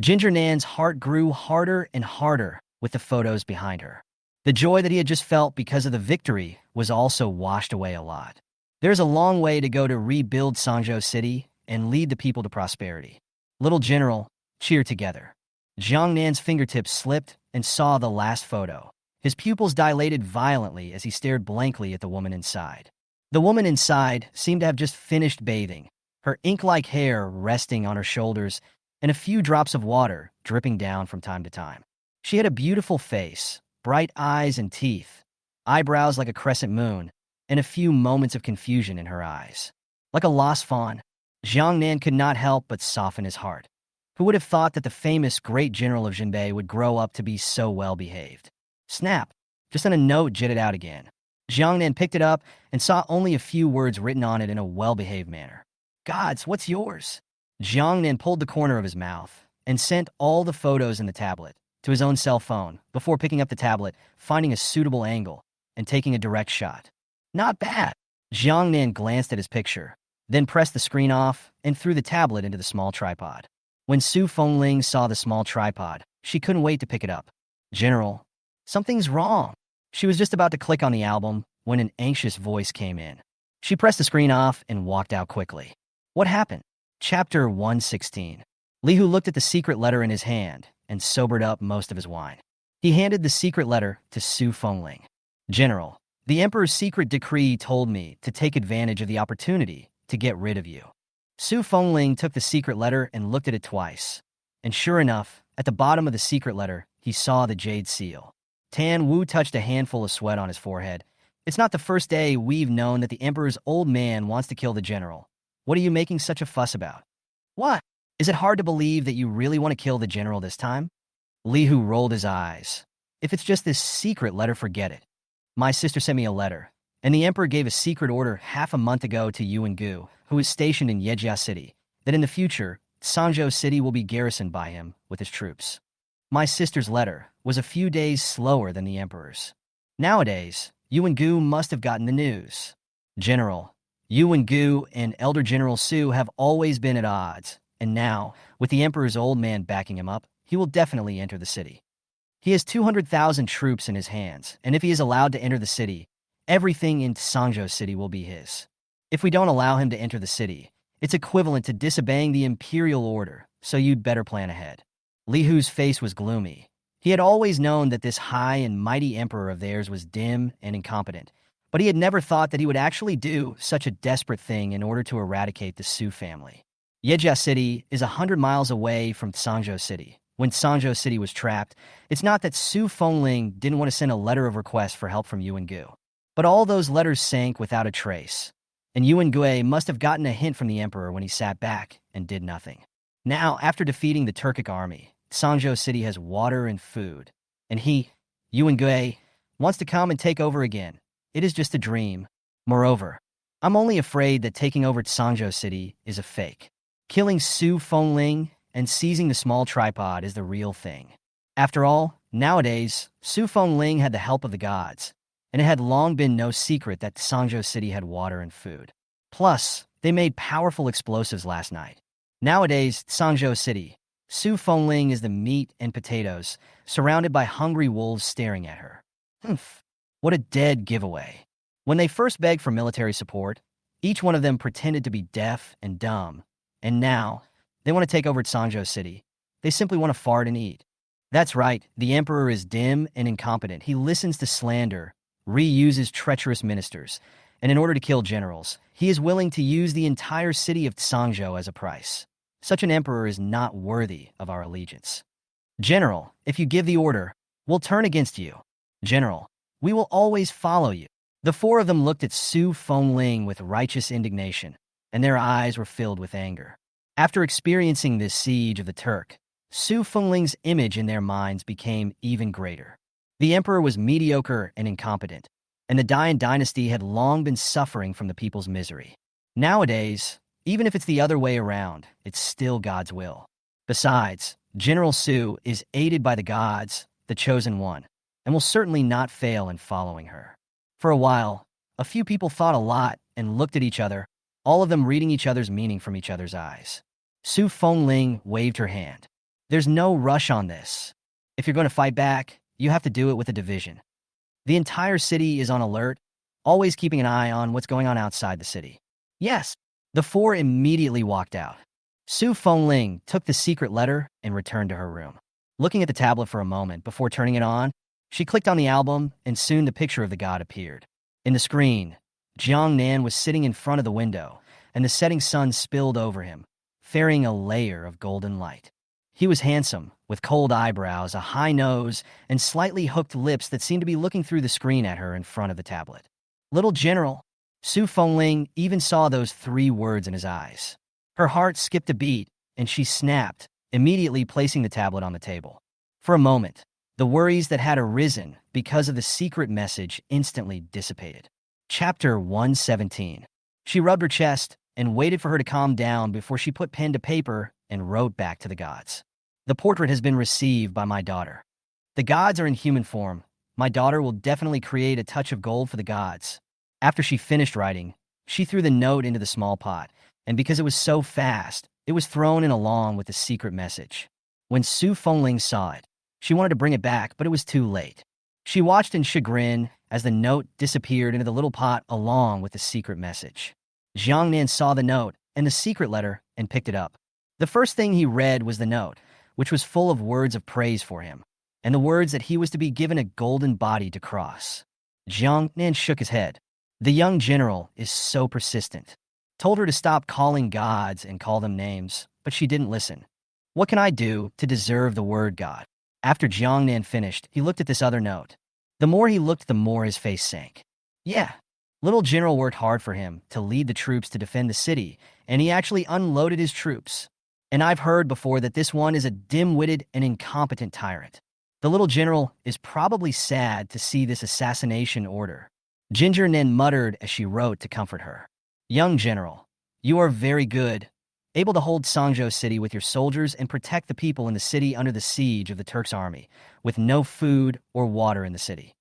Ginger Nan's heart grew harder and harder with the photos behind her. The joy that he had just felt because of the victory was also washed away a lot. There's a long way to go to rebuild Sangzhou City and lead the people to prosperity. Little General, cheer together. Jiang Nan's fingertips slipped and saw the last photo. His pupils dilated violently as he stared blankly at the woman inside. The woman inside seemed to have just finished bathing, her ink-like hair resting on her shoulders and a few drops of water dripping down from time to time. She had a beautiful face, bright eyes and teeth, eyebrows like a crescent moon, and a few moments of confusion in her eyes. Like a lost fawn, Jiang Nan could not help but soften his heart. Who would have thought that the famous great general of Jinbei would grow up to be so well-behaved? Snap! Just on a note jitted out again. Jiang Nan picked it up and saw only a few words written on it in a well-behaved manner. Gods, what's yours? Jiang Nan pulled the corner of his mouth and sent all the photos in the tablet to his own cell phone before picking up the tablet, finding a suitable angle, and taking a direct shot. Not bad. Jiang Nan glanced at his picture, then pressed the screen off and threw the tablet into the small tripod. When Su Fengling saw the small tripod, she couldn't wait to pick it up. General, something's wrong. She was just about to click on the album when an anxious voice came in. She pressed the screen off and walked out quickly. What happened? Chapter 116. Li Hu looked at the secret letter in his hand and sobered up most of his wine. He handed the secret letter to Su Fengling. General, the Emperor's secret decree told me to take advantage of the opportunity to get rid of you. Su Fengling took the secret letter and looked at it twice. And sure enough, at the bottom of the secret letter, he saw the jade seal. Tan Wu touched a handful of sweat on his forehead. It's not the first day we've known that the Emperor's old man wants to kill the general. What are you making such a fuss about? What? Is it hard to believe that you really want to kill the general this time? Li Hu rolled his eyes. If it's just this secret letter, forget it. My sister sent me a letter, and the Emperor gave a secret order half a month ago to Yuan Gu, who is stationed in Yejia City, that in the future, Sangzhou City will be garrisoned by him with his troops. My sister's letter was a few days slower than the Emperor's. Nowadays, Yuan Gu must have gotten the news. General, Yuan Gu and Elder General Su have always been at odds, and now, with the Emperor's old man backing him up, he will definitely enter the city. He has 200,000 troops in his hands, and if he is allowed to enter the city, everything in Sangzhou City will be his. If we don't allow him to enter the city, it's equivalent to disobeying the imperial order, so you'd better plan ahead. Li Hu's face was gloomy. He had always known that this high and mighty emperor of theirs was dim and incompetent, but he had never thought that he would actually do such a desperate thing in order to eradicate the Su family. Yejia City is 100 miles away from Sangzhou City. When Sangzhou City was trapped, it's not that Su Fengling didn't want to send a letter of request for help from Yuan Gu, but all those letters sank without a trace, and Yuan Gu must have gotten a hint from the emperor when he sat back and did nothing. Now, after defeating the Turkic army, Sangzhou City has water and food, and he, Yuan Gu, wants to come and take over again. It is just a dream. Moreover, I'm only afraid that taking over Sangzhou City is a fake. Killing Su Fengling and seizing the small tripod is the real thing. After all, nowadays, Su Fengling had the help of the gods, and it had long been no secret that Sangzhou City had water and food. Plus, they made powerful explosives last night. Nowadays, Sangzhou City, Su Fengling is the meat and potatoes, surrounded by hungry wolves staring at her. Humph, what a dead giveaway. When they first begged for military support, each one of them pretended to be deaf and dumb, and now, they want to take over Sangzhou City. They simply want to fart and eat. That's right, the emperor is dim and incompetent. He listens to slander, reuses treacherous ministers, and in order to kill generals, he is willing to use the entire city of Tsangzhou as a price. Such an emperor is not worthy of our allegiance. General, if you give the order, we'll turn against you. General, we will always follow you. The four of them looked at Su Fengling with righteous indignation, and their eyes were filled with anger. After experiencing this siege of the Turk, Su Fengling's image in their minds became even greater. The emperor was mediocre and incompetent, and the Dian dynasty had long been suffering from the people's misery. Nowadays, even if it's the other way around, it's still God's will. Besides, General Su is aided by the gods, the chosen one, and will certainly not fail in following her. For a while, a few people thought a lot and looked at each other, all of them reading each other's meaning from each other's eyes. Su Fengling waved her hand. There's no rush on this. If you're going to fight back, you have to do it with a division. The entire city is on alert, always keeping an eye on what's going on outside the city. Yes, the four immediately walked out. Su Fengling took the secret letter and returned to her room. Looking at the tablet for a moment before turning it on, she clicked on the album, and soon the picture of the god appeared. In the screen, Jiang Nan was sitting in front of the window, and the setting sun spilled over him, ferrying a layer of golden light. He was handsome, with cold eyebrows, a high nose, and slightly hooked lips that seemed to be looking through the screen at her in front of the tablet. Little General, Su Fengling even saw those 3 words in his eyes. Her heart skipped a beat, and she snapped, immediately placing the tablet on the table. For a moment, the worries that had arisen because of the secret message instantly dissipated. Chapter 117. She rubbed her chest and waited for her to calm down before she put pen to paper and wrote back to the gods. The portrait has been received by my daughter. The gods are in human form. My daughter will definitely create a touch of gold for the gods. After she finished writing, she threw the note into the small pot, and because it was so fast, it was thrown in along with the secret message. When Su Fengling saw it, she wanted to bring it back, but it was too late. She watched in chagrin as the note disappeared into the little pot along with the secret message. Jiang Nan saw the note and the secret letter and picked it up. The first thing he read was the note, which was full of words of praise for him, and the words that he was to be given a golden body to cross. Jiang Nan shook his head. The young general is so persistent. Told her to stop calling gods and call them names, but she didn't listen. What can I do to deserve the word God? After Jiang Nan finished, he looked at this other note. The more he looked, the more his face sank. Yeah, little general worked hard for him to lead the troops to defend the city, and he actually unloaded his troops. And I've heard before that this one is a dim-witted and incompetent tyrant. The little general is probably sad to see this assassination order. Ginger Nan muttered as she wrote to comfort her. Young general, you are very good, able to hold Sangzhou city with your soldiers and protect the people in the city under the siege of the Turks' army, with no food or water in the city.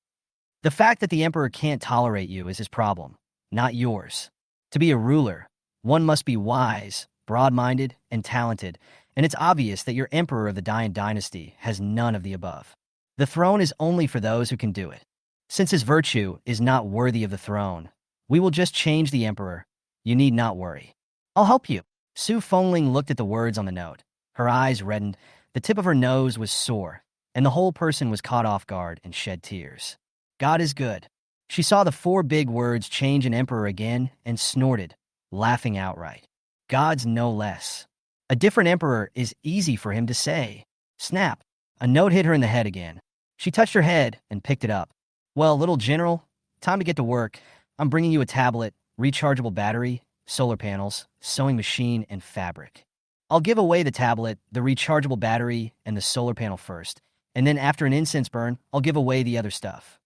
The fact that the emperor can't tolerate you is his problem, not yours. To be a ruler, one must be wise, broad-minded, and talented, and it's obvious that your emperor of the Dian dynasty has none of the above. The throne is only for those who can do it. Since his virtue is not worthy of the throne, we will just change the emperor. You need not worry. I'll help you. Su Fengling looked at the words on the note. Her eyes reddened, the tip of her nose was sore, and the whole person was caught off guard and shed tears. God is good. She saw the 4 big words change an emperor again and snorted, laughing outright. Gods no less. A different emperor is easy for him to say. Snap. A note hit her in the head again. She touched her head and picked it up. Well, little general, time to get to work. I'm bringing you a tablet, rechargeable battery, solar panels, sewing machine, and fabric. I'll give away the tablet, the rechargeable battery, and the solar panel first, and then after an incense burn, I'll give away the other stuff.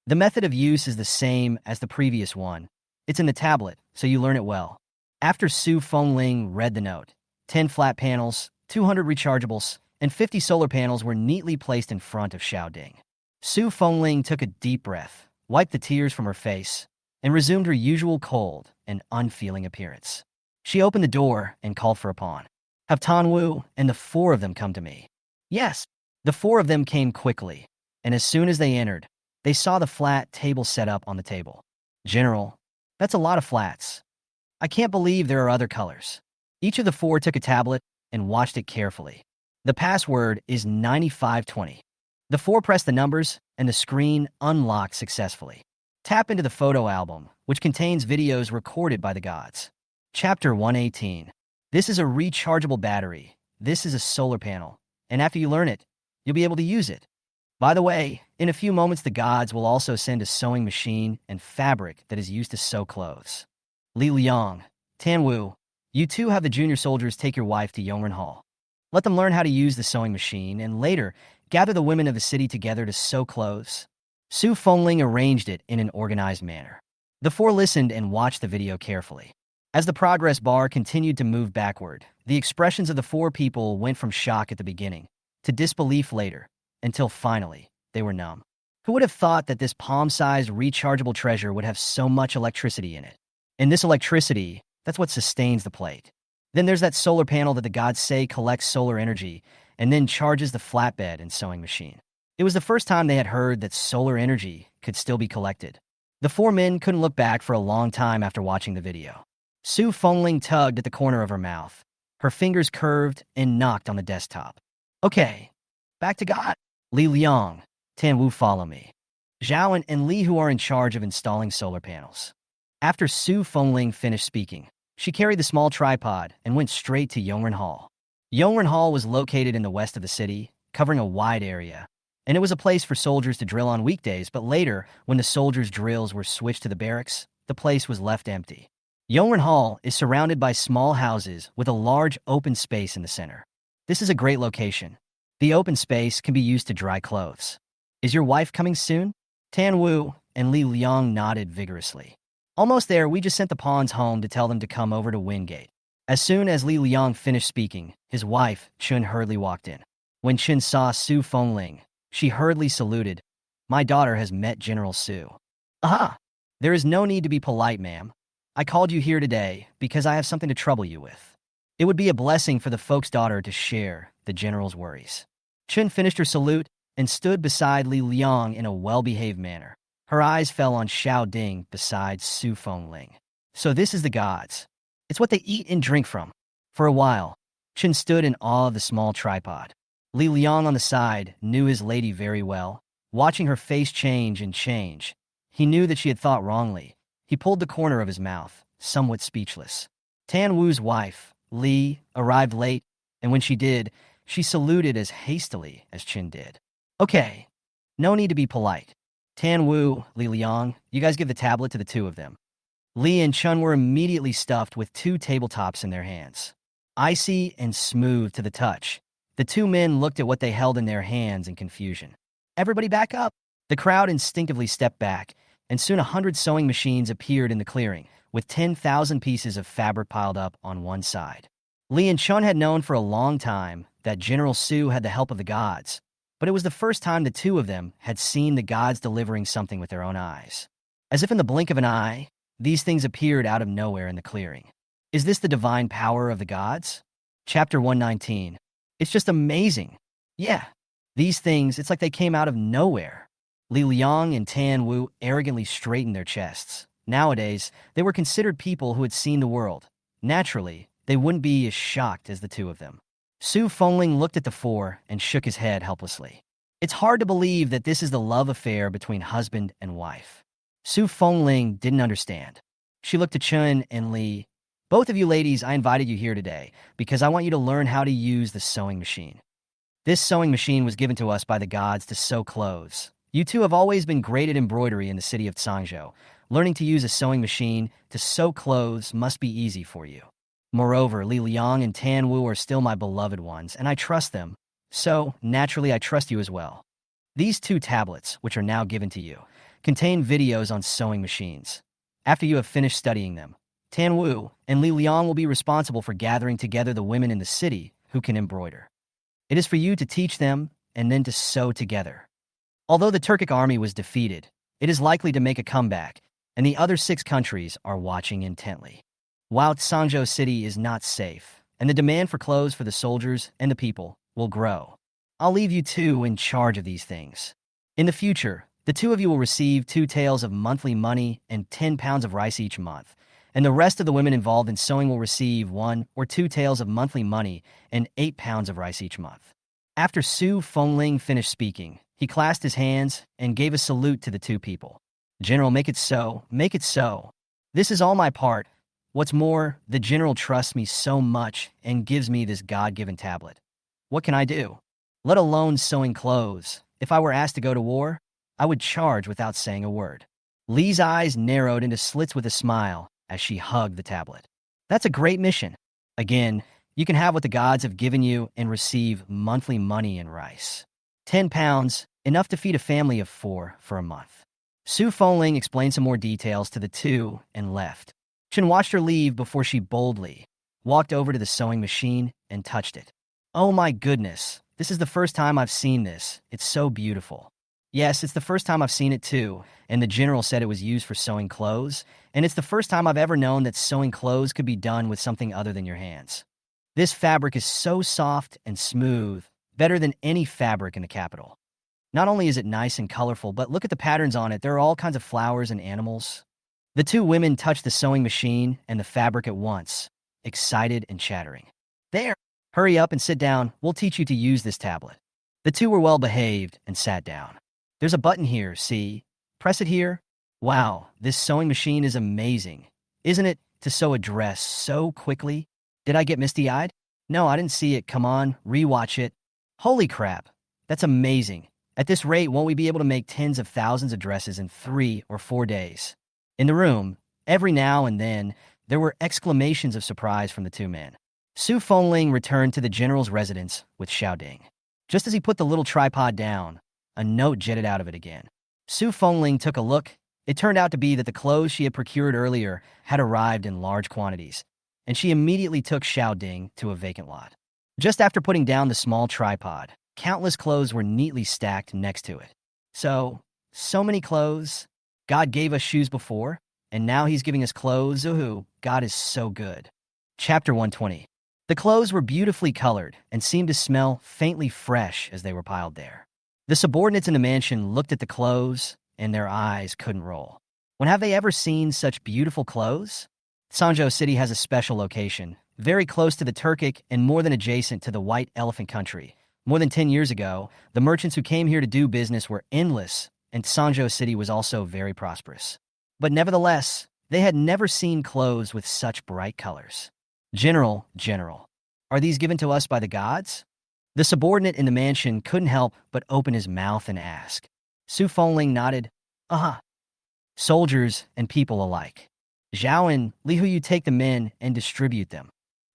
The method of use is the same as the previous one. It's in the tablet, so you learn it well. After Su Fengling read the note, 10 flat panels, 200 rechargeables, and 50 solar panels were neatly placed in front of Xiaoding. Su Fengling took a deep breath, wiped the tears from her face, and resumed her usual cold and unfeeling appearance. She opened the door and called for a pawn. Have Tan Wu and the 4 of them come to me. Yes, the 4 of them came quickly, and as soon as they entered, they saw the flat table set up on the table. General, that's a lot of flats. I can't believe there are other colors. Each of the 4 took a tablet and watched it carefully. The password is 9520. The four press the numbers, and the screen unlocks successfully. Tap into the photo album, which contains videos recorded by the gods. Chapter 118. This is a rechargeable battery. This is a solar panel. And after you learn it, you'll be able to use it. By the way, in a few moments the gods will also send a sewing machine and fabric that is used to sew clothes. Li Liang, Tan Wu, you two have the junior soldiers take your wife to Yongren Hall. Let them learn how to use the sewing machine, and later, gather the women of the city together to sew clothes. Su Fengling arranged it in an organized manner. The four listened and watched the video carefully. As the progress bar continued to move backward, the expressions of the four people went from shock at the beginning to disbelief later, until finally, they were numb. Who would have thought that this palm-sized rechargeable treasure would have so much electricity in it? And this electricity, that's what sustains the plate. Then there's that solar panel that the gods say collects solar energy and then charges the flatbed and sewing machine. It was the first time they had heard that solar energy could still be collected. The four men couldn't look back for a long time after watching the video. Su Fengling tugged at the corner of her mouth. Her fingers curved and knocked on the desktop. Okay, back to God. Li Liang, Tan Wu, follow me. Zhao and Li, who are in charge of installing solar panels. After Su Fengling finished speaking, she carried the small tripod and went straight to Yongren Hall. Yongren Hall was located in the west of the city, covering a wide area, and it was a place for soldiers to drill on weekdays, but later, when the soldiers' drills were switched to the barracks, the place was left empty. Yongren Hall is surrounded by small houses with a large open space in the center. This is a great location. The open space can be used to dry clothes. Is your wife coming soon? Tan Wu and Li Liang nodded vigorously. Almost there, we just sent the pawns home to tell them to come over to Wingate. As soon as Li Liang finished speaking, his wife, Chun, hurriedly walked in. When Chun saw Su Fengling, she hurriedly saluted. My daughter has met General Su. Aha! There is no need to be polite, ma'am. I called you here today because I have something to trouble you with. It would be a blessing for the folk's daughter to share the general's worries. Chun finished her salute and stood beside Li Liang in a well-behaved manner. Her eyes fell on Xiao Ding beside Su Fengling. So this is the gods. It's what they eat and drink from. For a while, Chun stood in awe of the small tripod. Li Liang on the side knew his lady very well. Watching her face change and change, he knew that she had thought wrongly. He pulled the corner of his mouth, somewhat speechless. Tan Wu's wife, Li, arrived late, and when she did, she saluted as hastily as Chun did. Okay, no need to be polite. Tan Wu, Li Liang, you guys give the tablet to the two of them. Li and Chun were immediately stuffed with two tabletops in their hands. Icy and smooth to the touch, the two men looked at what they held in their hands in confusion. Everybody back up! The crowd instinctively stepped back, and soon 100 sewing machines appeared in the clearing, with 10,000 pieces of fabric piled up on one side. Li and Chun had known for a long time that General Su had the help of the gods, but it was the first time the two of them had seen the gods delivering something with their own eyes. As if in the blink of an eye, these things appeared out of nowhere in the clearing. Is this the divine power of the gods? Chapter 119. It's just amazing. Yeah, these things, it's like they came out of nowhere. Li Liang and Tan Wu arrogantly straightened their chests. Nowadays, they were considered people who had seen the world. Naturally, they wouldn't be as shocked as the two of them. Su Fengling looked at the four and shook his head helplessly. It's hard to believe that this is the love affair between husband and wife. Su Fengling didn't understand. She looked at Chun and Li. Both of you ladies, I invited you here today because I want you to learn how to use the sewing machine. This sewing machine was given to us by the gods to sew clothes. You two have always been great at embroidery in the city of Tsangzhou. Learning to use a sewing machine to sew clothes must be easy for you. Moreover, Li Liang and Tan Wu are still my beloved ones, and I trust them. So, naturally, I trust you as well. These two tablets, which are now given to you, contain videos on sewing machines. After you have finished studying them, Tan Wu and Li Liang will be responsible for gathering together the women in the city who can embroider. It is for you to teach them and then to sew together. Although the Turkic army was defeated, it is likely to make a comeback, and the other 6 countries are watching intently. While Tsangzhou City is not safe, and the demand for clothes for the soldiers and the people will grow, I'll leave you two in charge of these things. In the future, the two of you will receive 2 taels of monthly money and 10 pounds of rice each month, and the rest of the women involved in sewing will receive 1 or 2 taels of monthly money and 8 pounds of rice each month. After Su Fengling finished speaking, he clasped his hands and gave a salute to the two people. General, make it so, make it so. This is all my part. What's more, the general trusts me so much and gives me this God-given tablet. What can I do? Let alone sewing clothes. If I were asked to go to war, I would charge without saying a word. Li's eyes narrowed into slits with a smile as she hugged the tablet. That's a great mission. Again, you can have what the gods have given you and receive monthly money and rice. 10 pounds, enough to feed a family of 4 for a month. Su Fengling explained some more details to the two and left. Chen watched her leave before she boldly walked over to the sewing machine and touched it. Oh my goodness, this is the first time I've seen this. It's so beautiful. Yes, it's the first time I've seen it too, and the general said it was used for sewing clothes, and it's the first time I've ever known that sewing clothes could be done with something other than your hands. This fabric is so soft and smooth, better than any fabric in the capital. Not only is it nice and colorful, but look at the patterns on it. There are all kinds of flowers and animals. The two women touched the sewing machine and the fabric at once, excited and chattering. There! Hurry up and sit down. We'll teach you to use this tablet. The two were well behaved and sat down. There's a button here, see? Press it here. Wow, this sewing machine is amazing. Isn't it, to sew a dress so quickly? Did I get misty-eyed? No, I didn't see it. Come on, rewatch it. Holy crap, that's amazing. At this rate, won't we be able to make tens of thousands of dresses in 3 or 4 days? In the room, every now and then, there were exclamations of surprise from the two men. Su Fengling returned to the general's residence with Xiaoding. Just as he put the little tripod down, a note jetted out of it again. Su Fengling took a look. It turned out to be that the clothes she had procured earlier had arrived in large quantities, and she immediately took Xiaoding to a vacant lot. Just after putting down the small tripod, countless clothes were neatly stacked next to it. So many clothes. God gave us shoes before, and now he's giving us clothes. Ooh, God is so good. Chapter 120. The clothes were beautifully colored and seemed to smell faintly fresh as they were piled there. The subordinates in the mansion looked at the clothes, and their eyes couldn't roll. When have they ever seen such beautiful clothes? Sanzhou City has a special location, very close to the Turkic and more than adjacent to the White Elephant Country. More than 10 years ago, the merchants who came here to do business were endless, and Sanzhou City was also very prosperous. But nevertheless, they had never seen clothes with such bright colors. General, are these given to us by the gods? The subordinate in the mansion couldn't help but open his mouth and ask. Su Fengling nodded. Soldiers and people alike. Zhao and Li Hu, you take them in and distribute them.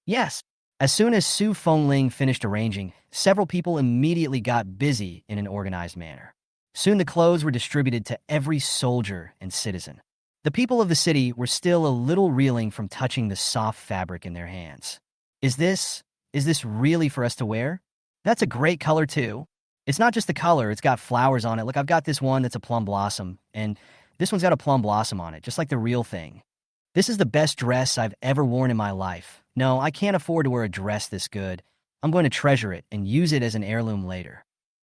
Yes. As soon as Su Fengling finished arranging, several people immediately got busy in an organized manner. Soon the clothes were distributed to every soldier and citizen. The people of the city were still a little reeling from touching the soft fabric in their hands. Is this really for us to wear? That's a great color too. It's not just the color, it's got flowers on it. Look, I've got this one that's a plum blossom, and this one's got a plum blossom on it, just like the real thing. This is the best dress I've ever worn in my life. No, I can't afford to wear a dress this good. I'm going to treasure it and use it as an heirloom later.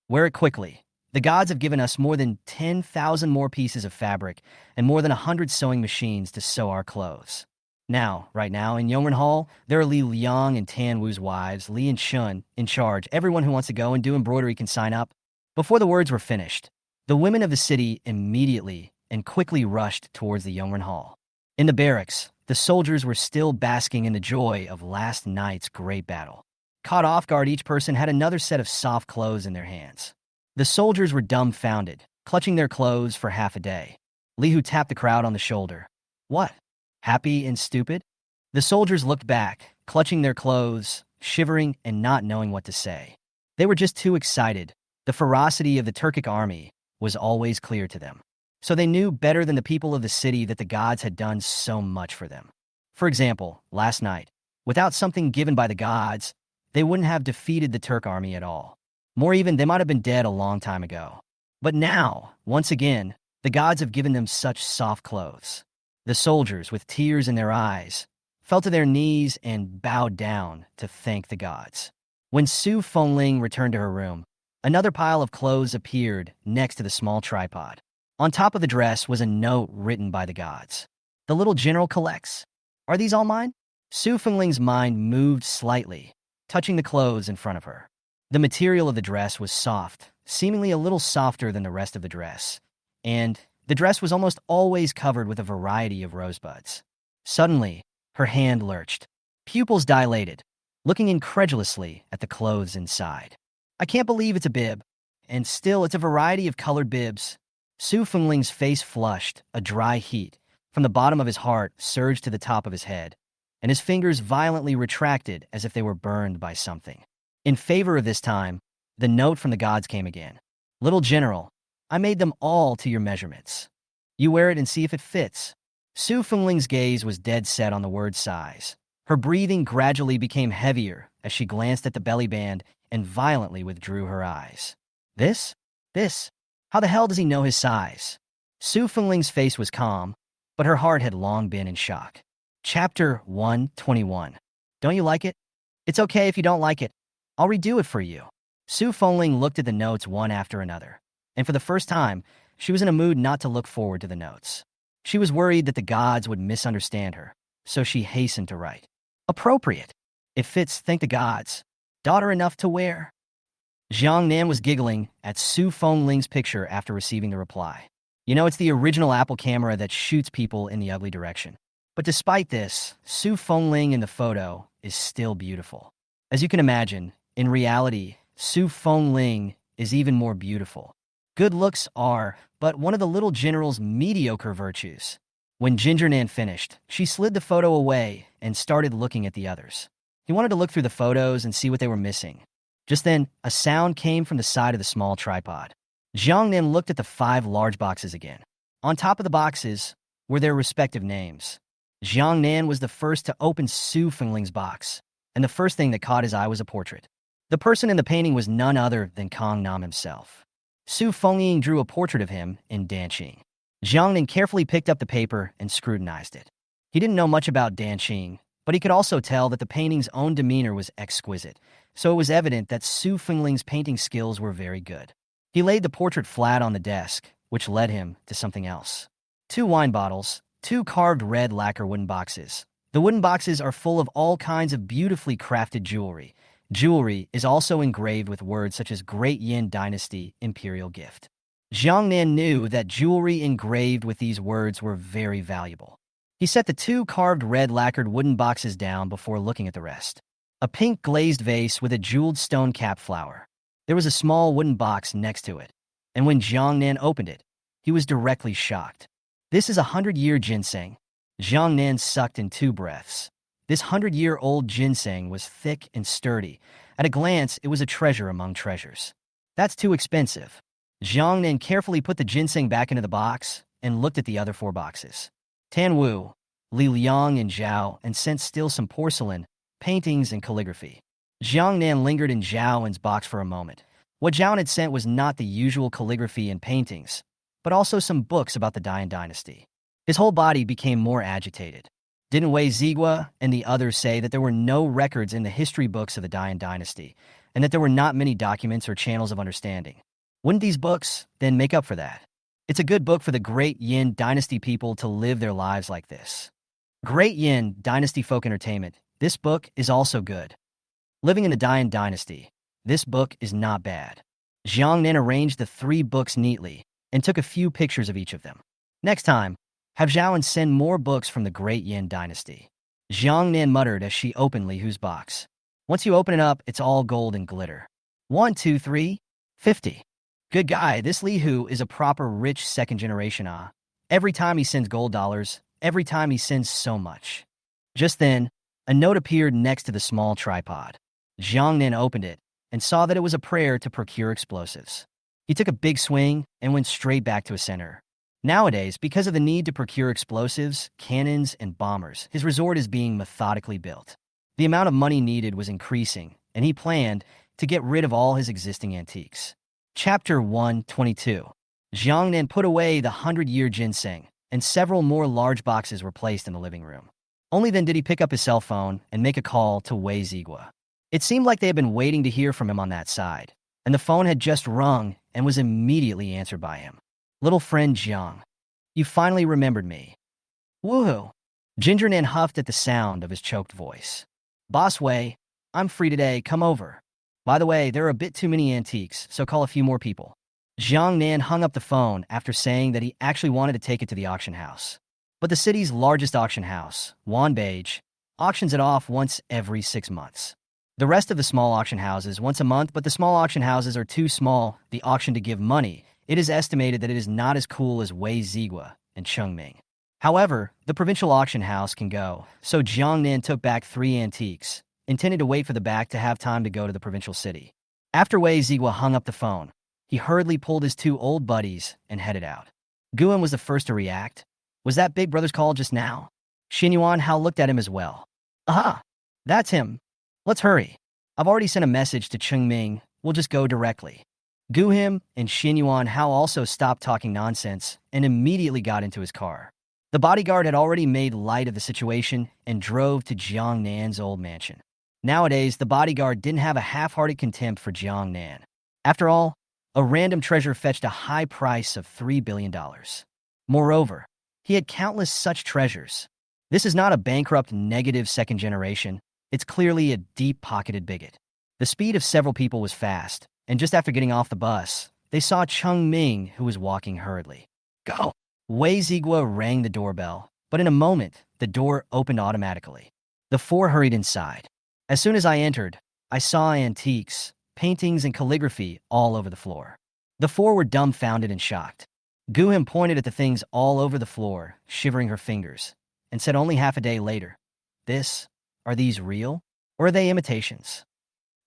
Wear it quickly. The gods have given us more than 10,000 more pieces of fabric and more than 100 sewing machines to sew our clothes. Now, right now, in Yongren Hall, there are Li Liang and Tan Wu's wives, Li and Shun, in charge. Everyone who wants to go and do embroidery can sign up. Before the words were finished, the women of the city immediately and quickly rushed towards the Yongren Hall. In the barracks, the soldiers were still basking in the joy of last night's great battle. Caught off guard, each person had another set of soft clothes in their hands. The soldiers were dumbfounded, clutching their clothes for half a day. Li Hu tapped the crowd on the shoulder. What? Happy and stupid? The soldiers looked back, clutching their clothes, shivering and not knowing what to say. They were just too excited. The ferocity of the Turkic army was always clear to them. So they knew better than the people of the city that the gods had done so much for them. For example, last night, without something given by the gods, they wouldn't have defeated the Turk army at all. More even, they might have been dead a long time ago. But now, once again, the gods have given them such soft clothes. The soldiers, with tears in their eyes, fell to their knees and bowed down to thank the gods. When Su Fengling returned to her room, another pile of clothes appeared next to the small tripod. On top of the dress was a note written by the gods. The little general collects. Are these all mine? Su Fengling's mind moved slightly, touching the clothes in front of her. The material of the dress was soft, seemingly a little softer than the rest of the dress, and the dress was almost always covered with a variety of rosebuds. Suddenly, her hand lurched. Pupils dilated, looking incredulously at the clothes inside. I can't believe it's a bib. And still, it's a variety of colored bibs. Su Fengling's face flushed, a dry heat from the bottom of his heart surged to the top of his head, and his fingers violently retracted as if they were burned by something. In favor of this time, the note from the gods came again. Little General, I made them all to your measurements. You wear it and see if it fits. Su Fengling's gaze was dead set on the word size. Her breathing gradually became heavier as she glanced at the belly band and violently withdrew her eyes. This? How the hell does he know his size? Su Fengling's face was calm, but her heart had long been in shock. Chapter 121. Don't you like it? It's okay if you don't like it. I'll redo it for you. Su Fengling looked at the notes one after another, and for the first time, she was in a mood not to look forward to the notes. She was worried that the gods would misunderstand her, so she hastened to write. Appropriate. It fits, thank the gods. Daughter enough to wear. Jiang Nan was giggling at Su Fengling's picture after receiving the reply. You know, it's the original Apple camera that shoots people in the ugly direction. But despite this, Su Fengling in the photo is still beautiful. As you can imagine, in reality, Su Fengling is even more beautiful. Good looks are but one of the little general's mediocre virtues. When Ginger Nan finished, she slid the photo away and started looking at the others. He wanted to look through the photos and see what they were missing. Just then, a sound came from the side of the small tripod. Jiang Nan looked at the 5 large boxes again. On top of the boxes were their respective names. Jiang Nan was the first to open Su Fengling's box, and the first thing that caught his eye was a portrait. The person in the painting was none other than Kong Nam himself. Su Fengling drew a portrait of him in Danqing. Jiang Nan carefully picked up the paper and scrutinized it. He didn't know much about Danqing, but he could also tell that the painting's own demeanor was exquisite, so it was evident that Su Fengling's painting skills were very good. He laid the portrait flat on the desk, which led him to something else. 2 wine bottles, 2 carved red lacquer wooden boxes. The wooden boxes are full of all kinds of beautifully crafted jewelry. Jewelry is also engraved with words such as Great Yin Dynasty Imperial Gift. Jiang Nan knew that jewelry engraved with these words were very valuable. He set the 2 carved red lacquered wooden boxes down before looking at the rest. A pink glazed vase with a jeweled stone cap flower. There was a small wooden box next to it, and when Jiang Nan opened it, he was directly shocked. This is a 100-year ginseng. Jiang Nan sucked in 2 breaths. This 100-year-old ginseng was thick and sturdy. At a glance, it was a treasure among treasures. That's too expensive. Jiang Nan carefully put the ginseng back into the box and looked at the other 4 boxes. Tan Wu, Li Liang, and Zhao, and sent still some porcelain, paintings, and calligraphy. Jiang Nan lingered in Zhao's box for a moment. What Zhao had sent was not the usual calligraphy and paintings, but also some books about the Dian dynasty. His whole body became more agitated. Didn't Wei Zigua and the others say that there were no records in the history books of the Dian dynasty, and that there were not many documents or channels of understanding? Wouldn't these books then make up for that? It's a good book for the Great Yin Dynasty people to live their lives like this. Great Yin Dynasty Folk Entertainment. This book is also good. Living in the Dian Dynasty. This book is not bad. Jiang Nan arranged the 3 books neatly and took a few pictures of each of them. Next time, have Zhao send more books from the Great Yin Dynasty. Jiang Nan muttered as she opened Li Hu's box. Once you open it up, it's all gold and glitter. 1, 2, 3, 50. Good guy, this Li Hu is a proper rich 2nd generation, Every time he sends gold dollars, every time he sends so much. Just then, a note appeared next to the small tripod. Jiang Nan opened it and saw that it was a prayer to procure explosives. He took a big swing and went straight back to his center. Nowadays, because of the need to procure explosives, cannons, and bombers, his resort is being methodically built. The amount of money needed was increasing, and he planned to get rid of all his existing antiques. Chapter 122. Jiang Nan put away the 100-year ginseng, and several more large boxes were placed in the living room. Only then did he pick up his cell phone and make a call to Wei Zigua. It seemed like they had been waiting to hear from him on that side, and the phone had just rung and was immediately answered by him. Little friend Jiang, you finally remembered me. Woohoo! Ginger Nan huffed at the sound of his choked voice. Boss Wei, I'm free today, come over. By the way, there are a bit too many antiques, so call a few more people. Jiang Nan hung up the phone after saying that he actually wanted to take it to the auction house. But the city's largest auction house, Wanbeige, auctions it off once every 6 months. The rest of the small auction houses once a month, but the small auction houses are too small the auction to give money. It is estimated that it is not as cool as Wei Zigua and Chengming. However, the provincial auction house can go, so Jiang Nan took back 3 antiques, intended to wait for the back to have time to go to the provincial city. After Wei Zigua hung up the phone, he hurriedly pulled his 2 old buddies and headed out. Guan was the first to react. Was that Big Brother's call just now? Xin Yuan Hao looked at him as well. Aha! That's him. Let's hurry. I've already sent a message to Chengming. We'll just go directly. Gu Him and Xin Yuan Hao also stopped talking nonsense and immediately got into his car. The bodyguard had already made light of the situation and drove to Jiang Nan's old mansion. Nowadays, the bodyguard didn't have a half-hearted contempt for Jiang Nan. After all, a random treasure fetched a high price of $3 billion. Moreover, he had countless such treasures. This is not a bankrupt negative second generation. It's clearly a deep-pocketed bigot. The speed of several people was fast, and just after getting off the bus, they saw Chengming, who was walking hurriedly. Go! Wei Zigua rang the doorbell, but in a moment, the door opened automatically. The 4 hurried inside. As soon as I entered, I saw antiques, paintings, and calligraphy all over the floor. The 4 were dumbfounded and shocked. Guhim pointed at the things all over the floor, shivering her fingers, and said only half a day later, Are these real? Or are they imitations?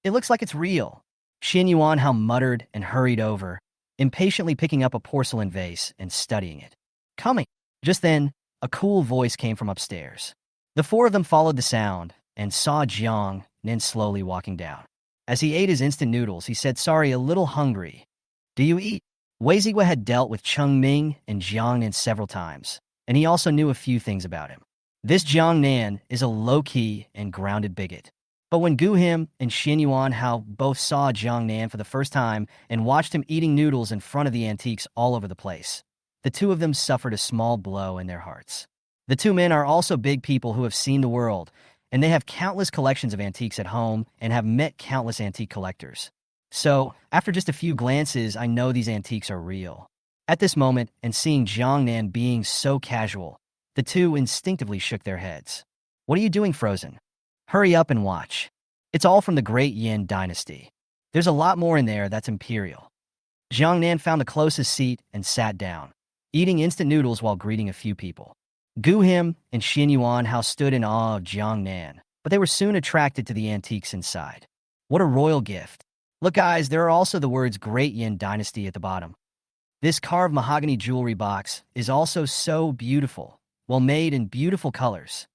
It looks like it's real. Xin Yuan Hao muttered and hurried over, impatiently picking up a porcelain vase and studying it. Coming. Just then, a cool voice came from upstairs. The 4 of them followed the sound and saw Jiang Nan slowly walking down. As he ate his instant noodles, he said, Sorry, a little hungry. Do you eat? Wei Zigua had dealt with Chengming and Jiang Nan several times, and he also knew a few things about him. This Jiang Nan is a low-key and grounded bigot. But when Gu Him and Xin Yuan Hao both saw Jiang Nan for the first time and watched him eating noodles in front of the antiques all over the place, the 2 of them suffered a small blow in their hearts. The 2 men are also big people who have seen the world, and they have countless collections of antiques at home and have met countless antique collectors. So, after just a few glances, I know these antiques are real. At this moment, and seeing Jiang Nan being so casual, the 2 instinctively shook their heads. What are you doing, Frozen? Hurry up and watch. It's all from the Great Yin dynasty. There's a lot more in there that's imperial. Jiang Nan found the closest seat and sat down, eating instant noodles while greeting a few people. Gu Him and Xin Yuan Hao stood in awe of Jiang Nan, but they were soon attracted to the antiques inside. What a royal gift. Look, guys, there are also the words Great Yin Dynasty at the bottom. This carved mahogany jewelry box is also so beautiful, well made in beautiful colors.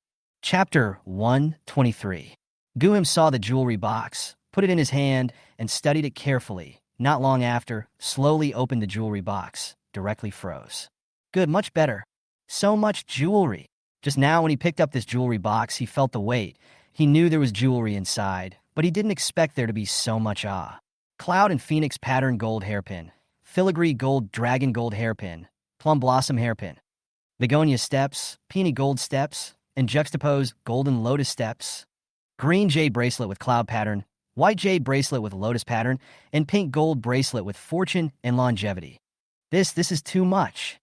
Chapter 123. Gu Him saw the jewelry box, put it in his hand, and studied it carefully. Not long after, slowly opened the jewelry box, directly froze. Good, much better. So much jewelry. Just now when he picked up this jewelry box, he felt the weight. He knew there was jewelry inside, but he didn't expect there to be so much Cloud and Phoenix pattern gold hairpin, filigree gold dragon gold hairpin, plum blossom hairpin, begonia steps, peony gold steps, and juxtaposed golden lotus steps, green jade bracelet with cloud pattern, white jade bracelet with lotus pattern, and pink gold bracelet with fortune and longevity. This is too much.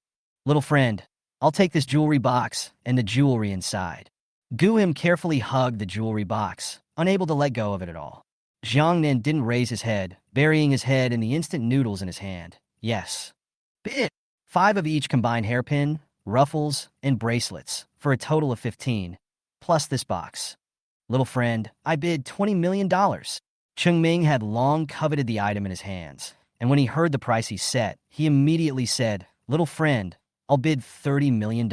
Little friend, I'll take this jewelry box and the jewelry inside. Gu Him carefully hugged the jewelry box, unable to let go of it at all. Jiang Nan didn't raise his head, burying his head in the instant noodles in his hand. Yes. Bid. 5 of each combined hairpin, ruffles, and bracelets, for a total of 15, plus this box. Little friend, I bid $20 million. Chengming had long coveted the item in his hands, and when he heard the price he set, he immediately said, Little friend, I'll bid $30 million.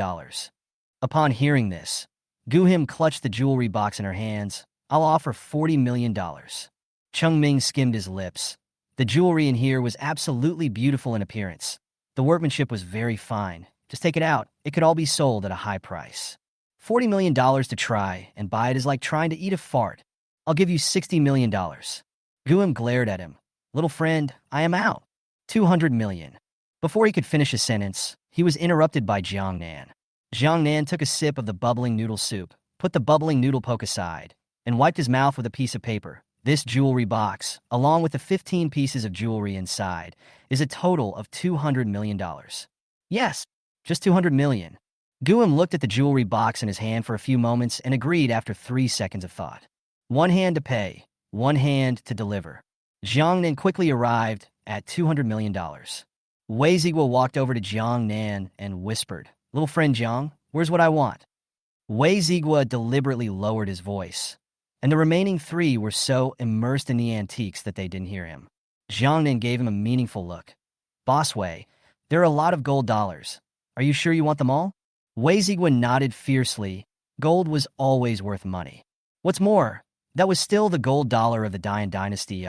Upon hearing this, Gu Him clutched the jewelry box in her hands. I'll offer $40 million. Chengming skimmed his lips. The jewelry in here was absolutely beautiful in appearance. The workmanship was very fine. Just take it out. It could all be sold at a high price. $40 million to try and buy it is like trying to eat a fart. I'll give you $60 million. Gu Him glared at him. Little friend, I am out. $200 million. Before he could finish his sentence, he was interrupted by Jiang Nan. Jiang Nan took a sip of the bubbling noodle soup, put the bubbling noodle poke aside, and wiped his mouth with a piece of paper. This jewelry box, along with the 15 pieces of jewelry inside, is a total of $200 million. Yes, just 200 million. Guim looked at the jewelry box in his hand for a few moments and agreed after 3 seconds of thought. One hand to pay, one hand to deliver. Jiang Nan quickly arrived at $200 million. Wei Zigua walked over to Jiang Nan and whispered, "Little friend Jiang, where's what I want?" Wei Zigua deliberately lowered his voice, and the remaining 3 were so immersed in the antiques that they didn't hear him. Jiang Nan gave him a meaningful look. "Boss Wei, there are a lot of gold dollars. Are you sure you want them all?" Wei Zigua nodded fiercely. Gold was always worth money. What's more, that was still the gold dollar of the Dian dynasty,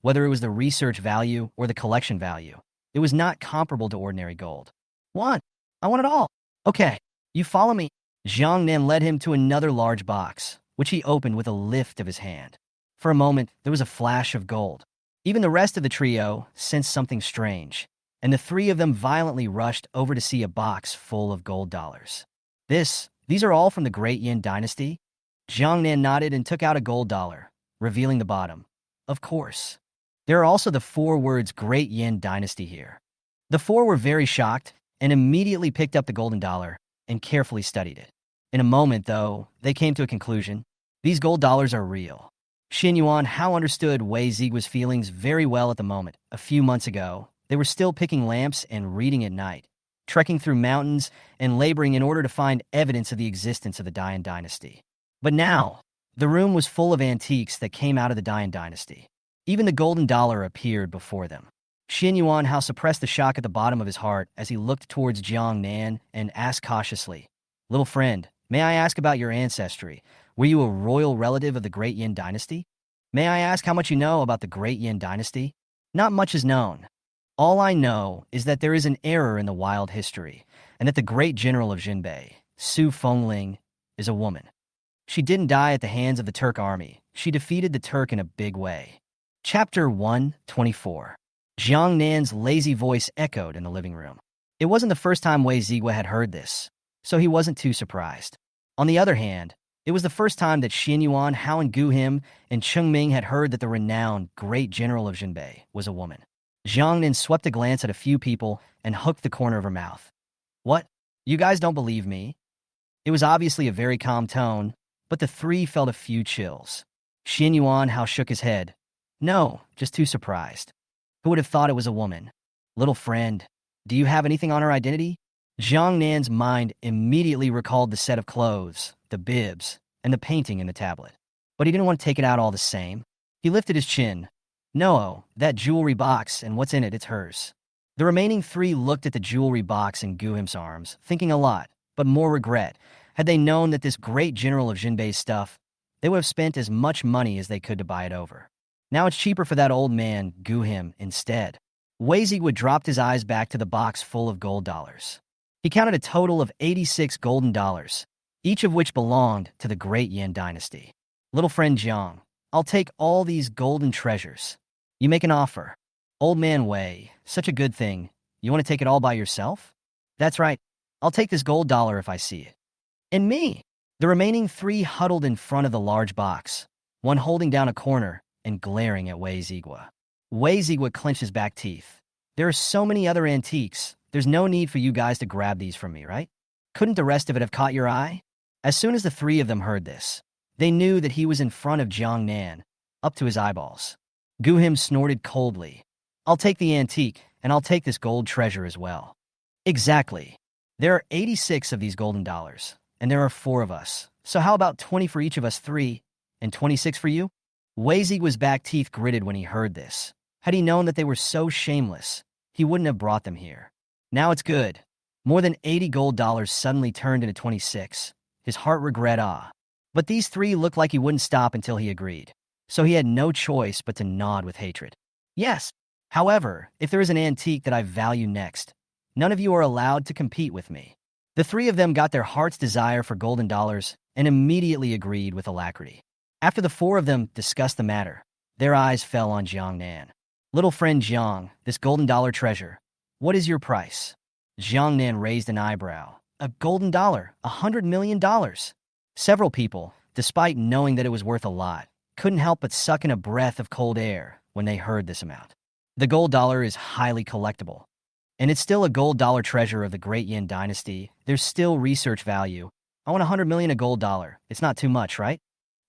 whether it was the research value or the collection value. It was not comparable to ordinary gold. "What? I want it all." "Okay, you follow me." Jiang Nan led him to another large box, which he opened with a lift of his hand. For a moment, there was a flash of gold. Even the rest of the trio sensed something strange, and the 3 of them violently rushed over to see a box full of gold dollars. These are all from the Great Yin dynasty?" Jiang Nan nodded and took out a gold dollar, revealing the bottom. "Of course. There are also the 4 words Great Yin dynasty here." The 4 were very shocked and immediately picked up the golden dollar and carefully studied it. In a moment, though, they came to a conclusion. These gold dollars are real. Xin Yuan Hao understood Wei Zigua's feelings very well at the moment. A few months ago, they were still picking lamps and reading at night, trekking through mountains and laboring in order to find evidence of the existence of the Dian dynasty. But now, the room was full of antiques that came out of the Dian dynasty. Even the golden dollar appeared before them. Xin Yuan Hao suppressed the shock at the bottom of his heart as he looked towards Jiang Nan and asked cautiously, "Little friend, may I ask about your ancestry? Were you a royal relative of the Great Yin dynasty? May I ask how much you know about the Great Yin dynasty?" "Not much is known. All I know is that there is an error in the wild history, and that the great general of Jinbei, Su Fengling, is a woman. She didn't die at the hands of the Turk army. She defeated the Turk in a big way." Chapter 124. Jiang Nan's lazy voice echoed in the living room. It wasn't the first time Wei Zigua had heard this, so he wasn't too surprised. On the other hand, it was the first time that Xin Yuan, Hao and Gu Him, and Cheng Ming had heard that the renowned great general of Jinbei was a woman. Jiang Nan swept a glance at a few people and hooked the corner of her mouth. "What? You guys don't believe me?" It was obviously a very calm tone, but the 3 felt a few chills. Xin Yuan Hao shook his head. "No, just too surprised. Who would have thought it was a woman? Little friend, do you have anything on her identity?" Jiang Nan's mind immediately recalled the set of clothes, the bibs, and the painting in the tablet. But he didn't want to take it out all the same. He lifted his chin. "No, that jewelry box and what's in it, it's hers." The remaining 3 looked at the jewelry box in Guhim's arms, thinking a lot, but more regret. Had they known that this great general of Jinbei's stuff, they would have spent as much money as they could to buy it over. Now it's cheaper for that old man, Guhim, instead. Wei Zigua dropped his eyes back to the box full of gold dollars. He counted a total of 86 golden dollars, each of which belonged to the Great Yin dynasty. "Little friend Jiang, I'll take all these golden treasures. You make an offer." "Old man Wei, such a good thing. You want to take it all by yourself?" "That's right. I'll take this gold dollar if I see it." "And me." The remaining 3 huddled in front of the large box, one holding down a corner and glaring at Wei Zigua. Wei Zigua clenched his back teeth. "There are so many other antiques. There's no need for you guys to grab these from me, right? Couldn't the rest of it have caught your eye?" As soon as the 3 of them heard this, they knew that he was in front of Jiang Nan, up to his eyeballs. Guhim snorted coldly. "I'll take the antique, and I'll take this gold treasure as well." "Exactly. There are 86 of these golden dollars, and there are 4 of us. So how about 20 for each of us 3, and 26 for you?" Wei Zigua's back teeth gritted when he heard this. Had he known that they were so shameless, he wouldn't have brought them here. Now it's good. More than 80 gold dollars suddenly turned into 26. His heart regret But these 3 looked like he wouldn't stop until he agreed. So he had no choice but to nod with hatred. "Yes. However, if there is an antique that I value next, none of you are allowed to compete with me." The 3 of them got their heart's desire for golden dollars and immediately agreed with alacrity. After the 4 of them discussed the matter, their eyes fell on Jiang Nan. "Little friend Jiang, this golden dollar treasure, what is your price?" Jiang Nan raised an eyebrow. a golden dollar, $100 million. Several people, despite knowing that it was worth a lot, couldn't help but suck in a breath of cold air when they heard this amount. The gold dollar is highly collectible, and it's still a gold dollar treasure of the Great Yin Dynasty. There's still research value. I want 100 million a gold dollar. It's not too much, right?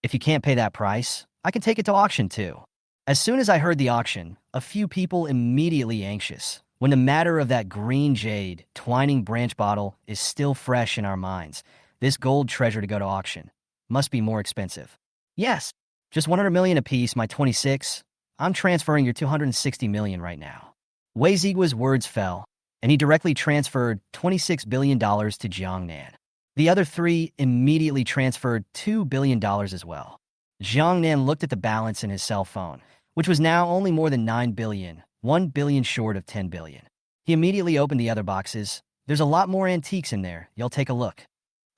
If you can't pay that price, I can take it to auction too. As soon as I heard the auction, a few people immediately anxious. When the matter of that green jade, twining branch bottle is still fresh in our minds, this gold treasure to go to auction must be more expensive. Yes, just 100 million apiece, my 26. I'm transferring your 260 million right now. Wei Zigua's words fell, and he directly transferred $26 billion to Jiang Nan. The other three immediately transferred $2 billion as well. Jiang Nan looked at the balance in his cell phone, which was now only more than 9 billion, 1 billion short of 10 billion. He immediately opened the other boxes. There's a lot more antiques in there. You'll take a look.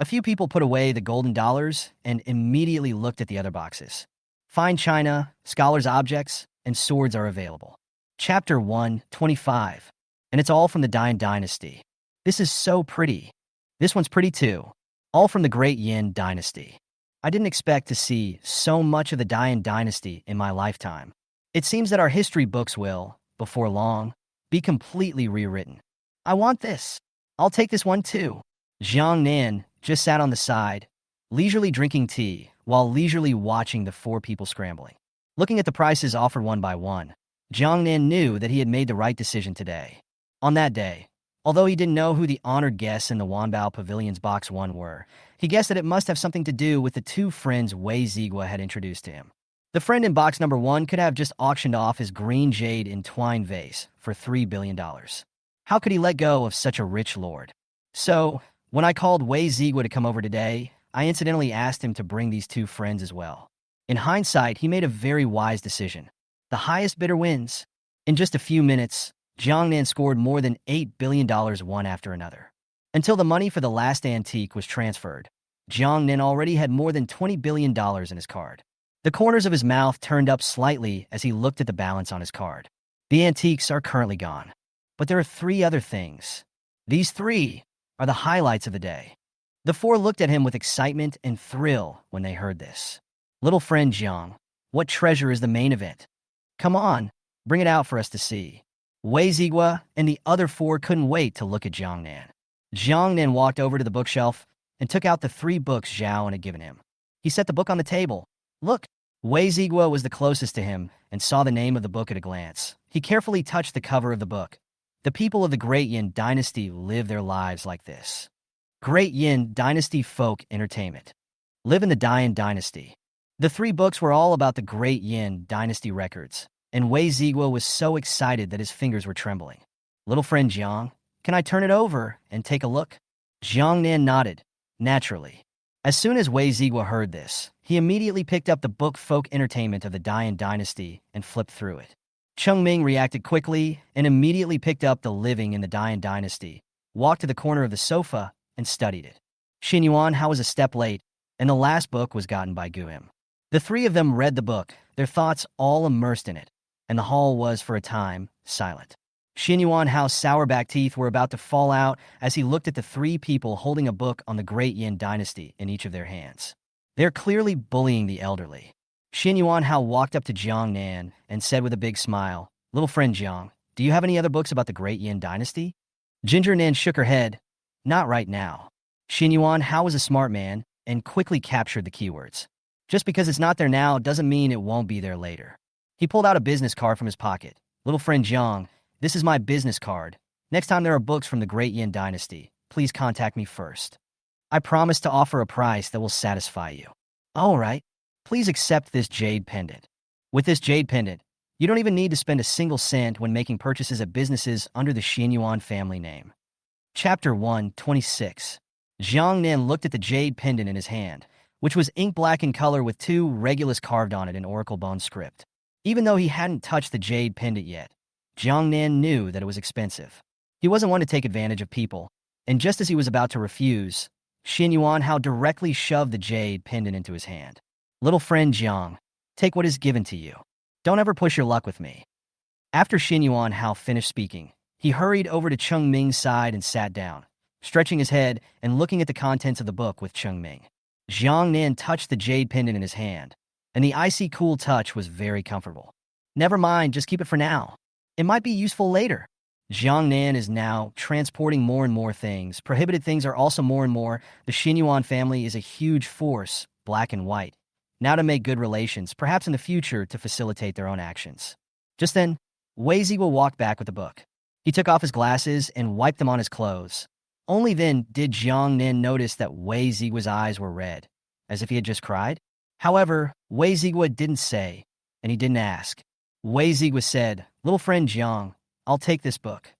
A few people put away the golden dollars and immediately looked at the other boxes. Fine china, scholars' objects, and swords are available. Chapter 125. And it's all from the Dian Dynasty. This is so pretty. This one's pretty too. All from the Great Yin Dynasty. I didn't expect to see so much of the Dian Dynasty in my lifetime. It seems that our history books will, before long, be completely rewritten. I want this. I'll take this one too. Jiang Nan just sat on the side, leisurely drinking tea, while leisurely watching the four people scrambling. Looking at the prices offered one by one, Jiang Nan knew that he had made the right decision today. On that day, although he didn't know who the honored guests in the Wanbao Pavilion's Box 1 were, he guessed that it must have something to do with the two friends Wei Zigua had introduced to him. The friend in box number 1 could have just auctioned off his green jade entwined vase for $3 billion. How could he let go of such a rich lord? So, when I called Wei Zigua to come over today, I incidentally asked him to bring these two friends as well. In hindsight, he made a very wise decision. The highest bidder wins. In just a few minutes, Jiang Nan scored more than $8 billion one after another. Until the money for the last antique was transferred, Jiang Nan already had more than $20 billion in his card. The corners of his mouth turned up slightly as he looked at the balance on his card. The antiques are currently gone. But there are 3 other things. These 3 are the highlights of the day. The 4 looked at him with excitement and thrill when they heard this. Little friend Jiang, what treasure is the main event? Come on, bring it out for us to see. Wei Zigua and the other 4 couldn't wait to look at Jiang Nan. Jiang Nan walked over to the bookshelf and took out the 3 books Zhao had given him. He set the book on the table. Look, Wei Zigua was the closest to him and saw the name of the book at a glance. He carefully touched the cover of the book. The people of the Great Yin Dynasty live their lives like this. Great Yin Dynasty Folk Entertainment. Live in the Dian Dynasty. The 3 books were all about the Great Yin Dynasty records, and Wei Zigua was so excited that his fingers were trembling. Little friend Jiang, can I turn it over and take a look? Jiang Nan nodded, naturally. As soon as Wei Zigua heard this, he immediately picked up the book Folk Entertainment of the Dian Dynasty and flipped through it. Cheng Ming reacted quickly and immediately picked up the Living in the Dian Dynasty, walked to the corner of the sofa, and studied it. Xin Yuan Hao was a step late, and the last book was gotten by Guim. The 3 of them read the book, their thoughts all immersed in it, and the hall was, for a time, silent. Xin Yuan Hao's sour-back teeth were about to fall out as he looked at the 3 people holding a book on the Great Yin Dynasty in each of their hands. They're clearly bullying the elderly. Xin Yuan Hao walked up to Jiang Nan and said with a big smile, Little friend Jiang, do you have any other books about the Great Yin Dynasty? Ginger Nan shook her head. Not right now. Xin Yuan Hao was a smart man and quickly captured the keywords. Just because it's not there now doesn't mean it won't be there later. He pulled out a business card from his pocket. Little friend Jiang, this is my business card. Next time there are books from the Great Yin Dynasty, please contact me first. I promise to offer a price that will satisfy you. All right. Please accept this jade pendant. With this jade pendant, you don't even need to spend a single cent when making purchases at businesses under the Xinyuan family name. Chapter 126. Jiang Nan looked at the jade pendant in his hand, which was ink black in color with 2 Regulus carved on it in Oracle bone script. Even though he hadn't touched the jade pendant yet, Jiang Nan knew that it was expensive. He wasn't one to take advantage of people, and just as he was about to refuse, Xin Yuan Hao directly shoved the jade pendant into his hand. Little friend Jiang, take what is given to you. Don't ever push your luck with me. After Xin Yuan Hao finished speaking, he hurried over to Cheng Ming's side and sat down. stretching his head and looking at the contents of the book with Cheng Ming. Jiang Nan touched the jade pendant in his hand, and the icy cool touch was very comfortable. Never mind, just keep it for now. It might be useful later. Jiang Nan is now transporting more and more things. Prohibited things are also more and more. The Xinyuan family is a huge force, black and white. Now to make good relations, perhaps in the future to facilitate their own actions. Just then, Wei Ziwa walked back with the book. He took off his glasses and wiped them on his clothes. Only then did Jiang Nan notice that Wei Ziwa's eyes were red, as if he had just cried. However, Wei Ziwa didn't say, and he didn't ask. Wei Ziwa said, "Little friend Jiang, I'll take this book.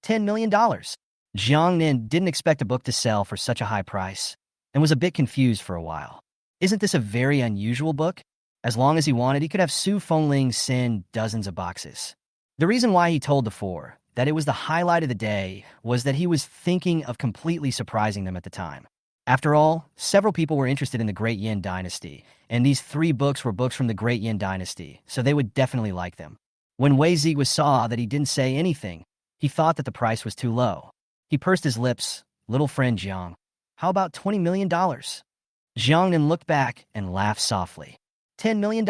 $10 million. Jiang Nan didn't expect a book to sell for such a high price, and was a bit confused for a while. Isn't this a very unusual book? As long as he wanted, he could have Su Fengling send dozens of boxes. The reason why he told the four that it was the highlight of the day was that he was thinking of completely surprising them at the time. After all, several people were interested in the Great Yin Dynasty, and these 3 books were books from the Great Yin Dynasty, so they would definitely like them. When Wei Ziwa saw that he didn't say anything, he thought that the price was too low. He pursed his lips. "Little friend Jiang, how about $20 million? Jiang Nan looked back and laughed softly. $10 million.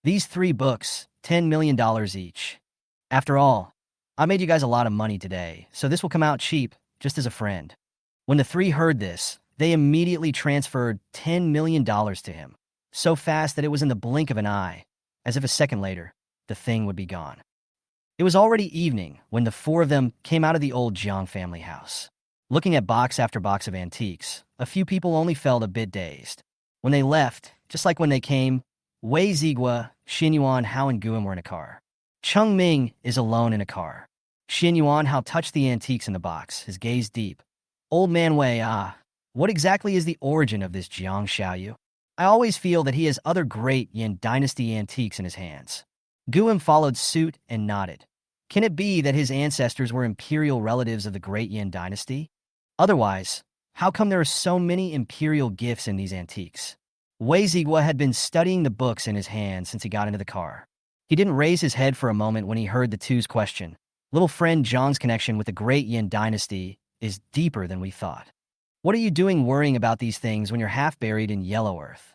These 3 books, $10 million each. After all, I made you guys a lot of money today, so this will come out cheap, just as a friend." When the 3 heard this, they immediately transferred $10 million to him, so fast that it was in the blink of an eye, as if a second later, the thing would be gone. It was already evening when the 4 of them came out of the old Jiang family house. Looking at box after box of antiques, a few people only felt a bit dazed. When they left, just like when they came, Wei Ziwa, Xinyuan Hao and Guim were in a car. Cheng Ming is alone in a car. Xinyuan Hao touched the antiques in the box, his gaze deep. "Old man Wei, what exactly is the origin of this Jiang Xiaoyu? I always feel that he has other great Yin dynasty antiques in his hands." Guim followed suit and nodded. Can it be that his ancestors were imperial relatives of the Great Yin Dynasty? Otherwise, how come there are so many imperial gifts in these antiques? Wei Ziwa had been studying the books in his hand since he got into the car. He didn't raise his head for a moment when he heard the two's question. "Little friend Jiang's connection with the Great Yin Dynasty is deeper than we thought. What are you doing worrying about these things when you're half buried in yellow earth?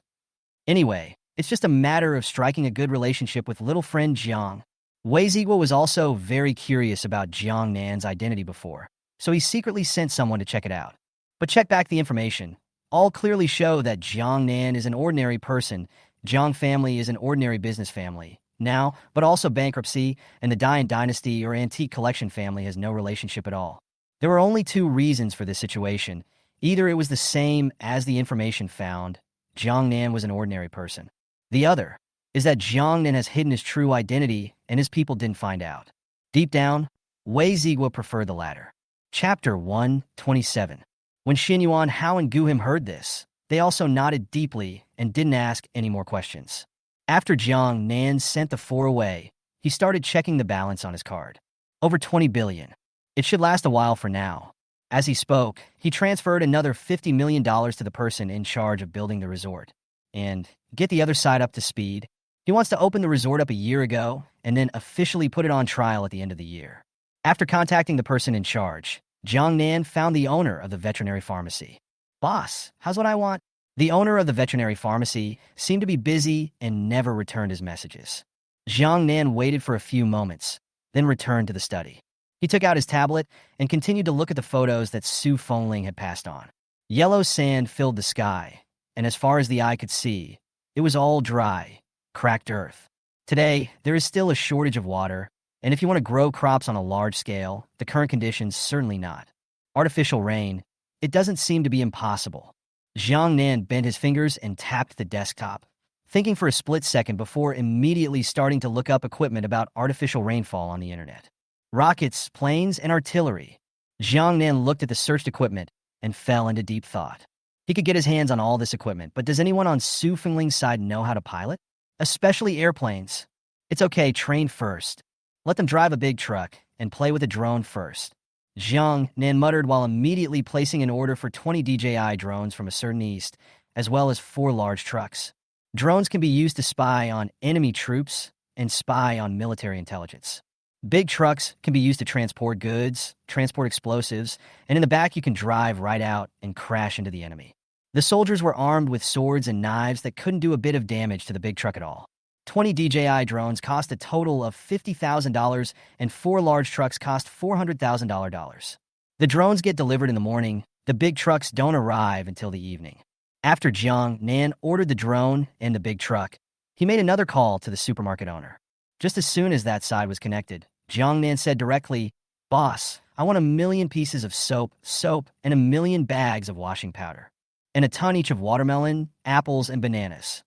Anyway, it's just a matter of striking a good relationship with little friend Jiang." Wei Ziwa was also very curious about Jiang Nan's identity before, so he secretly sent someone to check it out. But check back the information. All clearly show that Jiang Nan is an ordinary person, Jiang family is an ordinary business family. Now, but also bankruptcy, and the Dian Dynasty or antique collection family has no relationship at all. There were only 2 reasons for this situation. Either it was the same as the information found, Jiang Nan was an ordinary person. The other is that Jiang Nan has hidden his true identity and his people didn't find out. Deep down, Wei Ziwa preferred the latter. Chapter 127. When Xinyuan Hao and Guhim heard this, they also nodded deeply and didn't ask any more questions. After Jiang Nan sent the 4 away, he started checking the balance on his card. Over 20 billion. It should last a while for now. As he spoke, he transferred another $50 million to the person in charge of building the resort. And get the other side up to speed. He wants to open the resort up a year ago and then officially put it on trial at the end of the year. After contacting the person in charge, Jiang Nan found the owner of the veterinary pharmacy. "Boss, how's what I want?" The owner of the veterinary pharmacy seemed to be busy and never returned his messages. Jiang Nan waited for a few moments, then returned to the study. He took out his tablet and continued to look at the photos that Su Fengling had passed on. Yellow sand filled the sky, and as far as the eye could see, it was all dry, cracked earth. Today, there is still a shortage of water, and if you want to grow crops on a large scale, the current conditions certainly not. Artificial rain, it doesn't seem to be impossible. Jiang Nan bent his fingers and tapped the desktop, thinking for a split second before immediately starting to look up equipment about artificial rainfall on the internet. Rockets, planes, and artillery. Jiang Nan looked at the searched equipment and fell into deep thought. He could get his hands on all this equipment, but does anyone on Su Fengling's side know how to pilot? Especially airplanes. It's okay, train first. Let them drive a big truck and play with a drone first. Jiang Nan muttered while immediately placing an order for 20 DJI drones from a certain east, as well as 4 large trucks. Drones can be used to spy on enemy troops and spy on military intelligence. Big trucks can be used to transport goods, transport explosives, and in the back you can drive right out and crash into the enemy. The soldiers were armed with swords and knives that couldn't do a bit of damage to the big truck at all. 20 DJI drones cost a total of $50,000, and 4 large trucks cost $400,000. The drones get delivered in the morning. The big trucks don't arrive until the evening. After Jiang Nan ordered the drone and the big truck, he made another call to the supermarket owner. Just as soon as that side was connected, Jiang Nan said directly, "Boss, I want 1,000,000 pieces of soap, and 1,000,000 bags of washing powder, and a ton each of watermelon, apples, and bananas."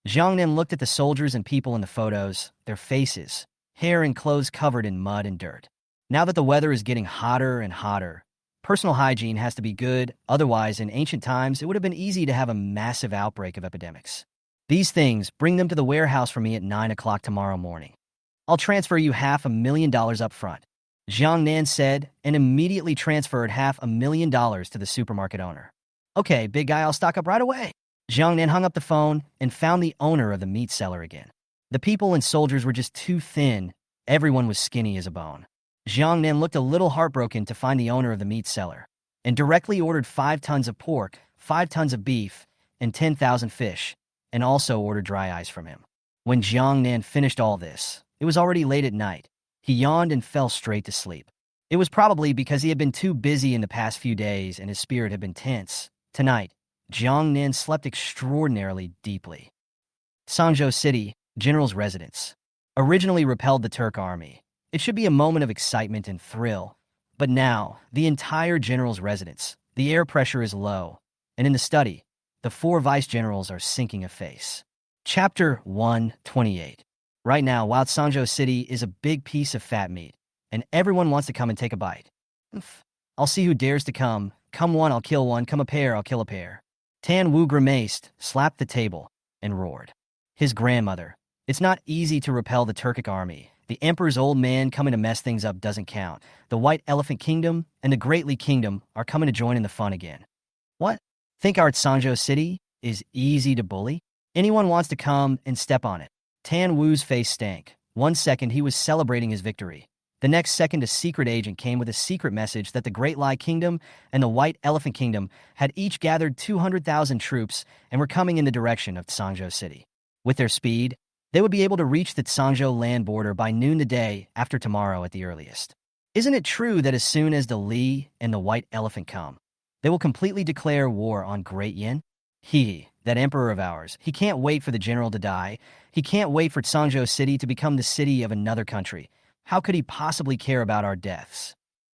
Jiang Nan looked at the soldiers and people in the photos, their faces, hair and clothes covered in mud and dirt. Now that the weather is getting hotter and hotter, personal hygiene has to be good, otherwise in ancient times it would have been easy to have a massive outbreak of epidemics. "These things, bring them to the warehouse for me at 9 o'clock tomorrow morning. I'll transfer you $500,000 up front," Jiang Nan said, and immediately transferred $500,000 to the supermarket owner. "Okay, big guy, I'll stock up right away." Jiang Nan hung up the phone and found the owner of the meat seller again. The people and soldiers were just too thin. Everyone was skinny as a bone. Jiang Nan looked a little heartbroken to find the owner of the meat seller and directly ordered 5 tons of pork, 5 tons of beef, and 10,000 fish, and also ordered dry ice from him. When Jiang Nan finished all this, it was already late at night. He yawned and fell straight to sleep. It was probably because he had been too busy in the past few days and his spirit had been tense. Tonight, Jiang Nan slept extraordinarily deeply. Sangzhou City, general's residence. Originally repelled the Turk army. It should be a moment of excitement and thrill. But now, the entire general's residence, the air pressure is low. And in the study, the 4 vice generals are sinking a face. Chapter 128. Right now, Wild Sangzhou City is a big piece of fat meat, and everyone wants to come and take a bite. "I'll see who dares to come. Come one, I'll kill one. Come a pair, I'll kill a pair." Tan Wu grimaced, slapped the table, and roared. His grandmother. "It's not easy to repel the Turkic army. The emperor's old man coming to mess things up doesn't count. The White Elephant Kingdom and the Great Li Kingdom are coming to join in the fun again." "What? Think our Sangzhou City is easy to bully? Anyone wants to come and step on it." Tan Wu's face stank. One second he was celebrating his victory. The next second a secret agent came with a secret message that the Great Li Kingdom and the White Elephant Kingdom had each gathered 200,000 troops and were coming in the direction of Sangzhou City. With their speed, they would be able to reach the Sangzhou land border by noon the day after tomorrow at the earliest. Isn't it true that as soon as the Li and the White Elephant come, they will completely declare war on Great Yin? That emperor of ours, he can't wait for the general to die. He can't wait for Sangzhou City to become the city of another country. How could he possibly care about our deaths?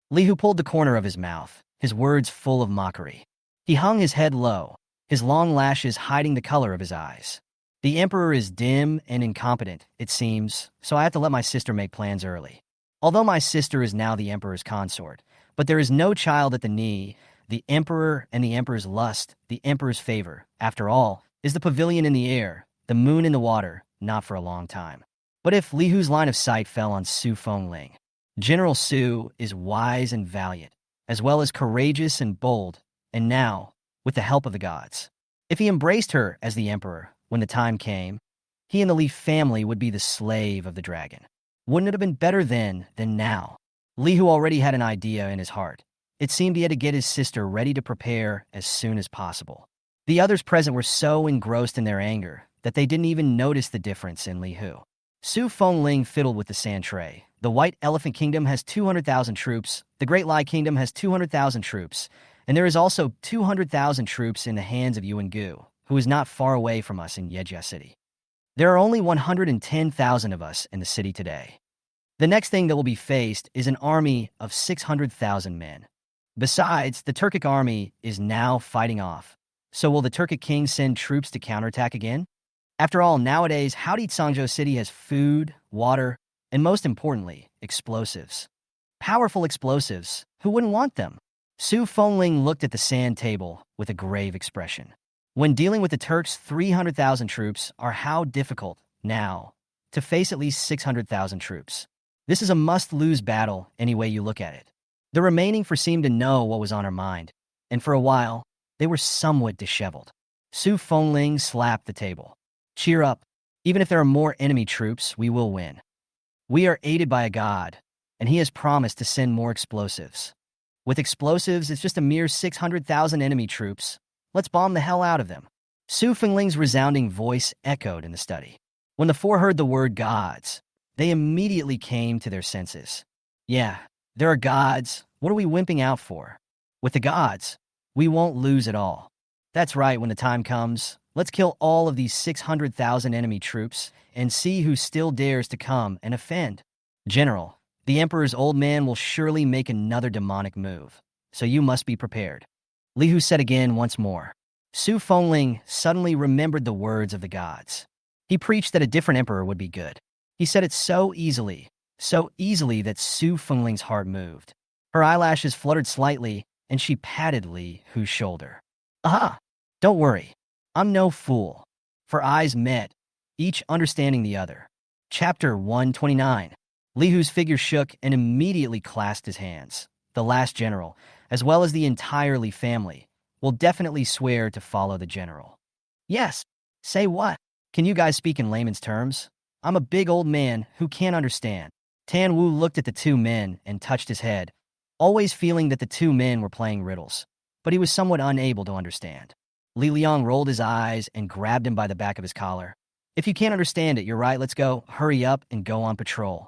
Li Hu pulled the corner of his mouth, his words full of mockery. He hung his head low, his long lashes hiding the color of his eyes. "The emperor is dim and incompetent, it seems, so I have to let my sister make plans early. Although my sister is now the emperor's consort, but there is no child at the knee. The emperor and the emperor's lust, the emperor's favor, after all, is the pavilion in the air, the moon in the water, not for a long time." But if Li Hu's line of sight fell on Su Fengling, General Su is wise and valiant, as well as courageous and bold, and now, with the help of the gods. If he embraced her as the emperor, when the time came, he and the Li family would be the slave of the dragon. Wouldn't it have been better then than now? Li Hu already had an idea in his heart. It seemed he had to get his sister ready to prepare as soon as possible. The others present were so engrossed in their anger that they didn't even notice the difference in Li Hu. Su Fengling fiddled with the sand tray. The White Elephant Kingdom has 200,000 troops, the Great Li Kingdom has 200,000 troops, and there is also 200,000 troops in the hands of Yuan Gu, who is not far away from us in Yejia City. There are only 110,000 of us in the city today. The next thing that will be faced is an army of 600,000 men. Besides, the Turkic army is now fighting off. So will the Turkic king send troops to counterattack again? After all, nowadays, Howdy Sangzhou City has food, water, and most importantly, explosives. Powerful explosives. Who wouldn't want them? Su Fengling looked at the sand table with a grave expression. When dealing with the Turks, 300,000 troops are how difficult, now, to face at least 600,000 troops. This is a must-lose battle any way you look at it. The remaining seemed to know what was on her mind, and for a while, they were somewhat disheveled. Su Fengling slapped the table. "Cheer up. Even if there are more enemy troops, we will win. We are aided by a god, and he has promised to send more explosives. With explosives, it's just a mere 600,000 enemy troops. Let's bomb the hell out of them. Su Fengling's resounding voice echoed in the study. When the four heard the word gods, they immediately came to their senses. Yeah, there are gods. What are we wimping out for? With the gods, we won't lose at all. That's right, when the time comes, let's kill all of these 600,000 enemy troops and see who still dares to come and offend. General, the Emperor's old man will surely make another demonic move, so you must be prepared. Li Hu said again once more. Su Fengling suddenly remembered the words of the gods. He preached that a different emperor would be good. He said it so easily that Su Fengling's heart moved. Her eyelashes fluttered slightly, and she patted Li Hu's shoulder. Aha! Don't worry. I'm no fool. For eyes met, each understanding the other. Chapter 129. Li Hu's figure shook and immediately clasped his hands. The last general, as well as the entire Li family, will definitely swear to follow the general. Yes. Say what? Can you guys speak in layman's terms? I'm a big old man who can't understand. Tan Wu looked at the two men and touched his head, always feeling that the two men were playing riddles, but he was somewhat unable to understand. Li Liang rolled his eyes and grabbed him by the back of his collar. If you can't understand it, you're right, let's go. Hurry up and go on patrol.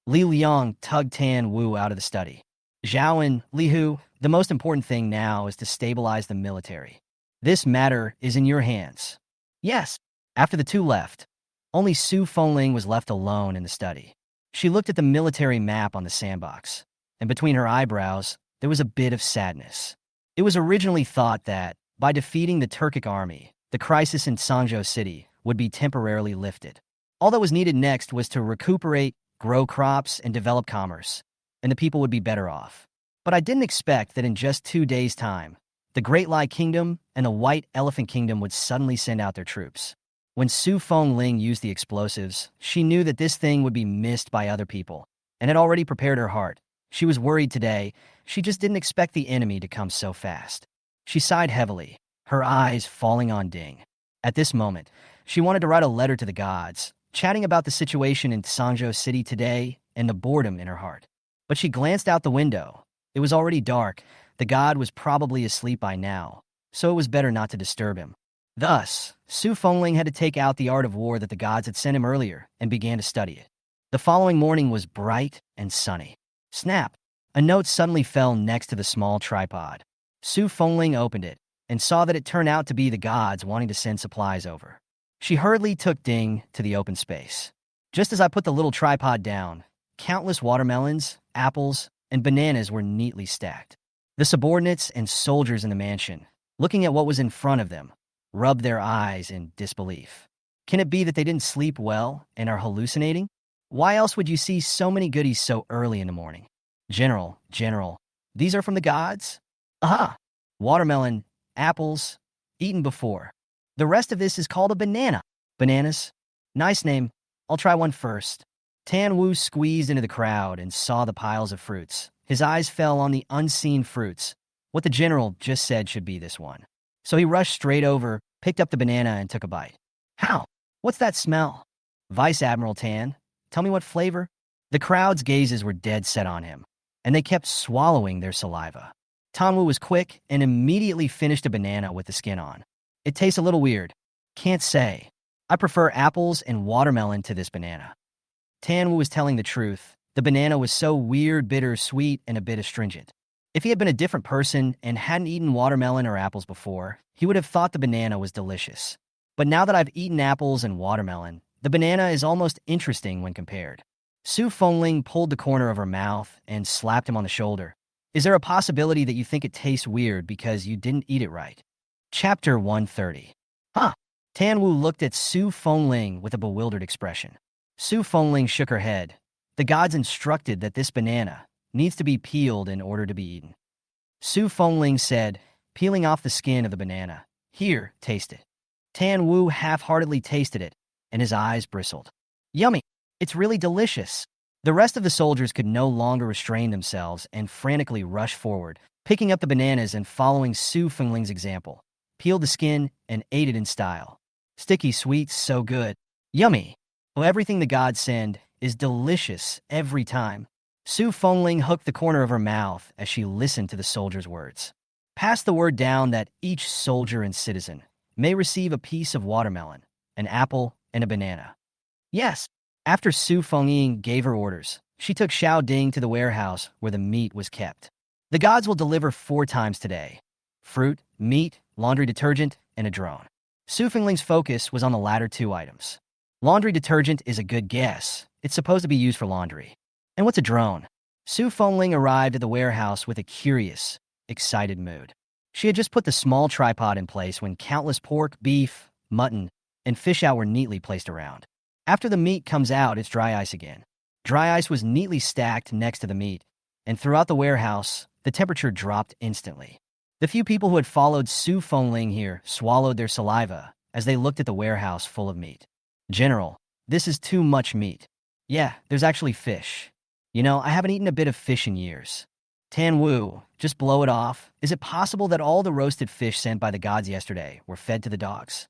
Li Liang tugged Tan Wu out of the study. Zhao and Li Hu, the most important thing now is to stabilize the military. This matter is in your hands. Yes. After the two left, only Su Fengling was left alone in the study. She looked at the military map on the sandbox, and between her eyebrows, there was a bit of sadness. It was originally thought that, by defeating the Turkic army, the crisis in Sangzhou City would be temporarily lifted. All that was needed next was to recuperate, grow crops, and develop commerce, and the people would be better off. But I didn't expect that in just 2 days' time, the Great Lai Kingdom and the White Elephant Kingdom would suddenly send out their troops. When Su Fengling used the explosives, she knew that this thing would be missed by other people, and had already prepared her heart. She was worried today. She just didn't expect the enemy to come so fast. She sighed heavily, her eyes falling on Ding. At this moment, she wanted to write a letter to the gods, chatting about the situation in Sangzhou City today and the boredom in her heart. But she glanced out the window. It was already dark. The god was probably asleep by now, so it was better not to disturb him. Thus, Su Fengling had to take out the art of war that the gods had sent him earlier and began to study it. The following morning was bright and sunny. Snap! A note suddenly fell next to the small tripod. Su Fengling opened it and saw that it turned out to be the gods wanting to send supplies over. She hurriedly took Ding to the open space. Just as I put the little tripod down, countless watermelons, apples, and bananas were neatly stacked. The subordinates and soldiers in the mansion, looking at what was in front of them, rubbed their eyes in disbelief. Can it be that they didn't sleep well and are hallucinating? Why else would you see so many goodies so early in the morning? General, these are from the gods? Aha! Watermelon, apples, eaten before. The rest of this is called a banana. Bananas? Nice name. I'll try one first. Tan Wu squeezed into the crowd and saw the piles of fruits. His eyes fell on the unseen fruits. What the general just said should be this one. So he rushed straight over, picked up the banana, and took a bite. How? What's that smell? Vice Admiral Tan, tell me what flavor? The crowd's gazes were dead set on him, and they kept swallowing their saliva. Tan Wu was quick and immediately finished a banana with the skin on. It tastes a little weird. Can't say. I prefer apples and watermelon to this banana. Tan Wu was telling the truth. The banana was so weird, bitter, sweet, and a bit astringent. If he had been a different person and hadn't eaten watermelon or apples before, he would have thought the banana was delicious. But now that I've eaten apples and watermelon, the banana is almost interesting when compared. Su Fengling pulled the corner of her mouth and slapped him on the shoulder. Is there a possibility that you think it tastes weird because you didn't eat it right? Chapter 130. Huh. Tan Wu looked at Su Fengling with a bewildered expression. Su Fengling shook her head. The gods instructed that this banana needs to be peeled in order to be eaten. Su Fengling said, peeling off the skin of the banana. Here, taste it. Tan Wu half-heartedly tasted it, and his eyes bristled. Yummy! It's really delicious. The rest of the soldiers could no longer restrain themselves and frantically rushed forward, picking up the bananas and following Su Fengling's example. Peeled the skin and ate it in style. Sticky sweet, so good. Yummy! Well, everything the gods send is delicious every time. Su Fengling hooked the corner of her mouth as she listened to the soldier's words. Pass the word down that each soldier and citizen may receive a piece of watermelon, an apple, and a banana. Yes. After Su Fengying gave her orders, she took Xiao Ding to the warehouse where the meat was kept. The gods will deliver 4 times today: fruit, meat, laundry detergent, and a drone. Su Fengling's focus was on the latter 2 items. Laundry detergent is a good guess. It's supposed to be used for laundry. And what's a drone? Su Fengling arrived at the warehouse with a curious, excited mood. She had just put the small tripod in place when countless pork, beef, mutton, and fish out were neatly placed around. After the meat comes out, it's dry ice again. Dry ice was neatly stacked next to the meat, and throughout the warehouse, the temperature dropped instantly. The few people who had followed Su Fengling here swallowed their saliva as they looked at the warehouse full of meat. General, this is too much meat. Yeah, there's actually fish. You know, I haven't eaten a bit of fish in years. Tan Wu, just blow it off. Is it possible that all the roasted fish sent by the gods yesterday were fed to the dogs?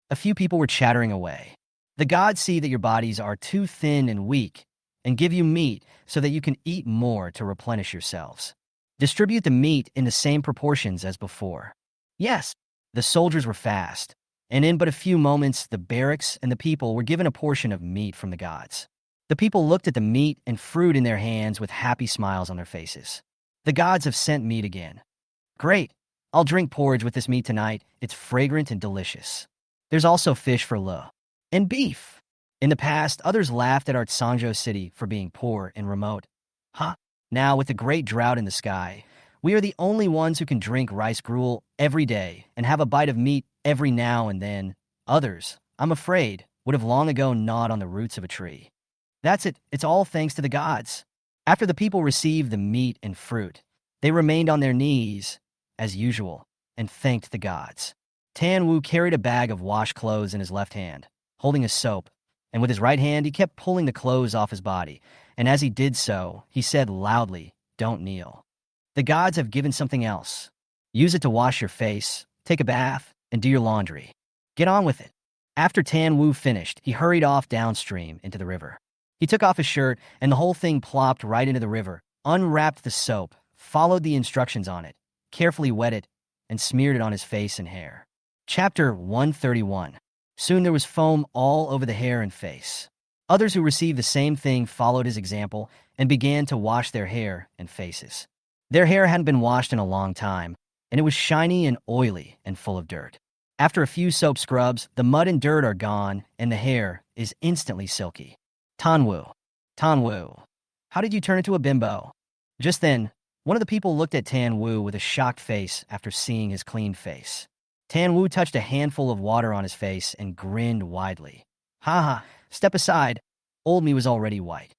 A few people were chattering away. The gods see that your bodies are too thin and weak and give you meat so that you can eat more to replenish yourselves. Distribute the meat in the same proportions as before. Yes, the soldiers were fast, and in but a few moments, the barracks and the people were given a portion of meat from the gods. The people looked at the meat and fruit in their hands with happy smiles on their faces. The gods have sent meat again. Great. I'll drink porridge with this meat tonight. It's fragrant and delicious. There's also fish for Le. And beef. In the past, others laughed at our Sangzhou city for being poor and remote. Huh? Now, with the great drought in the sky, we are the only ones who can drink rice gruel every day and have a bite of meat every now and then. Others, I'm afraid, would have long ago gnawed on the roots of a tree. That's it. It's all thanks to the gods. After the people received the meat and fruit, they remained on their knees, as usual, and thanked the gods. Tan Wu carried a bag of washed clothes in his left hand, holding a soap, and with his right hand he kept pulling the clothes off his body, and as he did so, he said loudly, "Don't kneel. The gods have given something else. Use it to wash your face, take a bath, and do your laundry. Get on with it." After Tan Wu finished, he hurried off downstream into the river. He took off his shirt, and the whole thing plopped right into the river, unwrapped the soap, followed the instructions on it, carefully wet it, and smeared it on his face and hair. Chapter 131. Soon there was foam all over the hair and face. Others who received the same thing followed his example and began to wash their hair and faces. Their hair hadn't been washed in a long time, and it was shiny and oily and full of dirt. After a few soap scrubs, the mud and dirt are gone, and the hair is instantly silky. Tanwu, how did you turn into a bimbo? Just then, one of the people looked at Tan Wu with a shocked face after seeing his clean face. Tan Wu touched a handful of water on his face and grinned widely. Ha ha, step aside. Old me was already white.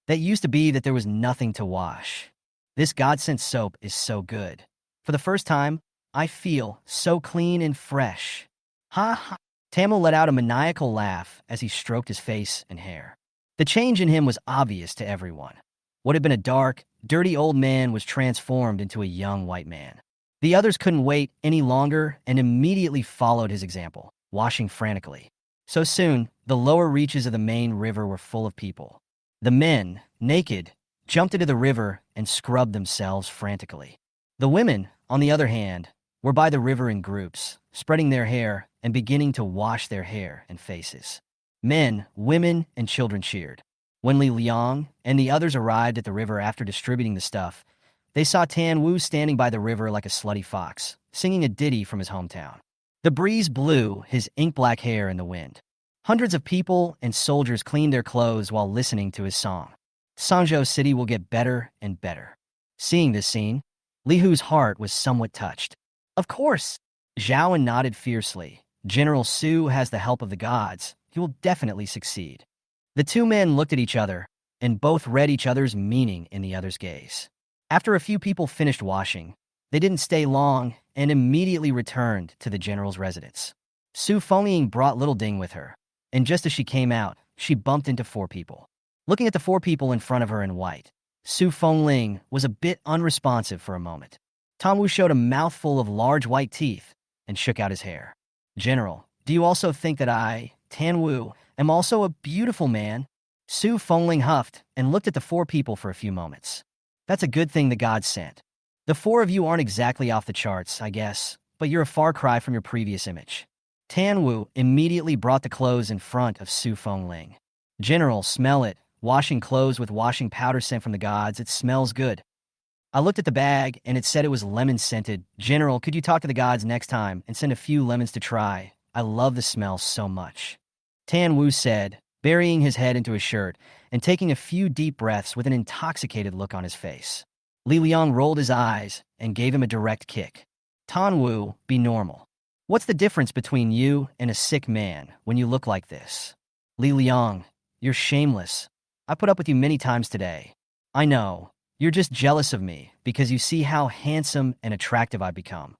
That used to be that there was nothing to wash. This God-sent soap is so good. For the first time, I feel so clean and fresh. Ha ha. Tamil let out a maniacal laugh as he stroked his face and hair. The change in him was obvious to everyone. What had been a dark, dirty old man was transformed into a young white man. The others couldn't wait any longer and immediately followed his example, washing frantically. So soon, the lower reaches of the main river were full of people. The men, naked, jumped into the river and scrubbed themselves frantically. The women, on the other hand, were by the river in groups, spreading their hair and beginning to wash their hair and faces. Men, women, and children cheered. When Li Liang and the others arrived at the river after distributing the stuff, they saw Tan Wu standing by the river like a slutty fox, singing a ditty from his hometown. The breeze blew his ink-black hair in the wind. Hundreds of people and soldiers cleaned their clothes while listening to his song. Sangzhou City will get better and better. Seeing this scene, Li Hu's heart was somewhat touched. Of course! Zhao nodded fiercely. General Su has the help of the gods. He will definitely succeed. The two men looked at each other, and both read each other's meaning in the other's gaze. After a few people finished washing, they didn't stay long and immediately returned to the general's residence. Su Fengling brought little Ding with her, and just as she came out, she bumped into 4 people. Looking at the 4 people in front of her in white, Su Fengling was a bit unresponsive for a moment. Tanwu showed a mouthful of large white teeth and shook out his hair. "General, do you also think that I, Tan Wu, am also a beautiful man?" Su Fengling huffed and looked at the four people for a few moments. That's a good thing the gods sent. The four of you aren't exactly off the charts, I guess, but you're a far cry from your previous image. Tan Wu immediately brought the clothes in front of Su Fengling. General, smell it. Washing clothes with washing powder sent from the gods, it smells good. I looked at the bag, and it said it was lemon-scented. General, could you talk to the gods next time and send a few lemons to try? I love the smell so much. Tan Wu said, burying his head into his shirt and taking a few deep breaths with an intoxicated look on his face. Li Liang rolled his eyes and gave him a direct kick. Tan Wu, be normal. What's the difference between you and a sick man when you look like this? Li Liang, you're shameless. I put up with you many times today. I know. You're just jealous of me because you see how handsome and attractive I've become.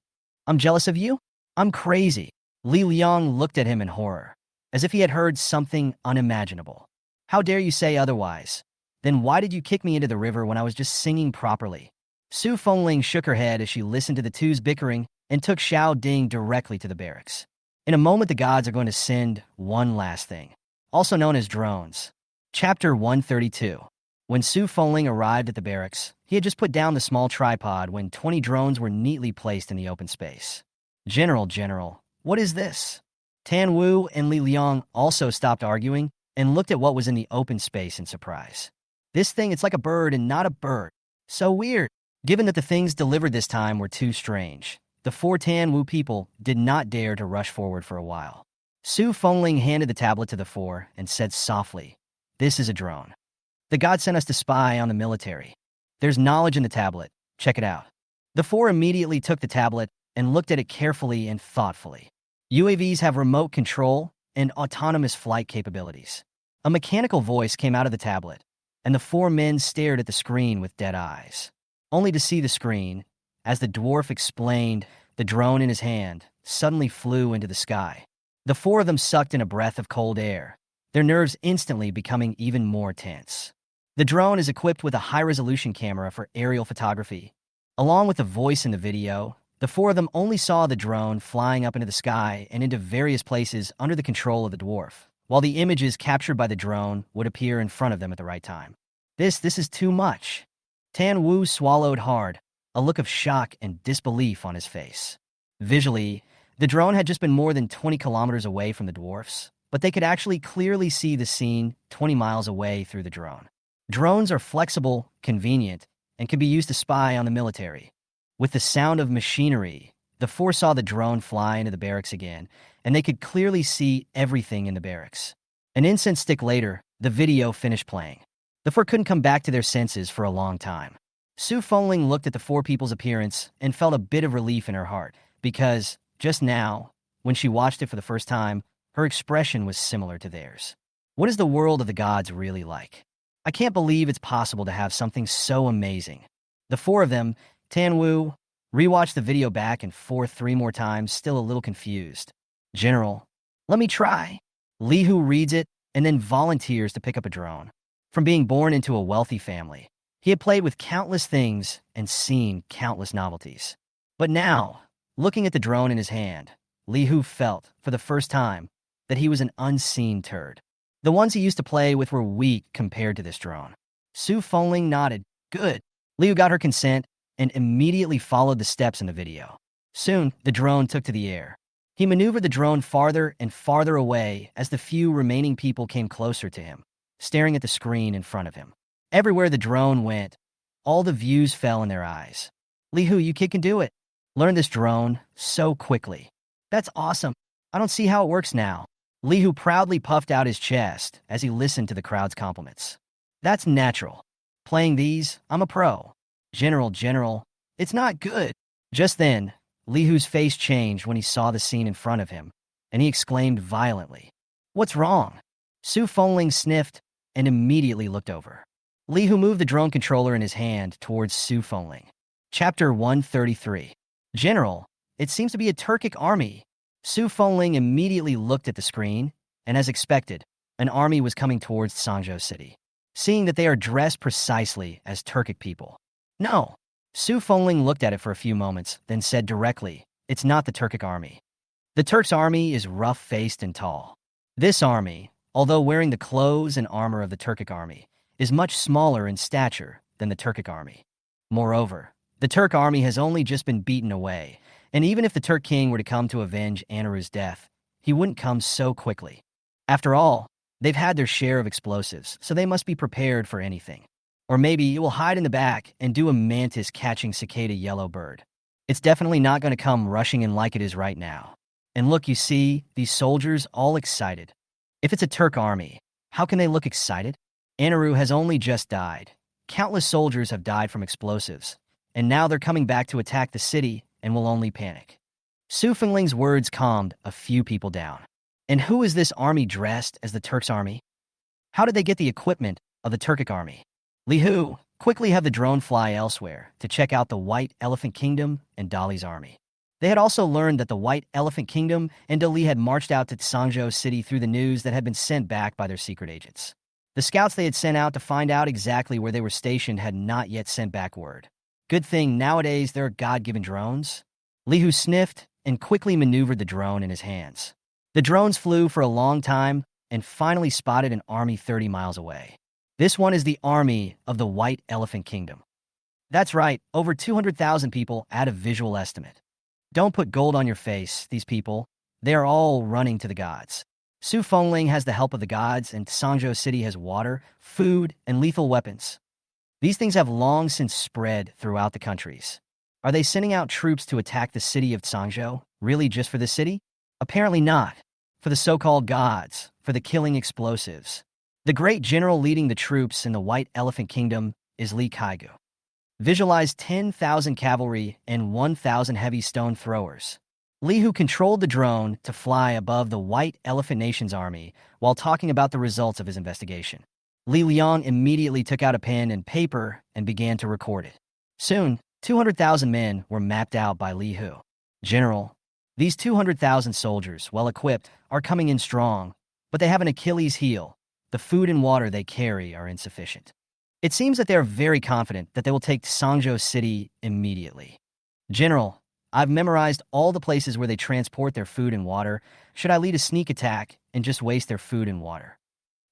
I'm jealous of you? I'm crazy. Li Liang looked at him in horror, as if he had heard something unimaginable. How dare you say otherwise? Then why did you kick me into the river when I was just singing properly? Su Fengling shook her head as she listened to the two's bickering and took Xiao Ding directly to the barracks. In a moment, the gods are going to send one last thing, also known as drones. Chapter 132. When Su Fengling arrived at the barracks, he had just put down the small tripod when 20 drones were neatly placed in the open space. General, what is this? Tan Wu and Li Liang also stopped arguing and looked at what was in the open space in surprise. This thing, it's like a bird and not a bird. So weird. Given that the things delivered this time were too strange, the four Tan Wu people did not dare to rush forward for a while. Su Fengling handed the tablet to the four and said softly, "This is a drone. The god sent us to spy on the military. There's knowledge in the tablet. Check it out." The four immediately took the tablet and looked at it carefully and thoughtfully. UAVs have remote control and autonomous flight capabilities. A mechanical voice came out of the tablet, and the four men stared at the screen with dead eyes, only to see the screen. As the dwarf explained, the drone in his hand suddenly flew into the sky. The four of them sucked in a breath of cold air, their nerves instantly becoming even more tense. The drone is equipped with a high-resolution camera for aerial photography. Along with the voice in the video, the four of them only saw the drone flying up into the sky and into various places under the control of the dwarf, while the images captured by the drone would appear in front of them at the right time. This is too much. Tan Wu swallowed hard, a look of shock and disbelief on his face. Visually, the drone had just been more than 20 kilometers away from the dwarfs, but they could actually clearly see the scene 20 miles away through the drone. Drones are flexible, convenient, and can be used to spy on the military. With the sound of machinery, the four saw the drone fly into the barracks again, and they could clearly see everything in the barracks. An incense stick later, the video finished playing. The four couldn't come back to their senses for a long time. Su Fengling looked at the four people's appearance and felt a bit of relief in her heart, because, just now, when she watched it for the first time, her expression was similar to theirs. What is the world of the gods really like? I can't believe it's possible to have something so amazing. The four of them, Tan Wu, rewatched the video back and forth 3 more times, still a little confused. "General, let me try." Li Hu reads it and then volunteers to pick up a drone. From being born into a wealthy family, he had played with countless things and seen countless novelties. But now, looking at the drone in his hand, Li Hu felt, for the first time, that he was an unseen turd. The ones he used to play with were weak compared to this drone. Su Fengling nodded. Good. Li Hu got her consent and immediately followed the steps in the video. Soon, the drone took to the air. He maneuvered the drone farther and farther away as the few remaining people came closer to him, staring at the screen in front of him. Everywhere the drone went, all the views fell in their eyes. "Li Hu, you kid can do it. Learn this drone so quickly. That's awesome. I don't see how it works now." Li Hu proudly puffed out his chest as he listened to the crowd's compliments. "That's natural. Playing these, I'm a pro." General, it's not good." Just then, Li Hu's face changed when he saw the scene in front of him, and he exclaimed violently, "What's wrong?" Su Fengling sniffed and immediately looked over. Li Hu moved the drone controller in his hand towards Su Fengling. Chapter 133. "General, it seems to be a Turkic army." Su Fengling immediately looked at the screen, and as expected, an army was coming towards Sangzhou City, seeing that they are dressed precisely as Turkic people. "No." Su Fengling looked at it for a few moments, then said directly, "It's not the Turkic army. The Turks' army is rough-faced and tall. This army, although wearing the clothes and armor of the Turkic army, is much smaller in stature than the Turkic army. Moreover, the Turk army has only just been beaten away, and even if the Turk king were to come to avenge Anaru's death, he wouldn't come so quickly. After all, they've had their share of explosives, so they must be prepared for anything. Or maybe it will hide in the back and do a mantis catching cicada yellow bird. It's definitely not going to come rushing in like it is right now. And look, you see, these soldiers all excited. If it's a Turk army, how can they look excited? Anaru has only just died. Countless soldiers have died from explosives, and now they're coming back to attack the city and will only panic. Su Fengling's words calmed a few people down. And who is this army dressed as the Turks' army? How did they get the equipment of the Turkic army? Li Hu, quickly have the drone fly elsewhere to check out the White Elephant Kingdom and Dali's army. They had also learned that the White Elephant Kingdom and Dali had marched out to Tsangzhou City through the news that had been sent back by their secret agents. The scouts they had sent out to find out exactly where they were stationed had not yet sent back word. Good thing nowadays there are God-given drones. Li Hu sniffed and quickly maneuvered the drone in his hands. The drones flew for a long time and finally spotted an army 30 miles away. This one is the army of the White Elephant Kingdom. That's right, over 200,000 people at a visual estimate. Don't put gold on your face, these people. They are all running to the gods. Su Fengling has the help of the gods, and Tsangzhou City has water, food, and lethal weapons. These things have long since spread throughout the countries. Are they sending out troops to attack the city of Tsangzhou, really just for the city? Apparently not. For the so-called gods, for the killing explosives. The great general leading the troops in the White Elephant Kingdom is Li Kaigu. Visualize 10,000 cavalry and 1,000 heavy stone throwers. Li Hu controlled the drone to fly above the White Elephant Nation's army while talking about the results of his investigation. Li Liang immediately took out a pen and paper and began to record it. Soon, 200,000 men were mapped out by Li Hu. General, these 200,000 soldiers, well equipped, are coming in strong, but they have an Achilles heel. The food and water they carry are insufficient. It seems that they are very confident that they will take Tsangzhou City immediately. General, I've memorized all the places where they transport their food and water. Should I lead a sneak attack and just waste their food and water?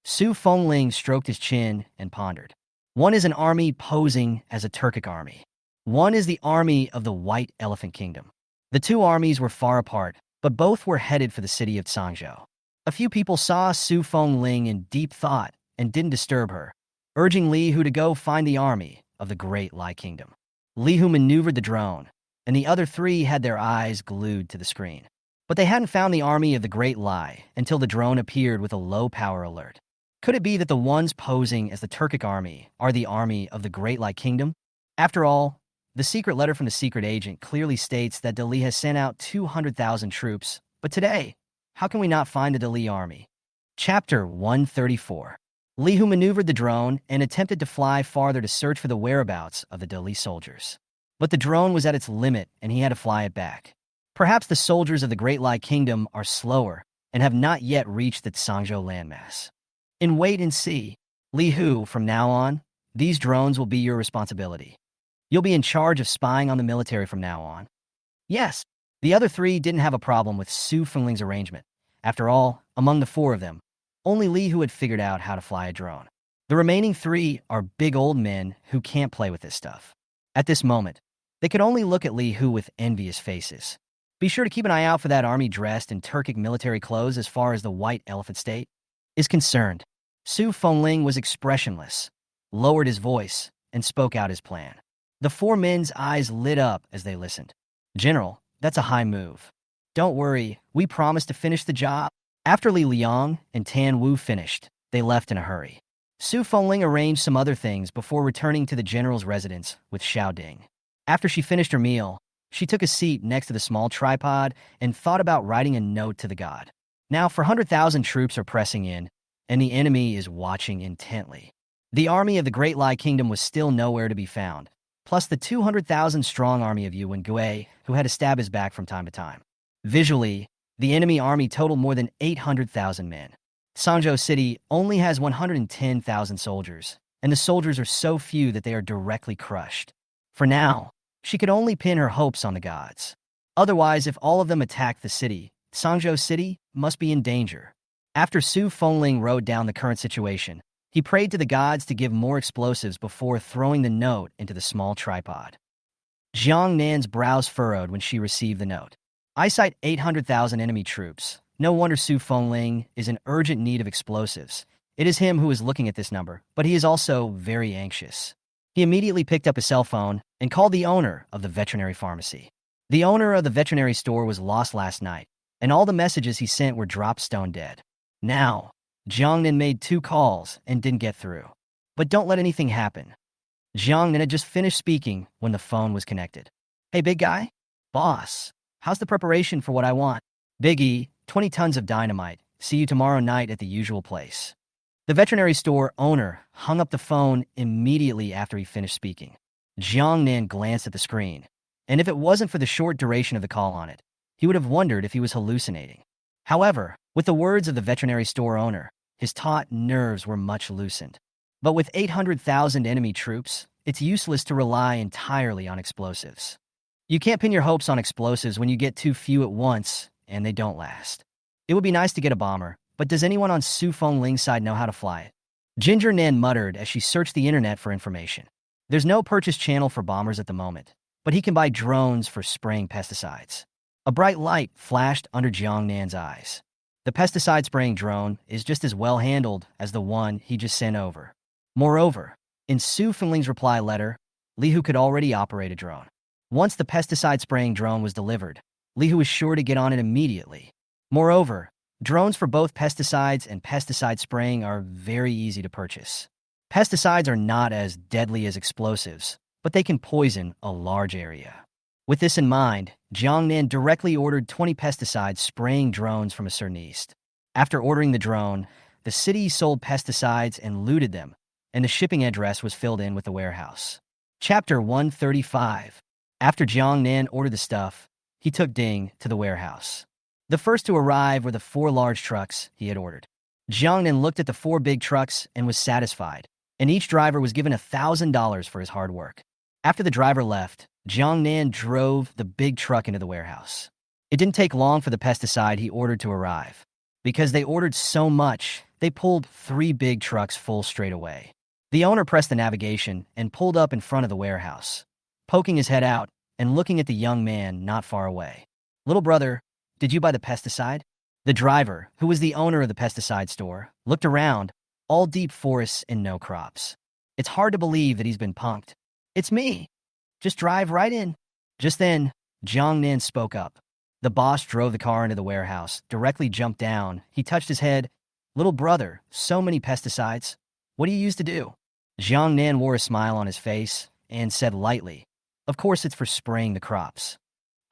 Su Fengling stroked his chin and pondered. One is an army posing as a Turkic army. One is the army of the White Elephant Kingdom. The two armies were far apart, but both were headed for the city of Tsangzhou. A few people saw Su Fengling in deep thought and didn't disturb her, urging Li Hu to go find the army of the Great Lai Kingdom. Li Hu maneuvered the drone, and the other three had their eyes glued to the screen. But they hadn't found the army of the Great Lai until the drone appeared with a low-power alert. Could it be that the ones posing as the Turkic army are the army of the Great Lai Kingdom? After all, the secret letter from the secret agent clearly states that Dali has sent out 200,000 troops, but today, how can we not find the Dali army? Chapter 134. Li Hu maneuvered the drone and attempted to fly farther to search for the whereabouts of the Dali soldiers. But the drone was at its limit and he had to fly it back. Perhaps the soldiers of the Great Lai Kingdom are slower and have not yet reached the Tsangzhou landmass. In wait and see, Li Hu, from now on, these drones will be your responsibility. You'll be in charge of spying on the military from now on. Yes, the other three didn't have a problem with Su Fengling's arrangement. After all, among the four of them, only Li Hu had figured out how to fly a drone. The remaining three are big old men who can't play with this stuff. At this moment, they could only look at Li Hu with envious faces. Be sure to keep an eye out for that army dressed in Turkic military clothes as far as the White Elephant State is concerned. Su Fengling was expressionless, lowered his voice, and spoke out his plan. The four men's eyes lit up as they listened. General, that's a high move. Don't worry, we promised to finish the job. After Li Liang and Tan Wu finished, they left in a hurry. Su Fengling arranged some other things before returning to the general's residence with Xiao Ding. After she finished her meal, she took a seat next to the small tripod and thought about writing a note to the god. Now, 400,000 troops are pressing in, and the enemy is watching intently. The army of the Great Lai Kingdom was still nowhere to be found, plus the 200,000-strong army of Yuan Gui, who had to stab his back from time to time. Visually, the enemy army totaled more than 800,000 men. Tsangzhou City only has 110,000 soldiers, and the soldiers are so few that they are directly crushed. For now, she could only pin her hopes on the gods. Otherwise, if all of them attack the city, Tsangzhou City must be in danger. After Su Fengling wrote down the current situation, he prayed to the gods to give more explosives before throwing the note into the small tripod. Jiang Nan's brows furrowed when she received the note. I cite 800,000 enemy troops. No wonder Su Fengling is in urgent need of explosives. It is him who is looking at this number, but he is also very anxious. He immediately picked up his cell phone and called the owner of the veterinary pharmacy. The owner of the veterinary store was lost last night, and all the messages he sent were dropped stone dead. Now, Jiang Nan made 2 calls and didn't get through. But don't let anything happen. Jiang Nan had just finished speaking when the phone was connected. Hey, big guy? Boss, how's the preparation for what I want? Biggie, 20 tons of dynamite. See you tomorrow night at the usual place. The veterinary store owner hung up the phone immediately after he finished speaking. Jiang Nan glanced at the screen, and if it wasn't for the short duration of the call on it, he would have wondered if he was hallucinating. However, with the words of the veterinary store owner, his taut nerves were much loosened. But with 800,000 enemy troops, it's useless to rely entirely on explosives. You can't pin your hopes on explosives when you get too few at once, and they don't last. It would be nice to get a bomber, but does anyone on Su Fengling's side know how to fly it? Ginger Nan muttered as she searched the internet for information. There's no purchase channel for bombers at the moment, but he can buy drones for spraying pesticides. A bright light flashed under Jiang Nan's eyes. The pesticide-spraying drone is just as well handled as the one he just sent over. Moreover, in Su Fengling's reply letter, Li Hu could already operate a drone. Once the pesticide-spraying drone was delivered, Li Hu was sure to get on it immediately. Moreover, drones for both pesticides and pesticide spraying are very easy to purchase. Pesticides are not as deadly as explosives, but they can poison a large area. With this in mind, Jiang Nan directly ordered 20 pesticide spraying drones from a certain east. After ordering the drone, the city sold pesticides and looted them, and the shipping address was filled in with the warehouse. Chapter 135. After Jiang Nan ordered the stuff, he took Ding to the warehouse. The first to arrive were the 4 large trucks he had ordered. Jiang Nan looked at the 4 big trucks and was satisfied, and each driver was given $1,000 for his hard work. After the driver left, Jiang Nan drove the big truck into the warehouse. It didn't take long for the pesticide he ordered to arrive. Because they ordered so much, they pulled 3 big trucks full straight away. The owner pressed the navigation and pulled up in front of the warehouse, poking his head out and looking at the young man not far away. Little brother, did you buy the pesticide? The driver, who was the owner of the pesticide store, looked around, all deep forests and no crops. It's hard to believe that he's been punked. It's me. Just drive right in. Just then, Jiang Nan spoke up. The boss drove the car into the warehouse, directly jumped down. He touched his head. Little brother, so many pesticides. What do you used to do? Jiang Nan wore a smile on his face and said lightly, of course it's for spraying the crops.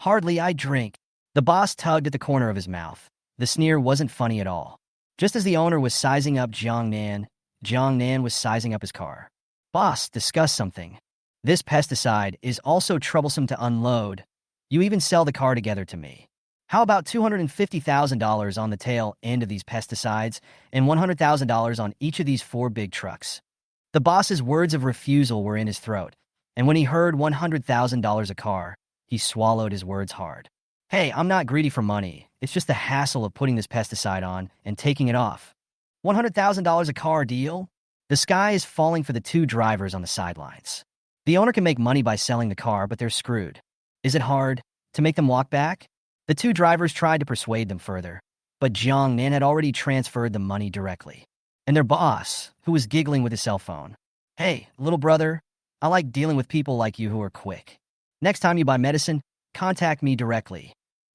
Hardly I drink. The boss tugged at the corner of his mouth. The sneer wasn't funny at all. Just as the owner was sizing up Jiang Nan was sizing up his car. Boss, discuss something. This pesticide is also troublesome to unload. You even sell the car together to me. How about $250,000 on the tail end of these pesticides and $100,000 on each of these 4 big trucks? The boss's words of refusal were in his throat, and when he heard $100,000 a car, he swallowed his words hard. Hey, I'm not greedy for money. It's just the hassle of putting this pesticide on and taking it off. $100,000 a car deal? The sky is falling for the 2 drivers on the sidelines. The owner can make money by selling the car, but they're screwed. Is it hard to make them walk back? The 2 drivers tried to persuade them further, but Jiang Nan had already transferred the money directly. And their boss, who was giggling with his cell phone. Hey, little brother, I like dealing with people like you who are quick. Next time you buy medicine, contact me directly.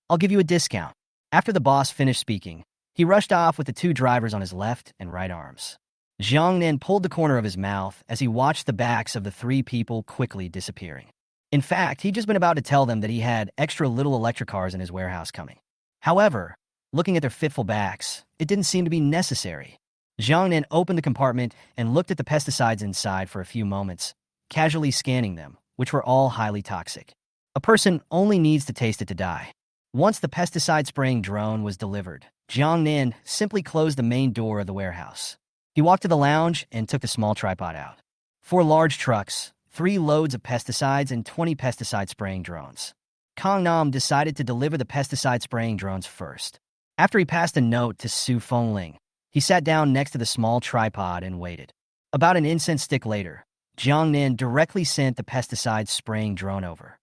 I'll give you a discount. After the boss finished speaking, he rushed off with the 2 drivers on his left and right arms. Jiang Nan pulled the corner of his mouth as he watched the backs of the 3 people quickly disappearing. In fact, he'd just been about to tell them that he had extra little electric cars in his warehouse coming. However, looking at their fitful backs, it didn't seem to be necessary. Jiang Nan opened the compartment and looked at the pesticides inside for a few moments, casually scanning them, which were all highly toxic. A person only needs to taste it to die. Once the pesticide-spraying drone was delivered, Jiang Nan simply closed the main door of the warehouse. He walked to the lounge and took the small tripod out. 4 large trucks, 3 loads of pesticides, and 20 pesticide-spraying drones. Kang Nam decided to deliver the pesticide-spraying drones first. After he passed a note to Su Fengling, he sat down next to the small tripod and waited. About an incense stick later, Jiang Nan directly sent the pesticide spraying drone over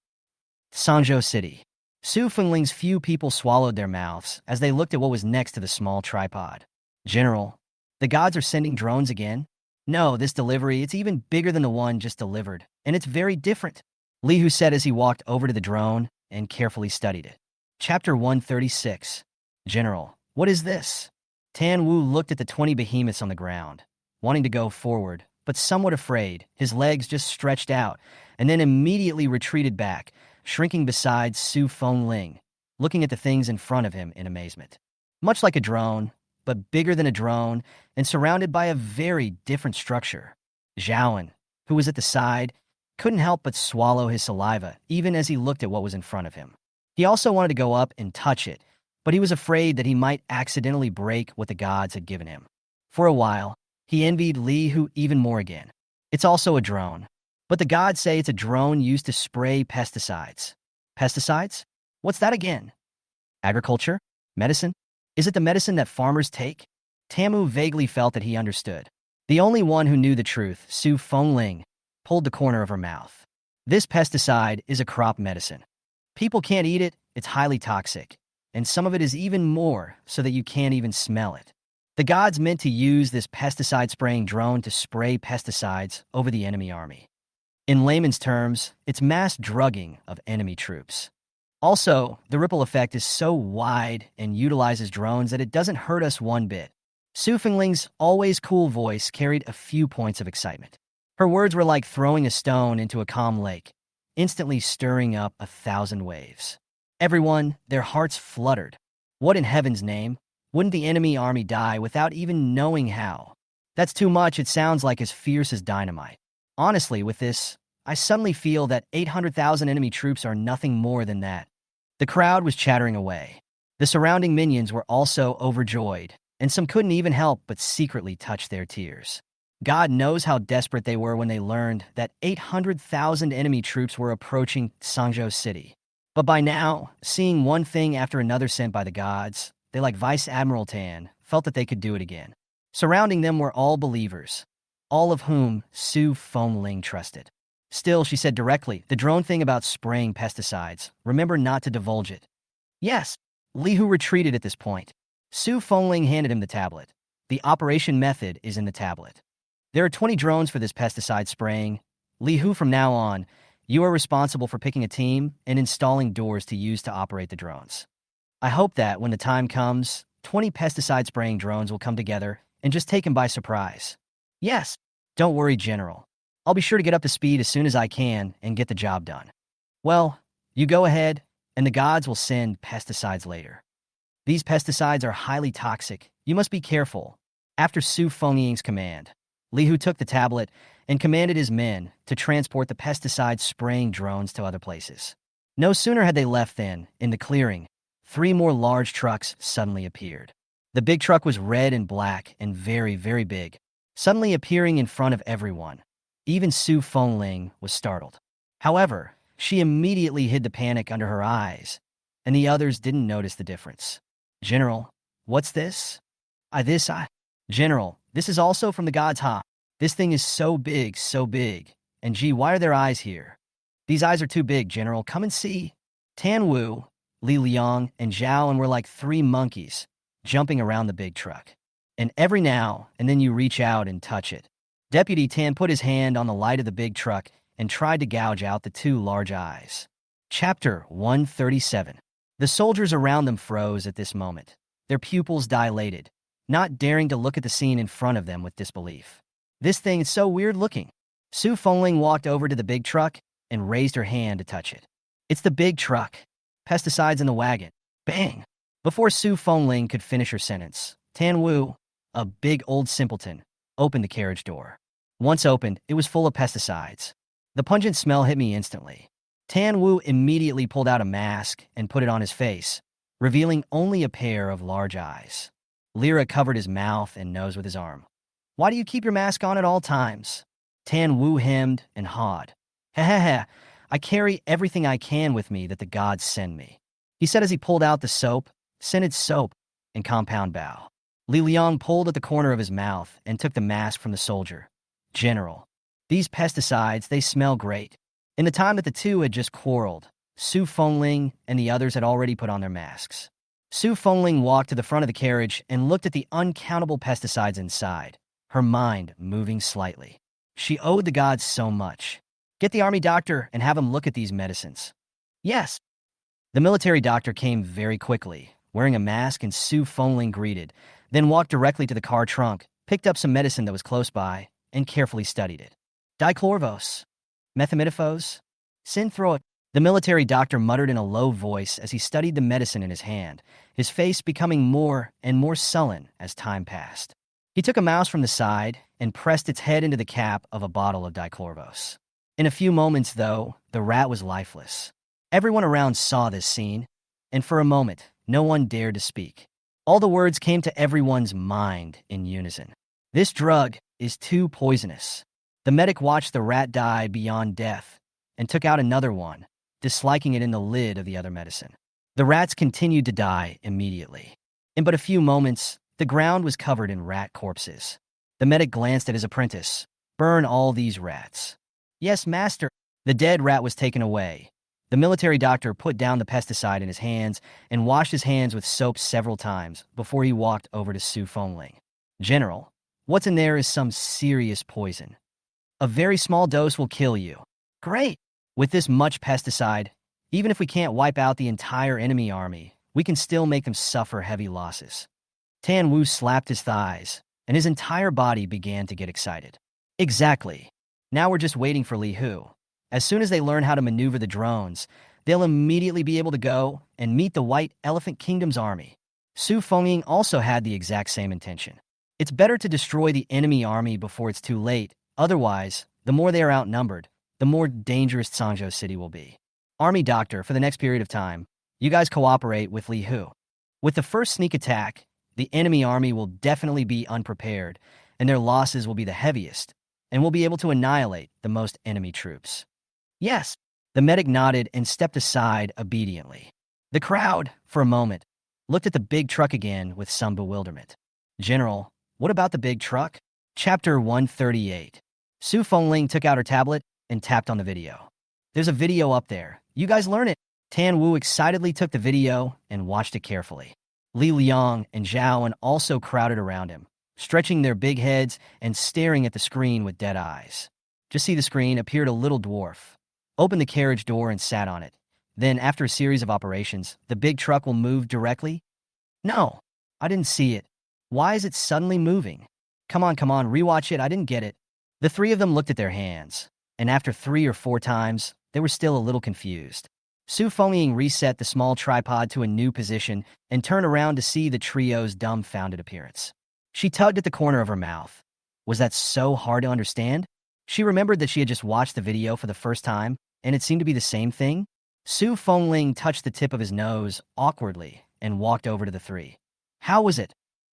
Sangzhou City. Su Fengling's few people swallowed their mouths as they looked at what was next to the small tripod. General, the gods are sending drones again? No, this delivery, it's even bigger than the one just delivered, and it's very different, Li Hu said as he walked over to the drone and carefully studied it. Chapter 136. General, what is this? Tan Wu looked at the 20 behemoths on the ground, wanting to go forward, but somewhat afraid. His legs just stretched out, and then immediately retreated back, shrinking beside Su Fengling, looking at the things in front of him in amazement. Much like a drone, but bigger than a drone, and surrounded by a very different structure. Zhaoan, who was at the side, couldn't help but swallow his saliva, even as he looked at what was in front of him. He also wanted to go up and touch it, but he was afraid that he might accidentally break what the gods had given him. For a while, he envied Li Hu even more again. It's also a drone, but the gods say it's a drone used to spray pesticides. Pesticides? What's that again? Agriculture? Medicine? Is it the medicine that farmers take? Tamu vaguely felt that he understood. The only one who knew the truth, Su Fengling, pulled the corner of her mouth. This pesticide is a crop medicine. People can't eat it, it's highly toxic, and some of it is even more so that you can't even smell it. The gods meant to use this pesticide-spraying drone to spray pesticides over the enemy army. In layman's terms, it's mass drugging of enemy troops. Also, the ripple effect is so wide and utilizes drones that it doesn't hurt us one bit. Su Fengling's always cool voice carried a few points of excitement. Her words were like throwing a stone into a calm lake, instantly stirring up 1,000 waves. Everyone, their hearts fluttered. What in heaven's name? Wouldn't the enemy army die without even knowing how? That's too much. It sounds like as fierce as dynamite. Honestly, with this, I suddenly feel that 800,000 enemy troops are nothing more than that. The crowd was chattering away. The surrounding minions were also overjoyed, and some couldn't even help but secretly touch their tears. God knows how desperate they were when they learned that 800,000 enemy troops were approaching Sangzhou City. But by now, seeing one thing after another sent by the gods, they, like Vice Admiral Tan, felt that they could do it again. Surrounding them were all believers, all of whom Su Fengling trusted. Still, she said directly, the drone thing about spraying pesticides, remember not to divulge it. Yes, Li Hu retreated at this point. Su Fengling handed him the tablet. The operation method is in the tablet. There are 20 drones for this pesticide spraying. Li Hu, from now on, you are responsible for picking a team and installing doors to use to operate the drones. I hope that, when the time comes, 20 pesticide-spraying drones will come together and just take him by surprise. Yes, don't worry, General. I'll be sure to get up to speed as soon as I can and get the job done. Well, you go ahead, and the gods will send pesticides later. These pesticides are highly toxic. You must be careful. After Su Fengling's command, Li Hu took the tablet and commanded his men to transport the pesticide-spraying drones to other places. No sooner had they left than, in the clearing, 3 more large trucks suddenly appeared. The big truck was red and black and very, very big, suddenly appearing in front of everyone. Even Su Fengling was startled. However, she immediately hid the panic under her eyes, and the others didn't notice the difference. General, what's this? General, this is also from the gods, huh? This thing is so big, and gee, why are their eyes here? These eyes are too big, General, come and see. Tan Wu, Li Liang, and Zhao and were like 3 monkeys, jumping around the big truck. And every now and then you reach out and touch it. Deputy Tan put his hand on the light of the big truck and tried to gouge out the 2 large eyes. Chapter 137. The soldiers around them froze at this moment, their pupils dilated, not daring to look at the scene in front of them with disbelief. This thing is so weird looking. Su Fengling walked over to the big truck and raised her hand to touch it. It's the big truck. Pesticides in the wagon. Bang! Before Su Fengling could finish her sentence, Tan Wu, a big old simpleton, opened the carriage door. Once opened, it was full of pesticides. The pungent smell hit me instantly. Tan Wu immediately pulled out a mask and put it on his face, revealing only a pair of large eyes. Lyra covered his mouth and nose with his arm. Why do you keep your mask on at all times? Tan Wu hemmed and hawed. Heh, I carry everything I can with me that the gods send me, he said as he pulled out the soap, scented soap, and compound bow. Li Liang pulled at the corner of his mouth and took the mask from the soldier. General, these pesticides, they smell great. In the time that the two had just quarreled, Su Fengling and the others had already put on their masks. Su Fengling walked to the front of the carriage and looked at the uncountable pesticides inside, her mind moving slightly. She owed the gods so much. Get the army doctor and have him look at these medicines. Yes. The military doctor came very quickly, wearing a mask, and Su Fengling greeted, then walked directly to the car trunk, picked up some medicine that was close by, and carefully studied it. Dichlorvos, methimidophes, synthroic. The military doctor muttered in a low voice as he studied the medicine in his hand, his face becoming more and more sullen as time passed. He took a mouse from the side and pressed its head into the cap of a bottle of dichlorvos. In a few moments, though, the rat was lifeless. Everyone around saw this scene, and for a moment, no one dared to speak. All the words came to everyone's mind in unison. This drug is too poisonous. The medic watched the rat die beyond death and took out another one, disliking it in the lid of the other medicine. The rats continued to die immediately. In but a few moments, the ground was covered in rat corpses. The medic glanced at his apprentice. Burn all these rats. Yes, master. The dead rat was taken away. The military doctor put down the pesticide in his hands and washed his hands with soap several times before he walked over to Su Fengling. General, what's in there is some serious poison. A very small dose will kill you. Great. With this much pesticide, even if we can't wipe out the entire enemy army, we can still make them suffer heavy losses. Tan Wu slapped his thighs, and his entire body began to get excited. Exactly. Now we're just waiting for Li Hu. As soon as they learn how to maneuver the drones, they'll immediately be able to go and meet the White Elephant Kingdom's army. Su Fengling also had the exact same intention. It's better to destroy the enemy army before it's too late. Otherwise, the more they are outnumbered, the more dangerous Sangzhou City will be. Army doctor, for the next period of time, you guys cooperate with Li Hu. With the first sneak attack, the enemy army will definitely be unprepared, and their losses will be the heaviest, and will be able to annihilate the most enemy troops. Yes. The medic nodded and stepped aside obediently. The crowd, for a moment, looked at the big truck again with some bewilderment. General, what about the big truck? Chapter 138. Su Fengling took out her tablet and tapped on the video. There's a video up there. You guys learn it. Tan Wu excitedly took the video and watched it carefully. Li Liang and Zhao Nan also crowded around him, stretching their big heads and staring at the screen with dead eyes. Just see the screen appeared a little dwarf, opened the carriage door and sat on it. Then, after a series of operations, the big truck will move directly? No, I didn't see it. Why is it suddenly moving? Come on, rewatch it, I didn't get it. The three of them looked at their hands, and after 3 or 4 times, they were still a little confused. Su Fengling reset the small tripod to a new position and turned around to see the trio's dumbfounded appearance. She tugged at the corner of her mouth. Was that so hard to understand? She remembered that she had just watched the video for the first time, and it seemed to be the same thing. Su Fengling touched the tip of his nose awkwardly and walked over to the three. How was it?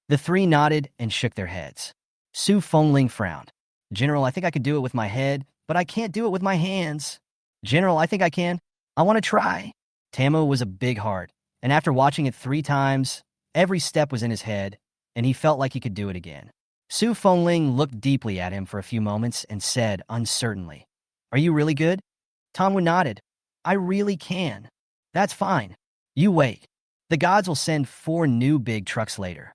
The three nodded and shook their heads. Su Fengling frowned. General, I think I could do it with my head, but I can't do it with my hands. General, I think I can. I want to try. Tamu was a big heart, and after watching it 3 times, every step was in his head, and he felt like he could do it again. Su Fengling looked deeply at him for a few moments and said uncertainly, Are you really good? Tamu nodded. I really can. That's fine. You wait. The gods will send 4 new big trucks later.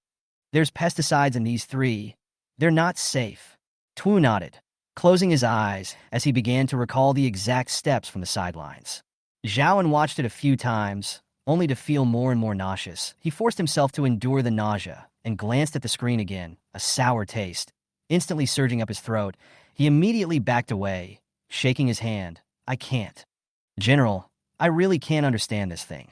There's pesticides in these 3. They're not safe. Tu nodded, closing his eyes as he began to recall the exact steps from the sidelines. Zhao Nan watched it a few times, only to feel more and more nauseous. He forced himself to endure the nausea and glanced at the screen again, a sour taste, instantly surging up his throat. He immediately backed away, shaking his hand. I can't. General, I really can't understand this thing.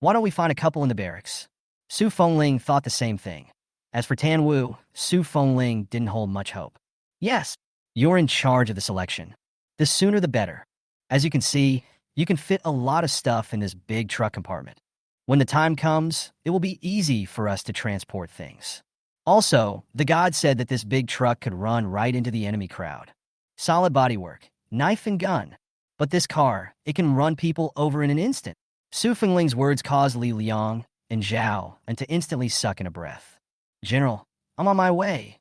Why don't we find a couple in the barracks? Su Fengling thought the same thing. As for Tan Wu, Su Fengling didn't hold much hope. Yes, you're in charge of the selection. The sooner the better. As you can see, you can fit a lot of stuff in this big truck compartment. When the time comes, it will be easy for us to transport things. Also, the god said that this big truck could run right into the enemy crowd. Solid bodywork, knife and gun. But this car, it can run people over in an instant. Su Fengling's words caused Li Liang and Zhao, and to instantly suck in a breath. "General, I'm on my way."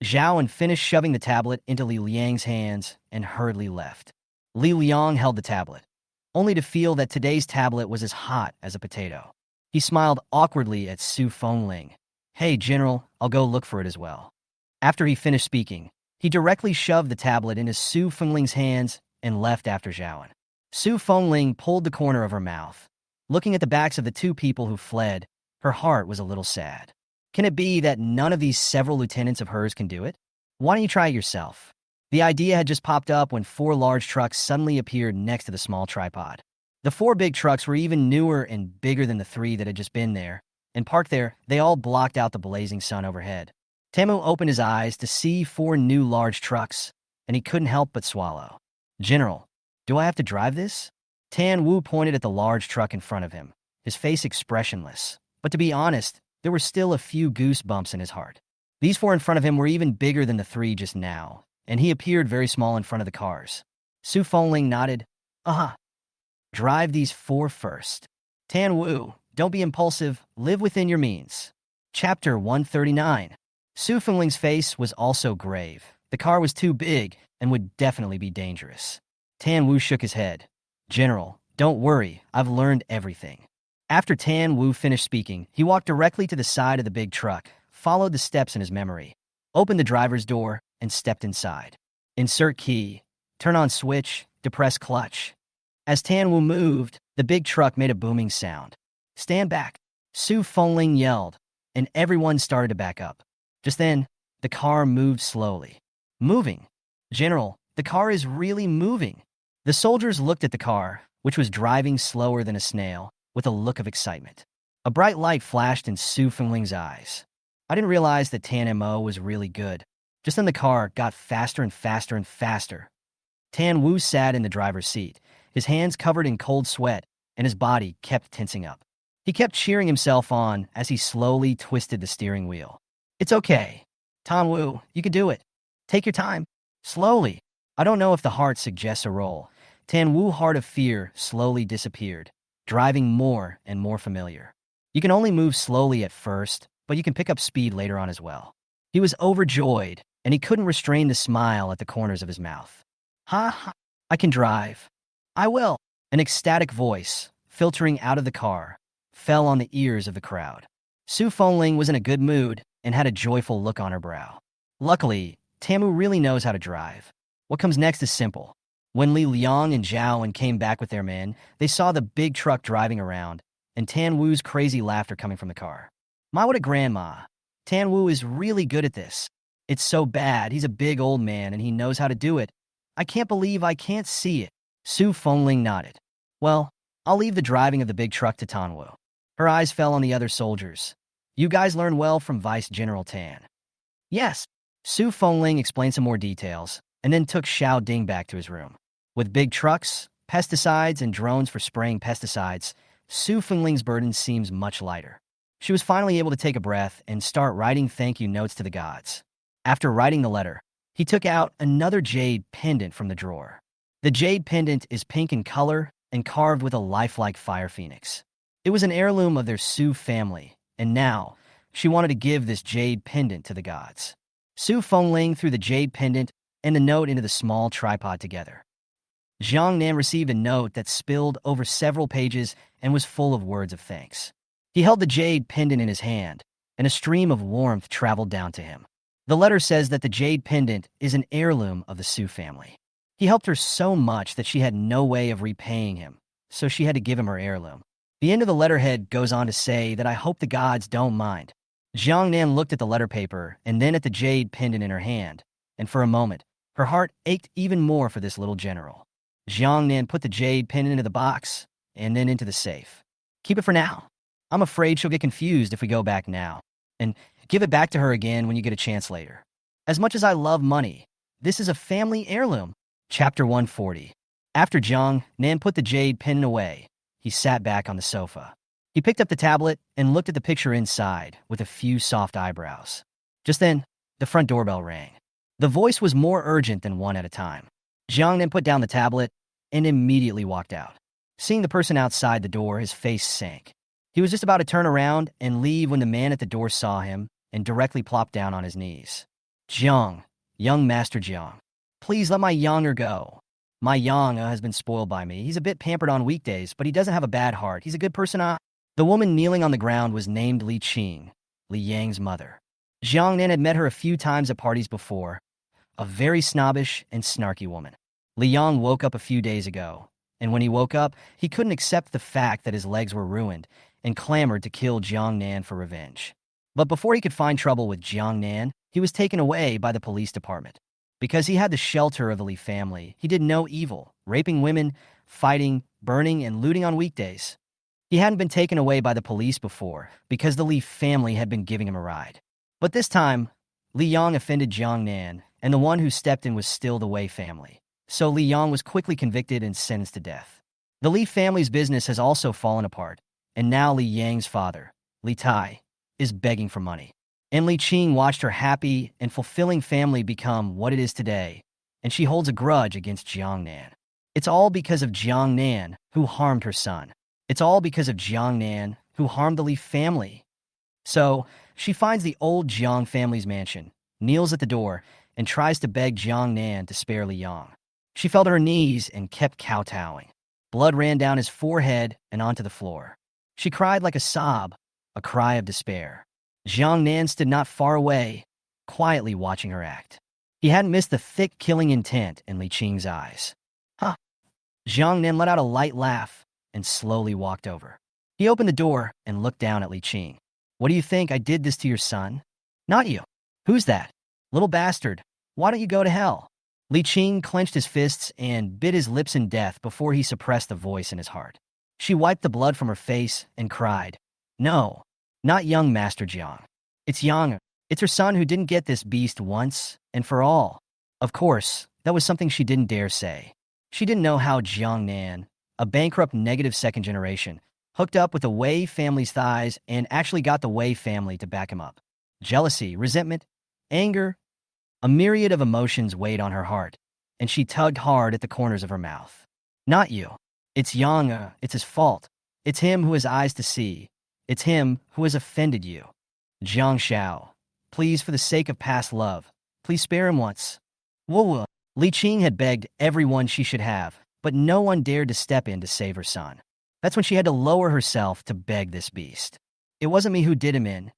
Zhao and finished shoving the tablet into Li Liang's hands and hurriedly left. Li Liang held the tablet, only to feel that today's tablet was as hot as a potato. He smiled awkwardly at Su Fengling. "Hey, General, I'll go look for it as well." After he finished speaking, he directly shoved the tablet into Su Fengling's hands and left after Zhaoan. Su Fengling pulled the corner of her mouth. Looking at the backs of the two people who fled, her heart was a little sad. Can it be that none of these several lieutenants of hers can do it? Why don't you try it yourself? The idea had just popped up when 4 large trucks suddenly appeared next to the small tripod. The 4 big trucks were even newer and bigger than the 3 that had just been there, and parked there, they all blocked out the blazing sun overhead. Tamu opened his eyes to see 4 new large trucks, and he couldn't help but swallow. "General, do I have to drive this?" Tan Wu pointed at the large truck in front of him, his face expressionless. But to be honest, there were still a few goosebumps in his heart. These 4 in front of him were even bigger than the 3 just now, and he appeared very small in front of the cars. Su Fengling nodded. Drive these 4 first. Tan Wu, don't be impulsive, live within your means." Chapter 139. Su Fengling's face was also grave. The car was too big and would definitely be dangerous. Tan Wu shook his head. "General, don't worry, I've learned everything." After Tan Wu finished speaking, he walked directly to the side of the big truck, followed the steps in his memory, opened the driver's door, and stepped inside. Insert key, turn on switch, depress clutch. As Tan Wu moved, the big truck made a booming sound. "Stand back," Su Fengling yelled, and everyone started to back up. Just then, the car moved slowly. "Moving? General, the car is really moving." The soldiers looked at the car, which was driving slower than a snail, with a look of excitement. A bright light flashed in Su Fengling's eyes. "I didn't realize that Tan Mo was really good." Just then the car got faster and faster and faster. Tan Wu sat in the driver's seat, his hands covered in cold sweat, and his body kept tensing up. He kept cheering himself on as he slowly twisted the steering wheel. "It's okay. Tan Wu, you can do it. Take your time. Slowly." I don't know if the heart suggests a roll. Tan Wu's heart of fear slowly disappeared, driving more and more familiar. You can only move slowly at first, but you can pick up speed later on as well. He was overjoyed, and he couldn't restrain the smile at the corners of his mouth. "Ha, I can drive. I will." An ecstatic voice, filtering out of the car, fell on the ears of the crowd. Su Fengling was in a good mood and had a joyful look on her brow. Luckily, Tamu really knows how to drive. What comes next is simple. When Li Liang and Zhao came back with their men, they saw the big truck driving around, and Tan Wu's crazy laughter coming from the car. "My, what a grandma. Tan Wu is really good at this. It's so bad, he's a big old man and he knows how to do it. I can't believe I can't see it." Su Fengling nodded. "Well, I'll leave the driving of the big truck to Tan Wu." Her eyes fell on the other soldiers. "You guys learn well from Vice General Tan." "Yes." Su Fengling explained some more details, and then took Xiao Ding back to his room. With big trucks, pesticides, and drones for spraying pesticides, Su Fengling's burden seems much lighter. She was finally able to take a breath and start writing thank you notes to the gods. After writing the letter, he took out another jade pendant from the drawer. The jade pendant is pink in color and carved with a lifelike fire phoenix. It was an heirloom of their Su family, and now she wanted to give this jade pendant to the gods. Su Fengling threw the jade pendant and the note into the small tripod together. Jiang Nan received a note that spilled over several pages and was full of words of thanks. He held the jade pendant in his hand, and a stream of warmth traveled down to him. The letter says that the jade pendant is an heirloom of the Su family. He helped her so much that she had no way of repaying him, so she had to give him her heirloom. The end of the letterhead goes on to say that I hope the gods don't mind. Jiang Nan looked at the letter paper and then at the jade pendant in her hand, and for a moment, her heart ached even more for this little general. Jiang Nan put the jade pendant into the box and then into the safe. "Keep it for now. I'm afraid she'll get confused if we go back now. And give it back to her again when you get a chance later. As much as I love money, this is a family heirloom." Chapter 140. After Jiang Nan put the jade pendant away, he sat back on the sofa. He picked up the tablet and looked at the picture inside with a few soft eyebrows. Just then, the front doorbell rang. The voice was more urgent than one at a time. Jiang Nan put down the tablet and immediately walked out. Seeing the person outside the door, his face sank. He was just about to turn around and leave when the man at the door saw him and directly plopped down on his knees. Jiang, young Master Jiang, please let my Younger go. My Yang has been spoiled by me. He's a bit pampered on weekdays, but he doesn't have a bad heart. He's a good person. The woman kneeling on the ground was named Li Qing, Li Yang's mother. Jiang Nan had met her a few times at parties before, a very snobbish and snarky woman. Li Yang woke up a few days ago, and when he woke up, he couldn't accept the fact that his legs were ruined and clamored to kill Jiang Nan for revenge. But before he could find trouble with Jiang Nan, he was taken away by the police department. Because he had the shelter of the Li family, he did no evil, raping women, fighting, burning, and looting on weekdays. He hadn't been taken away by the police before because the Li family had been giving him a ride. But this time, Li Yang offended Jiang Nan, and the one who stepped in was still the Wei family. So Li Yang was quickly convicted and sentenced to death. The Li family's business has also fallen apart, and now Li Yang's father, Li Tai, is begging for money. And Li Qing watched her happy and fulfilling family become what it is today, and she holds a grudge against Jiang Nan. It's all because of Jiang Nan, who harmed her son. It's all because of Jiang Nan, who harmed the Li family. So, she finds the old Jiang family's mansion, kneels at the door, and tries to beg Jiang Nan to spare Li Yang. She fell to her knees and kept kowtowing. Blood ran down his forehead and onto the floor. She cried like a sob, a cry of despair. Jiang Nan stood not far away, quietly watching her act. He hadn't missed the thick, killing intent in Li Qing's eyes. Huh. Jiang Nan let out a light laugh and slowly walked over. He opened the door and looked down at Li Qing. What do you think? I did this to your son? Not you. Who's that? Little bastard. Why don't you go to hell? Li Qing clenched his fists and bit his lips in death before he suppressed the voice in his heart. She wiped the blood from her face and cried, No, not young Master Jiang. It's Yang. It's her son who didn't get this beast once and for all. Of course, that was something she didn't dare say. She didn't know how Jiang Nan, a bankrupt negative second generation, hooked up with the Wei family's thighs and actually got the Wei family to back him up. Jealousy, resentment, anger, a myriad of emotions weighed on her heart, and she tugged hard at the corners of her mouth. Not you. It's Yang. It's his fault. It's him who has eyes to see. It's him who has offended you. Jiang Shao, please, for the sake of past love, please spare him once. Whoa. Li Qing had begged everyone she should have, but no one dared to step in to save her son. That's when she had to lower herself to beg this beast. It wasn't me who did him in.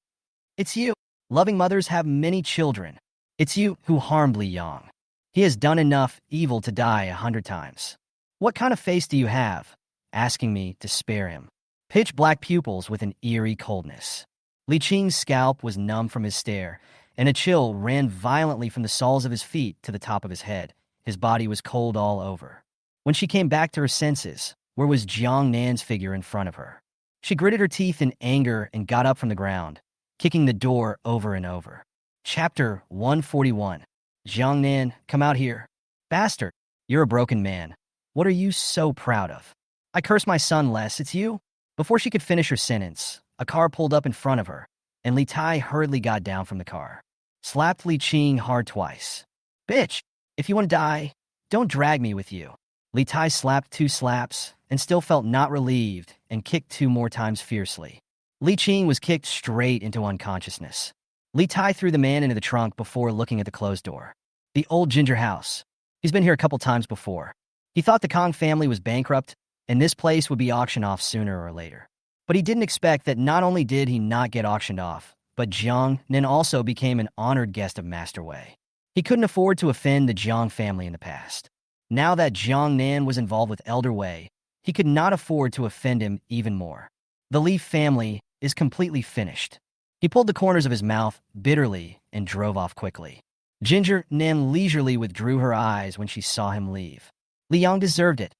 It's you. Loving mothers have many children. It's you who harmed Li Yang. He has done enough evil to die 100 times. What kind of face do you have, asking me to spare him? Pitch black pupils with an eerie coldness. Li Qing's scalp was numb from his stare, and a chill ran violently from the soles of his feet to the top of his head. His body was cold all over. When she came back to her senses, where was Jiang Nan's figure in front of her? She gritted her teeth in anger and got up from the ground, kicking the door over and over. Chapter 141. Jiang Nan, come out here. Bastard, you're a broken man. What are you so proud of? I curse my son less, it's you? Before she could finish her sentence, a car pulled up in front of her, and Li Tai hurriedly got down from the car. Slapped Li Qing hard twice. Bitch, if you want to die, don't drag me with you. Li Tai slapped 2 slaps and still felt not relieved and kicked 2 more times fiercely. Li Qing was kicked straight into unconsciousness. Li Tai threw the man into the trunk before looking at the closed door. The old ginger house. He's been here a couple times before. He thought the Kong family was bankrupt, and this place would be auctioned off sooner or later. But he didn't expect that not only did he not get auctioned off, but Jiang Nan also became an honored guest of Master Wei. He couldn't afford to offend the Jiang family in the past. Now that Jiang Nan was involved with Elder Wei, he could not afford to offend him even more. The Li family is completely finished. He pulled the corners of his mouth bitterly and drove off quickly. Ginger Nan leisurely withdrew her eyes when she saw him leave. Li Yang deserved it.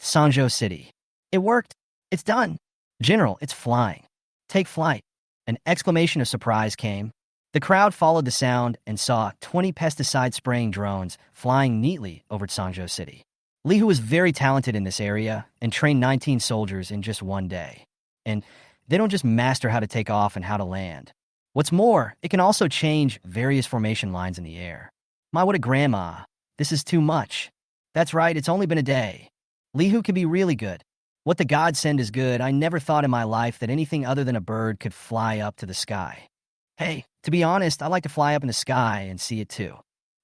Sangzhou City. It worked. It's done. General, it's flying. Take flight. An exclamation of surprise came. The crowd followed the sound and saw 20 pesticide-spraying drones flying neatly over Sangzhou City. Li, who was very talented in this area and trained 19 soldiers in just one day. And they don't just master how to take off and how to land. What's more, it can also change various formation lines in the air. My, what a grandma. This is too much. That's right, it's only been a day. Li Hu can be really good. What the gods send is good. I never thought in my life that anything other than a bird could fly up to the sky. Hey, to be honest, I like to fly up in the sky and see it too.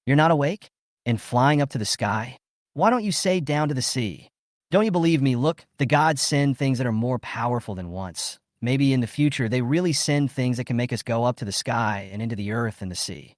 You're not awake? And flying up to the sky? Why don't you say down to the sea? Don't you believe me? Look, the gods send things that are more powerful than once. Maybe in the future, they really send things that can make us go up to the sky and into the earth and the sea.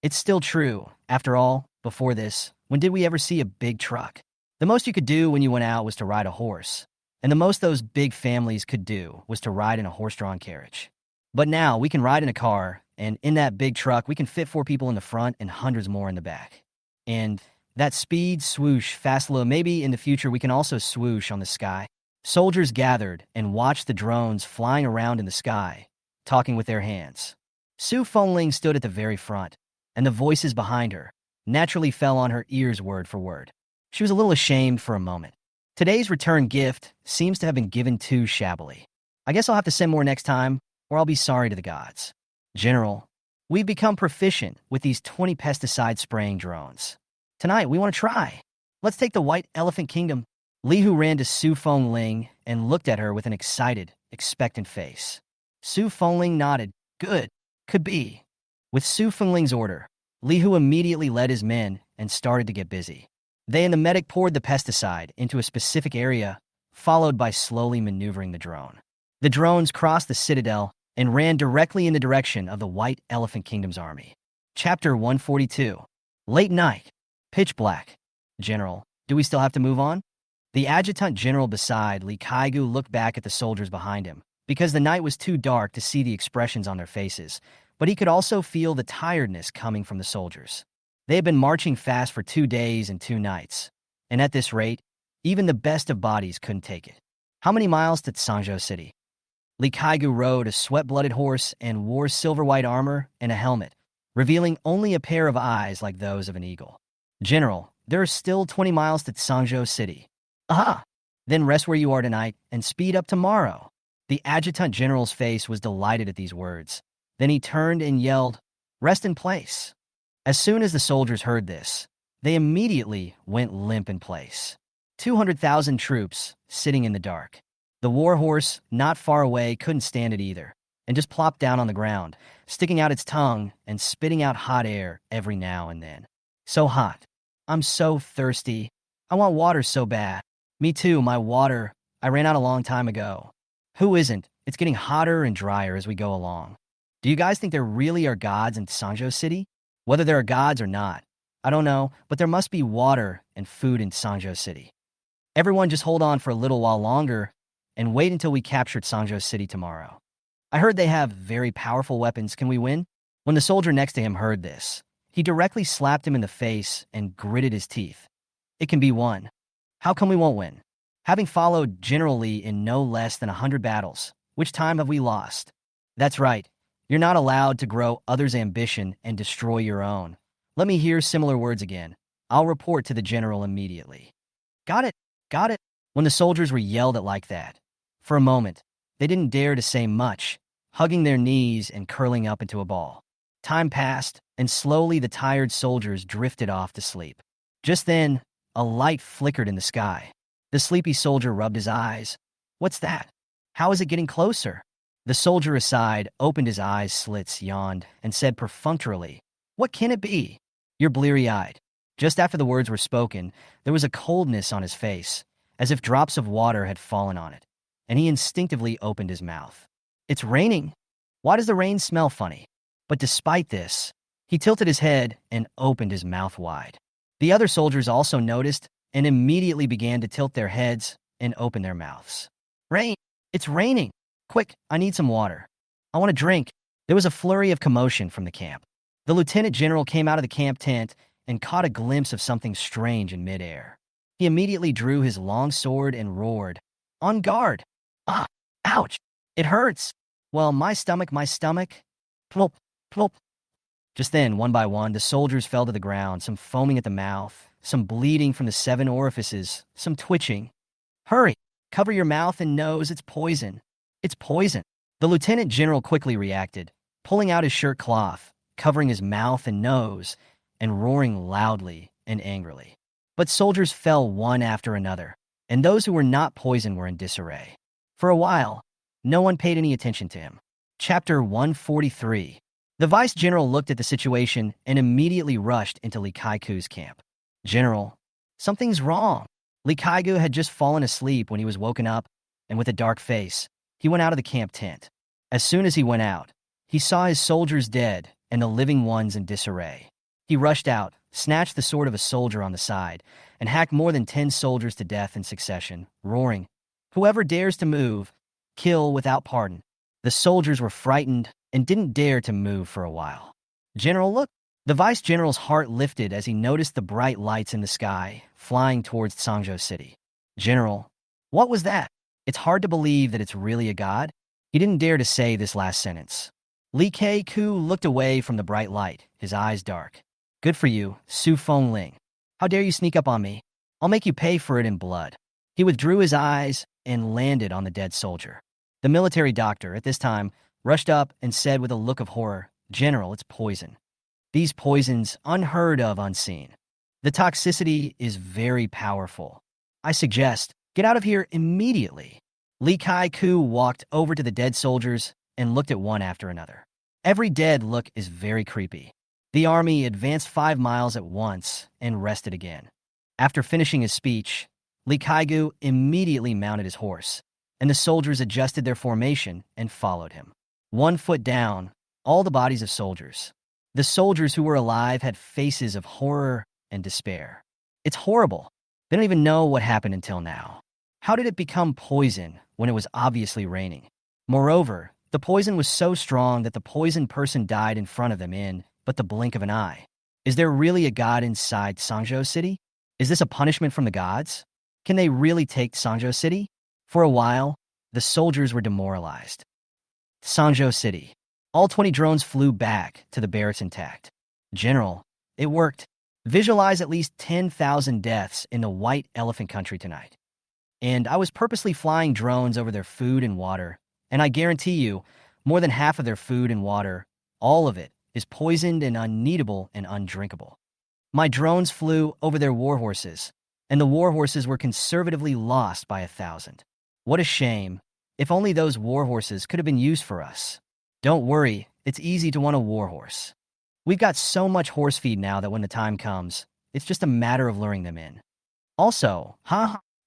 It's still true. After all, before this, when did we ever see a big truck? The most you could do when you went out was to ride a horse. And the most those big families could do was to ride in a horse-drawn carriage. But now we can ride in a car, and in that big truck, we can fit 4 people in the front and hundreds more in the back. And that speed, swoosh, fast low, maybe in the future we can also swoosh on the sky. Soldiers gathered and watched the drones flying around in the sky, talking with their hands. Su Fengling stood at the very front, and the voices behind her naturally fell on her ears word for word. She was a little ashamed for a moment. Today's return gift seems to have been given too shabbily. I guess I'll have to send more next time, or I'll be sorry to the gods. General, we've become proficient with these 20 pesticide spraying drones. Tonight, we want to try. Let's take the White Elephant Kingdom. Li Hu ran to Su Fengling and looked at her with an excited, expectant face. Su Fengling nodded. Good. Could be. With Su Fengling's order, Li Hu immediately led his men and started to get busy. They and the medic poured the pesticide into a specific area, followed by slowly maneuvering the drone. The drones crossed the citadel and ran directly in the direction of the White Elephant Kingdom's army. Chapter 142. Late night. Pitch black. General, do we still have to move on? The adjutant general beside Li Kaigu looked back at the soldiers behind him, because the night was too dark to see the expressions on their faces, but he could also feel the tiredness coming from the soldiers. They had been marching fast for 2 days and 2 nights, and at this rate, even the best of bodies couldn't take it. How many miles to Tsangzhou City? Li Kaigu rode a sweat-blooded horse and wore silver-white armor and a helmet, revealing only a pair of eyes like those of an eagle. General, there are still 20 miles to Tsangzhou City. Aha! Then rest where you are tonight and speed up tomorrow. The adjutant general's face was delighted at these words. Then he turned and yelled, "Rest in place." As soon as the soldiers heard this, they immediately went limp in place. 200,000 troops sitting in the dark. The war horse, not far away, couldn't stand it either, and just plopped down on the ground, sticking out its tongue and spitting out hot air every now and then. So hot. I'm so thirsty. I want water so bad. Me too, my water. I ran out a long time ago. Who isn't? It's getting hotter and drier as we go along. Do you guys think there really are gods in Tsangzhou City? Whether there are gods or not, I don't know, but there must be water and food in Tsangzhou City. Everyone just hold on for a little while longer and wait until we capture Tsangzhou City tomorrow. I heard they have very powerful weapons. Can we win? When the soldier next to him heard this, he directly slapped him in the face and gritted his teeth. It can be won. How come we won't win? Having followed General Li in no less than 100 battles, which time have we lost? That's right. You're not allowed to grow others' ambition and destroy your own. Let me hear similar words again. I'll report to the general immediately. Got it, got it. When the soldiers were yelled at like that, for a moment, they didn't dare to say much, hugging their knees and curling up into a ball. Time passed, and slowly the tired soldiers drifted off to sleep. Just then, a light flickered in the sky. The sleepy soldier rubbed his eyes. What's that? How is it getting closer? The soldier aside opened his eyes slits, yawned, and said perfunctorily, "What can it be?" You're bleary-eyed. Just after the words were spoken, there was a coldness on his face, as if drops of water had fallen on it, and he instinctively opened his mouth. It's raining. Why does the rain smell funny? But despite this, he tilted his head and opened his mouth wide. The other soldiers also noticed and immediately began to tilt their heads and open their mouths. Rain! It's raining! Quick, I need some water. I want a drink. There was a flurry of commotion from the camp. The lieutenant general came out of the camp tent and caught a glimpse of something strange in midair. He immediately drew his long sword and roared, "On guard!" Ah! Ouch! It hurts! Well, my stomach! Plop, plop. Just then, one by one, the soldiers fell to the ground, some foaming at the mouth, some bleeding from the 7 orifices, some twitching. Hurry! Cover your mouth and nose, it's poison. It's poison. The lieutenant general quickly reacted, pulling out his shirt cloth, covering his mouth and nose, and roaring loudly and angrily. But soldiers fell one after another, and those who were not poisoned were in disarray. For a while, no one paid any attention to him. Chapter 143. The vice general looked at the situation and immediately rushed into Li Kaiku's camp. General, something's wrong. Li Kaiku had just fallen asleep when he was woken up, and with a dark face, he went out of the camp tent. As soon as he went out, he saw his soldiers dead and the living ones in disarray. He rushed out, snatched the sword of a soldier on the side, and hacked more than 10 soldiers to death in succession, roaring, "Whoever dares to move, kill without pardon." The soldiers were frightened and didn't dare to move for a while. "General, look!" The vice general's heart lifted as he noticed the bright lights in the sky, flying towards Sangzhou City. "General, what was that? It's hard to believe that it's really a god." He didn't dare to say this last sentence. Li Kaiku looked away from the bright light, his eyes dark. "Good for you, Su Fengling. How dare you sneak up on me? I'll make you pay for it in blood." He withdrew his eyes and landed on the dead soldier. The military doctor, at this time, rushed up and said with a look of horror, "General, it's poison. These poisons, unheard of, unseen. The toxicity is very powerful. I suggest, get out of here immediately." Li Kaiku walked over to the dead soldiers and looked at one after another. Every dead look is very creepy. The army advanced 5 miles at once and rested again. After finishing his speech, Li Kaiku immediately mounted his horse, and the soldiers adjusted their formation and followed him. 1 foot down, all the bodies of soldiers. The soldiers who were alive had faces of horror and despair. It's horrible. They don't even know what happened until now. How did it become poison when it was obviously raining? Moreover, the poison was so strong that the poisoned person died in front of them in but the blink of an eye. Is there really a god inside Sangzhou City? Is this a punishment from the gods? Can they really take Sangzhou City? For a while, the soldiers were demoralized. Sangzhou City. All 20 drones flew back to the barracks intact. "General, it worked. Visualize at least 10,000 deaths in the White Elephant Country tonight. And I was purposely flying drones over their food and water, and I guarantee you, more than half of their food and water, all of it, is poisoned and unneedable and undrinkable. My drones flew over their warhorses, and the warhorses were conservatively lost by 1,000. What a shame. If only those warhorses could have been used for us. Don't worry, it's easy to want a warhorse. We've got so much horse feed now that when the time comes, it's just a matter of luring them in." Also,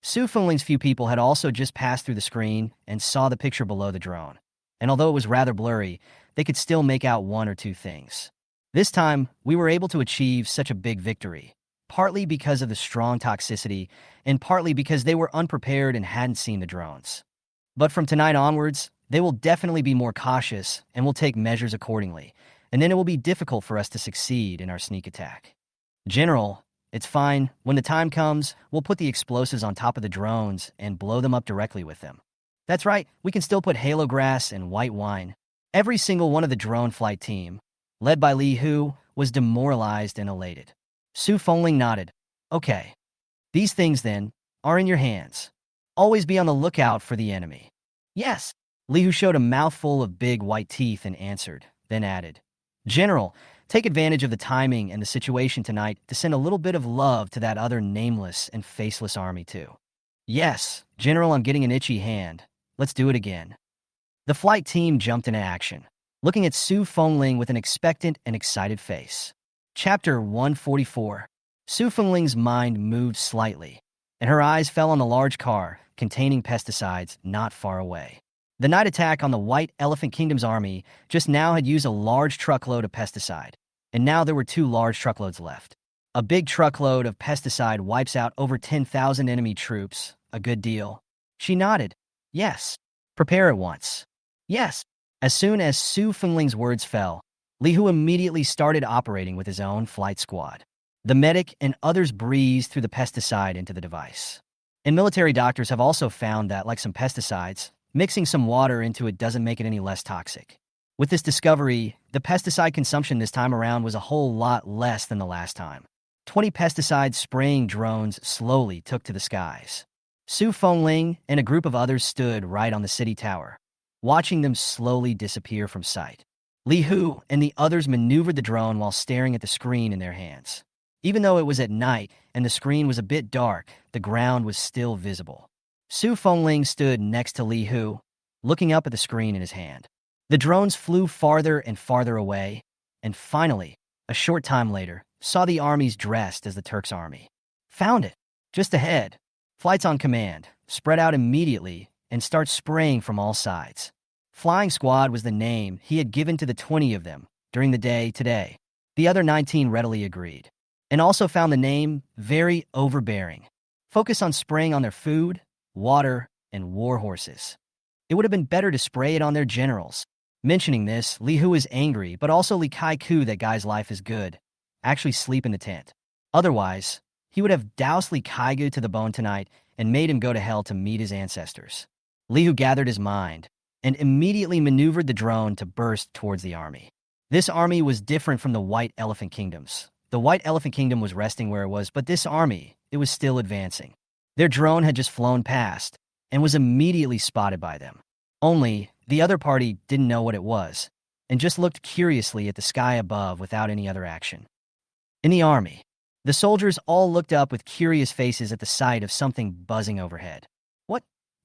Su Fengling's few people had also just passed through the screen and saw the picture below the drone. And although it was rather blurry, they could still make out 1 or 2 things. This time, we were able to achieve such a big victory, partly because of the strong toxicity, and partly because they were unprepared and hadn't seen the drones. But from tonight onwards, they will definitely be more cautious and will take measures accordingly, and then it will be difficult for us to succeed in our sneak attack. "General, it's fine. When the time comes, we'll put the explosives on top of the drones and blow them up directly with them. That's right, we can still put halo grass and white wine." Every single one of the drone flight team, led by Li Hu, was demoralized and elated. Su Fengling nodded. "Okay. These things, then, are in your hands. Always be on the lookout for the enemy." "Yes." Li Hu showed a mouthful of big white teeth and answered, then added, "General, take advantage of the timing and the situation tonight to send a little bit of love to that other nameless and faceless army, too." "Yes, General, I'm getting an itchy hand. Let's do it again." The flight team jumped into action, looking at Su Fengling with an expectant and excited face. Chapter 144. Su Fengling's mind moved slightly, and her eyes fell on the large car containing pesticides not far away. The night attack on the White Elephant Kingdom's army just now had used a large truckload of pesticide, and now there were 2 large truckloads left. A big truckload of pesticide wipes out over 10,000 enemy troops. A good deal. She nodded. "Yes. Prepare at once." "Yes." As soon as Su Fengling's words fell, Li Hu immediately started operating with his own flight squad. The medic and others breezed through the pesticide into the device. And military doctors have also found that, like some pesticides, mixing some water into it doesn't make it any less toxic. With this discovery, the pesticide consumption this time around was a whole lot less than the last time. 20 pesticide spraying drones slowly took to the skies. Su Fengling and a group of others stood right on the city tower, watching them slowly disappear from sight. Li Hu and the others maneuvered the drone while staring at the screen in their hands. Even though it was at night and the screen was a bit dark, the ground was still visible. Su Fengling stood next to Li Hu, looking up at the screen in his hand. The drones flew farther and farther away, and finally, a short time later, saw the armies dressed as the Turks' army. Found it, just ahead. Flight's on command, spread out immediately, and start spraying from all sides. Flying Squad was the name he had given to the 20 of them during the day today. The other 19 readily agreed, and also found the name very overbearing. Focus on spraying on their food, water, and war horses. It would have been better to spray it on their generals. Mentioning this, Li Hu is angry, but also Li Kai Ku that guy's life is good. Actually sleep in the tent. Otherwise, he would have doused Li Kai Gu to the bone tonight and made him go to hell to meet his ancestors. Li Hu gathered his mind and immediately maneuvered the drone to burst towards the army. This army was different from the White Elephant Kingdoms. The White Elephant Kingdom was resting where it was, but this army, it was still advancing. Their drone had just flown past and was immediately spotted by them. Only, the other party didn't know what it was and just looked curiously at the sky above without any other action. In the army, the soldiers all looked up with curious faces at the sight of something buzzing overhead.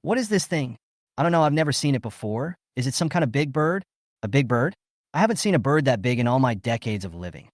What is this thing? I don't know, I've never seen it before. Is it some kind of big bird? A big bird? I haven't seen a bird that big in all my decades of living.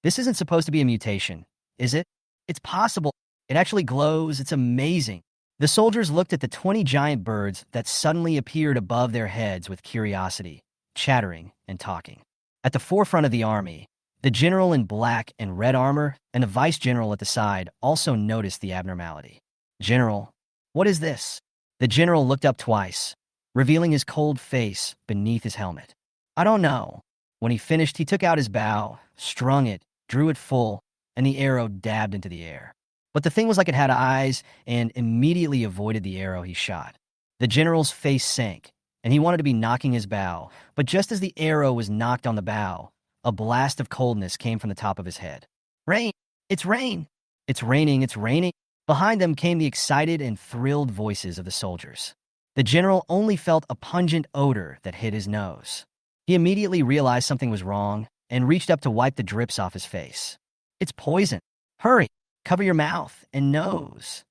This isn't supposed to be a mutation, is it? It's possible. It actually glows. It's amazing. The soldiers looked at the 20 giant birds that suddenly appeared above their heads with curiosity, chattering and talking. At the forefront of the army, the general in black and red armor and the vice general at the side also noticed the abnormality. General, what is this? The general looked up twice, revealing his cold face beneath his helmet. I don't know. When he finished, he took out his bow, strung it, drew it full, and the arrow dabbed into the air. But the thing was like it had eyes and immediately avoided the arrow he shot. The general's face sank, and he wanted to be knocking his bow, but just as the arrow was knocked on the bow, a blast of coldness came from the top of his head. Rain! It's rain! It's raining, it's raining! Behind them came the excited and thrilled voices of the soldiers. The general only felt a pungent odor that hit his nose. He immediately realized something was wrong and reached up to wipe the drips off his face. It's poison. Hurry! Cover your mouth and nose.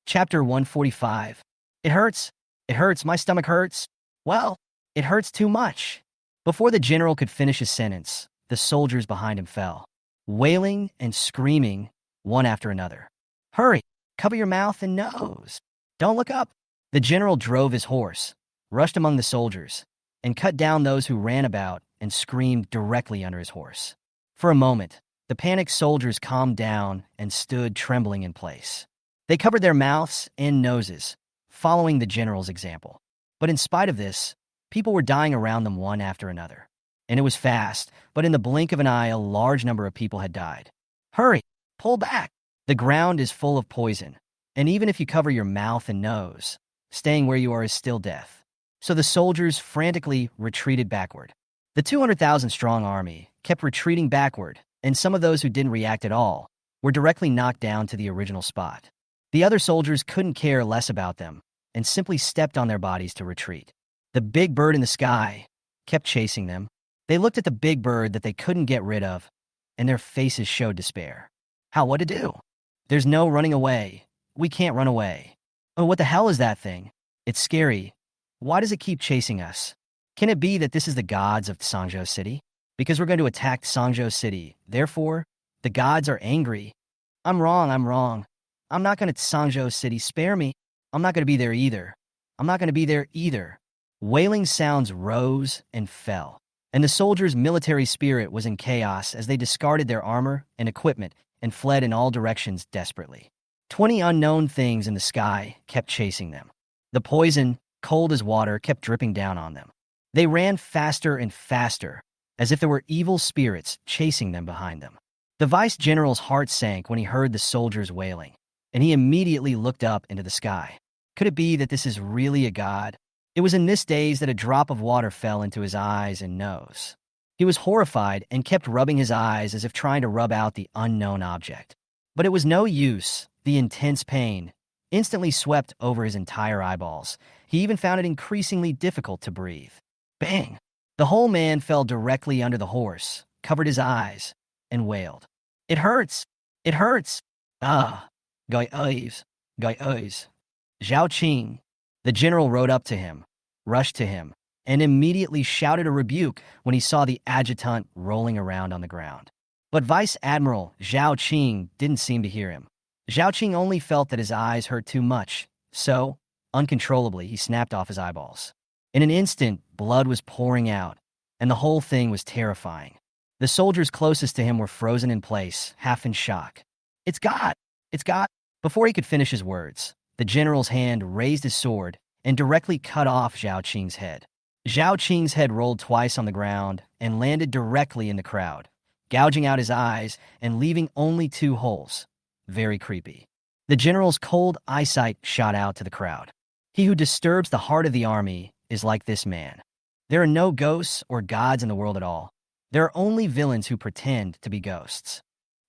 Chapter 145. It hurts. It hurts. My stomach hurts. Well, it hurts too much. Before the general could finish his sentence, the soldiers behind him fell, wailing and screaming one after another. Hurry! Cover your mouth and nose. Don't look up. The general drove his horse, rushed among the soldiers, and cut down those who ran about and screamed directly under his horse. For a moment, the panicked soldiers calmed down and stood trembling in place. They covered their mouths and noses, following the general's example. But in spite of this, people were dying around them one after another. And it was fast, but in the blink of an eye, a large number of people had died. Hurry! Pull back! The ground is full of poison, and even if you cover your mouth and nose, staying where you are is still death. So the soldiers frantically retreated backward. The 200,000-strong army kept retreating backward, and some of those who didn't react at all were directly knocked down to the original spot. The other soldiers couldn't care less about them and simply stepped on their bodies to retreat. The big bird in the sky kept chasing them. They looked at the big bird that they couldn't get rid of, and their faces showed despair. What to do? There's no running away. We can't run away. Oh, what the hell is that thing? It's scary. Why does it keep chasing us? Can it be that this is the gods of Sangzhou City? Because we're going to attack Sangzhou City. Therefore, the gods are angry. I'm wrong. I'm not going to Sangzhou City. Spare me. I'm not going to be there either. Wailing sounds rose and fell, and the soldiers' military spirit was in chaos as they discarded their armor and equipment and fled in all directions desperately. 20 unknown things in the sky kept chasing them. The poison, cold as water, kept dripping down on them. They ran faster and faster, as if there were evil spirits chasing them behind them. The vice general's heart sank when he heard the soldiers wailing, and he immediately looked up into the sky. Could it be that this is really a god? It was in this daze that a drop of water fell into his eyes and nose. He was horrified and kept rubbing his eyes as if trying to rub out the unknown object. But it was no use. The intense pain instantly swept over his entire eyeballs. He even found it increasingly difficult to breathe. Bang! The whole man fell directly under the horse, covered his eyes, and wailed. It hurts. It hurts. Ah, Guy eyes. Guy eyes. Zhao Qing. The general rode up to him, rushed to him, and immediately shouted a rebuke when he saw the adjutant rolling around on the ground. But Vice Admiral Zhao Qing didn't seem to hear him. Zhao Qing only felt that his eyes hurt too much, so, uncontrollably, he snapped off his eyeballs. In an instant, blood was pouring out, and the whole thing was terrifying. The soldiers closest to him were frozen in place, half in shock. It's God! It's God! Before he could finish his words, the general's hand raised his sword and directly cut off Zhao Qing's head. Zhao Qing's head rolled twice on the ground and landed directly in the crowd, gouging out his eyes and leaving only 2 holes. Very creepy. The general's cold eyesight shot out to the crowd. He who disturbs the heart of the army is like this man. There are no ghosts or gods in the world at all. There are only villains who pretend to be ghosts.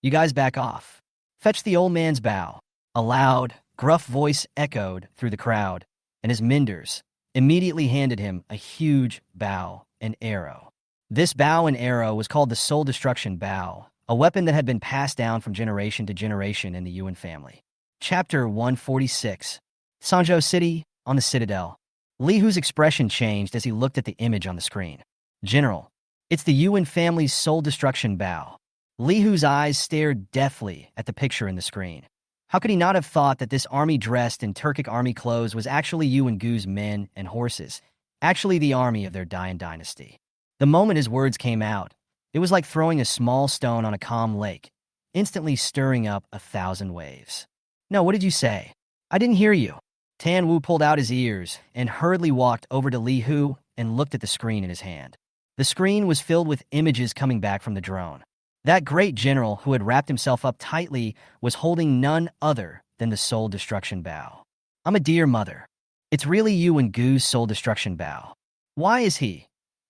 You guys back off. Fetch the old man's bow. A loud, gruff voice echoed through the crowd, and his menders immediately handed him a huge bow and arrow. This bow and arrow was called the Soul Destruction Bow, a weapon that had been passed down from generation to generation in the Yuan family. Chapter 146. Sangzhou City, on the Citadel. Li Hu's expression changed as he looked at the image on the screen. General, it's the Yuan family's Soul Destruction Bow. Li Hu's eyes stared deathly at the picture in the screen. How could he not have thought that this army dressed in Turkic army clothes was actually Yuan Gu's men and horses, actually the army of their Dian dynasty? The moment his words came out, it was like throwing a small stone on a calm lake, instantly stirring up 1,000 waves. No, what did you say? I didn't hear you. Tan Wu pulled out his ears and hurriedly walked over to Li Hu and looked at the screen in his hand. The screen was filled with images coming back from the drone. That great general who had wrapped himself up tightly was holding none other than the Soul Destruction Bow. I'm a dear mother. It's really Yuan Gu's Soul Destruction Bow. Why is he?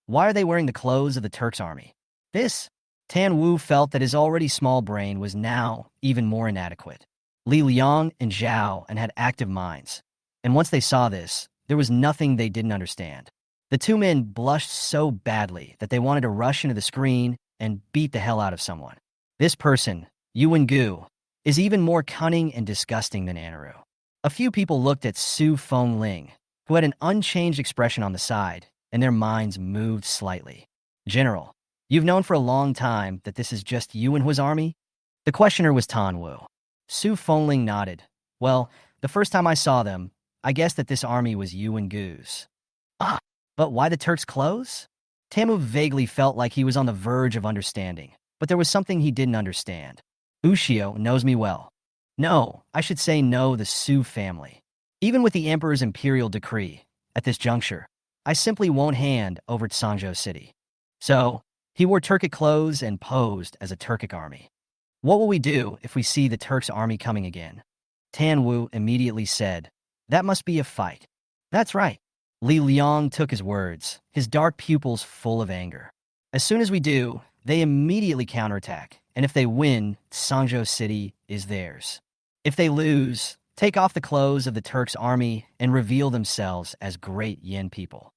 Why are they wearing the clothes of the Turks army? This? Tan Wu felt that his already small brain was now even more inadequate. Li Liang and Zhao had active minds, and once they saw this, there was nothing they didn't understand. The 2 men blushed so badly that they wanted to rush into the screen and beat the hell out of someone. This person, Yuan Gu, is even more cunning and disgusting than Anaro. A few people looked at Su Feng Ling, who had an unchanged expression on the side, and their minds moved slightly. General, you've known for a long time that this is just Yuan Hu's army? The questioner was Tan Wu. Su Feng Ling nodded. Well, the first time I saw them, I guessed that this army was Yuan Gu's. Ah, but why the Turks' clothes? Tamu vaguely felt like he was on the verge of understanding, but there was something he didn't understand. Ushio knows me well. No, I should say no, the Su family. Even with the Emperor's imperial decree, at this juncture, I simply won't hand over Sangzhou City. So, he wore Turkic clothes and posed as a Turkic army. What will we do if we see the Turks' army coming again? Tan Wu immediately said, that must be a fight. That's right. Li Liang took his words, his dark pupils full of anger. As soon as we do, they immediately counterattack, and if they win, Sangzhou City is theirs. If they lose, take off the clothes of the Turks' army and reveal themselves as great Yin people.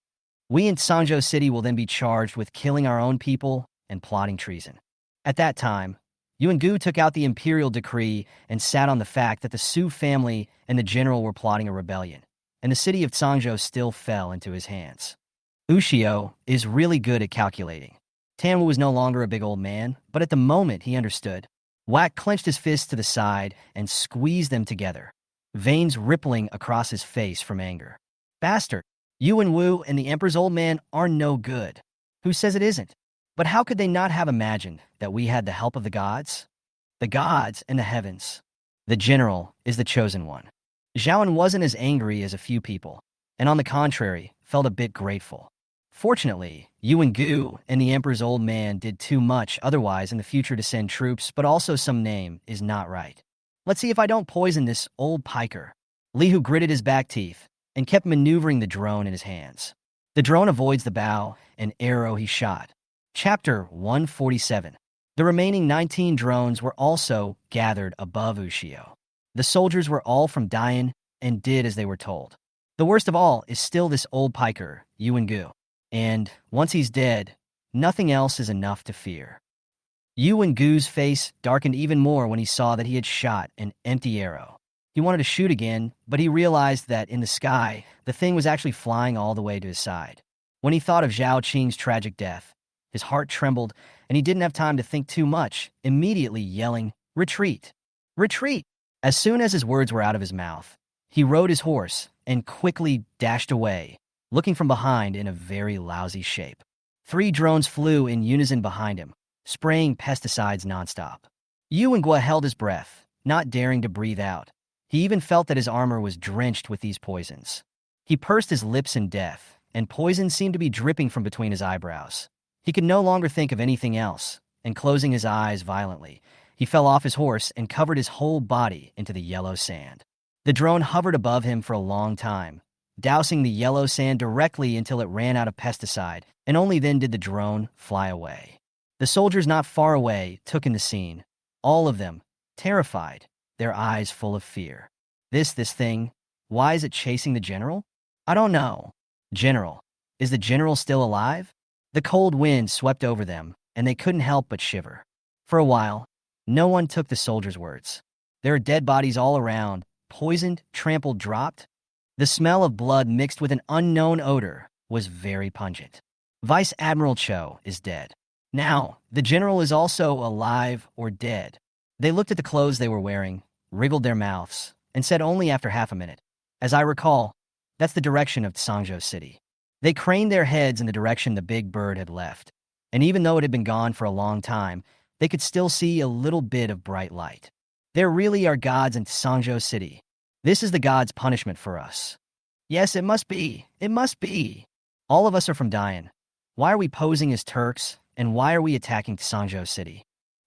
We in Sangzhou City will then be charged with killing our own people and plotting treason. At that time, Yuan Gu took out the imperial decree and sat on the fact that the Su family and the general were plotting a rebellion, and the city of Sangzhou still fell into his hands. Ushio is really good at calculating. Tanwu was no longer a big old man, but at the moment he understood. Whack clenched his fists to the side and squeezed them together, veins rippling across his face from anger. Bastard! Yuan Wu and the Emperor's old man are no good. Who says it isn't? But how could they not have imagined that we had the help of the gods? The gods and the heavens. The general is the chosen one. Zhaoan wasn't as angry as a few people, and on the contrary, felt a bit grateful. Fortunately, Yuan Gu and the Emperor's old man did too much otherwise in the future to send troops, but also some name is not right. Let's see if I don't poison this old piker. Li Hu gritted his back teeth and kept maneuvering the drone in his hands. The drone avoids the bow and arrow he shot. Chapter 147. The remaining 19 drones were also gathered above Ushio. The soldiers were all from Dian and did as they were told. The worst of all is still this old piker, Yuan Gu. And once he's dead, nothing else is enough to fear. Yu and Gu's face darkened even more when he saw that he had shot an empty arrow. He wanted to shoot again, but he realized that in the sky, the thing was actually flying all the way to his side. When he thought of Zhao Qing's tragic death, his heart trembled, and he didn't have time to think too much, immediately yelling, "Retreat! Retreat!" As soon as his words were out of his mouth, he rode his horse and quickly dashed away, looking from behind in a very lousy shape. 3 drones flew in unison behind him, spraying pesticides nonstop. Yu and Gua held his breath, not daring to breathe out. He even felt that his armor was drenched with these poisons. He pursed his lips in death, and poison seemed to be dripping from between his eyebrows. He could no longer think of anything else, and closing his eyes violently, he fell off his horse and covered his whole body into the yellow sand. The drone hovered above him for a long time, dousing the yellow sand directly until it ran out of pesticide, and only then did the drone fly away. The soldiers not far away took in the scene, all of them, terrified, their eyes full of fear. This thing, why is it chasing the general? I don't know. General, is the general still alive? The cold wind swept over them, and they couldn't help but shiver. For a while, no one took the soldiers' words. There are dead bodies all around, poisoned, trampled, dropped. The smell of blood mixed with an unknown odor was very pungent. Vice Admiral Cho is dead. Now, the general is also alive or dead. They looked at the clothes they were wearing, wriggled their mouths, and said only after half a minute, "As I recall, that's the direction of Tsangzhou City." They craned their heads in the direction the big bird had left, and even though it had been gone for a long time, they could still see a little bit of bright light. There really are gods in Tsangzhou City. This is the god's punishment for us. Yes, it must be. It must be. All of us are from Dian. Why are we posing as Turks, and why are we attacking Tsangzhou City?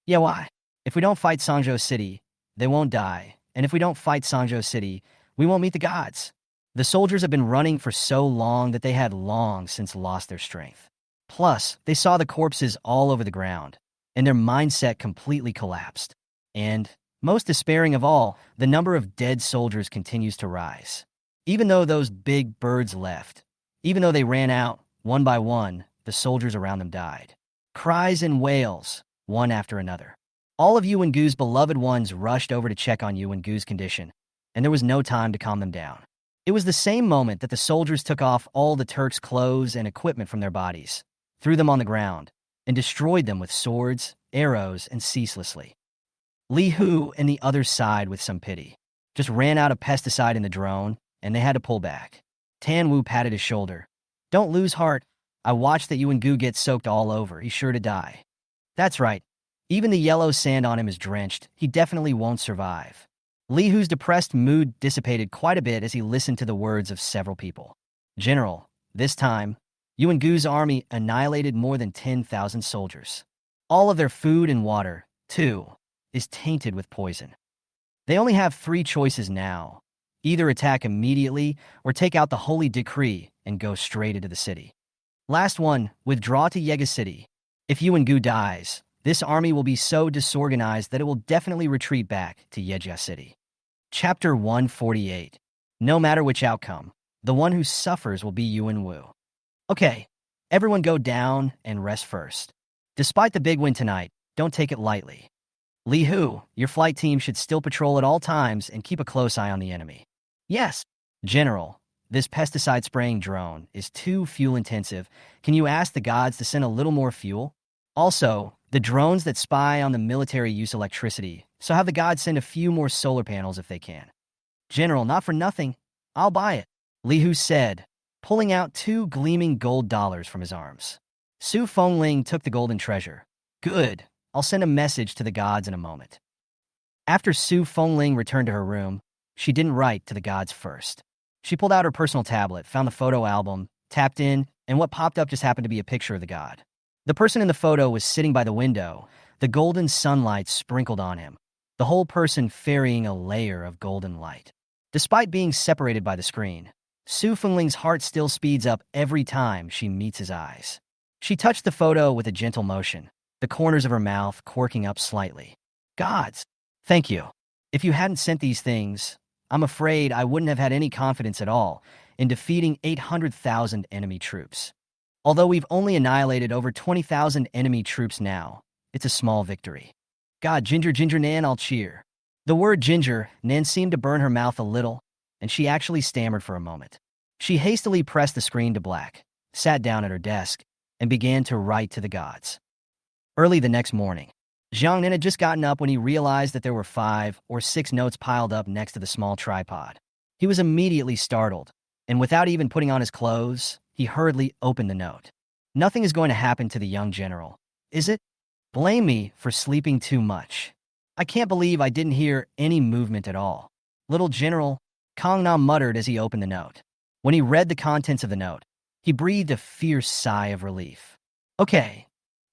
Yeah, why? If we don't fight Tsangzhou City, they won't die, and if we don't fight Tsangzhou City, we won't meet the gods. The soldiers have been running for so long that they had long since lost their strength. Plus, they saw the corpses all over the ground, and their mindset completely collapsed. And, most despairing of all, the number of dead soldiers continues to rise. Even though those big birds left, even though they ran out, one by one, the soldiers around them died. Cries and wails, one after another. All of Yu and Gu's beloved ones rushed over to check on Yu and Gu's condition, and there was no time to calm them down. It was the same moment that the soldiers took off all the Turks' clothes and equipment from their bodies, threw them on the ground, and destroyed them with swords, arrows, and ceaselessly. Li Hu and the other side with some pity. Just ran out of pesticide in the drone, and they had to pull back. Tan Wu patted his shoulder. "Don't lose heart. I watched that Yu and Gu get soaked all over. He's sure to die." "That's right. Even the yellow sand on him is drenched. He definitely won't survive." Li Hu's depressed mood dissipated quite a bit as he listened to the words of several people. "General, this time, Yu and Gu's army annihilated more than 10,000 soldiers. All of their food and water, too, is tainted with poison. They only have 3 choices now. Either attack immediately or take out the holy decree and go straight into the city. Last one, withdraw to Yega City. If Yu and Gu dies, this army will be so disorganized that it will definitely retreat back to Yejia City." Chapter 148. No matter which outcome, the one who suffers will be Yu and Wu. Okay, everyone go down and rest first. Despite the big win tonight, don't take it lightly. Li Hu, your flight team should still patrol at all times and keep a close eye on the enemy. Yes, General, this pesticide spraying drone is too fuel-intensive. Can you ask the gods to send a little more fuel? Also, the drones that spy on the military use electricity, so have the gods send a few more solar panels if they can. General, not for nothing. I'll buy it, Li Hu said, pulling out 2 gleaming gold dollars from his arms. Su Fengling took the golden treasure. Good, I'll send a message to the gods in a moment. After Su Fengling returned to her room, she didn't write to the gods first. She pulled out her personal tablet, found the photo album, tapped in, and what popped up just happened to be a picture of the god. The person in the photo was sitting by the window, the golden sunlight sprinkled on him, the whole person ferrying a layer of golden light. Despite being separated by the screen, Su Fengling's heart still speeds up every time she meets his eyes. She touched the photo with a gentle motion, the corners of her mouth quirking up slightly. Gods, thank you. If you hadn't sent these things, I'm afraid I wouldn't have had any confidence at all in defeating 800,000 enemy troops. Although we've only annihilated over 20,000 enemy troops now, It's a small victory. God, Ginger Nan, I'll cheer. The word ginger, Nan seemed to burn her mouth a little, and she actually stammered for a moment. She hastily pressed the screen to black, sat down at her desk, and began to write to the gods. Early the next morning, Jiang Nan had just gotten up when he realized that there were 5 or 6 notes piled up next to the small tripod. He was immediately startled, and without even putting on his clothes, he hurriedly opened the note. Nothing is going to happen to the young general, is it? Blame me for sleeping too much. I can't believe I didn't hear any movement at all. Little General, Kang Nam muttered as he opened the note. When he read the contents of the note, he breathed a fierce sigh of relief. Okay,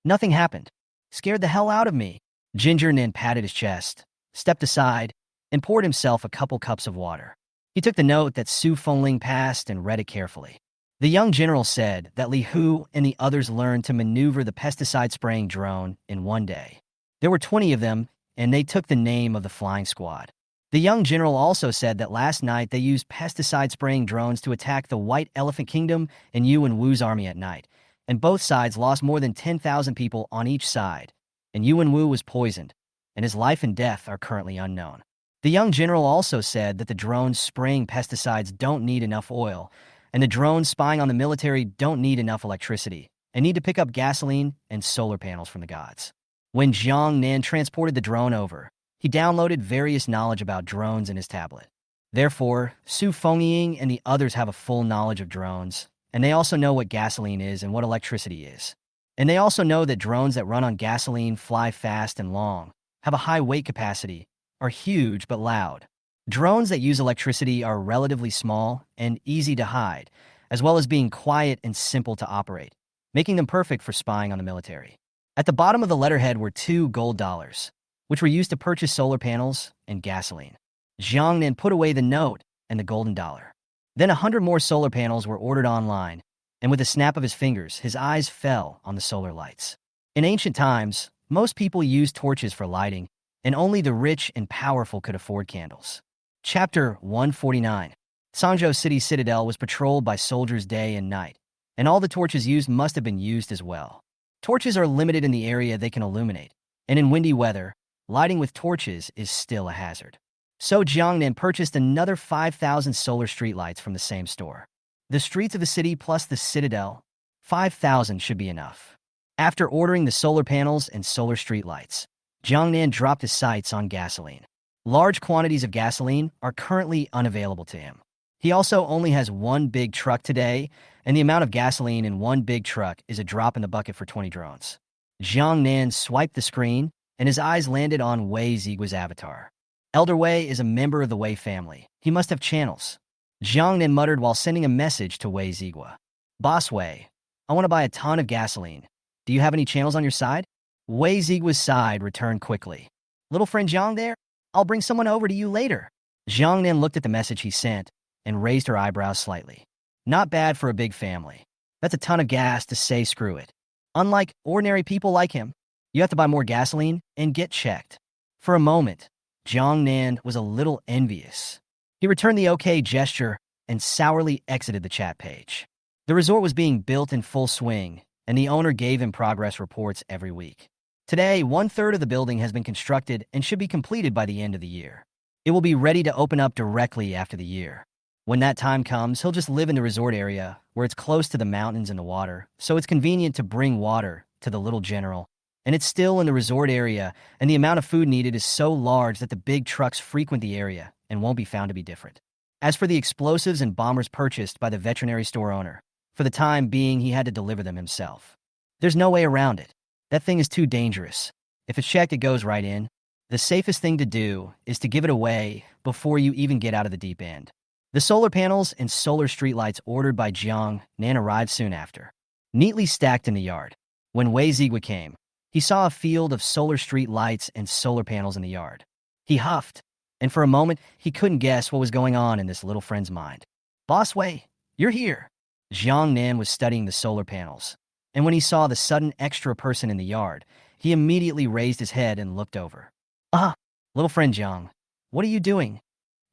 nothing happened. Scared the hell out of me. Ginger Nan patted his chest, stepped aside, and poured himself a couple cups of water. He took the note that Su Fengling passed and read it carefully. The young general said that Li Hu and the others learned to maneuver the pesticide-spraying drone in one day. There were 20 of them, and they took the name of the flying squad. The young general also said that last night they used pesticide-spraying drones to attack the White Elephant Kingdom and Yuan Wu's army at night, and both sides lost more than 10,000 people on each side, and Yuan Wu was poisoned, and his life and death are currently unknown. The young general also said that the drones spraying pesticides don't need enough oil, and the drones spying on the military don't need enough electricity, and need to pick up gasoline and solar panels from the gods. When Jiang Nan transported the drone over, he downloaded various knowledge about drones in his tablet. Therefore, Su Fengying and the others have a full knowledge of drones, and they also know what gasoline is and what electricity is. And they also know that drones that run on gasoline fly fast and long, have a high weight capacity, are huge but loud. Drones that use electricity are relatively small and easy to hide, as well as being quiet and simple to operate, making them perfect for spying on the military. At the bottom of the letterhead were 2 gold dollars, which were used to purchase solar panels and gasoline. Jiang Nan put away the note and the golden dollar. Then 100 more solar panels were ordered online, and with a snap of his fingers, his eyes fell on the solar lights. In ancient times, most people used torches for lighting, and only the rich and powerful could afford candles. Chapter 149. Sangzhou City Citadel was patrolled by soldiers day and night, and all the torches used must have been used as well. Torches are limited in the area they can illuminate, and in windy weather, lighting with torches is still a hazard. So Jiang Nan purchased another 5,000 solar streetlights from the same store. The streets of the city plus the citadel, 5,000 should be enough. After ordering the solar panels and solar streetlights, Jiang Nan dropped his sights on gasoline. Large quantities of gasoline are currently unavailable to him. He also only has one big truck today, and the amount of gasoline in one big truck is a drop in the bucket for 20 drones. Jiang Nan swiped the screen, and his eyes landed on Wei Zigua's avatar. Elder Wei is a member of the Wei family. He must have channels. Jiang Nan muttered while sending a message to Wei Zigua. Boss Wei, I want to buy a ton of gasoline. Do you have any channels on your side? Wei Zigua's side returned quickly. Little friend Jiang there? I'll bring someone over to you later. Jiang Nan looked at the message he sent and raised her eyebrows slightly. Not bad for a big family. That's a ton of gas to say screw it. Unlike ordinary people like him, you have to buy more gasoline and get checked. For a moment, Jiang Nan was a little envious. He returned the okay gesture and sourly exited the chat page. The resort was being built in full swing, and the owner gave him progress reports every week. Today, 1/3 of the building has been constructed and should be completed by the end of the year. It will be ready to open up directly after the year. When that time comes, he'll just live in the resort area, where it's close to the mountains and the water, so it's convenient to bring water to the little general. And it's still in the resort area, and the amount of food needed is so large that the big trucks frequent the area and won't be found to be different. As for the explosives and bombers purchased by the veterinary store owner, for the time being he had to deliver them himself. There's no way around it. That thing is too dangerous. If it's checked, it goes right in. The safest thing to do is to give it away before you even get out of the deep end. The solar panels and solar streetlights ordered by Jiang Nan arrived soon after, neatly stacked in the yard. When Wei Zigua came, he saw a field of solar street lights and solar panels in the yard. He huffed, and for a moment, he couldn't guess what was going on in this little friend's mind. Boss Wei, you're here. Jiang Nan was studying the solar panels, and when he saw the sudden extra person in the yard, he immediately raised his head and looked over. Ah, little friend Jiang, what are you doing?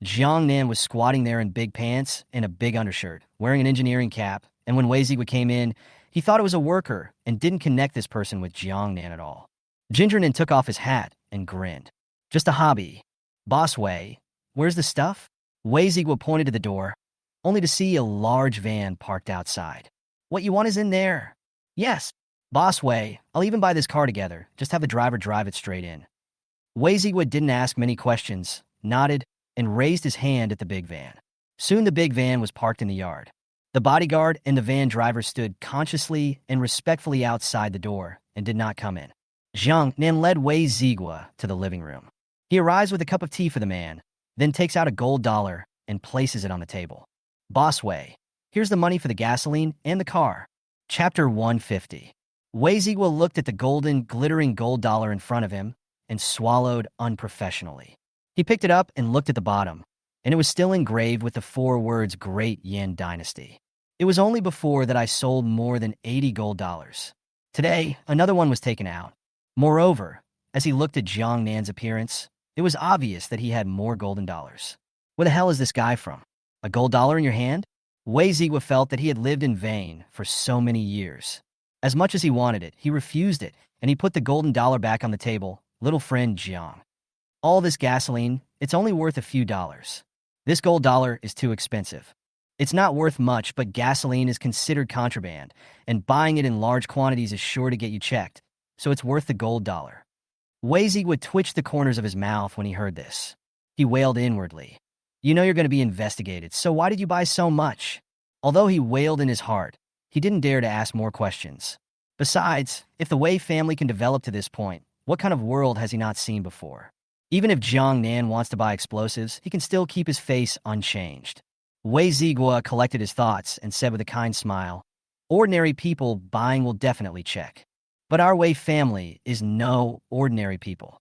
Jiang Nan was squatting there in big pants and a big undershirt, wearing an engineering cap, and when Wei Zigua came in, he thought it was a worker and didn't connect this person with Jiang Nan at all. Jiang Nan took off his hat and grinned. Just a hobby. Boss Wei, where's the stuff? Wei Ziguo pointed to the door, only to see a large van parked outside. What you want is in there. Yes. Boss Wei, I'll even buy this car together. Just have the driver drive it straight in. Wei Ziguo didn't ask many questions, nodded, and raised his hand at the big van. Soon the big van was parked in the yard. The bodyguard and the van driver stood consciously and respectfully outside the door and did not come in. Jiang Nan led Wei Ziguo to the living room. He arrives with a cup of tea for the man, then takes out a gold dollar and places it on the table. Boss Wei, here's the money for the gasoline and the car. Chapter 150. Wei Ziguo looked at the glittering gold dollar in front of him and swallowed unprofessionally. He picked it up and looked at the bottom, and it was still engraved with the 4 words Great Yin Dynasty. It was only before that I sold more than 80 gold dollars. Today, another one was taken out. Moreover, as he looked at Jiang Nan's appearance, it was obvious that he had more golden dollars. Where the hell is this guy from? A gold dollar in your hand? Wei Ziguo felt that he had lived in vain for so many years. As much as he wanted it, he refused it, and he put the golden dollar back on the table. Little friend Jiang. All this gasoline, it's only worth a few dollars. This gold dollar is too expensive. It's not worth much, but gasoline is considered contraband, and buying it in large quantities is sure to get you checked, so it's worth the gold dollar. Wei Ziguo twitched the corners of his mouth when he heard this. He wailed inwardly. You know you're going to be investigated, so why did you buy so much? Although he wailed in his heart, he didn't dare to ask more questions. Besides, if the Wei family can develop to this point, what kind of world has he not seen before? Even if Jiang Nan wants to buy explosives, he can still keep his face unchanged. Wei Ziguo collected his thoughts and said with a kind smile, ordinary people buying will definitely check. But our Wei family is no ordinary people.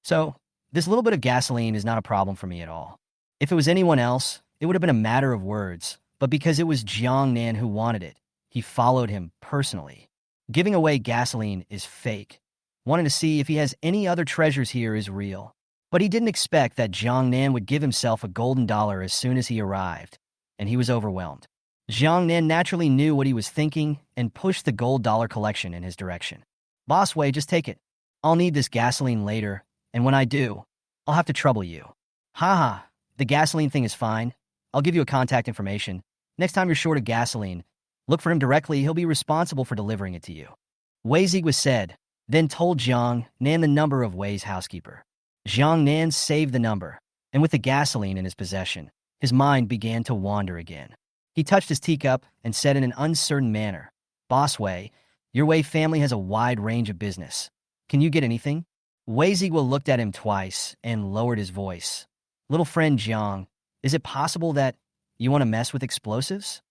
So, this little bit of gasoline is not a problem for me at all. If it was anyone else, it would have been a matter of words, but because it was Jiang Nan who wanted it, he followed him personally. Giving away gasoline is fake. Wanting to see if he has any other treasures here is real. But he didn't expect that Jiang Nan would give himself a golden dollar as soon as he arrived, and he was overwhelmed. Jiang Nan naturally knew what he was thinking and pushed the gold dollar collection in his direction. Boss Wei, just take it. I'll need this gasoline later, and when I do, I'll have to trouble you. Haha, the gasoline thing is fine. I'll give you a contact information. Next time you're short of gasoline, look for him directly. He'll be responsible for delivering it to you. Wei Ziguo said, then told Jiang Nan the number of Wei's housekeeper. Jiang Nan saved the number, and with the gasoline in his possession, his mind began to wander again. He touched his teacup and said in an uncertain manner, Boss Wei, your Wei family has a wide range of business. Can you get anything? Wei Ziguo looked at him twice and lowered his voice. Little friend Jiang, is it possible that you want to mess with explosives?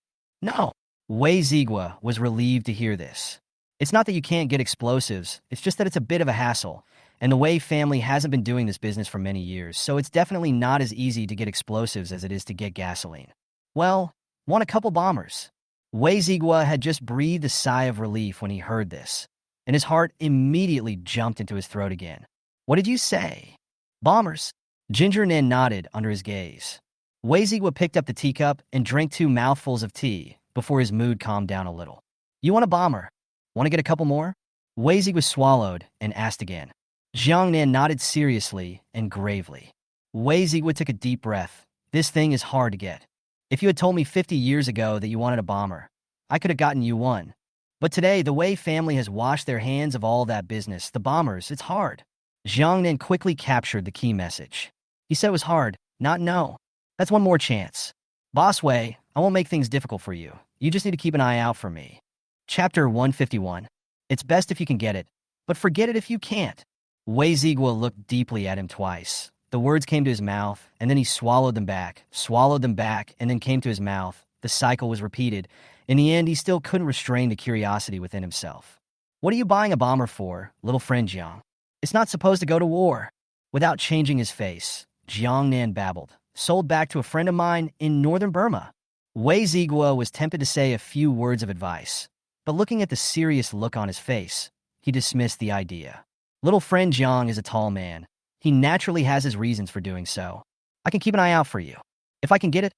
No. Wei Ziguo was relieved to hear this. It's not that you can't get explosives, it's just that it's a bit of a hassle, and the Wei family hasn't been doing this business for many years, so it's definitely not as easy to get explosives as it is to get gasoline. Well, want a couple bombers? Wei Ziguo had just breathed a sigh of relief when he heard this, and his heart immediately jumped into his throat again. What did you say? Bombers? Jiang Nan nodded under his gaze. Wei Ziguo picked up the teacup and drank 2 mouthfuls of tea before his mood calmed down a little. You want a bomber? Want to get a couple more? Wei Ziguo swallowed and asked again. Jiang Nan nodded seriously and gravely. Wei Ziguo took a deep breath. This thing is hard to get. If you had told me 50 years ago that you wanted a bomber, I could have gotten you one. But today, the Wei family has washed their hands of all that business. The bombers, it's hard. Jiang Nan quickly captured the key message. He said it was hard, not no. That's one more chance. Boss Wei, I won't make things difficult for you. You just need to keep an eye out for me. Chapter 151. It's best if you can get it, but forget it if you can't. Wei Ziguo looked deeply at him twice. The words came to his mouth, and then he swallowed them back, and then came to his mouth. The cycle was repeated. In the end, he still couldn't restrain the curiosity within himself. What are you buying a bomber for, little friend Jiang? It's not supposed to go to war. Without changing his face, Jiang Nan babbled. Sold back to a friend of mine in northern Burma. Wei Ziguo was tempted to say a few words of advice, but looking at the serious look on his face, he dismissed the idea. Little friend Jiang is a tall man. He naturally has his reasons for doing so. I can keep an eye out for you. If I can get it,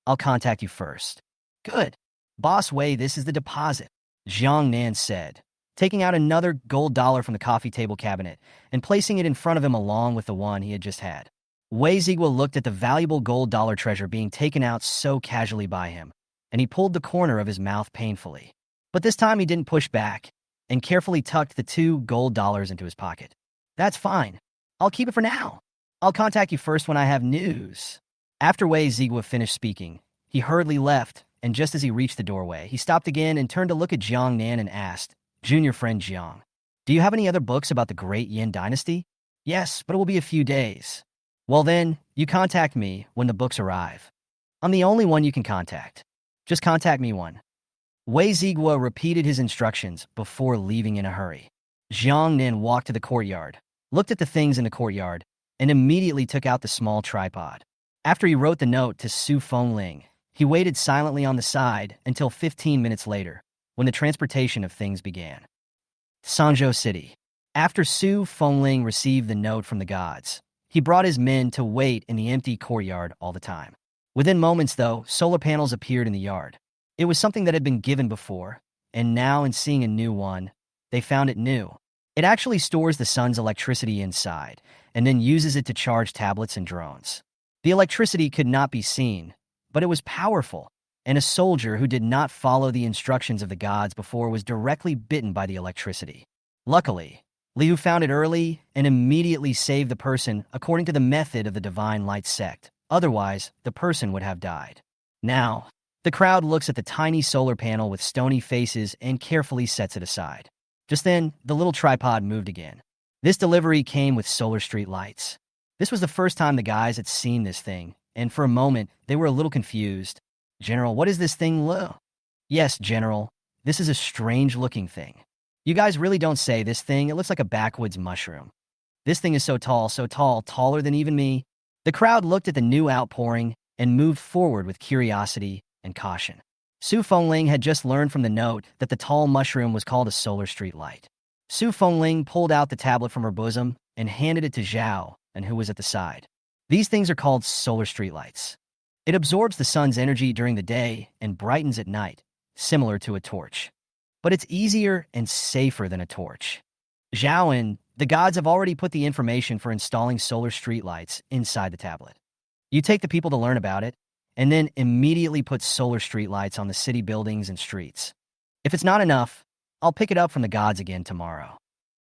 I'll contact you first. Good. Boss Wei, this is the deposit, Jiang Nan said, taking out another gold dollar from the coffee table cabinet and placing it in front of him along with the one he had just had. Wei Zigua looked at the valuable gold dollar treasure being taken out so casually by him, and he pulled the corner of his mouth painfully. But this time he didn't push back and carefully tucked the 2 gold dollars into his pocket. That's fine. I'll keep it for now. I'll contact you first when I have news. After Wei Zigua finished speaking, he hurriedly left, and just as he reached the doorway, he stopped again and turned to look at Jiang Nan and asked, "Junior friend Jiang, do you have any other books about the great Yin dynasty?" "Yes, but it will be a few days." "Well then, you contact me when the books arrive. I'm the only one you can contact. Just contact me one." Wei Zigua repeated his instructions before leaving in a hurry. Jiang Nan walked to the courtyard, looked at the things in the courtyard, and immediately took out the small tripod. After he wrote the note to Su Fengling, he waited silently on the side until 15 minutes later, when the transportation of things began. Sangzhou City. After Su Fengling received the note from the gods, he brought his men to wait in the empty courtyard all the time. Within moments, though, solar panels appeared in the yard. It was something that had been given before, and now in seeing a new one, they found it new. It actually stores the sun's electricity inside, and then uses it to charge tablets and drones. The electricity could not be seen, but it was powerful, and a soldier who did not follow the instructions of the gods before was directly bitten by the electricity. Luckily, Liu found it early and immediately saved the person according to the method of the Divine Light sect. Otherwise, the person would have died. Now, the crowd looks at the tiny solar panel with stony faces and carefully sets it aside. Just then, the little tripod moved again. This delivery came with solar street lights. This was the first time the guys had seen this thing, and for a moment, they were a little confused. "General, what is this thing, Liu?" "Yes, General. This is a strange-looking thing. You guys really don't say this thing. It looks like a backwoods mushroom. This thing is so tall, taller than even me." The crowd looked at the new outpouring and moved forward with curiosity and caution. Su Fengling had just learned from the note that the tall mushroom was called a solar street light. Su Fengling pulled out the tablet from her bosom and handed it to Zhao, and who was at the side. "These things are called solar street lights. It absorbs the sun's energy during the day and brightens at night, similar to a torch. But it's easier and safer than a torch. Zhao and the gods have already put the information for installing solar streetlights inside the tablet. You take the people to learn about it, and then immediately put solar streetlights on the city buildings and streets. If it's not enough, I'll pick it up from the gods again tomorrow."